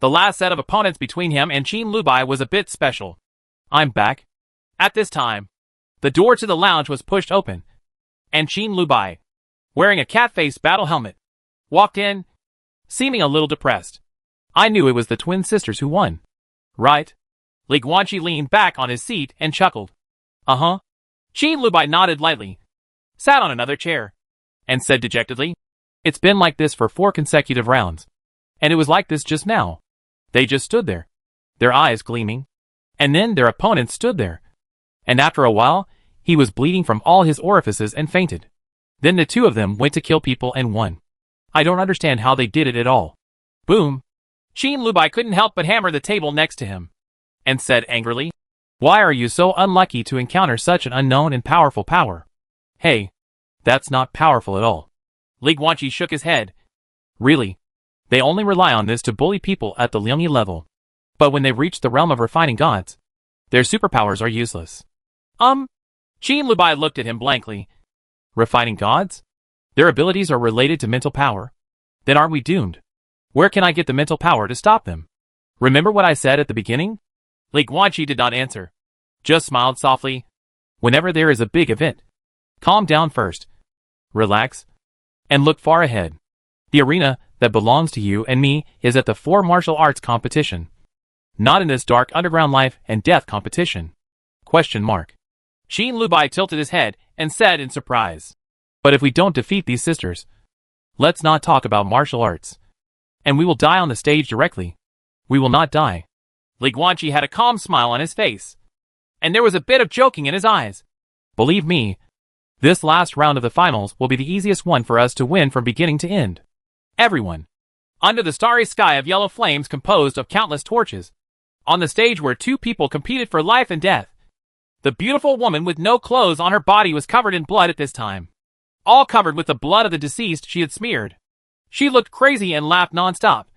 the last set of opponents between him and Qin Lubai was a bit special. I'm back. At this time, the door to the lounge was pushed open, and Qin Lubai, wearing a cat-faced battle helmet, walked in, seeming a little depressed. I knew it was the twin sisters who won. Right? Li Guanqi leaned back on his seat and chuckled. Uh-huh. Qin Lubai nodded lightly, sat on another chair, and said dejectedly, It's been like this for 4 consecutive rounds, and it was like this just now. They just stood there, their eyes gleaming, and then their opponent stood there. And after a while, he was bleeding from all his orifices and fainted. Then the 2 of them went to kill people and won. I don't understand how they did it at all. Boom. Qin Lubai couldn't help but hammer the table next to him, and said angrily, Why are you so unlucky to encounter such an unknown and powerful power? Hey, that's not powerful at all. Li Guanqi shook his head. Really? They only rely on this to bully people at the Liangyi level. But when they reach the realm of refining gods, their superpowers are useless. Qin Lubai looked at him blankly. Refining gods? Their abilities are related to mental power. Then aren't we doomed? Where can I get the mental power to stop them? Remember what I said at the beginning? Li Guanqi did not answer. Just smiled softly. Whenever there is a big event, calm down first. Relax. And look far ahead. The arena that belongs to you and me is at the 4 martial arts competition. Not in this dark underground life and death competition. Question mark. Qin Lubai tilted his head and said in surprise. But if we don't defeat these sisters, let's not talk about martial arts. And we will die on the stage directly. We will not die. Li Guanqi had a calm smile on his face. And there was a bit of joking in his eyes. Believe me, this last round of the finals will be the easiest one for us to win from beginning to end. Everyone. Under the starry sky of yellow flames composed of countless torches. On the stage where 2 people competed for life and death. The beautiful woman with no clothes on her body was covered in blood at this time. All covered with the blood of the deceased she had smeared. She looked crazy and laughed non-stop.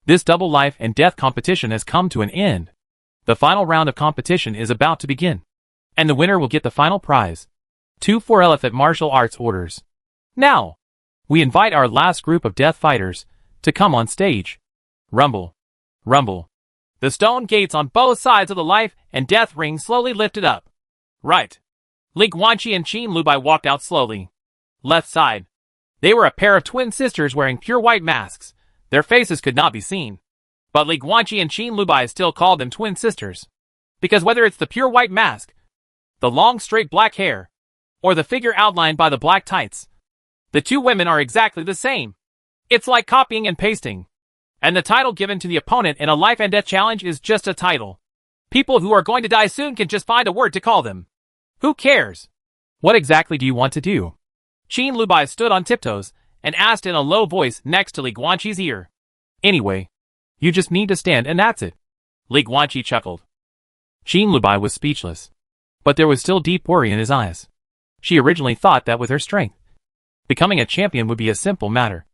This double life and death competition has come to an end. The final round of competition is about to begin. And the winner will get the final prize. 2 4-elephant martial arts orders. Now, we invite our last group of death fighters to come on stage. Rumble. Rumble. The stone gates on both sides of the life and death ring slowly lifted up. Right. Li Guanqi and Qin Lubai walked out slowly. Left side. They were a pair of twin sisters wearing pure white masks. Their faces could not be seen. But Li Guanqi and Qin Lubai still called them twin sisters. Because whether it's the pure white mask, the long straight black hair, or the figure outlined by the black tights, the 2 women are exactly the same. It's like copying and pasting. And the title given to the opponent in a life and death challenge is just a title. People who are going to die soon can just find a word to call them. Who cares? What exactly do you want to do? Qin Lubai stood on tiptoes and asked in a low voice next to Li Guanqi's ear. Anyway, you just need to stand and that's it. Li Guanqi chuckled. Qin Lubai was speechless. But there was still deep worry in his eyes. She originally thought that with her strength, becoming a champion would be a simple matter.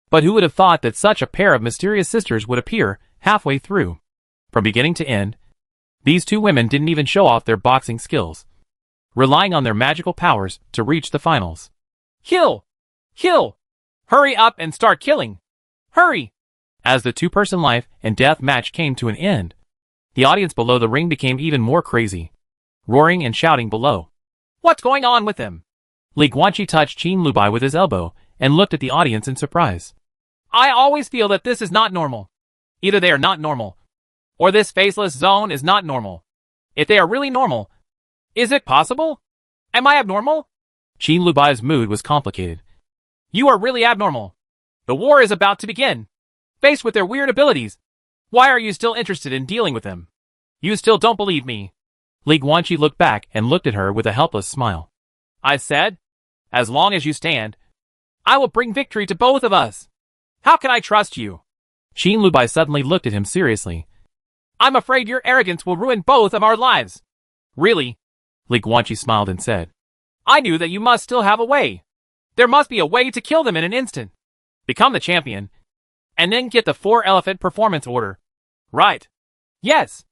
But who would have thought that such a pair of mysterious sisters would appear halfway through? From beginning to end, these 2 women didn't even show off their boxing skills, relying on their magical powers to reach the finals. Kill! Kill! Hurry up and start killing! Hurry! As the 2-person life and death match came to an end, the audience below the ring became even more crazy, roaring and shouting below. What's going on with them? Li Guanqi touched Qin Lubai with his elbow and looked at the audience in surprise. I always feel that this is not normal. Either they are not normal, or this faceless zone is not normal. If they are really normal, is it possible? Am I abnormal? Qin Lubai's mood was complicated. You are really abnormal. The war is about to begin. Faced with their weird abilities, why are you still interested in dealing with them? You still don't believe me. Li Guanqi looked back and looked at her with a helpless smile. I said, as long as you stand, I will bring victory to both of us. How can I trust you? Qin Lubai suddenly looked at him seriously. I'm afraid your arrogance will ruin both of our lives. Really? Li Guanqi smiled and said. I knew that you must still have a way. There must be a way to kill them in an instant. Become the champion, and then get the 4-elephant performance order. Right. Yes.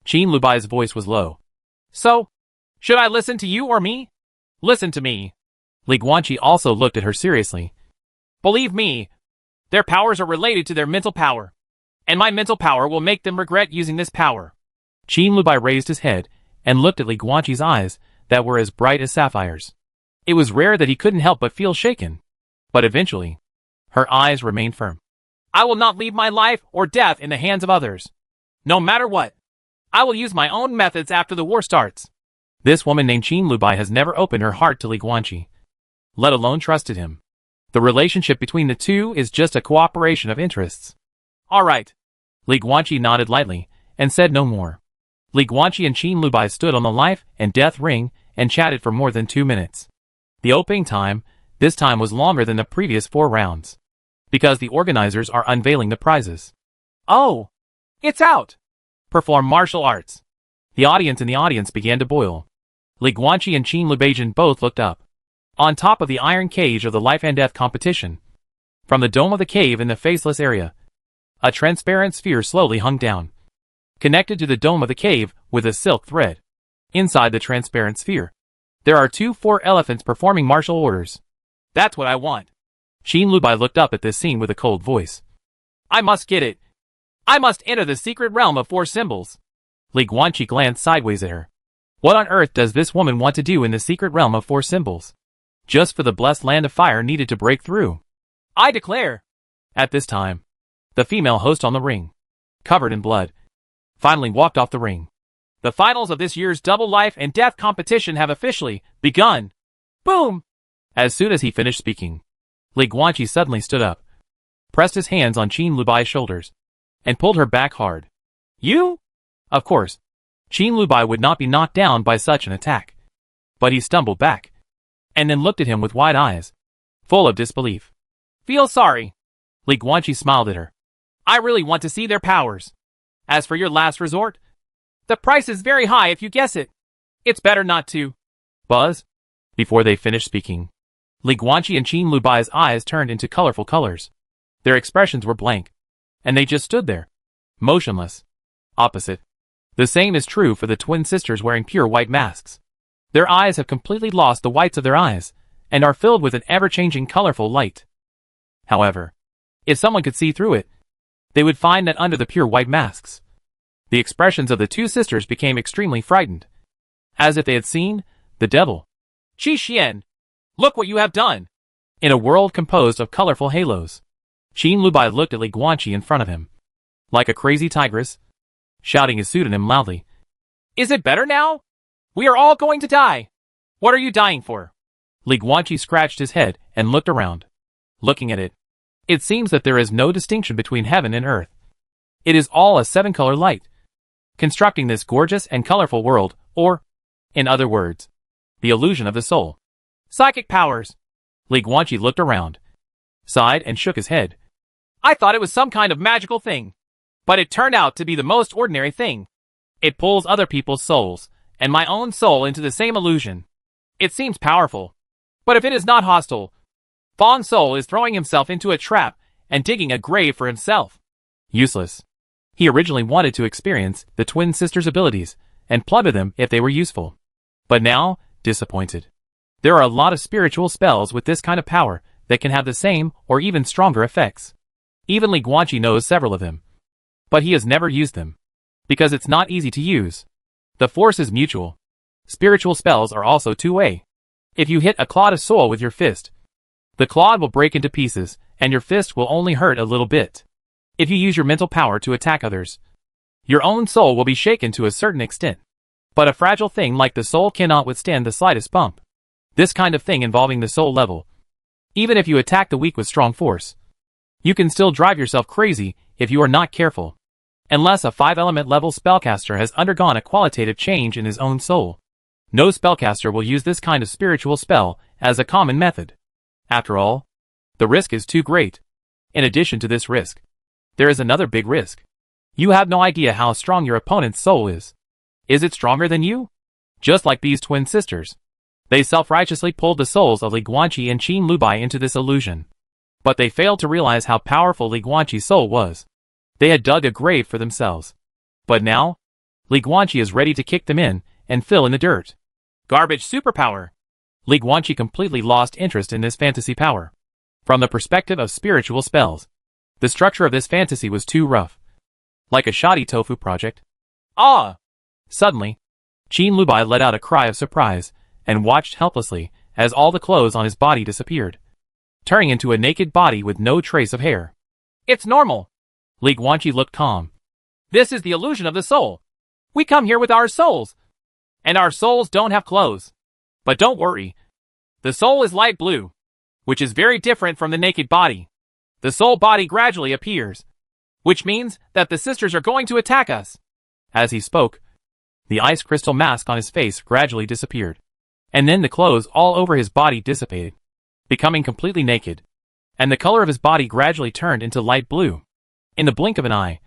Qin Lubai's voice was low. So, should I listen to you or me? Listen to me. Li Guanqi also looked at her seriously. Believe me, their powers are related to their mental power. And my mental power will make them regret using this power. Qin Lubai raised his head and looked at Li Guanqi's eyes that were as bright as sapphires. It was rare that he couldn't help but feel shaken. But eventually, her eyes remained firm. I will not leave my life or death in the hands of others. No matter what. I will use my own methods after the war starts. This woman named Qin Lubai has never opened her heart to Li Guanqi, let alone trusted him. The relationship between the 2 is just a cooperation of interests. All right. Li Guanqi nodded lightly and said no more. Li Guanqi and Qin Lubai stood on the life and death ring and chatted for more than 2 minutes. The opening time, this time was longer than the previous 4 rounds. Because the organizers are unveiling the prizes. Oh! It's out! Perform martial arts. The audience in the audience began to boil. Li Guanqi and Qin Lubaijin both looked up. On top of the iron cage of the life and death competition, from the dome of the cave in the faceless area, a transparent sphere slowly hung down, connected to the dome of the cave with a silk thread. Inside the transparent sphere, there are 4 elephants performing martial orders. That's what I want. Qin Lubai looked up at this scene with a cold voice. I must get it. I must enter the secret realm of 4 symbols. Li Guanqi glanced sideways at her. What on earth does this woman want to do in the secret realm of 4 symbols? Just for the blessed land of fire needed to break through. I declare. At this time, the female host on the ring, covered in blood, finally walked off the ring. The finals of this year's double life and death competition have officially begun. Boom! As soon as he finished speaking, Li Guanqi suddenly stood up, pressed his hands on Qin Lubai's shoulders, and pulled her back hard. You? Of course, Qin Lubai would not be knocked down by such an attack. But he stumbled back, and then looked at him with wide eyes, full of disbelief. Feel sorry. Li Guanqi smiled at her. I really want to see their powers. As for your last resort, the price is very high if you guess it. It's better not to. Buzz? Before they finished speaking, Li Guanqi and Qin Lubai's eyes turned into colorful colors. Their expressions were blank, and they just stood there, motionless. Opposite. The same is true for the twin sisters wearing pure white masks. Their eyes have completely lost the whites of their eyes, and are filled with an ever-changing colorful light. However, if someone could see through it, they would find that under the pure white masks, the expressions of the 2 sisters became extremely frightened, as if they had seen the devil. Qi Xian, look what you have done! In a world composed of colorful halos, Qin Lubai looked at Li Guanqi in front of him, like a crazy tigress, shouting his pseudonym loudly. Is it better now? We are all going to die. What are you dying for? Li Guanqi scratched his head and looked around. Looking at it, it seems that there is no distinction between heaven and earth. It is all a 7-color light, constructing this gorgeous and colorful world, or, in other words, the illusion of the soul. Psychic powers. Li Guanqi looked around, sighed and shook his head. I thought it was some kind of magical thing, but it turned out to be the most ordinary thing. It pulls other people's souls, and my own soul into the same illusion. It seems powerful, but if it is not hostile, Fawn's soul is throwing himself into a trap and digging a grave for himself. Useless. He originally wanted to experience the twin sisters' abilities and play with them if they were useful. But now, disappointed. There are a lot of spiritual spells with this kind of power that can have the same or even stronger effects. Even Li Guanqi knows several of them, but he has never used them, because it's not easy to use. The force is mutual. Spiritual spells are also 2-way. If you hit a clod of soul with your fist, the clod will break into pieces, and your fist will only hurt a little bit. If you use your mental power to attack others, your own soul will be shaken to a certain extent. But a fragile thing like the soul cannot withstand the slightest bump. This kind of thing involving the soul level. Even if you attack the weak with strong force, you can still drive yourself crazy if you are not careful. Unless a 5-element level spellcaster has undergone a qualitative change in his own soul, no spellcaster will use this kind of spiritual spell as a common method. After all, the risk is too great. In addition to this risk, there is another big risk. You have no idea how strong your opponent's soul is. Is it stronger than you? Just like these twin sisters. They self-righteously pulled the souls of Li Guanqi and Qin Lubai into this illusion. But they failed to realize how powerful Li Guanqi's soul was. They had dug a grave for themselves. But now, Li Guanqi is ready to kick them in and fill in the dirt. Garbage superpower. Li Guanqi completely lost interest in this fantasy power. From the perspective of spiritual spells, the structure of this fantasy was too rough. Like a shoddy tofu project. Ah! Suddenly, Qin Lubai let out a cry of surprise and watched helplessly as all the clothes on his body disappeared, turning into a naked body with no trace of hair. It's normal. Li Guanqi looked calm. This is the illusion of the soul. We come here with our souls, and our souls don't have clothes. But don't worry. The soul is light blue, which is very different from the naked body. The soul body gradually appears, which means that the sisters are going to attack us. As he spoke, the ice crystal mask on his face gradually disappeared, and then the clothes all over his body dissipated, becoming completely naked, and the color of his body gradually turned into light blue. In the blink of an eye,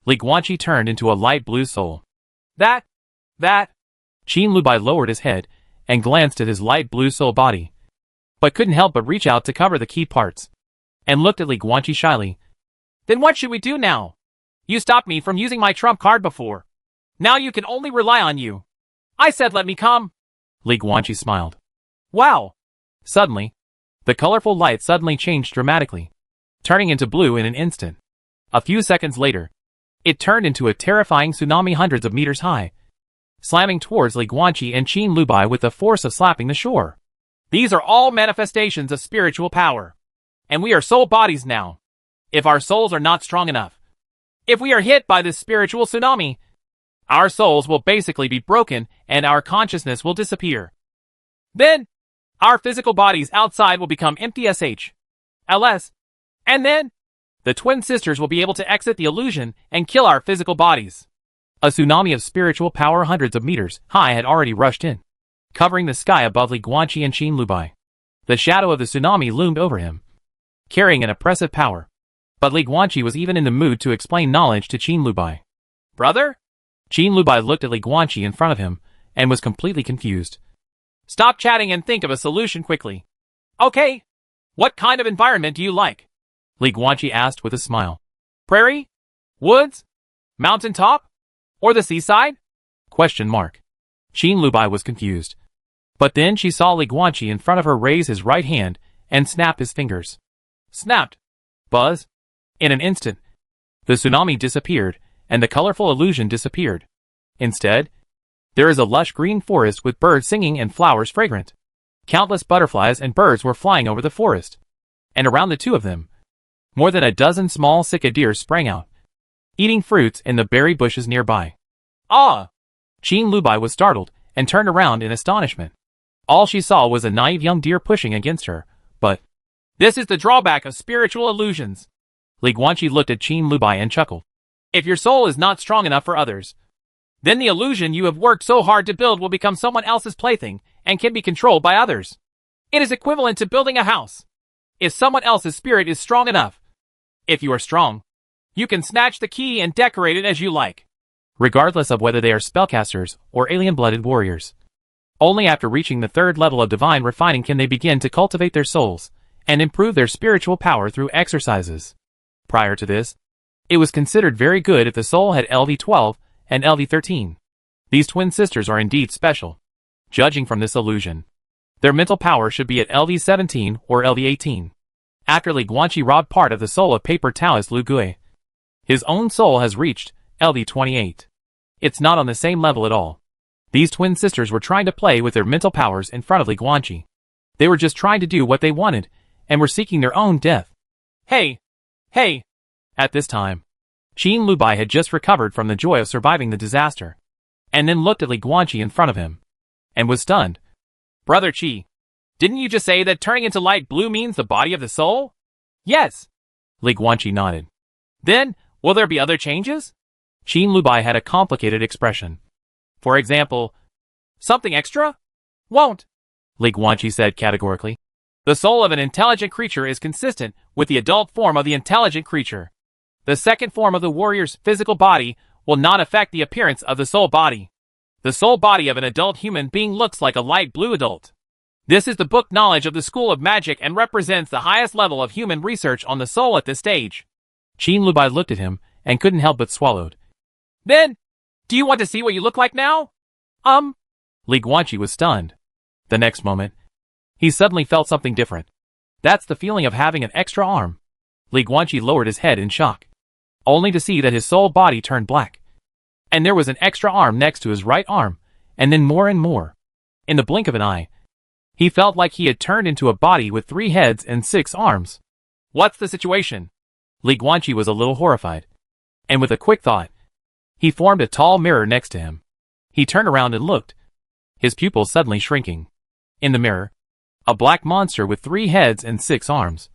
Li Guanqi turned into a light blue soul. That That? Qin Lubai lowered his head and glanced at his light blue soul body, but couldn't help but reach out to cover the key parts, and looked at Li Guanqi shyly. Then what should we do now? You stopped me from using my trump card before. Now you can only rely on you. I said let me come. Li Guanqi smiled. Wow! Suddenly, the colorful light suddenly changed dramatically, turning into blue in an instant. A few seconds later, it turned into a terrifying tsunami hundreds of meters high, slamming towards Li Guanqi and Qin Lubai with the force of slapping the shore. These are all manifestations of spiritual power. And we are soul bodies now. If our souls are not strong enough, if we are hit by this spiritual tsunami, our souls will basically be broken and our consciousness will disappear. Then, our physical bodies outside will become empty ls. And then, the twin sisters will be able to exit the illusion and kill our physical bodies. A tsunami of spiritual power hundreds of meters high had already rushed in, covering the sky above Li Guanqi and Qin Lubai. The shadow of the tsunami loomed over him, carrying an oppressive power. But Li Guanqi was even in the mood to explain knowledge to Qin Lubai. Brother? Qin Lubai looked at Li Guanqi in front of him and was completely confused. Stop chatting and think of a solution quickly. Okay. What kind of environment do you like? Li Guanqi asked with a smile. Prairie? Woods? Mountaintop? Or the seaside? Question mark. Qin Lubai was confused. But then she saw Li Guanqi in front of her raise his right hand and snap his fingers. Snapped. Buzz. In an instant, the tsunami disappeared and the colorful illusion disappeared. Instead, there is a lush green forest with birds singing and flowers fragrant. Countless butterflies and birds were flying over the forest. And around the two of them, more than a dozen small cicadeers sprang out, eating fruits in the berry bushes nearby. Ah! Qin Lubai was startled and turned around in astonishment. All she saw was a naive young deer pushing against her, but this is the drawback of spiritual illusions. Li Guanqi looked at Qin Lubai and chuckled. If your soul is not strong enough for others, then the illusion you have worked so hard to build will become someone else's plaything and can be controlled by others. It is equivalent to building a house. If someone else's spirit is strong enough, if you are strong, you can snatch the key and decorate it as you like, regardless of whether they are spellcasters or alien-blooded warriors. Only after reaching the third level of divine refining can they begin to cultivate their souls and improve their spiritual power through exercises. Prior to this, it was considered very good if the soul had LV12 and LV13. These twin sisters are indeed special. Judging from this illusion, their mental power should be at LV17 or LV18. After Li Guanqi robbed part of the soul of paper Taoist Lu Gui, his own soul has reached LV28. It's not on the same level at all. These twin sisters were trying to play with their mental powers in front of Li Guanqi. They were just trying to do what they wanted, and were seeking their own death. Hey! Hey! At this time, Qin Lubai had just recovered from the joy of surviving the disaster, and then looked at Li Guanqi in front of him, and was stunned. Brother Qi, didn't you just say that turning into light blue means the body of the soul? Yes. Li Guanqi nodded. Then, will there be other changes? Qin Lubai had a complicated expression. For example, something extra? Won't, Li Guanqi said categorically. The soul of an intelligent creature is consistent with the adult form of the intelligent creature. The second form of the warrior's physical body will not affect the appearance of the soul body. The soul body of an adult human being looks like a light blue adult. This is the book knowledge of the School of Magic and represents the highest level of human research on the soul at this stage. Qin Lubai looked at him and couldn't help but swallowed. Then, do you want to see what you look like now? Li Guanqi was stunned. The next moment, he suddenly felt something different. That's the feeling of having an extra arm. Li Guanqi lowered his head in shock, only to see that his soul body turned black. And there was an extra arm next to his right arm, and then more and more. In the blink of an eye, he felt like he had turned into a body with 3 heads and 6 arms. What's the situation? Li Guanqi was a little horrified. And with a quick thought, he formed a tall mirror next to him. He turned around and looked, his pupils suddenly shrinking. In the mirror, a black monster with 3 heads and 6 arms,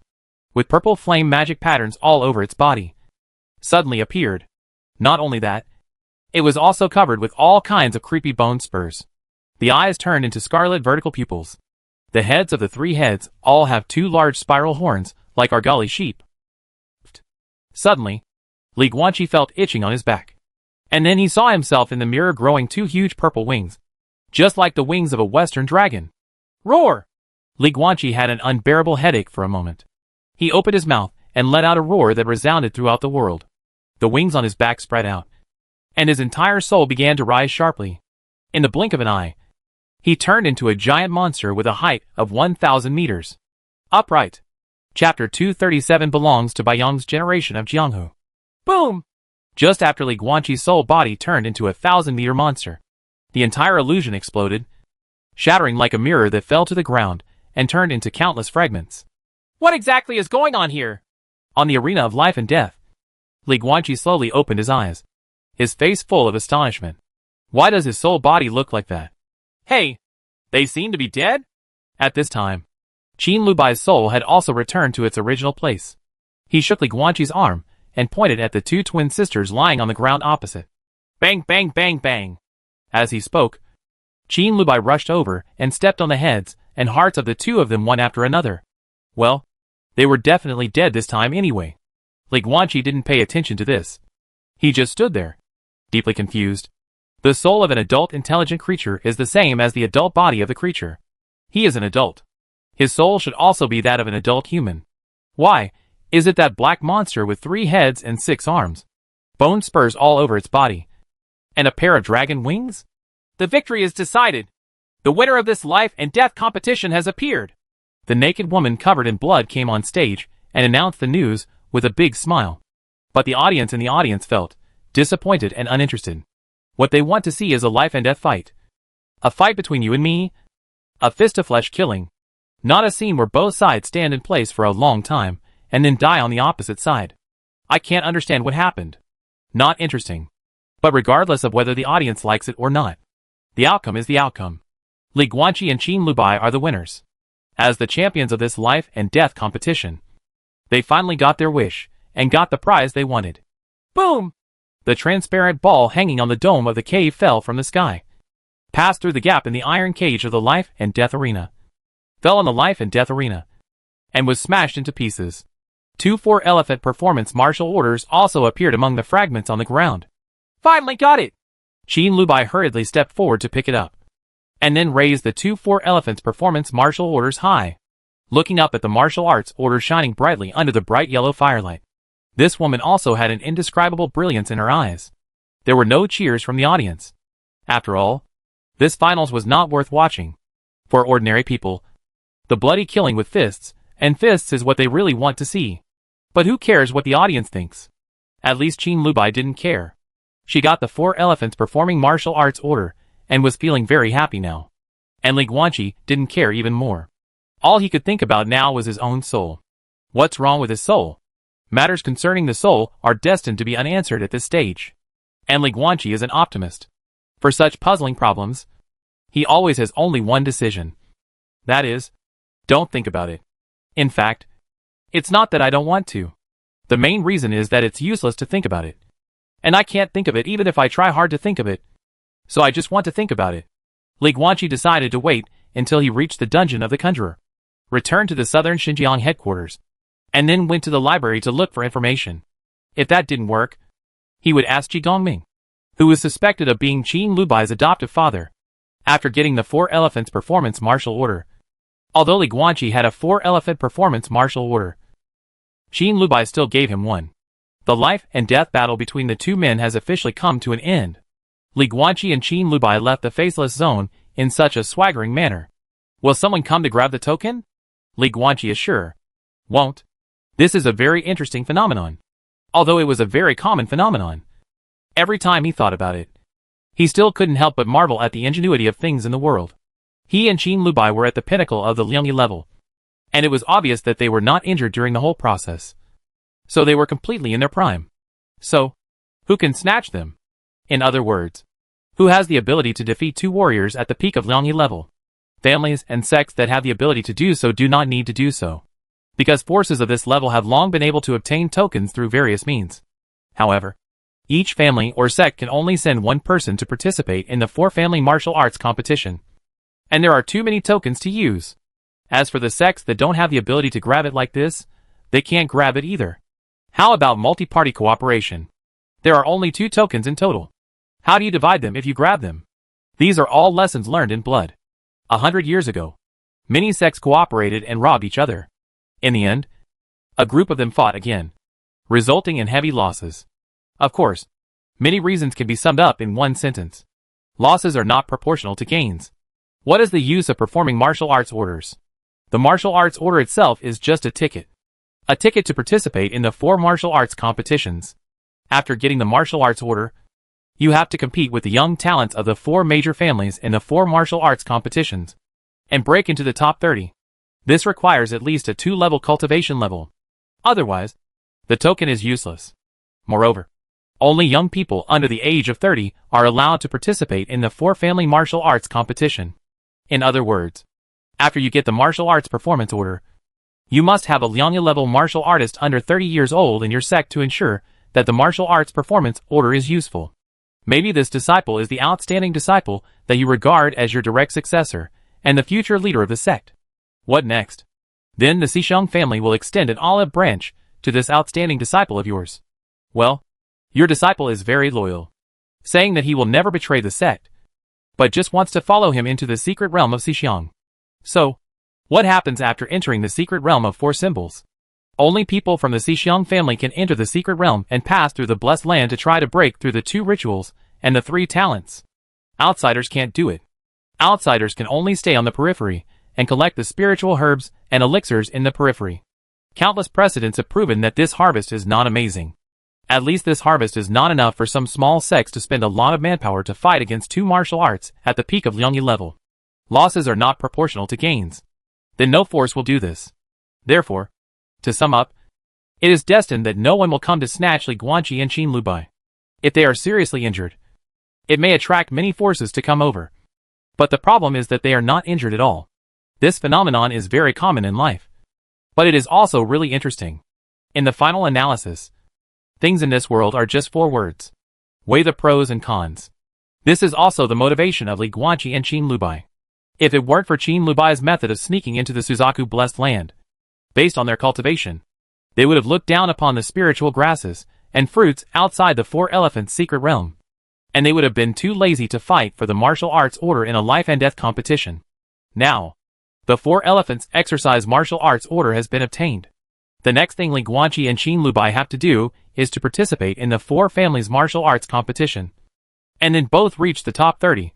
with purple flame magic patterns all over its body, suddenly appeared. Not only that, it was also covered with all kinds of creepy bone spurs. The eyes turned into scarlet vertical pupils. The heads of the 3 heads all have 2 large spiral horns, like Argali sheep. Suddenly, Li Guanqi felt itching on his back. And then he saw himself in the mirror growing two huge purple wings, just like the wings of a western dragon. Roar! Li Guanqi had an unbearable headache for a moment. He opened his mouth and let out a roar that resounded throughout the world. The wings on his back spread out, and his entire soul began to rise sharply. In the blink of an eye, he turned into a giant monster with a height of 1,000 meters. Upright. Chapter 237 belongs to Baiyang's generation of Jianghu. Boom! Just after Li Guanqi's soul body turned into a 1,000-meter monster, the entire illusion exploded, shattering like a mirror that fell to the ground and turned into countless fragments. What exactly is going on here? On the arena of life and death, Li Guanqi slowly opened his eyes, his face full of astonishment. Why does his soul body look like that? Hey, they seem to be dead? At this time, Qin Lubai's soul had also returned to its original place. He shook Li Guanqi's arm and pointed at the two twin sisters lying on the ground opposite. Bang, bang, bang, bang. As he spoke, Qin Lubai rushed over and stepped on the heads and hearts of the two of them one after another. Well, they were definitely dead this time anyway. Li Guanqi didn't pay attention to this. He just stood there, deeply confused. The soul of an adult intelligent creature is the same as the adult body of the creature. He is an adult. His soul should also be that of an adult human. Why is it that black monster with 3 heads and 6 arms, bone spurs all over its body, and a pair of dragon wings? The victory is decided. The winner of this life and death competition has appeared. The naked woman covered in blood came on stage and announced the news with a big smile. But the audience felt disappointed and uninterested. What they want to see is a life and death fight. A fight between you and me. A fist-to-flesh killing. Not a scene where both sides stand in place for a long time and then die on the opposite side. I can't understand what happened. Not interesting. But regardless of whether the audience likes it or not, the outcome is the outcome. Li Guanqi and Qin Lubai are the winners. As the champions of this life and death competition, they finally got their wish and got the prize they wanted. Boom! The transparent ball hanging on the dome of the cave fell from the sky, passed through the gap in the iron cage of the life and death arena, fell on the life and death arena, and was smashed into pieces. 2 4-elephant performance martial orders also appeared among the fragments on the ground. Finally got it! Qin Lubai hurriedly stepped forward to pick it up, and then raised the 2 4-elephants performance martial orders high, looking up at the martial arts order shining brightly under the bright yellow firelight. This woman also had an indescribable brilliance in her eyes. There were no cheers from the audience. After all, this finals was not worth watching. For ordinary people, the bloody killing with fists and fists is what they really want to see. But who cares what the audience thinks? At least Qin Lubai didn't care. She got the 4 elephants performing martial arts order and was feeling very happy now. And Li Guanqi didn't care even more. All he could think about now was his own soul. What's wrong with his soul? Matters concerning the soul are destined to be unanswered at this stage. And Li Guanqi is an optimist. For such puzzling problems, he always has only one decision. That is, don't think about it. In fact, it's not that I don't want to. The main reason is that it's useless to think about it. And I can't think of it even if I try hard to think of it. So I just want to think about it. Li Guanqi decided to wait until he reached the dungeon of the conjurer, returned to the southern Xinjiang headquarters, and then went to the library to look for information. If that didn't work, he would ask Ji Gongming, who was suspected of being Qin Lubai's adoptive father, after getting the 4 elephants performance martial order. Although Li Guanqi had a 4 elephant performance martial order, Qin Lubai still gave him one. The life and death battle between the two men has officially come to an end. Li Guanqi and Qin Lubai left the faceless zone in such a swaggering manner. Will someone come to grab the token? Li Guanqi is sure. Won't. This is a very interesting phenomenon. Although it was a very common phenomenon. Every time he thought about it, he still couldn't help but marvel at the ingenuity of things in the world. He and Qin Lubai were at the pinnacle of the Liangyi level, and it was obvious that they were not injured during the whole process. So they were completely in their prime. So, who can snatch them? In other words, who has the ability to defeat 2 warriors at the peak of Liangyi level? Families and sects that have the ability to do so do not need to do so, because forces of this level have long been able to obtain tokens through various means. However, each family or sect can only send one person to participate in the 4-family martial arts competition. And there are too many tokens to use. As for the sects that don't have the ability to grab it like this, they can't grab it either. How about multi-party cooperation? There are only 2 tokens in total. How do you divide them if you grab them? These are all lessons learned in blood. 100 years ago, many sects cooperated and robbed each other. In the end, a group of them fought again, resulting in heavy losses. Of course, many reasons can be summed up in one sentence. Losses are not proportional to gains. What is the use of performing martial arts orders? The martial arts order itself is just a ticket. A ticket to participate in the 4 martial arts competitions. After getting the martial arts order, you have to compete with the young talents of the 4 major families in the 4 martial arts competitions, and break into the top 30. This requires at least a 2-level cultivation level. Otherwise, the token is useless. Moreover, only young people under the age of 30 are allowed to participate in the 4 family martial arts competition. In other words, after you get the martial arts performance order, you must have a young level martial artist under 30 years old in your sect to ensure that the martial arts performance order is useful. Maybe this disciple is the outstanding disciple that you regard as your direct successor and the future leader of the sect. What next? Then the Xixiang family will extend an olive branch to this outstanding disciple of yours. Well, your disciple is very loyal, saying that he will never betray the sect, but just wants to follow him into the secret realm of Xixiang. So, what happens after entering the secret realm of 4 symbols? Only people from the Xixiang family can enter the secret realm and pass through the blessed land to try to break through the 2 rituals and the 3 talents. Outsiders can't do it. Outsiders can only stay on the periphery and collect the spiritual herbs and elixirs in the periphery. Countless precedents have proven that this harvest is not amazing. At least this harvest is not enough for some small sects to spend a lot of manpower to fight against 2 martial arts at the peak of Liangyi level. Losses are not proportional to gains. Then no force will do this. Therefore, to sum up, it is destined that no one will come to snatch Li Guanqi and Qin Lubai. If they are seriously injured, it may attract many forces to come over. But the problem is that they are not injured at all. This phenomenon is very common in life. But it is also really interesting. In the final analysis, things in this world are just 4 words. Weigh the pros and cons. This is also the motivation of Li Guanqi and Qin Lubai. If it weren't for Qin Lubai's method of sneaking into the Suzaku blessed land, based on their cultivation, they would have looked down upon the spiritual grasses and fruits outside the 4 elephants' secret realm, and they would have been too lazy to fight for the martial arts order in a life and death competition. Now, the 4 elephants exercise martial arts order has been obtained. The next thing Li Guanqi and Qin Lubai have to do is to participate in the 4 families martial arts competition, and then both reach the top 30.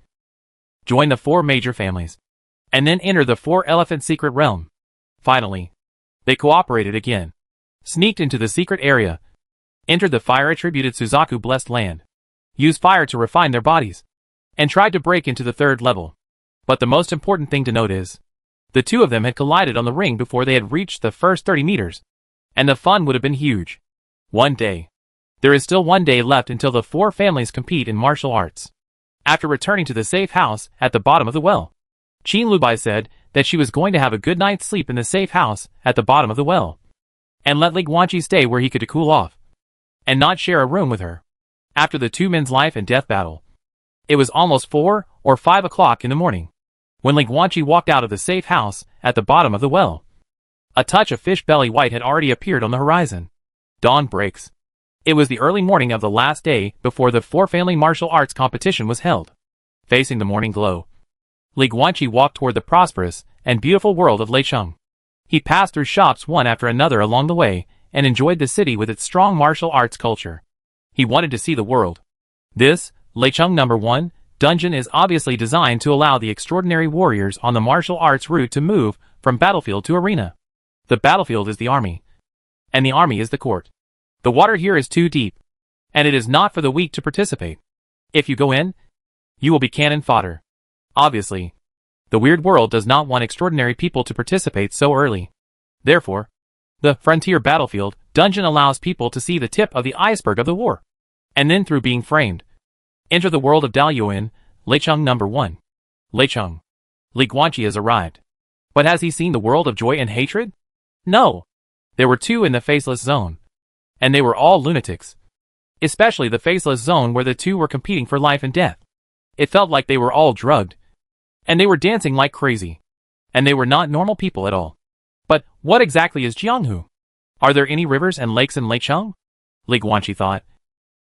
Join the 4 major families, and then enter the 4 elephant secret realm. Finally, they cooperated again, sneaked into the secret area, entered the fire-attributed Suzaku blessed land, used fire to refine their bodies, and tried to break into the 3rd level. But the most important thing to note is, the 2 of them had collided on the ring before they had reached the first 30 meters, and the fun would have been huge. One day. There is still 1 day left until the 4 families compete in martial arts. After returning to the safe house at the bottom of the well, Qin Lubai said that she was going to have a good night's sleep in the safe house at the bottom of the well, and let Li Guanqi stay where he could cool off, and not share a room with her. After the 2 men's life and death battle, it was almost 4 or 5 o'clock in the morning, when Li Guanqi walked out of the safe house at the bottom of the well. A touch of fish belly white had already appeared on the horizon. Dawn breaks. It was the early morning of the last day before the 4 family martial arts competition was held. Facing the morning glow, Li Guanqi walked toward the prosperous and beautiful world of Leicheng. He passed through shops one after another along the way and enjoyed the city with its strong martial arts culture. He wanted to see the world. This, Leicheng No. 1, dungeon is obviously designed to allow the extraordinary warriors on the martial arts route to move from battlefield to arena. The battlefield is the army, and the army is the court. The water here is too deep, and it is not for the weak to participate. If you go in, you will be cannon fodder. Obviously, the weird world does not want extraordinary people to participate so early. Therefore, the frontier battlefield dungeon allows people to see the tip of the iceberg of the war, and then through being framed, enter the world of Daoyuan, Leicheng No. 1. Leicheng. Li Guanqi has arrived. But has he seen the world of joy and hatred? No. There were 2 in the faceless zone, and they were all lunatics. Especially the faceless zone where the 2 were competing for life and death. It felt like they were all drugged, and they were dancing like crazy, and they were not normal people at all. But what exactly is Jianghu? Are there any rivers and lakes in Leicheng? Li Guanqi thought.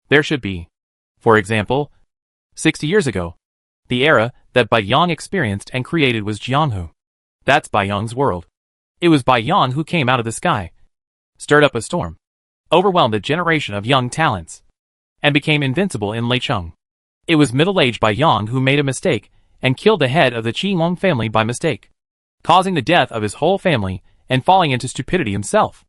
There should be. For example, 60 years ago. The era that Bai Yang experienced and created was Jianghu. That's Bai Yang's world. It was Bai Yang who came out of the sky, stirred up a storm, overwhelmed a generation of young talents, and became invincible in Leicheng. It was middle-aged Bai Yang who made a mistake and killed the head of the Qinglong family by mistake, causing the death of his whole family and falling into stupidity himself.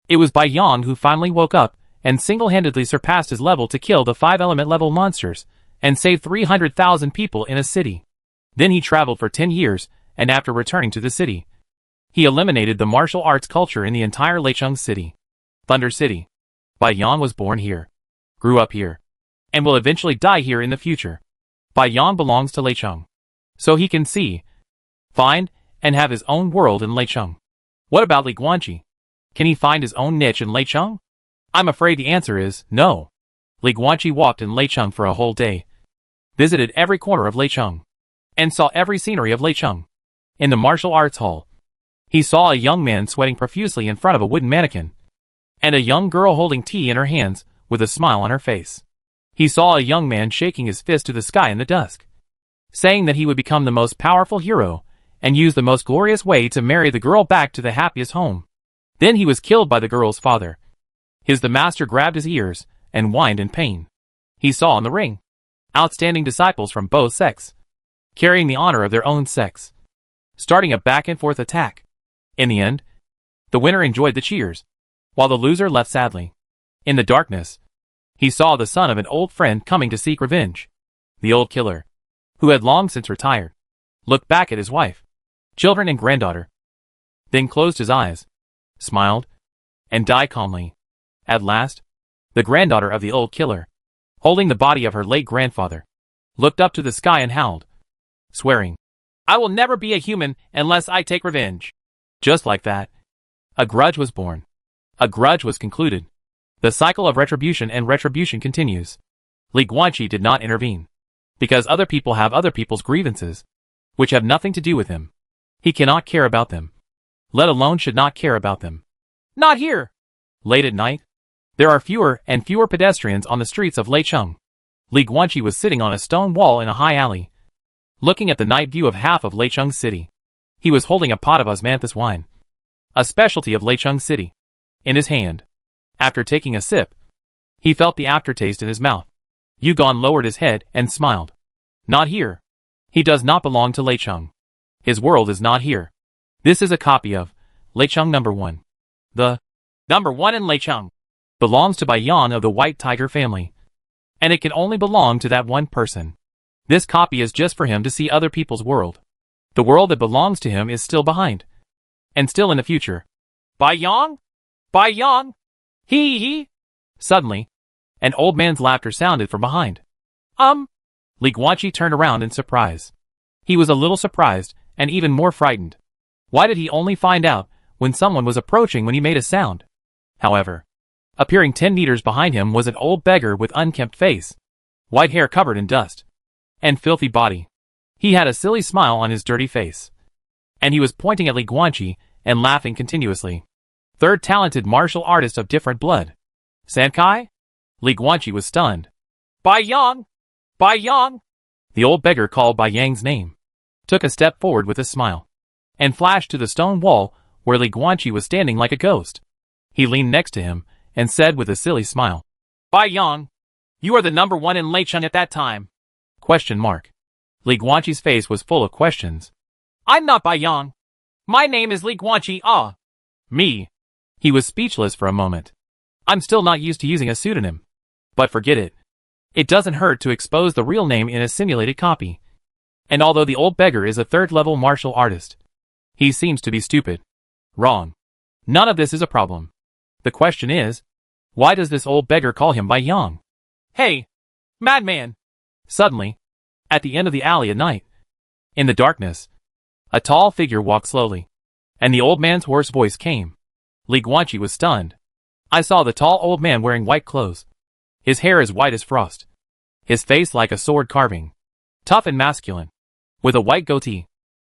It was Bai Yang who finally woke up and single-handedly surpassed his level to kill the 5-element level monsters and save 300,000 people in a city. Then he traveled for 10 years, and after returning to the city, he eliminated the martial arts culture in the entire Leicheng city. Thunder City. Bai Yang was born here, grew up here, and will eventually die here in the future. Bai Yang belongs to Leicheng, so he can see, find, and have his own world in Leicheng. What about Li Guanqi? Can he find his own niche in Leicheng? I'm afraid the answer is no. Li Guanqi walked in Leicheng for a whole day, visited every corner of Leicheng, and saw every scenery of Leicheng. In the martial arts hall, he saw a young man sweating profusely in front of a wooden mannequin, and a young girl holding tea in her hands with a smile on her face. He saw a young man shaking his fist to the sky in the dusk, saying that he would become the most powerful hero and use the most glorious way to marry the girl back to the happiest home. Then he was killed by the girl's father. The master grabbed his ears and whined in pain. He saw in the ring outstanding disciples from both sects, carrying the honor of their own sex, starting a back-and-forth attack. In the end, the winner enjoyed the cheers, while the loser left sadly. In the darkness, he saw the son of an old friend coming to seek revenge. The old killer, who had long since retired, looked back at his wife, children and granddaughter, then closed his eyes, smiled, and died calmly. At last, the granddaughter of the old killer, holding the body of her late grandfather, looked up to the sky and howled, swearing, "I will never be a human unless I take revenge." Just like that, a grudge was born. A grudge was concluded. The cycle of retribution and retribution continues. Li Guanqi did not intervene, because other people have other people's grievances, which have nothing to do with him. He cannot care about them, let alone should not care about them. Not here! Late at night, there are fewer and fewer pedestrians on the streets of Leicheng. Li Guanqi was sitting on a stone wall in a high alley, looking at the night view of half of Leicheng City. He was holding a pot of osmanthus wine, a specialty of Leicheng City, in his hand. After taking a sip, he felt the aftertaste in his mouth. Yugon lowered his head and smiled. Not here. He does not belong to Leicheng. His world is not here. This is a copy of Leicheng number 1. The number 1 in Leicheng belongs to Bai Yang of the White Tiger family, and it can only belong to that one person. This copy is just for him to see other people's world. The world that belongs to him is still behind, and still in the future. Bai Yang? Bai Yang? He. Suddenly, an old man's laughter sounded from behind. Li Guanqi turned around in surprise. He was a little surprised, and even more frightened. Why did he only find out when someone was approaching when he made a sound? However, appearing 10 meters behind him was an old beggar with unkempt face, white hair covered in dust, and filthy body. He had a silly smile on his dirty face, and he was pointing at Li Guanqi and laughing continuously. Third talented martial artist of different blood. Sankai? Li Guanqi was stunned. Bai Yang! Bai Yang! The old beggar called Bai Yang's name, took a step forward with a smile, and flashed to the stone wall where Li Guanqi was standing like a ghost. He leaned next to him and said with a silly smile, "Bai Yang, you are the number 1 in Leicheng at that time?" Question mark. Li Guanqi's face was full of questions. "I'm not Bai Yang. My name is Li Guanqi. Me." He was speechless for a moment. "I'm still not used to using a pseudonym. But forget it. It doesn't hurt to expose the real name in a simulated copy. And although the old beggar is a third-level martial artist, he seems to be stupid. Wrong. None of this is a problem. The question is, why does this old beggar call him Bai Yang? Hey, madman!" Suddenly, at the end of the alley at night, in the darkness, a tall figure walked slowly, and the old man's hoarse voice came. Li Guanqi was stunned. I saw the tall old man wearing white clothes. His hair as white as frost. His face like a sword carving. Tough and masculine. With a white goatee.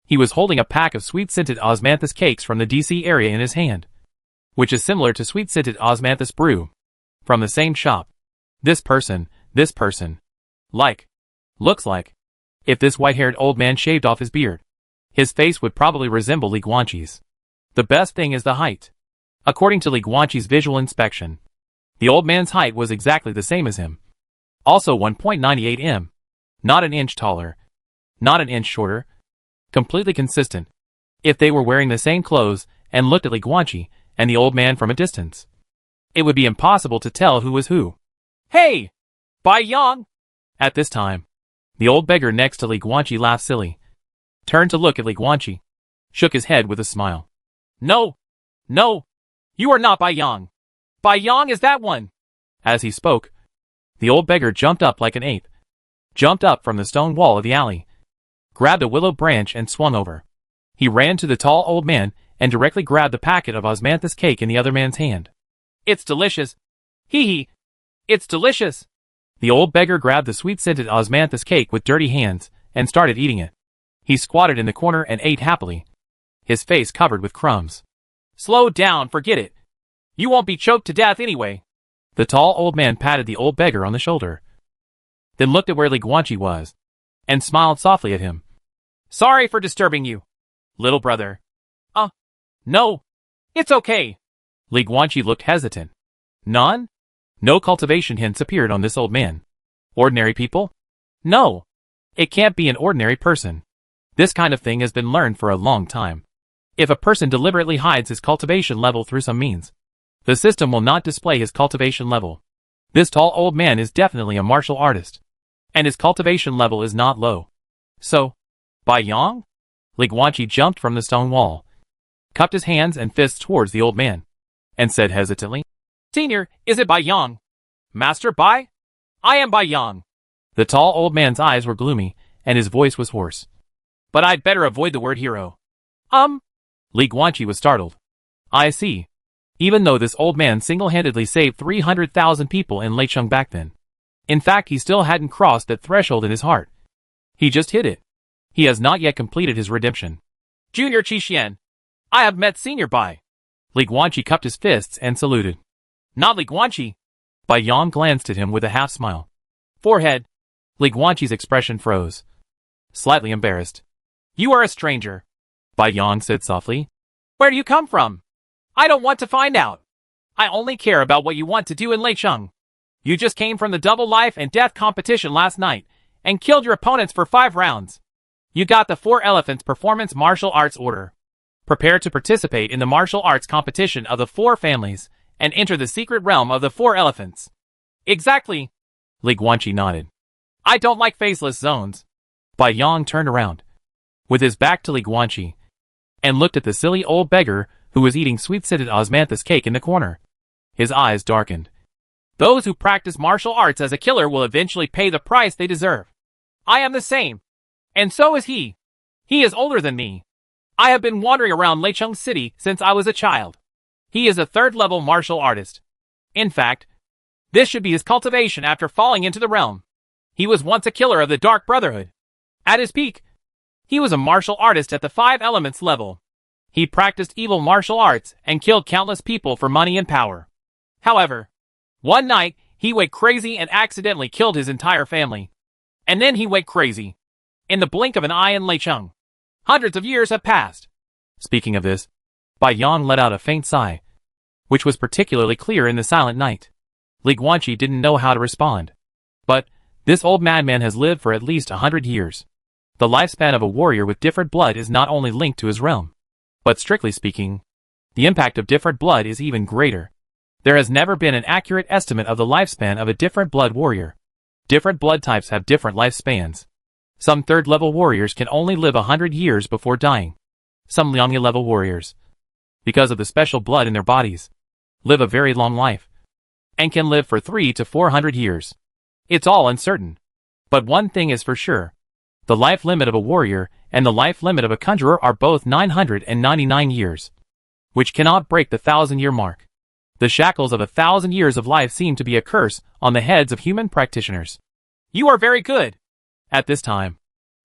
He was holding a pack of sweet-scented osmanthus cakes from the DC area in his hand, which is similar to sweet-scented osmanthus brew, from the same shop. This person, like, Looks like, if this white-haired old man shaved off his beard, his face would probably resemble Li Guanqi's. The best thing is the height. According to Li Guanqi's visual inspection, the old man's height was exactly the same as him. Also 1.98 m. Not an inch taller. Not an inch shorter. Completely consistent. If they were wearing the same clothes and looked at Li Guanqi and the old man from a distance, it would be impossible to tell who was who. Hey! Bai Yang! At this time, the old beggar next to Li Guanqi laughed silly, turned to look at Li Guanqi, shook his head with a smile. No! No! You are not Bai Yang! Bai Yang is that one! As he spoke, the old beggar jumped up like an ape, jumped up from the stone wall of the alley, grabbed a willow branch and swung over. He ran to the tall old man and directly grabbed the packet of osmanthus cake in the other man's hand. It's delicious! Hee hee! It's delicious! The old beggar grabbed the sweet-scented osmanthus cake with dirty hands and started eating it. He squatted in the corner and ate happily, his face covered with crumbs. Slow down, forget it. You won't be choked to death anyway. The tall old man patted the old beggar on the shoulder, then looked at where Li Guanqi was, and smiled softly at him. Sorry for disturbing you, little brother. No. It's okay. Li Guanqi looked hesitant. None? No cultivation hints appeared on this old man. Ordinary people? No. It can't be an ordinary person. This kind of thing has been learned for a long time. If a person deliberately hides his cultivation level through some means, the system will not display his cultivation level. This tall old man is definitely a martial artist, and his cultivation level is not low. So, Bai Yang? Li Guanqi jumped from the stone wall, cupped his hands and fists towards the old man, and said hesitantly, Senior, is it Bai Yang? Master Bai? I am Bai Yang. The tall old man's eyes were gloomy, and his voice was hoarse. But I'd better avoid the word hero. Li Guanqi was startled. I see. Even though this old man single-handedly saved 300,000 people in Leicheng back then. In fact, he still hadn't crossed that threshold in his heart. He just hit it. He has not yet completed his redemption. Junior Qixuan, I have met Senior Bai. Li Guanqi cupped his fists and saluted. Not Li Guanqi. Bai Yang glanced at him with a half-smile. Forehead. Li Guanqi's expression froze. Slightly embarrassed. You are a stranger, Bai Yang said softly. Where do you come from? I don't want to find out. I only care about what you want to do in Leicheng. You just came from the double life and death competition last night and killed your opponents for 5 rounds. You got the 4 Elephants Performance Martial Arts Order. Prepare to participate in the martial arts competition of the 4 families and enter the secret realm of the 4 elephants. Exactly. Li Guanqi nodded. I don't like faceless zones. Bai Yang turned around, with his back to Li Guanqi, and looked at the silly old beggar who was eating sweet-scented osmanthus cake in the corner. His eyes darkened. Those who practice martial arts as a killer will eventually pay the price they deserve. I am the same. And so is he. He is older than me. I have been wandering around Leicheng City since I was a child. He is a 3rd-level martial artist. In fact, this should be his cultivation after falling into the realm. He was once a killer of the Dark Brotherhood. At his peak, he was a martial artist at the 5 elements level. He practiced evil martial arts and killed countless people for money and power. However, one night, he went crazy and accidentally killed his entire family. And then he went crazy. In the blink of an eye in Leicheng. Hundreds of years have passed. Speaking of this, Bai Yang let out a faint sigh, which was particularly clear in the silent night. Li Guanqi didn't know how to respond. But this old madman has lived for at least 100 years. The lifespan of a warrior with different blood is not only linked to his realm, but strictly speaking, the impact of different blood is even greater. There has never been an accurate estimate of the lifespan of a different blood warrior. Different blood types have different lifespans. Some 3rd-level warriors can only live 100 years before dying. Some Liangya-level warriors, because of the special blood in their bodies, live a very long life, and can live for 300 to 400 years. It's all uncertain. But one thing is for sure. The life limit of a warrior and the life limit of a conjurer are both 999 years, which cannot break the 1,000-year mark. The shackles of 1,000 years of life seem to be a curse on the heads of human practitioners. You are very good. At this time,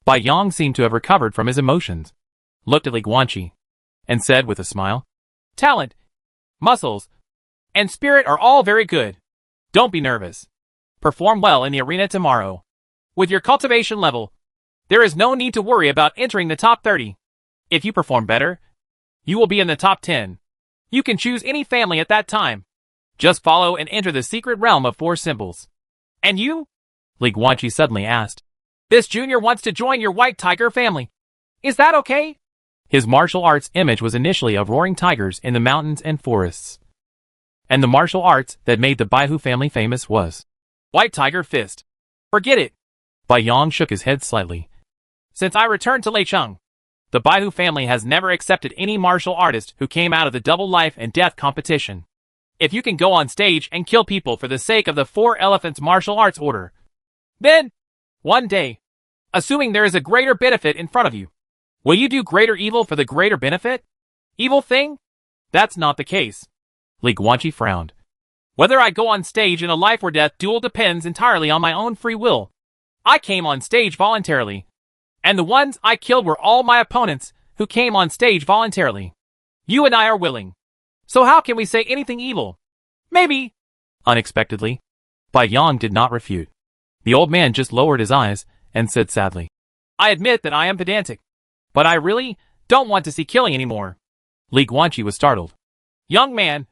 Bai Yang seemed to have recovered from his emotions, looked at Li Guanqi, and said with a smile, Talent, muscles, and spirit are all very good. Don't be nervous. Perform well in the arena tomorrow. With your cultivation level, there is no need to worry about entering the top 30. If you perform better, you will be in the top 10. You can choose any family at that time. Just follow and enter the secret realm of 4 symbols. And you? Li Guanqi suddenly asked. This junior wants to join your white tiger family. Is that okay? His martial arts image was initially of roaring tigers in the mountains and forests. And the martial arts that made the Baihu family famous was White Tiger Fist. Forget it. Bai Yong shook his head slightly. Since I returned to Leicheng, the Baihu family has never accepted any martial artist who came out of the double life and death competition. If you can go on stage and kill people for the sake of the 4 Elephants Martial Arts Order, then, one day, assuming there is a greater benefit in front of you, will you do greater evil for the greater benefit? Evil thing? That's not the case. Li Guanqi frowned. Whether I go on stage in a life or death duel depends entirely on my own free will. I came on stage voluntarily, and the ones I killed were all my opponents who came on stage voluntarily. You and I are willing. So how can we say anything evil? Maybe. Unexpectedly, Bai Yong did not refute. The old man just lowered his eyes and said sadly, I admit that I am pedantic, but I really don't want to see killing anymore. Li Guanqi was startled. Young man,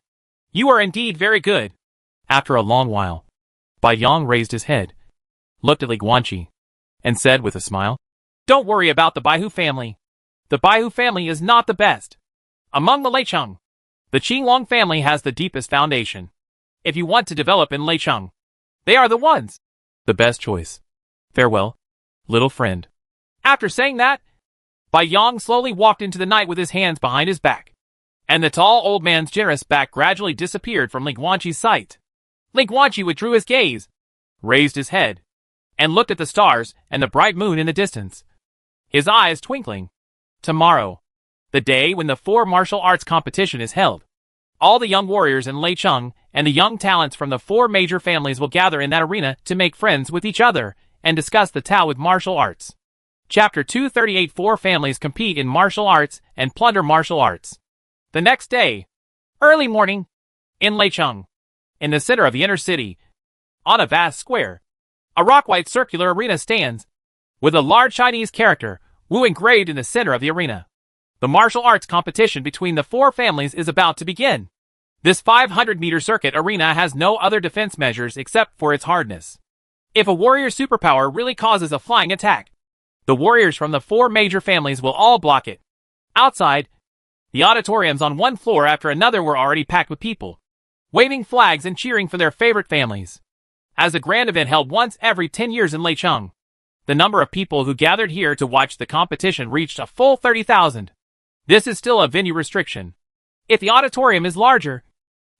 you are indeed very good. After a long while, Bai Yong raised his head, looked at Li Guanqi, and said with a smile, Don't worry about the Baihu family. The Baihu family is not the best. Among the Leicheng, the Qinglong family has the deepest foundation. If you want to develop in Leicheng, they are the ones. The best choice. Farewell, little friend. After saying that, Bai Yong slowly walked into the night with his hands behind his back, and the tall old man's generous back gradually disappeared from Li Guanqi's sight. Li Guanqi withdrew his gaze, raised his head, and looked at the stars and the bright moon in the distance, his eyes twinkling. Tomorrow, the day when the 4 martial arts competition is held, all the young warriors in Leicheng and the young talents from the 4 major families will gather in that arena to make friends with each other and discuss the Tao with martial arts. Chapter 238 4 families compete in martial arts and plunder martial arts. The next day, early morning, in Leicheng, in the center of the inner city, on a vast square, a rock-white circular arena stands, with a large Chinese character, Wu engraved in the center of the arena. The martial arts competition between the 4 families is about to begin. This 500-meter circuit arena has no other defense measures except for its hardness. If a warrior's superpower really causes a flying attack, the warriors from the 4 major families will all block it. Outside, the auditoriums on one floor after another were already packed with people, waving flags and cheering for their favorite families. As the grand event held once every 10 years in Leicheng, the number of people who gathered here to watch the competition reached a full 30,000. This is still a venue restriction. If the auditorium is larger,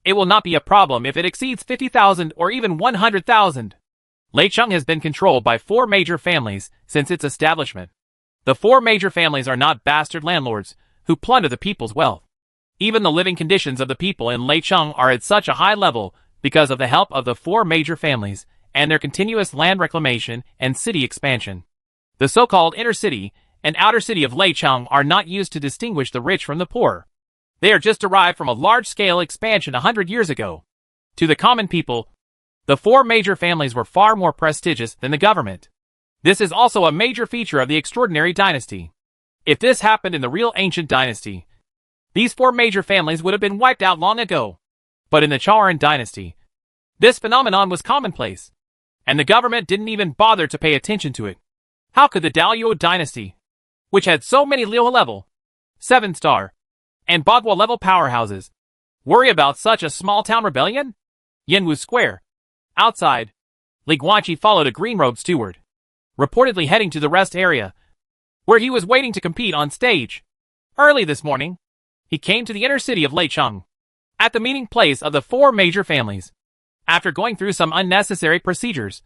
it will not be a problem if it exceeds 50,000 or even 100,000. Leicheng has been controlled by 4 major families since its establishment. The 4 major families are not bastard landlords who plunder the people's wealth. Even the living conditions of the people in Leicheng are at such a high level because of the help of the 4 major families and their continuous land reclamation and city expansion. The so-called inner city and outer city of Leicheng are not used to distinguish the rich from the poor. They are just derived from a large-scale expansion 100 years ago. To the common people, the 4 major families were far more prestigious than the government. This is also a major feature of the extraordinary dynasty. If this happened in the real ancient dynasty, these 4 major families would have been wiped out long ago. But in the Chaoran dynasty, this phenomenon was commonplace, and the government didn't even bother to pay attention to it. How could the Daoyuo dynasty, which had so many Liuhe level, 7-star, and Bagua level powerhouses, worry about such a small-town rebellion? Yanwu Square. Outside, Li Guanqi followed a green-robed steward, reportedly heading to the rest area, where he was waiting to compete on stage. Early this morning, he came to the inner city of Leicheng, at the meeting place of the 4 major families. After going through some unnecessary procedures,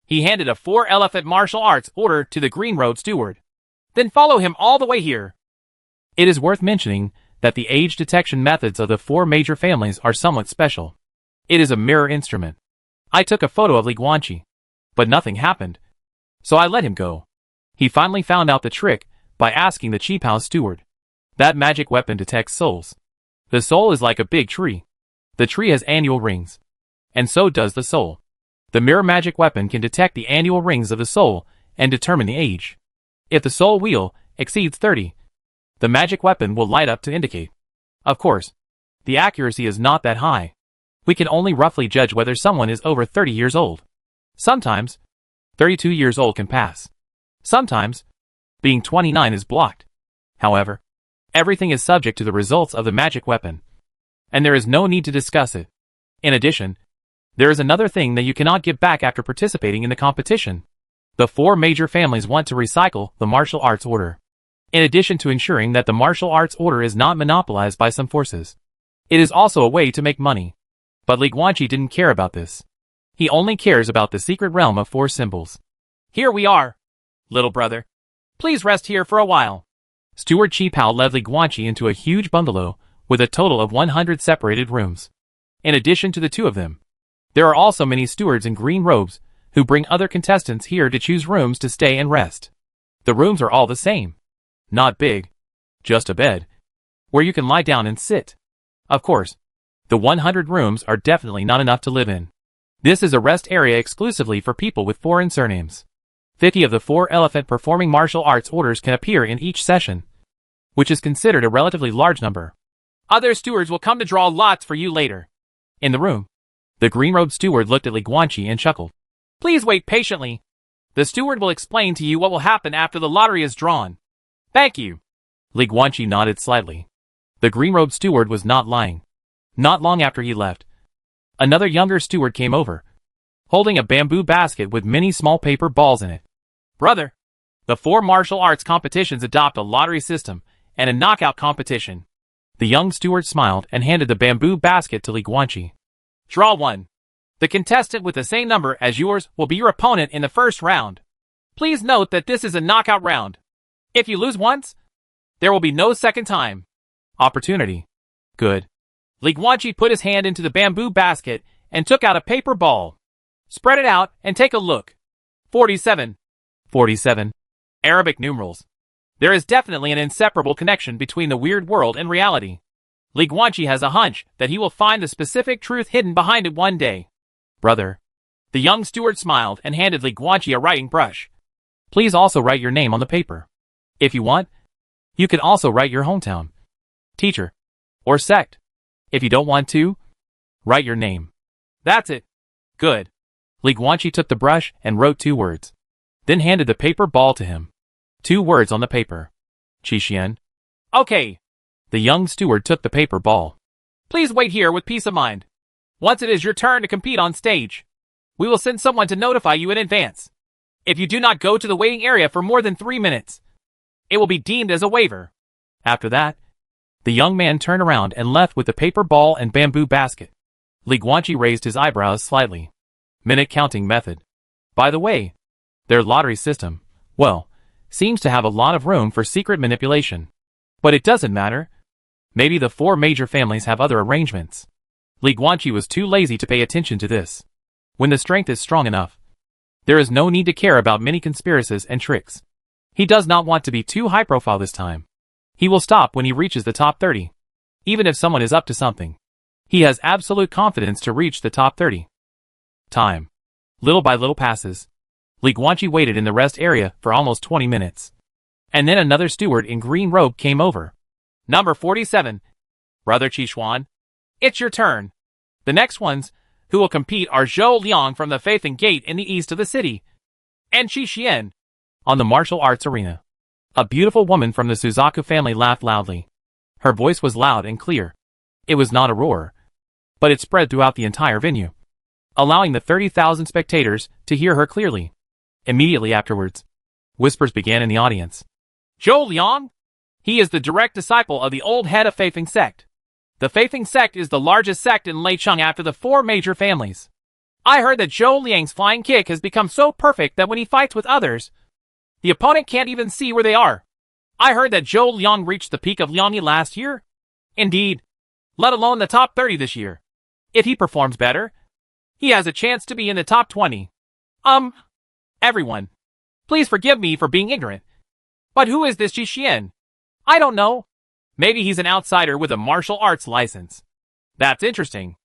he handed a 4-elephant martial arts order to the green-robed steward. Then follow him all the way here. It is worth mentioning that the age detection methods of the 4 major families are somewhat special. It is a mirror instrument. I took a photo of Li Guanqi, but nothing happened, so I let him go. He finally found out the trick by asking the Qipao steward. That magic weapon detects souls. The soul is like a big tree. The tree has annual rings, and so does the soul. The mirror magic weapon can detect the annual rings of the soul and determine the age. If the soul wheel exceeds 30, the magic weapon will light up to indicate. Of course, the accuracy is not that high. We can only roughly judge whether someone is over 30 years old. Sometimes, 32 years old can pass. Sometimes, being 29 is blocked. However, everything is subject to the results of the magic weapon, and there is no need to discuss it. In addition, there is another thing that you cannot get back after participating in the competition. The 4 major families want to recycle the martial arts order, in addition to ensuring that the martial arts order is not monopolized by some forces. It is also a way to make money. But Li Guanqi didn't care about this. He only cares about the secret realm of 4 symbols. Here we are, little brother. Please rest here for a while. Steward Chi Pao led Li Guanqi into a huge bungalow with a total of 100 separated rooms. In addition to the 2 of them, there are also many stewards in green robes who bring other contestants here to choose rooms to stay and rest. The rooms are all the same. Not big, just a bed, where you can lie down and sit. Of course, the 100 rooms are definitely not enough to live in. This is a rest area exclusively for people with foreign surnames. 50 of the 4 elephant performing martial arts orders can appear in each session, which is considered a relatively large number. Other stewards will come to draw lots for you later. In the room, the green-robed steward looked at Li Guanqi and chuckled. Please wait patiently. The steward will explain to you what will happen after the lottery is drawn. Thank you. Li Guanqi nodded slightly. The green-robed steward was not lying. Not long after he left, another younger steward came over, holding a bamboo basket with many small paper balls in it. Brother, the 4 martial arts competitions adopt a lottery system and a knockout competition. The young steward smiled and handed the bamboo basket to Li Guanqi. Draw 1. The contestant with the same number as yours will be your opponent in the first round. Please note that this is a knockout round. If you lose once, there will be no second time. Opportunity. Good. Li Guanqi put his hand into the bamboo basket and took out a paper ball. Spread it out and take a look. 47. 47. Arabic numerals. There is definitely an inseparable connection between the weird world and reality. Li Guanqi has a hunch that he will find the specific truth hidden behind it one day. Brother. The young steward smiled and handed Li Guanqi a writing brush. Please also write your name on the paper. If you want, you can also write your hometown, teacher, or sect. If you don't want to, write your name. That's it. Good. Li Guanqi took the brush and wrote 2 words, then handed the paper ball to him. 2 words on the paper. Qixian. Okay. The young steward took the paper ball. Please wait here with peace of mind. Once it is your turn to compete on stage, we will send someone to notify you in advance. If you do not go to the waiting area for more than 3 minutes, it will be deemed as a waiver. After that, the young man turned around and left with the paper ball and bamboo basket. Li Guanqi raised his eyebrows slightly. Minute counting method. By the way, their lottery system, well, seems to have a lot of room for secret manipulation. But it doesn't matter. Maybe the 4 major families have other arrangements. Li Guanqi was too lazy to pay attention to this. When the strength is strong enough, there is no need to care about many conspiracies and tricks. He does not want to be too high profile this time. He will stop when he reaches the top 30. Even if someone is up to something, he has absolute confidence to reach the top 30. Time. Little by little passes. Li Guanqi waited in the rest area for almost 20 minutes. And then another steward in green robe came over. Number 47. Brother Qishuan. It's your turn. The next ones who will compete are Zhou Liang from the Faith and Gate in the east of the city, and Qi Xian on the martial arts arena. A beautiful woman from the Suzaku family laughed loudly. Her voice was loud and clear. It was not a roar, but it spread throughout the entire venue, allowing the 30,000 spectators to hear her clearly. Immediately afterwards, whispers began in the audience. Zhou Liang? He is the direct disciple of the old head of Faithing sect. The Faithing sect is the largest sect in Leicheng after the 4 major families. I heard that Zhou Liang's flying kick has become so perfect that when he fights with others, the opponent can't even see where they are. I heard that Zhou Liang reached the peak of Liangyi last year. Indeed, let alone the top 30 this year. If he performs better, he has a chance to be in the top 20. Everyone, please forgive me for being ignorant. But who is this Qi Xian? I don't know. Maybe he's an outsider with a martial arts license. That's interesting.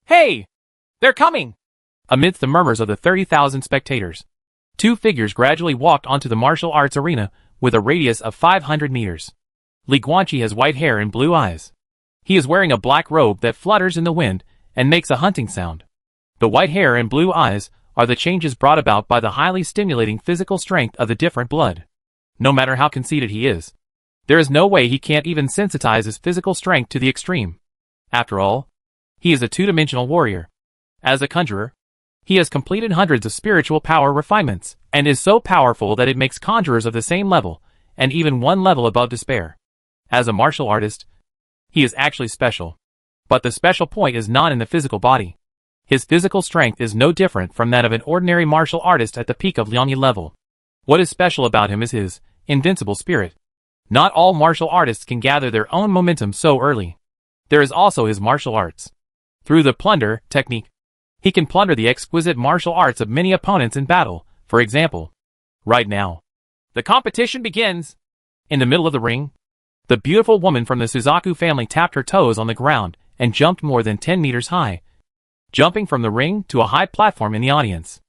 Hey! They're coming! Amidst the murmurs of the 30,000 spectators, two figures gradually walked onto the martial arts arena with a radius of 500 meters. Li Guanqi has white hair and blue eyes. He is wearing a black robe that flutters in the wind and makes a hunting sound. The white hair and blue eyes are the changes brought about by the highly stimulating physical strength of the different blood. No matter how conceited he is, there is no way he can't even sensitize his physical strength to the extreme. After all, he is a two-dimensional warrior. As a conjurer, he has completed hundreds of spiritual power refinements, and is so powerful that it makes conjurers of the same level, and even one level above despair. As a martial artist, he is actually special. But the special point is not in the physical body. His physical strength is no different from that of an ordinary martial artist at the peak of Liangyi level. What is special about him is his invincible spirit. Not all martial artists can gather their own momentum so early. There is also his martial arts. Through the plunder technique, he can plunder the exquisite martial arts of many opponents in battle. For example, right now, the competition begins. In the middle of the ring, the beautiful woman from the Suzaku family tapped her toes on the ground and jumped more than 10 meters high, jumping from the ring to a high platform in the audience.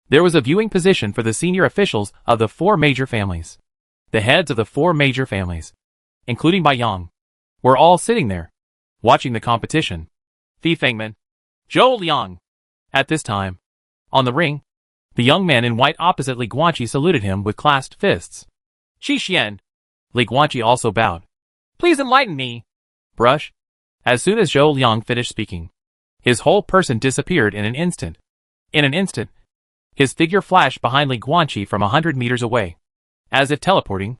There was a viewing position for the senior officials of the four major families. The heads of the four major families, including Bai Yang, were all sitting there, watching the competition. Fi Fengman, Zhou Liang. At this time, on the ring, the young man in white opposite Li Guanqi saluted him with clasped fists. Qi Xian. Li Guanqi also bowed. Please enlighten me. Brush. As soon as Zhou Liang finished speaking, his whole person disappeared in an instant. In an instant, his figure flashed behind Li Guanqi from 100 meters away, as if teleporting,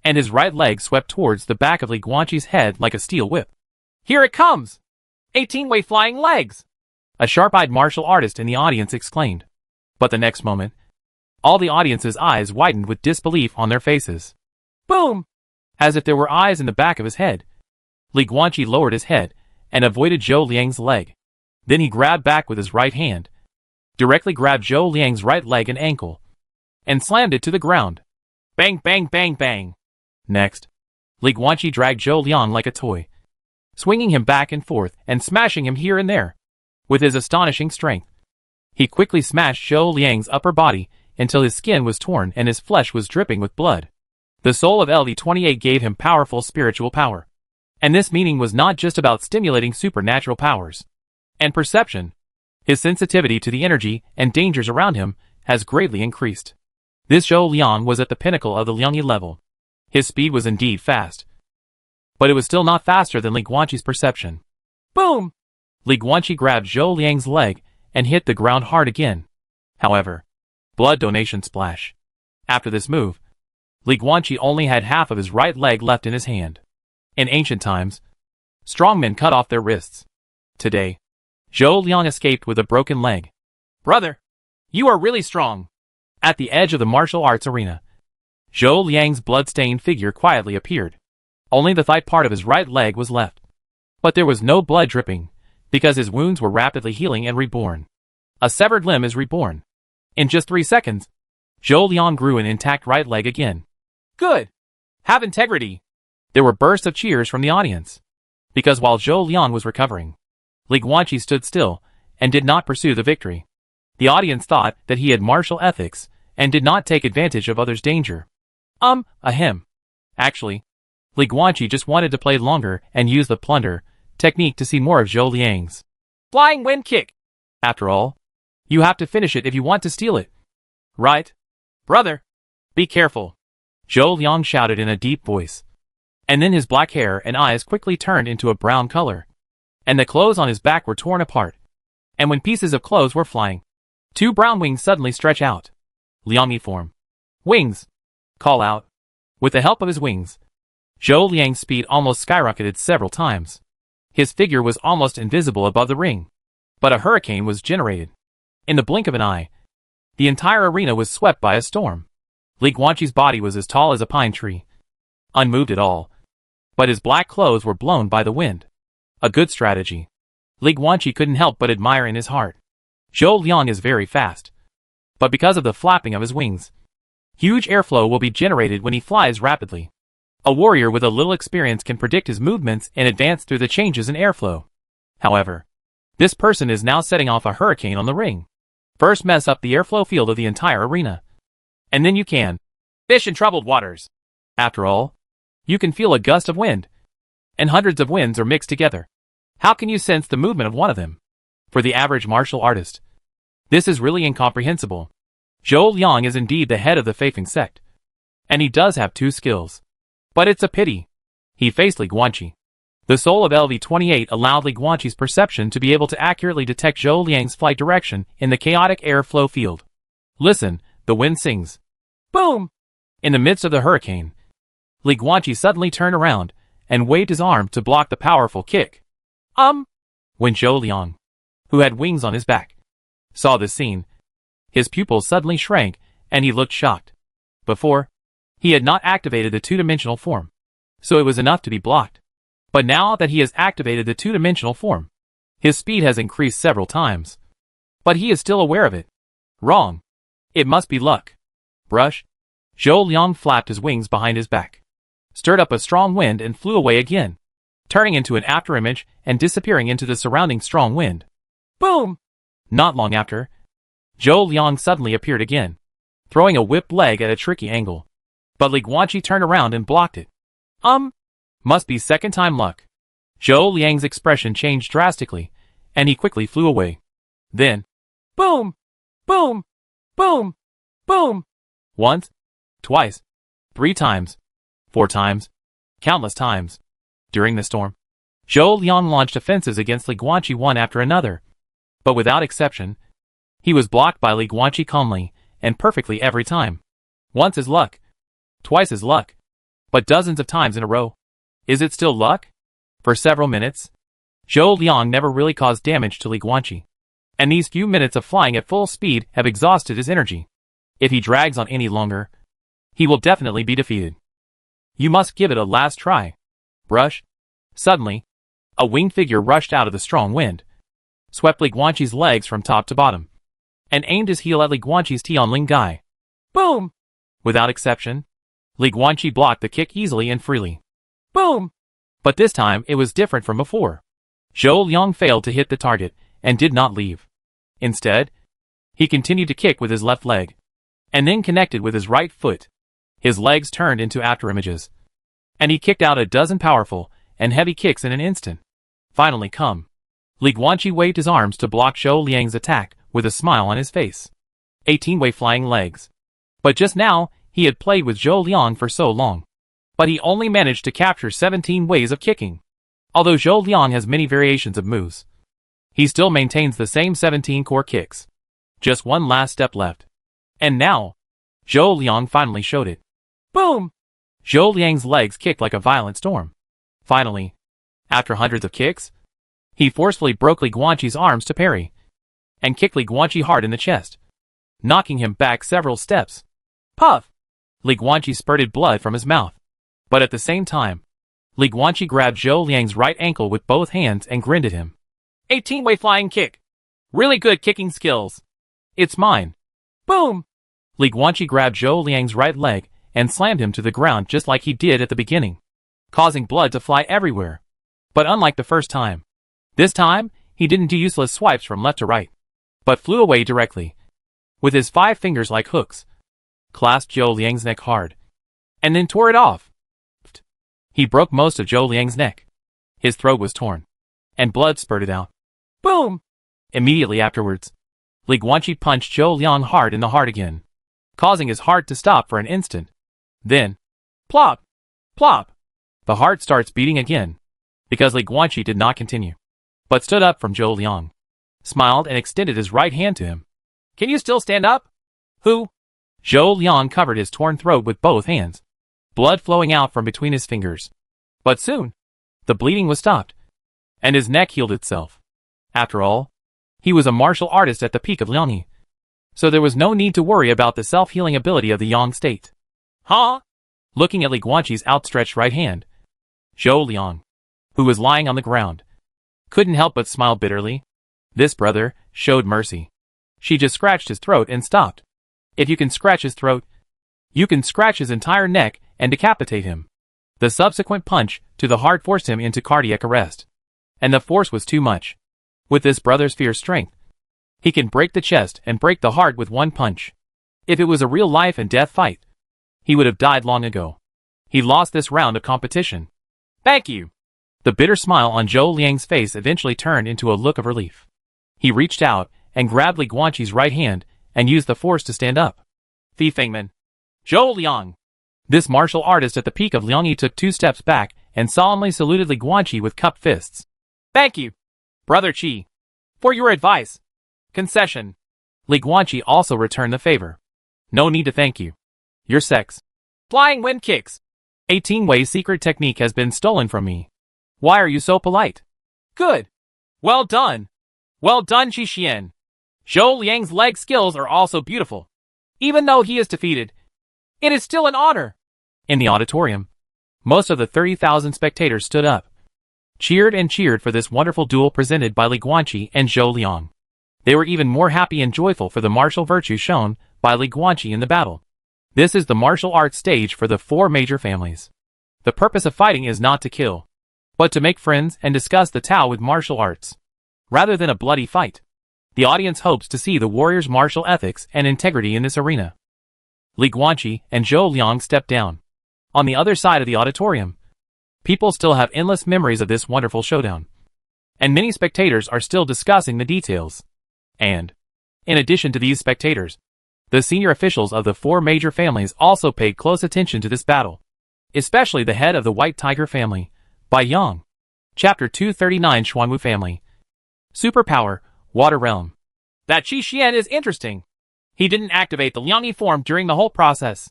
and his right leg swept towards the back of Li Guanqi's head like a steel whip. Here it comes! 18-way flying legs! A sharp-eyed martial artist in the audience exclaimed. But the next moment, all the audience's eyes widened with disbelief on their faces. Boom! As if there were eyes in the back of his head, Li Guanqi lowered his head and avoided Zhou Liang's leg. Then he grabbed back with his right hand, directly grabbed Zhou Liang's right leg and ankle, and slammed it to the ground. Bang, bang, bang, bang. Next, Li Guanqi dragged Zhou Liang like a toy, swinging him back and forth and smashing him here and there. With his astonishing strength, he quickly smashed Zhou Liang's upper body until his skin was torn and his flesh was dripping with blood. The soul of LV-28 gave him powerful spiritual power. And this meaning was not just about stimulating supernatural powers and perception. His sensitivity to the energy and dangers around him has greatly increased. This Zhou Liang was at the pinnacle of the Liangyi level. His speed was indeed fast, but it was still not faster than Li Guanqi's perception. Boom! Li Guanqi grabbed Zhou Liang's leg and hit the ground hard again. However, blood donation splash. After this move, Li Guanqi only had half of his right leg left in his hand. In ancient times, strongmen cut off their wrists. Today, Zhou Liang escaped with a broken leg. Brother, you are really strong. At the edge of the martial arts arena, Zhou Liang's blood-stained figure quietly appeared. Only the thigh part of his right leg was left. But there was no blood dripping, because his wounds were rapidly healing and reborn. A severed limb is reborn. In just 3 seconds, Zhou Liang grew an intact right leg again. Good! Have integrity! There were bursts of cheers from the audience. Because while Zhou Liang was recovering, Li Guanqi stood still and did not pursue the victory. The audience thought that he had martial ethics and did not take advantage of others' danger. Actually, Li Guanqi just wanted to play longer and use the plunder technique to see more of Zhou Liang's flying wind kick. After all, you have to finish it if you want to steal it. Right? Brother, be careful. Zhou Liang shouted in a deep voice. And then his black hair and eyes quickly turned into a brown color. And the clothes on his back were torn apart. And when pieces of clothes were flying, 2 brown wings suddenly stretch out. Liangyi form. Wings. Call out. With the help of his wings, Zhou Liang's speed almost skyrocketed several times. His figure was almost invisible above the ring. But a hurricane was generated. In the blink of an eye, the entire arena was swept by a storm. Li Guanqi's body was as tall as a pine tree, unmoved at all. But his black clothes were blown by the wind. A good strategy. Li Guanqi couldn't help but admire in his heart. Zhou Liang is very fast. But because of the flapping of his wings, huge airflow will be generated when he flies rapidly. A warrior with a little experience can predict his movements and advance through the changes in airflow. However, this person is now setting off a hurricane on the ring. First mess up the airflow field of the entire arena. And then you can fish in troubled waters. After all, you can feel a gust of wind. And hundreds of winds are mixed together. How can you sense the movement of one of them? For the average martial artist, this is really incomprehensible. Zhou Liang is indeed the head of the Feifeng sect. And he does have 2 skills. But it's a pity. He faced Li Guanqi. The soul of LV-28 allowed Li Guanqi's perception to be able to accurately detect Zhou Liang's flight direction in the chaotic airflow field. Listen, the wind sings. Boom! In the midst of the hurricane, Li Guanqi suddenly turned around and waved his arm to block the powerful kick. When Zhou Liang, who had wings on his back, saw this scene, his pupils suddenly shrank and he looked shocked. Before, he had not activated the 2-dimensional form, so it was enough to be blocked. But now that he has activated the 2-dimensional form, his speed has increased several times. But he is still aware of it. Wrong. It must be luck. Brush. Zhou Liang flapped his wings behind his back, stirred up a strong wind and flew away again, turning into an afterimage and disappearing into the surrounding strong wind. Boom! Not long after, Zhou Liang suddenly appeared again, throwing a whipped leg at a tricky angle. But Li Guanqi turned around and blocked it. Must be second time luck. Zhou Liang's expression changed drastically, and he quickly flew away. Then, boom! Boom! Boom! Boom! Once, twice, 3 times, 4 times, countless times. During the storm, Zhou Liang launched offenses against Li Guanqi one after another. But without exception, he was blocked by Li Guanqi calmly and perfectly every time. Once is luck. Twice is luck. But dozens of times in a row. Is it still luck? For several minutes, Zhou Liang never really caused damage to Li Guanqi. And these few minutes of flying at full speed have exhausted his energy. If he drags on any longer, he will definitely be defeated. You must give it a last try. Brush. Suddenly, a winged figure rushed out of the strong wind, swept Li Guanqi's legs from top to bottom, and aimed his heel at Li Guanqi's Tianling Gai. Boom! Without exception, Li Guanqi blocked the kick easily and freely. Boom! But this time it was different from before. Zhou Liang failed to hit the target and did not leave. Instead, he continued to kick with his left leg, and then connected with his right foot. His legs turned into afterimages, and he kicked out a dozen powerful and heavy kicks in an instant. Finally come. Li Guanqi waved his arms to block Zhou Liang's attack with a smile on his face. 18-way flying legs. But just now, he had played with Zhou Liang for so long. But he only managed to capture 17 ways of kicking. Although Zhou Liang has many variations of moves, he still maintains the same 17 core kicks. Just one last step left. And now, Zhou Liang finally showed it. Boom! Zhou Liang's legs kicked like a violent storm. Finally, after hundreds of kicks, he forcefully broke Li Guanqi's arms to parry, and kicked Li Guanqi hard in the chest, knocking him back several steps. Puff! Li Guanqi spurted blood from his mouth. But at the same time, Li Guanqi grabbed Zhou Liang's right ankle with both hands and grinned at him. 18-way flying kick. Really good kicking skills. It's mine. Boom! Li Guanqi grabbed Zhou Liang's right leg and slammed him to the ground just like he did at the beginning, causing blood to fly everywhere. But unlike the first time, this time, he didn't do useless swipes from left to right, but flew away directly, with his 5 fingers like hooks, clasped Zhou Liang's neck hard, and then tore it off. He broke most of Zhou Liang's neck. His throat was torn, and blood spurted out. Boom! Immediately afterwards, Li Guanqi punched Zhou Liang hard in the heart again, causing his heart to stop for an instant. Then, plop! Plop! The heart starts beating again, because Li Guanqi did not continue, but stood up from Zhou Liang, smiled and extended his right hand to him. Can you still stand up? Who? Zhou Liang covered his torn throat with both hands, blood flowing out from between his fingers. But soon, the bleeding was stopped, and his neck healed itself. After all, he was a martial artist at the peak of Liangyi, so there was no need to worry about the self-healing ability of the Yang state. Huh? Looking at Li Guanqi's outstretched right hand, Zhou Liang, who was lying on the ground, couldn't help but smile bitterly. This brother showed mercy. She just scratched his throat and stopped. If you can scratch his throat, you can scratch his entire neck and decapitate him. The subsequent punch to the heart forced him into cardiac arrest. And the force was too much. With this brother's fierce strength, He can break the chest and break the heart with one punch. If it was a real life and death fight, he would have died long ago. He lost this round of competition. Thank you. The bitter smile on Zhou Liang's face eventually turned into a look of relief. He reached out and grabbed Li Guanqi's right hand and used the force to stand up. Fi Fengman. Zhou Liang. This martial artist at the peak of Liangyi took 2 steps back and solemnly saluted Li Guanqi with cupped fists. Thank you, Brother Qi, for your advice. Concession. Li Guanqi also returned the favor. No need to thank you. Your sex. Flying wind kicks. 18-way secret technique has been stolen from me. Why are you so polite? Good. Well done. Well done, Qi Xian. Zhou Liang's leg skills are also beautiful. Even though he is defeated, it is still an honor. In the auditorium, most of the 30,000 spectators stood up, cheered and cheered for this wonderful duel presented by Li Guanqi and Zhou Liang. They were even more happy and joyful for the martial virtue shown by Li Guanqi in the battle. This is the martial arts stage for the 4 major families. The purpose of fighting is not to kill, but to make friends and discuss the Tao with martial arts, rather than a bloody fight. The audience hopes to see the warriors' martial ethics and integrity in this arena. Li Guanqi and Zhou Liang stepped down. On the other side of the auditorium, people still have endless memories of this wonderful showdown, and many spectators are still discussing the details. And, in addition to these spectators, the senior officials of the 4 major families also paid close attention to this battle, especially the head of the White Tiger family, Bai Yang. Chapter 239 Xuanwu Family. Superpower, Water Realm. That Qi Xian is interesting. He didn't activate the Liangyi form during the whole process.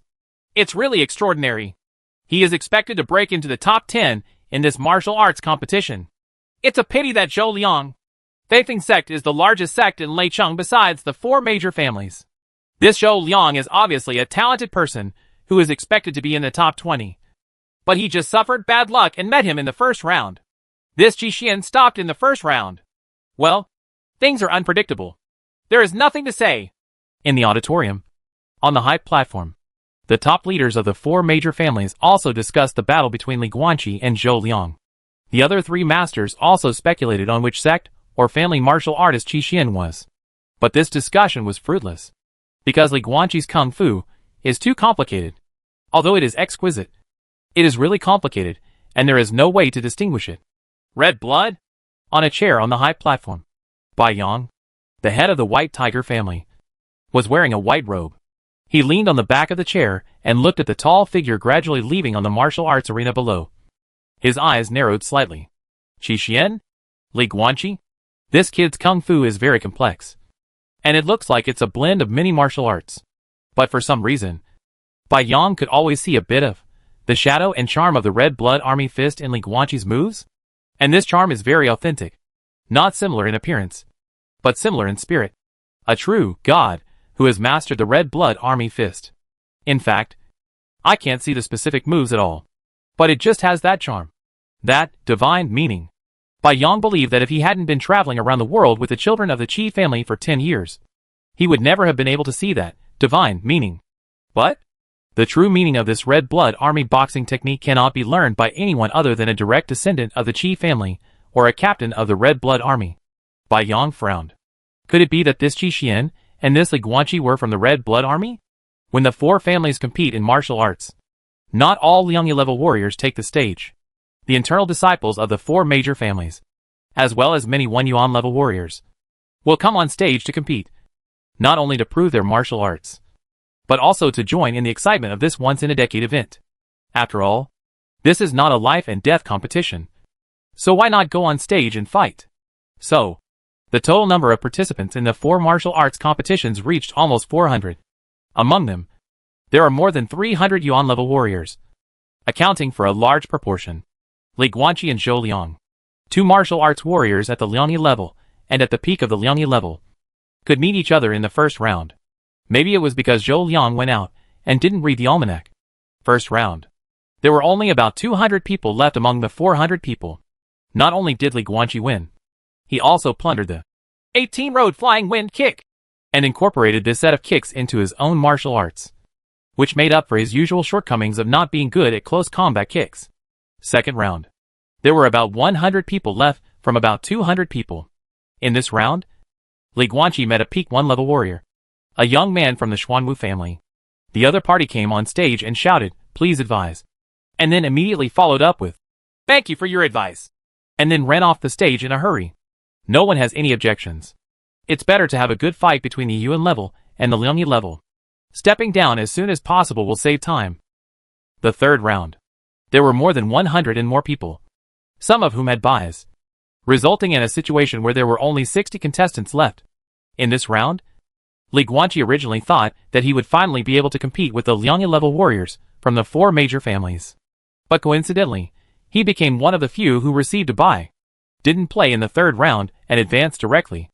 It's really extraordinary. He is expected to break into the top 10 in this martial arts competition. It's a pity that Zhou Liang, Feifeng sect is the largest sect in Leicheng besides the 4 major families. This Zhou Liang is obviously a talented person who is expected to be in the top 20. But he just suffered bad luck and met him in the first round. This Qi Xian stopped in the first round. Well, things are unpredictable. There is nothing to say. In the auditorium, on the high platform, the top leaders of the 4 major families also discussed the battle between Li Guanqi and Zhou Liang. The other 3 masters also speculated on which sect or family martial artist Qi Xian was. But this discussion was fruitless, because Li Guanqi's kung fu is too complicated. Although it is exquisite, it is really complicated, and there is no way to distinguish it. Red blood? On a chair on the high platform, Bai Yang, the head of the White Tiger family, was wearing a white robe. He leaned on the back of the chair and looked at the tall figure gradually leaving on the martial arts arena below. His eyes narrowed slightly. Qi Xian? Li Guanqi? This kid's kung fu is very complex, and it looks like it's a blend of many martial arts. But for some reason, Bai Yang could always see a bit of the shadow and charm of the Red Blood Army fist in Li Guanqi's moves. And this charm is very authentic. Not similar in appearance, but similar in spirit. A true god who has mastered the Red Blood Army fist. In fact, I can't see the specific moves at all, but it just has that charm, that divine meaning. Bai Yang believed that if he hadn't been traveling around the world with the children of the Qi family for 10 years, he would never have been able to see that divine meaning. But the true meaning of this Red Blood Army boxing technique cannot be learned by anyone other than a direct descendant of the Qi family or a captain of the Red Blood Army. Bai Yang frowned. Could it be that this Qi Xian and this Li Guanqi were from the Red Blood Army? When the 4 families compete in martial arts, not all Liangyi level warriors take the stage. The internal disciples of the 4 major families, as well as many 1 Yuan level warriors, will come on stage to compete, not only to prove their martial arts, but also to join in the excitement of this once-in-a-decade event. After all, this is not a life and death competition. So why not go on stage and fight? So, the total number of participants in the 4 martial arts competitions reached almost 400. Among them, there are more than 300 Yuan level warriors, accounting for a large proportion. Li Guanqi and Zhou Liang, 2 martial arts warriors at the Liangyi level and at the peak of the Liangyi level, could meet each other in the first round. Maybe it was because Zhou Liang went out and didn't read the almanac. First round. There were only about 200 people left among the 400 people. Not only did Li Guanqi win, he also plundered the 18-road flying wind kick and incorporated this set of kicks into his own martial arts, which made up for his usual shortcomings of not being good at close combat kicks. Second round. There were about 100 people left from about 200 people. In this round, Li Guanqi met a peak 1 level warrior, a young man from the Xuanwu family. The other party came on stage and shouted, "Please advise," and then immediately followed up with, "Thank you for your advice," and then ran off the stage in a hurry. No one has any objections. It's better to have a good fight between the Yuan level and the Liangyi level. Stepping down as soon as possible will save time. The third round. There were more than 100 and more people, some of whom had buys, resulting in a situation where there were only 60 contestants left. In this round, Li Guanqi originally thought that he would finally be able to compete with the Liangyi level warriors from the 4 major families. But coincidentally, he became one of the few who received a buy, didn't play in the third round, and advanced directly.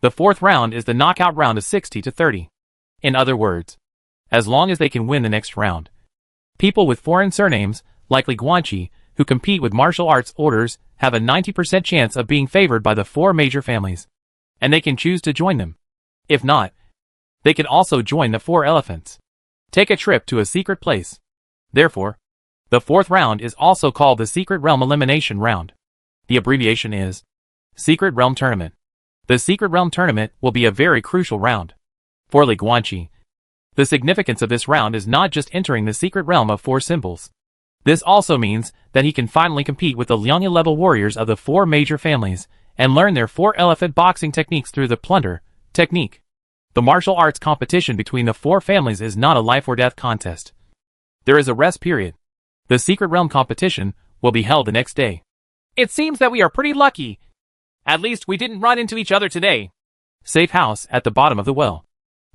The fourth round is the knockout round of 60 to 30. In other words, as long as they can win the next round, people with foreign surnames, like Li Guanqi, who compete with martial arts orders, have a 90% chance of being favored by the 4 major families, and they can choose to join them. If not, they can also join the 4 elephants. Take a trip to a secret place. Therefore, the fourth round is also called the Secret Realm Elimination Round. The abbreviation is Secret Realm Tournament. The Secret Realm Tournament will be a very crucial round. For Li Guanqi, the significance of this round is not just entering the secret realm of 4 symbols. This also means that he can finally compete with the Liangyi level warriors of the 4 major families and learn their 4 elephant boxing techniques through the plunder technique. The martial arts competition between the 4 families is not a life or death contest. There is a rest period. The Secret Realm competition will be held the next day. It seems that we are pretty lucky. At least we didn't run into each other today. Safe house at the bottom of the well.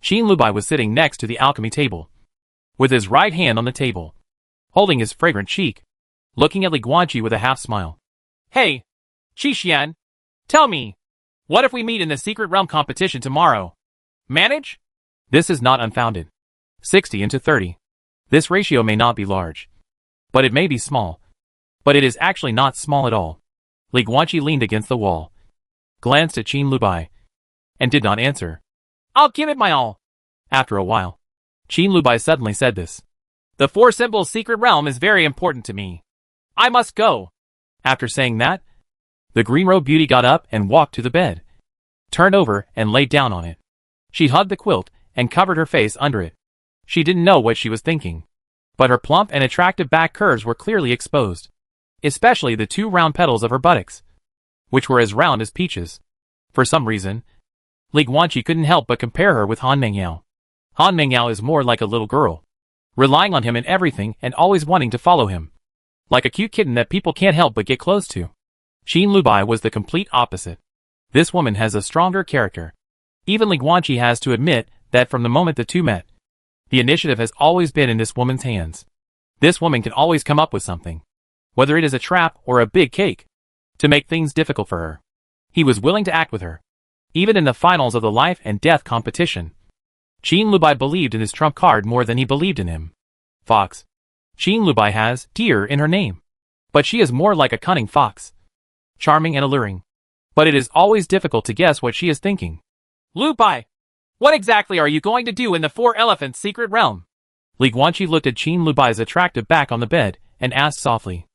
Qin Lubai was sitting next to the alchemy table, with his right hand on the table, holding his fragrant cheek, looking at Li Guanqi with a half smile. Hey, Qixian, tell me, what if we meet in the Secret Realm competition tomorrow? Manage? This is not unfounded. 60 into 30. This ratio may not be large, but it may be small. But it is actually not small at all. Li Guanqi leaned against the wall, glanced at Qin Lubai, and did not answer. I'll give it my all. After a while, Qin Lubai suddenly said this. The 4 symbols secret realm is very important to me. I must go. After saying that, the green-robed beauty got up and walked to the bed, turned over and laid down on it. She hugged the quilt and covered her face under it. She didn't know what she was thinking, but her plump and attractive back curves were clearly exposed, especially the 2 round petals of her buttocks, which were as round as peaches. For some reason, Li Guanqi couldn't help but compare her with Han Mengyao. Han Mengyao is more like a little girl, relying on him in everything and always wanting to follow him, like a cute kitten that people can't help but get close to. Qin Lubai was the complete opposite. This woman has a stronger character. Even Li Guanqi has to admit that from the moment the two met, the initiative has always been in this woman's hands. This woman can always come up with something, whether it is a trap or a big cake, to make things difficult for her. He was willing to act with her, even in the finals of the life and death competition. Qin Lubai believed in his trump card more than he believed in him. Fox. Qin Lubai has deer in her name, but she is more like a cunning fox, charming and alluring. But it is always difficult to guess what she is thinking. Lubai, what exactly are you going to do in the 4 elephants secret realm? Li Guanqi looked at Qin Lubai's attractive back on the bed and asked softly.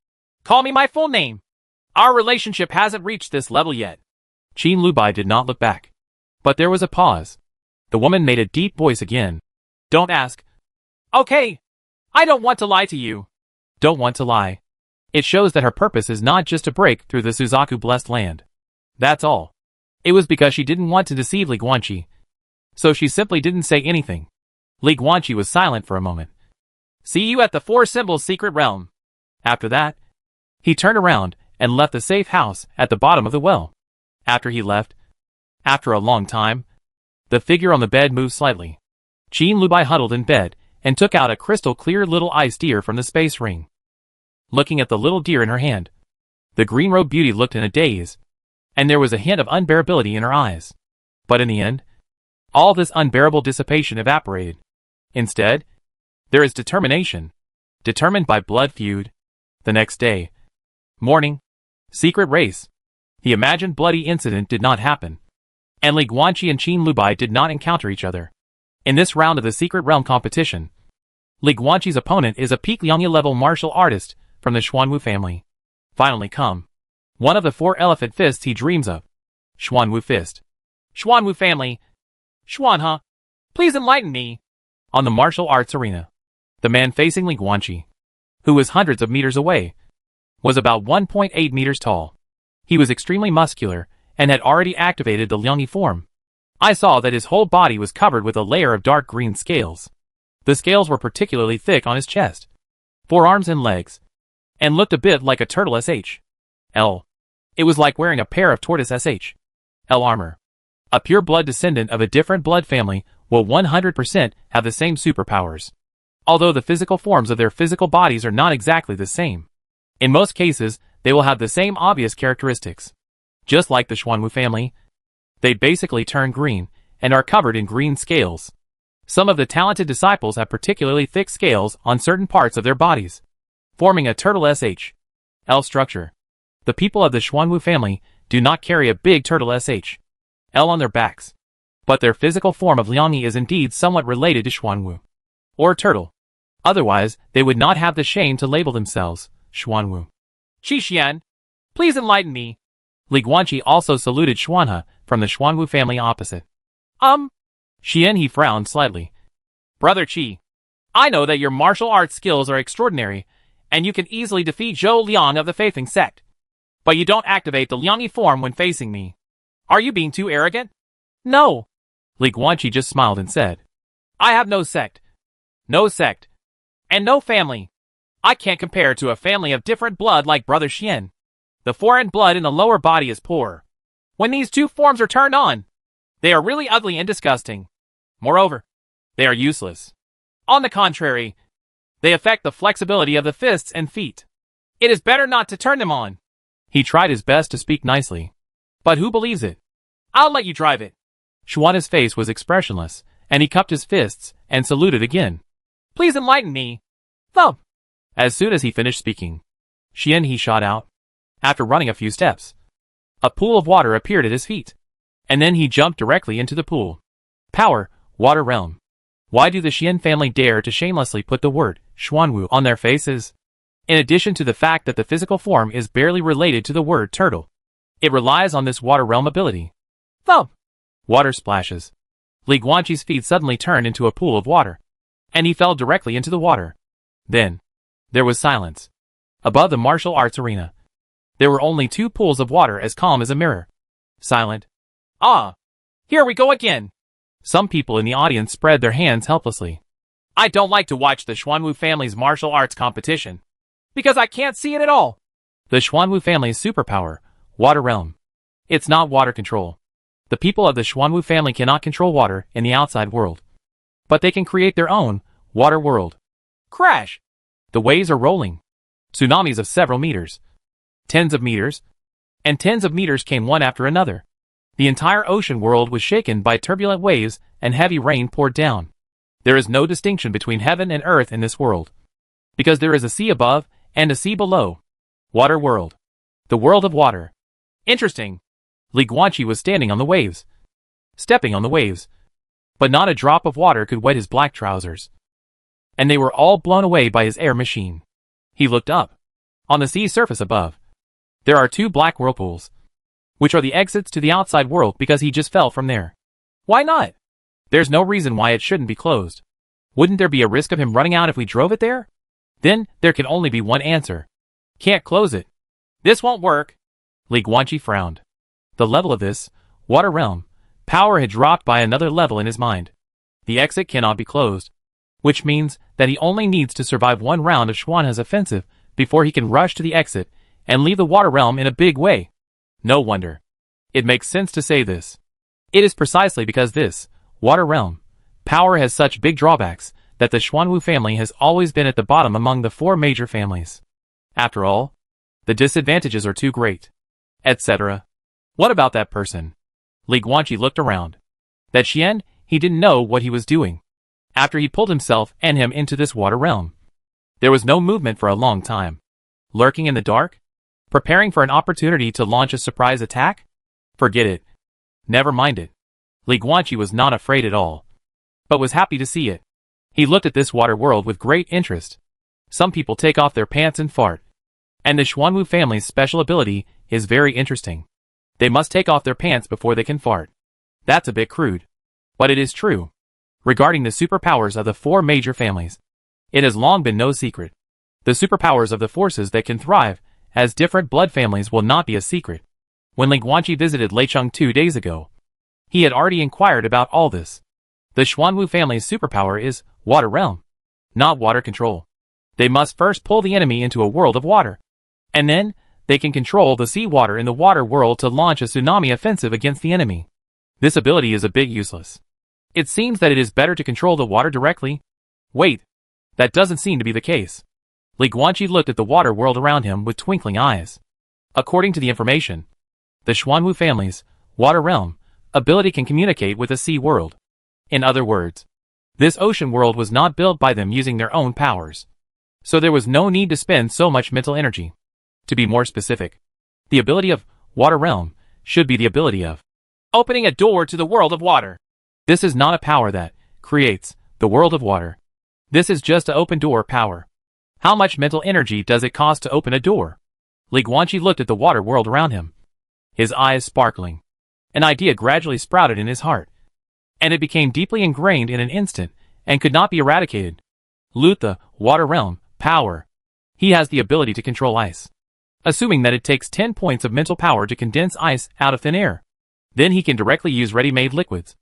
Call me my full name. Our relationship hasn't reached this level yet. Qin Lubai did not look back, but there was a pause. The woman made a deep voice again. Don't ask. Okay. I don't want to lie to you. Don't want to lie. It shows that her purpose is not just to break through the Suzaku blessed land. That's all. It was because she didn't want to deceive Li Guanqi, so she simply didn't say anything. Li Guanqi was silent for a moment. See you at the 4 symbols secret realm. After that, he turned around and left the safe house at the bottom of the well. After he left, after a long time, the figure on the bed moved slightly. Qin Lubai huddled in bed and took out a crystal-clear little ice deer from the space ring. Looking at the little deer in her hand, the green-robed beauty looked in a daze, and there was a hint of unbearability in her eyes. But in the end, all this unbearable dissipation evaporated. Instead, there is determination, determined by blood feud. The next day, morning, secret race. The imagined bloody incident did not happen, and Li Guanqi and Qin Lubai did not encounter each other. In this round of the Secret Realm competition, Li Guanqi's opponent is a peak Liangyi level martial artist from the Xuanwu family. Finally come, one of the 4 elephant fists he dreams of. Xuanwu fist. Xuanwu family. Xuan, huh? Please enlighten me. On the martial arts arena, the man facing Li Guanqi, who was hundreds of meters away, was about 1.8 meters tall. He was extremely muscular and had already activated the Liangyi form. I saw that his whole body was covered with a layer of dark green scales. The scales were particularly thick on his chest, forearms and legs, and looked a bit like a turtle SH.L. It was like wearing a pair of tortoise SH.L. armor. A pure blood descendant of a different blood family will 100% have the same superpowers, although the physical forms of their physical bodies are not exactly the same. In most cases, they will have the same obvious characteristics. Just like the Xuanwu family, they basically turn green and are covered in green scales. Some of the talented disciples have particularly thick scales on certain parts of their bodies, forming a turtle SH.L. structure. The people of the Xuanwu family do not carry a big turtle SH.L. on their backs, but their physical form of Liangyi is indeed somewhat related to Xuanwu, or turtle. Otherwise, they would not have the shame to label themselves Xuanwu. Xixian, please enlighten me. Li Guanqi also saluted Xuanhe from the Xuanwu family opposite. Xian, he frowned slightly. Brother Qi, I know that your martial arts skills are extraordinary, and you can easily defeat Zhou Liang of the Faithing sect. But you don't activate the Liangyi form when facing me. Are you being too arrogant? No. Li Guanqi just smiled and said, I have no sect, and no family. I can't compare to a family of different blood like Brother Xian. The foreign blood in the lower body is poor. When these two forms are turned on, they are really ugly and disgusting. Moreover, they are useless. On the contrary, they affect the flexibility of the fists and feet. It is better not to turn them on. He tried his best to speak nicely. But who believes it? I'll let you drive it. Xuan's face was expressionless, and he cupped his fists and saluted again. Please enlighten me. Thump. As soon as he finished speaking, Xian he shot out. After running a few steps, a pool of water appeared at his feet, and then he jumped directly into the pool. Power, water realm. Why do the Xian family dare to shamelessly put the word Xuanwu on their faces? In addition to the fact that the physical form is barely related to the word turtle, it relies on this water realm ability. Thump! Water splashes. Li Guanqi's feet suddenly turned into a pool of water, and he fell directly into the water. Then, there was silence. Above the martial arts arena, there were only two pools of water as calm as a mirror. Silent. Ah! Here we go again! Some people in the audience spread their hands helplessly. I don't like to watch the Xuanwu family's martial arts competition, because I can't see it at all. The Xuanwu family's superpower, water realm. It's not water control. The people of the Xuanwu family cannot control water in the outside world, but they can create their own water world. Crash! The waves are rolling. Tsunamis of several meters, tens of meters, and tens of meters came one after another. The entire ocean world was shaken by turbulent waves and heavy rain poured down. There is no distinction between heaven and earth in this world, because there is a sea above and a sea below. Water world. The world of water. Interesting. Li Guanqi was standing on the waves, stepping on the waves, but not a drop of water could wet his black trousers, and they were all blown away by his air machine. He looked up. On the sea surface above, there are two black whirlpools, which are the exits to the outside world because he just fell from there. Why not? There's no reason why it shouldn't be closed. Wouldn't there be a risk of him running out if we drove it there? Then, there can only be one answer. Can't close it. This won't work. Li Guanqi frowned. The level of this water realm power had dropped by another level in his mind. The exit cannot be closed, which means that he only needs to survive one round of Xuanhe's offensive before he can rush to the exit and leave the water realm in a big way. No wonder. It makes sense to say this. It is precisely because this water realm power has such big drawbacks that the Xuanwu family has always been at the bottom among the four major families. After all, the disadvantages are too great, etc. What about that person? Li Guanqi looked around. That Xian, he didn't know what he was doing. After he pulled himself and him into this water realm, there was no movement for a long time. Lurking in the dark? Preparing for an opportunity to launch a surprise attack? Forget it. Never mind it. Li Guanqi was not afraid at all, but was happy to see it. He looked at this water world with great interest. Some people take off their pants and fart, and the Xuanwu family's special ability is very interesting. They must take off their pants before they can fart. That's a bit crude. But it is true. Regarding the superpowers of the four major families, it has long been no secret. The superpowers of the forces that can thrive as different blood families will not be a secret. When Li Guanqi visited Leicheng 2 days ago, he had already inquired about all this. The Xuanwu family's superpower is water realm, not water control. They must first pull the enemy into a world of water, and then they can control the sea water in the water world to launch a tsunami offensive against the enemy. This ability is a bit useless. It seems that it is better to control the water directly. Wait, that doesn't seem to be the case. Li Guanqi looked at the water world around him with twinkling eyes. According to the information, the Xuanwu family's water realm ability can communicate with the sea world. In other words, this ocean world was not built by them using their own powers. So there was no need to spend so much mental energy. To be more specific, the ability of water realm should be the ability of opening a door to the world of water. This is not a power that creates the world of water. This is just an open door power. How much mental energy does it cost to open a door? Li Guanqi looked at the water world around him, his eyes sparkling. An idea gradually sprouted in his heart, and it became deeply ingrained in an instant and could not be eradicated. Loot the water realm power. He has the ability to control ice. Assuming that it takes 10 points of mental power to condense ice out of thin air, then he can directly use ready-made liquids,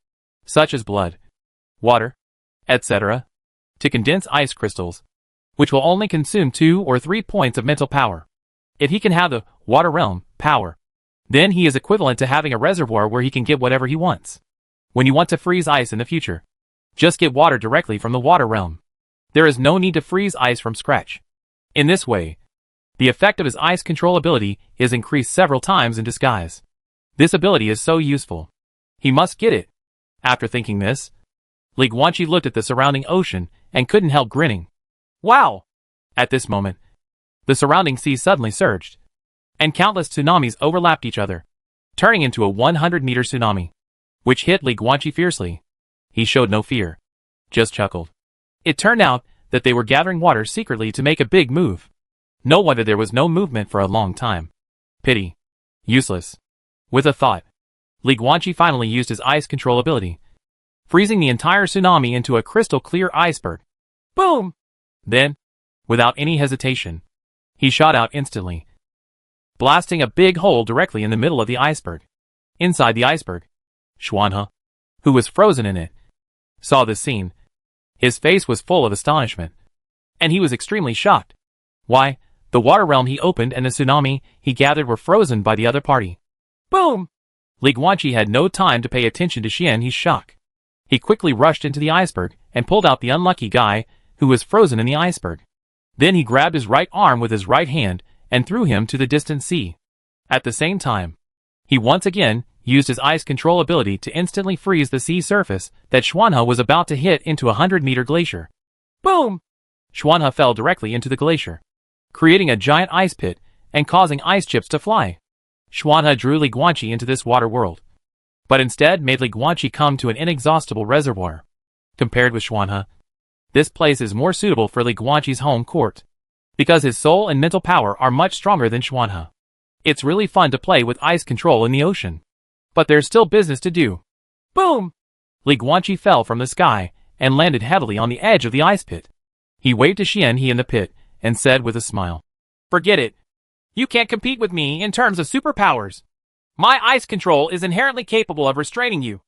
such as blood, water, etc., to condense ice crystals, which will only consume 2 or 3 points of mental power. If he can have the water realm power, then he is equivalent to having a reservoir where he can get whatever he wants. When you want to freeze ice in the future, just get water directly from the water realm. There is no need to freeze ice from scratch. In this way, the effect of his ice control ability is increased several times in disguise. This ability is so useful. He must get it. After thinking this, Li Guanqi looked at the surrounding ocean and couldn't help grinning. Wow! At this moment, the surrounding sea suddenly surged, and countless tsunamis overlapped each other, turning into a 100-meter tsunami, which hit Li Guanqi fiercely. He showed no fear, just chuckled. It turned out that they were gathering water secretly to make a big move. No wonder there was no movement for a long time. Pity. Useless. With a thought, Li Guanqi finally used his ice control ability, freezing the entire tsunami into a crystal-clear iceberg. Boom! Then, without any hesitation, he shot out instantly, blasting a big hole directly in the middle of the iceberg. Inside the iceberg, Xuanhe, who was frozen in it, saw this scene. His face was full of astonishment, and he was extremely shocked. Why, the water realm he opened and the tsunami he gathered were frozen by the other party. Boom! Li Guanqi had no time to pay attention to Xianhe's shock. He quickly rushed into the iceberg and pulled out the unlucky guy who was frozen in the iceberg. Then he grabbed his right arm with his right hand and threw him to the distant sea. At the same time, he once again used his ice control ability to instantly freeze the sea surface that Xuanhe was about to hit into a 100-meter glacier. Boom! Xuanhe fell directly into the glacier, creating a giant ice pit and causing ice chips to fly. Xuanhe drew Li Guanqi into this water world, but instead made Li Guanqi come to an inexhaustible reservoir. Compared with Xuanhe, this place is more suitable for Li Guanqi's home court, because his soul and mental power are much stronger than Xuanhe. It's really fun to play with ice control in the ocean, but there's still business to do. Boom! Li Guanqi fell from the sky and landed heavily on the edge of the ice pit. He waved to Xianhe in the pit and said with a smile, "Forget it. You can't compete with me in terms of superpowers. My ice control is inherently capable of restraining you,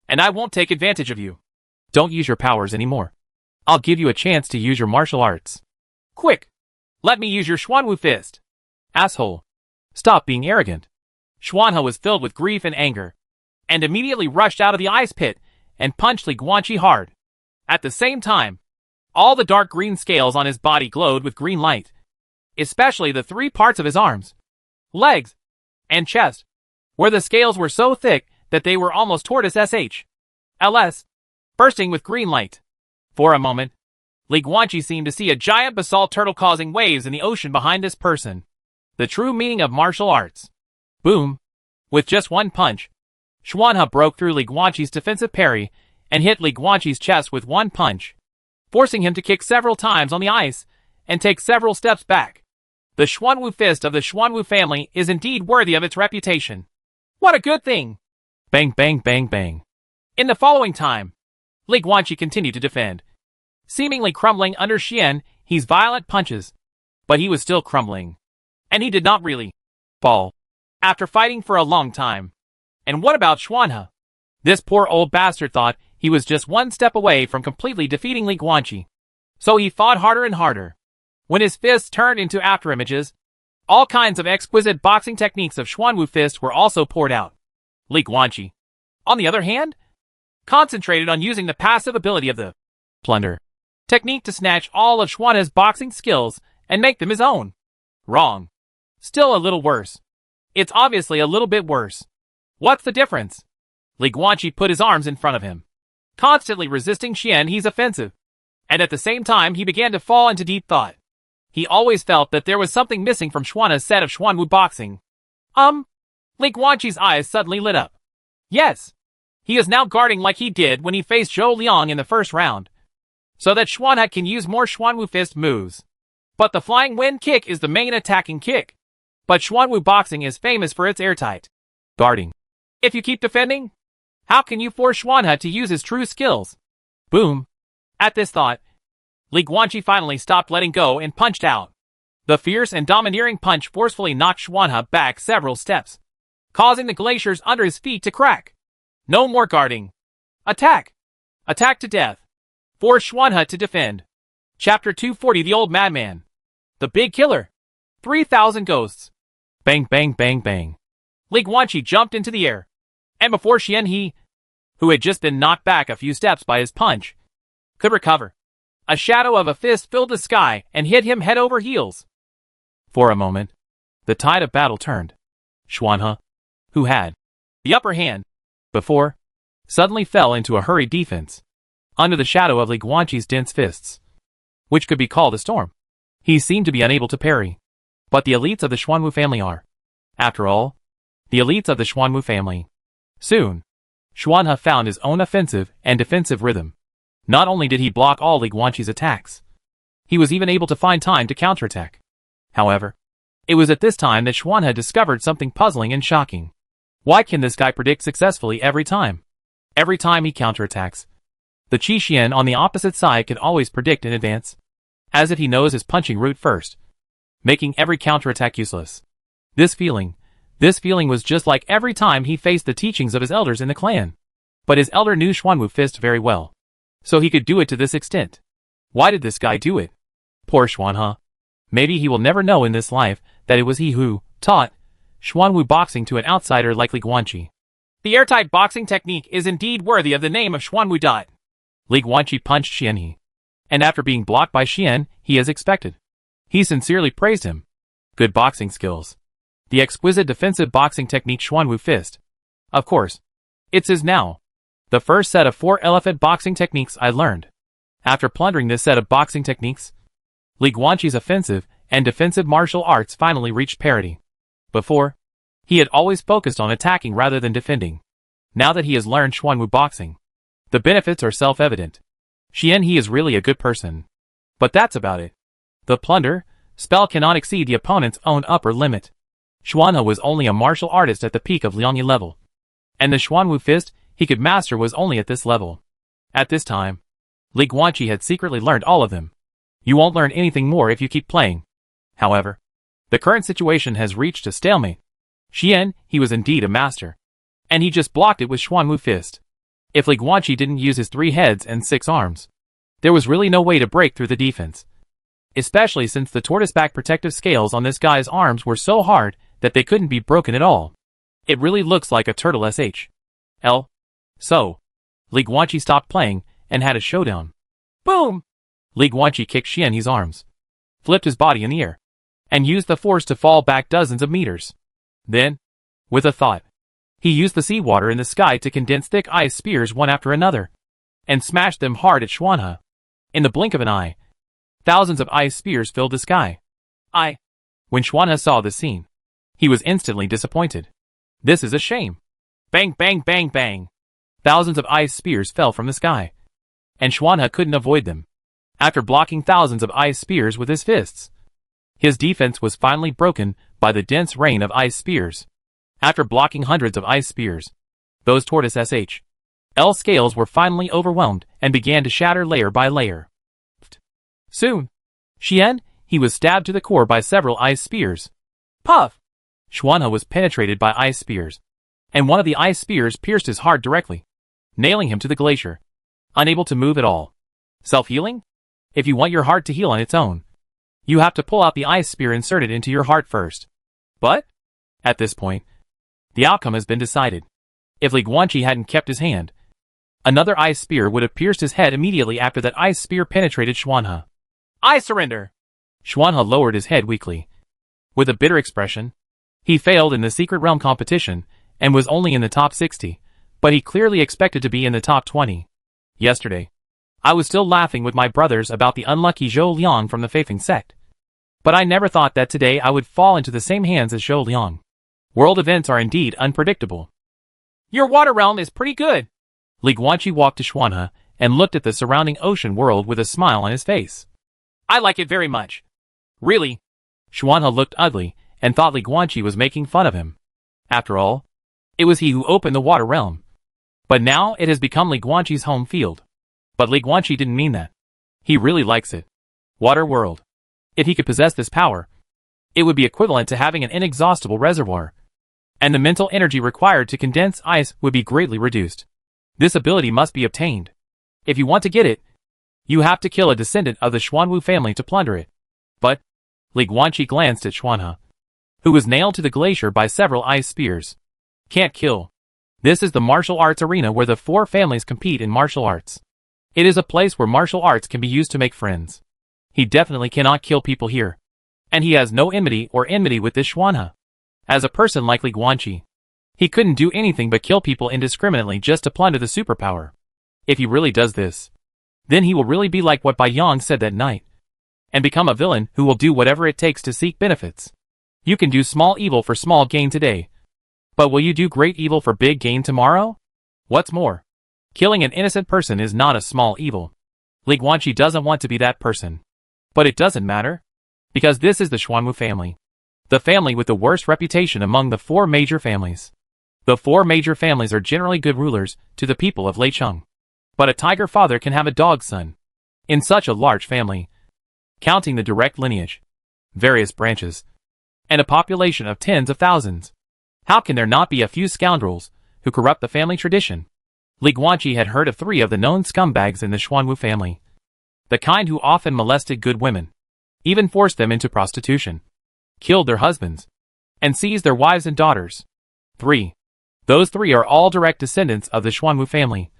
and I won't take advantage of you. Don't use your powers anymore. I'll give you a chance to use your martial arts. Quick, let me use your Xuanwu fist." Asshole. Stop being arrogant. Xuanhe was filled with grief and anger, and immediately rushed out of the ice pit and punched Li Guanqi hard. At the same time, all the dark green scales on his body glowed with green light, especially the 3 parts of his arms, legs, and chest, where the scales were so thick that they were almost tortoise LS, bursting with green light. For a moment, Li Guanqi seemed to see a giant basalt turtle causing waves in the ocean behind this person. The true meaning of martial arts. Boom! With just one punch, Xuanhe broke through Li Guanqi's defensive parry and hit Li Guanqi's chest with one punch, forcing him to kick several times on the ice and take several steps back. The Xuanwu fist of the Xuanwu family is indeed worthy of its reputation. What a good thing! Bang, bang, bang, bang. In the following time, Li Guanqi continued to defend, seemingly crumbling under Xian's violent punches. But he was still crumbling. And he did not really fall after fighting for a long time. And what about Xuanhe? This poor old bastard thought he was just one step away from completely defeating Li Guanqi. So he fought harder and harder. When his fists turned into afterimages, all kinds of exquisite boxing techniques of Xuanwu fist were also poured out. Li Guanqi, on the other hand, concentrated on using the passive ability of the plunder technique to snatch all of Xuanhe's boxing skills and make them his own. Wrong. Still a little worse. It's obviously a little bit worse. What's the difference? Li Guanqi put his arms in front of him, constantly resisting Xian's offensive. And at the same time he began to fall into deep thought. He always felt that there was something missing from Xuanhe's set of Xuanwu boxing. Li Guanqi's eyes suddenly lit up. Yes. He is now guarding like he did when he faced Zhou Liang in the first round, so that Xuanhe can use more Xuanwu fist moves. But the flying wind kick is the main attacking kick. But Xuanwu boxing is famous for its airtight guarding. If you keep defending, how can you force Xuanhe to use his true skills? Boom. At this thought, Li Guanqi finally stopped letting go and punched out. The fierce and domineering punch forcefully knocked Xuanhe back several steps, causing the glaciers under his feet to crack. No more guarding. Attack! Attack to death. Force Xuanhe to defend. Chapter 240 The Old Madman. The Big Killer. 3,000 Ghosts. Bang bang bang bang. Li Guanqi jumped into the air. And before Xian, who had just been knocked back a few steps by his punch, could recover, a shadow of a fist filled the sky and hit him head over heels. For a moment, the tide of battle turned. Xuanhe, who had the upper hand before, suddenly fell into a hurried defense, under the shadow of Li Guanqi's dense fists, which could be called a storm. He seemed to be unable to parry. But the elites of the Xuanwu family are, after all, the elites of the Xuanwu family. Soon, Xuanhe found his own offensive and defensive rhythm. Not only did he block all Li Guanqi's attacks, he was even able to find time to counterattack. However, it was at this time that Xuanhe discovered something puzzling and shocking. Why can this guy predict successfully every time? Every time he counterattacks, the Qi Xian on the opposite side can always predict in advance, as if he knows his punching route first, making every counterattack useless. This feeling was just like every time he faced the teachings of his elders in the clan. But his elder knew Xuanwu fist very well, so he could do it to this extent. Why did this guy do it? Poor Xuanhe. Maybe he will never know in this life that it was he who taught Xuanwu boxing to an outsider like Li Guanqi. The airtight boxing technique is indeed worthy of the name of Xuanwu. Li Guanqi punched Xian, and after being blocked by Xian, he as expected, he sincerely praised him. Good boxing skills. The exquisite defensive boxing technique Xuanwu fist. Of course, it's his now. The first set of 4 elephant boxing techniques I learned. After plundering this set of boxing techniques, Li Guanqi's offensive and defensive martial arts finally reached parity. Before, he had always focused on attacking rather than defending. Now that he has learned Xuanwu boxing, the benefits are self-evident. Xian is really a good person. But that's about it. The plunder spell cannot exceed the opponent's own upper limit. Xuanhe was only a martial artist at the peak of Liangyi level, and the Xuanwu fist he could master was only at this level. At this time, Li Guanqi had secretly learned all of them. You won't learn anything more if you keep playing. However, the current situation has reached a stalemate. Xian, he was indeed a master, and he just blocked it with Xuanwu fist. If Li Guanqi didn't use his 3 heads and 6 arms, there was really no way to break through the defense. Especially since the tortoise-back protective scales on this guy's arms were so hard that they couldn't be broken at all. It really looks like a turtle SHL. So, Li Guanqi stopped playing and had a showdown. Boom! Li Guanqi kicked Xian's arms, flipped his body in the air, and used the force to fall back dozens of meters. Then, with a thought, he used the seawater in the sky to condense thick ice spears one after another, and smashed them hard at Xuanhe. In the blink of an eye, thousands of ice spears filled the sky. When Xuanhe saw this scene, he was instantly disappointed. This is a shame. Bang bang bang bang. Thousands of ice spears fell from the sky, and Xuanhe couldn't avoid them. After blocking thousands of ice spears with his fists, his defense was finally broken by the dense rain of ice spears. After blocking hundreds of ice spears, those tortoise L's scales were finally overwhelmed and began to shatter layer by layer. Soon, Xian, he was stabbed to the core by several ice spears. Puff! Xuanhe was penetrated by ice spears, and one of the ice spears pierced his heart directly, nailing him to the glacier, unable to move at all. Self-healing? If you want your heart to heal on its own, you have to pull out the ice spear inserted into your heart first. But, at this point, the outcome has been decided. If Li Guanqi hadn't kept his hand, another ice spear would have pierced his head immediately after that ice spear penetrated Xuanhe. I surrender! Xuanhe lowered his head weakly. With a bitter expression, he failed in the Secret Realm competition and was only in the top 60, but he clearly expected to be in the top 20. Yesterday, I was still laughing with my brothers about the unlucky Zhou Liang from the Feifeng sect. But I never thought that today I would fall into the same hands as Zhou Liang. World events are indeed unpredictable. Your water realm is pretty good. Li Guanqi walked to Xuanhe and looked at the surrounding ocean world with a smile on his face. I like it very much. Really? Xuanhe looked ugly and thought Li Guanqi was making fun of him. After all, it was he who opened the water realm. But now it has become Li Guanqi's home field. But Li Guanqi didn't mean that. He really likes it. Water world. If he could possess this power, it would be equivalent to having an inexhaustible reservoir, and the mental energy required to condense ice would be greatly reduced. This ability must be obtained. If you want to get it, you have to kill a descendant of the Xuanwu family to plunder it. But, Li Guanqi glanced at Xuanhe, who was nailed to the glacier by several ice spears. Can't kill. This is the martial arts arena where the four families compete in martial arts. It is a place where martial arts can be used to make friends. He definitely cannot kill people here. And he has no enmity with this Xuanhe. As a person like Li Guanqi, he couldn't do anything but kill people indiscriminately just to plunder the superpower. If he really does this, then he will really be like what Bai Yang said that night, and become a villain who will do whatever it takes to seek benefits. You can do small evil for small gain today, but will you do great evil for big gain tomorrow? What's more, killing an innocent person is not a small evil. Li Guanqi doesn't want to be that person. But it doesn't matter, because this is the Xuanwu family. The family with the worst reputation among the four major families. The four major families are generally good rulers to the people of Leicheng. But a tiger father can have a dog son. In such a large family, counting the direct lineage, various branches, and a population of tens of thousands, how can there not be a few scoundrels who corrupt the family tradition? Li Guanqi had heard of 3 of the known scumbags in the Xuanwu family. The kind who often molested good women, even forced them into prostitution, killed their husbands, and seized their wives and daughters. 3. Those 3 are all direct descendants of the Xuanwu family.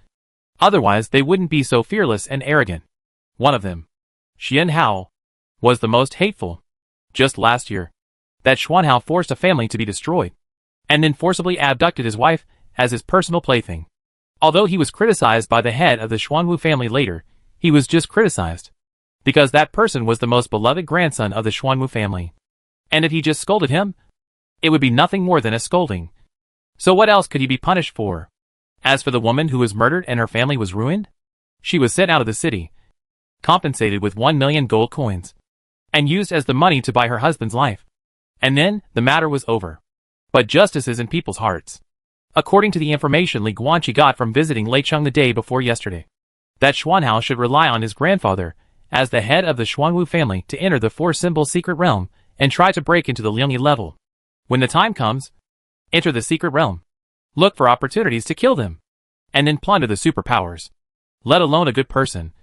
Otherwise they wouldn't be so fearless and arrogant. One of them, Xian Hao, was the most hateful. Just last year, that Xuanhao forced a family to be destroyed, and then forcibly abducted his wife as his personal plaything. Although he was criticized by the head of the Xuanwu family later, he was just criticized, because that person was the most beloved grandson of the Xuanwu family. And if he just scolded him, it would be nothing more than a scolding. So what else could he be punished for? As for the woman who was murdered and her family was ruined, she was sent out of the city, compensated with 1 million gold coins, and used as the money to buy her husband's life. And then, the matter was over. But justice is in people's hearts. According to the information Li Guanqi got from visiting Leicheng the day before yesterday, that Xuanhao should rely on his grandfather, as the head of the Xuanwu family, to enter the 4-symbol secret realm, and try to break into the Liangyi level. When the time comes, enter the secret realm. Look for opportunities to kill them, and then plunder the superpowers. Let alone a good person.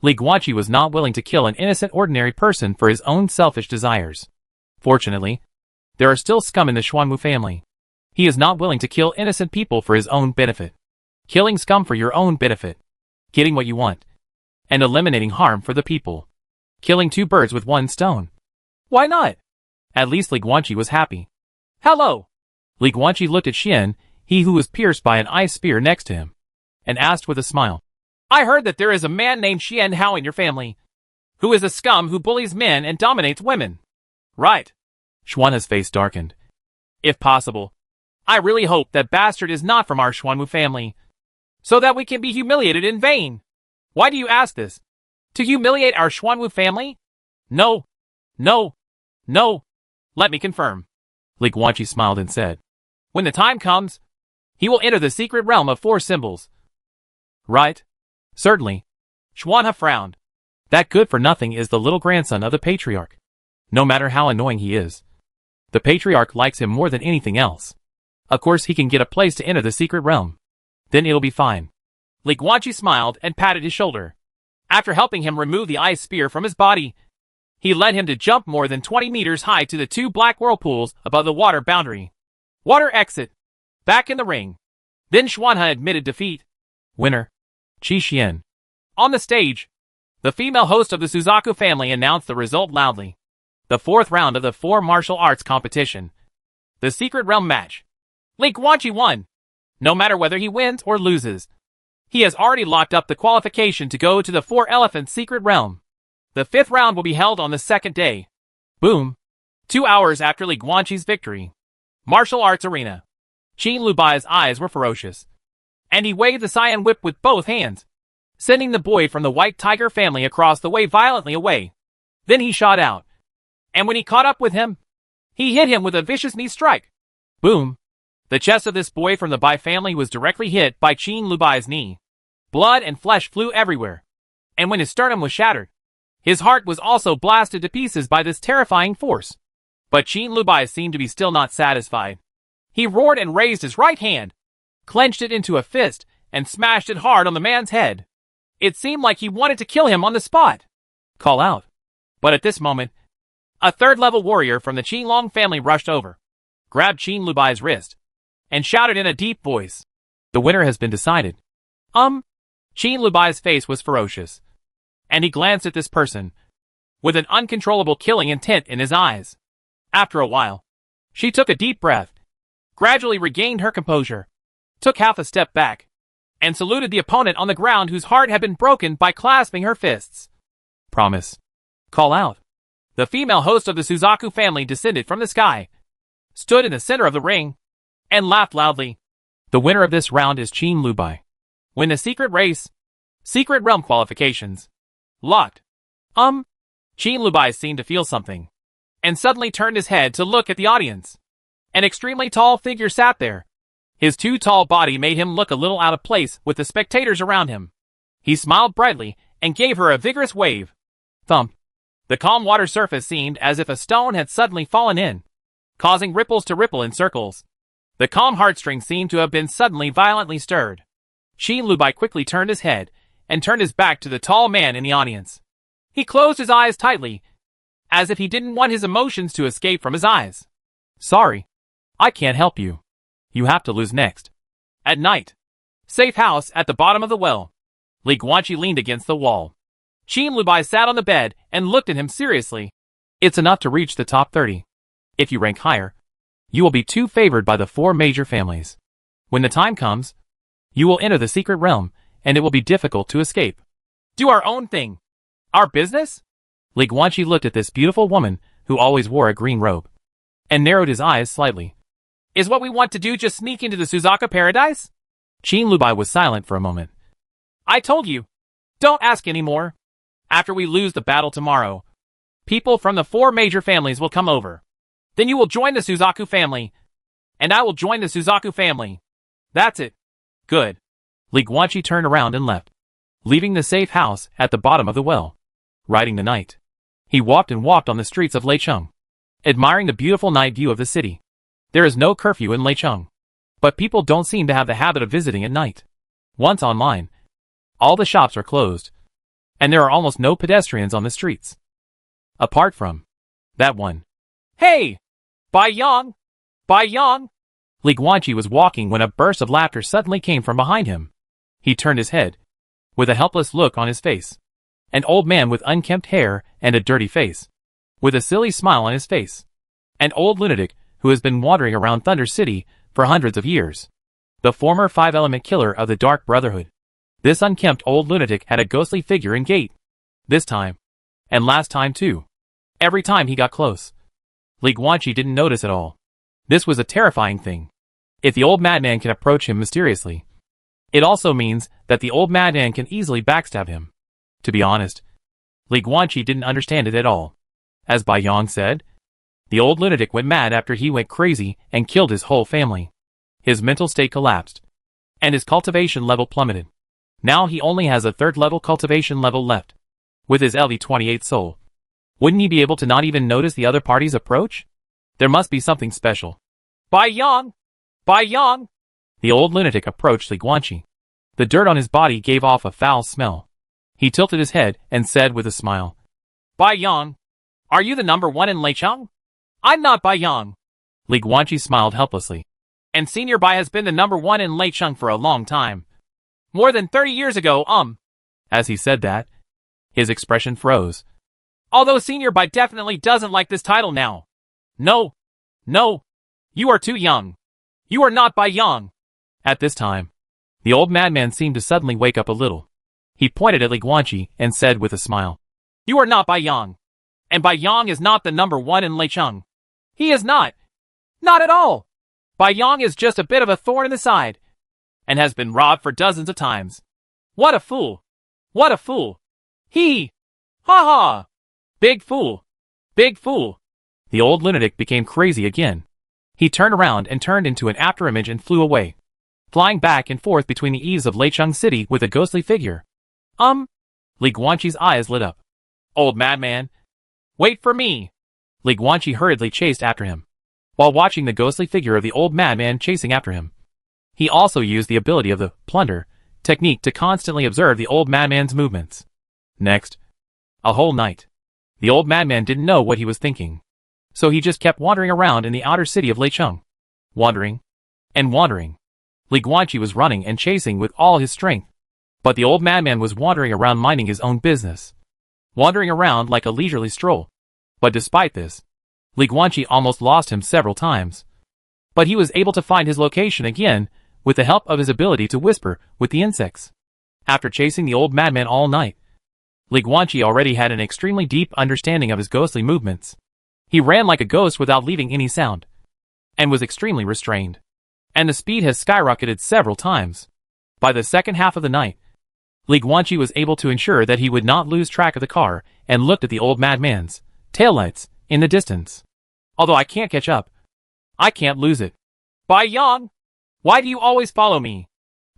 Li Guanqi was not willing to kill an innocent ordinary person for his own selfish desires. Fortunately, there are still scum in the Xuanwu family. He is not willing to kill innocent people for his own benefit. Killing scum for your own benefit, getting what you want, and eliminating harm for the people. Killing 2 birds with 1 stone. Why not? At least Li Guanqi was happy. Hello! Li Guanqi looked at Xian, he who was pierced by an ice spear next to him, and asked with a smile. I heard that there is a man named Xian Hao in your family, who is a scum who bullies men and dominates women. Right. Xuanhe's face darkened. If possible, I really hope that bastard is not from our Xuanwu family, so that we can be humiliated in vain. Why do you ask this? To humiliate our Xuanwu family? No. No. No. Let me confirm. Li Guanqi smiled and said, when the time comes, he will enter the secret realm of 4 symbols, Right? Certainly. Xuanhe frowned. That good-for-nothing is the little grandson of the patriarch. No matter how annoying he is, the patriarch likes him more than anything else. Of course he can get a place to enter the secret realm. Then it'll be fine. Li Guanqi smiled and patted his shoulder. After helping him remove the ice spear from his body, he led him to jump more than 20 meters high to the 2 black whirlpools above the water boundary. Water exit. Back in the ring. Then Xuanhe admitted defeat. Winner. Qi Xian. On the stage, the female host of the Suzaku family announced the result loudly. The 4th round of the 4 martial arts competition. The secret realm match. Li Guanqi won. No matter whether he wins or loses, he has already locked up the qualification to go to the 4 elephant secret realm. The 5th round will be held on the 2nd day. Boom. 2 hours after Li Guanqi's victory. Martial arts arena. Qin Lubai's eyes were ferocious, and he waved the cyan whip with both hands, sending the boy from the White Tiger family across the way violently away. Then he shot out, and when he caught up with him, he hit him with a vicious knee strike. Boom. The chest of this boy from the Bai family was directly hit by Qin Lubai's knee. Blood and flesh flew everywhere, and when his sternum was shattered, his heart was also blasted to pieces by this terrifying force. But Qin Lubai seemed to be still not satisfied. He roared and raised his right hand, clenched it into a fist, and smashed it hard on the man's head. It seemed like he wanted to kill him on the spot. Call out. But at this moment, a 3rd-level warrior from the Qinlong family rushed over, grabbed Qin Lubai's wrist, and shouted in a deep voice. The winner has been decided. Qin Lubai's face was ferocious, and he glanced at this person, with an uncontrollable killing intent in his eyes. After a while, she took a deep breath, gradually regained her composure, took half a step back, and saluted the opponent on the ground whose heart had been broken by clasping her fists. Promise. Call out. The female host of the Suzaku family descended from the sky, stood in the center of the ring, and laughed loudly. The winner of this round is Qin Lubai. Win the secret race. Secret realm qualifications. Locked. Qin Lubai seemed to feel something, and suddenly turned his head to look at the audience. An extremely tall figure sat there. His too tall body made him look a little out of place with the spectators around him. He smiled brightly and gave her a vigorous wave. Thump. The calm water surface seemed as if a stone had suddenly fallen in, causing ripples to ripple in circles. The calm heartstrings seemed to have been suddenly violently stirred. Qin Lubai quickly turned his head and turned his back to the tall man in the audience. He closed his eyes tightly, as if he didn't want his emotions to escape from his eyes. Sorry. I can't help you. You have to lose next. At night. Safe house at the bottom of the well. Li Guanqi leaned against the wall. Qin Lubai sat on the bed and looked at him seriously. It's enough to reach the top 30. If you rank higher, you will be too favored by the 4 major families. When the time comes, you will enter the secret realm, and it will be difficult to escape. Do our own thing. Our business? Li Guanqi looked at this beautiful woman who always wore a green robe, and narrowed his eyes slightly. Is what we want to do just sneak into the Suzaku paradise? Qin Lubai was silent for a moment. I told you. Don't ask anymore. After we lose the battle tomorrow, people from the 4 major families will come over. Then you will join the Suzaku family, and I will join the Suzaku family. That's it. Good. Li Guanqi turned around and left, leaving the safe house at the bottom of the well. Riding the night, he walked and walked on the streets of Leicheng, admiring the beautiful night view of the city. There is no curfew in Leicheng, but people don't seem to have the habit of visiting at night. Once online, all the shops are closed, and there are almost no pedestrians on the streets. Apart from that one. Hey! Bai Yang! Bai Yang! Li Guanqi was walking when a burst of laughter suddenly came from behind him. He turned his head, with a helpless look on his face. An old man with unkempt hair and a dirty face, with a silly smile on his face. An old lunatic who has been wandering around Thunder City for hundreds of years. The former 5-element killer of the Dark Brotherhood. This unkempt old lunatic had a ghostly figure and gait. This time, and last time too. Every time he got close, Li Guanqi didn't notice at all. This was a terrifying thing. If the old madman can approach him mysteriously, it also means that the old madman can easily backstab him. To be honest, Li Guanqi didn't understand it at all. As Bai Yang said, the old lunatic went mad after he went crazy and killed his whole family. His mental state collapsed, and his cultivation level plummeted. Now he only has a third-level cultivation level left. With his LV-28 soul, wouldn't he be able to not even notice the other party's approach? There must be something special. Bai Yang! Bai Yang! The old lunatic approached Li Guanqi. The dirt on his body gave off a foul smell. He tilted his head and said with a smile, Bai Yang, are you the number one in Leicheng? I'm not Bai Yang. Li Guanqi smiled helplessly. And Senior Bai has been the number one in Leicheng for a long time. More than 30 years ago, As he said that, his expression froze. Although Senior Bai definitely doesn't like this title now. No. No. You are too young. You are not Bai Yang. At this time, the old madman seemed to suddenly wake up a little. He pointed at Li Guanqi and said with a smile, You are not Bai Yang. And Bai Yang is not the number one in Leicheng. He is not. Not at all. Bai Yang is just a bit of a thorn in the side. And has been robbed for dozens of times. What a fool. What a fool. He. Ha ha. Big fool. Big fool. The old lunatic became crazy again. He turned around and turned into an afterimage and flew away, flying back and forth between the eaves of Leicheng City with a ghostly figure. Li Guanqi's eyes lit up. Old madman. Wait for me. Li Guanqi hurriedly chased after him, while watching the ghostly figure of the old madman chasing after him. He also used the ability of the plunder technique to constantly observe the old madman's movements. Next, a whole night, the old madman didn't know what he was thinking. So he just kept wandering around in the outer city of Leicheng. Wandering and wandering. Li Guanqi was running and chasing with all his strength. But the old madman was wandering around minding his own business. Wandering around like a leisurely stroll. But despite this, Li Guanqi almost lost him several times. But he was able to find his location again with the help of his ability to whisper with the insects. After chasing the old madman all night, Li Guanqi already had an extremely deep understanding of his ghostly movements. He ran like a ghost without leaving any sound, and was extremely restrained. And the speed has skyrocketed several times. By the second half of the night, Li Guanqi was able to ensure that he would not lose track of the car and looked at the old madman's taillights in the distance. Although I can't catch up, I can't lose it. Bai Yang, why do you always follow me?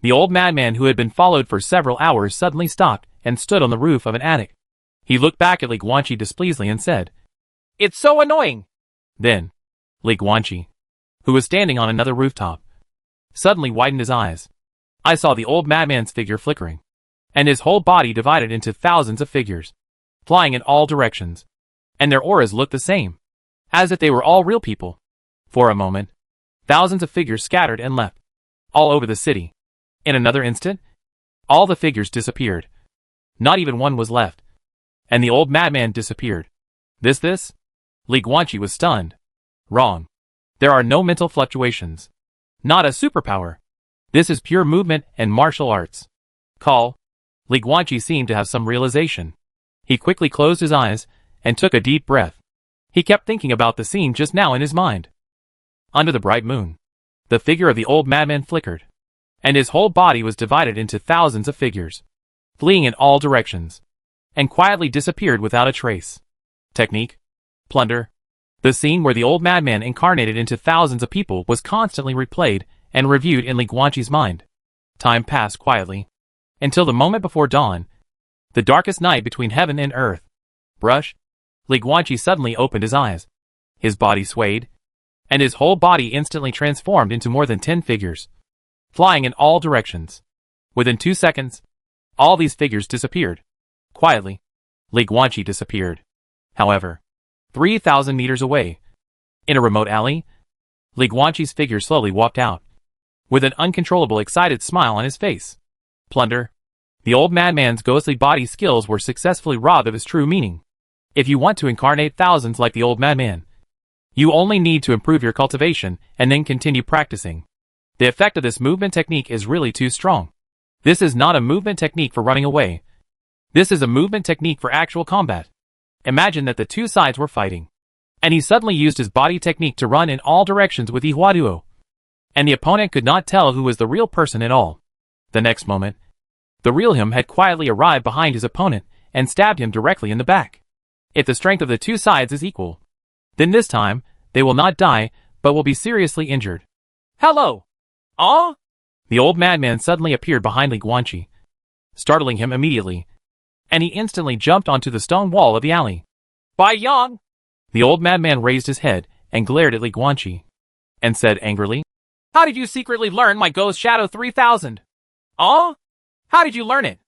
The old madman who had been followed for several hours suddenly stopped and stood on the roof of an attic. He looked back at Li Guanqi displeasingly and said, It's so annoying. Then, Li Guanqi, who was standing on another rooftop, suddenly widened his eyes. I saw the old madman's figure flickering, and his whole body divided into thousands of figures, flying in all directions, and their auras looked the same, as if they were all real people. For a moment, thousands of figures scattered and left, all over the city. In another instant, all the figures disappeared. Not even one was left, and the old madman disappeared. This? Li Guanqi was stunned. Wrong. There are no mental fluctuations. Not a superpower. This is pure movement and martial arts. Call. Li Guanqi seemed to have some realization. He quickly closed his eyes and took a deep breath. He kept thinking about the scene just now in his mind. Under the bright moon, the figure of the old madman flickered, and his whole body was divided into thousands of figures, fleeing in all directions, and quietly disappeared without a trace. Technique. Plunder. The scene where the old madman incarnated into thousands of people was constantly replayed and reviewed in Li Guanqi's mind. Time passed quietly, until the moment before dawn, the darkest night between heaven and earth. Brush. Li Guanqi suddenly opened his eyes. His body swayed, and his whole body instantly transformed into more than 10 figures, flying in all directions. Within 2 seconds, all these figures disappeared. Quietly, Li Guanqi disappeared. However, 3,000 meters away, in a remote alley, Li Guanqi's figure slowly walked out, with an uncontrollable excited smile on his face. Plunder. The old madman's ghostly body skills were successfully robbed of its true meaning. If you want to incarnate thousands like the old madman, you only need to improve your cultivation and then continue practicing. The effect of this movement technique is really too strong. This is not a movement technique for running away. This is a movement technique for actual combat. Imagine that the two sides were fighting, and he suddenly used his body technique to run in all directions with Yihuaduo, and the opponent could not tell who was the real person at all. The next moment, the real him had quietly arrived behind his opponent and stabbed him directly in the back. If the strength of the two sides is equal, then this time, they will not die, but will be seriously injured. Hello! Ah? The old madman suddenly appeared behind Li Guanqi, startling him immediately, and he instantly jumped onto the stone wall of the alley. Bai Yang! The old madman raised his head and glared at Li Guanqi, and said angrily, How did you secretly learn my Ghost Shadow 3000? Oh? How did you learn it?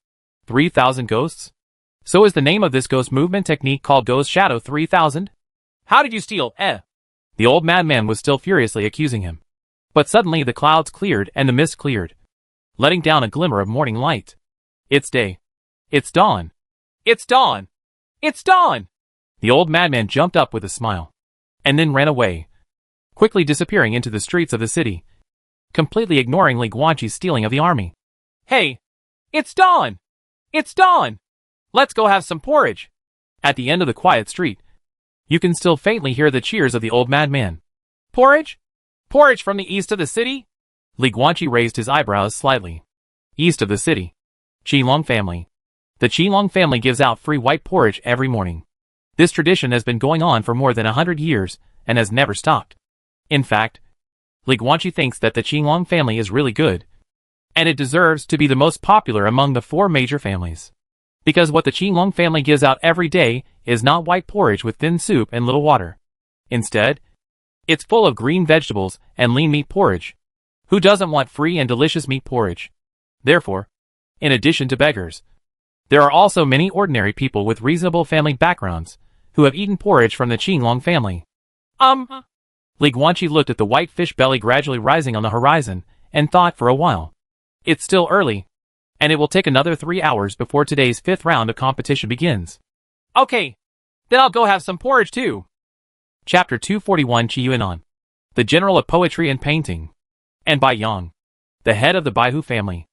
3,000 ghosts? So is the name of this ghost movement technique called Ghost Shadow 3000? How did you steal, The old madman was still furiously accusing him. But suddenly the clouds cleared and the mist cleared, letting down a glimmer of morning light. It's day. It's dawn. It's dawn. It's dawn! The old madman jumped up with a smile, and then ran away, quickly disappearing into the streets of the city, completely ignoring Li Guanqi's stealing of the army. Hey! It's dawn! It's dawn! Let's go have some porridge! At the end of the quiet street, you can still faintly hear the cheers of the old madman. Porridge? Porridge from the east of the city? Li Guanqi raised his eyebrows slightly. East of the city. Qilong family. The Qilong family gives out free white porridge every morning. This tradition has been going on for more than 100 years and has never stopped. In fact, Li Guanqi thinks that the Qilong family is really good, and it deserves to be the most popular among the 4 major families. Because what the Qilong family gives out every day is not white porridge with thin soup and little water. Instead, it's full of green vegetables and lean meat porridge. Who doesn't want free and delicious meat porridge? Therefore, in addition to beggars, there are also many ordinary people with reasonable family backgrounds who have eaten porridge from the Qilong family. Li Guanqi looked at the white fish belly gradually rising on the horizon and thought for a while. It's still early, and it will take another 3 hours before today's 5th round of competition begins. Okay, then I'll go have some porridge too. Chapter 241 Qiyuanan, the general of poetry and painting, and Bai Yang, the head of the Baihu family.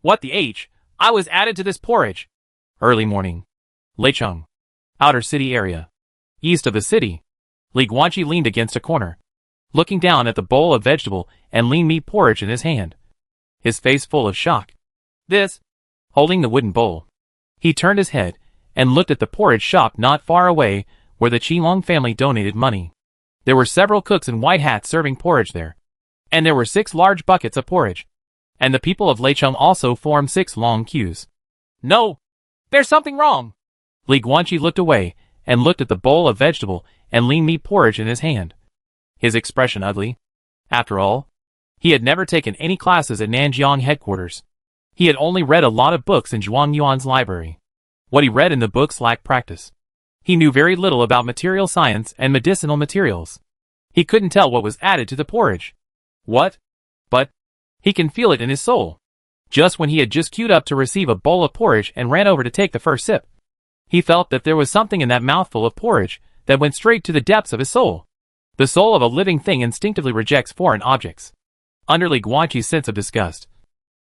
What the H? I was added to this porridge. Early morning. Leicheng. Outer city area. East of the city. Li Guanqi leaned against a corner, looking down at the bowl of vegetable and lean meat porridge in his hand, his face full of shock. This, holding the wooden bowl. He turned his head and looked at the porridge shop not far away where the Qilong family donated money. There were several cooks in white hats serving porridge there, and there were 6 large buckets of porridge, and the people of Leicheng also formed 6 long queues. No! There's something wrong! Li Guanqi looked away and looked at the bowl of vegetable and lean meat porridge in his hand, his expression ugly. After all, he had never taken any classes at Nanjiang headquarters. He had only read a lot of books in Zhuangyuan's library. What he read in the books lacked practice. He knew very little about material science and medicinal materials. He couldn't tell what was added to the porridge. What? But he can feel it in his soul. Just when he had just queued up to receive a bowl of porridge and ran over to take the first sip, he felt that there was something in that mouthful of porridge that went straight to the depths of his soul. The soul of a living thing instinctively rejects foreign objects. Under Li Guanqi's sense of disgust,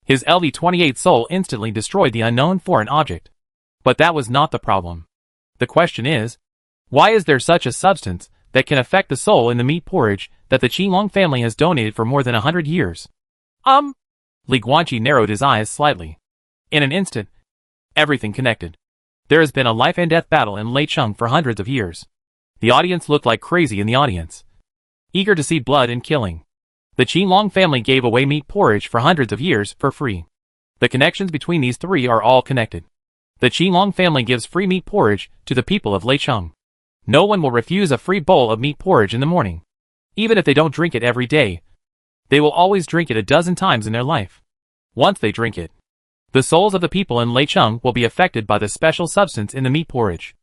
his LV-28 soul instantly destroyed the unknown foreign object. But that was not the problem. The question is, why is there such a substance that can affect the soul in the meat porridge that the Qilong family has donated for more than 100 years? Li Guanqi narrowed his eyes slightly. In an instant, everything connected. There has been a life and death battle in Leicheng for hundreds of years. The audience looked like crazy in the audience, eager to see blood and killing. The Qilong family gave away meat porridge for hundreds of years for free. The connections between these 3 are all connected. The Qilong family gives free meat porridge to the people of Leicheng. No one will refuse a free bowl of meat porridge in the morning. Even if they don't drink it every day, they will always drink it a dozen times in their life. Once they drink it, the souls of the people in Leicheng will be affected by the special substance in the meat porridge.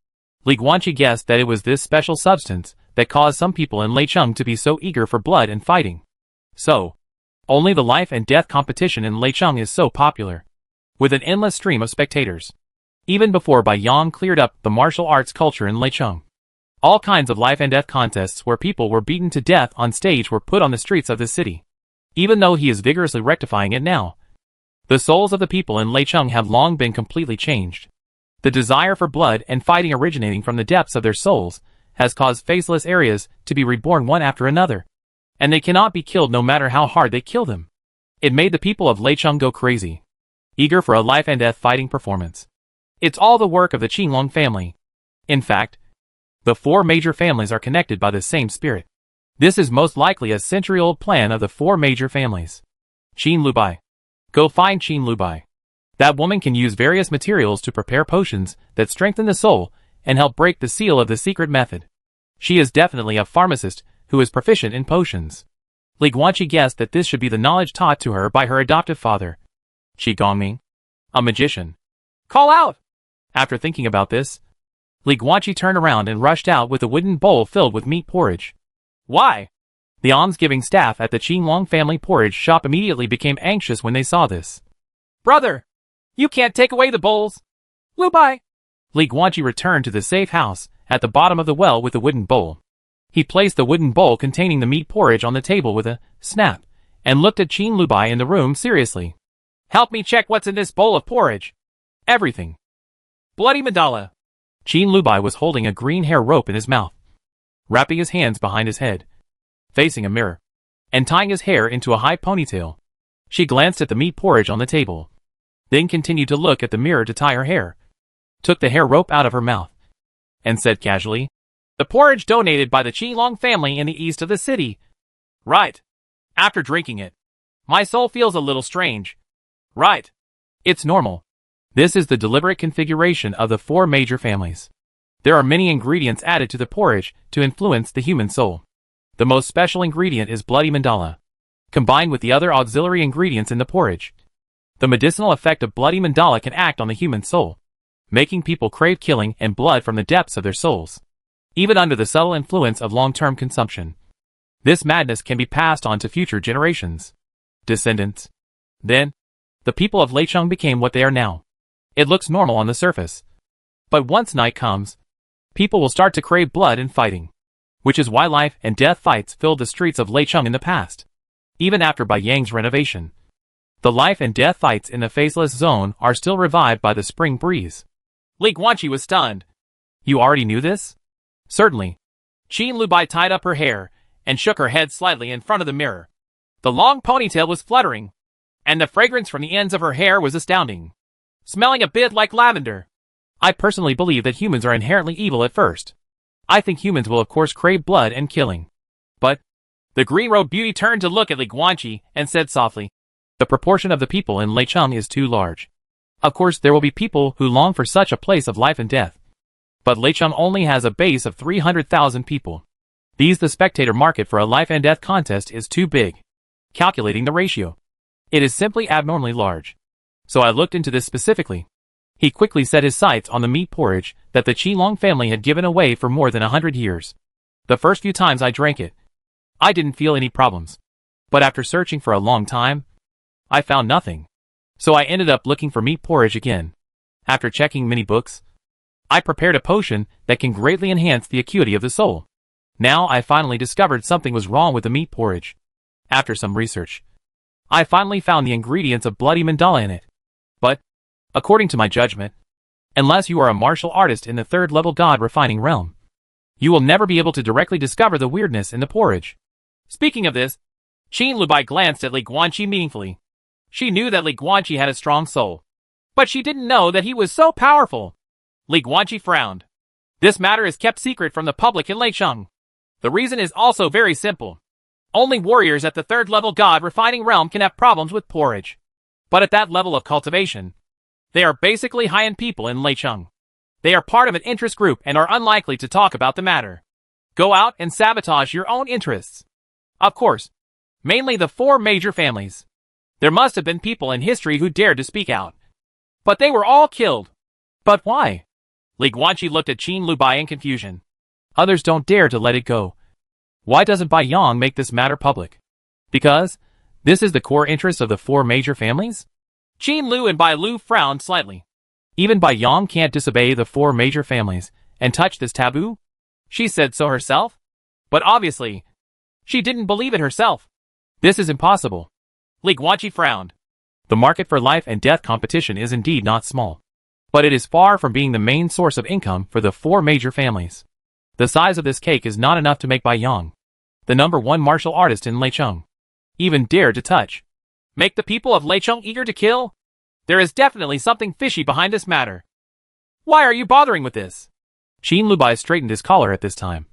Li Guanqi guessed that it was this special substance that caused some people in Leicheng to be so eager for blood and fighting. So, only the life and death competition in Leicheng is so popular, with an endless stream of spectators. Even before Bai Yang cleared up the martial arts culture in Leicheng, all kinds of life and death contests where people were beaten to death on stage were put on the streets of the city. Even though he is vigorously rectifying it now, the souls of the people in Leicheng have long been completely changed. The desire for blood and fighting originating from the depths of their souls has caused faceless areas to be reborn one after another, and they cannot be killed no matter how hard they kill them. It made the people of Leicheng go crazy, eager for a life and death fighting performance. It's all the work of the Qilong family. In fact, the 4 major families are connected by the same spirit. This is most likely a century-old plan of the 4 major families. Qin Lubai. Go find Qin Lubai. That woman can use various materials to prepare potions that strengthen the soul and help break the seal of the secret method. She is definitely a pharmacist who is proficient in potions. Li Guanqi guessed that this should be the knowledge taught to her by her adoptive father, Qi Gongming, a magician. Call out! After thinking about this, Li Guanqi turned around and rushed out with a wooden bowl filled with meat porridge. Why? The alms-giving staff at the Qinglong family porridge shop immediately became anxious when they saw this. Brother! You can't take away the bowls! Lu Bai! Li Guanqi returned to the safe house at the bottom of the well with the wooden bowl. He placed the wooden bowl containing the meat porridge on the table with a snap, and looked at Qin Lu Bai in the room seriously. Help me check what's in this bowl of porridge. Everything. Bloody mandala. Qin Lu Bai was holding a green hair rope in his mouth, wrapping his hands behind his head, facing a mirror, and tying his hair into a high ponytail. She glanced at the meat porridge on the table, then continued to look at the mirror to tie her hair, took the hair rope out of her mouth, and said casually, the porridge donated by the Qinglong family in the east of the city. Right. After drinking it, my soul feels a little strange. Right. It's normal. This is the deliberate configuration of the 4 major families. There are many ingredients added to the porridge to influence the human soul. The most special ingredient is bloody mandala, combined with the other auxiliary ingredients in the porridge. The medicinal effect of bloody mandala can act on the human soul, making people crave killing and blood from the depths of their souls, even under the subtle influence of long-term consumption. This madness can be passed on to future generations. Descendants. Then, the people of Leicheng became what they are now. It looks normal on the surface. But once night comes, people will start to crave blood and fighting, which is why life and death fights filled the streets of Leicheng in the past. Even after Bai Yang's renovation, the life and death fights in the faceless zone are still revived by the spring breeze. Li Guanqi was stunned. You already knew this? Certainly. Qin Lu Bai tied up her hair and shook her head slightly in front of the mirror. The long ponytail was fluttering, and the fragrance from the ends of her hair was astounding, smelling a bit like lavender. I personally believe that humans are inherently evil at first. I think humans will of course crave blood and killing. But the green-robed beauty turned to look at Li Guanqi and said softly, the proportion of the people in Leicheng is too large. Of course there will be people who long for such a place of life and death. But Leicheng only has a base of 300,000 people. The spectator market for a life and death contest is too big. Calculating the ratio, it is simply abnormally large. So I looked into this specifically. He quickly set his sights on the meat porridge that the Qinglong family had given away for more than 100 years. The first few times I drank it, I didn't feel any problems. But after searching for a long time, I found nothing. So I ended up looking for meat porridge again. After checking many books, I prepared a potion that can greatly enhance the acuity of the soul. Now I finally discovered something was wrong with the meat porridge. After some research, I finally found the ingredients of bloody mandala in it. But, according to my judgment, unless you are a martial artist in the 3rd level god refining realm, you will never be able to directly discover the weirdness in the porridge. Speaking of this, Qin Lu Bai glanced at Li Guanqi meaningfully. She knew that Li Guanqi had a strong soul, but she didn't know that he was so powerful. Li Guanqi frowned. This matter is kept secret from the public in Leicheng. The reason is also very simple. Only warriors at the 3rd level god refining realm can have problems with porridge. But at that level of cultivation, they are basically high-end people in Leicheng. They are part of an interest group and are unlikely to talk about the matter. Go out and sabotage your own interests. Of course, mainly the 4 major families. There must have been people in history who dared to speak out. But they were all killed. But why? Li Guanqi looked at Qin Lu Bai in confusion. Others don't dare to let it go. Why doesn't Bai Yang make this matter public? Because this is the core interest of the 4 major families? Qin Lu and Bai Lu frowned slightly. Even Bai Yang can't disobey the 4 major families and touch this taboo? She said so herself? But obviously, she didn't believe it herself. This is impossible. Li Guanqi frowned. The market for life and death competition is indeed not small. But it is far from being the main source of income for the 4 major families. The size of this cake is not enough to make Bai Yang, the #1 martial artist in Leicheng, even dare to touch. Make the people of Leicheng eager to kill? There is definitely something fishy behind this matter. Why are you bothering with this? Qin Lu Bai straightened his collar at this time,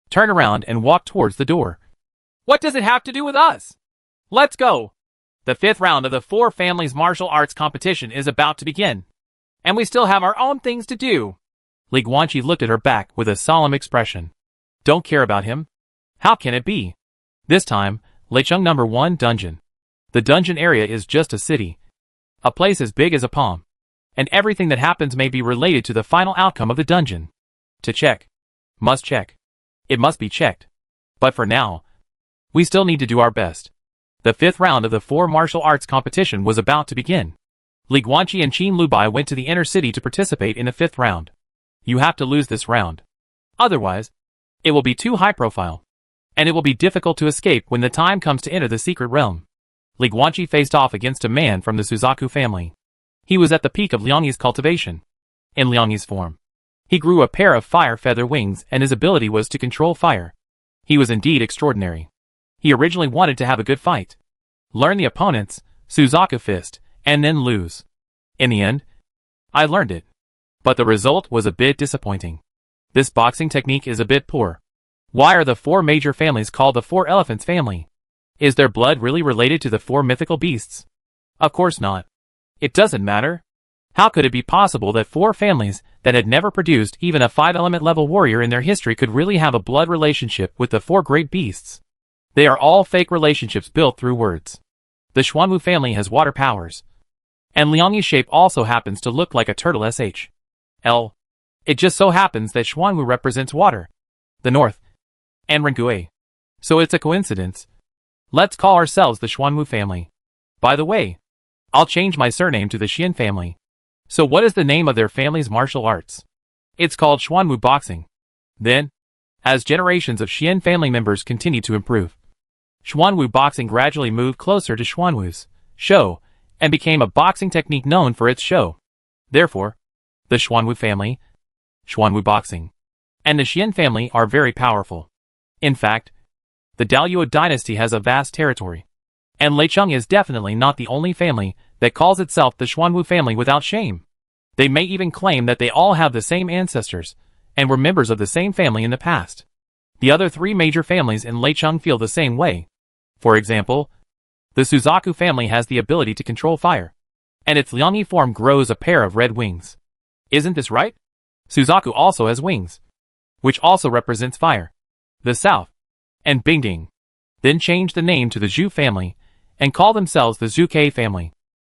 turned around and walked towards the door. What does it have to do with us? Let's go. The fifth round of the four families martial arts competition is about to begin. And we still have our own things to do. Li Guanqi looked at her back with a solemn expression. Don't care about him? How can it be? This time, Leicheng number 1 dungeon. The dungeon area is just a city. A place as big as a palm. And everything that happens may be related to the final outcome of the dungeon. To check. Must check. It must be checked. But for now, we still need to do our best. The fifth round of the four martial arts competition was about to begin. Li Guanqi and Qin Lubai went to the inner city to participate in the fifth round. You have to lose this round. Otherwise, it will be too high profile. And it will be difficult to escape when the time comes to enter the secret realm. Li Guanqi faced off against a man from the Suzaku family. He was at the peak of Liangyi's cultivation. In Liangyi's form, he grew a pair of fire feather wings and his ability was to control fire. He was indeed extraordinary. He originally wanted to have a good fight. Learn the opponents, Suzaku fist, and then lose. In the end, I learned it. But the result was a bit disappointing. This boxing technique is a bit poor. Why are the four major families called the Four Elephants family? Is their blood really related to the four mythical beasts? Of course not. It doesn't matter. How could it be possible that four families that had never produced even a 5-element level warrior in their history could really have a blood relationship with the four great beasts? They are all fake relationships built through words. The Xuanwu family has water powers. And Liangyi's shape also happens to look like a turtle SHL. It just so happens that Xuanwu represents water, the north, and Rengui. So it's a coincidence. Let's call ourselves the Xuanwu family. By the way, I'll change my surname to the Xian family. So what is the name of their family's martial arts? It's called Xuanwu Boxing. Then, as generations of Xian family members continue to improve, Xuanwu Boxing gradually moved closer to Xuanwu's show and became a boxing technique known for its show. Therefore, the Xuanwu family, Xuanwu Boxing, and the Xian family are very powerful. In fact, the Daoyuo dynasty has a vast territory. And Leicheng is definitely not the only family that calls itself the Xuanwu family without shame. They may even claim that they all have the same ancestors, and were members of the same family in the past. The other three major families in Leicheng feel the same way. For example, the Suzaku family has the ability to control fire, and its Liangyi form grows a pair of red wings. Isn't this right? Suzaku also has wings, which also represents fire. The South, and Bingding, then changed the name to the Zhu family, and call themselves the Zhuke family.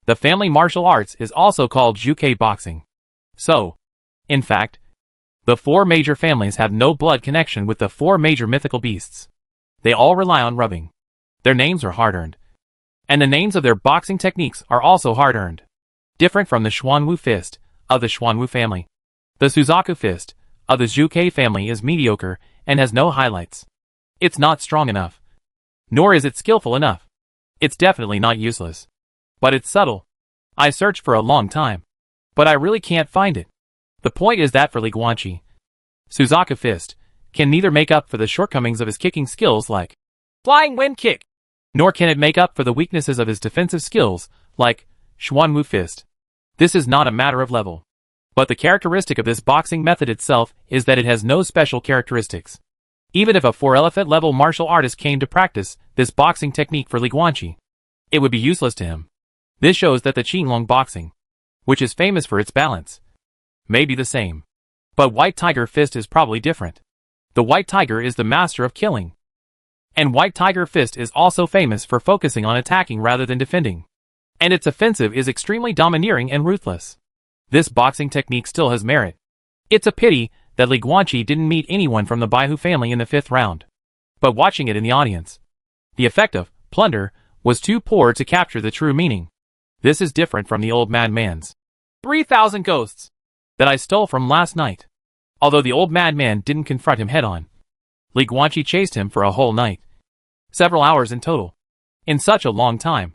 The family martial arts is also called Zhuke boxing. So, in fact, the four major families have no blood connection with the four major mythical beasts. They all rely on rubbing. Their names are hard-earned. And the names of their boxing techniques are also hard-earned. Different from the Xuanwu fist of the Xuanwu family. The Suzaku fist of the Zhuke family is mediocre and has no highlights. It's not strong enough. Nor is it skillful enough. It's definitely not useless. But it's subtle. I searched for a long time. But I really can't find it. The point is that for Li Guanqi, Suzaku fist can neither make up for the shortcomings of his kicking skills like flying wind kick, nor can it make up for the weaknesses of his defensive skills like Xuanwu fist. This is not a matter of level. But the characteristic of this boxing method itself is that it has no special characteristics. Even if a 4-elephant level martial artist came to practice this boxing technique for Li Guanqi, it would be useless to him. This shows that the Qinglong boxing, which is famous for its balance, may be the same. But White Tiger Fist is probably different. The White Tiger is the master of killing. And White Tiger Fist is also famous for focusing on attacking rather than defending. And its offensive is extremely domineering and ruthless. This boxing technique still has merit. It's a pity that Li Guanqi didn't meet anyone from the Baihu family in the fifth round. But watching it in the audience, the effect of plunder was too poor to capture the true meaning. This is different from the old madman's 3,000 ghosts that I stole from last night. Although the old madman didn't confront him head-on, Li Guanqi chased him for a whole night. Several hours in total. In such a long time.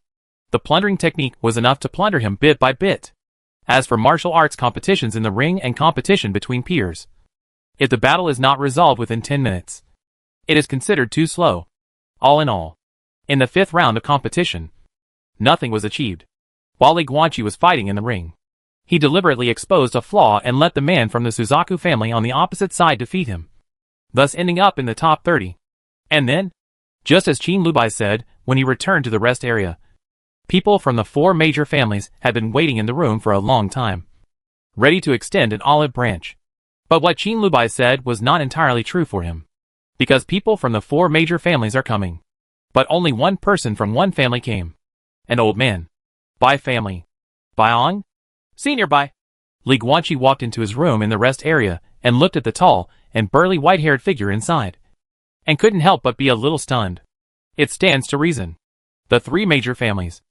The plundering technique was enough to plunder him bit by bit. As for martial arts competitions in the ring and competition between peers, if the battle is not resolved within 10 minutes, it is considered too slow. All in all, in the fifth round of competition, nothing was achieved. While Li Guanqi was fighting in the ring, he deliberately exposed a flaw and let the man from the Suzaku family on the opposite side defeat him, thus ending up in the top 30. And then, just as Qin Lubai said when he returned to the rest area, People from the 4 major families had been waiting in the room for a long time, ready to extend an olive branch. But what Qin Lubai said was not entirely true for him. Because people from the 4 major families are coming. But only one person from one family came. An old man. Bai family. Baiong? Senior Bai. Li Guanqi walked into his room in the rest area and looked at the tall and burly white-haired figure inside. And couldn't help but be a little stunned. It stands to reason. The 3 major families.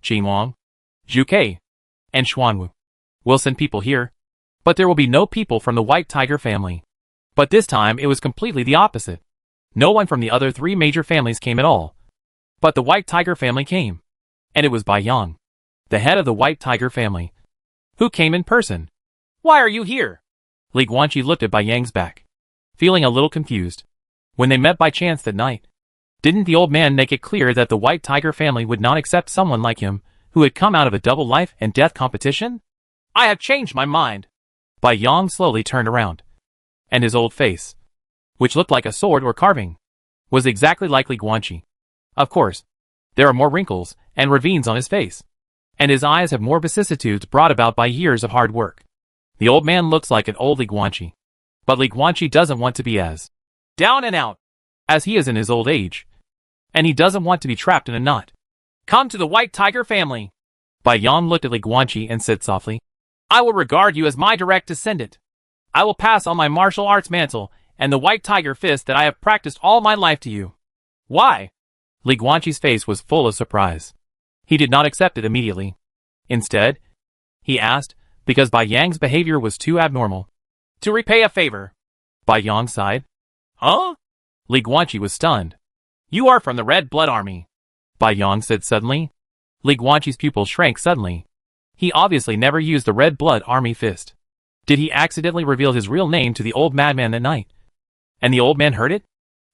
Qin Wang, Zhu Ke, and Xuanwu will send people here. But there will be no people from the White Tiger family. But this time it was completely the opposite. No one from the other 3 major families came at all. But the White Tiger family came. And it was Bai Yang, the head of the White Tiger family, who came in person. Why are you here? Li Guanqi looked at Bai Yang's back, feeling a little confused. When they met by chance that night, didn't the old man make it clear that the White Tiger family would not accept someone like him, who had come out of a double life and death competition? I have changed my mind. Bai Yang slowly turned around, and his old face, which looked like a sword or carving, was exactly like Li Guanqi. Of course, there are more wrinkles and ravines on his face, and his eyes have more vicissitudes brought about by years of hard work. The old man looks like an old Li Guanqi, but Li Guanqi doesn't want to be as down and out as he is in his old age, and he doesn't want to be trapped in a knot. Come to the White Tiger family. Bai Yang looked at Li Guanqi and said softly, I will regard you as my direct descendant. I will pass on my martial arts mantle and the White Tiger fist that I have practiced all my life to you. Why? Li Guanqi's face was full of surprise. He did not accept it immediately. Instead, he asked, because Bai Yang's behavior was too abnormal. To repay a favor. Bai Yang sighed. Huh? Li Guanqi was stunned. You are from the Red Blood Army. Bai Yang said suddenly. Li Guanqi's pupils shrank suddenly. He obviously never used the Red Blood Army fist. Did he accidentally reveal his real name to the old madman that night? And the old man heard it?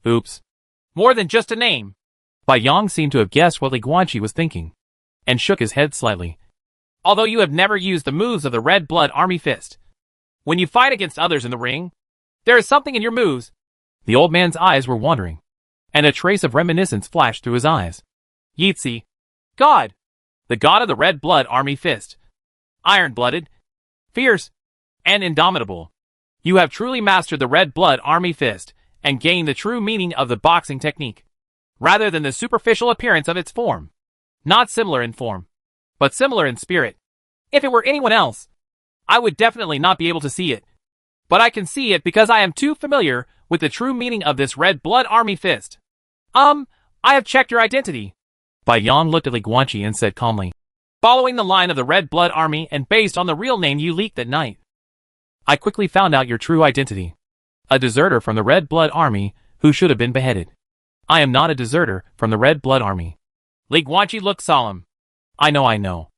Oops. More than just a name. Bai Yang seemed to have guessed what Li Guanqi was thinking, and shook his head slightly. Although you have never used the moves of the Red Blood Army fist, when you fight against others in the ring, there is something in your moves. The old man's eyes were wandering, and a trace of reminiscence flashed through his eyes. Yeetsi. God. The god of the Red Blood Army fist. Iron-blooded, fierce, and indomitable. You have truly mastered the Red Blood Army fist, and gained the true meaning of the boxing technique, rather than the superficial appearance of its form. Not similar in form, but similar in spirit. If it were anyone else, I would definitely not be able to see it. But I can see it because I am too familiar with the true meaning of this Red Blood Army fist. I have checked your identity. Bai Yang looked at Li Guanqi and said calmly, following the line of the Red Blood Army and based on the real name you leaked that night, I quickly found out your true identity. A deserter from the Red Blood Army who should have been beheaded. I am not a deserter from the Red Blood Army. Li Guanqi looked solemn. I know.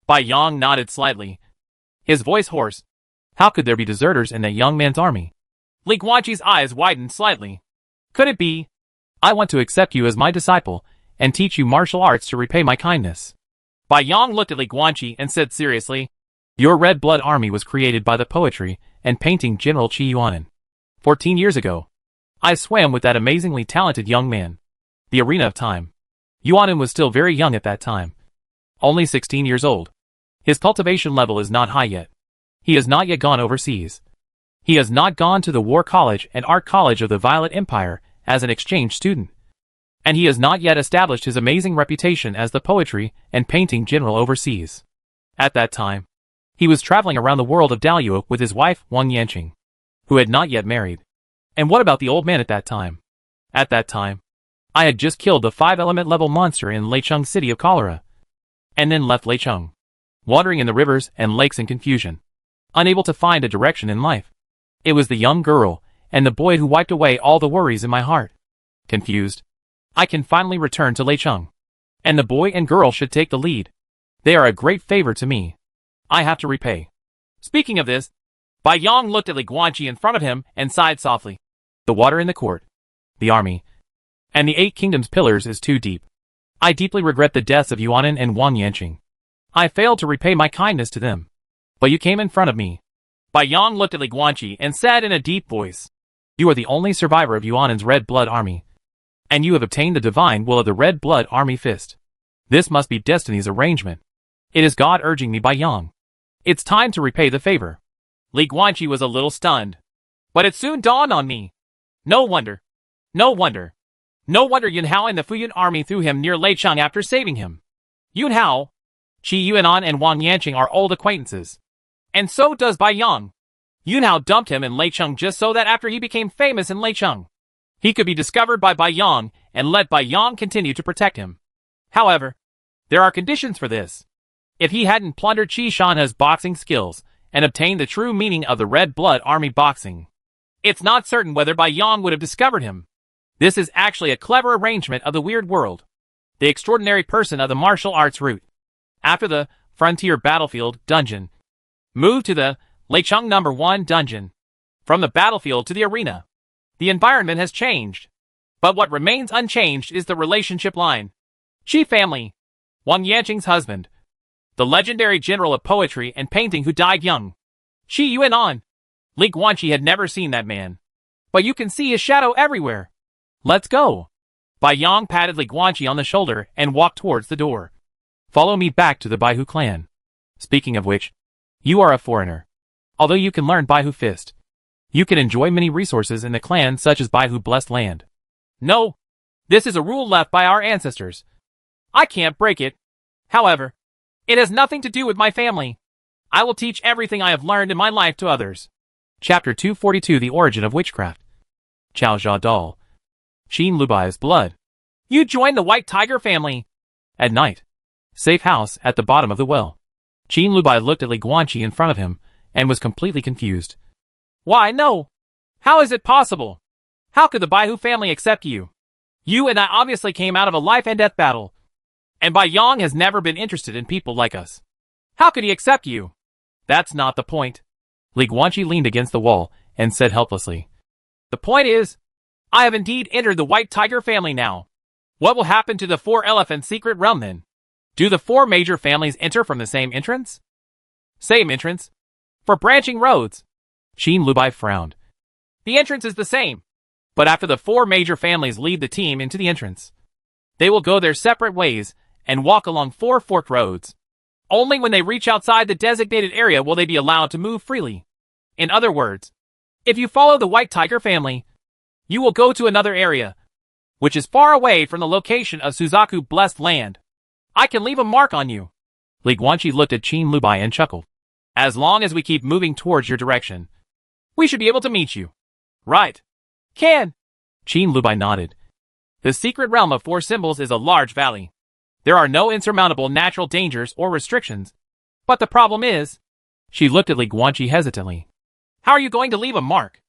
Bai Yang nodded slightly, his voice hoarse. How could there be deserters in that young man's army? Li Guanqi's eyes widened slightly. Could it be? I want to accept you as my disciple and teach you martial arts to repay my kindness. Bai Yang looked at Li Guanqi and said seriously, your Red Blood Army was created by the poetry and painting General Qi Yuanan. 14 years ago, I swam with that amazingly talented young man. The arena of time. Yuanan was still very young at that time. Only 16 years old. His cultivation level is not high yet. He has not yet gone overseas. He has not gone to the War College and Art College of the Violet Empire as an exchange student. And he has not yet established his amazing reputation as the poetry and painting general overseas. At that time, he was traveling around the world of Daluo with his wife Wang Yanqing, who had not yet married. And what about the old man at that time? At that time, I had just killed the 5-element level monster in Leicheng city of cholera, and then left Leicheng, wandering in the rivers and lakes in confusion, unable to find a direction in life. It was the young girl and the boy who wiped away all the worries in my heart. Confused, I can finally return to Leicheng, and the boy and girl should take the lead. They are a great favor to me. I have to repay. Speaking of this, Bai Yang looked at Li Guanqi in front of him and sighed softly. The water in the court, the army, and the 8 kingdoms pillars is too deep. I deeply regret the deaths of Yuanan and Wang Yanqing. I failed to repay my kindness to them. But you came in front of me. Bai Yang looked at Li Guanqi and said in a deep voice, you are the only survivor of Yuanan's Red Blood Army, and you have obtained the divine will of the Red Blood Army fist. This must be destiny's arrangement. It is God urging me by Yang. It's time to repay the favor. Li Guanqi was a little stunned. But it soon dawned on me. No wonder. No wonder. No wonder Yun Hao and the Fuyun army threw him near Leicheng after saving him. Yun Hao, Qi Yuanan and Wang Yanqing are old acquaintances. And so does Bai Yang. Yun Hao dumped him in Leicheng just so that after he became famous in Leicheng, he could be discovered by Bai Yang and let Bai Yang continue to protect him. However, there are conditions for this. If he hadn't plundered Qi Shanhe's boxing skills and obtained the true meaning of the Red Blood Army boxing, it's not certain whether Bai Yang would have discovered him. This is actually a clever arrangement of the weird world. The extraordinary person of the martial arts route. After the Frontier Battlefield dungeon, moved to the Leicheng No. 1 dungeon. From the battlefield to the arena, the environment has changed. But what remains unchanged is the relationship line. Qi family, Wang Yanqing's husband, the legendary general of poetry and painting who died young. Qi Yuanan. Li Guanqi had never seen that man. But you can see his shadow everywhere. Let's go. Bai Yang patted Li Guanqi on the shoulder and walked towards the door. Follow me back to the Baihu clan. Speaking of which, you are a foreigner. Although you can learn Baihu Fist, you can enjoy many resources in the clan such as Baihu Blessed Land. No, this is a rule left by our ancestors. I can't break it. However, it has nothing to do with my family. I will teach everything I have learned in my life to others. Chapter 242 The Origin of Witchcraft. Chao Jia Dal. Qin Lubai's blood. You joined the White Tiger family. At night. Safe house at the bottom of the well. Qin Lubai looked at Li Guanqi in front of him and was completely confused. Why, no. How is it possible? How could the Baihu family accept you? You and I obviously came out of a life and death battle. And Bai Yang has never been interested in people like us. How could he accept you? That's not the point. Li Guanqi leaned against the wall and said helplessly. The point is, I have indeed entered the White Tiger family now. What will happen to the 4 elephant secret realm then? Do the 4 major families enter from the same entrance? Same entrance. For branching roads. Qin Lubai frowned. The entrance is the same. But after the 4 major families lead the team into the entrance, they will go their separate ways and walk along 4 forked roads. Only when they reach outside the designated area will they be allowed to move freely. In other words, if you follow the White Tiger family, you will go to another area, which is far away from the location of Suzaku Blessed Land. I can leave a mark on you. Li Guanqi looked at Qin Lubai and chuckled. As long as we keep moving towards your direction, we should be able to meet you. Right. Can. Qin Lubai nodded. The secret realm of 4 symbols is a large valley. There are no insurmountable natural dangers or restrictions. But the problem is... She looked at Li Guanqi hesitantly. How are you going to leave a mark?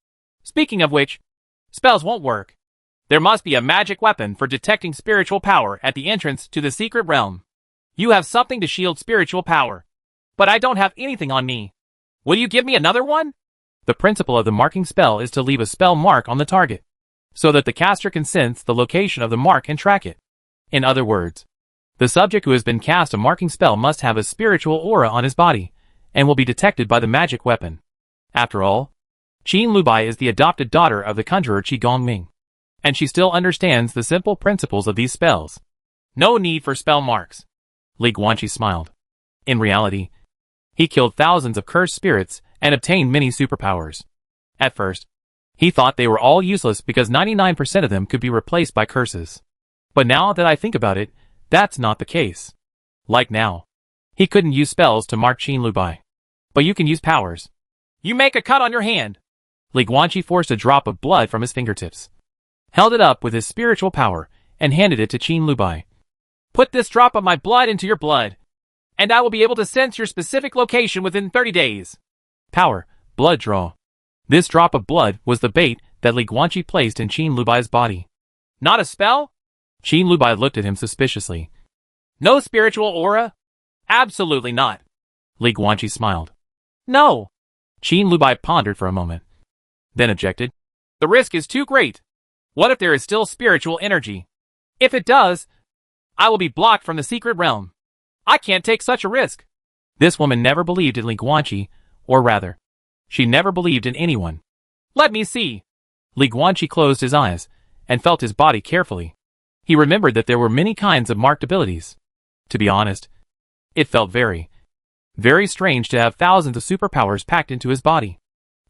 Speaking of which, spells won't work. There must be a magic weapon for detecting spiritual power at the entrance to the secret realm. You have something to shield spiritual power. But I don't have anything on me. Will you give me another one? The principle of the marking spell is to leave a spell mark on the target, so that the caster can sense the location of the mark and track it. In other words, the subject who has been cast a marking spell must have a spiritual aura on his body, and will be detected by the magic weapon. After all, Qin Lubai is the adopted daughter of the conjurer Qi Gongming, and she still understands the simple principles of these spells. No need for spell marks. Li Guanqi smiled. In reality, he killed thousands of cursed spirits and obtained many superpowers. At first, he thought they were all useless because 99% of them could be replaced by curses. But now that I think about it, that's not the case. Like now, he couldn't use spells to mark Qin Lubai. But you can use powers. You make a cut on your hand. Li Guanqi forced a drop of blood from his fingertips, held it up with his spiritual power, and handed it to Qin Lubai. Put this drop of my blood into your blood, and I will be able to sense your specific location within 30 days. Power, blood draw. This drop of blood was the bait that Li Guanqi placed in Qin Lubai's body. Not a spell? Qin Lubai looked at him suspiciously. No spiritual aura? Absolutely not. Li Guanqi smiled. No. Qin Lubai pondered for a moment, then objected. The risk is too great. What if there is still spiritual energy? If it does, I will be blocked from the secret realm. I can't take such a risk. This woman never believed in Li Guanqi, or rather, she never believed in anyone. Let me see. Li Guanqi closed his eyes and felt his body carefully. He remembered that there were many kinds of marked abilities. To be honest, it felt very, very strange to have thousands of superpowers packed into his body.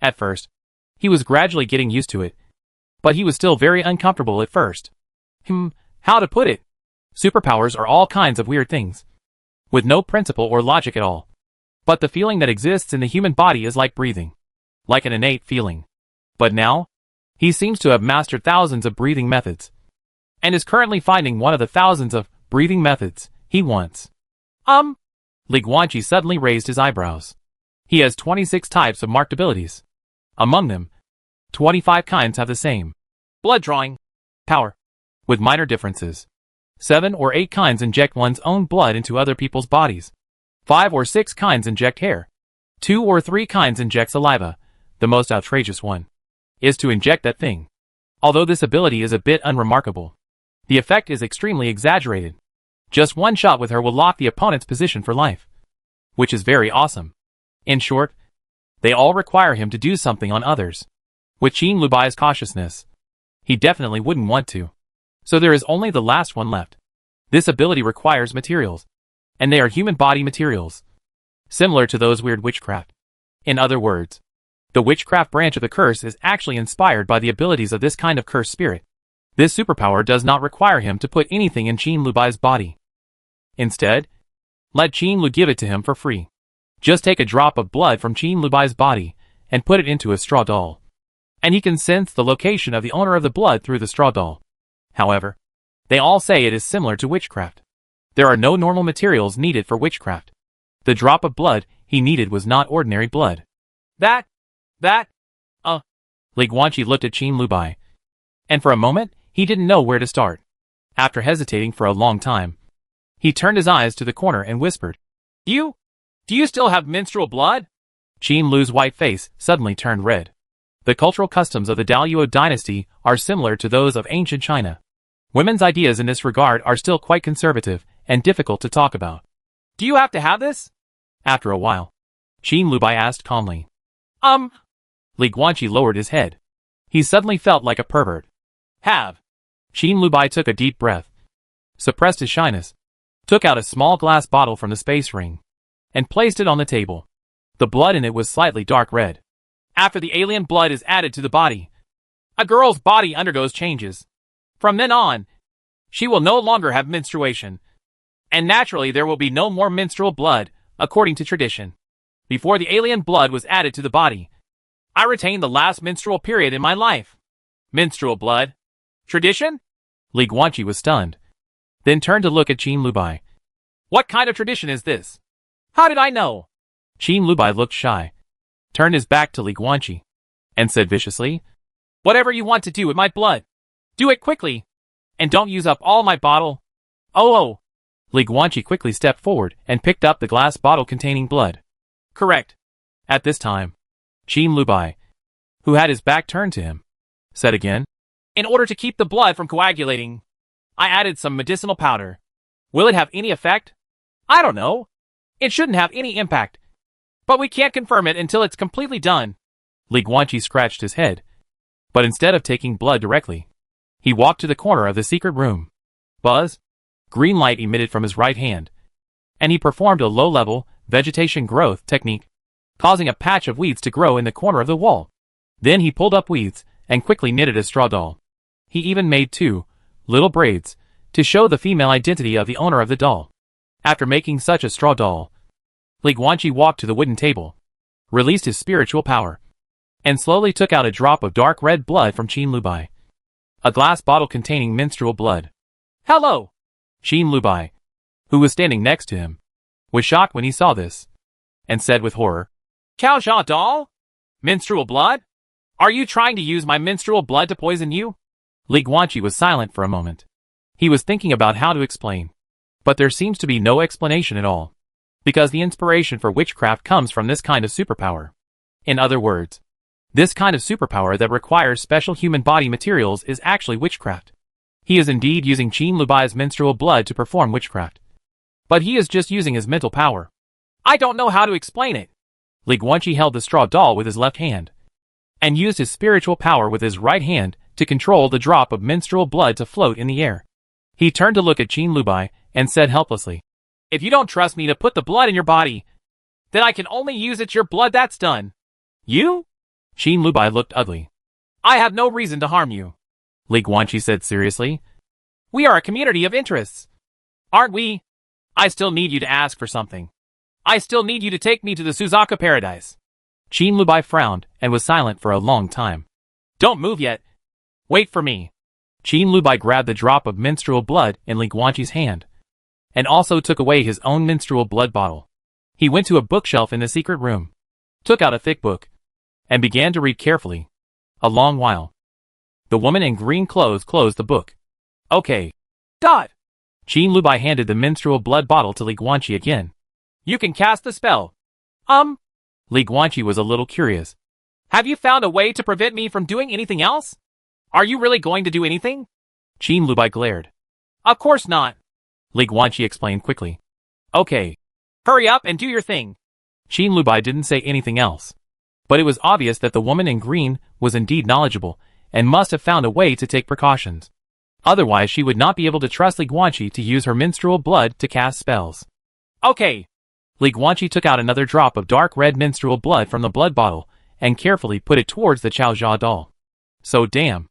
At first, he was gradually getting used to it, but he was still very uncomfortable at first. How to put it? Superpowers are all kinds of weird things, with no principle or logic at all. But the feeling that exists in the human body is like breathing, like an innate feeling. But now, he seems to have mastered thousands of breathing methods, and is currently finding one of the thousands of breathing methods he wants. Li Guanqi suddenly raised his eyebrows. He has 26 types of marked abilities. Among them, 25 kinds have the same blood drawing power, with minor differences. 7 or 8 kinds inject one's own blood into other people's bodies. 5 or 6 kinds inject hair. 2 or 3 kinds inject saliva. The most outrageous one is to inject that thing. Although this ability is a bit unremarkable, the effect is extremely exaggerated. Just one shot with her will lock the opponent's position for life, which is very awesome. In short, they all require him to do something on others. With Qin Lubai's cautiousness, he definitely wouldn't want to. So there is only the last one left. This ability requires materials, and they are human body materials, similar to those weird witchcraft. In other words, the witchcraft branch of the curse is actually inspired by the abilities of this kind of cursed spirit. This superpower does not require him to put anything in Qin Lubai's body. Instead, let Qin Lu give it to him for free. Just take a drop of blood from Qin Lubai's body and put it into a straw doll, and he can sense the location of the owner of the blood through the straw doll. However, they all say it is similar to witchcraft. There are no normal materials needed for witchcraft. The drop of blood he needed was not ordinary blood. Li Guanqi looked at Qin Lubai, and for a moment, he didn't know where to start. After hesitating for a long time, he turned his eyes to the corner and whispered, Do you still have menstrual blood? Qin Lu's white face suddenly turned red. The cultural customs of the Daluo dynasty are similar to those of ancient China. Women's ideas in this regard are still quite conservative and difficult to talk about. Do you have to have this? After a while, Qin Lubai asked calmly. Li Guanqi lowered his head. He suddenly felt like a pervert. Have. Qin Lubai took a deep breath, suppressed his shyness, took out a small glass bottle from the space ring, and placed it on the table. The blood in it was slightly dark red. After the alien blood is added to the body, a girl's body undergoes changes. From then on, she will no longer have menstruation, and naturally there will be no more menstrual blood, according to tradition. Before the alien blood was added to the body, I retained the last menstrual period in my life. Menstrual blood? Tradition? Li Guanqi was stunned, then turned to look at Qin Lubai. What kind of tradition is this? How did I know? Qin Lubai looked shy, turned his back to Li Guanqi, and said viciously, Whatever you want to do with my blood, do it quickly, and don't use up all my bottle. Oh. Li Guanqi quickly stepped forward and picked up the glass bottle containing blood. Correct. At this time, Qin Lubai, who had his back turned to him, said again, In order to keep the blood from coagulating, I added some medicinal powder. Will it have any effect? I don't know. It shouldn't have any impact, but we can't confirm it until it's completely done. Li Guanqi scratched his head, but instead of taking blood directly, he walked to the corner of the secret room. Buzz! Green light emitted from his right hand, and he performed a low-level vegetation growth technique, causing a patch of weeds to grow in the corner of the wall. Then he pulled up weeds and quickly knitted a straw doll. He even made 2 little braids to show the female identity of the owner of the doll. After making such a straw doll, Li Guanqi walked to the wooden table, released his spiritual power, and slowly took out a drop of dark red blood from Qin Lubai. A glass bottle containing menstrual blood. Hello! Qin Lubai, who was standing next to him, was shocked when he saw this, and said with horror, Caojia doll? Menstrual blood? Are you trying to use my menstrual blood to poison you? Li Guanqi was silent for a moment. He was thinking about how to explain, but there seems to be no explanation at all, because the inspiration for witchcraft comes from this kind of superpower. In other words, this kind of superpower that requires special human body materials is actually witchcraft. He is indeed using Qin Lubai's menstrual blood to perform witchcraft, but he is just using his mental power. I don't know how to explain it. Li Guanqi held the straw doll with his left hand, and used his spiritual power with his right hand to control the drop of menstrual blood to float in the air. He turned to look at Qin Lubai and said helplessly, If you don't trust me to put the blood in your body, then I can only use your blood that's done. You? Qin Lubai looked ugly. I have no reason to harm you, Li Guanqi said seriously. We are a community of interests, aren't we? I still need you to ask for something. I still need you to take me to the Suzaka paradise. Qin Lubai frowned and was silent for a long time. Don't move yet. Wait for me. Qin Lubai grabbed the drop of menstrual blood in Li Guanqi's hand, and also took away his own menstrual blood bottle. He went to a bookshelf in the secret room, took out a thick book, and began to read carefully. A long while. The woman in green clothes closed the book. Okay. Dot. Qin Lubai handed the menstrual blood bottle to Li Guanqi again. You can cast the spell. Li Guanqi was a little curious. Have you found a way to prevent me from doing anything else? Are you really going to do anything? Qin Lubai glared. Of course not, Li Guanqi explained quickly. Okay. Hurry up and do your thing. Qin Lubai didn't say anything else. But it was obvious that the woman in green was indeed knowledgeable and must have found a way to take precautions. Otherwise she would not be able to trust Li Guanqi to use her menstrual blood to cast spells. Okay. Li Guanqi took out another drop of dark red menstrual blood from the blood bottle and carefully put it towards the Chaozhou doll. So damn.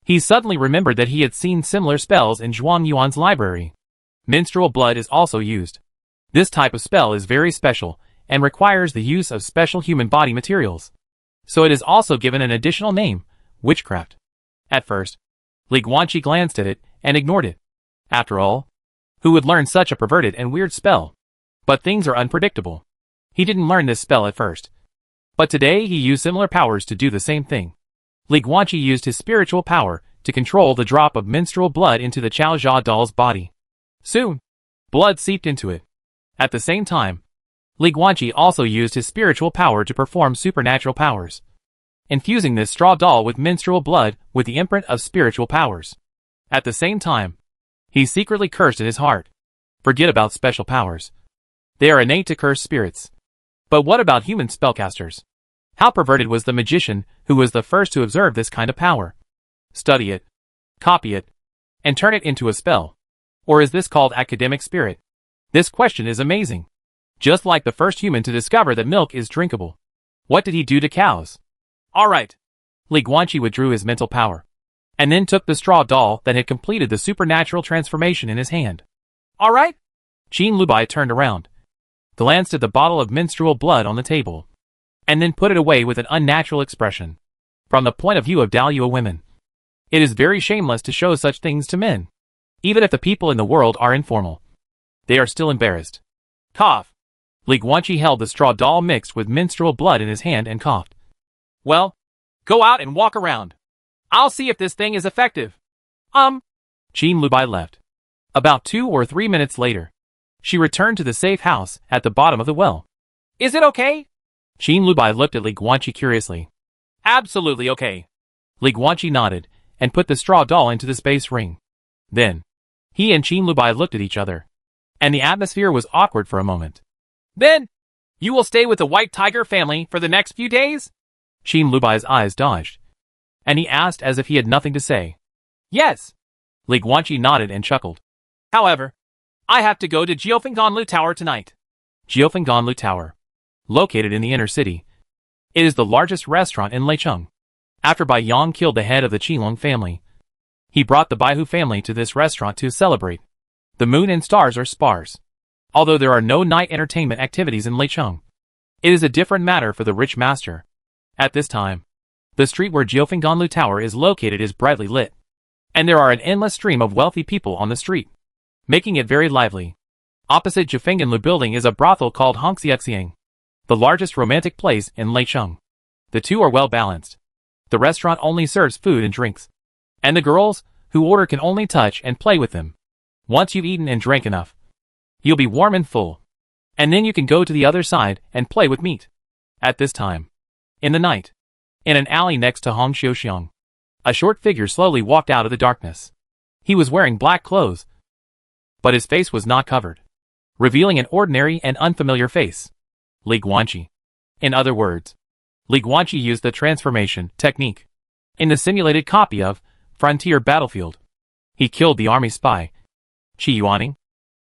He suddenly remembered that he had seen similar spells in Zhuang Yuan's library. Menstrual blood is also used. This type of spell is very special and requires the use of special human body materials. So it is also given an additional name, witchcraft. At first, Li Guanqi glanced at it and ignored it. After all, who would learn such a perverted and weird spell? But things are unpredictable. He didn't learn this spell at first. But today he used similar powers to do the same thing. Li Guanqi used his spiritual power to control the drop of menstrual blood into the Chaozhou doll's body. Soon, blood seeped into it. At the same time, Li Guanqi also used his spiritual power to perform supernatural powers, infusing this straw doll with menstrual blood with the imprint of spiritual powers. At the same time, he secretly cursed in his heart. Forget about special powers. They are innate to curse spirits. But what about human spellcasters? How perverted was the magician who was the first to observe this kind of power? Study it, copy it, and turn it into a spell. Or is this called academic spirit? This question is amazing. Just like the first human to discover that milk is drinkable. What did he do to cows? Alright. Li Guanqi withdrew his mental power, and then took the straw doll that had completed the supernatural transformation in his hand. Alright? Qin Lubai turned around, glanced at the bottle of menstrual blood on the table, and then put it away with an unnatural expression. From the point of view of Daliao women, it is very shameless to show such things to men. Even if the people in the world are informal, they are still embarrassed. Cough. Li Guanqi held the straw doll mixed with menstrual blood in his hand and coughed. Well, go out and walk around. I'll see if this thing is effective. Qin Lubai left. About 2 or 3 minutes later, she returned to the safe house at the bottom of the well. Is it okay? Qin Lubai looked at Li Guanqi curiously. Absolutely okay. Li Guanqi nodded and put the straw doll into the space ring. Then, he and Qin Lubai looked at each other, and the atmosphere was awkward for a moment. Then, you will stay with the White Tiger family for the next few days? Qin Lubai's eyes dodged, and he asked as if he had nothing to say. Yes. Li Guanqi nodded and chuckled. However, I have to go to Jiufengganlu Tower tonight. Jiufengganlu Tower, located in the inner city. It is the largest restaurant in Leicheng. After Bai Yang killed the head of the Qilong family, he brought the Baihu family to this restaurant to celebrate. The moon and stars are sparse. Although there are no night entertainment activities in Leicheng, it is a different matter for the rich master. At this time, the street where Jiufengganlu Tower is located is brightly lit, and there are an endless stream of wealthy people on the street, making it very lively. Opposite Jiufengganlu building is a brothel called Hongxiaxiang, the largest romantic place in Leicheng. The two are well balanced. The restaurant only serves food and drinks, and the girls who order can only touch and play with them. Once you've eaten and drank enough, you'll be warm and full, and then you can go to the other side and play with meat. At this time, in the night, in an alley next to Hongxiaxiang, a short figure slowly walked out of the darkness. He was wearing black clothes, but his face was not covered, revealing an ordinary and unfamiliar face. Li Guanqi. In other words, Li Guanqi used the transformation technique in the simulated copy of Frontier Battlefield. He killed the army spy, Qi Yuaning,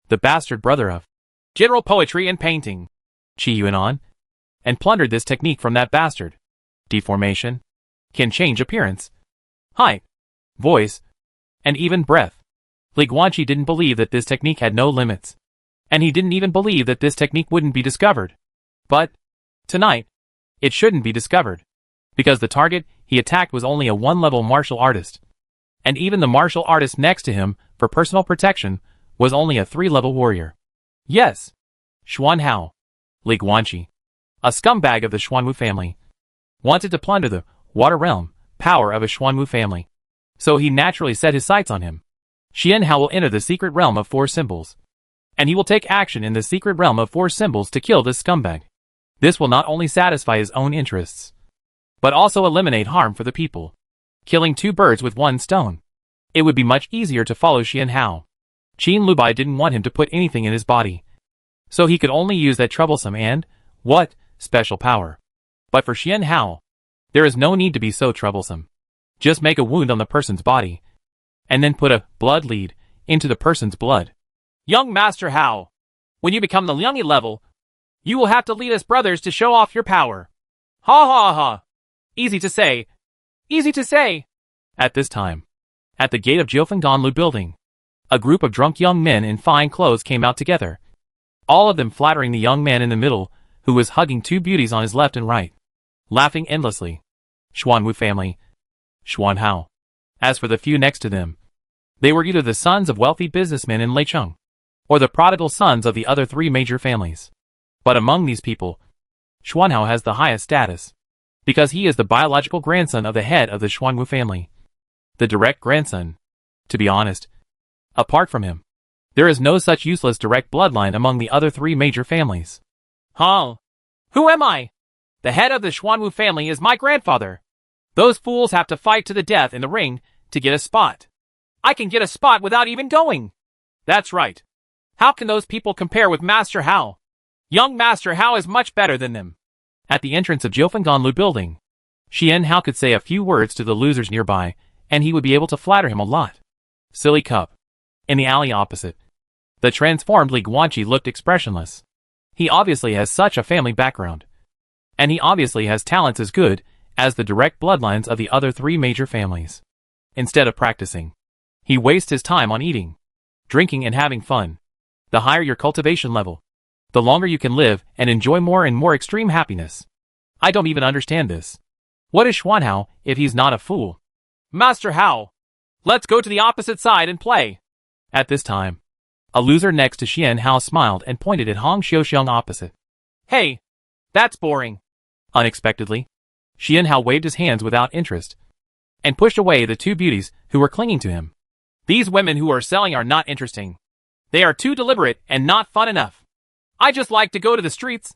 the bastard brother of general poetry and painting. Qi went on, and plundered this technique from that bastard. Deformation can change appearance, height, voice, and even breath. Li Guanqi didn't believe that this technique had no limits. And he didn't even believe that this technique wouldn't be discovered. But, tonight, it shouldn't be discovered. Because the target he attacked was only a one-level martial artist. And even the martial artist next to him, for personal protection, was only a 3-level warrior. Yes, Xuan Hao, Li Guanqi, a scumbag of the Xuanwu family, wanted to plunder the water realm power of a Xuanwu family. So he naturally set his sights on him. Xian Hao will enter the secret realm of 4 symbols. And he will take action in the secret realm of 4 symbols to kill this scumbag. This will not only satisfy his own interests, but also eliminate harm for the people. Killing 2 birds with 1 stone. It would be much easier to follow Xian Hao. Qin Lubai didn't want him to put anything in his body. So he could only use that troublesome and, special power. But for Xian Hao, there is no need to be so troublesome. Just make a wound on the person's body, and then put a blood lead into the person's blood. Young Master Hao, when you become the Liangyi level, you will have to lead us brothers to show off your power. Ha ha ha. Easy to say. Easy to say. At this time, at the gate of Jiufengdanlu building, a group of drunk young men in fine clothes came out together. All of them flattering the young man in the middle, who was hugging 2 beauties on his left and right. Laughing endlessly. Xuanwu family. Xuan Hao. As for the few next to them, they were either the sons of wealthy businessmen in Leicheng, or the prodigal sons of the other 3 major families. But among these people, Xuan Hao has the highest status, because he is the biological grandson of the head of the Xuanwu family. The direct grandson. To be honest, apart from him, there is no such useless direct bloodline among the other 3 major families. Huh? Who am I? The head of the Xuanwu family is my grandfather. Those fools have to fight to the death in the ring to get a spot. I can get a spot without even going. That's right. How can those people compare with Master Hao? Young Master Hao is much better than them. At the entrance of Jiufengdanlu building, Xian Hao could say a few words to the losers nearby, and he would be able to flatter him a lot. Silly cup. In the alley opposite, the transformed Li Guanqi looked expressionless. He obviously has such a family background. And he obviously has talents as good as the direct bloodlines of the other 3 major families. Instead of practicing, he wastes his time on eating, drinking and having fun. The higher your cultivation level, the longer you can live and enjoy more and more extreme happiness. I don't even understand this. What is Xuan Hao if he's not a fool? Master Hao, let's go to the opposite side and play. At this time, a loser next to Xian Hao smiled and pointed at Hong Xiuxiang opposite. Hey, that's boring. Unexpectedly, Xian Hao waved his hands without interest, and pushed away the 2 beauties who were clinging to him. These women who are selling are not interesting. They are too deliberate and not fun enough. I just like to go to the streets.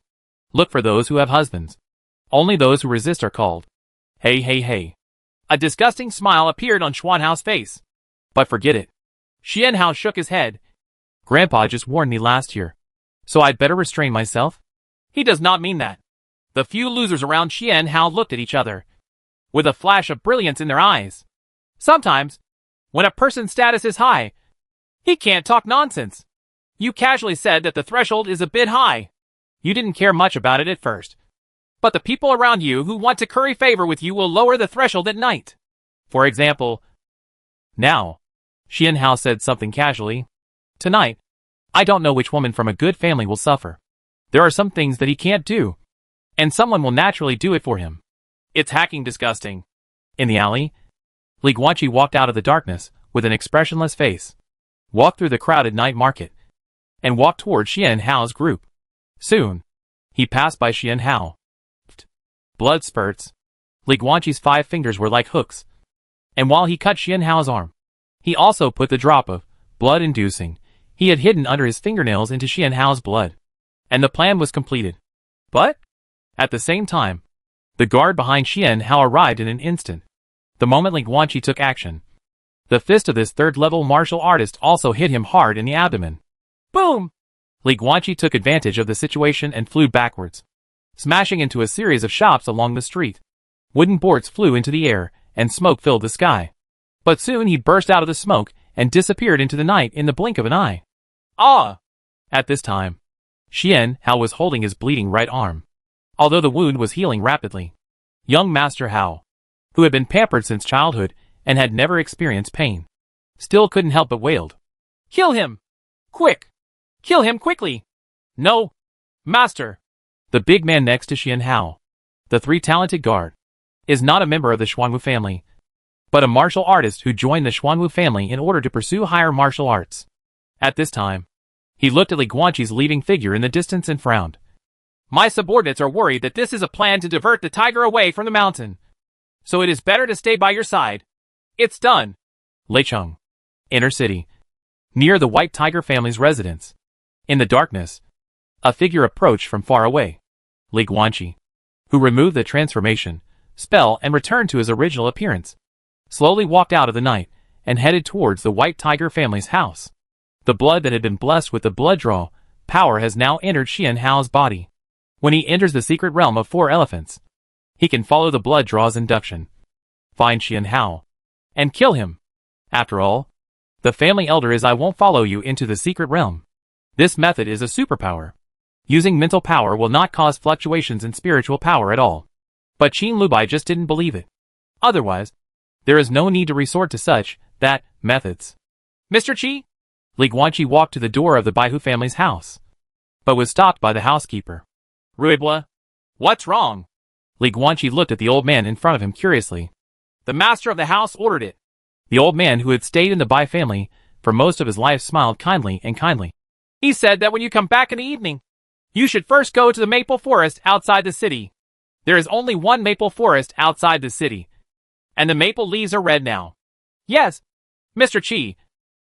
Look for those who have husbands. Only those who resist are called. Hey hey hey. A disgusting smile appeared on Xuan Hao's face. But forget it. Xian Hao shook his head. Grandpa just warned me last year, so I'd better restrain myself? He does not mean that. The few losers around Xian Hao looked at each other, with a flash of brilliance in their eyes. Sometimes, when a person's status is high, he can't talk nonsense. You casually said that the threshold is a bit high. You didn't care much about it at first. But the people around you who want to curry favor with you will lower the threshold at night. For example, now, Xian Hao said something casually. Tonight, I don't know which woman from a good family will suffer. There are some things that he can't do, and someone will naturally do it for him. It's hacking disgusting. In the alley, Li Guanqi walked out of the darkness with an expressionless face, walked through the crowded night market, and walked toward Xian Hao's group. Soon, he passed by Xian Hao. Blood spurts. Li Guanqi's 5 fingers were like hooks, and while he cut Xian Hao's arm, he also put the drop of blood-inducing he had hidden under his fingernails into Xian Hao's blood. And the plan was completed. But, at the same time, the guard behind Xian Hao arrived in an instant. The moment Li Guanqi took action, the fist of this 3rd-level martial artist also hit him hard in the abdomen. Boom! Li Guanqi took advantage of the situation and flew backwards, smashing into a series of shops along the street. Wooden boards flew into the air, and smoke filled the sky. But soon he burst out of the smoke and disappeared into the night in the blink of an eye. Ah! At this time, Xian Hao was holding his bleeding right arm, although the wound was healing rapidly. Young Master Hao, who had been pampered since childhood and had never experienced pain, still couldn't help but wailed. "Kill him! Quick! Kill him quickly!" "No, Master." The big man next to Xian Hao, the three-talented guard, is not a member of the Xuanwu family, but a martial artist who joined the Xuanwu family in order to pursue higher martial arts. At this time, he looked at Li Guanqi's leading figure in the distance and frowned. "My subordinates are worried that this is a plan to divert the tiger away from the mountain. So it is better to stay by your side. It's done." Leicheng, inner city, near the White Tiger family's residence. In the darkness, a figure approached from far away. Li Guanqi, who removed the transformation spell and returned to his original appearance, slowly walked out of the night and headed towards the White Tiger family's house. The blood that had been blessed with the blood draw power has now entered Xian Hao's body. When he enters the secret realm of 4 elephants, he can follow the blood draw's induction, find Xian Hao, and kill him. After all, the family elder is "I won't follow you into the secret realm." This method is a superpower. Using mental power will not cause fluctuations in spiritual power at all. But Qin Lubai just didn't believe it. Otherwise, there is no need to resort to such methods. "Mr. Qi?" Li Guanqi walked to the door of the Baihu family's house, but was stopped by the housekeeper. "Ruibla, what's wrong?" Li Guanqi looked at the old man in front of him curiously. "The master of the house ordered it." The old man, who had stayed in the Bai family for most of his life, smiled kindly. "He said that when you come back in the evening, you should first go to the maple forest outside the city. There is only one maple forest outside the city, and the maple leaves are red now." "Yes, Mr. Qi.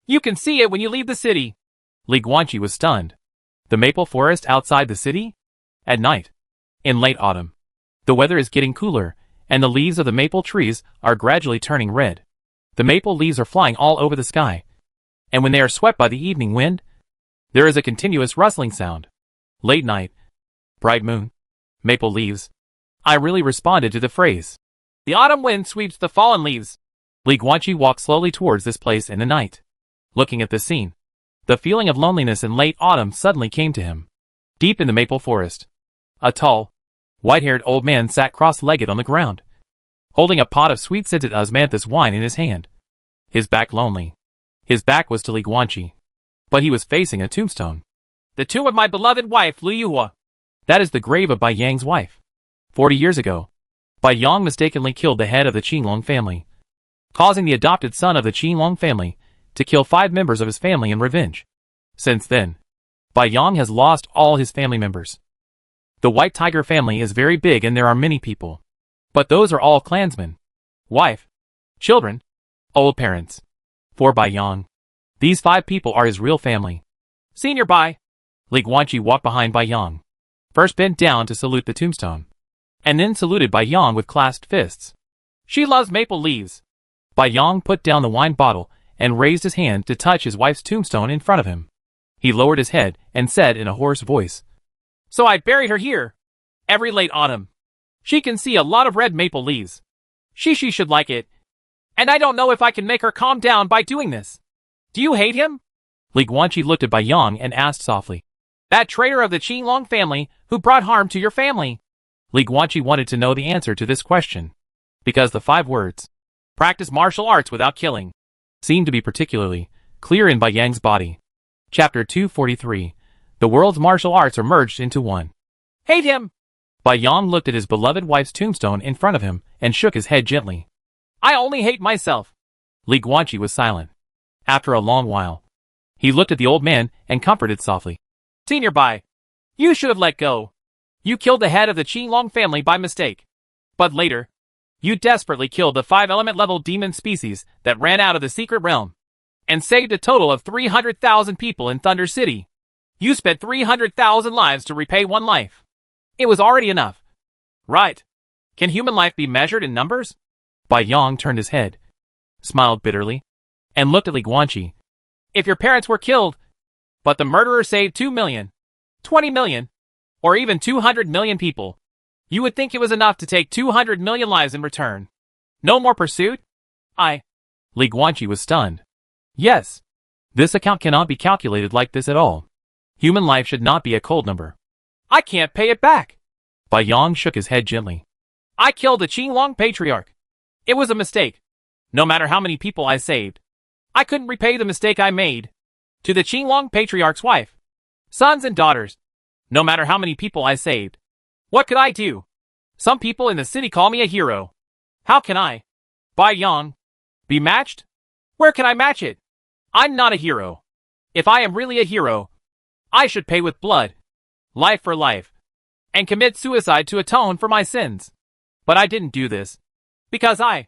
You can see it when you leave the city." Li Guanqi was stunned. The maple forest outside the city? At night, in late autumn, the weather is getting cooler, and the leaves of the maple trees are gradually turning red. The maple leaves are flying all over the sky, and when they are swept by the evening wind, there is a continuous rustling sound. Late night, bright moon, maple leaves. I really responded to the phrase. "The autumn wind sweeps the fallen leaves." Li Guanqi walked slowly towards this place in the night. Looking at this scene, the feeling of loneliness in late autumn suddenly came to him. Deep in the maple forest, a tall, white-haired old man sat cross-legged on the ground, holding a pot of sweet-scented osmanthus wine in his hand. His back lonely. His back was to Li Guanqi, but he was facing a tombstone. "The tomb of my beloved wife, Lu Yuhua." That is the grave of Bai Yang's wife. 40 years ago, Bai Yang mistakenly killed the head of the Qinglong family, causing the adopted son of the Qinglong family to kill 5 members of his family in revenge. Since then, Bai Yang has lost all his family members. The White Tiger family is very big and there are many people, but those are all clansmen, wife, children, old parents. For Bai Yang, these 5 people are his real family. "Senior Bai." Li Guanqi walked behind Bai Yang, first bent down to salute the tombstone, and then saluted Bai Yang with clasped fists. "She loves maple leaves." Bai Yang put down the wine bottle and raised his hand to touch his wife's tombstone in front of him. He lowered his head and said in a hoarse voice, "So I buried her here. Every late autumn, she can see a lot of red maple leaves. She should like it. And I don't know if I can make her calm down by doing this. Do you hate him?" Li Guanqi looked at Bai Yang and asked softly, "That traitor of the Qinglong family who brought harm to your family?" Li Guanqi wanted to know the answer to this question, because the 5 words, "practice martial arts without killing," seemed to be particularly clear in Bai Yang's body. Chapter 243. The world's martial arts are merged into one. "Hate him!" Bai Yang looked at his beloved wife's tombstone in front of him and shook his head gently. "I only hate myself." Li Guanqi was silent. After a long while, he looked at the old man and comforted softly. "Senior Bai, you should have let go. You killed the head of the Qinglong family by mistake. But later, you desperately killed the 5-element level demon species that ran out of the secret realm, and saved a total of 300,000 people in Thunder City. You spent 300,000 lives to repay 1 life. It was already enough. Right? Can human life be measured in numbers?" Bai Yang turned his head, smiled bitterly, and looked at Li Guanqi. "If your parents were killed, but the murderer saved 2 million, 20 million, or even 200 million people, you would think it was enough to take 200 million lives in return. No more pursuit?" Li Guanqi was stunned. Yes. This account cannot be calculated like this at all. Human life should not be a cold number. I can't pay it back. Bai Yang shook his head gently. I killed the Qinglong patriarch. It was a mistake. No matter how many people I saved, I couldn't repay the mistake I made. To the Qinglong patriarch's wife, sons and daughters, no matter how many people I saved, what could I do? Some people in the city call me a hero. How can I, Bai Yang, be matched? Where can I match it? I'm not a hero. If I am really a hero, I should pay with blood, life for life, and commit suicide to atone for my sins. But I didn't do this, because I,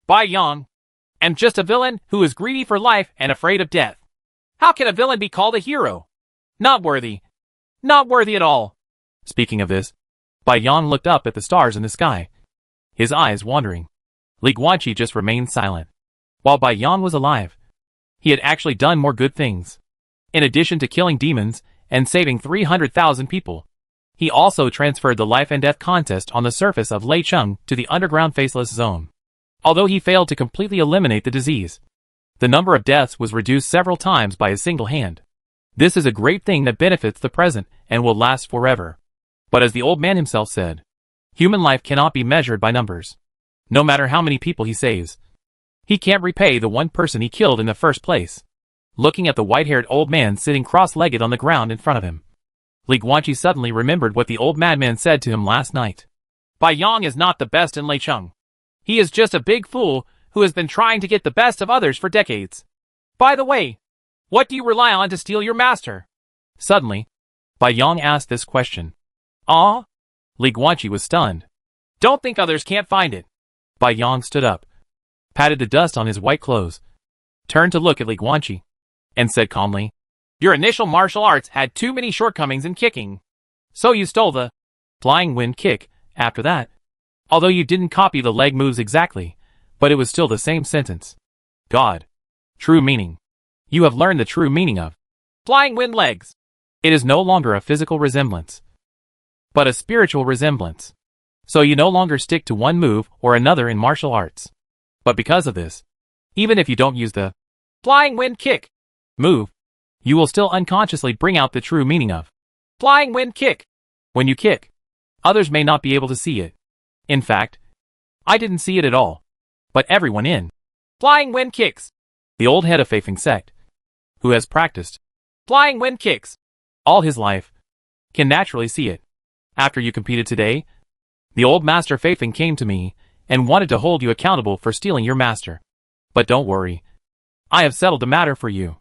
Bai Yang, am just a villain who is greedy for life and afraid of death. How can a villain be called a hero? Not worthy. Not worthy at all. Speaking of this, Bai Yang looked up at the stars in the sky, his eyes wandering. Li Guanqi just remained silent. While Bai Yang was alive, he had actually done more good things. In addition to killing demons and saving 300,000 people, he also transferred the life and death contest on the surface of Leicheng to the underground faceless zone. Although he failed to completely eliminate the disease, the number of deaths was reduced several times by his single hand. This is a great thing that benefits the present and will last forever. But as the old man himself said, human life cannot be measured by numbers. No matter how many people he saves, he can't repay the one person he killed in the first place. Looking at the white-haired old man sitting cross-legged on the ground in front of him, Li Guanqi suddenly remembered what the old madman said to him last night. Bai Yang is not the best in Leicheng. He is just a big fool who has been trying to get the best of others for decades. By the way, what do you rely on to steal your master? Suddenly, Bai Yang asked this question. Ah? Li Guanqi was stunned. Don't think others can't find it. Bai Yang stood up, patted the dust on his white clothes, turned to look at Li Guanqi, and said calmly, your initial martial arts had too many shortcomings in kicking. So you stole the flying wind kick after that. Although you didn't copy the leg moves exactly, but it was still the same sentence. God. True meaning. You have learned the true meaning of flying wind legs. It is no longer a physical resemblance, but a spiritual resemblance. So you no longer stick to one move or another in martial arts. But because of this, even if you don't use the flying wind kick move, you will still unconsciously bring out the true meaning of flying wind kick. When you kick, others may not be able to see it. In fact, I didn't see it at all. But everyone in flying wind kicks, the old head of Feifeng sect, who has practiced flying wind kicks all his life, can naturally see it. After you competed today, the old master Feifeng came to me and wanted to hold you accountable for stealing your master. But don't worry. I have settled the matter for you.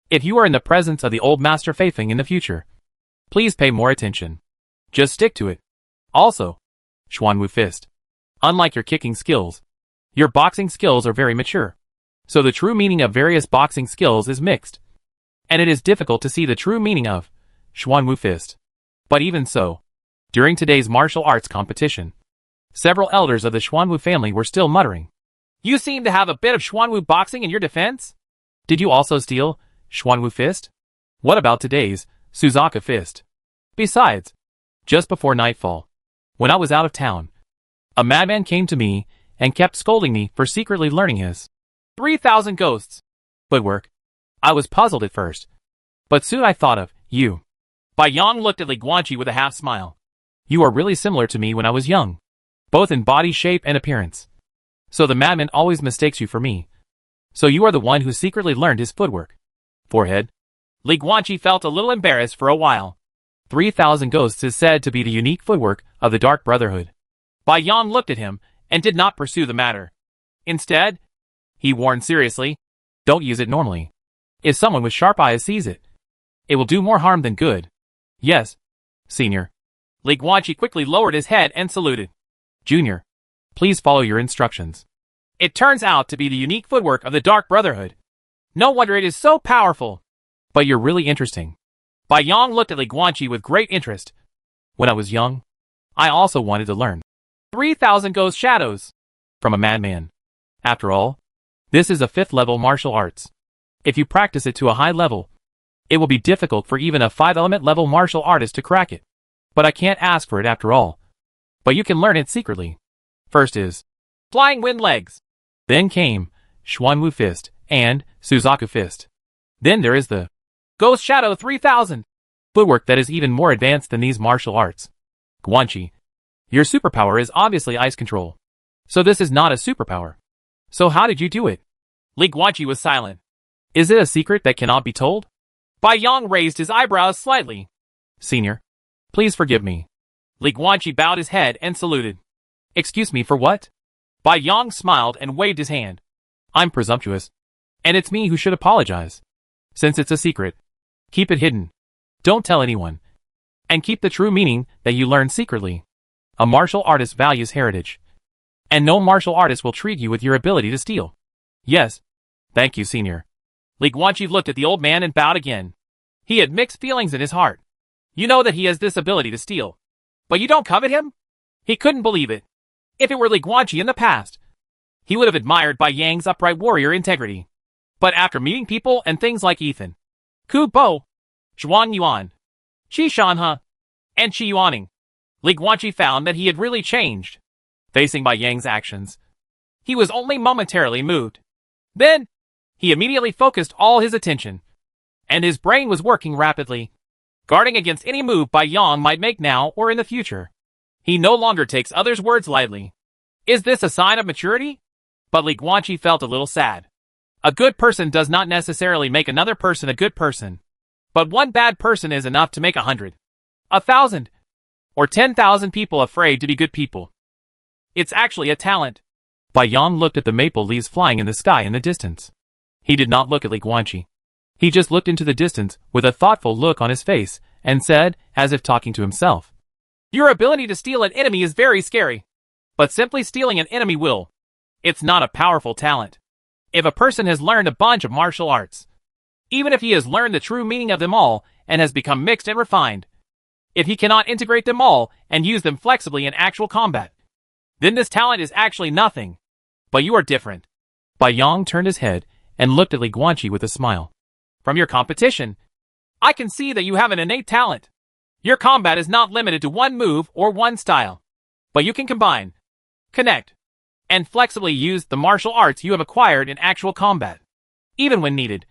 If you are in the presence of the old master Feifeng in the future, please pay more attention. Just stick to it. Also, Xuanwu Fist, unlike your kicking skills, your boxing skills are very mature. So the true meaning of various boxing skills is mixed. And it is difficult to see the true meaning of Xuanwu Fist. But even so, during today's martial arts competition, several elders of the Xuanwu family were still muttering. You seem to have a bit of Xuanwu boxing in your defense? Did you also steal Xuanwu Fist? What about today's Suzaka Fist? Besides, just before nightfall, when I was out of town, a madman came to me and kept scolding me for secretly learning his 3,000 ghosts footwork. I was puzzled at first, but soon I thought of you. Bai Yang looked at Li Guanqi with a half smile. You are really similar to me when I was young, both in body shape and appearance. So the madman always mistakes you for me. So you are the one who secretly learned his footwork. Forehead. Li Guanqi felt a little embarrassed for a while. 3,000 ghosts is said to be the unique footwork of the Dark Brotherhood. Bai Yang looked at him and did not pursue the matter. Instead, he warned seriously, don't use it normally. If someone with sharp eyes sees it, it will do more harm than good. Yes, senior. Li Guanqi quickly lowered his head and saluted. Junior, please follow your instructions. It turns out to be the unique footwork of the Dark Brotherhood. No wonder it is so powerful. But you're really interesting. Bai Yang looked at Li Guanqi with great interest. When I was young, I also wanted to learn 3,000 ghost shadows from a madman. After all, this is a 5th level martial arts. If you practice it to a high level, it will be difficult for even a 5-element level martial artist to crack it. But I can't ask for it after all. But you can learn it secretly. First is flying wind legs. Then came Xuanwu Fist and Suzaku Fist. Then there is the Ghost Shadow 3000. footwork that is even more advanced than these martial arts. Guanxi, your superpower is obviously ice control. So this is not a superpower. So how did you do it? Li Guanxi was silent. Is it a secret that cannot be told? Bai Yang raised his eyebrows slightly. Senior, please forgive me. Li Guanxi bowed his head and saluted. Excuse me for what? Bai Yang smiled and waved his hand. I'm presumptuous. And it's me who should apologize. Since it's a secret, keep it hidden. Don't tell anyone. And keep the true meaning that you learn secretly. A martial artist values heritage. And no martial artist will treat you with your ability to steal. Yes. Thank you, Senior. Li Guanxi looked at the old man and bowed again. He had mixed feelings in his heart. You know that he has this ability to steal. But you don't covet him? He couldn't believe it. If it were Li Guanxi in the past, he would have admired Bai Yang's upright warrior integrity. But after meeting people and things like Ethan, Ku Bo, Zhuang Yuan, Qi Shanhe, and Qi Yuaning, Li Guanxi found that he had really changed. Facing Bai Yang's actions, he was only momentarily moved. Then, he immediately focused all his attention, and his brain was working rapidly, guarding against any move Bai Yang might make now or in the future. He no longer takes others' words lightly. Is this a sign of maturity? But Li Guanxi felt a little sad. A good person does not necessarily make another person a good person. But one bad person is enough to make 100, 1,000, or 10,000 people afraid to be good people. It's actually a talent. Bai Yang looked at the maple leaves flying in the sky in the distance. He did not look at Li Guanxi. He just looked into the distance with a thoughtful look on his face and said, as if talking to himself, your ability to steal an enemy is very scary. But simply stealing an enemy will. It's not a powerful talent. If a person has learned a bunch of martial arts, even if he has learned the true meaning of them all and has become mixed and refined, if he cannot integrate them all and use them flexibly in actual combat, then this talent is actually nothing. But you are different. Bai Yang turned his head and looked at Li Guanxi with a smile. From your competition, I can see that you have an innate talent. Your combat is not limited to one move or one style, but you can combine, connect, and flexibly use the martial arts you have acquired in actual combat. Even when needed,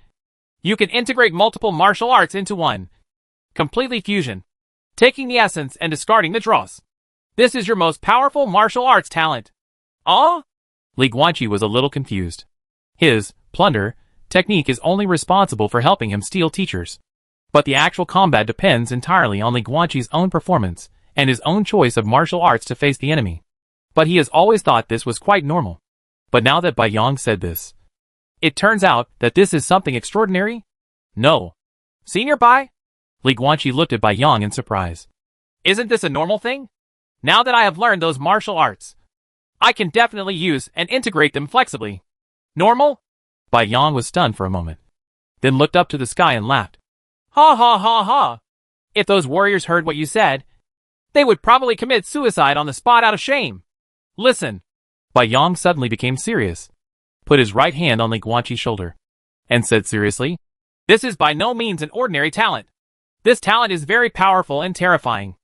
you can integrate multiple martial arts into one. Completely fusion, taking the essence and discarding the dross. This is your most powerful martial arts talent. Ah? Li Guanxi was a little confused. His plunder technique is only responsible for helping him steal teachers. But the actual combat depends entirely on Li Guanxi's own performance and his own choice of martial arts to face the enemy. But he has always thought this was quite normal. But now that Bai Yang said this, it turns out that this is something extraordinary? No. Senior Bai? Li Guanxi looked at Bai Yang in surprise. Isn't this a normal thing? Now that I have learned those martial arts, I can definitely use and integrate them flexibly. Normal? Bai Yang was stunned for a moment, then looked up to the sky and laughed. Ha ha ha ha! If those warriors heard what you said, they would probably commit suicide on the spot out of shame. Listen. Bai Yang suddenly became serious, put his right hand on Li Guanxi's shoulder, and said seriously, this is by no means an ordinary talent. This talent is very powerful and terrifying.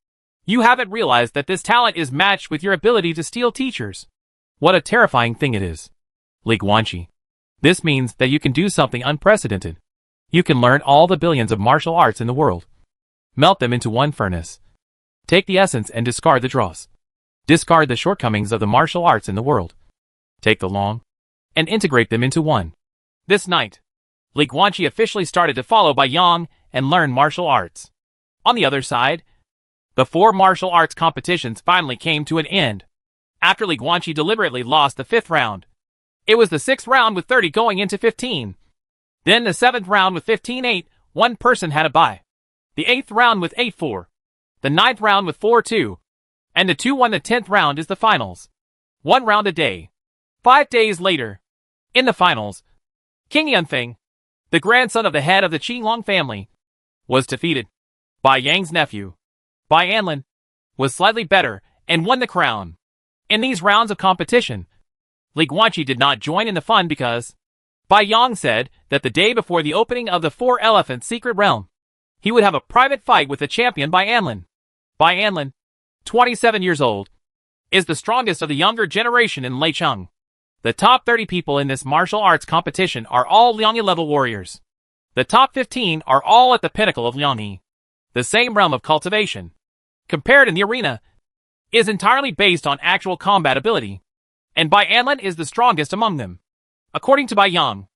You haven't realized that this talent is matched with your ability to steal teachers. What a terrifying thing it is. Li Guanxi. This means that you can do something unprecedented. You can learn all the billions of martial arts in the world. Melt them into one furnace. Take the essence and discard the dross. Discard the shortcomings of the martial arts in the world. Take the long, and integrate them into one. This night, Li Guanxi officially started to follow Bai Yang and learn martial arts. On the other side, the 4 martial arts competitions finally came to an end, after Li Guanxi deliberately lost the 5th round. It was the 6th round with 30 going into 15. Then the 7th round with 15-8, one person had a bye. The 8th round with 8-4. The 9th round with 4-2. And the 2 won the 10th round is the finals. 1 round a day. 5 days later, in the finals, King Yunfeng, the grandson of the head of the Qinglong family, was defeated. Bai Yang's nephew, Bai Anlin, was slightly better and won the crown. In these rounds of competition, Li Guanxi did not join in the fun because Bai Yang said that the day before the opening of the 4-elephant secret realm, he would have a private fight with the champion Bai Anlin. Bai Anlin, 27 years old, is the strongest of the younger generation in Leicheng. The top 30 people in this martial arts competition are all Liangyi level warriors. The top 15 are all at the pinnacle of Liangyi. the same realm of cultivation, compared in the arena, is entirely based on actual combat ability, and Bai Anlin is the strongest among them. According to Bai Yang,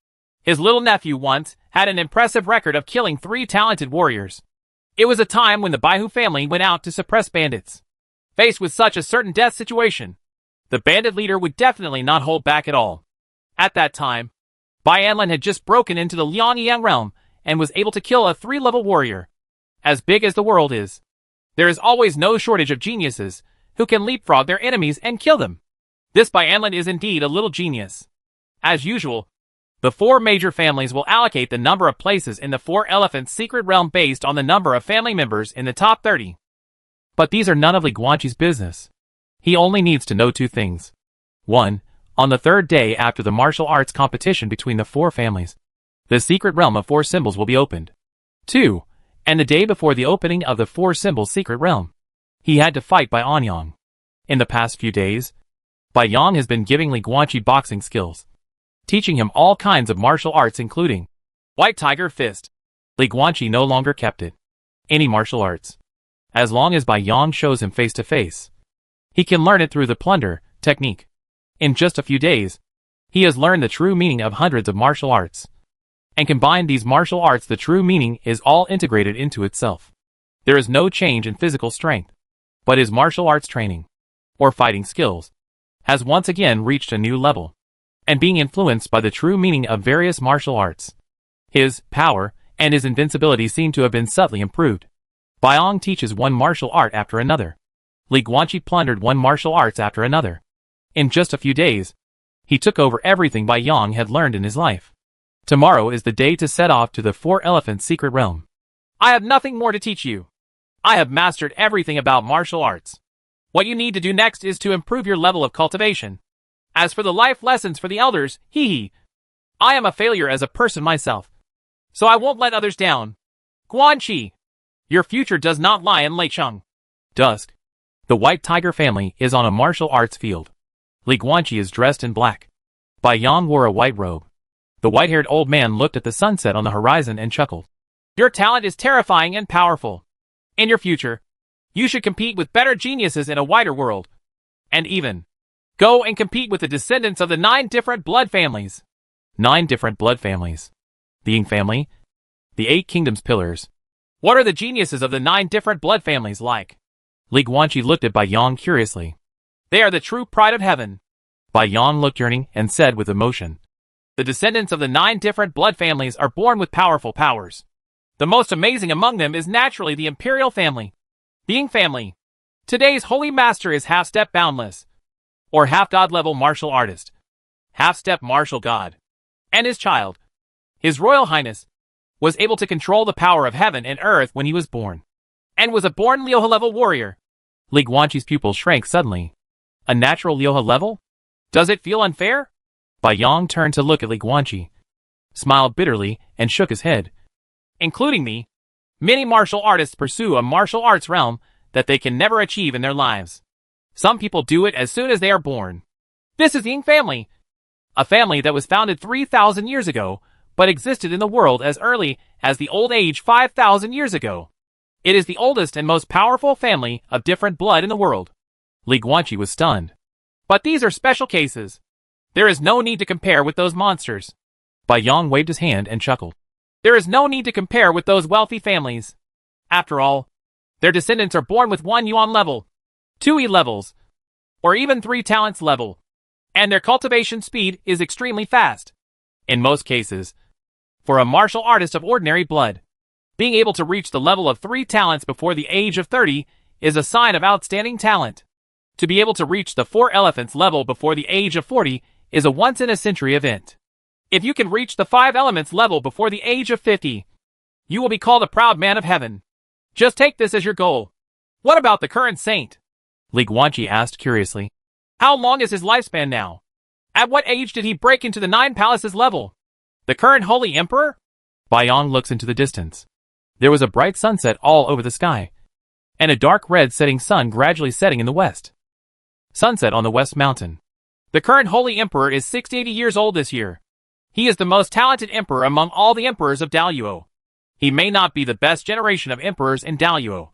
his little nephew once had an impressive record of killing 3 talented warriors. It was a time when the Baihu family went out to suppress bandits. Faced with such a certain death situation, the bandit leader would definitely not hold back at all. At that time, Bai Anlin had just broken into the Liangyang realm and was able to kill a 3-level warrior. As big as the world is, there is always no shortage of geniuses who can leapfrog their enemies and kill them. This Bai Anlin is indeed a little genius. As usual, the 4 major families will allocate the number of places in the 4 Elephants secret realm based on the number of family members in the top 30. But these are none of Li Guanqi's business. He only needs to know 2 things. 1. On the 3rd day after the martial arts competition between the 4 families, the secret realm of 4 symbols will be opened. 2. And the day before the opening of the 4 symbols secret realm, he had to fight Bai Anyang. In the past few days, Bai Yang has been giving Li Guanqi boxing skills, teaching him all kinds of martial arts including White Tiger Fist. Li Guanqi no longer kept it any martial arts. As long as Bai Yang shows him face to face, he can learn it through the plunder technique. In just a few days, he has learned the true meaning of hundreds of martial arts. And combined these martial arts, the true meaning is all integrated into itself. There is no change in physical strength, but his martial arts training, or fighting skills, has once again reached a new level, and being influenced by the true meaning of various martial arts. His power and his invincibility seem to have been subtly improved. Bai Yang teaches one martial art after another. Li Guanqi plundered one martial arts after another. In just a few days, he took over everything Bai Yang had learned in his life. Tomorrow is the day to set off to the 4 Elephants secret realm. I have nothing more to teach you. I have mastered everything about martial arts. What you need to do next is to improve your level of cultivation. As for the life lessons for the elders, I am a failure as a person myself, so I won't let others down. Guanqi, your future does not lie in Leicheng. Dusk. The White Tiger family is on a martial arts field. Li Guanqi is dressed in black. Bai Yang wore a white robe. The white-haired old man looked at the sunset on the horizon and chuckled. Your talent is terrifying and powerful. In your future, you should compete with better geniuses in a wider world. And even go and compete with the descendants of the 9 different blood families. 9 different blood families. The Ying family. The 8 kingdoms pillars. What are the geniuses of the 9 different blood families like? Li Guanqi looked at Bai Yang curiously. They are the true pride of heaven. Bai Yang looked yearning and said with emotion. The descendants of the 9 different blood families are born with powerful powers. The most amazing among them is naturally the imperial family. The Ying family. Today's holy master is half-step boundless, or half-god level martial artist. Half-step martial god. And his child, His Royal Highness, was able to control the power of heaven and earth when he was born, and was a born Liuha level warrior. Li Guanqi's pupils shrank suddenly. A natural Liuha level? Does it feel unfair? Bai Yang turned to look at Li Guanqi, smiled bitterly, and shook his head. Including me, many martial artists pursue a martial arts realm that they can never achieve in their lives. Some people do it as soon as they are born. This is the Ying family, a family that was founded 3,000 years ago, but existed in the world as early as the old age 5,000 years ago. It is the oldest and most powerful family of different blood in the world. Li Guanqi was stunned. But these are special cases. There is no need to compare with those monsters. Bai Yang waved his hand and chuckled. There is no need to compare with those wealthy families. After all, their descendants are born with 1 yuan level, 2 E levels, or even 3 talents level, and their cultivation speed is extremely fast. In most cases, for a martial artist of ordinary blood, being able to reach the level of 3 talents before the age of 30 is a sign of outstanding talent. To be able to reach the 4 elephants level before the age of 40 is a once-in-a-century event. If you can reach the 5 elements level before the age of 50, you will be called a proud man of heaven. Just take this as your goal. What about the current saint? Li Guanqi asked curiously. How long is his lifespan now? At what age did he break into the 9 palaces level? The current holy emperor? Bai Yang looks into the distance. There was a bright sunset all over the sky, and a dark red setting sun gradually setting in the west. Sunset on the west mountain. The current holy emperor is 680 years old this year. He is the most talented emperor among all the emperors of Daluo. He may not be the best generation of emperors in Daluo,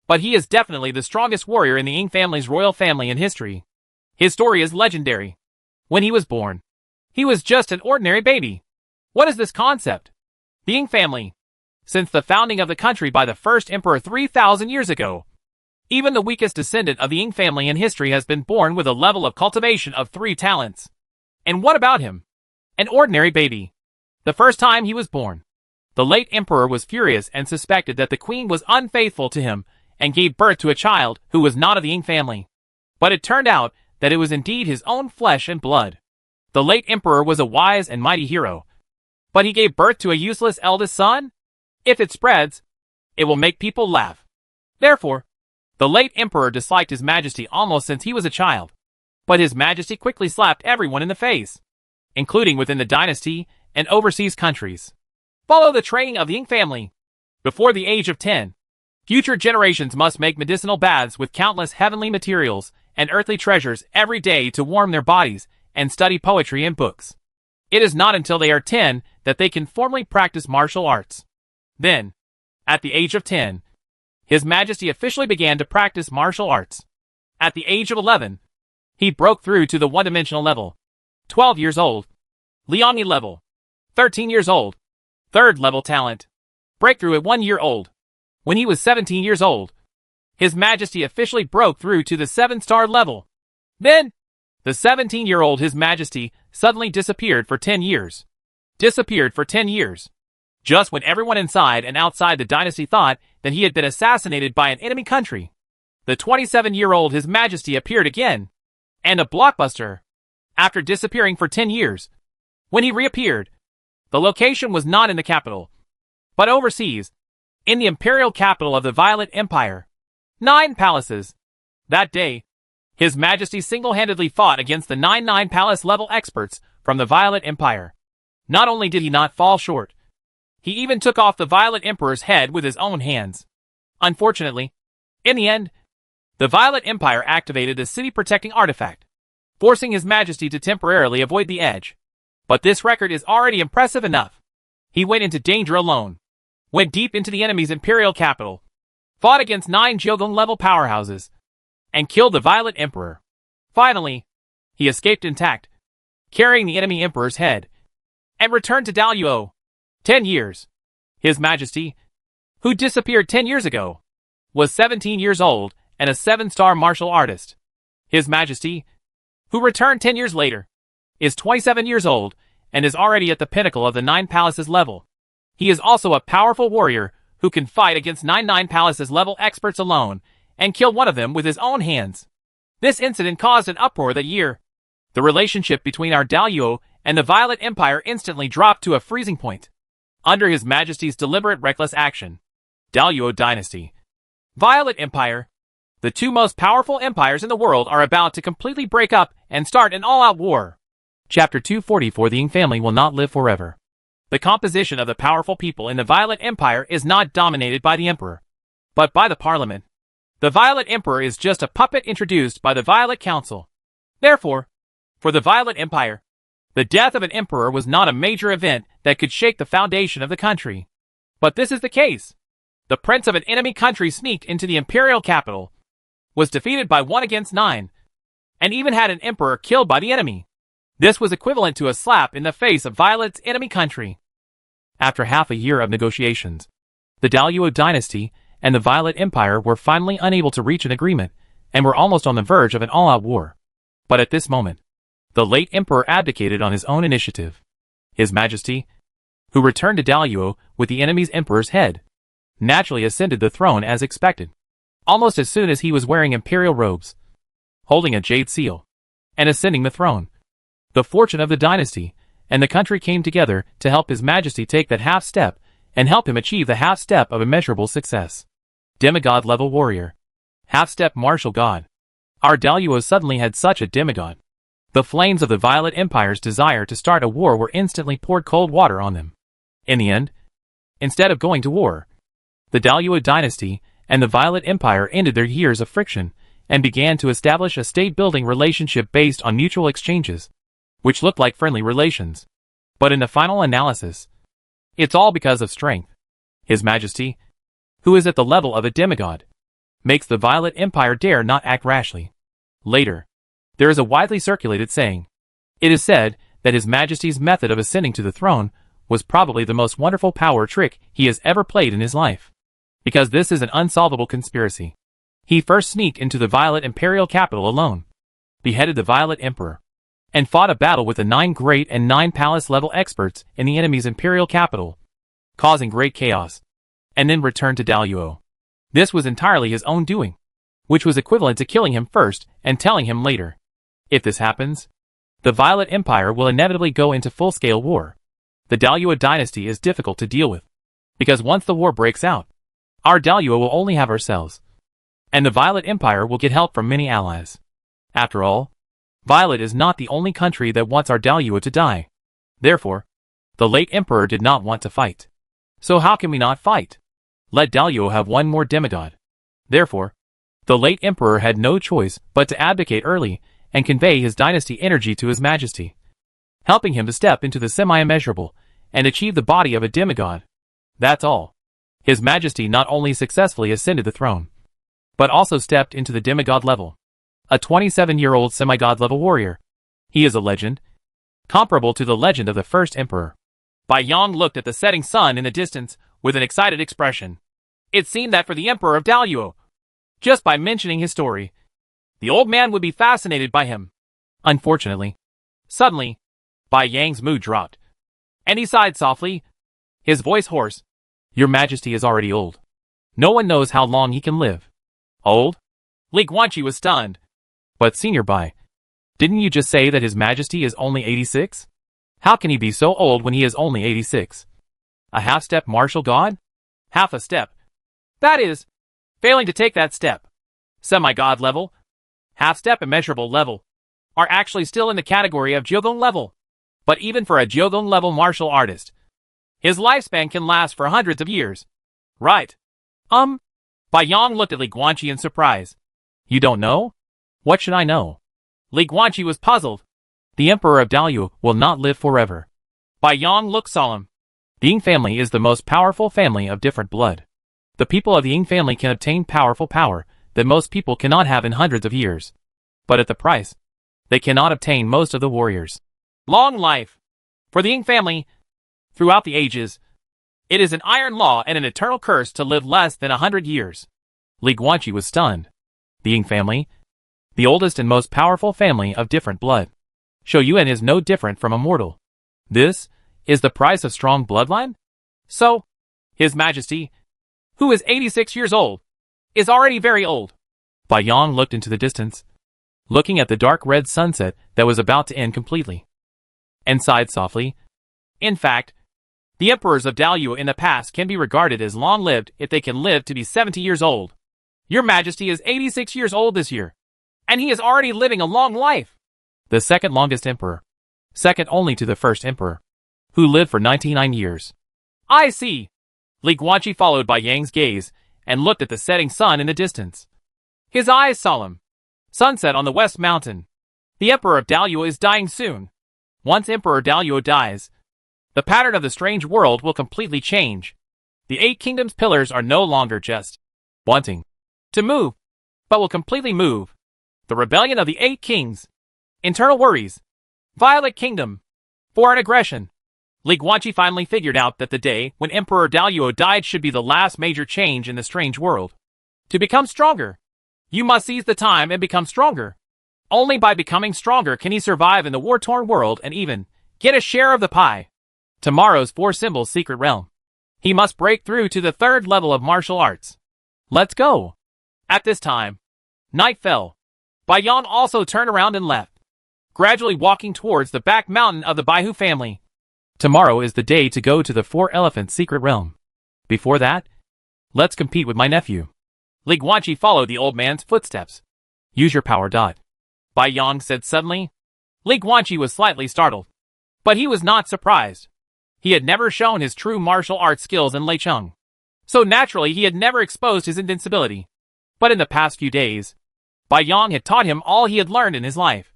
but he is definitely the strongest warrior in the Ying family's royal family in history. His story is legendary. When he was born, he was just an ordinary baby. What is this concept? The Ying family. Since the founding of the country by the first emperor 3,000 years ago, even the weakest descendant of the Ying family in history has been born with a level of cultivation of 3 talents. And what about him? An ordinary baby. The first time he was born, the late emperor was furious and suspected that the queen was unfaithful to him and gave birth to a child who was not of the Ying family. But it turned out that it was indeed his own flesh and blood. The late emperor was a wise and mighty hero, but he gave birth to a useless eldest son? If it spreads, it will make people laugh. Therefore, the late emperor disliked His Majesty almost since he was a child. But His Majesty quickly slapped everyone in the face, including within the dynasty and overseas countries. Follow the training of the Ying family. Before the age of 10, future generations must make medicinal baths with countless heavenly materials and earthly treasures every day to warm their bodies and study poetry and books. It is not until they are 10 that they can formally practice martial arts. Then, at the age of 10, His Majesty officially began to practice martial arts. At the age of 11, he broke through to the one-dimensional level. 12 years old, Liangyi level. 13 years old, third level talent. Breakthrough at 1 year old. When he was 17 years old, His Majesty officially broke through to the 7-star level. Then, the 17-year-old His Majesty suddenly disappeared for 10 years. Disappeared for 10 years. Just when everyone inside and outside the dynasty thought that he had been assassinated by an enemy country, the 27-year-old His Majesty appeared again. And a blockbuster. After disappearing for 10 years. When he reappeared, the location was not in the capital, but overseas, in the imperial capital of the Violet Empire. 9 palaces. That day, His Majesty single-handedly fought against the 9 palace level experts from the Violet Empire. Not only did he not fall short, he even took off the Violet Emperor's head with his own hands. Unfortunately, in the end, the Violet Empire activated the city-protecting artifact, forcing His Majesty to temporarily avoid the edge. But this record is already impressive enough. He went into danger alone, went deep into the enemy's imperial capital, fought against 9 Jiogong-level powerhouses, and killed the Violet Emperor. Finally, he escaped intact, carrying the enemy emperor's head, and returned to Daluo. 10 years. His Majesty, who disappeared 10 years ago, was 17 years old and a 7-star martial artist. His Majesty, who returned 10 years later, is 27 years old and is already at the pinnacle of the 9 palaces level. He is also a powerful warrior who can fight against 9 palaces level experts alone and kill one of them with his own hands. This incident caused an uproar that year. The relationship between our Daluo and the Violet Empire instantly dropped to a freezing point. Under His Majesty's deliberate reckless action, Daluo Dynasty, Violet Empire, the 2 most powerful empires in the world are about to completely break up and start an all-out war. Chapter 244. The Ying family will not live forever. The composition of the powerful people in the Violet Empire is not dominated by the Emperor, but by the Parliament. The Violet Emperor is just a puppet introduced by the Violet Council. Therefore, for the Violet Empire, the death of an emperor was not a major event that could shake the foundation of the country. But this is the case. The prince of an enemy country sneaked into the imperial capital, was defeated by 1 against 9, and even had an emperor killed by the enemy. This was equivalent to a slap in the face of Violet's enemy country. After half a year of negotiations, the Daluo dynasty and the Violet Empire were finally unable to reach an agreement and were almost on the verge of an all-out war. But at this moment, the late emperor abdicated on his own initiative. His Majesty, who returned to Daluo with the enemy's emperor's head, naturally ascended the throne as expected, almost as soon as he was wearing imperial robes, holding a jade seal, and ascending the throne. The fortune of the dynasty and the country came together to help His Majesty take that half step and help him achieve the half step of immeasurable success. Demigod-level warrior. Half-step martial god. Our Daluo suddenly had such a demigod. The flames of the Violet Empire's desire to start a war were instantly poured cold water on them. In the end, instead of going to war, the Daluo dynasty and the Violet Empire ended their years of friction and began to establish a state-building relationship based on mutual exchanges, which looked like friendly relations. But in the final analysis, it's all because of strength. His Majesty, who is at the level of a demigod, makes the Violet Empire dare not act rashly. Later, there is a widely circulated saying. It is said that His Majesty's method of ascending to the throne was probably the most wonderful power trick he has ever played in his life. Because this is an unsolvable conspiracy. He first sneaked into the Violet Imperial capital alone, beheaded the Violet Emperor, and fought a battle with the 9 great and 9 palace-level experts in the enemy's imperial capital, causing great chaos, and then returned to Daluo. This was entirely his own doing, which was equivalent to killing him first and telling him later. If this happens, the Violet Empire will inevitably go into full-scale war. The Daluo dynasty is difficult to deal with, because once the war breaks out, our Daluo will only have ourselves, and the Violet Empire will get help from many allies. After all, Violet is not the only country that wants our Daluo to die. Therefore, the late Emperor did not want to fight. So how can we not fight? Let Daluo have one more demigod. Therefore, the late Emperor had no choice but to abdicate early and convey his dynasty energy to His Majesty, helping him to step into the semi-immeasurable and achieve the body of a demigod. That's all. His Majesty not only successfully ascended the throne, but also stepped into the demigod level. A 27-year-old semi-god level warrior. He is a legend, comparable to the legend of the first emperor. Bai Yong looked at the setting sun in the distance with an excited expression. It seemed that for the Emperor of Daluo, just by mentioning his story, the old man would be fascinated by him. Unfortunately, suddenly, Bai Yang's mood dropped, and he sighed softly, his voice hoarse. Your Majesty is already old. No one knows how long he can live. Old? Li Guanqi was stunned. But Senior Bai, didn't you just say that His Majesty is only 86? How can he be so old when he is only 86? A half-step martial god? Half a step. That is, failing to take that step. Semi-god level, half-step immeasurable level, are actually still in the category of Jyogon level. But even for a Jyogon level martial artist, his lifespan can last for hundreds of years. Right. Bai Yong looked at Li Guanqi in surprise. You don't know? What should I know? Li Guanqi was puzzled. The Emperor of Daluo will not live forever. Bai Yong looked solemn. The Ying family is the most powerful family of different blood. The people of the Ying family can obtain powerful power that most people cannot have in hundreds of years. But at the price, they cannot obtain most of the warriors. Long life. For the Ying family, throughout the ages, it is an iron law and an eternal curse to live less than 100 years. Li Guanqi was stunned. The Ying family, the oldest and most powerful family of different blood. Shou Yuan is no different from a mortal. This is the price of strong bloodline? So, His Majesty, who is 86 years old, is already very old. Bai Yong looked into the distance, looking at the dark red sunset that was about to end completely, and sighed softly. In fact, the emperors of Daluo in the past can be regarded as long-lived if they can live to be 70 years old. Your Majesty is 86 years old this year, and he is already living a long life. The second longest emperor, second only to the first emperor, who lived for 99 years. I see. Li Guanqi followed Bai Yang's gaze and looked at the setting sun in the distance. His eyes solemn. Sunset on the west mountain. The Emperor of Daluo is dying soon. Once Emperor Daluo dies, the pattern of the strange world will completely change. The 8 kingdoms' pillars are no longer just wanting to move, but will completely move. The rebellion of the 8 kings. Internal worries. Violet Kingdom. Foreign aggression. Li Guanqi finally figured out that the day when Emperor Daluo died should be the last major change in the strange world. To become stronger, you must seize the time and become stronger. Only by becoming stronger can he survive in the war-torn world and even get a share of the pie. Tomorrow's 4 symbols secret realm. He must break through to the 3rd level of martial arts. Let's go. At this time, night fell. Bai Yong also turned around and left, gradually walking towards the back mountain of the Baihu family. Tomorrow is the day to go to the 4 elephant secret realm. Before that, let's compete with my nephew. Li Guanqi followed the old man's footsteps. Use your power dot. Bai Yong said suddenly. Li Guanqi was slightly startled, but he was not surprised. He had never shown his true martial arts skills in Leicheng, so naturally he had never exposed his invincibility. But in the past few days, Bai Yong had taught him all he had learned in his life.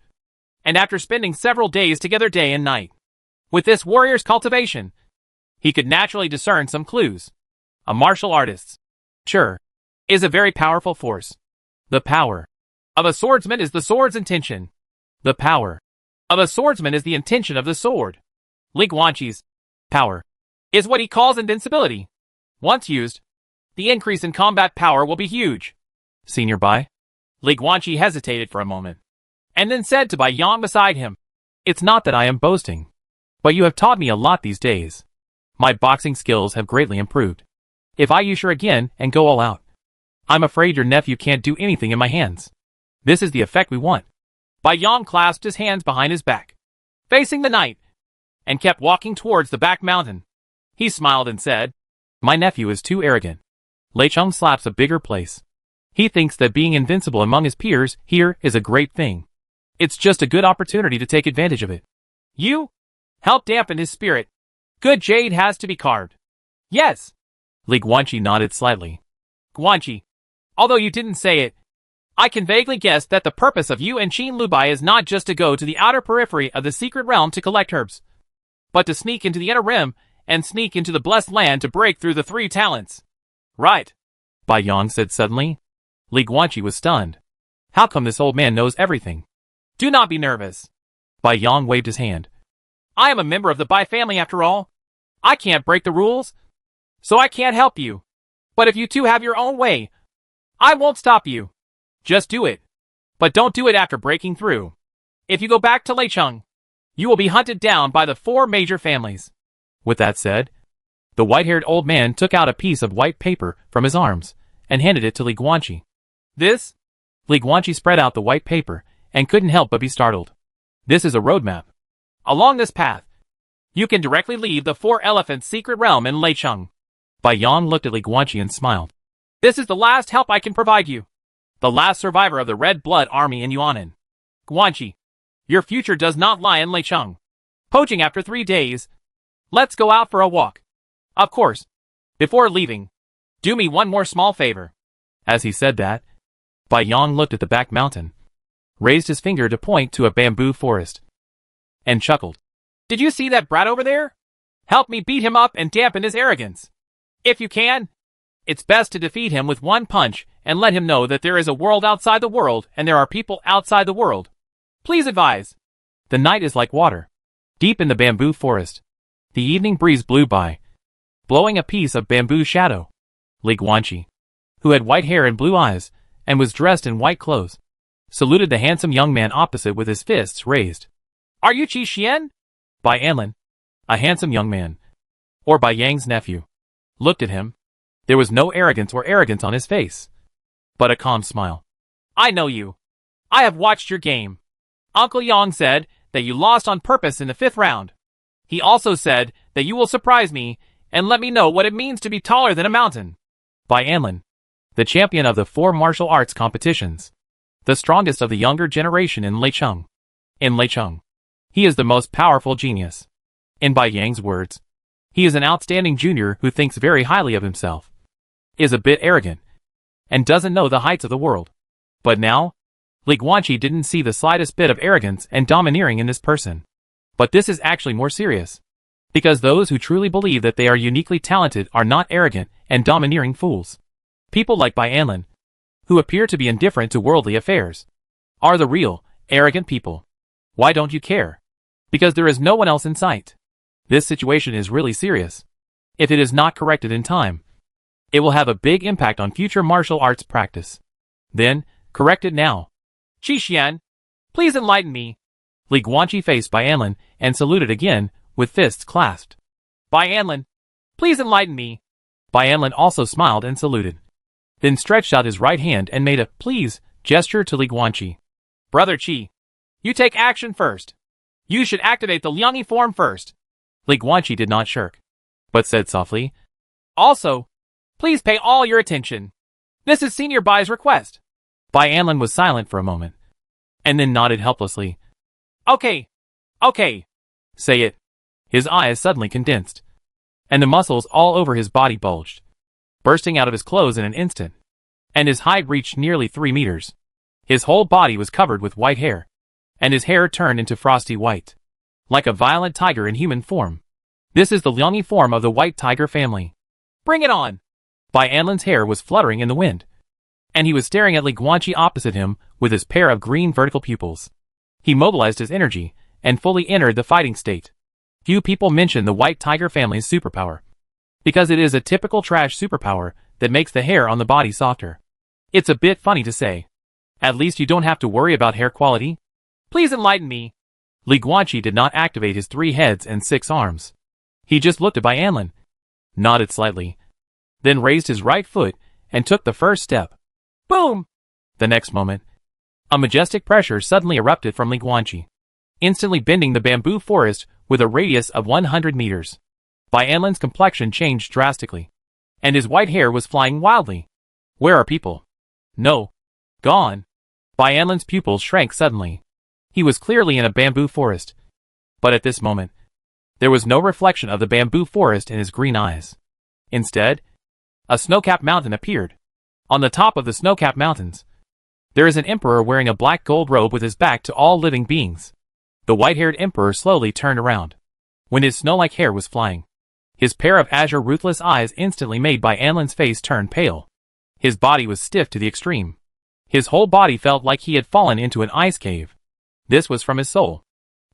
And after spending several days together day and night, with this warrior's cultivation, he could naturally discern some clues. a martial artist, sure, is a very powerful force. The power of a swordsman is the sword's intention. The power of a swordsman is the intention of the sword. Li Guanqi's power is what he calls invincibility. Once used, the increase in combat power will be huge. Senior Bai? Li Guanqi hesitated for a moment, and then said to Bai Yang beside him, "It's not that I am boasting, but you have taught me a lot these days. My boxing skills have greatly improved. If I use her again and go all out, I'm afraid your nephew can't do anything in my hands. This is the effect we want." Bai Yang clasped his hands behind his back, facing the night, and kept walking towards the back mountain. He smiled and said, "My nephew is too arrogant. Lei Cheng slaps a bigger place. He thinks that being invincible among his peers here is a great thing. It's just a good opportunity to take advantage of it. You help dampen his spirit. Good jade has to be carved." "Yes." Li Guanqi nodded slightly. "Guanqi, although you didn't say it, I can vaguely guess that the purpose of you and Qin Lubai is not just to go to the outer periphery of the secret realm to collect herbs, but to sneak into the inner rim and sneak into the blessed land to break through the 3 talents. Right?" Bai Yang said suddenly. Li Guanqi was stunned. How come this old man knows everything? "Do not be nervous." Bai Yang waved his hand. "I am a member of the Bai family after all. I can't break the rules, so I can't help you. But if you two have your own way, I won't stop you. Just do it. But don't do it after breaking through. If you go back to Lei Cheng, you will be hunted down by the 4 major families." With that said, the white-haired old man took out a piece of white paper from his arms and handed it to Li Guanqi. "This?" Li Guanqi spread out the white paper and couldn't help but be startled. "This is a roadmap. Along this path, you can directly leave the 4 Elephants' secret realm in Lei Cheng." Bai Yang looked at Li Guanqi and smiled. "This is the last help I can provide you. The last survivor of the Red Blood Army in Yuanan. Guanqi, your future does not lie in Lei Cheng. Poaching after 3 days. Let's go out for a walk. Of course, before leaving, do me one more small favor." As he said that, Bai Yang looked at the back mountain, raised his finger to point to a bamboo forest, and chuckled. "Did you see that brat over there? Help me beat him up and dampen his arrogance. If you can. It's best to defeat him with one punch and let him know that there is a world outside the world and there are people outside the world. Please advise." The night is like water. Deep in the bamboo forest, the evening breeze blew by, blowing a piece of bamboo shadow. Li Guanqi, who had white hair and blue eyes, and was dressed in white clothes, saluted the handsome young man opposite with his fists raised. "Are you Qi Xian?" Bai Anlin, a handsome young man, or Bai Yang's nephew, looked at him. There was no arrogance on his face, but a calm smile. "I know you. I have watched your game. Uncle Yang said that you lost on purpose in the 5th round. He also said that you will surprise me and let me know what it means to be taller than a mountain." Bai Anlin, the champion of the 4 martial arts competitions, the strongest of the younger generation in Lei Cheng. In Lei Cheng, he is the most powerful genius. In Bai Yang's words, he is an outstanding junior who thinks very highly of himself, is a bit arrogant, and doesn't know the heights of the world. But now, Li Guanqi didn't see the slightest bit of arrogance and domineering in this person. But this is actually more serious, because those who truly believe that they are uniquely talented are not arrogant and domineering fools. People like Bai Anlin, who appear to be indifferent to worldly affairs, are the real, arrogant people. Why don't you care? Because there is no one else in sight. This situation is really serious. If it is not corrected in time, it will have a big impact on future martial arts practice. Then, correct it now. "Qi Xian, please enlighten me." Li Guanqi faced Bai Anlin and saluted again, with fists clasped. "Bai Anlin, please enlighten me." Bai Anlin also smiled and saluted, then stretched out his right hand and made a "please" gesture to Li Guanqi. "Brother Qi, you take action first. You should activate the Liangyi form first." Li Guanqi did not shirk, but said softly, "Also, please pay all your attention. This is Senior Bai's request." Bai Anlin was silent for a moment, and then nodded helplessly. Okay. Say it." His eyes suddenly condensed, and the muscles all over his body bulged, bursting out of his clothes in an instant, and his height reached nearly 3 meters. His whole body was covered with white hair, and his hair turned into frosty white, like a violent tiger in human form. This is the Liangyi form of the white tiger family. "Bring it on!" Bai Anlin's hair was fluttering in the wind, and he was staring at Li Guanqi opposite him with his pair of green vertical pupils. He mobilized his energy and fully entered the fighting state. Few people mention the White Tiger family's superpower, because it is a typical trash superpower that makes the hair on the body softer. It's a bit funny to say. At least you don't have to worry about hair quality. Please enlighten me. Li Guanqi did not activate his 3 heads and 6 arms. He just looked at Bai Anlin, nodded slightly, then raised his right foot and took the first step. Boom! The next moment, a majestic pressure suddenly erupted from Li Guanqi, instantly bending the bamboo forest with a radius of 100 meters. Bai Anlin's complexion changed drastically, and his white hair was flying wildly. Where are people? No. Gone. Bai Anlin's pupils shrank suddenly. He was clearly in a bamboo forest, but at this moment, there was no reflection of the bamboo forest in his green eyes. Instead, a snow-capped mountain appeared. On the top of the snow-capped mountains, there is an emperor wearing a black gold robe with his back to all living beings. The white-haired emperor slowly turned around, when his snow-like hair was flying. His pair of azure ruthless eyes instantly made Bai Anlin's face turn pale. His body was stiff to the extreme. His whole body felt like he had fallen into an ice cave. This was from his soul.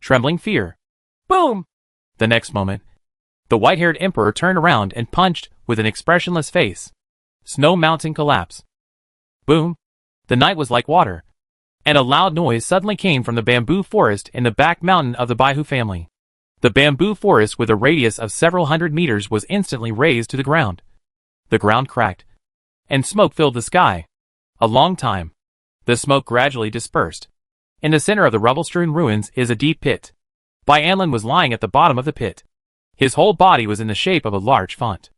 Trembling fear. Boom! The next moment, the white-haired emperor turned around and punched with an expressionless face. Snow mountain collapse. Boom! The night was like water, and a loud noise suddenly came from the bamboo forest in the back mountain of the Baihu family. The bamboo forest with a radius of several hundred meters was instantly razed to the ground. The ground cracked, and smoke filled the sky. A long time. The smoke gradually dispersed. In the center of the rubble-strewn ruins is a deep pit. Bai Anlin was lying at the bottom of the pit. His whole body was in the shape of a large font.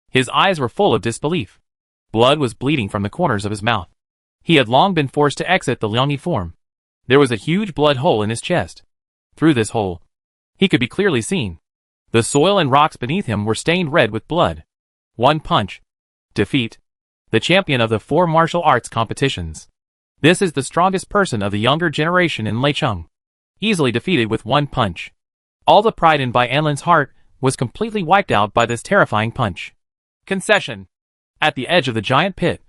His eyes were full of disbelief. Blood was bleeding from the corners of his mouth. He had long been forced to exit the Liangyi form. There was a huge blood hole in his chest. Through this hole, he could be clearly seen. The soil and rocks beneath him were stained red with blood. One punch. Defeat. The champion of the 4 martial arts competitions. This is the strongest person of the younger generation in Leicheng. Easily defeated with one punch. All the pride in Bai Anlin's heart was completely wiped out by this terrifying punch. Concession. At the edge of the giant pit,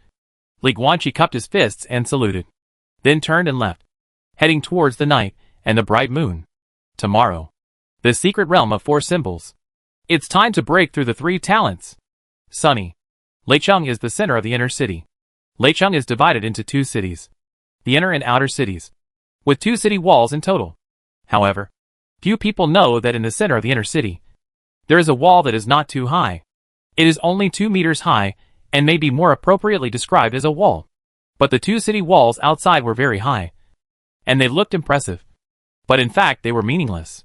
Li Guanqi cupped his fists and saluted, then turned and left, heading towards the night and the bright moon. Tomorrow. The secret realm of 4 symbols. It's time to break through the 3 talents. Sunny. Leicheng is the center of the inner city. Leicheng is divided into 2 cities, the inner and outer cities, with 2 city walls in total. However, few people know that in the center of the inner city, there is a wall that is not too high. It is only 2 meters high and may be more appropriately described as a wall. But the 2 city walls outside were very high, and they looked impressive. But in fact they were meaningless.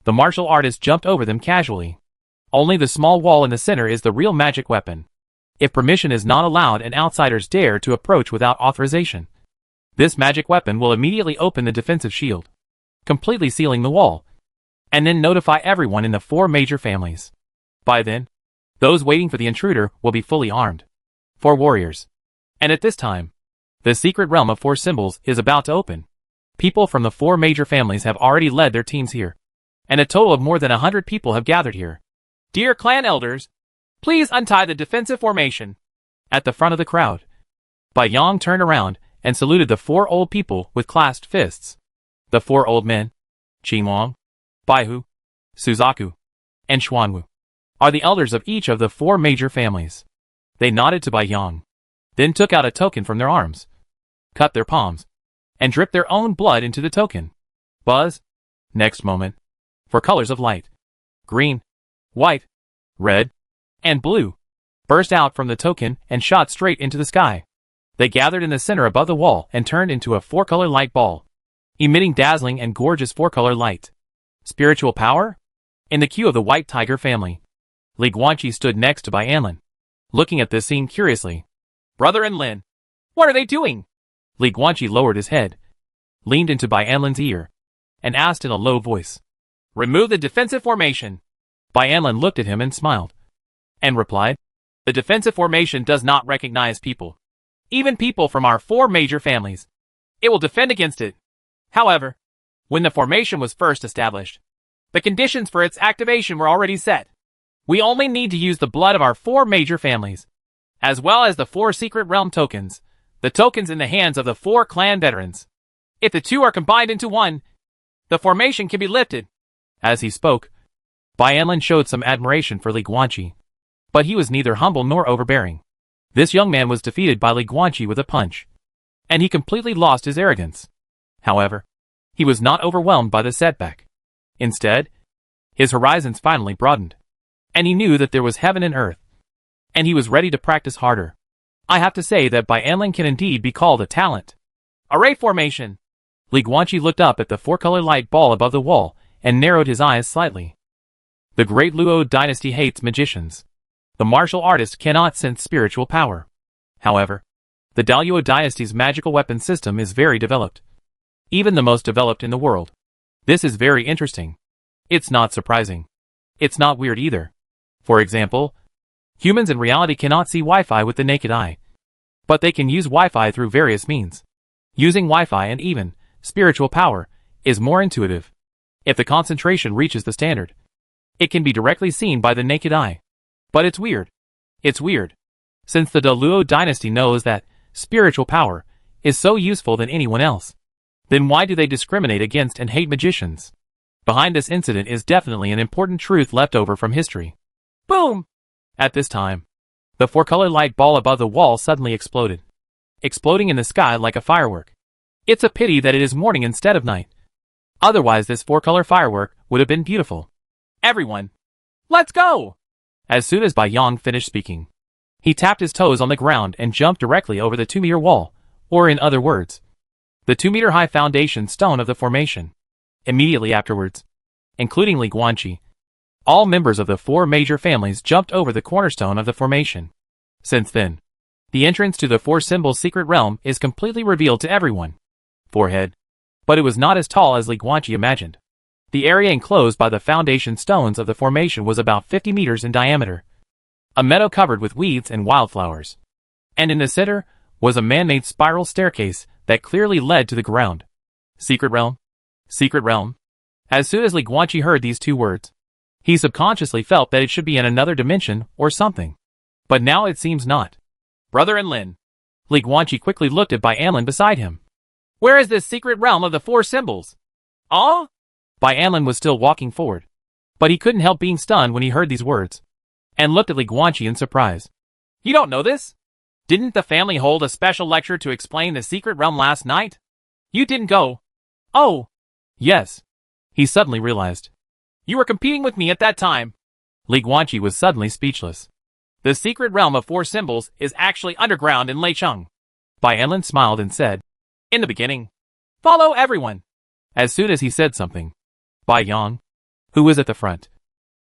The martial artist jumped over them casually. Only the small wall in the center is the real magic weapon. If permission is not allowed and outsiders dare to approach without authorization, this magic weapon will immediately open the defensive shield, completely sealing the wall, and then notify everyone in the 4 major families. By then, those waiting for the intruder will be fully armed. 4 warriors. And at this time, the secret realm of 4 symbols is about to open. People from the 4 major families have already led their teams here, and a total of more than 100 people have gathered here. Dear clan elders, please untie the defensive formation. At the front of the crowd, Bai Yang turned around and saluted the 4 old people with clasped fists. The 4 old men, Qinglong, Baihu, Suzaku, and Xuanwu, are the elders of each of the 4 major families. They nodded to Bai Yang, then took out a token from their arms, cut their palms, and dripped their own blood into the token. Buzz. Next moment, 4 colors of light, green, white, red, and blue, burst out from the token and shot straight into the sky. They gathered in the center above the wall and turned into a 4-color light ball, emitting dazzling and gorgeous 4-color light. Spiritual power? In the queue of the White Tiger family, Li Guanqi stood next to Bai Anlin, looking at this scene curiously. Brother Anlin, what are they doing? Li Guanqi lowered his head, leaned into Bai Anlin's ear, and asked in a low voice. Remove the defensive formation. Bai Anlin looked at him and smiled, and replied, the defensive formation does not recognize people, even people from our 4 major families. It will defend against it. However, when the formation was first established, the conditions for its activation were already set. We only need to use the blood of our 4 major families. as well as the 4 secret realm tokens, the tokens in the hands of the 4 clan veterans. If the 2 are combined into one, the formation can be lifted. As he spoke, Bai Anlin showed some admiration for Li Guanqi, but he was neither humble nor overbearing. This young man was defeated by Li Guanqi with a punch, and he completely lost his arrogance. However, he was not overwhelmed by the setback. Instead, his horizons finally broadened, and he knew that there was heaven and earth, and he was ready to practice harder. I have to say that Bai Anlin can indeed be called a talent. Array formation. Li Guanqi looked up at the 4-color light ball above the wall and narrowed his eyes slightly. The great Luo dynasty hates magicians. The martial artist cannot sense spiritual power. However, the Daluo dynasty's magical weapon system is very developed. Even the most developed in the world. This is very interesting. It's not surprising. It's not weird either. For example, humans in reality cannot see Wi-Fi with the naked eye. But they can use Wi-Fi through various means. Using Wi-Fi and even spiritual power is more intuitive. If the concentration reaches the standard, it can be directly seen by the naked eye. But it's weird. It's weird. Since the Daluo dynasty knows that spiritual power is so useful than anyone else, then why do they discriminate against and hate magicians? Behind this incident is definitely an important truth left over from history. Boom! At this time, the 4-color light ball above the wall suddenly exploded, exploding in the sky like a firework. It's a pity that it is morning instead of night. Otherwise this 4-color firework would have been beautiful. Everyone, let's go! As soon as Bai Yang finished speaking, he tapped his toes on the ground and jumped directly over the 2-meter wall, or in other words, the 2-meter-high foundation stone of the formation. Immediately afterwards, including Li Guanqi, all members of the 4 major families jumped over the cornerstone of the formation. Since then, the entrance to the 4 symbols secret realm is completely revealed to everyone. Forehead. But it was not as tall as Li Guanqi imagined. The area enclosed by the foundation stones of the formation was about 50 meters in diameter. A meadow covered with weeds and wildflowers. And in the center was a man-made spiral staircase that clearly led to the ground. Secret realm? Secret realm? As soon as Li Guanqi heard these 2 words, he subconsciously felt that it should be in another dimension or something. But now it seems not. Brother Anlin. Li Guanqi quickly looked at Bai Anlin beside him. Where is this secret realm of the 4 symbols? Ah? Bai Anlin was still walking forward, but he couldn't help being stunned when he heard these words, and looked at Li Guanqi in surprise. You don't know this? Didn't the family hold a special lecture to explain the secret realm last night? You didn't go. Oh. Yes. He suddenly realized. You were competing with me at that time. Li Guanqi was suddenly speechless. The secret realm of 4 symbols is actually underground in Leicheng. Bai Anlin smiled and said, in the beginning, follow everyone. As soon as he said something, Bai Yang, who was at the front,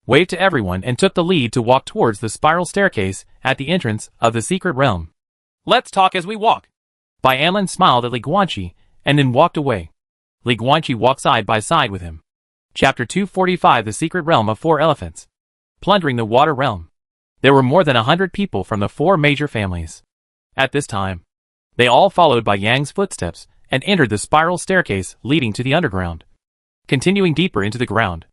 waved to everyone and took the lead to walk towards the spiral staircase at the entrance of the secret realm. Let's talk as we walk. Bai Anlin smiled at Li Guanqi and then walked away. Li Guanqi walked side by side with him. Chapter 245 The Secret Realm of 4 Elephants. Plundering the Water Realm. There were more than 100 people from the 4 major families. At this time, they all followed Bai Yang's footsteps and entered the spiral staircase leading to the underground, continuing deeper into the ground.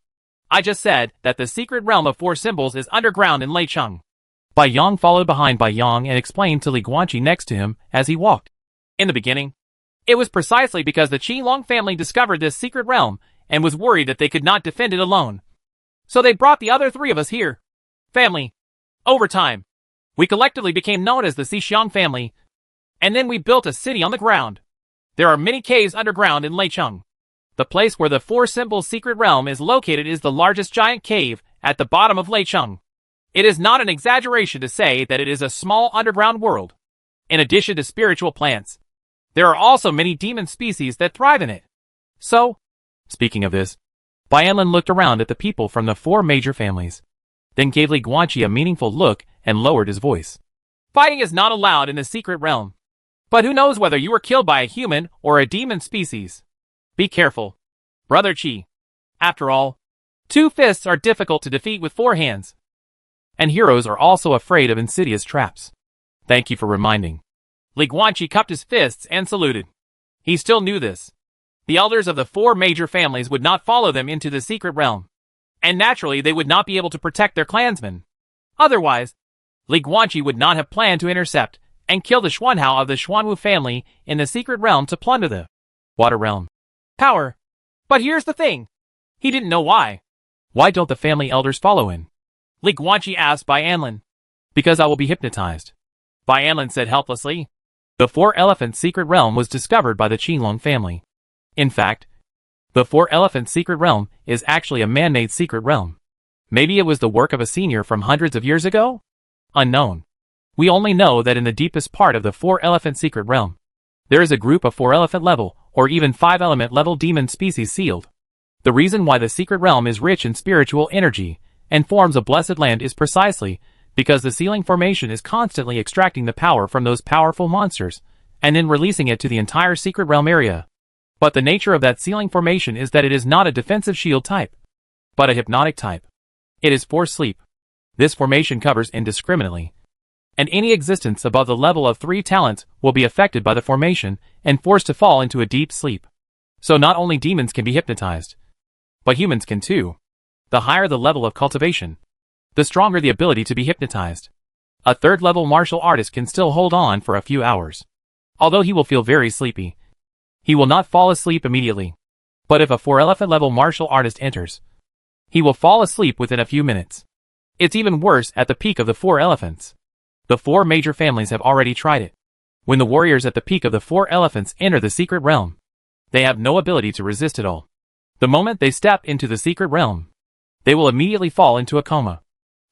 I just said that the secret realm of 4 symbols is underground in Leicheng. Bai Yang followed behind Bai Yang and explained to Li Guanqi next to him as he walked. In the beginning, it was precisely because the Qilong family discovered this secret realm and was worried that they could not defend it alone. So they brought the other 3 of us here. Family. Over time, we collectively became known as the Xixiang family, and then we built a city on the ground. There are many caves underground in Leicheng. The place where the 4 symbols secret realm is located is the largest giant cave at the bottom of Leicheng. It is not an exaggeration to say that it is a small underground world. In addition to spiritual plants, there are also many demon species that thrive in it. So, speaking of this, Bai Anlin looked around at the people from the 4 major families, then gave Li Guanqi a meaningful look and lowered his voice. Fighting is not allowed in the secret realm. But who knows whether you were killed by a human or a demon species? Be careful, Brother Qi. After all, 2 fists are difficult to defeat with 4 hands. And heroes are also afraid of insidious traps. Thank you for reminding. Li Guanqi cupped his fists and saluted. He still knew this. The elders of the 4 major families would not follow them into the secret realm. And naturally they would not be able to protect their clansmen. Otherwise, Li Guanqi would not have planned to intercept and kill the Xuanhao of the Xuanwu family in the secret realm to plunder the water realm power. But here's the thing. He didn't know why. Why don't the family elders follow in? Li Guanqi asked Bai Anlin. Because I will be hypnotized. Bai Anlin said helplessly. The Four Elephants secret realm was discovered by the Qinglong family. In fact, the Four Elephants secret realm is actually a man-made secret realm. Maybe it was the work of a senior from hundreds of years ago? Unknown. We only know that in the deepest part of the Four Elephant secret realm, there is a group of 4 elephant level or even 5 element level demon species sealed. The reason why the secret realm is rich in spiritual energy and forms a blessed land is precisely because the sealing formation is constantly extracting the power from those powerful monsters and then releasing it to the entire secret realm area. But the nature of that sealing formation is that it is not a defensive shield type, but a hypnotic type. It is for sleep. This formation covers indiscriminately, and any existence above the level of 3 talents will be affected by the formation and forced to fall into a deep sleep. So not only demons can be hypnotized, but humans can too. The higher the level of cultivation, the stronger the ability to be hypnotized. A 3rd level martial artist can still hold on for a few hours. Although he will feel very sleepy, he will not fall asleep immediately. But if a 4 elephant level martial artist enters, he will fall asleep within a few minutes. It's even worse at the peak of the 4 elephants. The 4 major families have already tried it. When the warriors at the peak of the 4 elephants enter the secret realm, they have no ability to resist it all. The moment they step into the secret realm, they will immediately fall into a coma.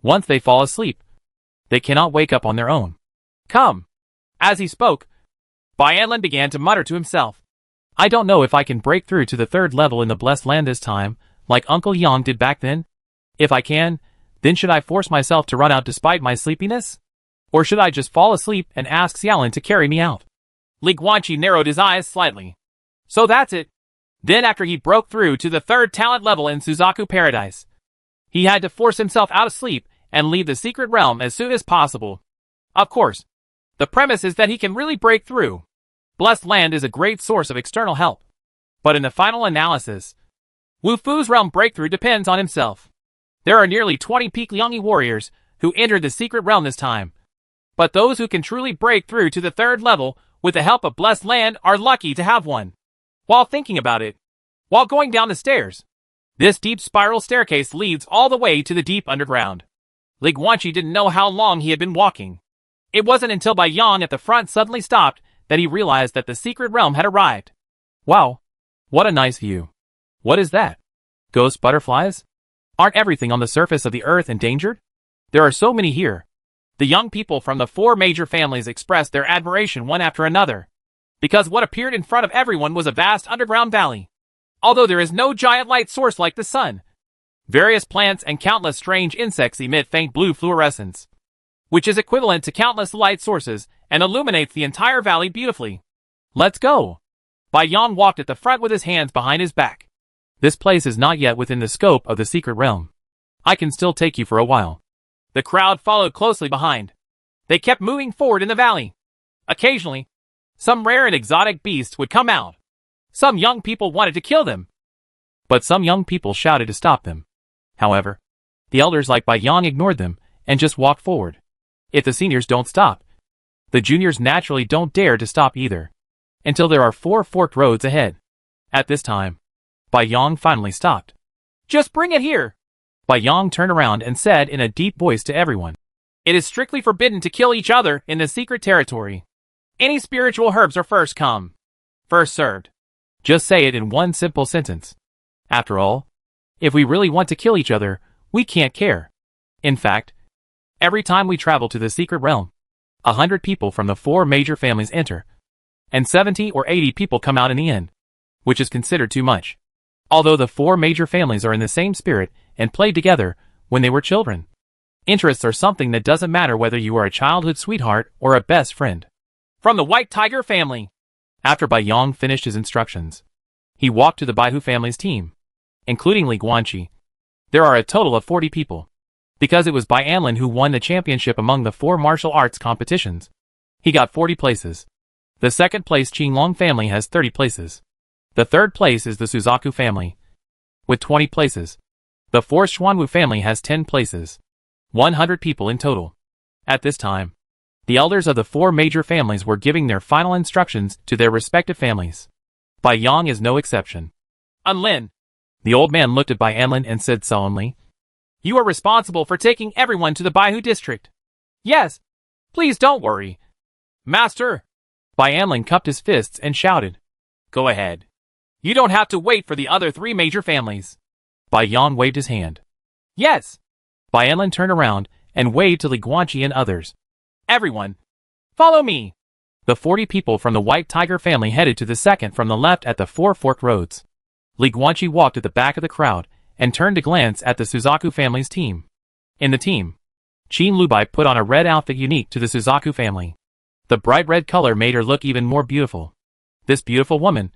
Once they fall asleep, they cannot wake up on their own. Come! As he spoke, Bai Anlin began to mutter to himself. I don't know if I can break through to the 3rd level in the blessed land this time, like Uncle Yang did back then. If I can, then should I force myself to run out despite my sleepiness? Or should I just fall asleep and ask Xiaolin to carry me out? Li Guanqi narrowed his eyes slightly. So that's it. Then after he broke through to the 3rd talent level in Suzaku Paradise, he had to force himself out of sleep and leave the secret realm as soon as possible. Of course, the premise is that he can really break through. Blessed Land is a great source of external help. But in the final analysis, Wu Fu's realm breakthrough depends on himself. There are nearly 20 peak Liangyi warriors who entered the secret realm this time. But those who can truly break through to the 3rd level with the help of Blessed Land are lucky to have one. While thinking about it, while going down the stairs, this deep spiral staircase leads all the way to the deep underground. Li Guanqi didn't know how long he had been walking. It wasn't until Bai Yang at the front suddenly stopped that he realized that the secret realm had arrived. Wow, what a nice view. What is that? Ghost butterflies? Aren't everything on the surface of the earth endangered? There are so many here. The young people from the 4 major families expressed their admiration one after another, because what appeared in front of everyone was a vast underground valley. Although there is no giant light source like the sun, various plants and countless strange insects emit faint blue fluorescence, which is equivalent to countless light sources and illuminates the entire valley beautifully. Let's go. Bai Yang walked at the front with his hands behind his back. This place is not yet within the scope of the secret realm. I can still take you for a while. The crowd followed closely behind. They kept moving forward in the valley. Occasionally, some rare and exotic beasts would come out. Some young people wanted to kill them, but some young people shouted to stop them. However, the elders like Bai Yang ignored them and just walked forward. If the seniors don't stop, the juniors naturally don't dare to stop either, until there are 4 forked roads ahead. At this time, Bai Yang finally stopped. Just bring it here. Bai Yang turned around and said in a deep voice to everyone, it is strictly forbidden to kill each other in the secret territory. Any spiritual herbs are first come, first served. Just say it in one simple sentence. After all, if we really want to kill each other, we can't care. In fact, every time we travel to the secret realm, 100 people from the 4 major families enter, and 70 or 80 people come out in the end, which is considered too much. Although the 4 major families are in the same spirit and played together when they were children. Interests are something that doesn't matter whether you are a childhood sweetheart or a best friend. From the White Tiger family. After Bai Yang finished his instructions, he walked to the Baihu family's team, including Li Guanqi. There are a total of 40 people, because it was Bai Anlin who won the championship among the 4 martial arts competitions. He got 40 places. The 2nd place Qinglong family has 30 places. The 3rd place is the Suzaku family, with 20 places. The 4th Xuanwu family has 10 places. 100 people in total. At this time, the elders of the 4 major families were giving their final instructions to their respective families. Bai Yang is no exception. Unlin. The old man looked at Bai Anlin and said solemnly, "You are responsible for taking everyone to the Baihu district." "Yes. Please don't worry." "Master." Bai Anlin cupped his fists and shouted, "Go ahead. You don't have to wait for the other 3 major families." Bai Yang waved his hand. "Yes." Bai Anlin turned around and waved to Li Guanqi and others. "Everyone, follow me." The 40 people from the White Tiger family headed to the second from the left at the 4 forked roads. Li Guanqi walked at the back of the crowd and turned to glance at the Suzaku family's team. In the team, Qin Lubai put on a red outfit unique to the Suzaku family. The bright red color made her look even more beautiful. This beautiful woman,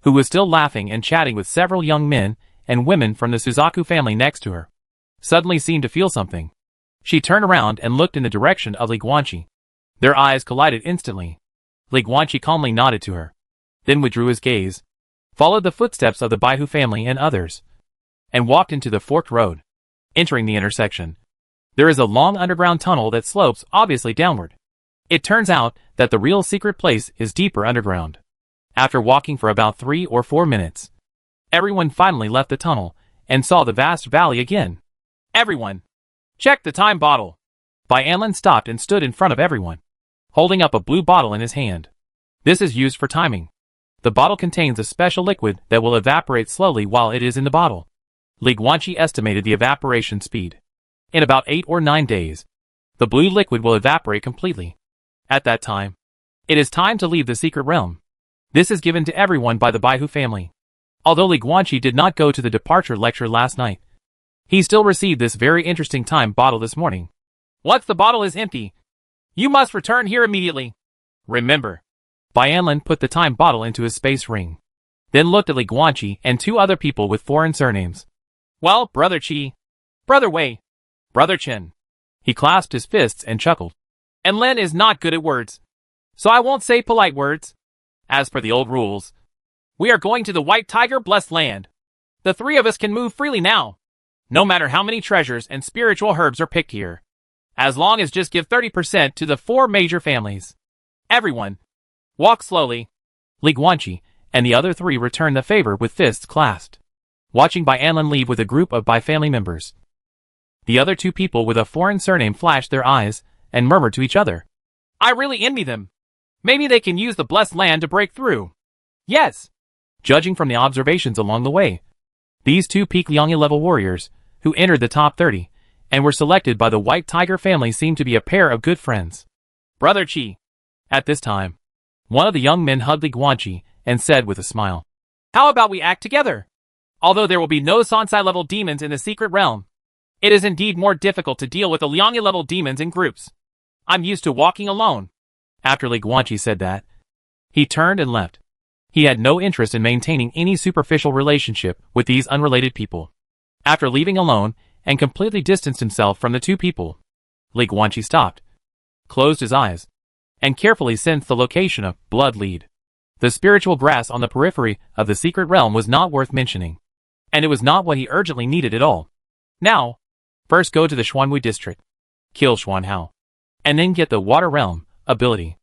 who was still laughing and chatting with several young men and women from the Suzaku family next to her, suddenly seemed to feel something. She turned around and looked in the direction of Li Guanqi. Their eyes collided instantly. Li Guanqi calmly nodded to her, then withdrew his gaze, followed the footsteps of the Baihu family and others, and walked into the forked road. Entering the intersection, there is a long underground tunnel that slopes obviously downward. It turns out that the real secret place is deeper underground. After walking for about 3 or 4 minutes, everyone finally left the tunnel and saw the vast valley again. "Everyone, check the time bottle." Bai Anlin stopped and stood in front of everyone, holding up a blue bottle in his hand. This is used for timing. The bottle contains a special liquid that will evaporate slowly while it is in the bottle. Li Guanqi estimated the evaporation speed. In about 8 or 9 days, the blue liquid will evaporate completely. At that time, it is time to leave the secret realm. This is given to everyone by the Baihu family. Although Li Guanqi did not go to the departure lecture last night, he still received this very interesting time bottle this morning. "Once the bottle is empty, you must return here immediately. Remember." Bai Anlin put the time bottle into his space ring, then looked at Li Guanqi and 2 other people with foreign surnames. "Well, Brother Qi, Brother Wei, Brother Chen." He clasped his fists and chuckled. "And Lin is not good at words, so I won't say polite words. As per the old rules, we are going to the White Tiger blessed land. The 3 of us can move freely now, no matter how many treasures and spiritual herbs are picked here, as long as just give 30% to the 4 major families. Everyone, walk slowly." Li Guanqi and the other 3 returned the favor with fists clasped, watching Bai Anlin leave with a group of Bai family members. The other 2 people with a foreign surname flashed their eyes and murmured to each other, "I really envy them. Maybe they can use the blessed land to break through." Yes. Judging from the observations along the way, these 2 peak Liangya level warriors, who entered the top 30, and were selected by the White Tiger family seemed to be a pair of good friends. "Brother Qi." At this time, one of the young men hugged Li Guanqi and said with a smile, "How about we act together? Although there will be no Sansai level demons in the secret realm, it is indeed more difficult to deal with the Liangya level demons in groups. I'm used to walking alone." After Li Guanqi said that, he turned and left. He had no interest in maintaining any superficial relationship with these unrelated people. After leaving alone and completely distanced himself from the 2 people, Li Guanqi stopped, closed his eyes, and carefully sensed the location of Blood Lead. The spiritual grass on the periphery of the secret realm was not worth mentioning, and it was not what he urgently needed at all. Now, first go to the Xuanwu district, kill Xuanhao, and then get the Water Realm ability.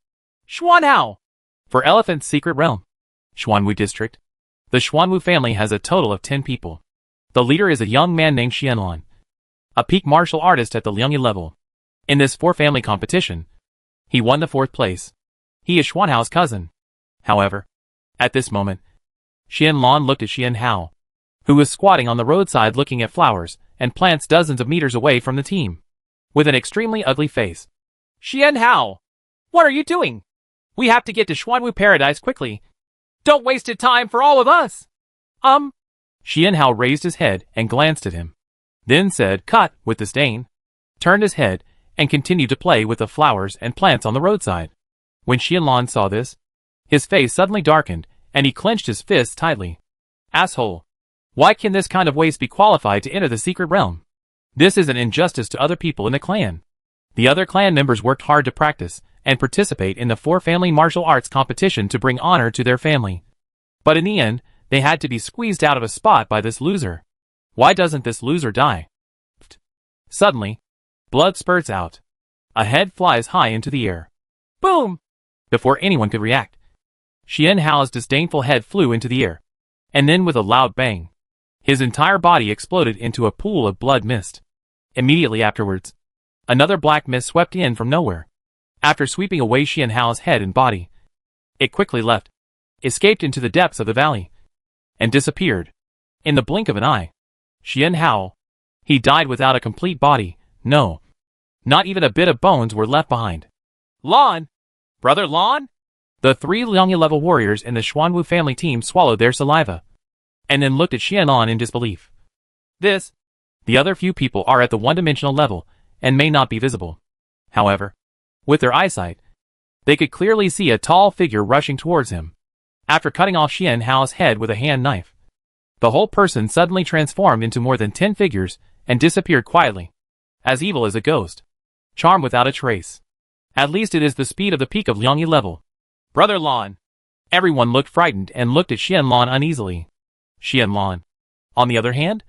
Xuanhao! For Elephant's secret realm, Xuanwu district, the Xuanwu family has a total of 10 people. The leader is a young man named Xianlan, a peak martial artist at the Liangya level. In this 4-family competition, he won the 4th place. He is Xuanhao's cousin. However, at this moment, Xianlan looked at Xianhao, who was squatting on the roadside looking at flowers and plants dozens of meters away from the team, with an extremely ugly face. "Xianhao, what are you doing? We have to get to Xuanwu Paradise quickly. Don't waste time for all of us." Xianhao raised his head and glanced at him, then said, "Cut," with disdain, turned his head, and continued to play with the flowers and plants on the roadside. When Xianlan saw this, his face suddenly darkened, and he clenched his fists tightly. "Asshole! Why can this kind of waste be qualified to enter the secret realm? This is an injustice to other people in the clan." The other clan members worked hard to practice and participate in the 4-family martial arts competition to bring honor to their family. But in the end, they had to be squeezed out of a spot by this loser. Why doesn't this loser die? Suddenly, blood spurts out. A head flies high into the air. Boom! Before anyone could react, Xian Hao's disdainful head flew into the air. And then with a loud bang, his entire body exploded into a pool of blood mist. Immediately afterwards, another black mist swept in from nowhere. After sweeping away Xian Hao's head and body, it quickly left, escaped into the depths of the valley, and disappeared. In the blink of an eye, Xian Hao, he died without a complete body. No, not even a bit of bones were left behind. Lan! Brother Lan? The three Liangye level warriors in the Xuanwu family team swallowed their saliva, and then looked at Xianlan in disbelief. The other few people are at the one-dimensional level, and may not be visible. However, with their eyesight, they could clearly see a tall figure rushing towards him. After cutting off Xian Hao's head with a hand knife, the whole person suddenly transformed into more than 10 figures, and disappeared quietly. As evil as a ghost. Charm without a trace. At least it is the speed of the peak of Liangye level. Brother Lan. Everyone looked frightened and looked at Xianlan uneasily. Xianlan, on the other hand,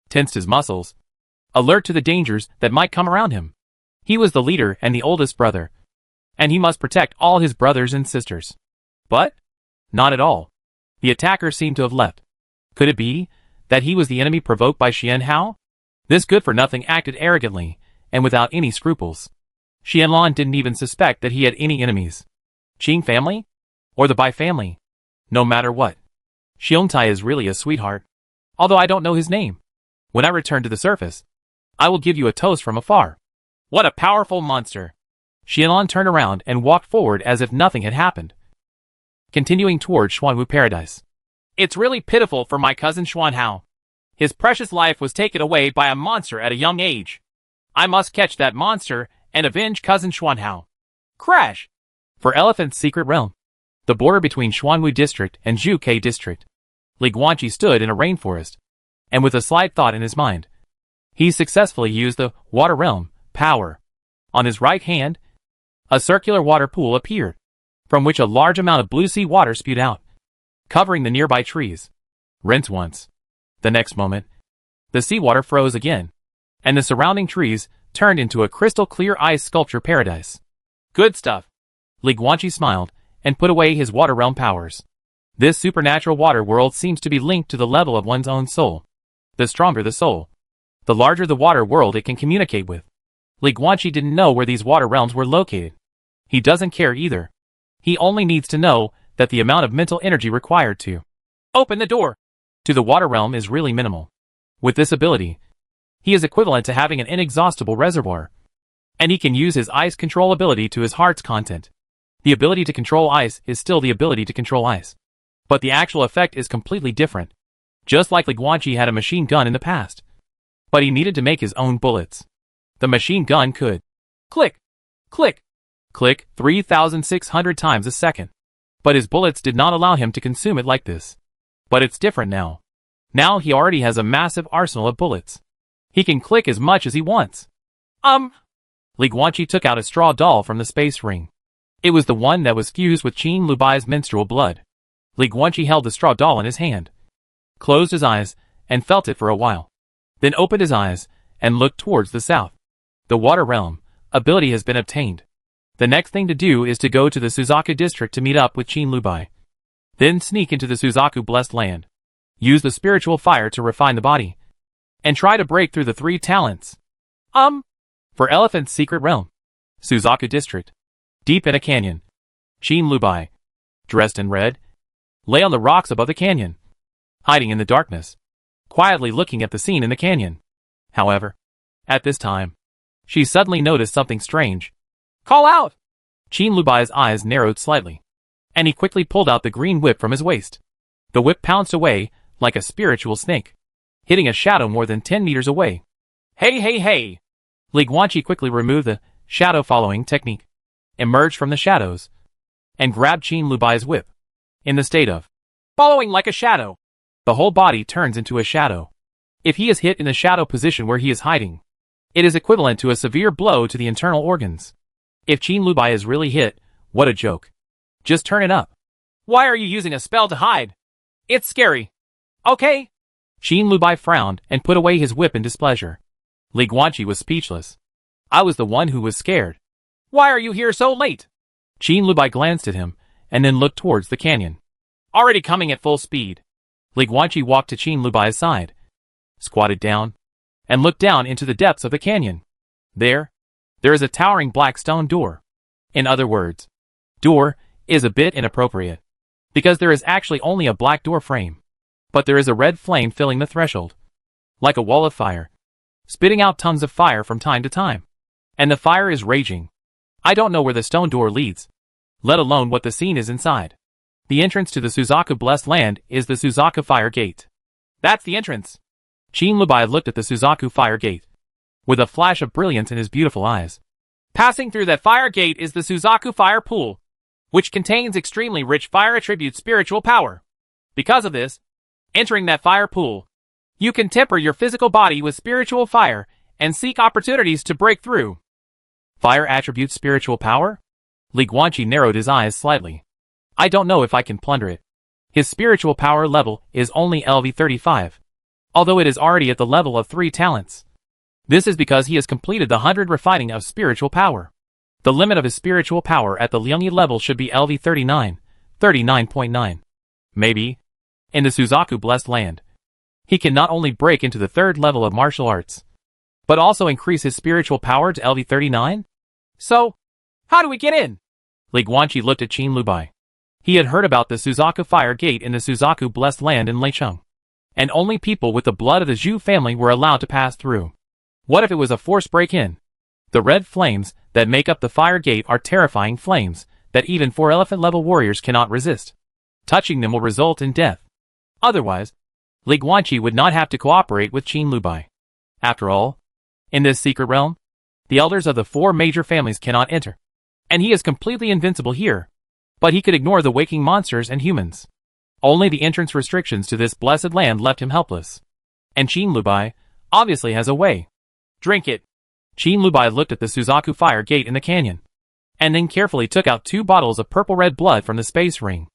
tensed his muscles, alert to the dangers that might come around him. He was the leader and the oldest brother, and he must protect all his brothers and sisters. But, not at all. The attacker seemed to have left. Could it be that he was the enemy provoked by Xian Hao? This good-for-nothing acted arrogantly, and without any scruples. Xianlan didn't even suspect that he had any enemies. Qing family? Or the Bai family? No matter what. Xiongtai is really a sweetheart. Although I don't know his name. When I return to the surface, I will give you a toast from afar. What a powerful monster! Xianlan turned around and walked forward as if nothing had happened, continuing toward Xuanwu Paradise. It's really pitiful for my cousin Xuan Hao. His precious life was taken away by a monster at a young age. I must catch that monster and avenge cousin Xuan Hao. Crash! For Elephant's secret realm, the border between Xuanwu District and Zhuke District, Li Guanqi stood in a rainforest, and with a slight thought in his mind, he successfully used the water realm power. On his right hand, a circular water pool appeared, from which a large amount of blue sea water spewed out, covering the nearby trees. Rinse once. The next moment, the seawater froze again, and the surrounding trees turned into a crystal-clear ice sculpture paradise. Good stuff. Li Guanqi smiled and put away his water realm powers. This supernatural water world seems to be linked to the level of one's own soul. The stronger the soul, the larger the water world it can communicate with. Li Guanqi didn't know where these water realms were located. He doesn't care either. He only needs to know that the amount of mental energy required to open the door to the water realm is really minimal. With this ability, he is equivalent to having an inexhaustible reservoir, and he can use his ice control ability to his heart's content. The ability to control ice is still the ability to control ice, but the actual effect is completely different. Just like Li Guanqi had a machine gun in the past, but he needed to make his own bullets. The machine gun could click, click, click 3,600 times a second, but his bullets did not allow him to consume it like this. But it's different now. Now he already has a massive arsenal of bullets. He can click as much as he wants. Li Guanqi took out a straw doll from the space ring. It was the one that was fused with Qin Lubai's menstrual blood. Li Guanqi held the straw doll in his hand, closed his eyes, and felt it for a while. Then opened his eyes, and looked towards the south. The water realm ability has been obtained. The next thing to do is to go to the Suzaku district to meet up with Qin Lubai. Then sneak into the Suzaku blessed land. Use the spiritual fire to refine the body, and try to break through the 3 talents. For Elephant's secret realm. Suzaku district. Deep in a canyon. Qin Lubai, dressed in red, lay on the rocks above the canyon, hiding in the darkness, quietly looking at the scene in the canyon. However, at this time, she suddenly noticed something strange. Call out! Qin Lubai's eyes narrowed slightly, and he quickly pulled out the green whip from his waist. The whip pounced away like a spiritual snake, hitting a shadow more than 10 meters away. Hey, hey, hey! Li Guanqi quickly removed the shadow following technique, emerged from the shadows, and grabbed Qin Lubai's whip. In the state of following like a shadow, the whole body turns into a shadow. If he is hit in the shadow position where he is hiding, it is equivalent to a severe blow to the internal organs. If Qin Lubai is really hit, what a joke. Just turn it up. Why are you using a spell to hide? It's scary. Okay. Qin Lubai frowned and put away his whip in displeasure. Li Guanqi was speechless. I was the one who was scared. Why are you here so late? Qin Lubai glanced at him, and then looked towards the canyon. Already coming at full speed. Li Guanqi walked to Qin Lubai's side, squatted down, and looked down into the depths of the canyon. There is a towering black stone door. In other words, door is a bit inappropriate, because there is actually only a black door frame. But there is a red flame filling the threshold, like a wall of fire, spitting out tons of fire from time to time. And the fire is raging. I don't know where the stone door leads, let alone what the scene is inside. The entrance to the Suzaku Blessed Land is the Suzaku Fire Gate. That's the entrance. Qin Lubai looked at the Suzaku Fire Gate, with a flash of brilliance in his beautiful eyes. Passing through that fire gate is the Suzaku Fire Pool, which contains extremely rich fire attribute spiritual power. Because of this, entering that fire pool, you can temper your physical body with spiritual fire and seek opportunities to break through. Fire attribute spiritual power? Li Guanqi narrowed his eyes slightly. I don't know if I can plunder it. His spiritual power level is only LV35, although it is already at the level of 3 talents. This is because he has completed the 100 refining of spiritual power. The limit of his spiritual power at the Liangyi level should be LV39, 39.9. Maybe, in the Suzaku Blessed Land, he can not only break into the 3rd level of martial arts, but also increase his spiritual power to LV39? So, how do we get in? Li Guanqi looked at Qin Lubai. He had heard about the Suzaku Fire Gate in the Suzaku Blessed Land in Leicheng, and only people with the blood of the Zhu family were allowed to pass through. What if it was a forced break-in? The red flames that make up the fire gate are terrifying flames that even 4 elephant-level warriors cannot resist. Touching them will result in death. Otherwise, Li Guanqi would not have to cooperate with Qin Lubai. After all, in this secret realm, the elders of the 4 major families cannot enter, and he is completely invincible here. But he could ignore the waking monsters and humans. Only the entrance restrictions to this blessed land left him helpless. And Qin Lubai obviously has a way. Drink it. Qin Lubai looked at the Suzaku Fire Gate in the canyon, and then carefully took out 2 bottles of purple-red blood from the space ring.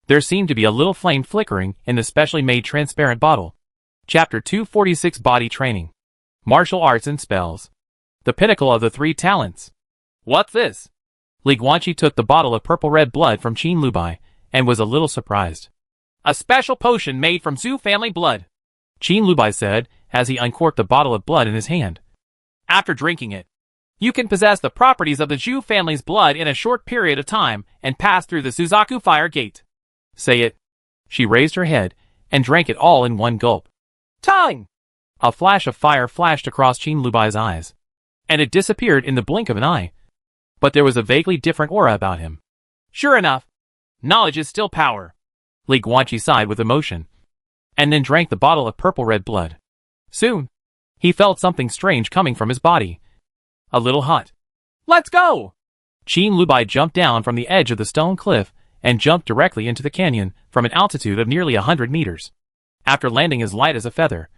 There seemed to be a little flame flickering in the specially made transparent bottle. Chapter 246 Body Training. Martial Arts and Spells. The pinnacle of the 3 talents. What's this? Li Guanqi took the bottle of purple-red blood from Qin Lubai, and was a little surprised. A special potion made from Zhu family blood, Qin Lubai said, as he uncorked the bottle of blood in his hand. After drinking it, you can possess the properties of the Zhu family's blood in a short period of time and pass through the Suzaku Fire Gate. Say it. She raised her head and drank it all in one gulp. Time! A flash of fire flashed across Qin Lubai's eyes, and it disappeared in the blink of an eye. But there was a vaguely different aura about him. Sure enough, knowledge is still power. Li Guanqi sighed with emotion, and then drank the bottle of purple-red blood. Soon, he felt something strange coming from his body. A little hot. Let's go! Qin Lubai jumped down from the edge of the stone cliff and jumped directly into the canyon from an altitude of nearly 100 meters. After landing as light as a feather,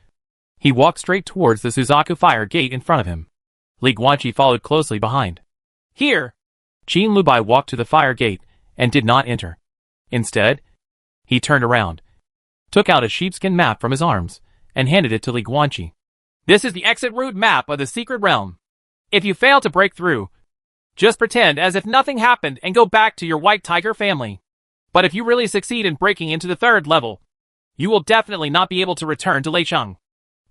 he walked straight towards the Suzaku Fire Gate in front of him. Li Guanqi followed closely behind. Here! Qin Lubai walked to the fire gate and did not enter. Instead, he turned around, took out a sheepskin map from his arms, and handed it to Li Guanqi. This is the exit route map of the secret realm. If you fail to break through, just pretend as if nothing happened and go back to your white tiger family. But if you really succeed in breaking into the 3rd level, you will definitely not be able to return to Leicheng.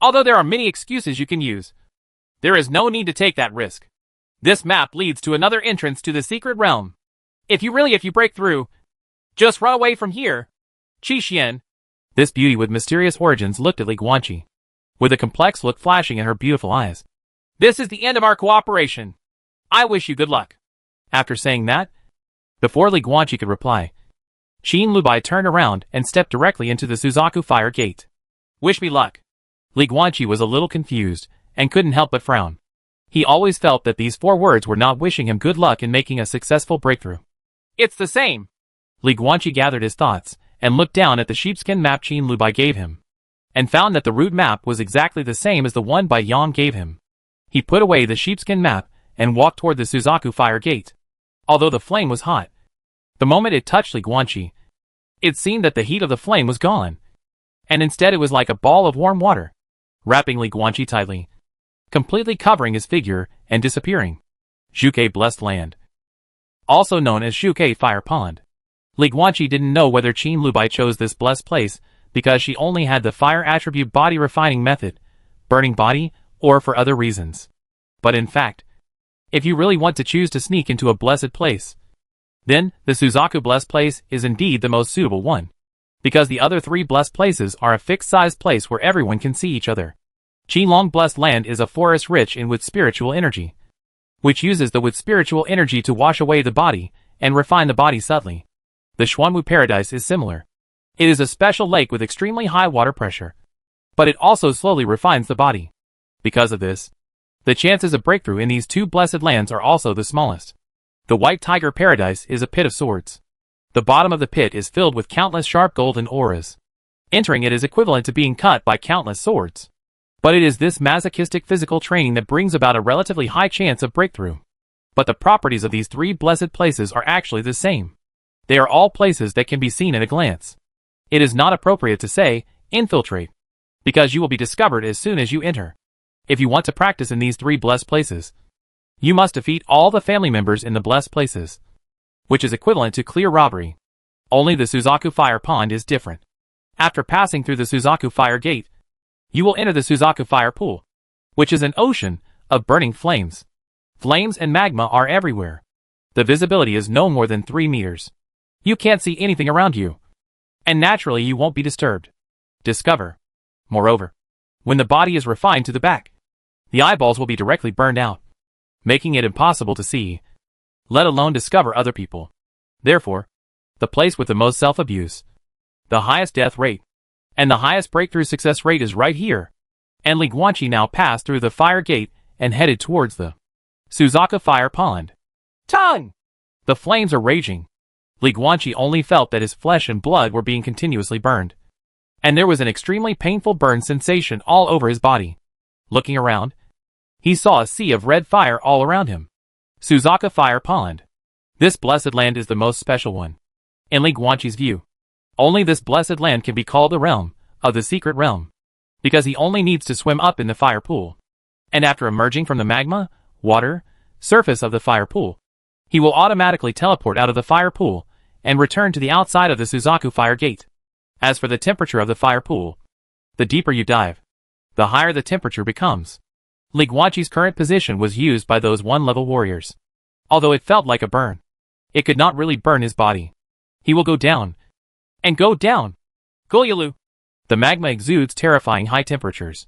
Although there are many excuses you can use, there is no need to take that risk. This map leads to another entrance to the secret realm. If you break through, just run away from here. Qi. This beauty with mysterious origins looked at Li Guanqi, with a complex look flashing in her beautiful eyes. This is the end of our cooperation. I wish you good luck. After saying that, before Li Guanqi could reply, Qin Lubai turned around and stepped directly into the Suzaku Fire Gate. Wish me luck. Li Guanqi was a little confused and couldn't help but frown. He always felt that these 4 words were not wishing him good luck in making a successful breakthrough. It's the same. Li Guanqi gathered his thoughts and looked down at the sheepskin map Qin Lubai gave him, and found that the route map was exactly the same as the one Bai Yang gave him. He put away the sheepskin map and walked toward the Suzaku Fire Gate. Although the flame was hot, the moment it touched Li Guanqi, it seemed that the heat of the flame was gone, and instead it was like a ball of warm water, wrapping Li Guanqi tightly, completely covering his figure and disappearing. Zhuge Blessed Land, also known as Zhuge Fire Pond. Li Guanqi didn't know whether Qin Lubai chose this blessed place because she only had the fire attribute body refining method, burning body, or for other reasons. But in fact, if you really want to choose to sneak into a blessed place, then the Suzaku Blessed Place is indeed the most suitable one. Because the other three blessed places are a fixed-sized place where everyone can see each other. Qinlong Blessed Land is a forest rich in with spiritual energy, which uses the with spiritual energy to wash away the body and refine the body subtly. The Xuanwu Paradise is similar. It is a special lake with extremely high water pressure, but it also slowly refines the body. Because of this, the chances of breakthrough in these two blessed lands are also the smallest. The White Tiger Paradise is a pit of swords. The bottom of the pit is filled with countless sharp golden auras. Entering it is equivalent to being cut by countless swords. But it is this masochistic physical training that brings about a relatively high chance of breakthrough. But the properties of these three blessed places are actually the same. They are all places that can be seen at a glance. It is not appropriate to say, infiltrate, because you will be discovered as soon as you enter. If you want to practice in these three blessed places, you must defeat all the family members in the blessed places, which is equivalent to clear robbery. Only the Suzaku Fire Pond is different. After passing through the Suzaku Fire Gate, you will enter the Suzaku Fire Pool, which is an ocean of burning flames. Flames and magma are everywhere. The visibility is no more than 3 meters. You can't see anything around you, and naturally you won't be disturbed. Discover. Moreover, when the body is refined to the back, the eyeballs will be directly burned out, making it impossible to see, let alone discover other people. Therefore, the place with the most self-abuse, the highest death rate, and the highest breakthrough success rate is right here. And Li Guanqi now passed through the fire gate and headed towards the Suzaku Fire Pond. Tongue! The flames are raging. Li Guanqi only felt that his flesh and blood were being continuously burned, and there was an extremely painful burn sensation all over his body. Looking around, he saw a sea of red fire all around him. Suzaku Fire Pond. This blessed land is the most special one. In Li Guanqi's view, only this blessed land can be called the realm of the secret realm, because he only needs to swim up in the fire pool, and after emerging from the magma, water, surface of the fire pool, he will automatically teleport out of the fire pool and return to the outside of the Suzaku Fire Gate. As for the temperature of the fire pool, the deeper you dive, the higher the temperature becomes. Li Guanqi's current position was used by those one-level warriors. Although it felt like a burn, it could not really burn his body. He will go down. And go down. Goyalu. The magma exudes terrifying high temperatures,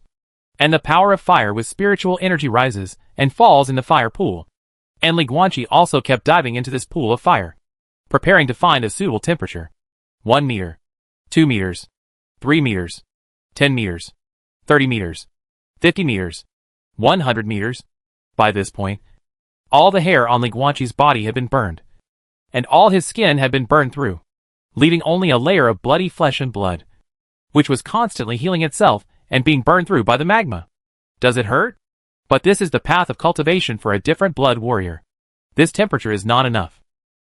and the power of fire with spiritual energy rises and falls in the fire pool. And Li Guanqi also kept diving into this pool of fire, preparing to find a suitable temperature. 1 meter, 2 meters, 3 meters, 10 meters, 30 meters, 50 meters, 100 meters. By this point, all the hair on Li Guanqi's body had been burned, and all his skin had been burned through, leaving only a layer of bloody flesh and blood, which was constantly healing itself and being burned through by the magma. Does it hurt? But this is the path of cultivation for a different blood warrior. This temperature is not enough.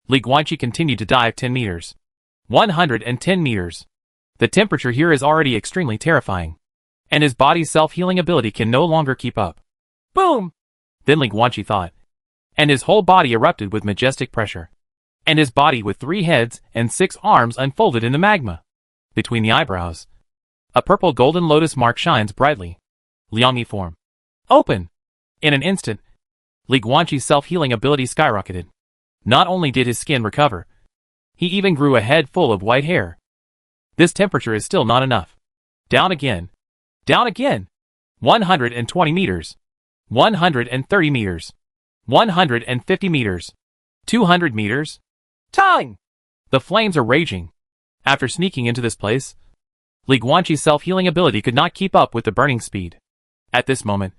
Li Guanqi continued to dive 10 meters. 110 meters. The temperature here is already extremely terrifying, and his body's self-healing ability can no longer keep up. Boom! Then Li Guanqi thought, and his whole body erupted with majestic pressure, and his body with 3 heads and 6 arms unfolded in the magma. Between the eyebrows, a purple golden lotus mark shines brightly. Liangyi form. Open! In an instant, Li Guanqi's self-healing ability skyrocketed. Not only did his skin recover, he even grew a head full of white hair. This temperature is still not enough. Down again. Down again. 120 meters. 130 meters. 150 meters. 200 meters. Time! The flames are raging. After sneaking into this place, Li Guanqi's self-healing ability could not keep up with the burning speed. At this moment,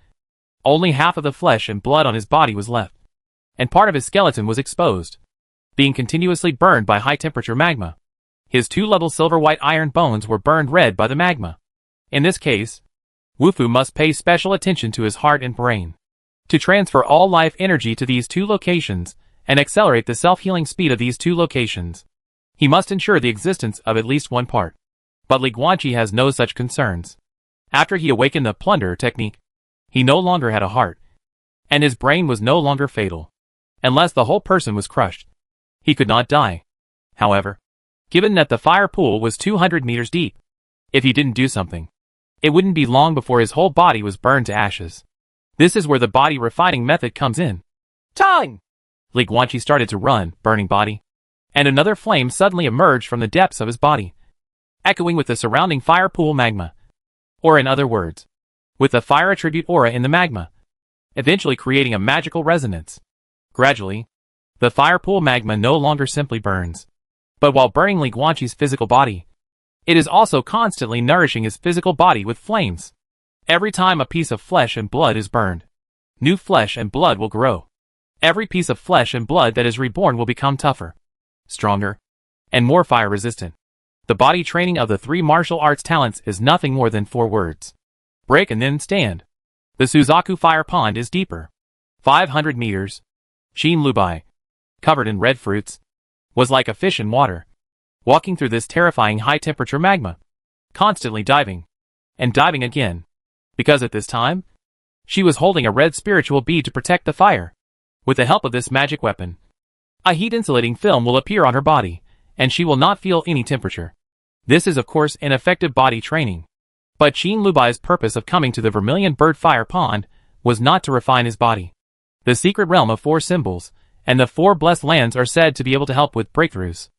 only half of the flesh and blood on his body was left, and part of his skeleton was exposed, being continuously burned by high-temperature magma. His 2-level silver-white iron bones were burned red by the magma. In this case, Wufu must pay special attention to his heart and brain to transfer all life energy to these 2 locations and accelerate the self-healing speed of these 2 locations. He must ensure the existence of at least one part. But Li Guanqi has no such concerns. After he awakened the plunder technique, he no longer had a heart, and his brain was no longer fatal. Unless the whole person was crushed, he could not die. However, given that the fire pool was 200 meters deep, if he didn't do something, it wouldn't be long before his whole body was burned to ashes. This is where the body refining method comes in. Time! Li Guanqi started to run, burning body. And another flame suddenly emerged from the depths of his body, echoing with the surrounding fire pool magma. Or in other words, with the fire attribute aura in the magma, eventually creating a magical resonance. Gradually, the fire pool magma no longer simply burns, but while burning Li Guanqi's physical body, it is also constantly nourishing his physical body with flames. Every time a piece of flesh and blood is burned, new flesh and blood will grow. Every piece of flesh and blood that is reborn will become tougher, stronger, and more fire-resistant. The body training of the 3 martial arts talents is nothing more than 4 words. Break and then stand. The Suzaku fire pond is deeper. 500 meters. Qin Lubai, covered in red fruits, was like a fish in water, walking through this terrifying high-temperature magma, constantly diving, and diving again, because at this time, she was holding a red spiritual bead to protect the fire. With the help of this magic weapon, a heat-insulating film will appear on her body, and she will not feel any temperature. This is of course an effective body training. But Qin Lubai's purpose of coming to the Vermilion Bird Fire Pond was not to refine his body. The secret realm of 4 symbols and the 4 blessed lands are said to be able to help with breakthroughs.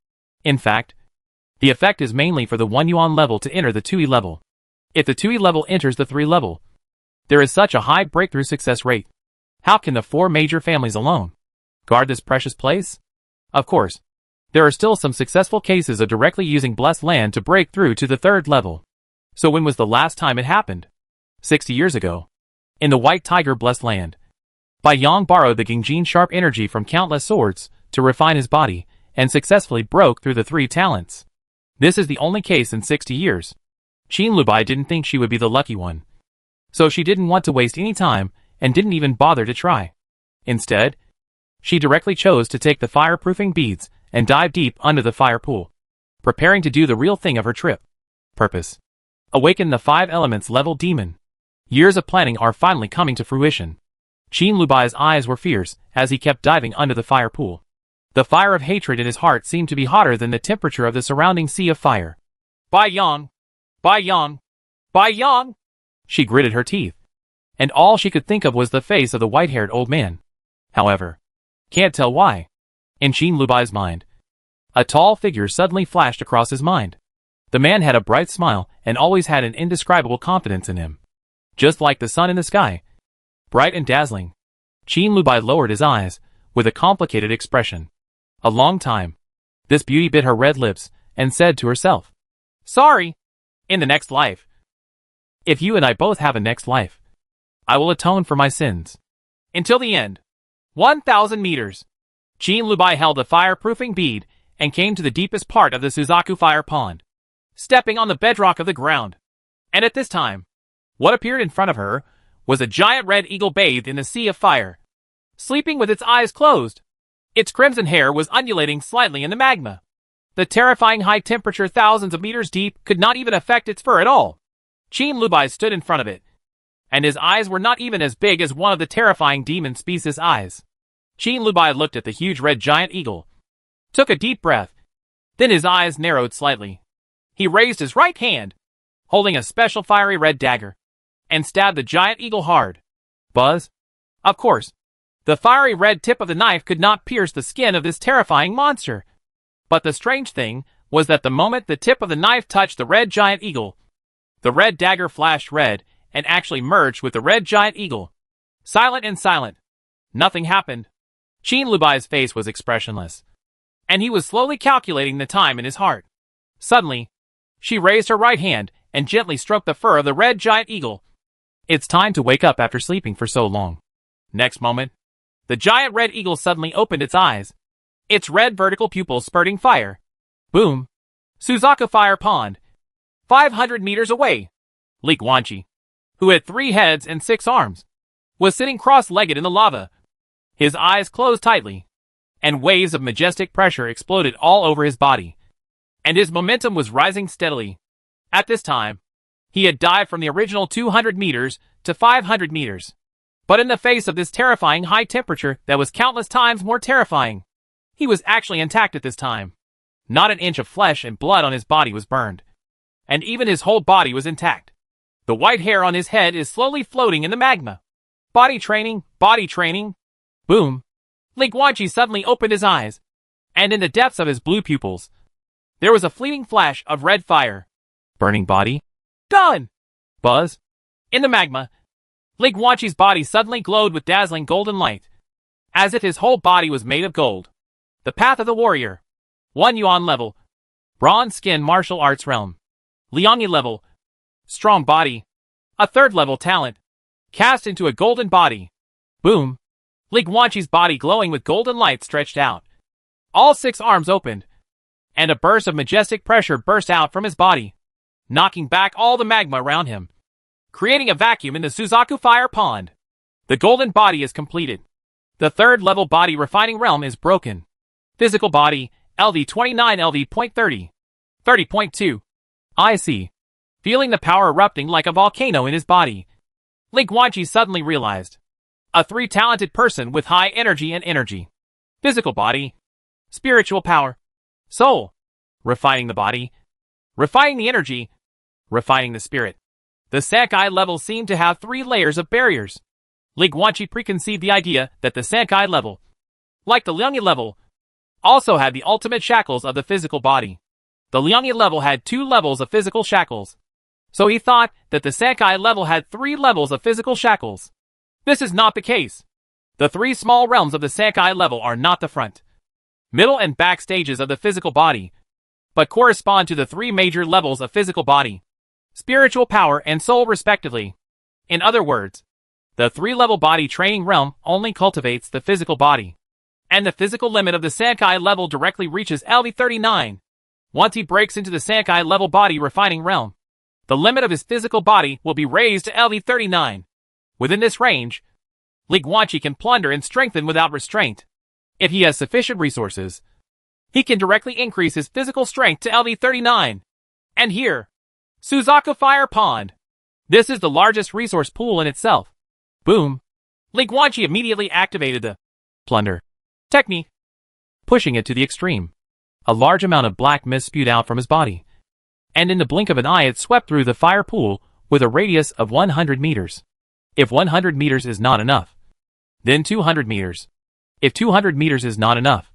In fact, the effect is mainly for the 1 yuan level to enter the 2e level. If the 2e level enters the 3 level, there is such a high breakthrough success rate. How can the 4 major families alone guard this precious place? Of course, there are still some successful cases of directly using blessed land to break through to the 3rd level. So when was the last time it happened? 60 years ago. In the White Tiger Blessed Land. Bai Yang borrowed the Gingjin sharp energy from countless swords to refine his body, and successfully broke through the 3 talents. This is the only case in 60 years. Qin Lubai didn't think she would be the lucky one. So she didn't want to waste any time, and didn't even bother to try. Instead, she directly chose to take the fireproofing beads and dive deep under the fire pool, preparing to do the real thing of her trip. Purpose: awaken the 5 elements level demon. Years of planning are finally coming to fruition. Qin Lubai's eyes were fierce as he kept diving under the fire pool. The fire of hatred in his heart seemed to be hotter than the temperature of the surrounding sea of fire. Bai Yang! Bai Yang! Bai Yang! She gritted her teeth, and all she could think of was the face of the white-haired old man. However, can't tell why, in Qin Lubai's mind, a tall figure suddenly flashed across his mind. The man had a bright smile and always had an indescribable confidence in him. Just like the sun in the sky, bright and dazzling. Qin Lubai lowered his eyes, with a complicated expression. A long time, this beauty bit her red lips, and said to herself, "Sorry. In the next life. If you and I both have a next life, I will atone for my sins." Until the end. 1,000 meters. Qin Lubai held a fireproofing bead, and came to the deepest part of the Suzaku fire pond, stepping on the bedrock of the ground. And at this time, what appeared in front of her was a giant red eagle bathed in a sea of fire, sleeping with its eyes closed. Its crimson hair was undulating slightly in the magma. The terrifying high temperature thousands of meters deep could not even affect its fur at all. Qin Lubai stood in front of it, and his eyes were not even as big as one of the terrifying demon species' eyes. Qin Lubai looked at the huge red giant eagle, took a deep breath, then his eyes narrowed slightly. He raised his right hand, holding a special fiery red dagger, and stabbed the giant eagle hard. Buzz? Of course, the fiery red tip of the knife could not pierce the skin of this terrifying monster. But the strange thing was that the moment the tip of the knife touched the red giant eagle, the red dagger flashed red and actually merged with the red giant eagle. Silent and silent. Nothing happened. Qin Lubai's face was expressionless, and he was slowly calculating the time in his heart. Suddenly, she raised her right hand and gently stroked the fur of the red giant eagle. It's time to wake up after sleeping for so long. Next moment, the giant red eagle suddenly opened its eyes, its red vertical pupils spurting fire. Boom! Suzaku Fire Pond. 500 meters away. Li Guanqi, who had 3 heads and 6 arms, was sitting cross-legged in the lava. His eyes closed tightly, and waves of majestic pressure exploded all over his body, and his momentum was rising steadily. At this time, he had dived from the original 200 meters to 500 meters. But in the face of this terrifying high temperature that was countless times more terrifying, he was actually intact at this time. Not an inch of flesh and blood on his body was burned. And even his whole body was intact. The white hair on his head is slowly floating in the magma. Body training, body training. Boom. Lee Guanqi suddenly opened his eyes, and in the depths of his blue pupils, there was a fleeting flash of red fire. Burning body? Done! Buzz. In the magma, Lee Guanqi's body suddenly glowed with dazzling golden light, as if his whole body was made of gold. The path of the warrior. 1 yuan level. Bronze skin martial arts realm. Liangyi level. Strong body. A 3rd level talent. Cast into a golden body. Boom. Lee Guanqi's body glowing with golden light stretched out. All 6 arms opened, and a burst of majestic pressure burst out from his body, knocking back all the magma around him, creating a vacuum in the Suzaku fire pond. The golden body is completed. The 3rd level body refining realm is broken. Physical body, LV29 LV.30. 30.2. I see. Feeling the power erupting like a volcano in his body, Lee Guanqi suddenly realized. A 3-talented person with high energy and energy. Physical body. Spiritual power. Soul. Refining the body. Refining the energy. Refining the spirit. The Sankai level seemed to have 3 layers of barriers. Lee Guanqi preconceived the idea that the Sankai level, like the Liangyi level, also had the ultimate shackles of the physical body. The Liangyi level had 2 levels of physical shackles, so he thought that the Sankai level had 3 levels of physical shackles. This is not the case. The 3 small realms of the Sankai level are not the front, middle and back stages of the physical body, but correspond to the 3 major levels of physical body, spiritual power and soul respectively. In other words, the 3-level body training realm only cultivates the physical body, and the physical limit of the Sankai level directly reaches LV39. Once he breaks into the Sankai level body refining realm, the limit of his physical body will be raised to LV39. Within this range, Lee Guanqi can plunder and strengthen without restraint. If he has sufficient resources, he can directly increase his physical strength to LV39. And here, Suzaku Fire Pond. This is the largest resource pool in itself. Boom. Lee Guanqi immediately activated the plunder technique, pushing it to the extreme. A large amount of black mist spewed out from his body, and in the blink of an eye it swept through the fire pool with a radius of 100 meters. If 100 meters is not enough, then 200 meters. If 200 meters is not enough,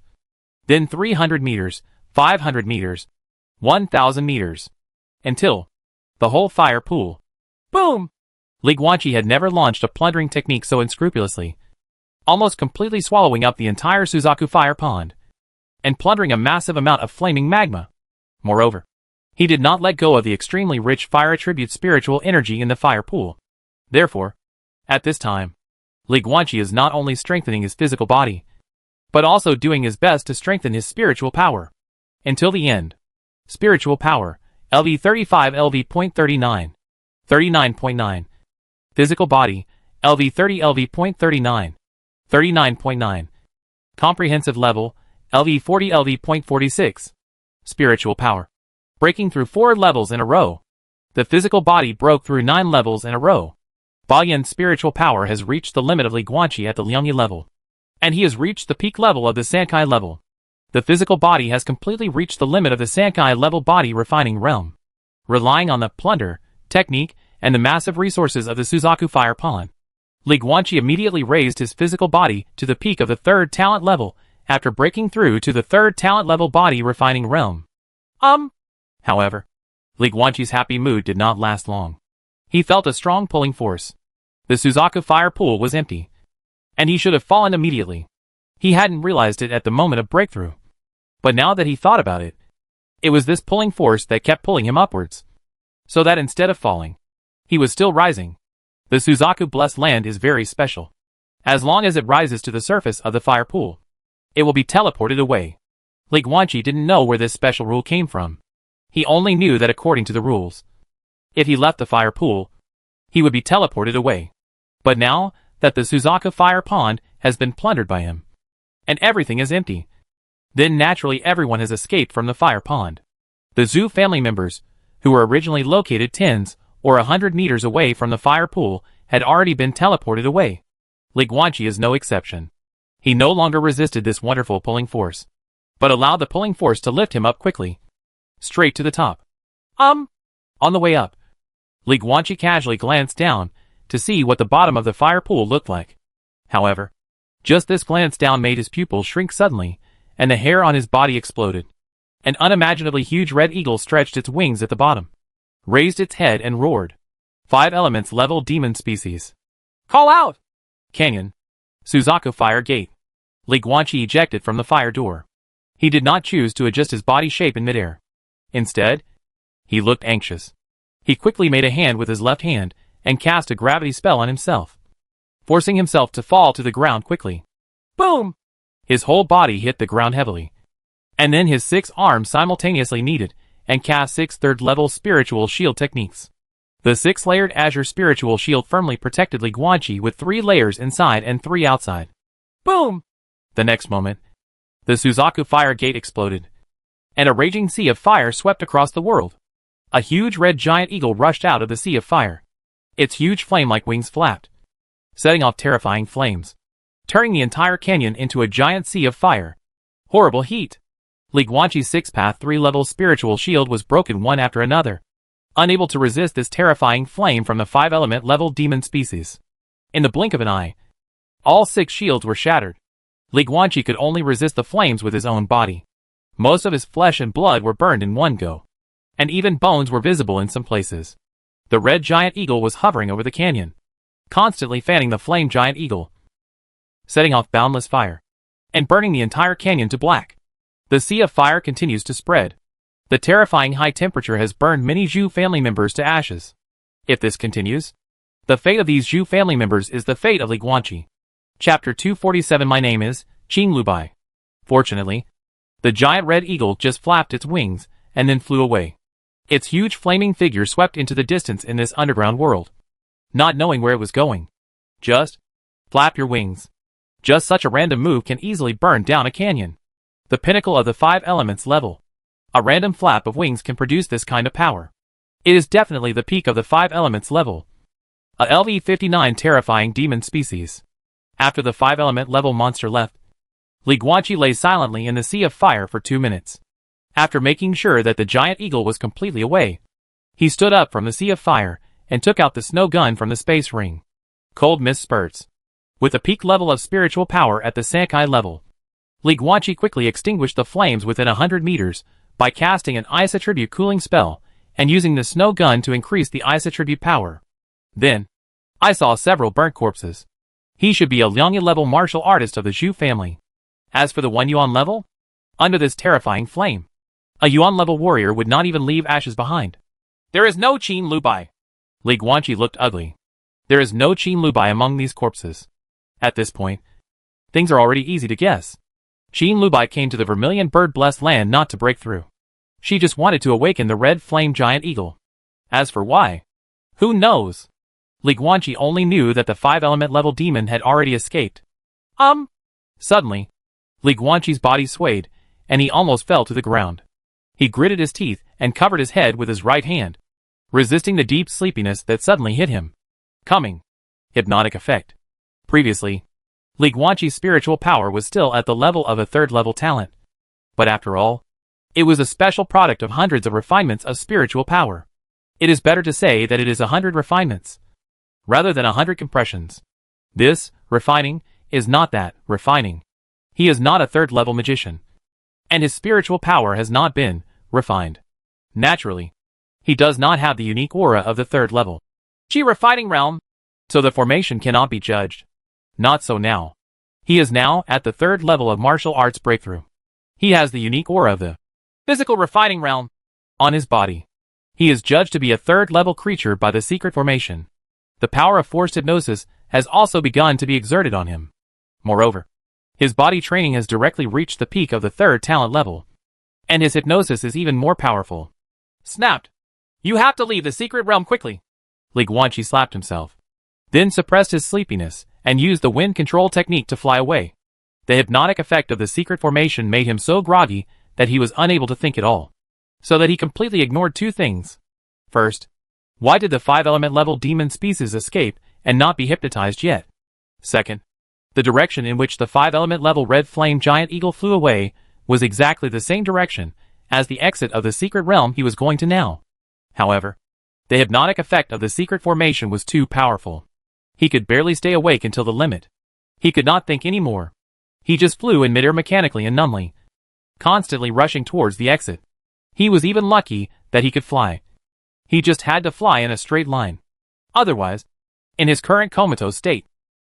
then 300 meters, 500 meters, 1,000 meters, until the whole fire pool. Boom! Lee Guanqi had never launched a plundering technique so unscrupulously, almost completely swallowing up the entire Suzaku fire pond, and plundering a massive amount of flaming magma. Moreover, he did not let go of the extremely rich fire attribute spiritual energy in the fire pool. Therefore, at this time, Lee Guanqi is not only strengthening his physical body, but also doing his best to strengthen his spiritual power. Until the end. Spiritual power, LV35 LV.39. 39.9. Physical body, LV30 LV.39. 39.9. Comprehensive level, LV40 LV.46. Spiritual power. Breaking through 4 levels in a row. The physical body broke through 9 levels in a row. Baoyan's spiritual power has reached the limit of Lee Guanqi at the Liangyi level, and he has reached the peak level of the Sankai level. The physical body has completely reached the limit of the Sankai level body refining realm. Relying on the plunder technique and the massive resources of the Suzaku fire pond, Lee Guanqi immediately raised his physical body to the peak of the 3rd talent level after breaking through to the 3rd talent level body refining realm. However, Lee Guanqi's happy mood did not last long. He felt a strong pulling force. The Suzaku fire pool was empty, and he should have fallen immediately. He hadn't realized it at the moment of breakthrough, but now that he thought about it, it was this pulling force that kept pulling him upwards, so that instead of falling, he was still rising. The Suzaku blessed land is very special. As long as it rises to the surface of the fire pool, it will be teleported away. Lee Guanqi didn't know where this special rule came from. He only knew that according to the rules, if he left the fire pool, he would be teleported away. But now that the Suzaku fire pond has been plundered by him, and everything is empty, then naturally everyone has escaped from the fire pond. The Zhu family members, who were originally located tens or 100 meters away from the fire pool, had already been teleported away. Li Guanqi is no exception. He no longer resisted this wonderful pulling force, but allowed the pulling force to lift him up quickly, straight to the top. On the way up, Li Guanqi casually glanced down to see what the bottom of the fire pool looked like. However, just this glance down made his pupils shrink suddenly, and the hair on his body exploded. An unimaginably huge red eagle stretched its wings at the bottom, raised its head and roared. 5 elements level demon species. Call out! Canyon. Suzaku Fire Gate. Li Guanqi ejected from the fire door. He did not choose to adjust his body shape in midair. Instead, he looked anxious. He quickly made a hand with his left hand and cast a gravity spell on himself, forcing himself to fall to the ground quickly. Boom! His whole body hit the ground heavily. And then his 6 arms simultaneously kneaded and cast 6 third-level spiritual shield techniques. The 6-layered azure spiritual shield firmly protected Li Guanqi with 3 layers inside and 3 outside. Boom! The next moment, the Suzaku Fire Gate exploded, and a raging sea of fire swept across the world. A huge red giant eagle rushed out of the sea of fire. Its huge flame-like wings flapped, setting off terrifying flames, turning the entire canyon into a giant sea of fire. Horrible heat! Li Guanqi's 6-path 3-level spiritual shield was broken one after another, unable to resist this terrifying flame from the 5-element level demon species. In the blink of an eye, all 6 shields were shattered. Li Guanqi could only resist the flames with his own body. Most of his flesh and blood were burned in one go, and even bones were visible in some places. The red giant eagle was hovering over the canyon, constantly fanning the flame giant eagle, setting off boundless fire, and burning the entire canyon to black. The sea of fire continues to spread. The terrifying high temperature has burned many Zhu family members to ashes. If this continues, the fate of these Zhu family members is the fate of Li Guanqi. Chapter 247. My name is Qing Lubai. Fortunately, the giant red eagle just flapped its wings and then flew away. Its huge flaming figure swept into the distance in this underground world, not knowing where it was going. Just flap your wings. Just such a random move can easily burn down a canyon. The pinnacle of the 5 elements level. A random flap of wings can produce this kind of power. It is definitely the peak of the 5 elements level. A LV-59 terrifying demon species. After the 5-element level monster left, Li Guanqi lay silently in the sea of fire for 2 minutes. After making sure that the giant eagle was completely away, he stood up from the sea of fire and took out the snow gun from the space ring. Cold mist spurts. With a peak level of spiritual power at the Sankai level, Li Guanqi quickly extinguished the flames within 100 meters by casting an ice attribute cooling spell and using the snow gun to increase the ice attribute power. Then, I saw several burnt corpses. He should be a Liangya level martial artist of the Zhu family. As for the 1 Yuan level, under this terrifying flame, a Yuan level warrior would not even leave ashes behind. There is no Qin Lubai. Li Guanqi looked ugly. There is no Qin Lubai among these corpses. At this point, things are already easy to guess. Qin Lubai came to the Vermilion Bird-blessed land not to break through. She just wanted to awaken the red flame giant eagle. As for why, who knows? Li Guanqi only knew that the 5-element level demon had already escaped. Suddenly, Li Guanqi's body swayed, and he almost fell to the ground. He gritted his teeth and covered his head with his right hand, resisting the deep sleepiness that suddenly hit him. Coming. Hypnotic effect. Previously, Li Guanqi's spiritual power was still at the level of a 3rd-level talent. But after all, it was a special product of hundreds of refinements of spiritual power. It is better to say that it is 100 refinements, rather than 100 compressions. This, refining, is not that, refining. He is not a 3rd-level magician, and his spiritual power has not been refined. Naturally, he does not have the unique aura of the 3rd level. Qi refining realm, so the formation cannot be judged. Not so now. He is now at the 3rd level of martial arts breakthrough. He has the unique aura of the physical refining realm on his body. He is judged to be a 3rd-level creature by the secret formation. The power of forced hypnosis has also begun to be exerted on him. Moreover, his body training has directly reached the peak of the 3rd talent level, and his hypnosis is even more powerful. Snapped. You have to leave the secret realm quickly. Li Guanqi slapped himself, then suppressed his sleepiness and used the wind control technique to fly away. The hypnotic effect of the secret formation made him so groggy that he was unable to think at all, so that he completely ignored 2 things. First, why did the 5-element level demon species escape and not be hypnotized yet? Second, the direction in which the 5-element level red flame giant eagle flew away was exactly the same direction as the exit of the secret realm he was going to now. However, the hypnotic effect of the secret formation was too powerful. He could barely stay awake until the limit. He could not think anymore. He just flew in midair mechanically and numbly, constantly rushing towards the exit. He was even lucky that he could fly. He just had to fly in a straight line. Otherwise, in his current comatose state,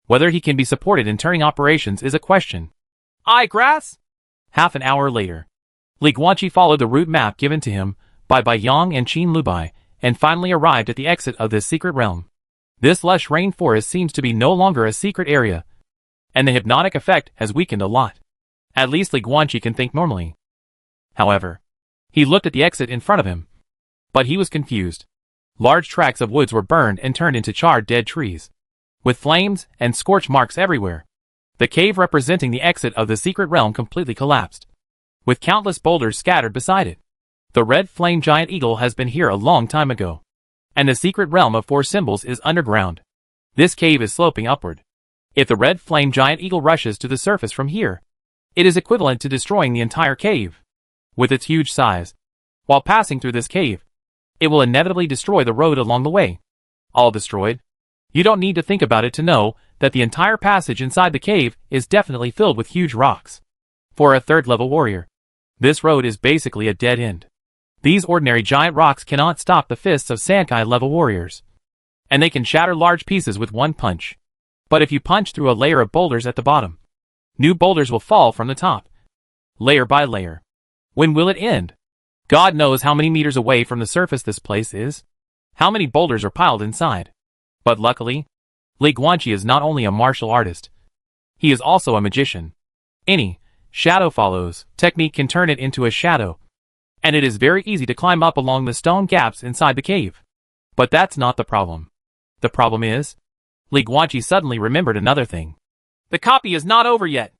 whether he can be supported in turning operations is a question. Grass? Half an hour later, Li Guanqi followed the route map given to him by Bai Yang and Qin Lubai, and finally arrived at the exit of this secret realm. This lush rainforest seems to be no longer a secret area, and the hypnotic effect has weakened a lot. At least Li Guanqi can think normally. However, he looked at the exit in front of him, but he was confused. Large tracts of woods were burned and turned into charred dead trees, with flames and scorch marks everywhere. The cave representing the exit of the secret realm completely collapsed, with countless boulders scattered beside it. The red flame giant eagle has been here a long time ago, and the secret realm of 4 symbols is underground. This cave is sloping upward. If the red flame giant eagle rushes to the surface from here, it is equivalent to destroying the entire cave. With its huge size, while passing through this cave, it will inevitably destroy the road along the way. All destroyed? You don't need to think about it to know that the entire passage inside the cave is definitely filled with huge rocks. For a 3rd-level warrior, this road is basically a dead end. These ordinary giant rocks cannot stop the fists of Sankai-level warriors, and they can shatter large pieces with one punch. But if you punch through a layer of boulders at the bottom, new boulders will fall from the top, layer by layer. When will it end? God knows how many meters away from the surface this place is, how many boulders are piled inside. But luckily, Li Guanqi is not only a martial artist, he is also a magician. Any shadow follows technique can turn it into a shadow, and it is very easy to climb up along the stone gaps inside the cave. But that's not the problem. The problem is, Li Guanqi suddenly remembered another thing. The copy is not over yet.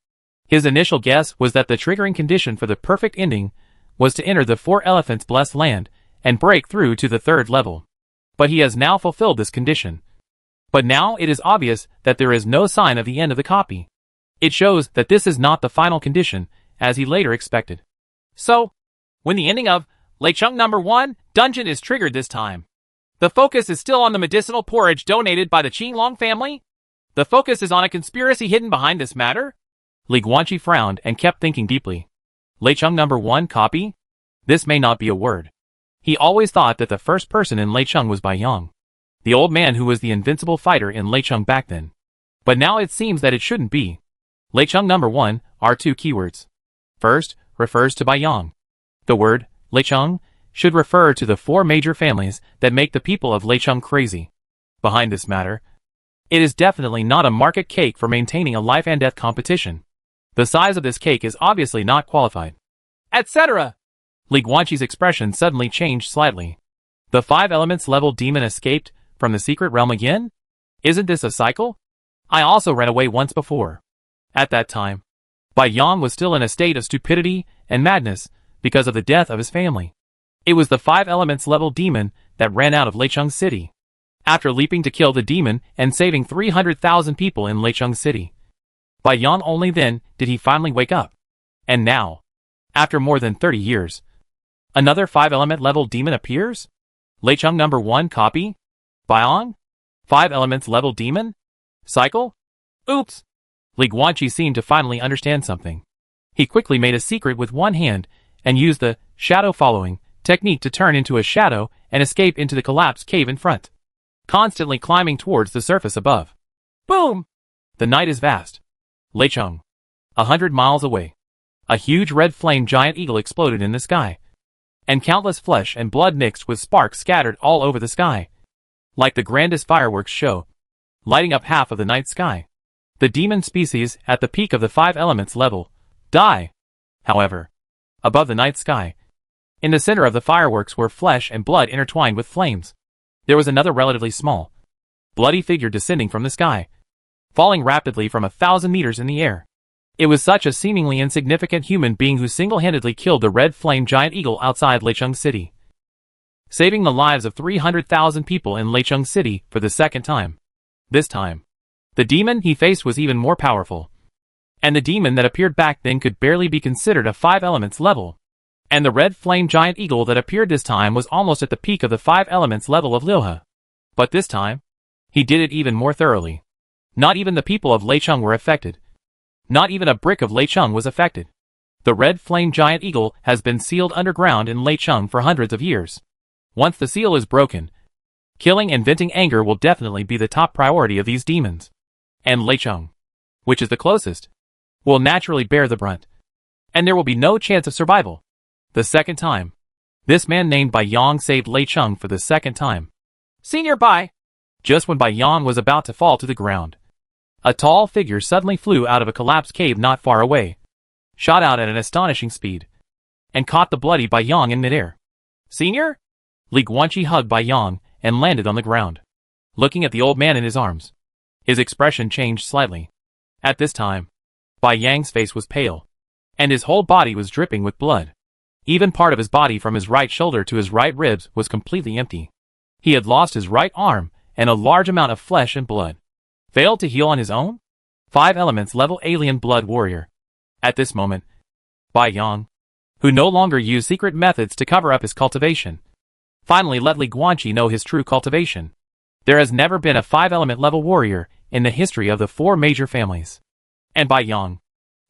His initial guess was that the triggering condition for the perfect ending was to enter the 4 elephants blessed land and break through to the 3rd level. But he has now fulfilled this condition. But now it is obvious that there is no sign of the end of the copy. It shows that this is not the final condition, as he later expected. So, when the ending of Leicheng No. 1 dungeon is triggered this time, the focus is still on the medicinal porridge donated by the Qinglong family? The focus is on a conspiracy hidden behind this matter? Li Guanqi frowned and kept thinking deeply. Leicheng No. 1 copy? This may not be a word. He always thought that the first person in Leicheng was Bai Yang, the old man who was the invincible fighter in Leicheng back then. But now it seems that it shouldn't be. Leicheng No. 1 are 2 keywords. First, refers to Bai Yang. The word, Leicheng, should refer to the 4 major families that make the people of Leicheng crazy. Behind this matter, it is definitely not a market cake for maintaining a life and death competition. The size of this cake is obviously not qualified, etc. Li Guanqi's expression suddenly changed slightly. The 5 elements level demon escaped from the secret realm again? Isn't this a cycle? I also ran away once before. At that time, Bai Yang was still in a state of stupidity and madness because of the death of his family. It was the 5 elements level demon that ran out of Leicheng City, after leaping to kill the demon and saving 300,000 people in Leicheng City. Bai Yang only then did he finally wake up. And now, after more than 30 years, another 5-element level demon appears? Leicheng No. 1 copy? Bai Yang? 5 elements level demon? Cycle? Oops! Li Guanqi seemed to finally understand something. He quickly made a secret with one hand and used the shadow following technique to turn into a shadow and escape into the collapsed cave in front, constantly climbing towards the surface above. Boom! The night is vast. Leicheng, 100 miles away. A huge red flame giant eagle exploded in the sky, and countless flesh and blood mixed with sparks scattered all over the sky, like the grandest fireworks show, lighting up half of the night sky. The demon species at the peak of the 5 elements level die. However, above the night sky, in the center of the fireworks were flesh and blood intertwined with flames. There was another relatively small, bloody figure descending from the sky, falling rapidly from 1,000 meters in the air. It was such a seemingly insignificant human being who single-handedly killed the red flame giant eagle outside Leicheng City, saving the lives of 300,000 people in Leicheng City for the second time. This time, The demon he faced was even more powerful. And the demon that appeared back then could barely be considered a 5 elements level. And the red flame giant eagle that appeared this time was almost at the peak of the 5 elements level of Lilha. But this time, he did it even more thoroughly. Not even the people of Leicheng were affected. Not even a brick of Leicheng was affected. The red flame giant eagle has been sealed underground in Leicheng for hundreds of years. Once the seal is broken, killing and venting anger will definitely be the top priority of these demons. And Leicheng, which is the closest, will naturally bear the brunt. And there will be no chance of survival. The second time, this man named Bai Yang saved Leicheng for the second time. Senior Bai! Just when Bai Yang was about to fall to the ground, a tall figure suddenly flew out of a collapsed cave not far away, shot out at an astonishing speed, and caught the bloody Bai Yang in midair. Senior? Li Guanqi hugged Bai Yang and landed on the ground, looking at the old man in his arms. His expression changed slightly. At this time, Bai Yang's face was pale, and his whole body was dripping with blood. Even part of his body from his right shoulder to his right ribs was completely empty. He had lost his right arm and a large amount of flesh and blood. Failed to heal on his own? 5 elements level alien blood warrior. At this moment, Bai Yang, who no longer used secret methods to cover up his cultivation, finally let Li Guanqi know his true cultivation. There has never been a 5 element level warrior in the history of the 4 major families. And Bai Yang,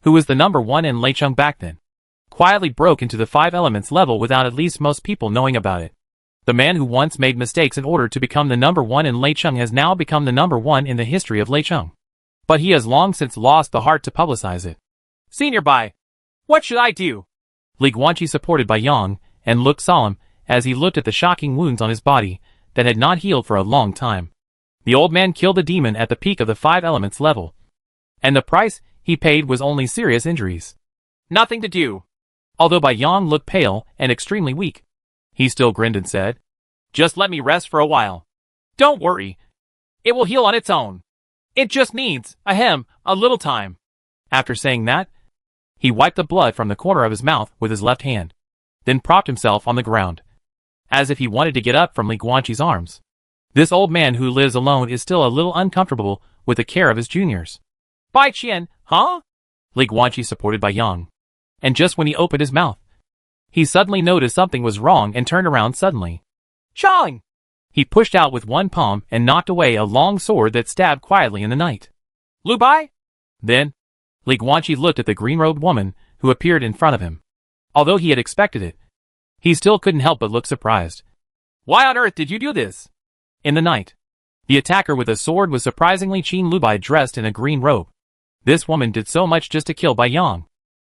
who was the number 1 in Leicheng back then, quietly broke into the 5 elements level without at least most people knowing about it. The man who once made mistakes in order to become the number 1 in Leicheng has now become the number 1 in the history of Leicheng. But he has long since lost the heart to publicize it. Senior Bai, what should I do? Li Guanqi supported Bai Yang and looked solemn as he looked at the shocking wounds on his body that had not healed for a long time. The old man killed a demon at the peak of the 5 elements level, and the price he paid was only serious injuries. Nothing to do. Although Bai Yang looked pale and extremely weak, he still grinned and said, just let me rest for a while. Don't worry. It will heal on its own. It just needs, a little time. After saying that, he wiped the blood from the corner of his mouth with his left hand, then propped himself on the ground, as if he wanted to get up from Li Guanqi's arms. This old man who lives alone is still a little uncomfortable with the care of his juniors. Bai Qian, huh? Li Guanqi supported Bai Yang. And just when he opened his mouth, he suddenly noticed something was wrong and turned around suddenly. Chang! He pushed out with one palm and knocked away a long sword that stabbed quietly in the night. Lu Bai? Then, Li Guanqi looked at the green-robed woman who appeared in front of him. Although he had expected it, he still couldn't help but look surprised. Why on earth did you do this? In the night, the attacker with a sword was surprisingly Qin Lubai dressed in a green robe. This woman did so much just to kill Bai Yang.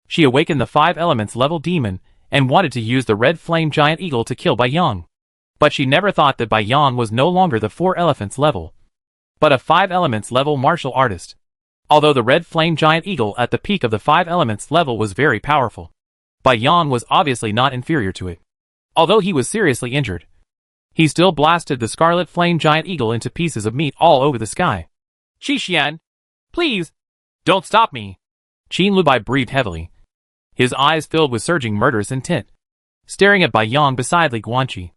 She awakened the 5 elements level demon and wanted to use the red flame giant eagle to kill Bai Yang. But she never thought that Bai Yang was no longer the 4 elephants level, but a 5 elements level martial artist. Although the red flame giant eagle at the peak of the 5 elements level was very powerful, Bai Yang was obviously not inferior to it. Although he was seriously injured, he still blasted the scarlet flame giant eagle into pieces of meat all over the sky. Qixian, please, don't stop me. Qin Lubai breathed heavily, his eyes filled with surging murderous intent, staring at Bai Yang beside Li Guanqi,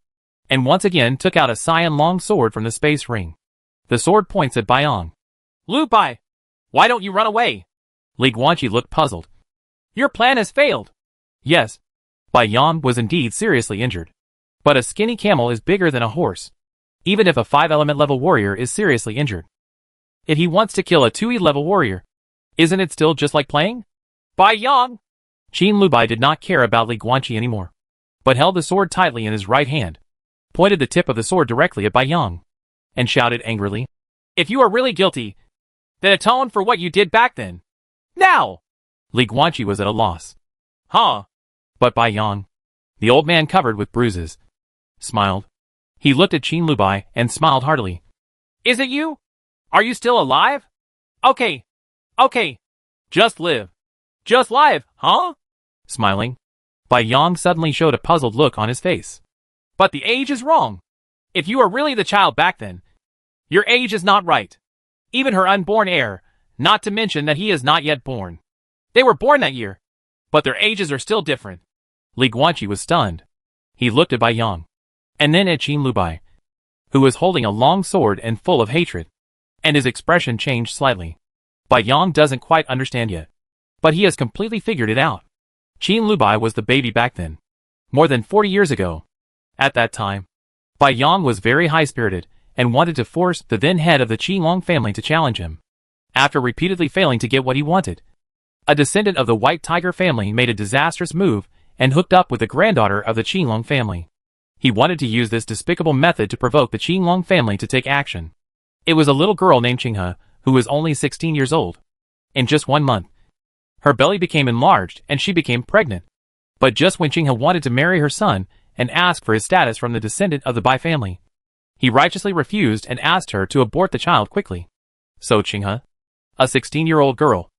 and once again took out a cyan long sword from the space ring. The sword points at Bai Yang. Lu Bai, why don't you run away? Li Guanqi looked puzzled. Your plan has failed. Yes, Bai Yang was indeed seriously injured. But a skinny camel is bigger than a horse, even if a 5 element level warrior is seriously injured. If he wants to kill a 2E level warrior, isn't it still just like playing? Bai Yang! Qin Lubai did not care about Li Guanqi anymore, but held the sword tightly in his right hand, pointed the tip of the sword directly at Bai Yang, and shouted angrily, if you are really guilty, then atone for what you did back then. Now! Li Guanqi was at a loss. Huh? But Bai Yang, the old man covered with bruises, smiled. He looked at Qin Lubai and smiled heartily. Is it you? Are you still alive? Okay. Just live. Just live, huh? Smiling, Bai Yang suddenly showed a puzzled look on his face. But the age is wrong. If you are really the child back then, your age is not right. Even her unborn heir, not to mention that he is not yet born. They were born that year, but their ages are still different. Li Guanqi was stunned. He looked at Bai Yang, and then at Qin Lubai, who was holding a long sword and full of hatred. and his expression changed slightly. Bai Yang doesn't quite understand yet, but he has completely figured it out. Qin Lubai was the baby back then, more than 40 years ago. At that time, Bai Yang was very high-spirited and wanted to force the then head of the Qinglong family to challenge him. After repeatedly failing to get what he wanted, a descendant of the White Tiger family made a disastrous move and hooked up with the granddaughter of the Qinglong family. He wanted to use this despicable method to provoke the Qinglong family to take action. It was a little girl named Qinghe, who was only 16 years old. In just 1 month, her belly became enlarged and she became pregnant. But just when Qinghe wanted to marry her son and ask for his status from the descendant of the Bai family, he righteously refused and asked her to abort the child quickly. So Qinghe, a 16-year-old girl,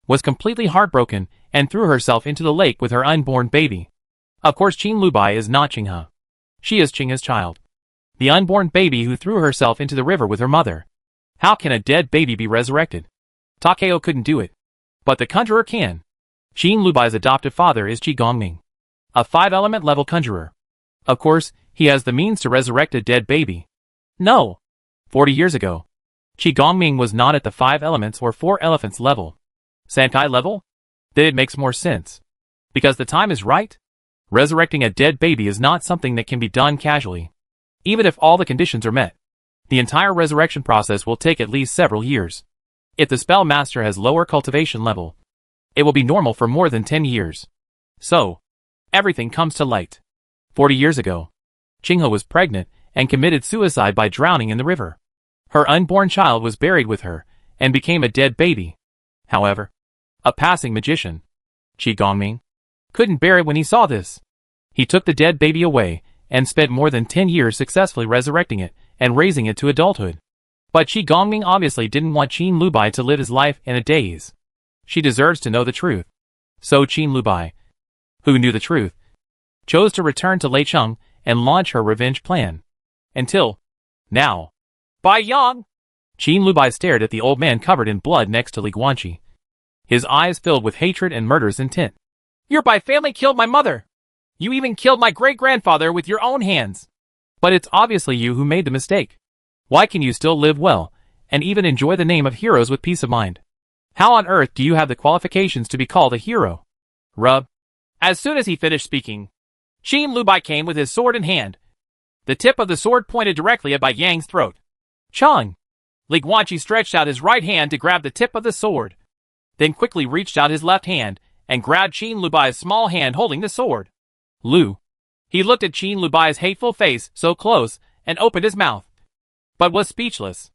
was completely heartbroken and threw herself into the lake with her unborn baby. Of course, Qin Lubai is not Qinghe. She is Qinghe's child, the unborn baby who threw herself into the river with her mother. How can a dead baby be resurrected? Takeo couldn't do it, but the conjurer can. Qin Lubai's adoptive father is Qi Gongming, a 5-element level conjurer. Of course, he has the means to resurrect a dead baby. No. 40 years ago, Qi Gongming was not at the 5 elements or 4 elephants level. Sankai level? Then it makes more sense. Because the time is right. Resurrecting a dead baby is not something that can be done casually. Even if all the conditions are met, the entire resurrection process will take at least several years. If the spell master has lower cultivation level, it will be normal for more than 10 years. So, everything comes to light. 40 years ago, Qinghe was pregnant and committed suicide by drowning in the river. Her unborn child was buried with her and became a dead baby. However, a passing magician, Qi Gongming, couldn't bear it when he saw this. He took the dead baby away and spent more than 10 years successfully resurrecting it and raising it to adulthood. But Qi Gongming obviously didn't want Qin Lubai to live his life in a daze. She deserves to know the truth. So Qin Lubai, who knew the truth, chose to return to Leicheng and launch her revenge plan. Until now. Bai Yang! Qin Lubai stared at the old man covered in blood next to Li Guanqi, his eyes filled with hatred and murderous intent. Your Bai family killed my mother. You even killed my great-grandfather with your own hands. But it's obviously you who made the mistake. Why can you still live well, and even enjoy the name of heroes with peace of mind? How on earth do you have the qualifications to be called a hero? Rub. As soon as he finished speaking, Qin Lubai came with his sword in hand. The tip of the sword pointed directly at Bai Yang's throat. Chung! Li Guanqi stretched out his right hand to grab the tip of the sword, then quickly reached out his left hand and grabbed Qin Lubai's small hand holding the sword. Lu. He looked at Qin Lubai's hateful face so close and opened his mouth, but was speechless.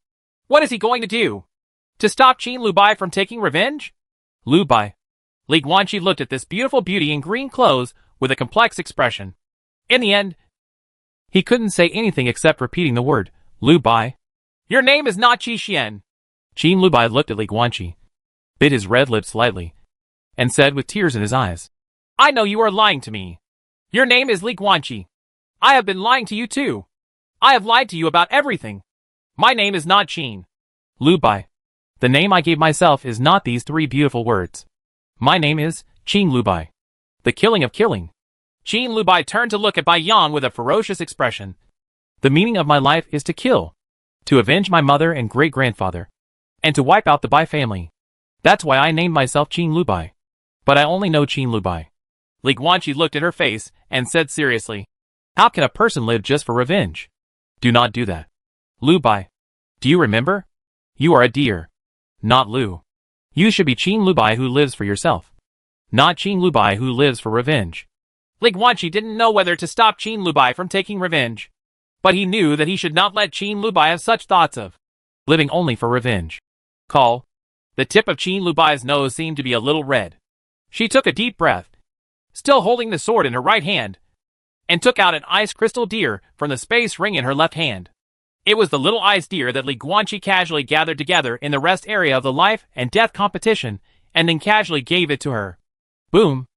What is he going to do? To stop Qin Lubai from taking revenge? Lubai. Li Guanqi looked at this beautiful beauty in green clothes with a complex expression. In the end, he couldn't say anything except repeating the word, Lubai. Your name is not Qi Xian. Qin Lubai looked at Li Guanqi, bit his red lips slightly, and said with tears in his eyes, I know you are lying to me. Your name is Li Guanqi. I have been lying to you too. I have lied to you about everything. My name is not Qin Lubai. The name I gave myself is not these 3 beautiful words. My name is Qin Lubai. The killing of killing. Qin Lubai turned to look at Bai Yang with a ferocious expression. The meaning of my life is to kill, to avenge my mother and great-grandfather, and to wipe out the Bai family. That's why I named myself Qin Lubai. But I only know Qin Lubai. Li Guanqi looked at her face and said seriously, How can a person live just for revenge? Do not do that. Lubai. Do you remember? You are a deer. Not Lu. You should be Qin Lubai who lives for yourself, not Qin Lubai who lives for revenge. Li Guanqi didn't know whether to stop Qin Lubai from taking revenge, but he knew that he should not let Qin Lubai have such thoughts of living only for revenge. Call. The tip of Qin Lubai's nose seemed to be a little red. She took a deep breath, still holding the sword in her right hand, and took out an ice crystal deer from the space ring in her left hand. It was the little ice deer that Li Guanqi casually gathered together in the rest area of the life and death competition, and then casually gave it to her. Boom!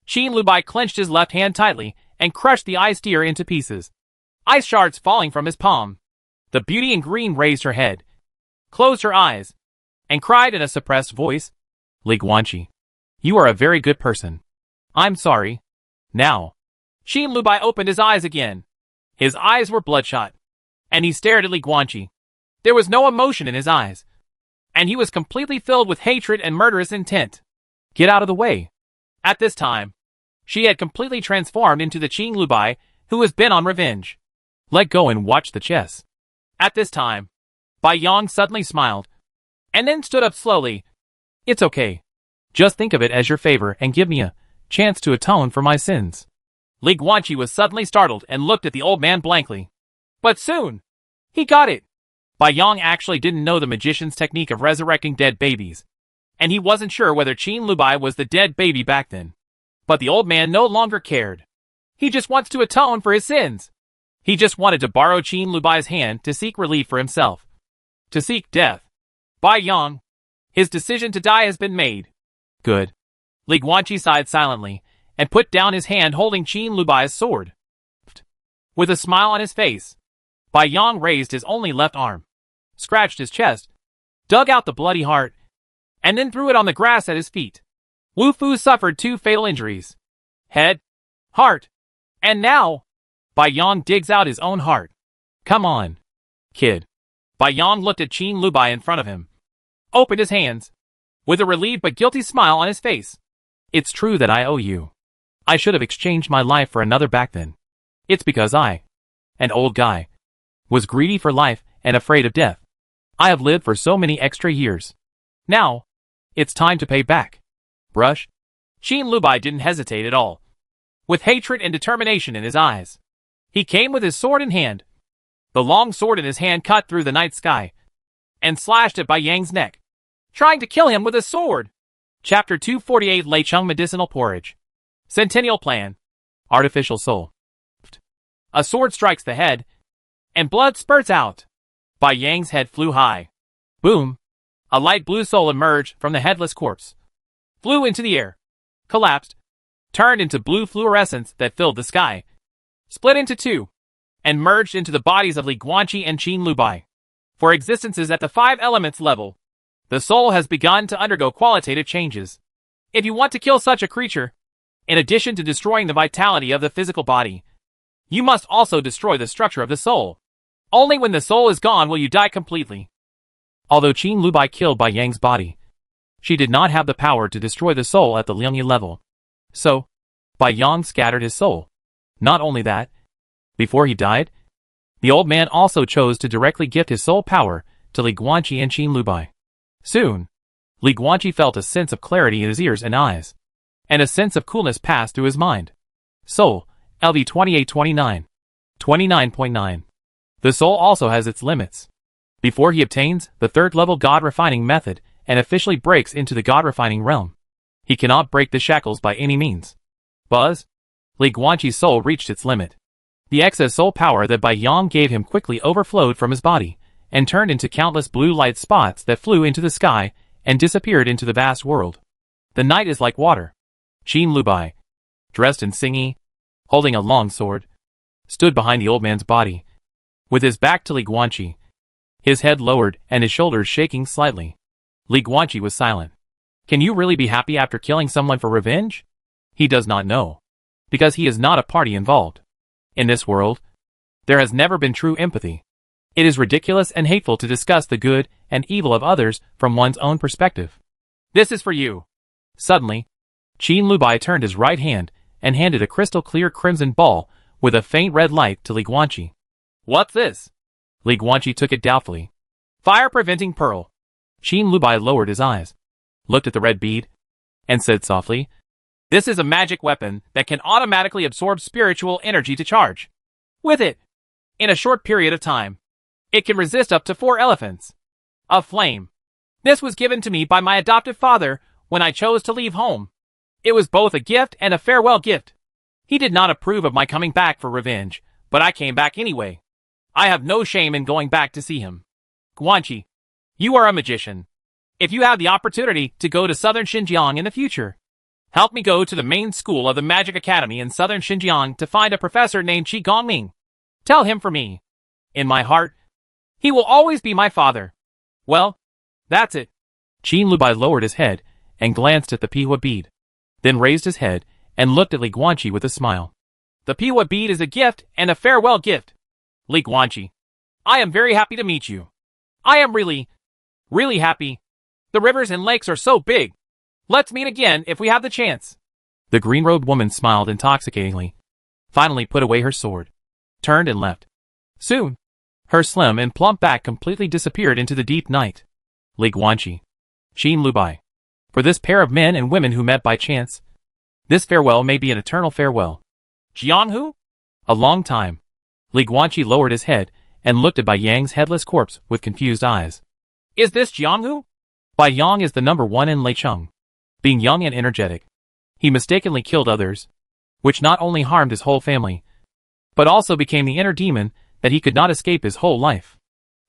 Qin Lubai clenched his left hand tightly and crushed the ice deer into pieces, ice shards falling from his palm. The beauty in green raised her head, closed her eyes, and cried in a suppressed voice, Li Guanqi, you are a very good person. I'm sorry. Now. Qin Lubai opened his eyes again. His eyes were bloodshot, and he stared at Li Guanqi. There was no emotion in his eyes, and he was completely filled with hatred and murderous intent. Get out of the way. At this time, she had completely transformed into the Qing Lubai who was bent on revenge. Let go and watch the chess. At this time, Bai Yang suddenly smiled, and then stood up slowly. It's okay. Just think of it as your favor and give me a chance to atone for my sins. Li Guanqi was suddenly startled and looked at the old man blankly. But soon, he got it. Bai Yang actually didn't know the magician's technique of resurrecting dead babies, and he wasn't sure whether Qin Lubai was the dead baby back then. But the old man no longer cared. He just wants to atone for his sins. He just wanted to borrow Qin Lubai's hand to seek relief for himself. To seek death. Bai Yang, his decision to die has been made. Good. Li Guanqi sighed silently and put down his hand holding Qin Lubai's sword. With a smile on his face, Bai Yang raised his only left arm, scratched his chest, dug out the bloody heart, and then threw it on the grass at his feet. Wu Fu suffered 2 fatal injuries. Head, heart, and now, Bai Yang digs out his own heart. Come on, kid. Bai Yang looked at Qin Lubai in front of him, opened his hands, with a relieved but guilty smile on his face. It's true that I owe you. I should have exchanged my life for another back then. It's because I, an old guy, was greedy for life and afraid of death. I have lived for so many extra years. Now, it's time to pay back. Brush. Qin Lubai didn't hesitate at all. With hatred and determination in his eyes, he came with his sword in hand. The long sword in his hand cut through the night sky and slashed at Bai Yang's neck, trying to kill him with a sword. Chapter 248 Lei Chung Medicinal Porridge. Centennial Plan. Artificial Soul. A sword strikes the head, and blood spurts out. Bai Yang's head flew high. Boom! A light blue soul emerged from the headless corpse, flew into the air, collapsed, turned into blue fluorescence that filled the sky, split into 2, and merged into the bodies of Li Guanqi and Qin Lubai. For existences at the 5 elements level, the soul has begun to undergo qualitative changes. If you want to kill such a creature, in addition to destroying the vitality of the physical body, you must also destroy the structure of the soul. Only when the soul is gone will you die completely. Although Qin Lubai killed Bai Yang's body, she did not have the power to destroy the soul at the Liangye level. So, Bai Yang scattered his soul. Not only that, before he died, the old man also chose to directly gift his soul power to Li Guanqi and Qin Lubai. Soon, Li Guanqi felt a sense of clarity in his ears and eyes, and a sense of coolness passed through his mind. Soul, LV 2829. 29.9. The soul also has its limits. Before he obtains the 3rd level God refining method and officially breaks into the God refining realm, he cannot break the shackles by any means. Buzz. Li Guanqi's soul reached its limit. The excess soul power that Bai Yang gave him quickly overflowed from his body, and turned into countless blue light spots that flew into the sky and disappeared into the vast world. The night is like water. Qin Lubai, dressed in Xingyi, holding a long sword, stood behind the old man's body, with his back to Li Guanqi, his head lowered and his shoulders shaking slightly. Li Guanqi was silent. Can you really be happy after killing someone for revenge? He does not know, because he is not a party involved. In this world, there has never been true empathy. It is ridiculous and hateful to discuss the good and evil of others from one's own perspective. This is for you. Suddenly, Qin Lubai turned his right hand and handed a crystal-clear crimson ball with a faint red light to Li Guanqi. What's this? Li Guanqi took it doubtfully. Fire-preventing pearl. Qin Lubai lowered his eyes, looked at the red bead, and said softly, This is a magic weapon that can automatically absorb spiritual energy to charge. With it, in a short period of time, it can resist up to 4 elephants of flame. This was given to me by my adoptive father when I chose to leave home. It was both a gift and a farewell gift. He did not approve of my coming back for revenge, but I came back anyway. I have no shame in going back to see him. Guanqi, you are a magician. If you have the opportunity to go to southern Xinjiang in the future, help me go to the main school of the Magic Academy in southern Xinjiang to find a professor named Qi Gongming. Tell him for me. In my heart, he will always be my father. Well, that's it. Qin Lubai lowered his head and glanced at the Piwa bead, then raised his head and looked at Li Guanqi with a smile. The Piwa bead is a gift and a farewell gift. Li Guanqi, I am very happy to meet you. I am really happy. The rivers and lakes are so big. Let's meet again if we have the chance. The green-robed woman smiled intoxicatingly, finally put away her sword, turned and left. Soon, her slim and plump back completely disappeared into the deep night. Li Guanqi, Qin Lubai. For this pair of men and women who met by chance, this farewell may be an eternal farewell. Jianghu? A long time. Li Guanqi lowered his head and looked at Bai Yang's headless corpse with confused eyes. Is this Jianghu? Bai Yang is the #1 in Leicheng. Being young and energetic, he mistakenly killed others, which not only harmed his whole family, but also became the inner demon that he could not escape his whole life.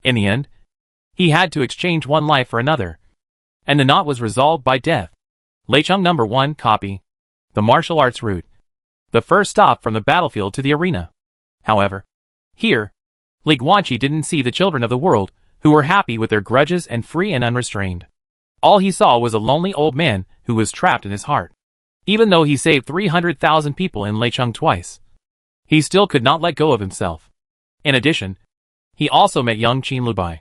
In the end, he had to exchange one life for another, and the knot was resolved by death. Leicheng #1 copy. The martial arts route. The first stop from the battlefield to the arena. However, here, Li Guanqi didn't see the children of the world who were happy with their grudges and free and unrestrained. All he saw was a lonely old man who was trapped in his heart. Even though he saved 300,000 people in Leicheng twice, he still could not let go of himself. In addition, he also met young Qin Lubai.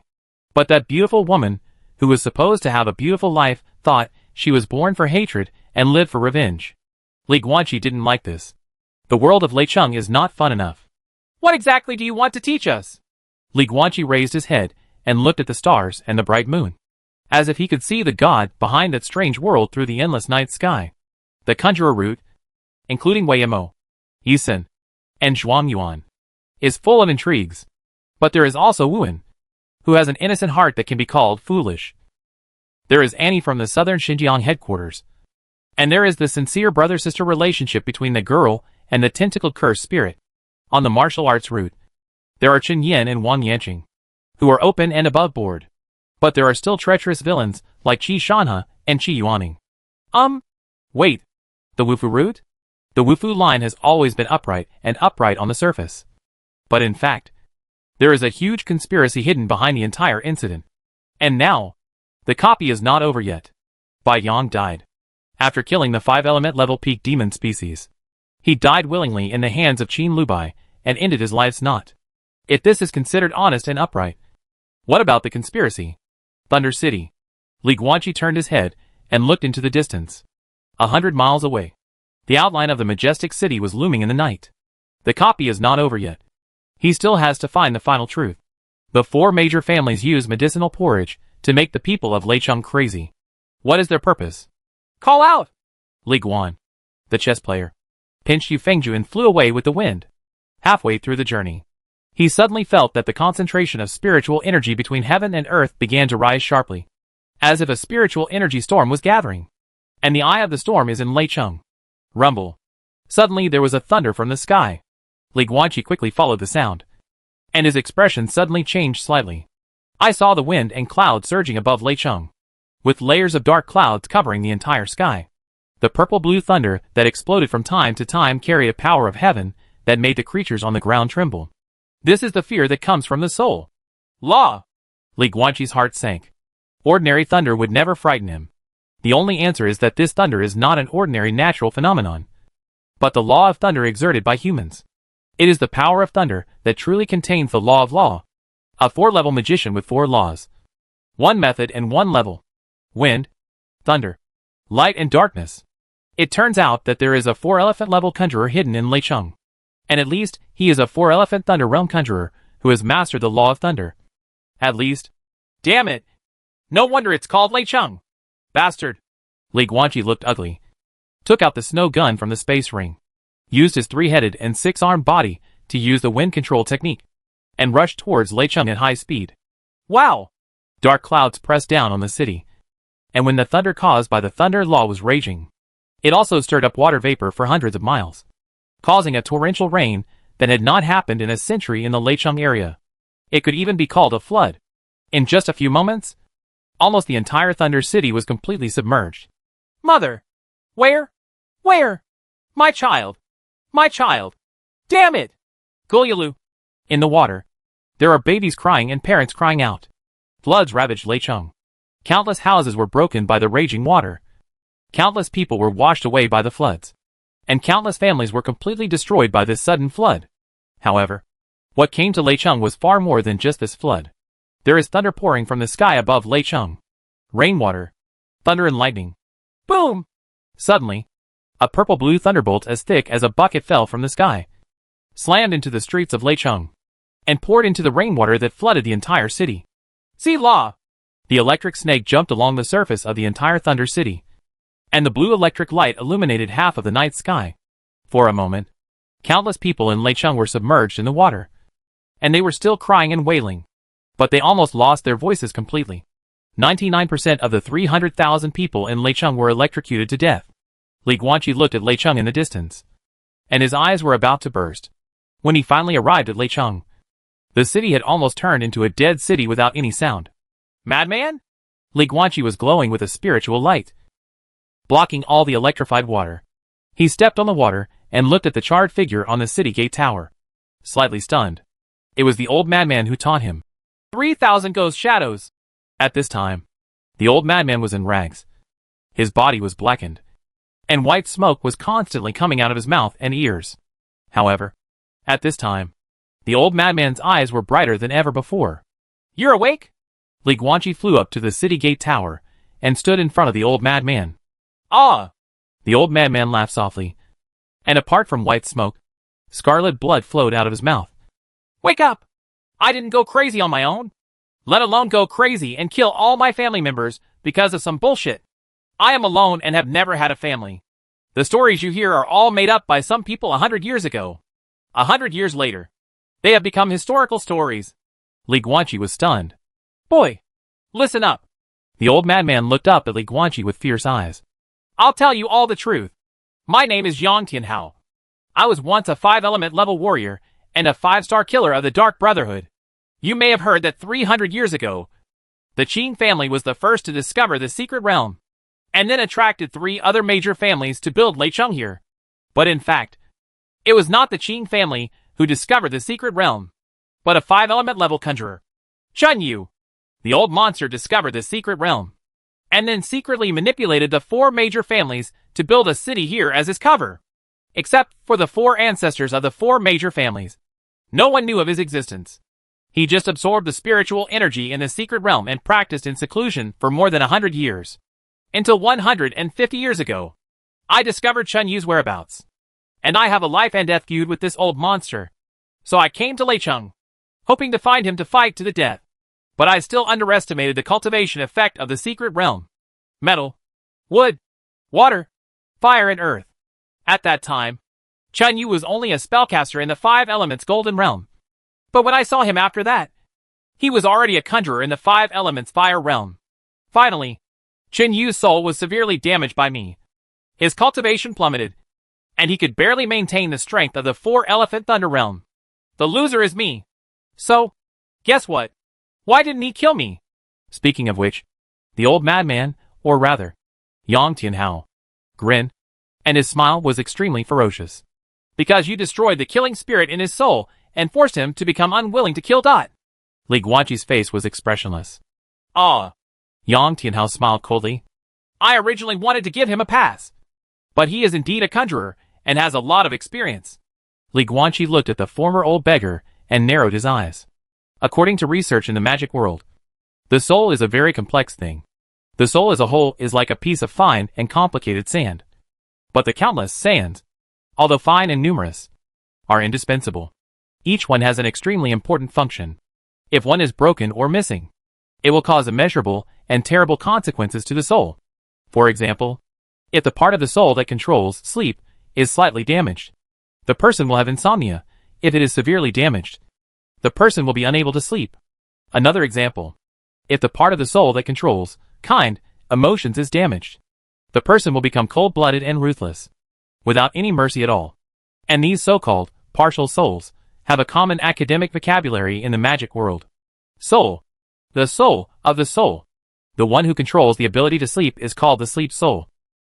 But that beautiful woman, who was supposed to have a beautiful life, thought she was born for hatred and lived for revenge. Li Guanqi didn't like this. The world of Leicheng is not fun enough. What exactly do you want to teach us? Li Guanqi raised his head and looked at the stars and the bright moon, as if he could see the god behind that strange world through the endless night sky. The conjurer route, including Wei Yimo, Yisun, and Zhuang Yuan, is full of intrigues. But there is also Wuan, who has an innocent heart that can be called foolish. There is Annie from the southern Xinjiang headquarters. And there is the sincere brother-sister relationship between the girl and the tentacled cursed spirit. On the martial arts route, there are Chen Yin and Wang Yanqing, who are open and above board. But there are still treacherous villains like Qi Shanhe and Qi Yuaning. Wait. The Wufu route? The Wufu line has always been upright and upright on the surface. But in fact, there is a huge conspiracy hidden behind the entire incident. And now, the copy is not over yet. Bai Yang died. After killing the 5-element level peak demon species, he died willingly in the hands of Qin Lubai and ended his life's knot. If this is considered honest and upright, what about the conspiracy? Thunder City. Li Guanqi turned his head and looked into the distance. 100 miles away, the outline of the majestic city was looming in the night. The copy is not over yet. He still has to find the final truth. The 4 major families use medicinal porridge to make the people of Leicheng crazy. What is their purpose? Call out! Li Guan, the chess player, pinched Yu Fengju and flew away with the wind. Halfway through the journey, he suddenly felt that the concentration of spiritual energy between heaven and earth began to rise sharply, as if a spiritual energy storm was gathering. And the eye of the storm is in Leicheng. Rumble. Suddenly there was a thunder from the sky. Li Guanqi quickly followed the sound, and his expression suddenly changed slightly. I saw the wind and clouds surging above Leicheng, with layers of dark clouds covering the entire sky. The purple-blue thunder that exploded from time to time carried a power of heaven that made the creatures on the ground tremble. This is the fear that comes from the soul. Law! Li Guanqi's heart sank. Ordinary thunder would never frighten him. The only answer is that this thunder is not an ordinary natural phenomenon, but the law of thunder exerted by humans. It is the power of thunder that truly contains the law of law. A 4-level magician with 4 laws. 1 method and 1 level. Wind, thunder, light and darkness. It turns out that there is a 4-elephant level conjurer hidden in Leicheng. And at least, he is a 4-elephant thunder realm conjurer who has mastered the law of thunder. At least. Damn it! No wonder it's called Leicheng. Bastard! Li Guanqi looked ugly, took out the snow gun from the space ring, used his 3-headed and 6-armed body to use the wind control technique, and rushed towards Leicheng at high speed. Wow! Dark clouds pressed down on the city, and when the thunder caused by the thunder law was raging, it also stirred up water vapor for hundreds of miles, causing a torrential rain that had not happened in a century in the Leicheng area. It could even be called a flood. In just a few moments, almost the entire Thunder City was completely submerged. Mother! Where? My child! My child! Damn it! Gulyalu! In the water, there are babies crying and parents crying out. Floods ravaged Leicheng. Countless houses were broken by the raging water. Countless people were washed away by the floods. And countless families were completely destroyed by this sudden flood. However, what came to Leicheng was far more than just this flood. There is thunder pouring from the sky above Lei Chung. Rainwater. Thunder and lightning. Boom! Suddenly, a purple-blue thunderbolt as thick as a bucket fell from the sky, slammed into the streets of Lei Chung, and poured into the rainwater that flooded the entire city. See law! The electric snake jumped along the surface of the entire Thunder City, and the blue electric light illuminated half of the night sky. For a moment, countless people in Lei Chung were submerged in the water, and they were still crying and wailing, but they almost lost their voices completely. 99% of the 300,000 people in Lei Chung were electrocuted to death. Li Guanqi looked at Lei Chung in the distance, and his eyes were about to burst. When he finally arrived at Lei Chung, the city had almost turned into a dead city without any sound. Madman? Li Guanqi was glowing with a spiritual light, blocking all the electrified water. He stepped on the water and looked at the charred figure on the city gate tower. Slightly stunned, it was the old madman who taught him. 3,000 ghost shadows! At this time, the old madman was in rags. His body was blackened, and white smoke was constantly coming out of his mouth and ears. However, at this time, the old madman's eyes were brighter than ever before. You're awake? Li Guanqi flew up to the city gate tower and stood in front of the old madman. Ah! The old madman laughed softly, and apart from white smoke, scarlet blood flowed out of his mouth. Wake up! I didn't go crazy on my own, let alone go crazy and kill all my family members because of some bullshit. I am alone and have never had a family. The stories you hear are all made up by some people 100 years ago. 100 years later, they have become historical stories. Li Guanqi was stunned. Boy, listen up. The old madman looked up at Li Guanqi with fierce eyes. I'll tell you all the truth. My name is Yang Tianhao. I was once a 5-element level warrior and a 5-star killer of the Dark Brotherhood. You may have heard that 300 years ago, the Qing family was the first to discover the secret realm, and then attracted 3 other major families to build Lei Chung here. But in fact, it was not the Qing family who discovered the secret realm, but a 5-element level conjurer, Chun Yu. The old monster discovered the secret realm, and then secretly manipulated the 4 major families to build a city here as his cover. Except for the 4 ancestors of the 4 major families, no one knew of his existence. He just absorbed the spiritual energy in the secret realm and practiced in seclusion for more than 100 years. Until 150 years ago, I discovered Chun Yu's whereabouts, and I have a life and death feud with this old monster. So I came to Lei Chung, hoping to find him to fight to the death. But I still underestimated the cultivation effect of the secret realm. Metal, wood, water, fire and earth. At that time, Chun Yu was only a spellcaster in the 5 elements golden realm. But when I saw him after that, he was already a conjurer in the 5 elements fire realm. Finally, Chun Yu's soul was severely damaged by me. His cultivation plummeted, and he could barely maintain the strength of the 4-elephant thunder realm. The loser is me. So, guess what? Why didn't he kill me? Speaking of which, the old madman, or rather, Yang Tianhao, grinned, and his smile was extremely ferocious. Because you destroyed the killing spirit in his soul and forced him to become unwilling to kill. Li Guanqi's face was expressionless. Ah. Yang Tianhao smiled coldly. I originally wanted to give him a pass, but he is indeed a conjurer and has a lot of experience. Li Guanqi looked at the former old beggar and narrowed his eyes. According to research in the magic world, the soul is a very complex thing. The soul as a whole is like a piece of fine and complicated sand. But the countless sands, although fine and numerous, are indispensable. Each one has an extremely important function. If one is broken or missing, it will cause immeasurable and terrible consequences to the soul. For example, if the part of the soul that controls sleep is slightly damaged, the person will have insomnia. If it is severely damaged, the person will be unable to sleep. Another example, if the part of the soul that controls emotions is damaged, the person will become cold-blooded and ruthless, without any mercy at all. And these so-called partial souls have a common academic vocabulary in the magic world. Soul. The soul of the soul. The one who controls the ability to sleep is called the sleep soul,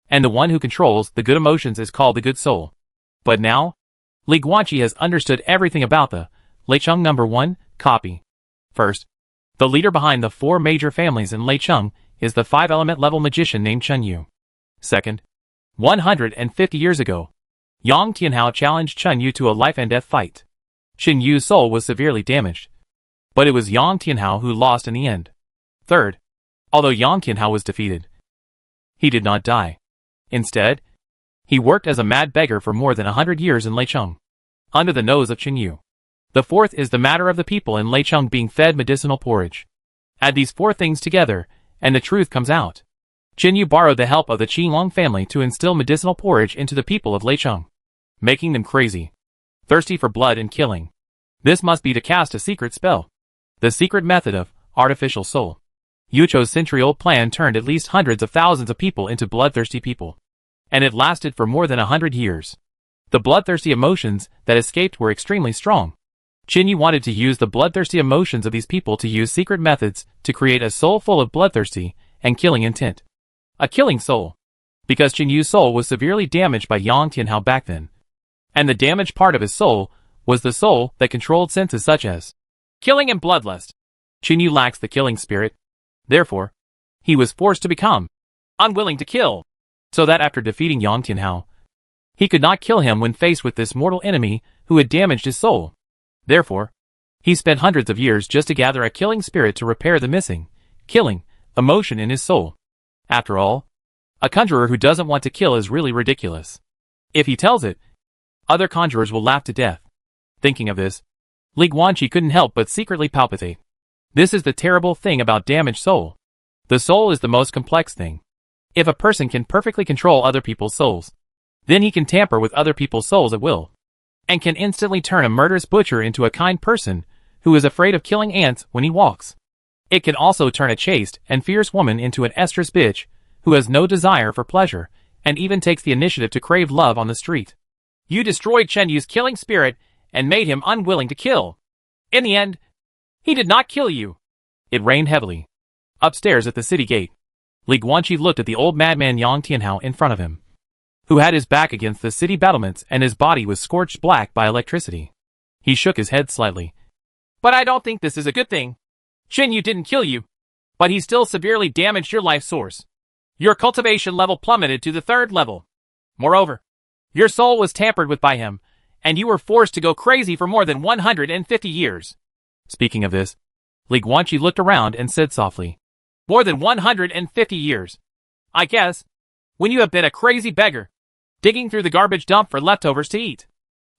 and the one who controls the good emotions is called the good soul. But now, Li Guanqi has understood everything about the Lei Chung No. 1 copy. First, the leader behind the 4 major families in Lei Chung is the 5-element level magician named Chun Yu. Second, 150 years ago, Yang Tianhao challenged Chun Yu to a life and death fight. Chun Yu's soul was severely damaged, But it was Yang Tianhao who lost in the end. Third, although Yang Tianhao was defeated, he did not die. Instead, he worked as a mad beggar for more than 100 years in Leicheng, under the nose of Qin Yu. The fourth is the matter of the people in Leicheng being fed medicinal porridge. Add these four things together, and the truth comes out. Qin Yu borrowed the help of the Qinglong family to instill medicinal porridge into the people of Leicheng, making them crazy, thirsty for blood and killing. This must be to cast a secret spell. The secret method of artificial soul. Yucho's century-old plan turned at least hundreds of thousands of people into bloodthirsty people. And it lasted for more than 100 years. The bloodthirsty emotions that escaped were extremely strong. Qin Yu wanted to use the bloodthirsty emotions of these people to use secret methods to create a soul full of bloodthirsty and killing intent. A killing soul. Because Qin Yu's soul was severely damaged by Yang Tianhao back then. And the damaged part of his soul was the soul that controlled senses such as killing and bloodlust. Qin Yu lacks the killing spirit. Therefore, he was forced to become unwilling to kill, so that after defeating Yang Tianhao, he could not kill him when faced with this mortal enemy who had damaged his soul. Therefore, he spent hundreds of years just to gather a killing spirit to repair the missing, killing, emotion in his soul. After all, a conjurer who doesn't want to kill is really ridiculous. If he tells it, other conjurers will laugh to death. Thinking of this, Li Guanqi couldn't help but secretly palpitate. This is the terrible thing about damaged soul. The soul is the most complex thing. If a person can perfectly control other people's souls, then he can tamper with other people's souls at will, and can instantly turn a murderous butcher into a kind person who is afraid of killing ants when he walks. It can also turn a chaste and fierce woman into an estrus bitch who has no desire for pleasure and even takes the initiative to crave love on the street. You destroyed Chen Yu's killing spirit and made him unwilling to kill. In the end, he did not kill you. It rained heavily. Upstairs at the city gate, Li Guanqi looked at the old madman Yang Tianhao in front of him, who had his back against the city battlements and his body was scorched black by electricity. He shook his head slightly. But I don't think this is a good thing. Qin Yu didn't kill you, but he still severely damaged your life source. Your cultivation level plummeted to the 3rd level. Moreover, your soul was tampered with by him, and you were forced to go crazy for more than 150 years. Speaking of this, Li Guanqi looked around and said softly, more than 150 years. I guess, when you have been a crazy beggar, digging through the garbage dump for leftovers to eat.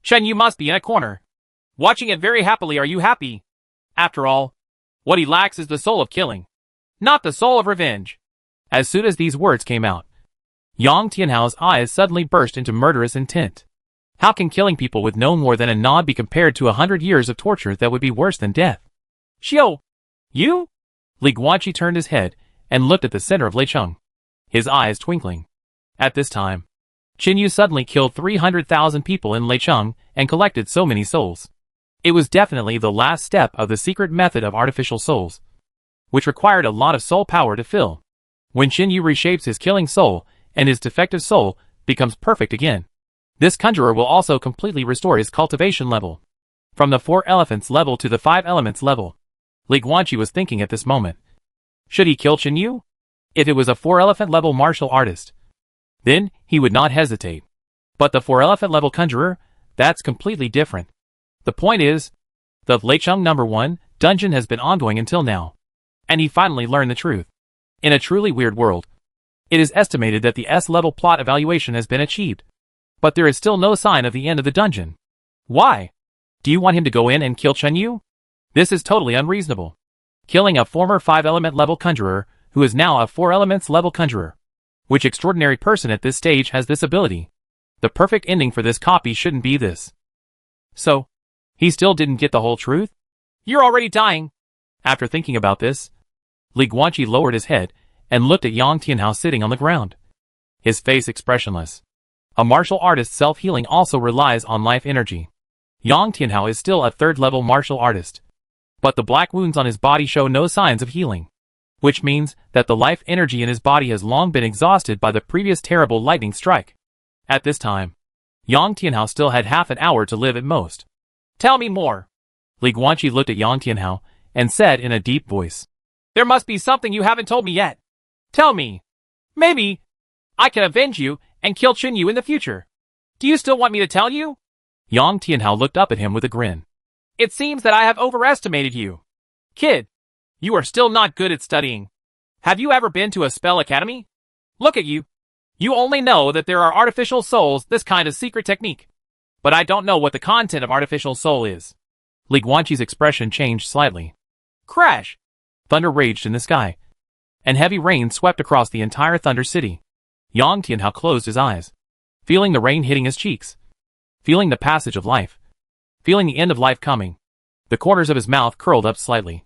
Chen Yu must be in a corner, watching it very happily. Are you happy? After all, what he lacks is the soul of killing, not the soul of revenge. As soon as these words came out, Yang Tianhao's eyes suddenly burst into murderous intent. How can killing people with no more than a nod be compared to 100 years of torture that would be worse than death? Xiao! You? Li Guanqi turned his head and looked at the center of Leicheng, his eyes twinkling. At this time, Qin Yu suddenly killed 300,000 people in Leicheng and collected so many souls. It was definitely the last step of the secret method of artificial souls, which required a lot of soul power to fill. When Qin Yu reshapes his killing soul and his defective soul becomes perfect again, this conjurer will also completely restore his cultivation level, from the 4 elephants level to the 5 elements level. Li Guanqi was thinking at this moment. Should he kill Qin Yu? If it was a 4 elephant level martial artist, then he would not hesitate. But the 4 elephant level conjurer, that's completely different. The point is, the Leicheng No. 1 dungeon has been ongoing until now, and he finally learned the truth. In a truly weird world, it is estimated that the S-level plot evaluation has been achieved, but there is still no sign of the end of the dungeon. Why? Do you want him to go in and kill Chen Yu? This is totally unreasonable. Killing a former 5-element level conjurer who is now a 4 elements level conjurer. Which extraordinary person at this stage has this ability? The perfect ending for this copy shouldn't be this. So, he still didn't get the whole truth? You're already dying. After thinking about this, Li Guanqi lowered his head and looked at Yang Tianhao sitting on the ground, his face expressionless. A martial artist's self-healing also relies on life energy. Yang Tianhao is still a 3rd level martial artist, but the black wounds on his body show no signs of healing, which means that the life energy in his body has long been exhausted by the previous terrible lightning strike. At this time, Yang Tianhao still had half an hour to live at most. Tell me more. Li Guanqi looked at Yang Tianhao and said in a deep voice, there must be something you haven't told me yet. Tell me. Maybe I can avenge you and kill Qin Yu in the future. Do you still want me to tell you? Yang Tianhao looked up at him with a grin. It seems that I have overestimated you. Kid, you are still not good at studying. Have you ever been to a spell academy? Look at you. You only know that there are artificial souls, this kind of secret technique. But I don't know what the content of artificial soul is. Li Guanqi's expression changed slightly. Crash! Thunder raged in the sky, and heavy rain swept across the entire Thunder City. Yang Tianhao closed his eyes, feeling the rain hitting his cheeks, feeling the passage of life, feeling the end of life coming. The corners of his mouth curled up slightly,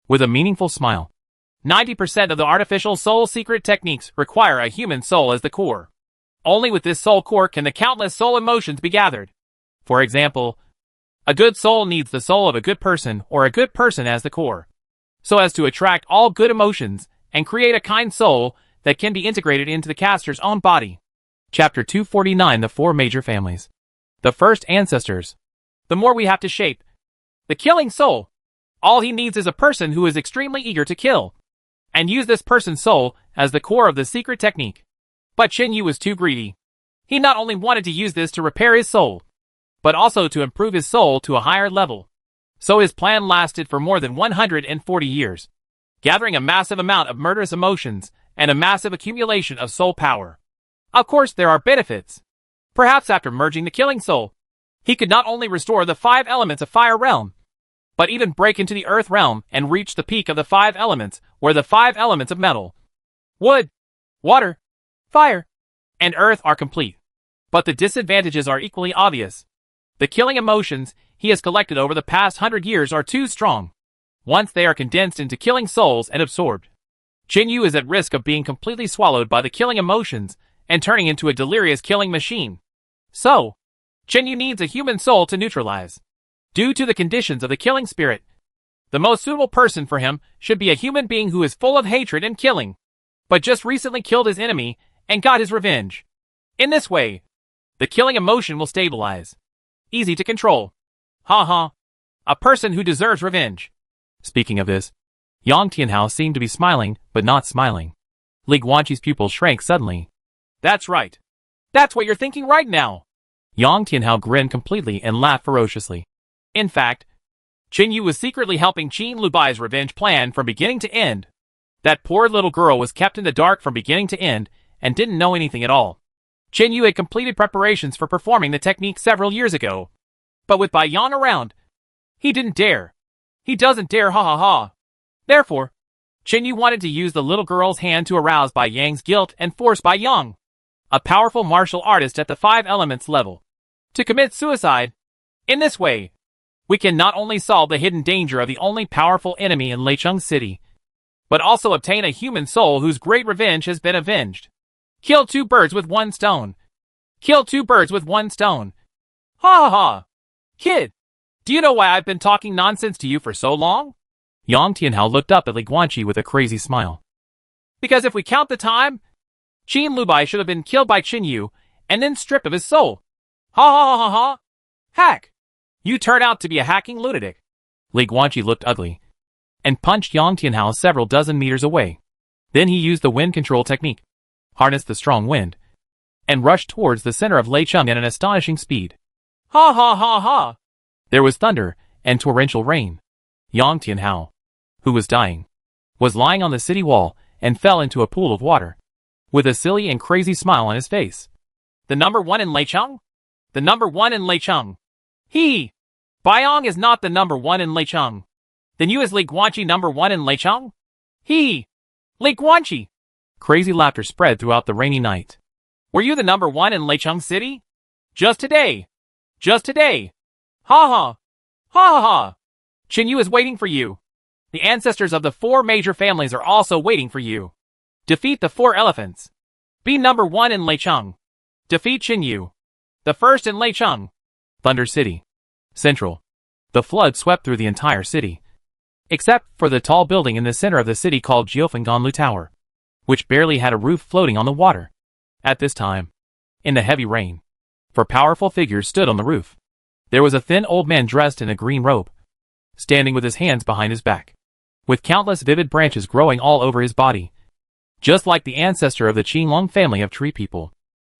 with a meaningful smile. 90% of the artificial soul secret techniques require a human soul as the core. Only with this soul core can the countless soul emotions be gathered. For example, a good soul needs the soul of a good person or a good person as the core, so as to attract all good emotions and create a kind soul that can be integrated into the caster's own body. Chapter 249: The Four Major Families. The first ancestors. The more we have to shape the killing soul, all he needs is a person who is extremely eager to kill, and use this person's soul as the core of the secret technique. But Qin Yu was too greedy. He not only wanted to use this to repair his soul, but also to improve his soul to a higher level. So his plan lasted for more than 140 years, gathering a massive amount of murderous emotions and a massive accumulation of soul power. Of course, there are benefits. Perhaps after merging the killing soul, he could not only restore the 5 elements of fire realm, but even break into the earth realm and reach the peak of the 5 elements, where the 5 elements of metal, wood, water, fire, and earth are complete. But the disadvantages are equally obvious. The killing emotions he has collected over the past 100 years are too strong. Once they are condensed into killing souls and absorbed, Qin Yu is at risk of being completely swallowed by the killing emotions and turning into a delirious killing machine. So, Qin Yu needs a human soul to neutralize. Due to the conditions of the killing spirit, the most suitable person for him should be a human being who is full of hatred and killing, but just recently killed his enemy and got his revenge. In this way, the killing emotion will stabilize. Easy to control. Ha ha. A person who deserves revenge. Speaking of this, Yang Tianhao seemed to be smiling, but not smiling. Li Guanqi's pupils shrank suddenly. That's right. That's what you're thinking right now. Yang Tianhao grinned completely and laughed ferociously. In fact, Qin Yu was secretly helping Qin Lubai's revenge plan from beginning to end. That poor little girl was kept in the dark from beginning to end and didn't know anything at all. Qin Yu had completed preparations for performing the technique several years ago. But with Bai Yang around, he didn't dare. He doesn't dare, ha ha ha. Therefore, Qin Yu wanted to use the little girl's hand to arouse Bai Yang's guilt and force Bai Yang, a powerful martial artist at the 5 elements level, to commit suicide. In this way, we can not only solve the hidden danger of the only powerful enemy in Leicheng City, but also obtain a human soul whose great revenge has been avenged. Kill 2 birds with 1 stone. Kill 2 birds with 1 stone. Ha ha ha. Kid, do you know why I've been talking nonsense to you for so long? Yang Tianhao looked up at Li Guanqi with a crazy smile. Because if we count the time, Qin Lubai should have been killed by Qin Yu and then stripped of his soul. Ha ha ha ha ha. Hack. You turn out to be a hacking lunatic. Li Guanqi looked ugly and punched Yang Tianhao several dozen meters away. Then he used the wind control technique, harnessed the strong wind, and rushed towards the center of Leicheng at an astonishing speed. Ha ha ha ha! There was thunder and torrential rain. Yang Tianhao, who was dying, was lying on the city wall and fell into a pool of water, with a silly and crazy smile on his face. The number 1 in Leicheng? The number 1 in Leicheng. He! Baiyang is not the number 1 in Leicheng. Then you is Li Guanqi number 1 in Leicheng? He! Li Guanqi! Crazy laughter spread throughout the rainy night. Were you the number 1 in Leicheng City? Just today! Just today! Ha ha! Ha ha ha! Qin Yu is waiting for you. The ancestors of the 4 major families are also waiting for you. Defeat the 4 elephants. Be number 1 in Leicheng. Defeat Qin Yu, the first in Leicheng. Thunder City. Central. The flood swept through the entire city, except for the tall building in the center of the city called Jiufanganlu Tower, which barely had a roof floating on the water. At this time, in the heavy rain, 4 powerful figures stood on the roof. There was a thin old man dressed in a green robe, standing with his hands behind his back, with countless vivid branches growing all over his body, just like the ancestor of the Qinglong family of tree people.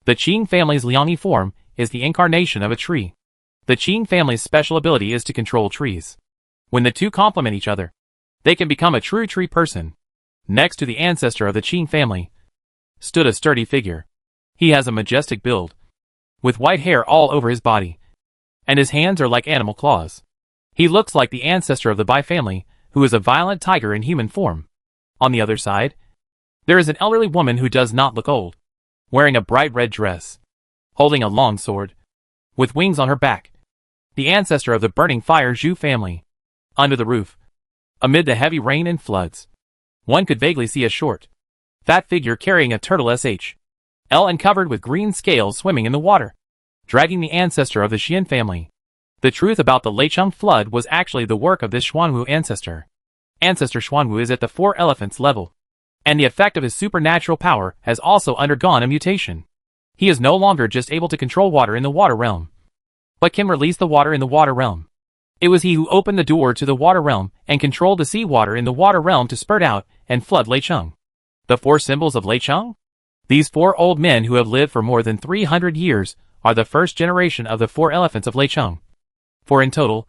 The Qing family's Liangyi form is the incarnation of a tree. The Qing family's special ability is to control trees. When the two complement each other, they can become a true tree person. Next to the ancestor of the Qing family stood a sturdy figure. He has a majestic build, with white hair all over his body, and his hands are like animal claws. He looks like the ancestor of the Bai family, who is a violent tiger in human form. On the other side, there is an elderly woman who does not look old, wearing a bright red dress, holding a long sword, with wings on her back. The ancestor of the burning fire Zhu family. Under the roof, amid the heavy rain and floods, one could vaguely see a short, fat figure carrying a turtle SHL and covered with green scales swimming in the water, dragging the ancestor of the Xian family. The truth about the Leicheng flood was actually the work of this Xuanwu ancestor. Ancestor Xuanwu is at the 4 elephants level, and the effect of his supernatural power has also undergone a mutation. He is no longer just able to control water in the water realm, but can release the water in the water realm. It was he who opened the door to the water realm and controlled the sea water in the water realm to spurt out and flood Leicheng. The 4 symbols of Leicheng? These 4 old men who have lived for more than 300 years are the first generation of the 4 elephants of Leicheng. 4 in total,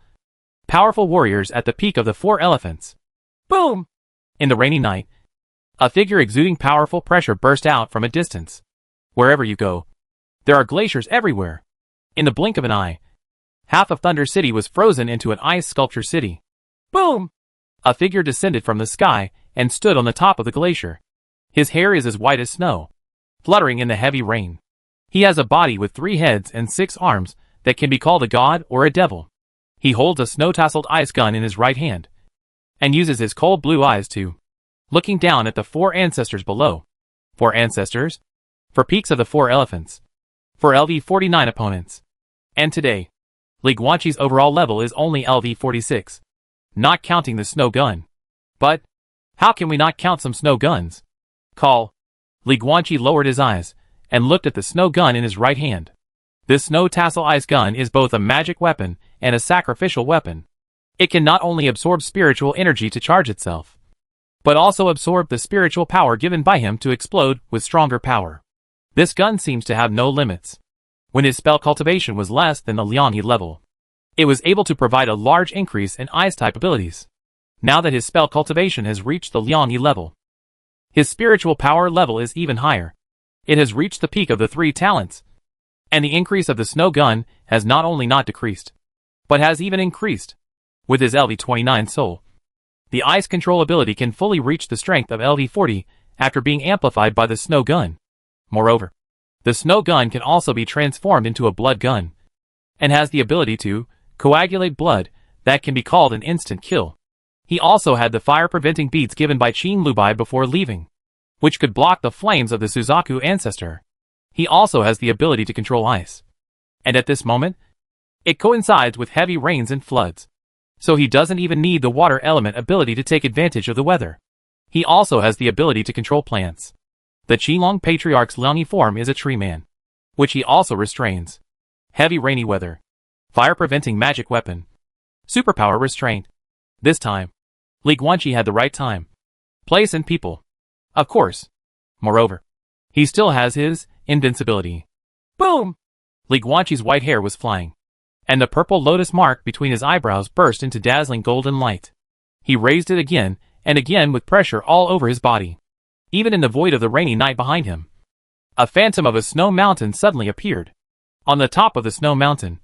powerful warriors at the peak of the 4 elephants. Boom! In the rainy night, a figure exuding powerful pressure burst out from a distance. Wherever you go, there are glaciers everywhere. In the blink of an eye, half of Thunder City was frozen into an ice sculpture city. Boom! A figure descended from the sky and stood on the top of the glacier. His hair is as white as snow, fluttering in the heavy rain. He has a body with 3 heads and 6 arms that can be called a god or a devil. He holds a snow-tasseled ice gun in his right hand, and uses his cold blue eyes to looking down at the 4 ancestors below. 4 ancestors? For peaks of the 4 elephants. For LV49 opponents. And today, Li Guanqi's overall level is only LV46. Not counting the snow gun. But, how can we not count some snow guns? Call. Li Guanqi lowered his eyes, and looked at the snow gun in his right hand. This snow tassel ice gun is both a magic weapon and a sacrificial weapon. It can not only absorb spiritual energy to charge itself, but also absorb the spiritual power given by him to explode with stronger power. This gun seems to have no limits. When his spell cultivation was less than the Liangyi level, it was able to provide a large increase in ice-type abilities. Now that his spell cultivation has reached the Liangyi level, his spiritual power level is even higher. It has reached the peak of the 3 talents, and the increase of the snow gun has not only not decreased, but has even increased. With his LV29 soul, the ice control ability can fully reach the strength of LV40 after being amplified by the snow gun. Moreover, the snow gun can also be transformed into a blood gun, and has the ability to coagulate blood that can be called an instant kill. He also had the fire-preventing beads given by Qin Lubai before leaving, which could block the flames of the Suzaku ancestor. He also has the ability to control ice, and at this moment, it coincides with heavy rains and floods, so he doesn't even need the water element ability to take advantage of the weather. He also has the ability to control plants. The Qilong Patriarch's Liangyi form is a tree man, which he also restrains. Heavy rainy weather. Fire-preventing magic weapon. Superpower restraint. This time, Li Guanqi had the right time, place and people. Of course. Moreover, he still has his invincibility. Boom! Li Guanqi's white hair was flying, and the purple lotus mark between his eyebrows burst into dazzling golden light. He raised it again and again with pressure all over his body. Even in the void of the rainy night behind him, a phantom of a snow mountain suddenly appeared. On the top of the snow mountain,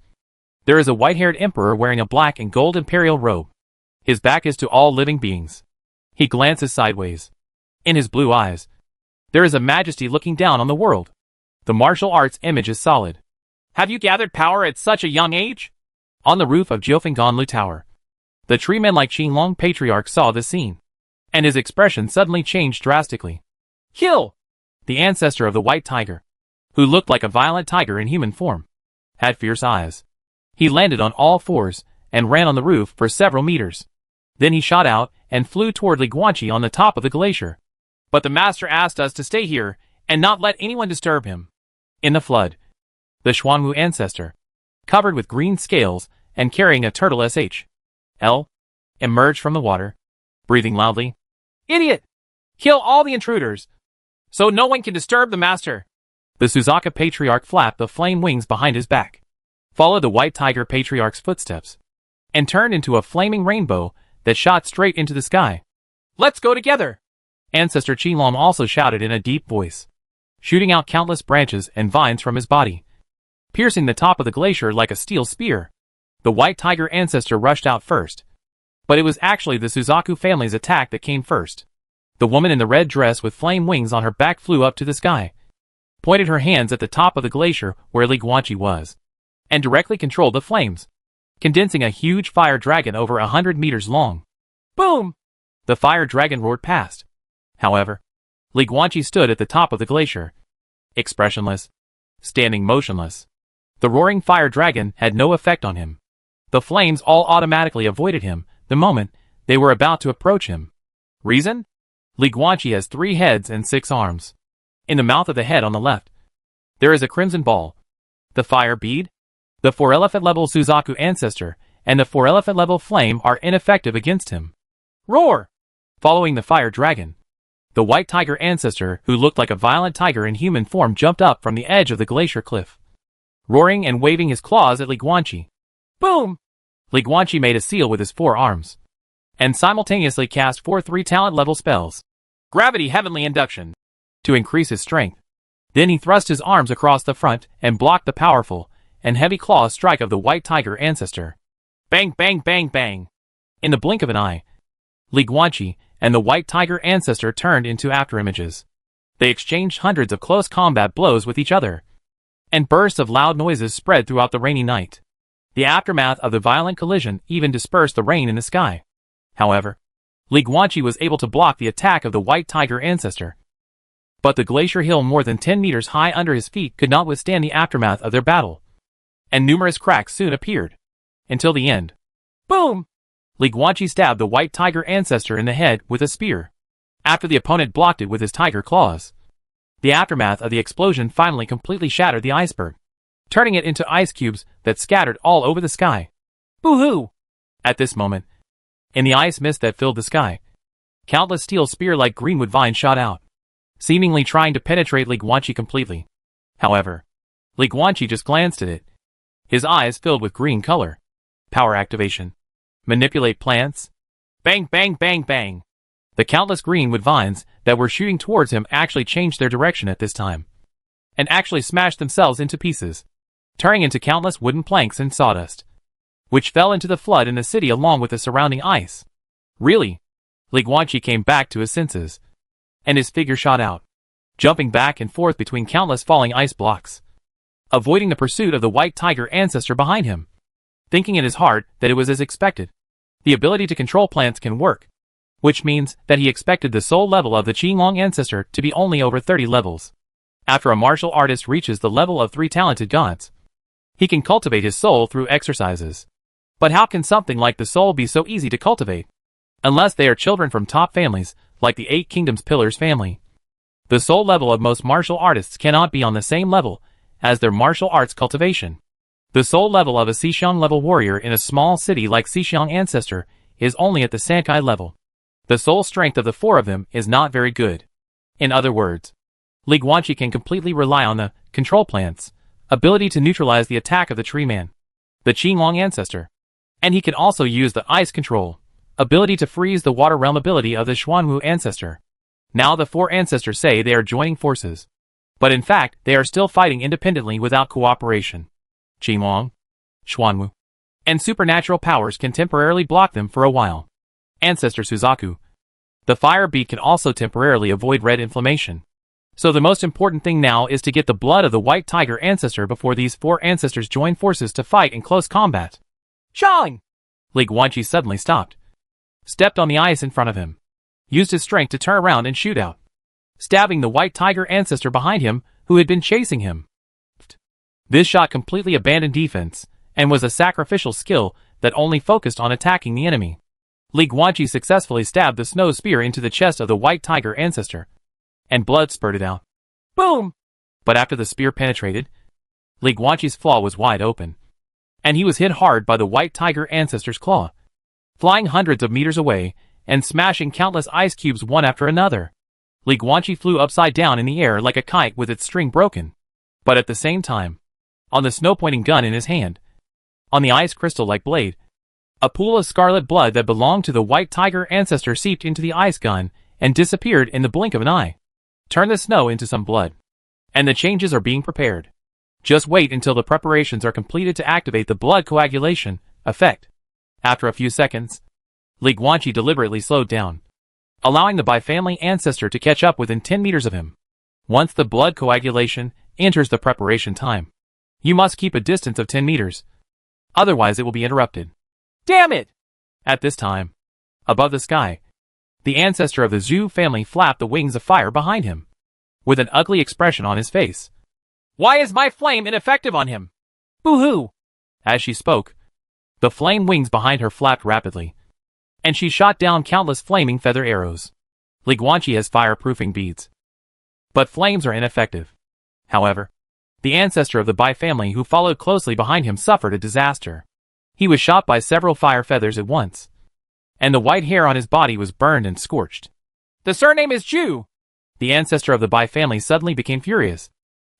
there is a white-haired emperor wearing a black and gold imperial robe. His back is to all living beings. He glances sideways. In his blue eyes, there is a majesty looking down on the world. The martial arts image is solid. Have you gathered power at such a young age? On the roof of Jiufengganlu Tower, the treeman-like Qinglong Patriarch saw this scene, and his expression suddenly changed drastically. Kill! The ancestor of the white tiger, who looked like a violent tiger in human form, had fierce eyes. He landed on all fours and ran on the roof for several meters. Then he shot out and flew toward Li Guanqi on the top of the glacier. But the master asked us to stay here and not let anyone disturb him. In the flood, the Xuanwu ancestor, covered with green scales and carrying a turtle SHL, emerged from the water, breathing loudly. Idiot! Kill all the intruders, so no one can disturb the master. The Suzaku Patriarch flapped the flame wings behind his back, followed the White Tiger Patriarch's footsteps, and turned into a flaming rainbow that shot straight into the sky. Let's go together! Ancestor Qilong also shouted in a deep voice, shooting out countless branches and vines from his body, piercing the top of the glacier like a steel spear. The white tiger ancestor rushed out first, but it was actually the Suzaku family's attack that came first. The woman in the red dress with flame wings on her back flew up to the sky, pointed her hands at the top of the glacier where Li Guanqi was, and directly controlled the flames, condensing a huge fire dragon over 100 meters long. Boom! The fire dragon roared past. However, Li Guanqi stood at the top of the glacier, expressionless, standing motionless. The roaring fire dragon had no effect on him. The flames all automatically avoided him the moment they were about to approach him. Reason? Li Guanqi has 3 heads and 6 arms. In the mouth of the head on the left, there is a crimson ball. The fire bead, the 4-elephant level Suzaku ancestor, and the 4-elephant level flame are ineffective against him. Roar! Following the fire dragon, the white tiger ancestor, who looked like a violent tiger in human form, jumped up from the edge of the glacier cliff, roaring and waving his claws at Li Guanqi. Boom! Li Guanqi made a seal with his 4 arms, and simultaneously cast 4 3-talent level spells. Gravity Heavenly Induction, to increase his strength. Then he thrust his arms across the front and blocked the powerful and heavy claw strike of the white tiger ancestor. Bang bang bang bang! In the blink of an eye, Li Guanqi and the white tiger ancestor turned into afterimages. They exchanged hundreds of close combat blows with each other, and bursts of loud noises spread throughout the rainy night. The aftermath of the violent collision even dispersed the rain in the sky. However, Li Guanqi was able to block the attack of the white tiger ancestor. But the glacier hill more than 10 meters high under his feet could not withstand the aftermath of their battle, and numerous cracks soon appeared. Until the end. Boom! Li Guanqi stabbed the white tiger ancestor in the head with a spear, after the opponent blocked it with his tiger claws. The aftermath of the explosion finally completely shattered the iceberg, turning it into ice cubes that scattered all over the sky. Boo-hoo! At this moment, in the ice mist that filled the sky, countless steel spear-like greenwood vines shot out, seemingly trying to penetrate Li Guanqi completely. However, Li Guanqi just glanced at it, his eyes filled with green color. Power activation. Manipulate plants. Bang bang bang bang! The countless greenwood vines that were shooting towards him actually changed their direction at this time, and actually smashed themselves into pieces, turning into countless wooden planks and sawdust, which fell into the flood in the city along with the surrounding ice. Really? Li Guanqi came back to his senses, and his figure shot out, jumping back and forth between countless falling ice blocks, avoiding the pursuit of the white tiger ancestor behind him, thinking in his heart that it was as expected. The ability to control plants can work, which means that he expected the soul level of the Qilong ancestor to be only over 30 levels. After a martial artist reaches the level of 3 talented gods, he can cultivate his soul through exercises. But how can something like the soul be so easy to cultivate? Unless they are children from top families, like the 8 Kingdoms Pillars family. The soul level of most martial artists cannot be on the same level as their martial arts cultivation. The soul level of a Xixiang level warrior in a small city like Xixiang ancestor is only at the Sankai level. The soul strength of the 4 of them is not very good. In other words, Li Guanqi can completely rely on the control plants ability to neutralize the attack of the tree man, the Qilong ancestor. And he can also use the ice control ability to freeze the water realm ability of the Xuanwu ancestor. Now the 4 ancestors say they are joining forces, but in fact they are still fighting independently without cooperation. Qilong, Xuanwu, and supernatural powers can temporarily block them for a while. Ancestor Suzaku. The fire bead can also temporarily avoid red inflammation. So the most important thing now is to get the blood of the white tiger ancestor before these 4 ancestors join forces to fight in close combat. Shang! Li Guanqi suddenly stopped, stepped on the ice in front of him, used his strength to turn around and shoot out, stabbing the white tiger ancestor behind him who had been chasing him. This shot completely abandoned defense, and was a sacrificial skill that only focused on attacking the enemy. Li Guanqi successfully stabbed the snow spear into the chest of the white tiger ancestor, and blood spurted out. Boom! But after the spear penetrated, Li Guanqi's claw was wide open, and he was hit hard by the white tiger ancestor's claw, flying hundreds of meters away, and smashing countless ice cubes one after another. Li Guanqi flew upside down in the air like a kite with its string broken. But at the same time, on the snow-pointing gun in his hand, on the ice crystal-like blade, A pool of scarlet blood that belonged to the white tiger ancestor seeped into the ice gun and disappeared in the blink of an eye. Turn the snow into some blood. And the changes are being prepared. Just wait until the preparations are completed to activate the blood coagulation effect. After a few seconds, Li Guanqi deliberately slowed down, allowing the Bai-family ancestor to catch up within 10 meters of him. Once the blood coagulation enters the preparation time, you must keep a distance of 10 meters. Otherwise it will be interrupted. Damn it! At this time, above the sky, the ancestor of the Zhu family flapped the wings of fire behind him, with an ugly expression on his face. Why is my flame ineffective on him? Boo-hoo! As she spoke, the flame wings behind her flapped rapidly, and she shot down countless flaming feather arrows. Li Guanqi has fireproofing beads, but flames are ineffective. However, the ancestor of the Bai family who followed closely behind him suffered a disaster. He was shot by several fire feathers at once, and the white hair on his body was burned and scorched. The surname is Zhu! The ancestor of the Bai family suddenly became furious,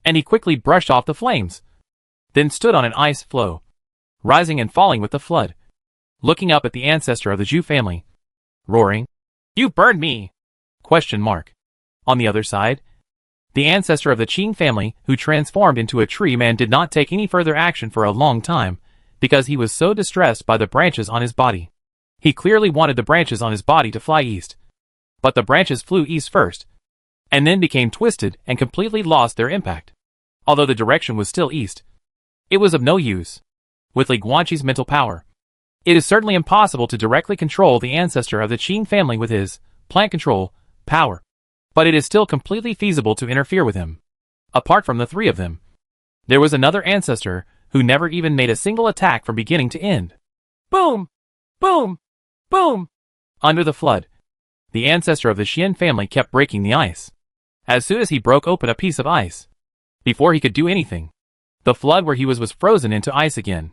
and he quickly brushed off the flames, then stood on an ice floe, rising and falling with the flood, looking up at the ancestor of the Zhu family, roaring, "You burned me!" On the other side, the ancestor of the Qing family who transformed into a tree man did not take any further action for a long time because he was so distressed by the branches on his body. He clearly wanted the branches on his body to fly east, but the branches flew east first, and then became twisted and completely lost their impact. Although the direction was still east, it was of no use. With Li Guanqi's mental power, it is certainly impossible to directly control the ancestor of the Qing family with his plant control power, but it is still completely feasible to interfere with him. Apart from the three of them, there was another ancestor who never even made a single attack from beginning to end. Boom! Boom! Boom! Under the flood, the ancestor of the Xian family kept breaking the ice. As soon as he broke open a piece of ice, before he could do anything, the flood where he was frozen into ice again.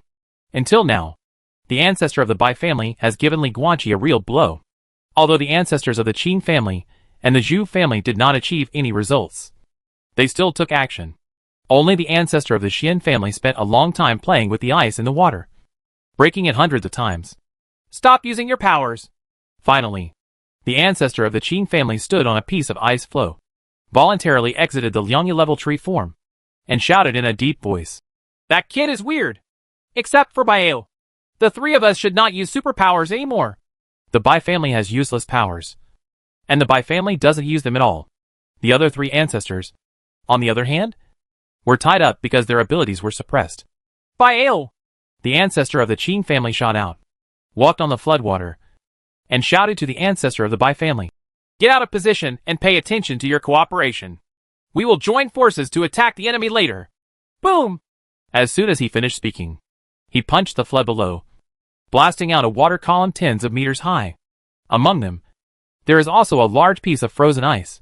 Until now, the ancestor of the Bai family has given Li Guanqi a real blow. Although the ancestors of the Qing family and the Zhu family did not achieve any results, they still took action. Only the ancestor of the Xian family spent a long time playing with the ice in the water, breaking it hundreds of times. Stop using your powers! Finally, the ancestor of the Qing family stood on a piece of ice floe, voluntarily exited the Liangya level tree form, and shouted in a deep voice, "That kid is weird! Except for Baio. The three of us should not use superpowers anymore." The Bai family has useless powers, and the Bai family doesn't use them at all. The other three ancestors, on the other hand, were tied up because their abilities were suppressed. Baio! The ancestor of the Qing family shot out, walked on the floodwater, and shouted to the ancestor of the Bai family, "Get out of position and pay attention to your cooperation. We will join forces to attack the enemy later." Boom! As soon as he finished speaking, he punched the flood below, blasting out a water column tens of meters high. Among them, there is also a large piece of frozen ice,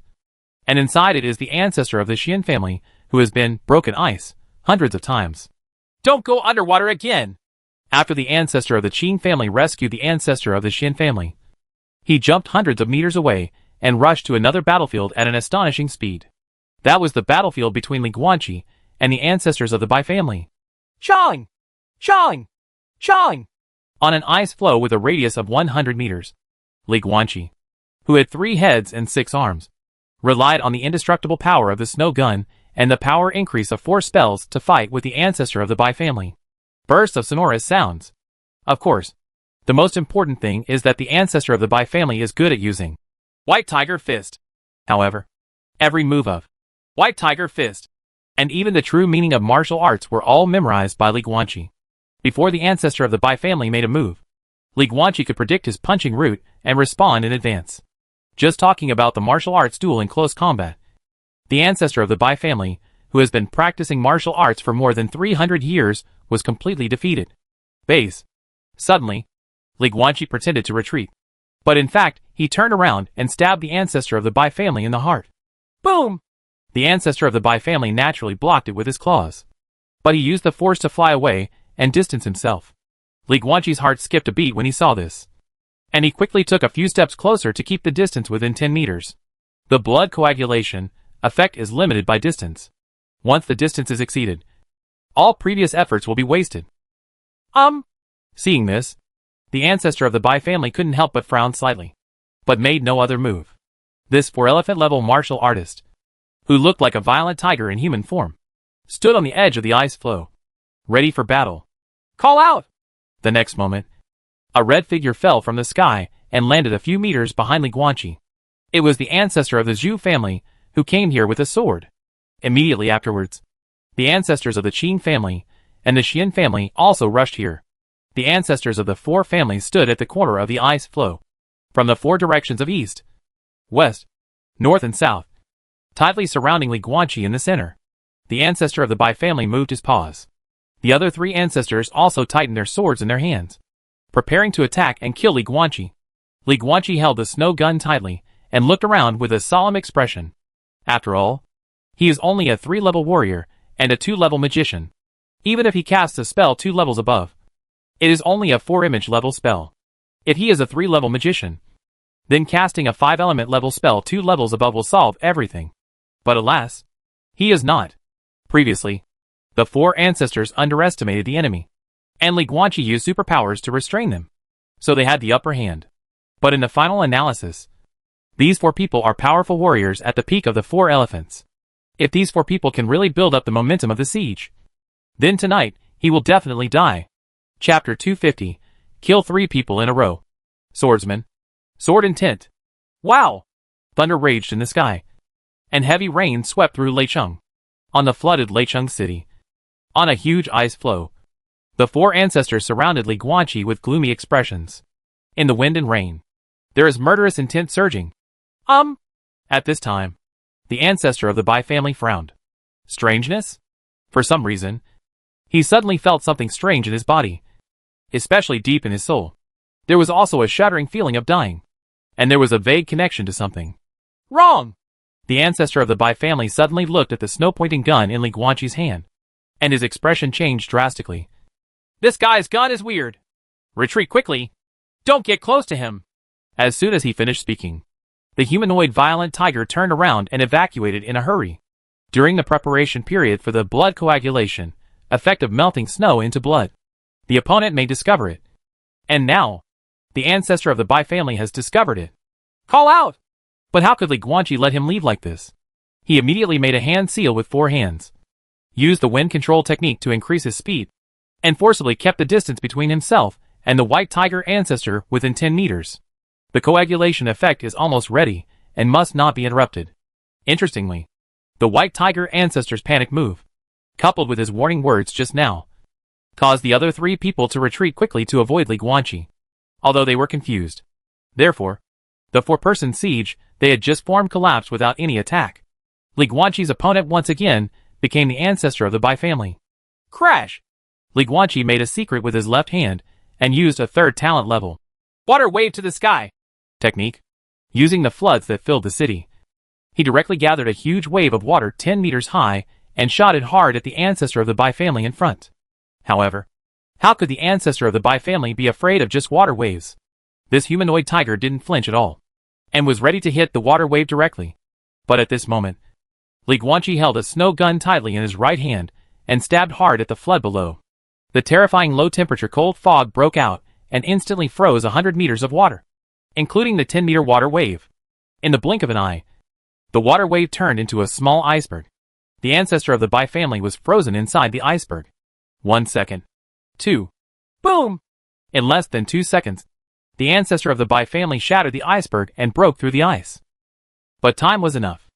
and inside it is the ancestor of the Xian family who has been broken ice hundreds of times. Don't go underwater again! After the ancestor of the Qing family rescued the ancestor of the Xian family, he jumped hundreds of meters away and rushed to another battlefield at an astonishing speed. That was the battlefield between Li Guanqi and the ancestors of the Bai family. Chang! Chang! Chang! On an ice floe with a radius of 100 meters, Li Guanqi, who had 3 heads and 6 arms, relied on the indestructible power of the snow gun and the power increase of 4 spells to fight with the ancestor of the Bai family. Bursts of sonorous sounds. Of course, the most important thing is that the ancestor of the Bai family is good at using White Tiger Fist. However, every move of White Tiger Fist, and even the true meaning of martial arts were all memorized by Li Guanqi. Before the ancestor of the Bai family made a move, Li Guanqi could predict his punching route and respond in advance. Just talking about the martial arts duel in close combat, the ancestor of the Bai family, who has been practicing martial arts for more than 300 years, was completely defeated. Base. Suddenly, Li Guanqi pretended to retreat, but in fact, he turned around and stabbed the ancestor of the Bai family in the heart. Boom! The ancestor of the Bai family naturally blocked it with his claws, but he used the force to fly away and distance himself. Li Guanqi's heart skipped a beat when he saw this, and he quickly took a few steps closer to keep the distance within 10 meters. The blood coagulation effect is limited by distance. Once the distance is exceeded, all previous efforts will be wasted. Seeing this, The ancestor of the Bai family couldn't help but frown slightly, but made no other move. This 4-elephant level martial artist, who looked like a violent tiger in human form, stood on the edge of the ice floe, ready for battle. Call out! The next moment, a red figure fell from the sky and landed a few meters behind Li Guanqi. It was the ancestor of the Zhu family who came here with a sword. Immediately afterwards, the ancestors of the Qin family and the Xian family also rushed here. The ancestors of the 4 families stood at the corner of the ice floe, from the 4 directions of east, west, north and south, tightly surrounding Li Guanqi in the center. The ancestor of the Bai family moved his paws. The other 3 ancestors also tightened their swords in their hands, preparing to attack and kill Li Guanqi. Li Guanqi held the snow gun tightly and looked around with a solemn expression. After all, he is only a 3-level warrior and a 2-level magician. Even if he casts a spell 2 levels above, it is only a 4-image level spell. If he is a 3-level magician, then casting a 5-element level spell 2 levels above will solve everything. But alas, he is not. Previously, the 4 ancestors underestimated the enemy, and Li Guanqi used superpowers to restrain them, so they had the upper hand. But in the final analysis, these 4 people are powerful warriors at the peak of the 4 elephants. If these 4 people can really build up the momentum of the siege, then tonight, he will definitely die. Chapter 250, Kill 3 people in a row. Swordsman. Sword intent. Wow! Thunder raged in the sky, and heavy rain swept through Leicheng. On the flooded Leicheng city, on a huge ice floe, the 4 ancestors surrounded Li Guanqi with gloomy expressions. In the wind and rain, there is murderous intent surging. At this time, the ancestor of the Bai family frowned. Strangeness? For some reason, he suddenly felt something strange in his body, especially deep in his soul. There was also a shuddering feeling of dying, and there was a vague connection to something wrong. The ancestor of the Bai family suddenly looked at the snow-pointing gun in Li Guanqi's hand, and his expression changed drastically. This guy's gun is weird. Retreat quickly. Don't get close to him. As soon as he finished speaking, the humanoid violent tiger turned around and evacuated in a hurry. During the preparation period for the blood coagulation, effect of melting snow into blood, the opponent may discover it. And now, the ancestor of the Bai family has discovered it. Call out! But how could Li Guanqi let him leave like this? He immediately made a hand seal with 4 hands, used the wind control technique to increase his speed, and forcibly kept the distance between himself and the white tiger ancestor within 10 meters. The coagulation effect is almost ready and must not be interrupted. Interestingly, the white tiger ancestor's panic move, coupled with his warning words just now, caused the other 3 people to retreat quickly to avoid Li Guanqi, although they were confused. Therefore, the 4-person siege they had just formed collapsed without any attack. Li Guanqi's opponent once again became the ancestor of the Bai family. Crash! Li Guanqi made a secret with his left hand and used a 3rd talent level water wave to the sky technique. Using the floods that filled the city, he directly gathered a huge wave of water 10 meters high and shot it hard at the ancestor of the Bai family in front. However, how could the ancestor of the Bai family be afraid of just water waves? This humanoid tiger didn't flinch at all, and was ready to hit the water wave directly. But at this moment, Li Guanqi held a snow gun tightly in his right hand and stabbed hard at the flood below. The terrifying low-temperature cold fog broke out and instantly froze 100 meters of water, including the 10-meter water wave. In the blink of an eye, the water wave turned into a small iceberg. The ancestor of the Bai family was frozen inside the iceberg. 1 second. 2. Boom! In less than 2 seconds, the ancestor of the Bai family shattered the iceberg and broke through the ice. But time was enough.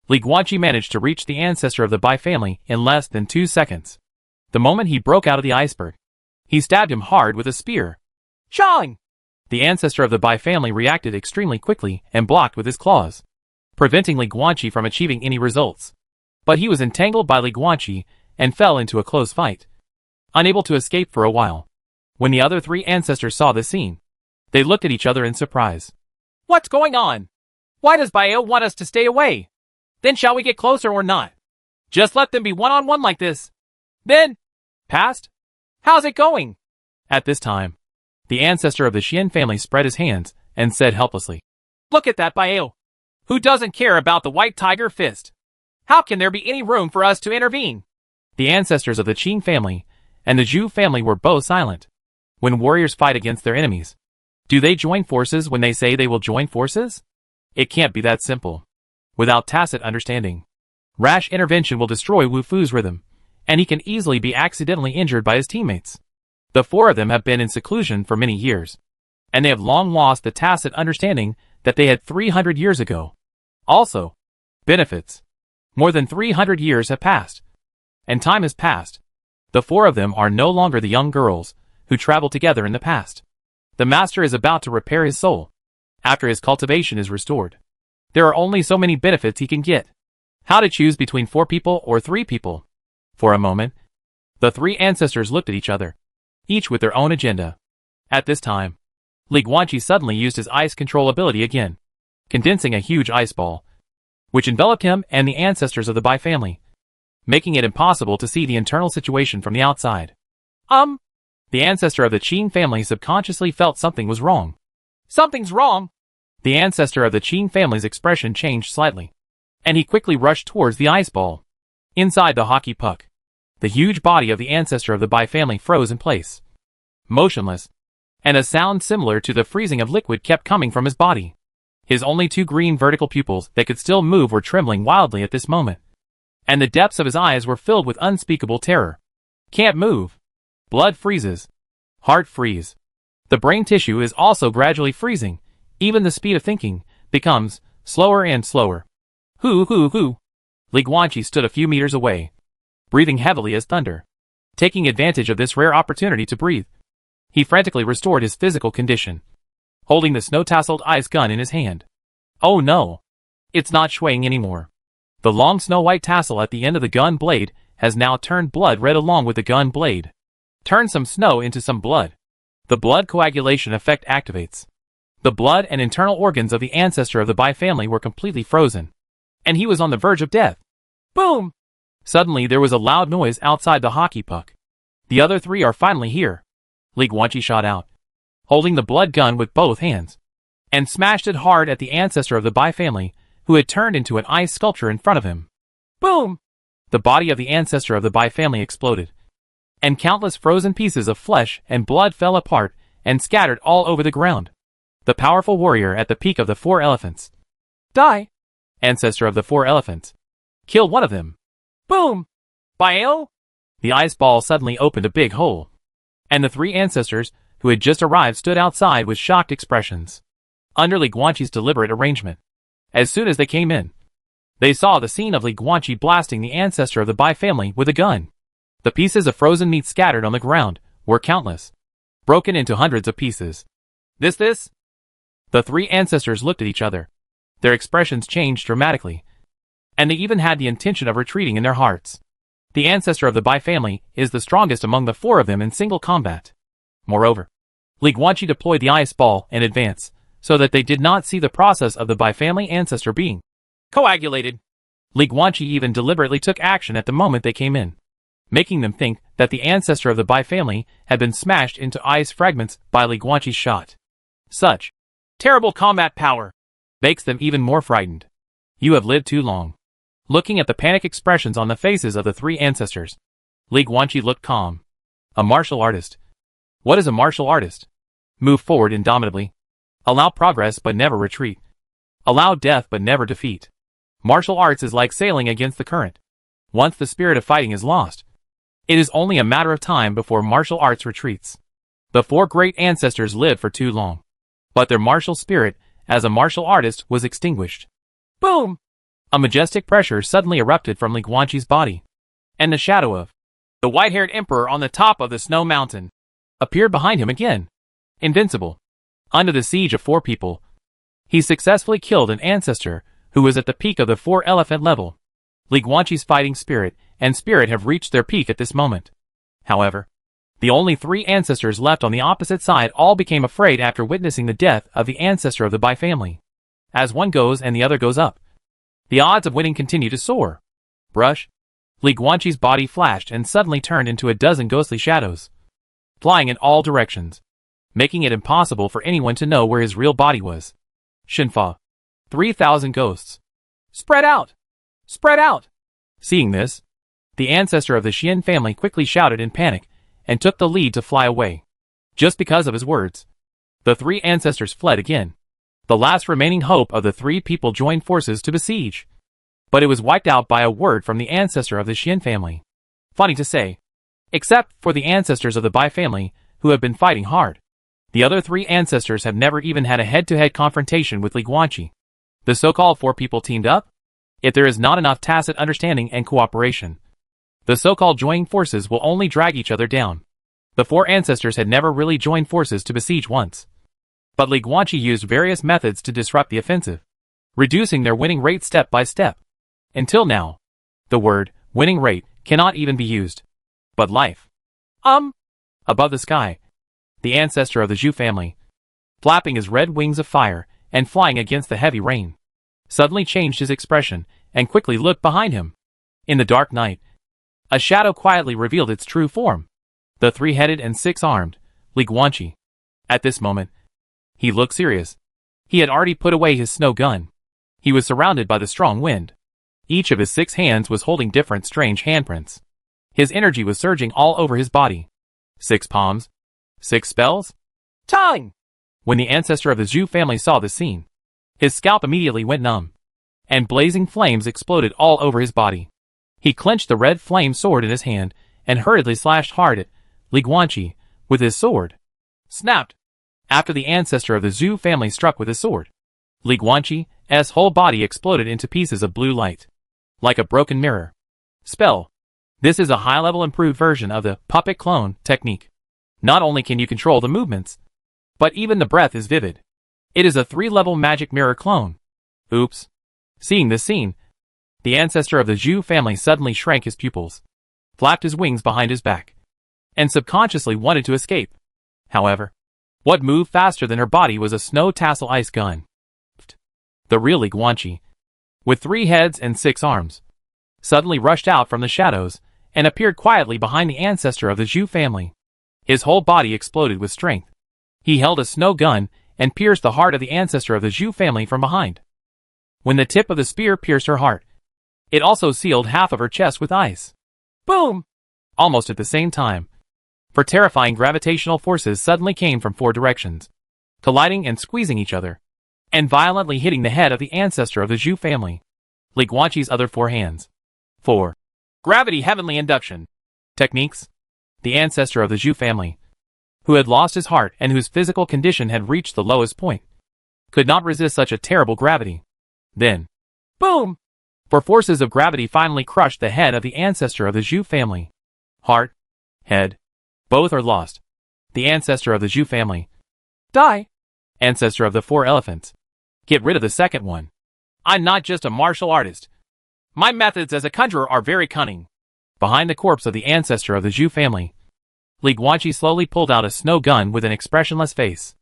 Li Guanqi managed to reach the ancestor of the Bai family in less than 2 seconds. The moment he broke out of the iceberg, he stabbed him hard with a spear. Shang! The ancestor of the Bai family reacted extremely quickly and blocked with his claws, preventing Li Guanqi from achieving any results. But he was entangled by Li Guanqi and fell into a close fight, unable to escape for a while. When the other 3 ancestors saw this scene, they looked at each other in surprise. What's going on? Why does Baio want us to stay away? Then shall we get closer or not? Just let them be one-on-one like this. Then, past? How's it going? At this time, the ancestor of the Xian family spread his hands and said helplessly, Look at that Baio. Who doesn't care about the white tiger fist? How can there be any room for us to intervene? The ancestors of the Qin family and the Zhu family were both silent. When warriors fight against their enemies, do they join forces when they say they will join forces? It can't be that simple. Without tacit understanding, rash intervention will destroy Wu Fu's rhythm, and he can easily be accidentally injured by his teammates. The four of them have been in seclusion for many years, and they have long lost the tacit understanding that they had 300 years ago. Also, benefits. More than 300 years have passed, and time has passed. The four of them are no longer the young girls who traveled together in the past. The master is about to repair his soul after his cultivation is restored. There are only so many benefits he can get. How to choose between 4 people or 3 people? For a moment, the 3 ancestors looked at each other, each with their own agenda. At this time, Li Guanqi suddenly used his ice control ability again, condensing a huge ice ball, which enveloped him and the ancestors of the Bai family, making it impossible to see the internal situation from the outside. The ancestor of the Qin family subconsciously felt something was wrong. Something's wrong! The ancestor of the Qin family's expression changed slightly, and he quickly rushed towards the ice ball. Inside the hockey puck, the huge body of the ancestor of the Bai family froze in place, motionless, and a sound similar to the freezing of liquid kept coming from his body. His only 2 green vertical pupils that could still move were trembling wildly at this moment, and the depths of his eyes were filled with unspeakable terror. Can't move. Blood freezes. Heart freeze. The brain tissue is also gradually freezing. Even the speed of thinking becomes slower and slower. Hoo. Li Guanqi stood a few meters away, breathing heavily as thunder. Taking advantage of this rare opportunity to breathe, he frantically restored his physical condition, holding the snow-tasseled ice gun in his hand. Oh no! It's not swaying anymore. The long snow-white tassel at the end of the gun blade has now turned blood red along with the gun blade. Turn some snow into some blood. The blood coagulation effect activates. The blood and internal organs of the ancestor of the Bai family were completely frozen, and he was on the verge of death. Boom! Suddenly there was a loud noise outside the hockey puck. The other 3 are finally here. Li Guanqi shot out, holding the blood gun with both hands, and smashed it hard at the ancestor of the Bai family, who had turned into an ice sculpture in front of him. Boom! The body of the ancestor of the Bai family exploded, and countless frozen pieces of flesh and blood fell apart and scattered all over the ground. The powerful warrior at the peak of the 4 elephants. Die! Ancestor of the 4 elephants. Kill one of them. Boom! Bio! The ice ball suddenly opened a big hole, and the 3 ancestors who had just arrived stood outside with shocked expressions. Under Li Guanqi's deliberate arrangement, as soon as they came in, they saw the scene of Li Guanqi blasting the ancestor of the Bai family with a gun. The pieces of frozen meat scattered on the ground were countless, broken into hundreds of pieces. This? The 3 ancestors looked at each other. Their expressions changed dramatically, and they even had the intention of retreating in their hearts. The ancestor of the Bai family is the strongest among the 4 of them in single combat. Moreover, Li Guanqi deployed the ice ball in advance, so that they did not see the process of the Bai family ancestor being coagulated. Li Guanqi even deliberately took action at the moment they came in, making them think that the ancestor of the Bai family had been smashed into ice fragments by Li Guanqi's shot. Such terrible combat power makes them even more frightened. You have lived too long. Looking at the panic expressions on the faces of the 3 ancestors, Li Guanqi looked calm. A martial artist. What is a martial artist? Move forward indomitably. Allow progress but never retreat. Allow death but never defeat. Martial arts is like sailing against the current. Once the spirit of fighting is lost, it is only a matter of time before martial arts retreats. The 4 great ancestors lived for too long, but their martial spirit as a martial artist was extinguished. Boom! A majestic pressure suddenly erupted from Li Guanqi's body, and the shadow of the white-haired emperor on the top of the snow mountain appeared behind him again. Invincible. Under the siege of 4 people, he successfully killed an ancestor who was at the peak of the 4 elephant level. Li Guanqi's fighting spirit and spirit have reached their peak at this moment. However, the only 3 ancestors left on the opposite side all became afraid after witnessing the death of the ancestor of the Bai family. As one goes and the other goes up, the odds of winning continue to soar. Brush. Li Guanqi's body flashed and suddenly turned into a dozen ghostly shadows, flying in all directions, making it impossible for anyone to know where his real body was. Shinfa. 3,000 ghosts. Spread out! Spread out! Seeing this, the ancestor of the Xian family quickly shouted in panic and took the lead to fly away. Just because of his words, the three ancestors fled again. The last remaining hope of the three people joined forces to besiege. But it was wiped out by a word from the ancestor of the Xian family. Funny to say, except for the ancestors of the Bai family, who have been fighting hard. The other three ancestors have never even had a head-to-head confrontation with Li Guanqi. The so-called four people teamed up? If there is not enough tacit understanding and cooperation, the so-called joining forces will only drag each other down. The four ancestors had never really joined forces to besiege once. But Li Guanqi used various methods to disrupt the offensive, reducing their winning rate step by step. Until now, the word winning rate cannot even be used. But life. Above the sky, the ancestor of the Zhu family, flapping his red wings of fire and flying against the heavy rain, suddenly changed his expression and quickly looked behind him. In the dark night, a shadow quietly revealed its true form. The three-headed and six-armed Li Guanqi. At this moment, he looked serious. He had already put away his snow gun. He was surrounded by the strong wind. Each of his 6 hands was holding different strange handprints. His energy was surging all over his body. 6 palms. 6 spells? Time! When the ancestor of the Zhu family saw this scene, his scalp immediately went numb, and blazing flames exploded all over his body. He clenched the red flame sword in his hand and hurriedly slashed hard at Li Guanqi with his sword. Snapped! After the ancestor of the Zhu family struck with his sword, Li Guanqi's whole body exploded into pieces of blue light, like a broken mirror. Spell. This is a high-level improved version of the puppet clone technique. Not only can you control the movements, but even the breath is vivid. It is a 3-level magic mirror clone. Oops. Seeing this scene, the ancestor of the Zhu family suddenly shrank his pupils, flapped his wings behind his back, and subconsciously wanted to escape. However, what moved faster than her body was a snow tassel ice gun. The real Li Guanqi, with 3 heads and 6 arms, suddenly rushed out from the shadows and appeared quietly behind the ancestor of the Zhu family. His whole body exploded with strength. He held a snow gun and pierced the heart of the ancestor of the Zhu family from behind. When the tip of the spear pierced her heart, it also sealed half of her chest with ice. Boom! Almost at the same time, for terrifying gravitational forces suddenly came from 4 directions, colliding and squeezing each other, and violently hitting the head of the ancestor of the Zhu family. Li Guanqi's other 4 hands. 4. Gravity Heavenly Induction Techniques. The ancestor of the Zhu family, who had lost his heart and whose physical condition had reached the lowest point, could not resist such a terrible gravity. Then, boom! For forces of gravity finally crushed the head of the ancestor of the Zhu family. Heart, head, both are lost. The ancestor of the Zhu family. Die! Ancestor of the 4 elephants. Get rid of the second one. I'm not just a martial artist. My methods as a conjurer are very cunning. Behind the corpse of the ancestor of the Zhu family, Li Guanqi slowly pulled out a snow gun with an expressionless face.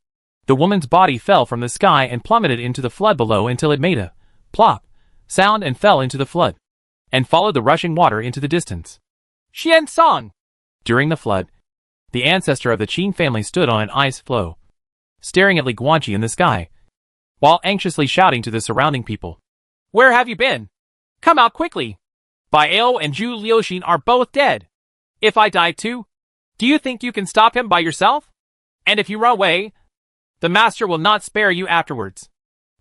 The woman's body fell from the sky and plummeted into the flood below until it made a plop sound and fell into the flood, and followed the rushing water into the distance. Xian Song! During the flood, the ancestor of the Qin family stood on an ice floe, staring at Li Guanqi in the sky, while anxiously shouting to the surrounding people. Where have you been? Come out quickly! Bai Ao and Zhu Liuxin are both dead. If I die too, do you think you can stop him by yourself? And if you run away, the master will not spare you afterwards.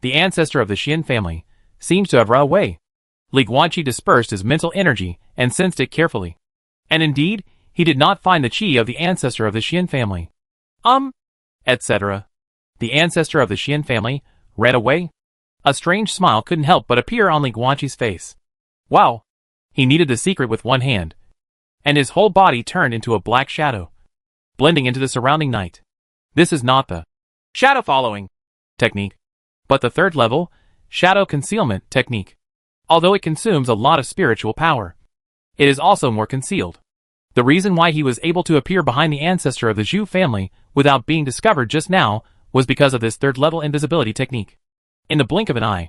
The ancestor of the Xian family seems to have run away. Li Guanqi dispersed his mental energy and sensed it carefully. And indeed, he did not find the qi of the ancestor of the Xian family. Etc. The ancestor of the Xian family ran away. A strange smile couldn't help but appear on Li Guanqi's face. Wow! He kneaded the secret with one hand, and his whole body turned into a black shadow, blending into the surrounding night. This is not the shadow following technique, but the 3rd level shadow concealment technique. Although it consumes a lot of spiritual power, it is also more concealed. The reason why he was able to appear behind the ancestor of the Zhu family without being discovered just now was because of this 3rd level invisibility technique. In the blink of an eye,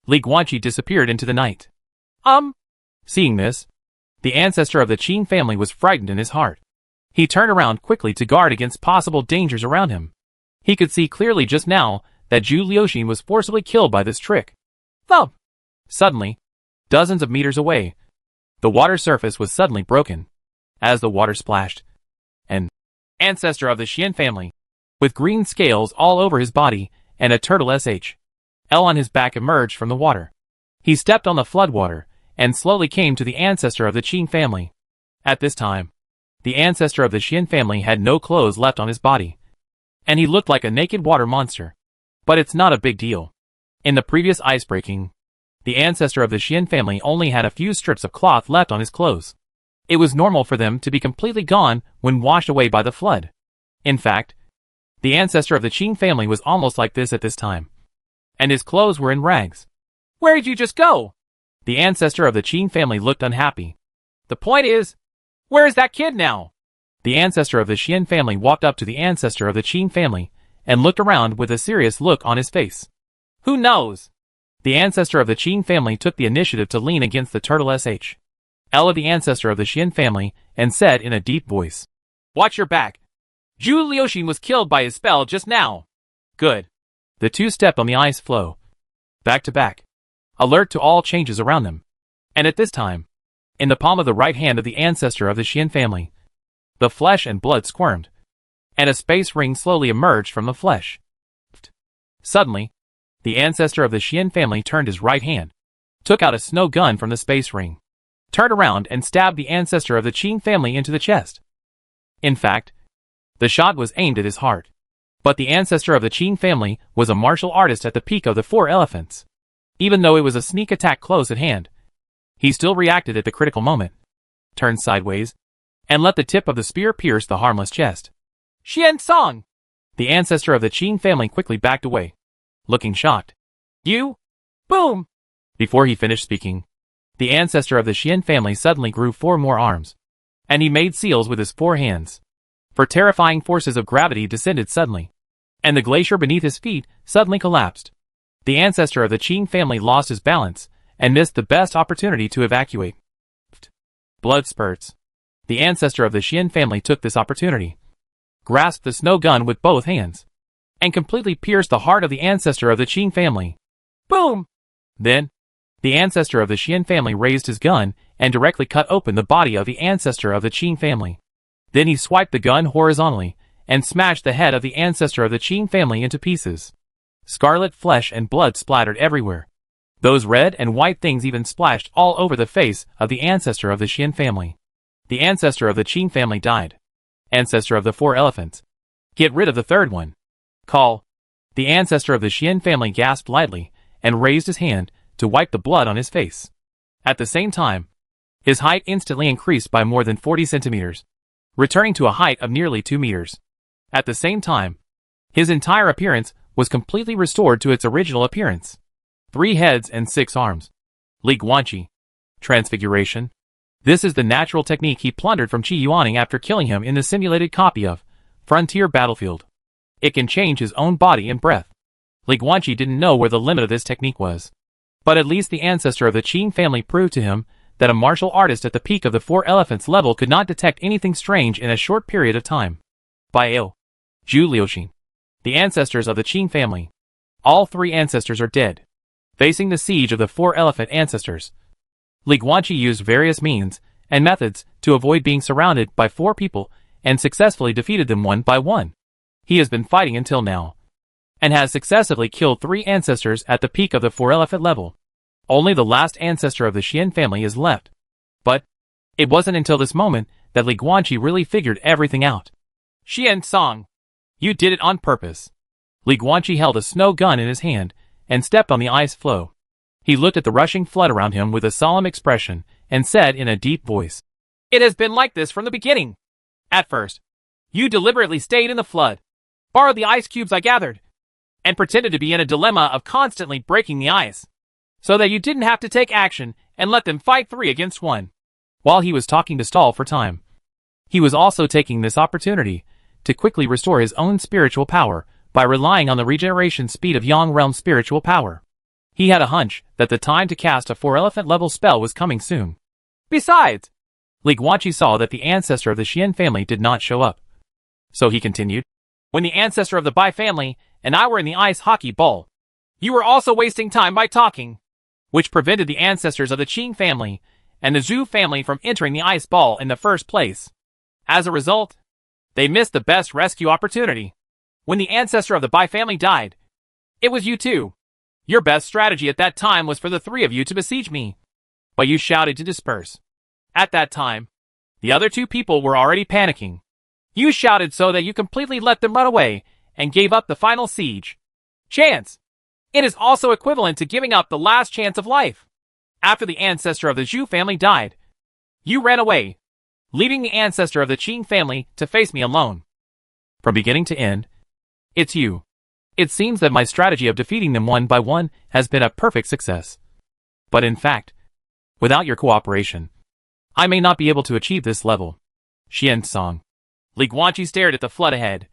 Li Guanqi disappeared into the night. Seeing this, the ancestor of the Qin family was frightened in his heart. He turned around quickly to guard against possible dangers around him. He could see clearly just now that Zhu Liuxin was forcibly killed by this trick. Thump! Suddenly, dozens of meters away, the water surface was suddenly broken, as the water splashed, and ancestor of the Xian family, with green scales all over his body and a turtle shell on his back emerged from the water. He stepped on the floodwater and slowly came to the ancestor of the Qin family. At this time, the ancestor of the Xian family had no clothes left on his body, and he looked like a naked water monster. But it's not a big deal. In the previous ice breaking, the ancestor of the Xian family only had a few strips of cloth left on his clothes. It was normal for them to be completely gone when washed away by the flood. In fact, the ancestor of the Qin family was almost like this at this time, and his clothes were in rags. Where did you just go? The ancestor of the Qin family looked unhappy. The point is, where is that kid now? The ancestor of the Xian family walked up to the ancestor of the Qin family and looked around with a serious look on his face. Who knows? The ancestor of the Qin family took the initiative to lean against the turtle shell of the ancestor of the Xian family and said in a deep voice, "Watch your back. Zhu Liuxin was killed by his spell just now." Good. The two stepped on the ice floe, back to back, alert to all changes around them. And at this time, in the palm of the right hand of the ancestor of the Xian family, the flesh and blood squirmed, and a space ring slowly emerged from the flesh. Suddenly, the ancestor of the Xian family turned his right hand, took out a snow gun from the space ring, turned around and stabbed the ancestor of the Qin family into the chest. In fact, the shot was aimed at his heart. But the ancestor of the Qin family was a martial artist at the peak of the 4 elephants. Even though it was a sneak attack close at hand, he still reacted at the critical moment, turned sideways, and let the tip of the spear pierce the harmless chest. Xian Song! The ancestor of the Qin family quickly backed away, looking shocked. You? Boom! Before he finished speaking, the ancestor of the Xian family suddenly grew 4 more arms, and he made seals with his 4 hands. For terrifying forces of gravity descended suddenly, and the glacier beneath his feet suddenly collapsed. The ancestor of the Qin family lost his balance and missed the best opportunity to evacuate. Blood spurts. The ancestor of the Xian family took this opportunity, grasped the snow gun with both hands, and completely pierced the heart of the ancestor of the Qin family. Boom! Then, the ancestor of the Xian family raised his gun and directly cut open the body of the ancestor of the Qin family. Then he swiped the gun horizontally and smashed the head of the ancestor of the Qin family into pieces. Scarlet flesh and blood splattered everywhere. Those red and white things even splashed all over the face of the ancestor of the Xian family. The ancestor of the Qin family died. Ancestor of the 4 elephants. Get rid of the third one. Call. The ancestor of the Xian family gasped lightly and raised his hand to wipe the blood on his face. At the same time, his height instantly increased by more than 40 centimeters, returning to a height of nearly 2 meters. At the same time, his entire appearance was completely restored to its original appearance. 3 heads and 6 arms. Li Guanqi. Transfiguration. This is the natural technique he plundered from Qi Yuaning after killing him in the simulated copy of Frontier Battlefield. It can change his own body and breath. Li Guanqi didn't know where the limit of this technique was. But at least the ancestor of the Qin family proved to him that a martial artist at the peak of the 4 elephants level could not detect anything strange in a short period of time. Baio. Zhu Liuxin. The ancestors of the Qin family. All 3 ancestors are dead. Facing the siege of the 4 elephant ancestors, Li Guanqi used various means and methods to avoid being surrounded by 4 people and successfully defeated them one by one. He has been fighting until now, and has successively killed 3 ancestors at the peak of the 4 elephant level. Only the last ancestor of the Xian family is left. But it wasn't until this moment that Li Guanqi really figured everything out. Xian Song, you did it on purpose. Li Guanqi held a snow gun in his hand and stepped on the ice floe. He looked at the rushing flood around him with a solemn expression and said in a deep voice, "It has been like this from the beginning. At first, you deliberately stayed in the flood, borrowed the ice cubes I gathered, and pretended to be in a dilemma of constantly breaking the ice, so that you didn't have to take action and let them fight 3 against 1. While he was talking to stall for time, he was also taking this opportunity to quickly restore his own spiritual power by relying on the regeneration speed of Yang Realm spiritual power. He had a hunch that the time to cast a 4 elephant level spell was coming soon. Besides, Li Guanqi saw that the ancestor of the Xian family did not show up. So he continued, when the ancestor of the Bai family and I were in the ice hockey bowl, you were also wasting time by talking, which prevented the ancestors of the Qin family and the Zhu family from entering the ice ball in the first place. As a result, They missed the best rescue opportunity. When the ancestor of the Bai family died, it was you too. Your best strategy at that time was for the three of you to besiege me. But you shouted to disperse. At that time, the other two people were already panicking. You shouted so that you completely let them run away and gave up the final siege. Chance. It is also equivalent to giving up the last chance of life. After the ancestor of the Zhu family died, you ran away, leaving the ancestor of the Qing family to face me alone. From beginning to end, it's you. It seems that my strategy of defeating them one by one has been a perfect success. But in fact, without your cooperation, I may not be able to achieve this level. Xian Song. Li Guanqi stared at the flood ahead.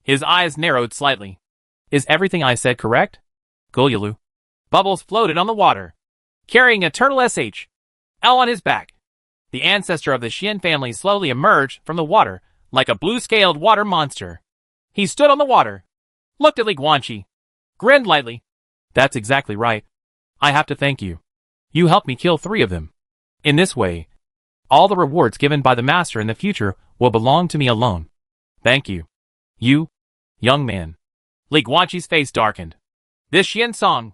His eyes narrowed slightly. Is everything I said correct? Gulyalu. Bubbles floated on the water, carrying a turtle L on his back. The ancestor of the Xian family slowly emerged from the water like a blue-scaled water monster. He stood on the water, looked at Li Guanqi, grinned lightly. That's exactly right. I have to thank you. You helped me kill 3 of them. In this way, all the rewards given by the master in the future will belong to me alone. Thank you. You, young man. Li Guanqi's face darkened. This Xian Song.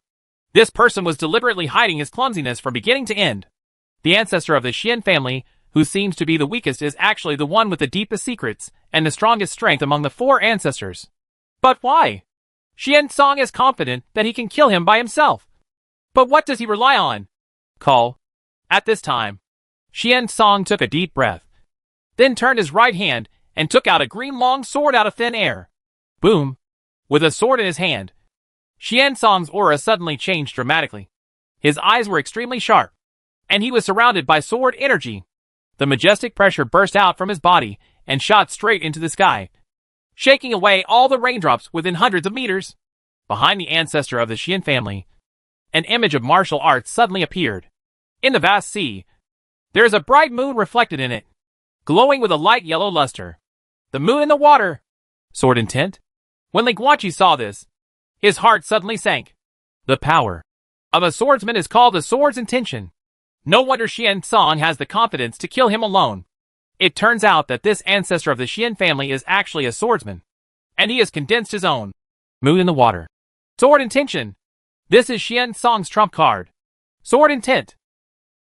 This person was deliberately hiding his clumsiness from beginning to end. The ancestor of the Xian family, who seems to be the weakest, is actually the one with the deepest secrets and the strongest strength among the 4 ancestors. But why? Xian Song is confident that he can kill him by himself. But what does he rely on? Call. At this time, Xian Song took a deep breath, then turned his right hand and took out a green long sword out of thin air. Boom! With a sword in his hand, Xian Song's aura suddenly changed dramatically. His eyes were extremely sharp, and he was surrounded by sword energy. The majestic pressure burst out from his body and shot straight into the sky, shaking away all the raindrops within hundreds of meters. Behind the ancestor of the Xian family, an image of martial arts suddenly appeared. In the vast sea, there is a bright moon reflected in it, glowing with a light yellow luster. The moon in the water. Sword intent? When Li Guanqi saw this, his heart suddenly sank. The power of a swordsman is called a sword's intention. No wonder Xian Song has the confidence to kill him alone. It turns out that this ancestor of the Xian family is actually a swordsman, and he has condensed his own. Moon in the water. Sword intention. This is Xian Song's trump card. Sword intent.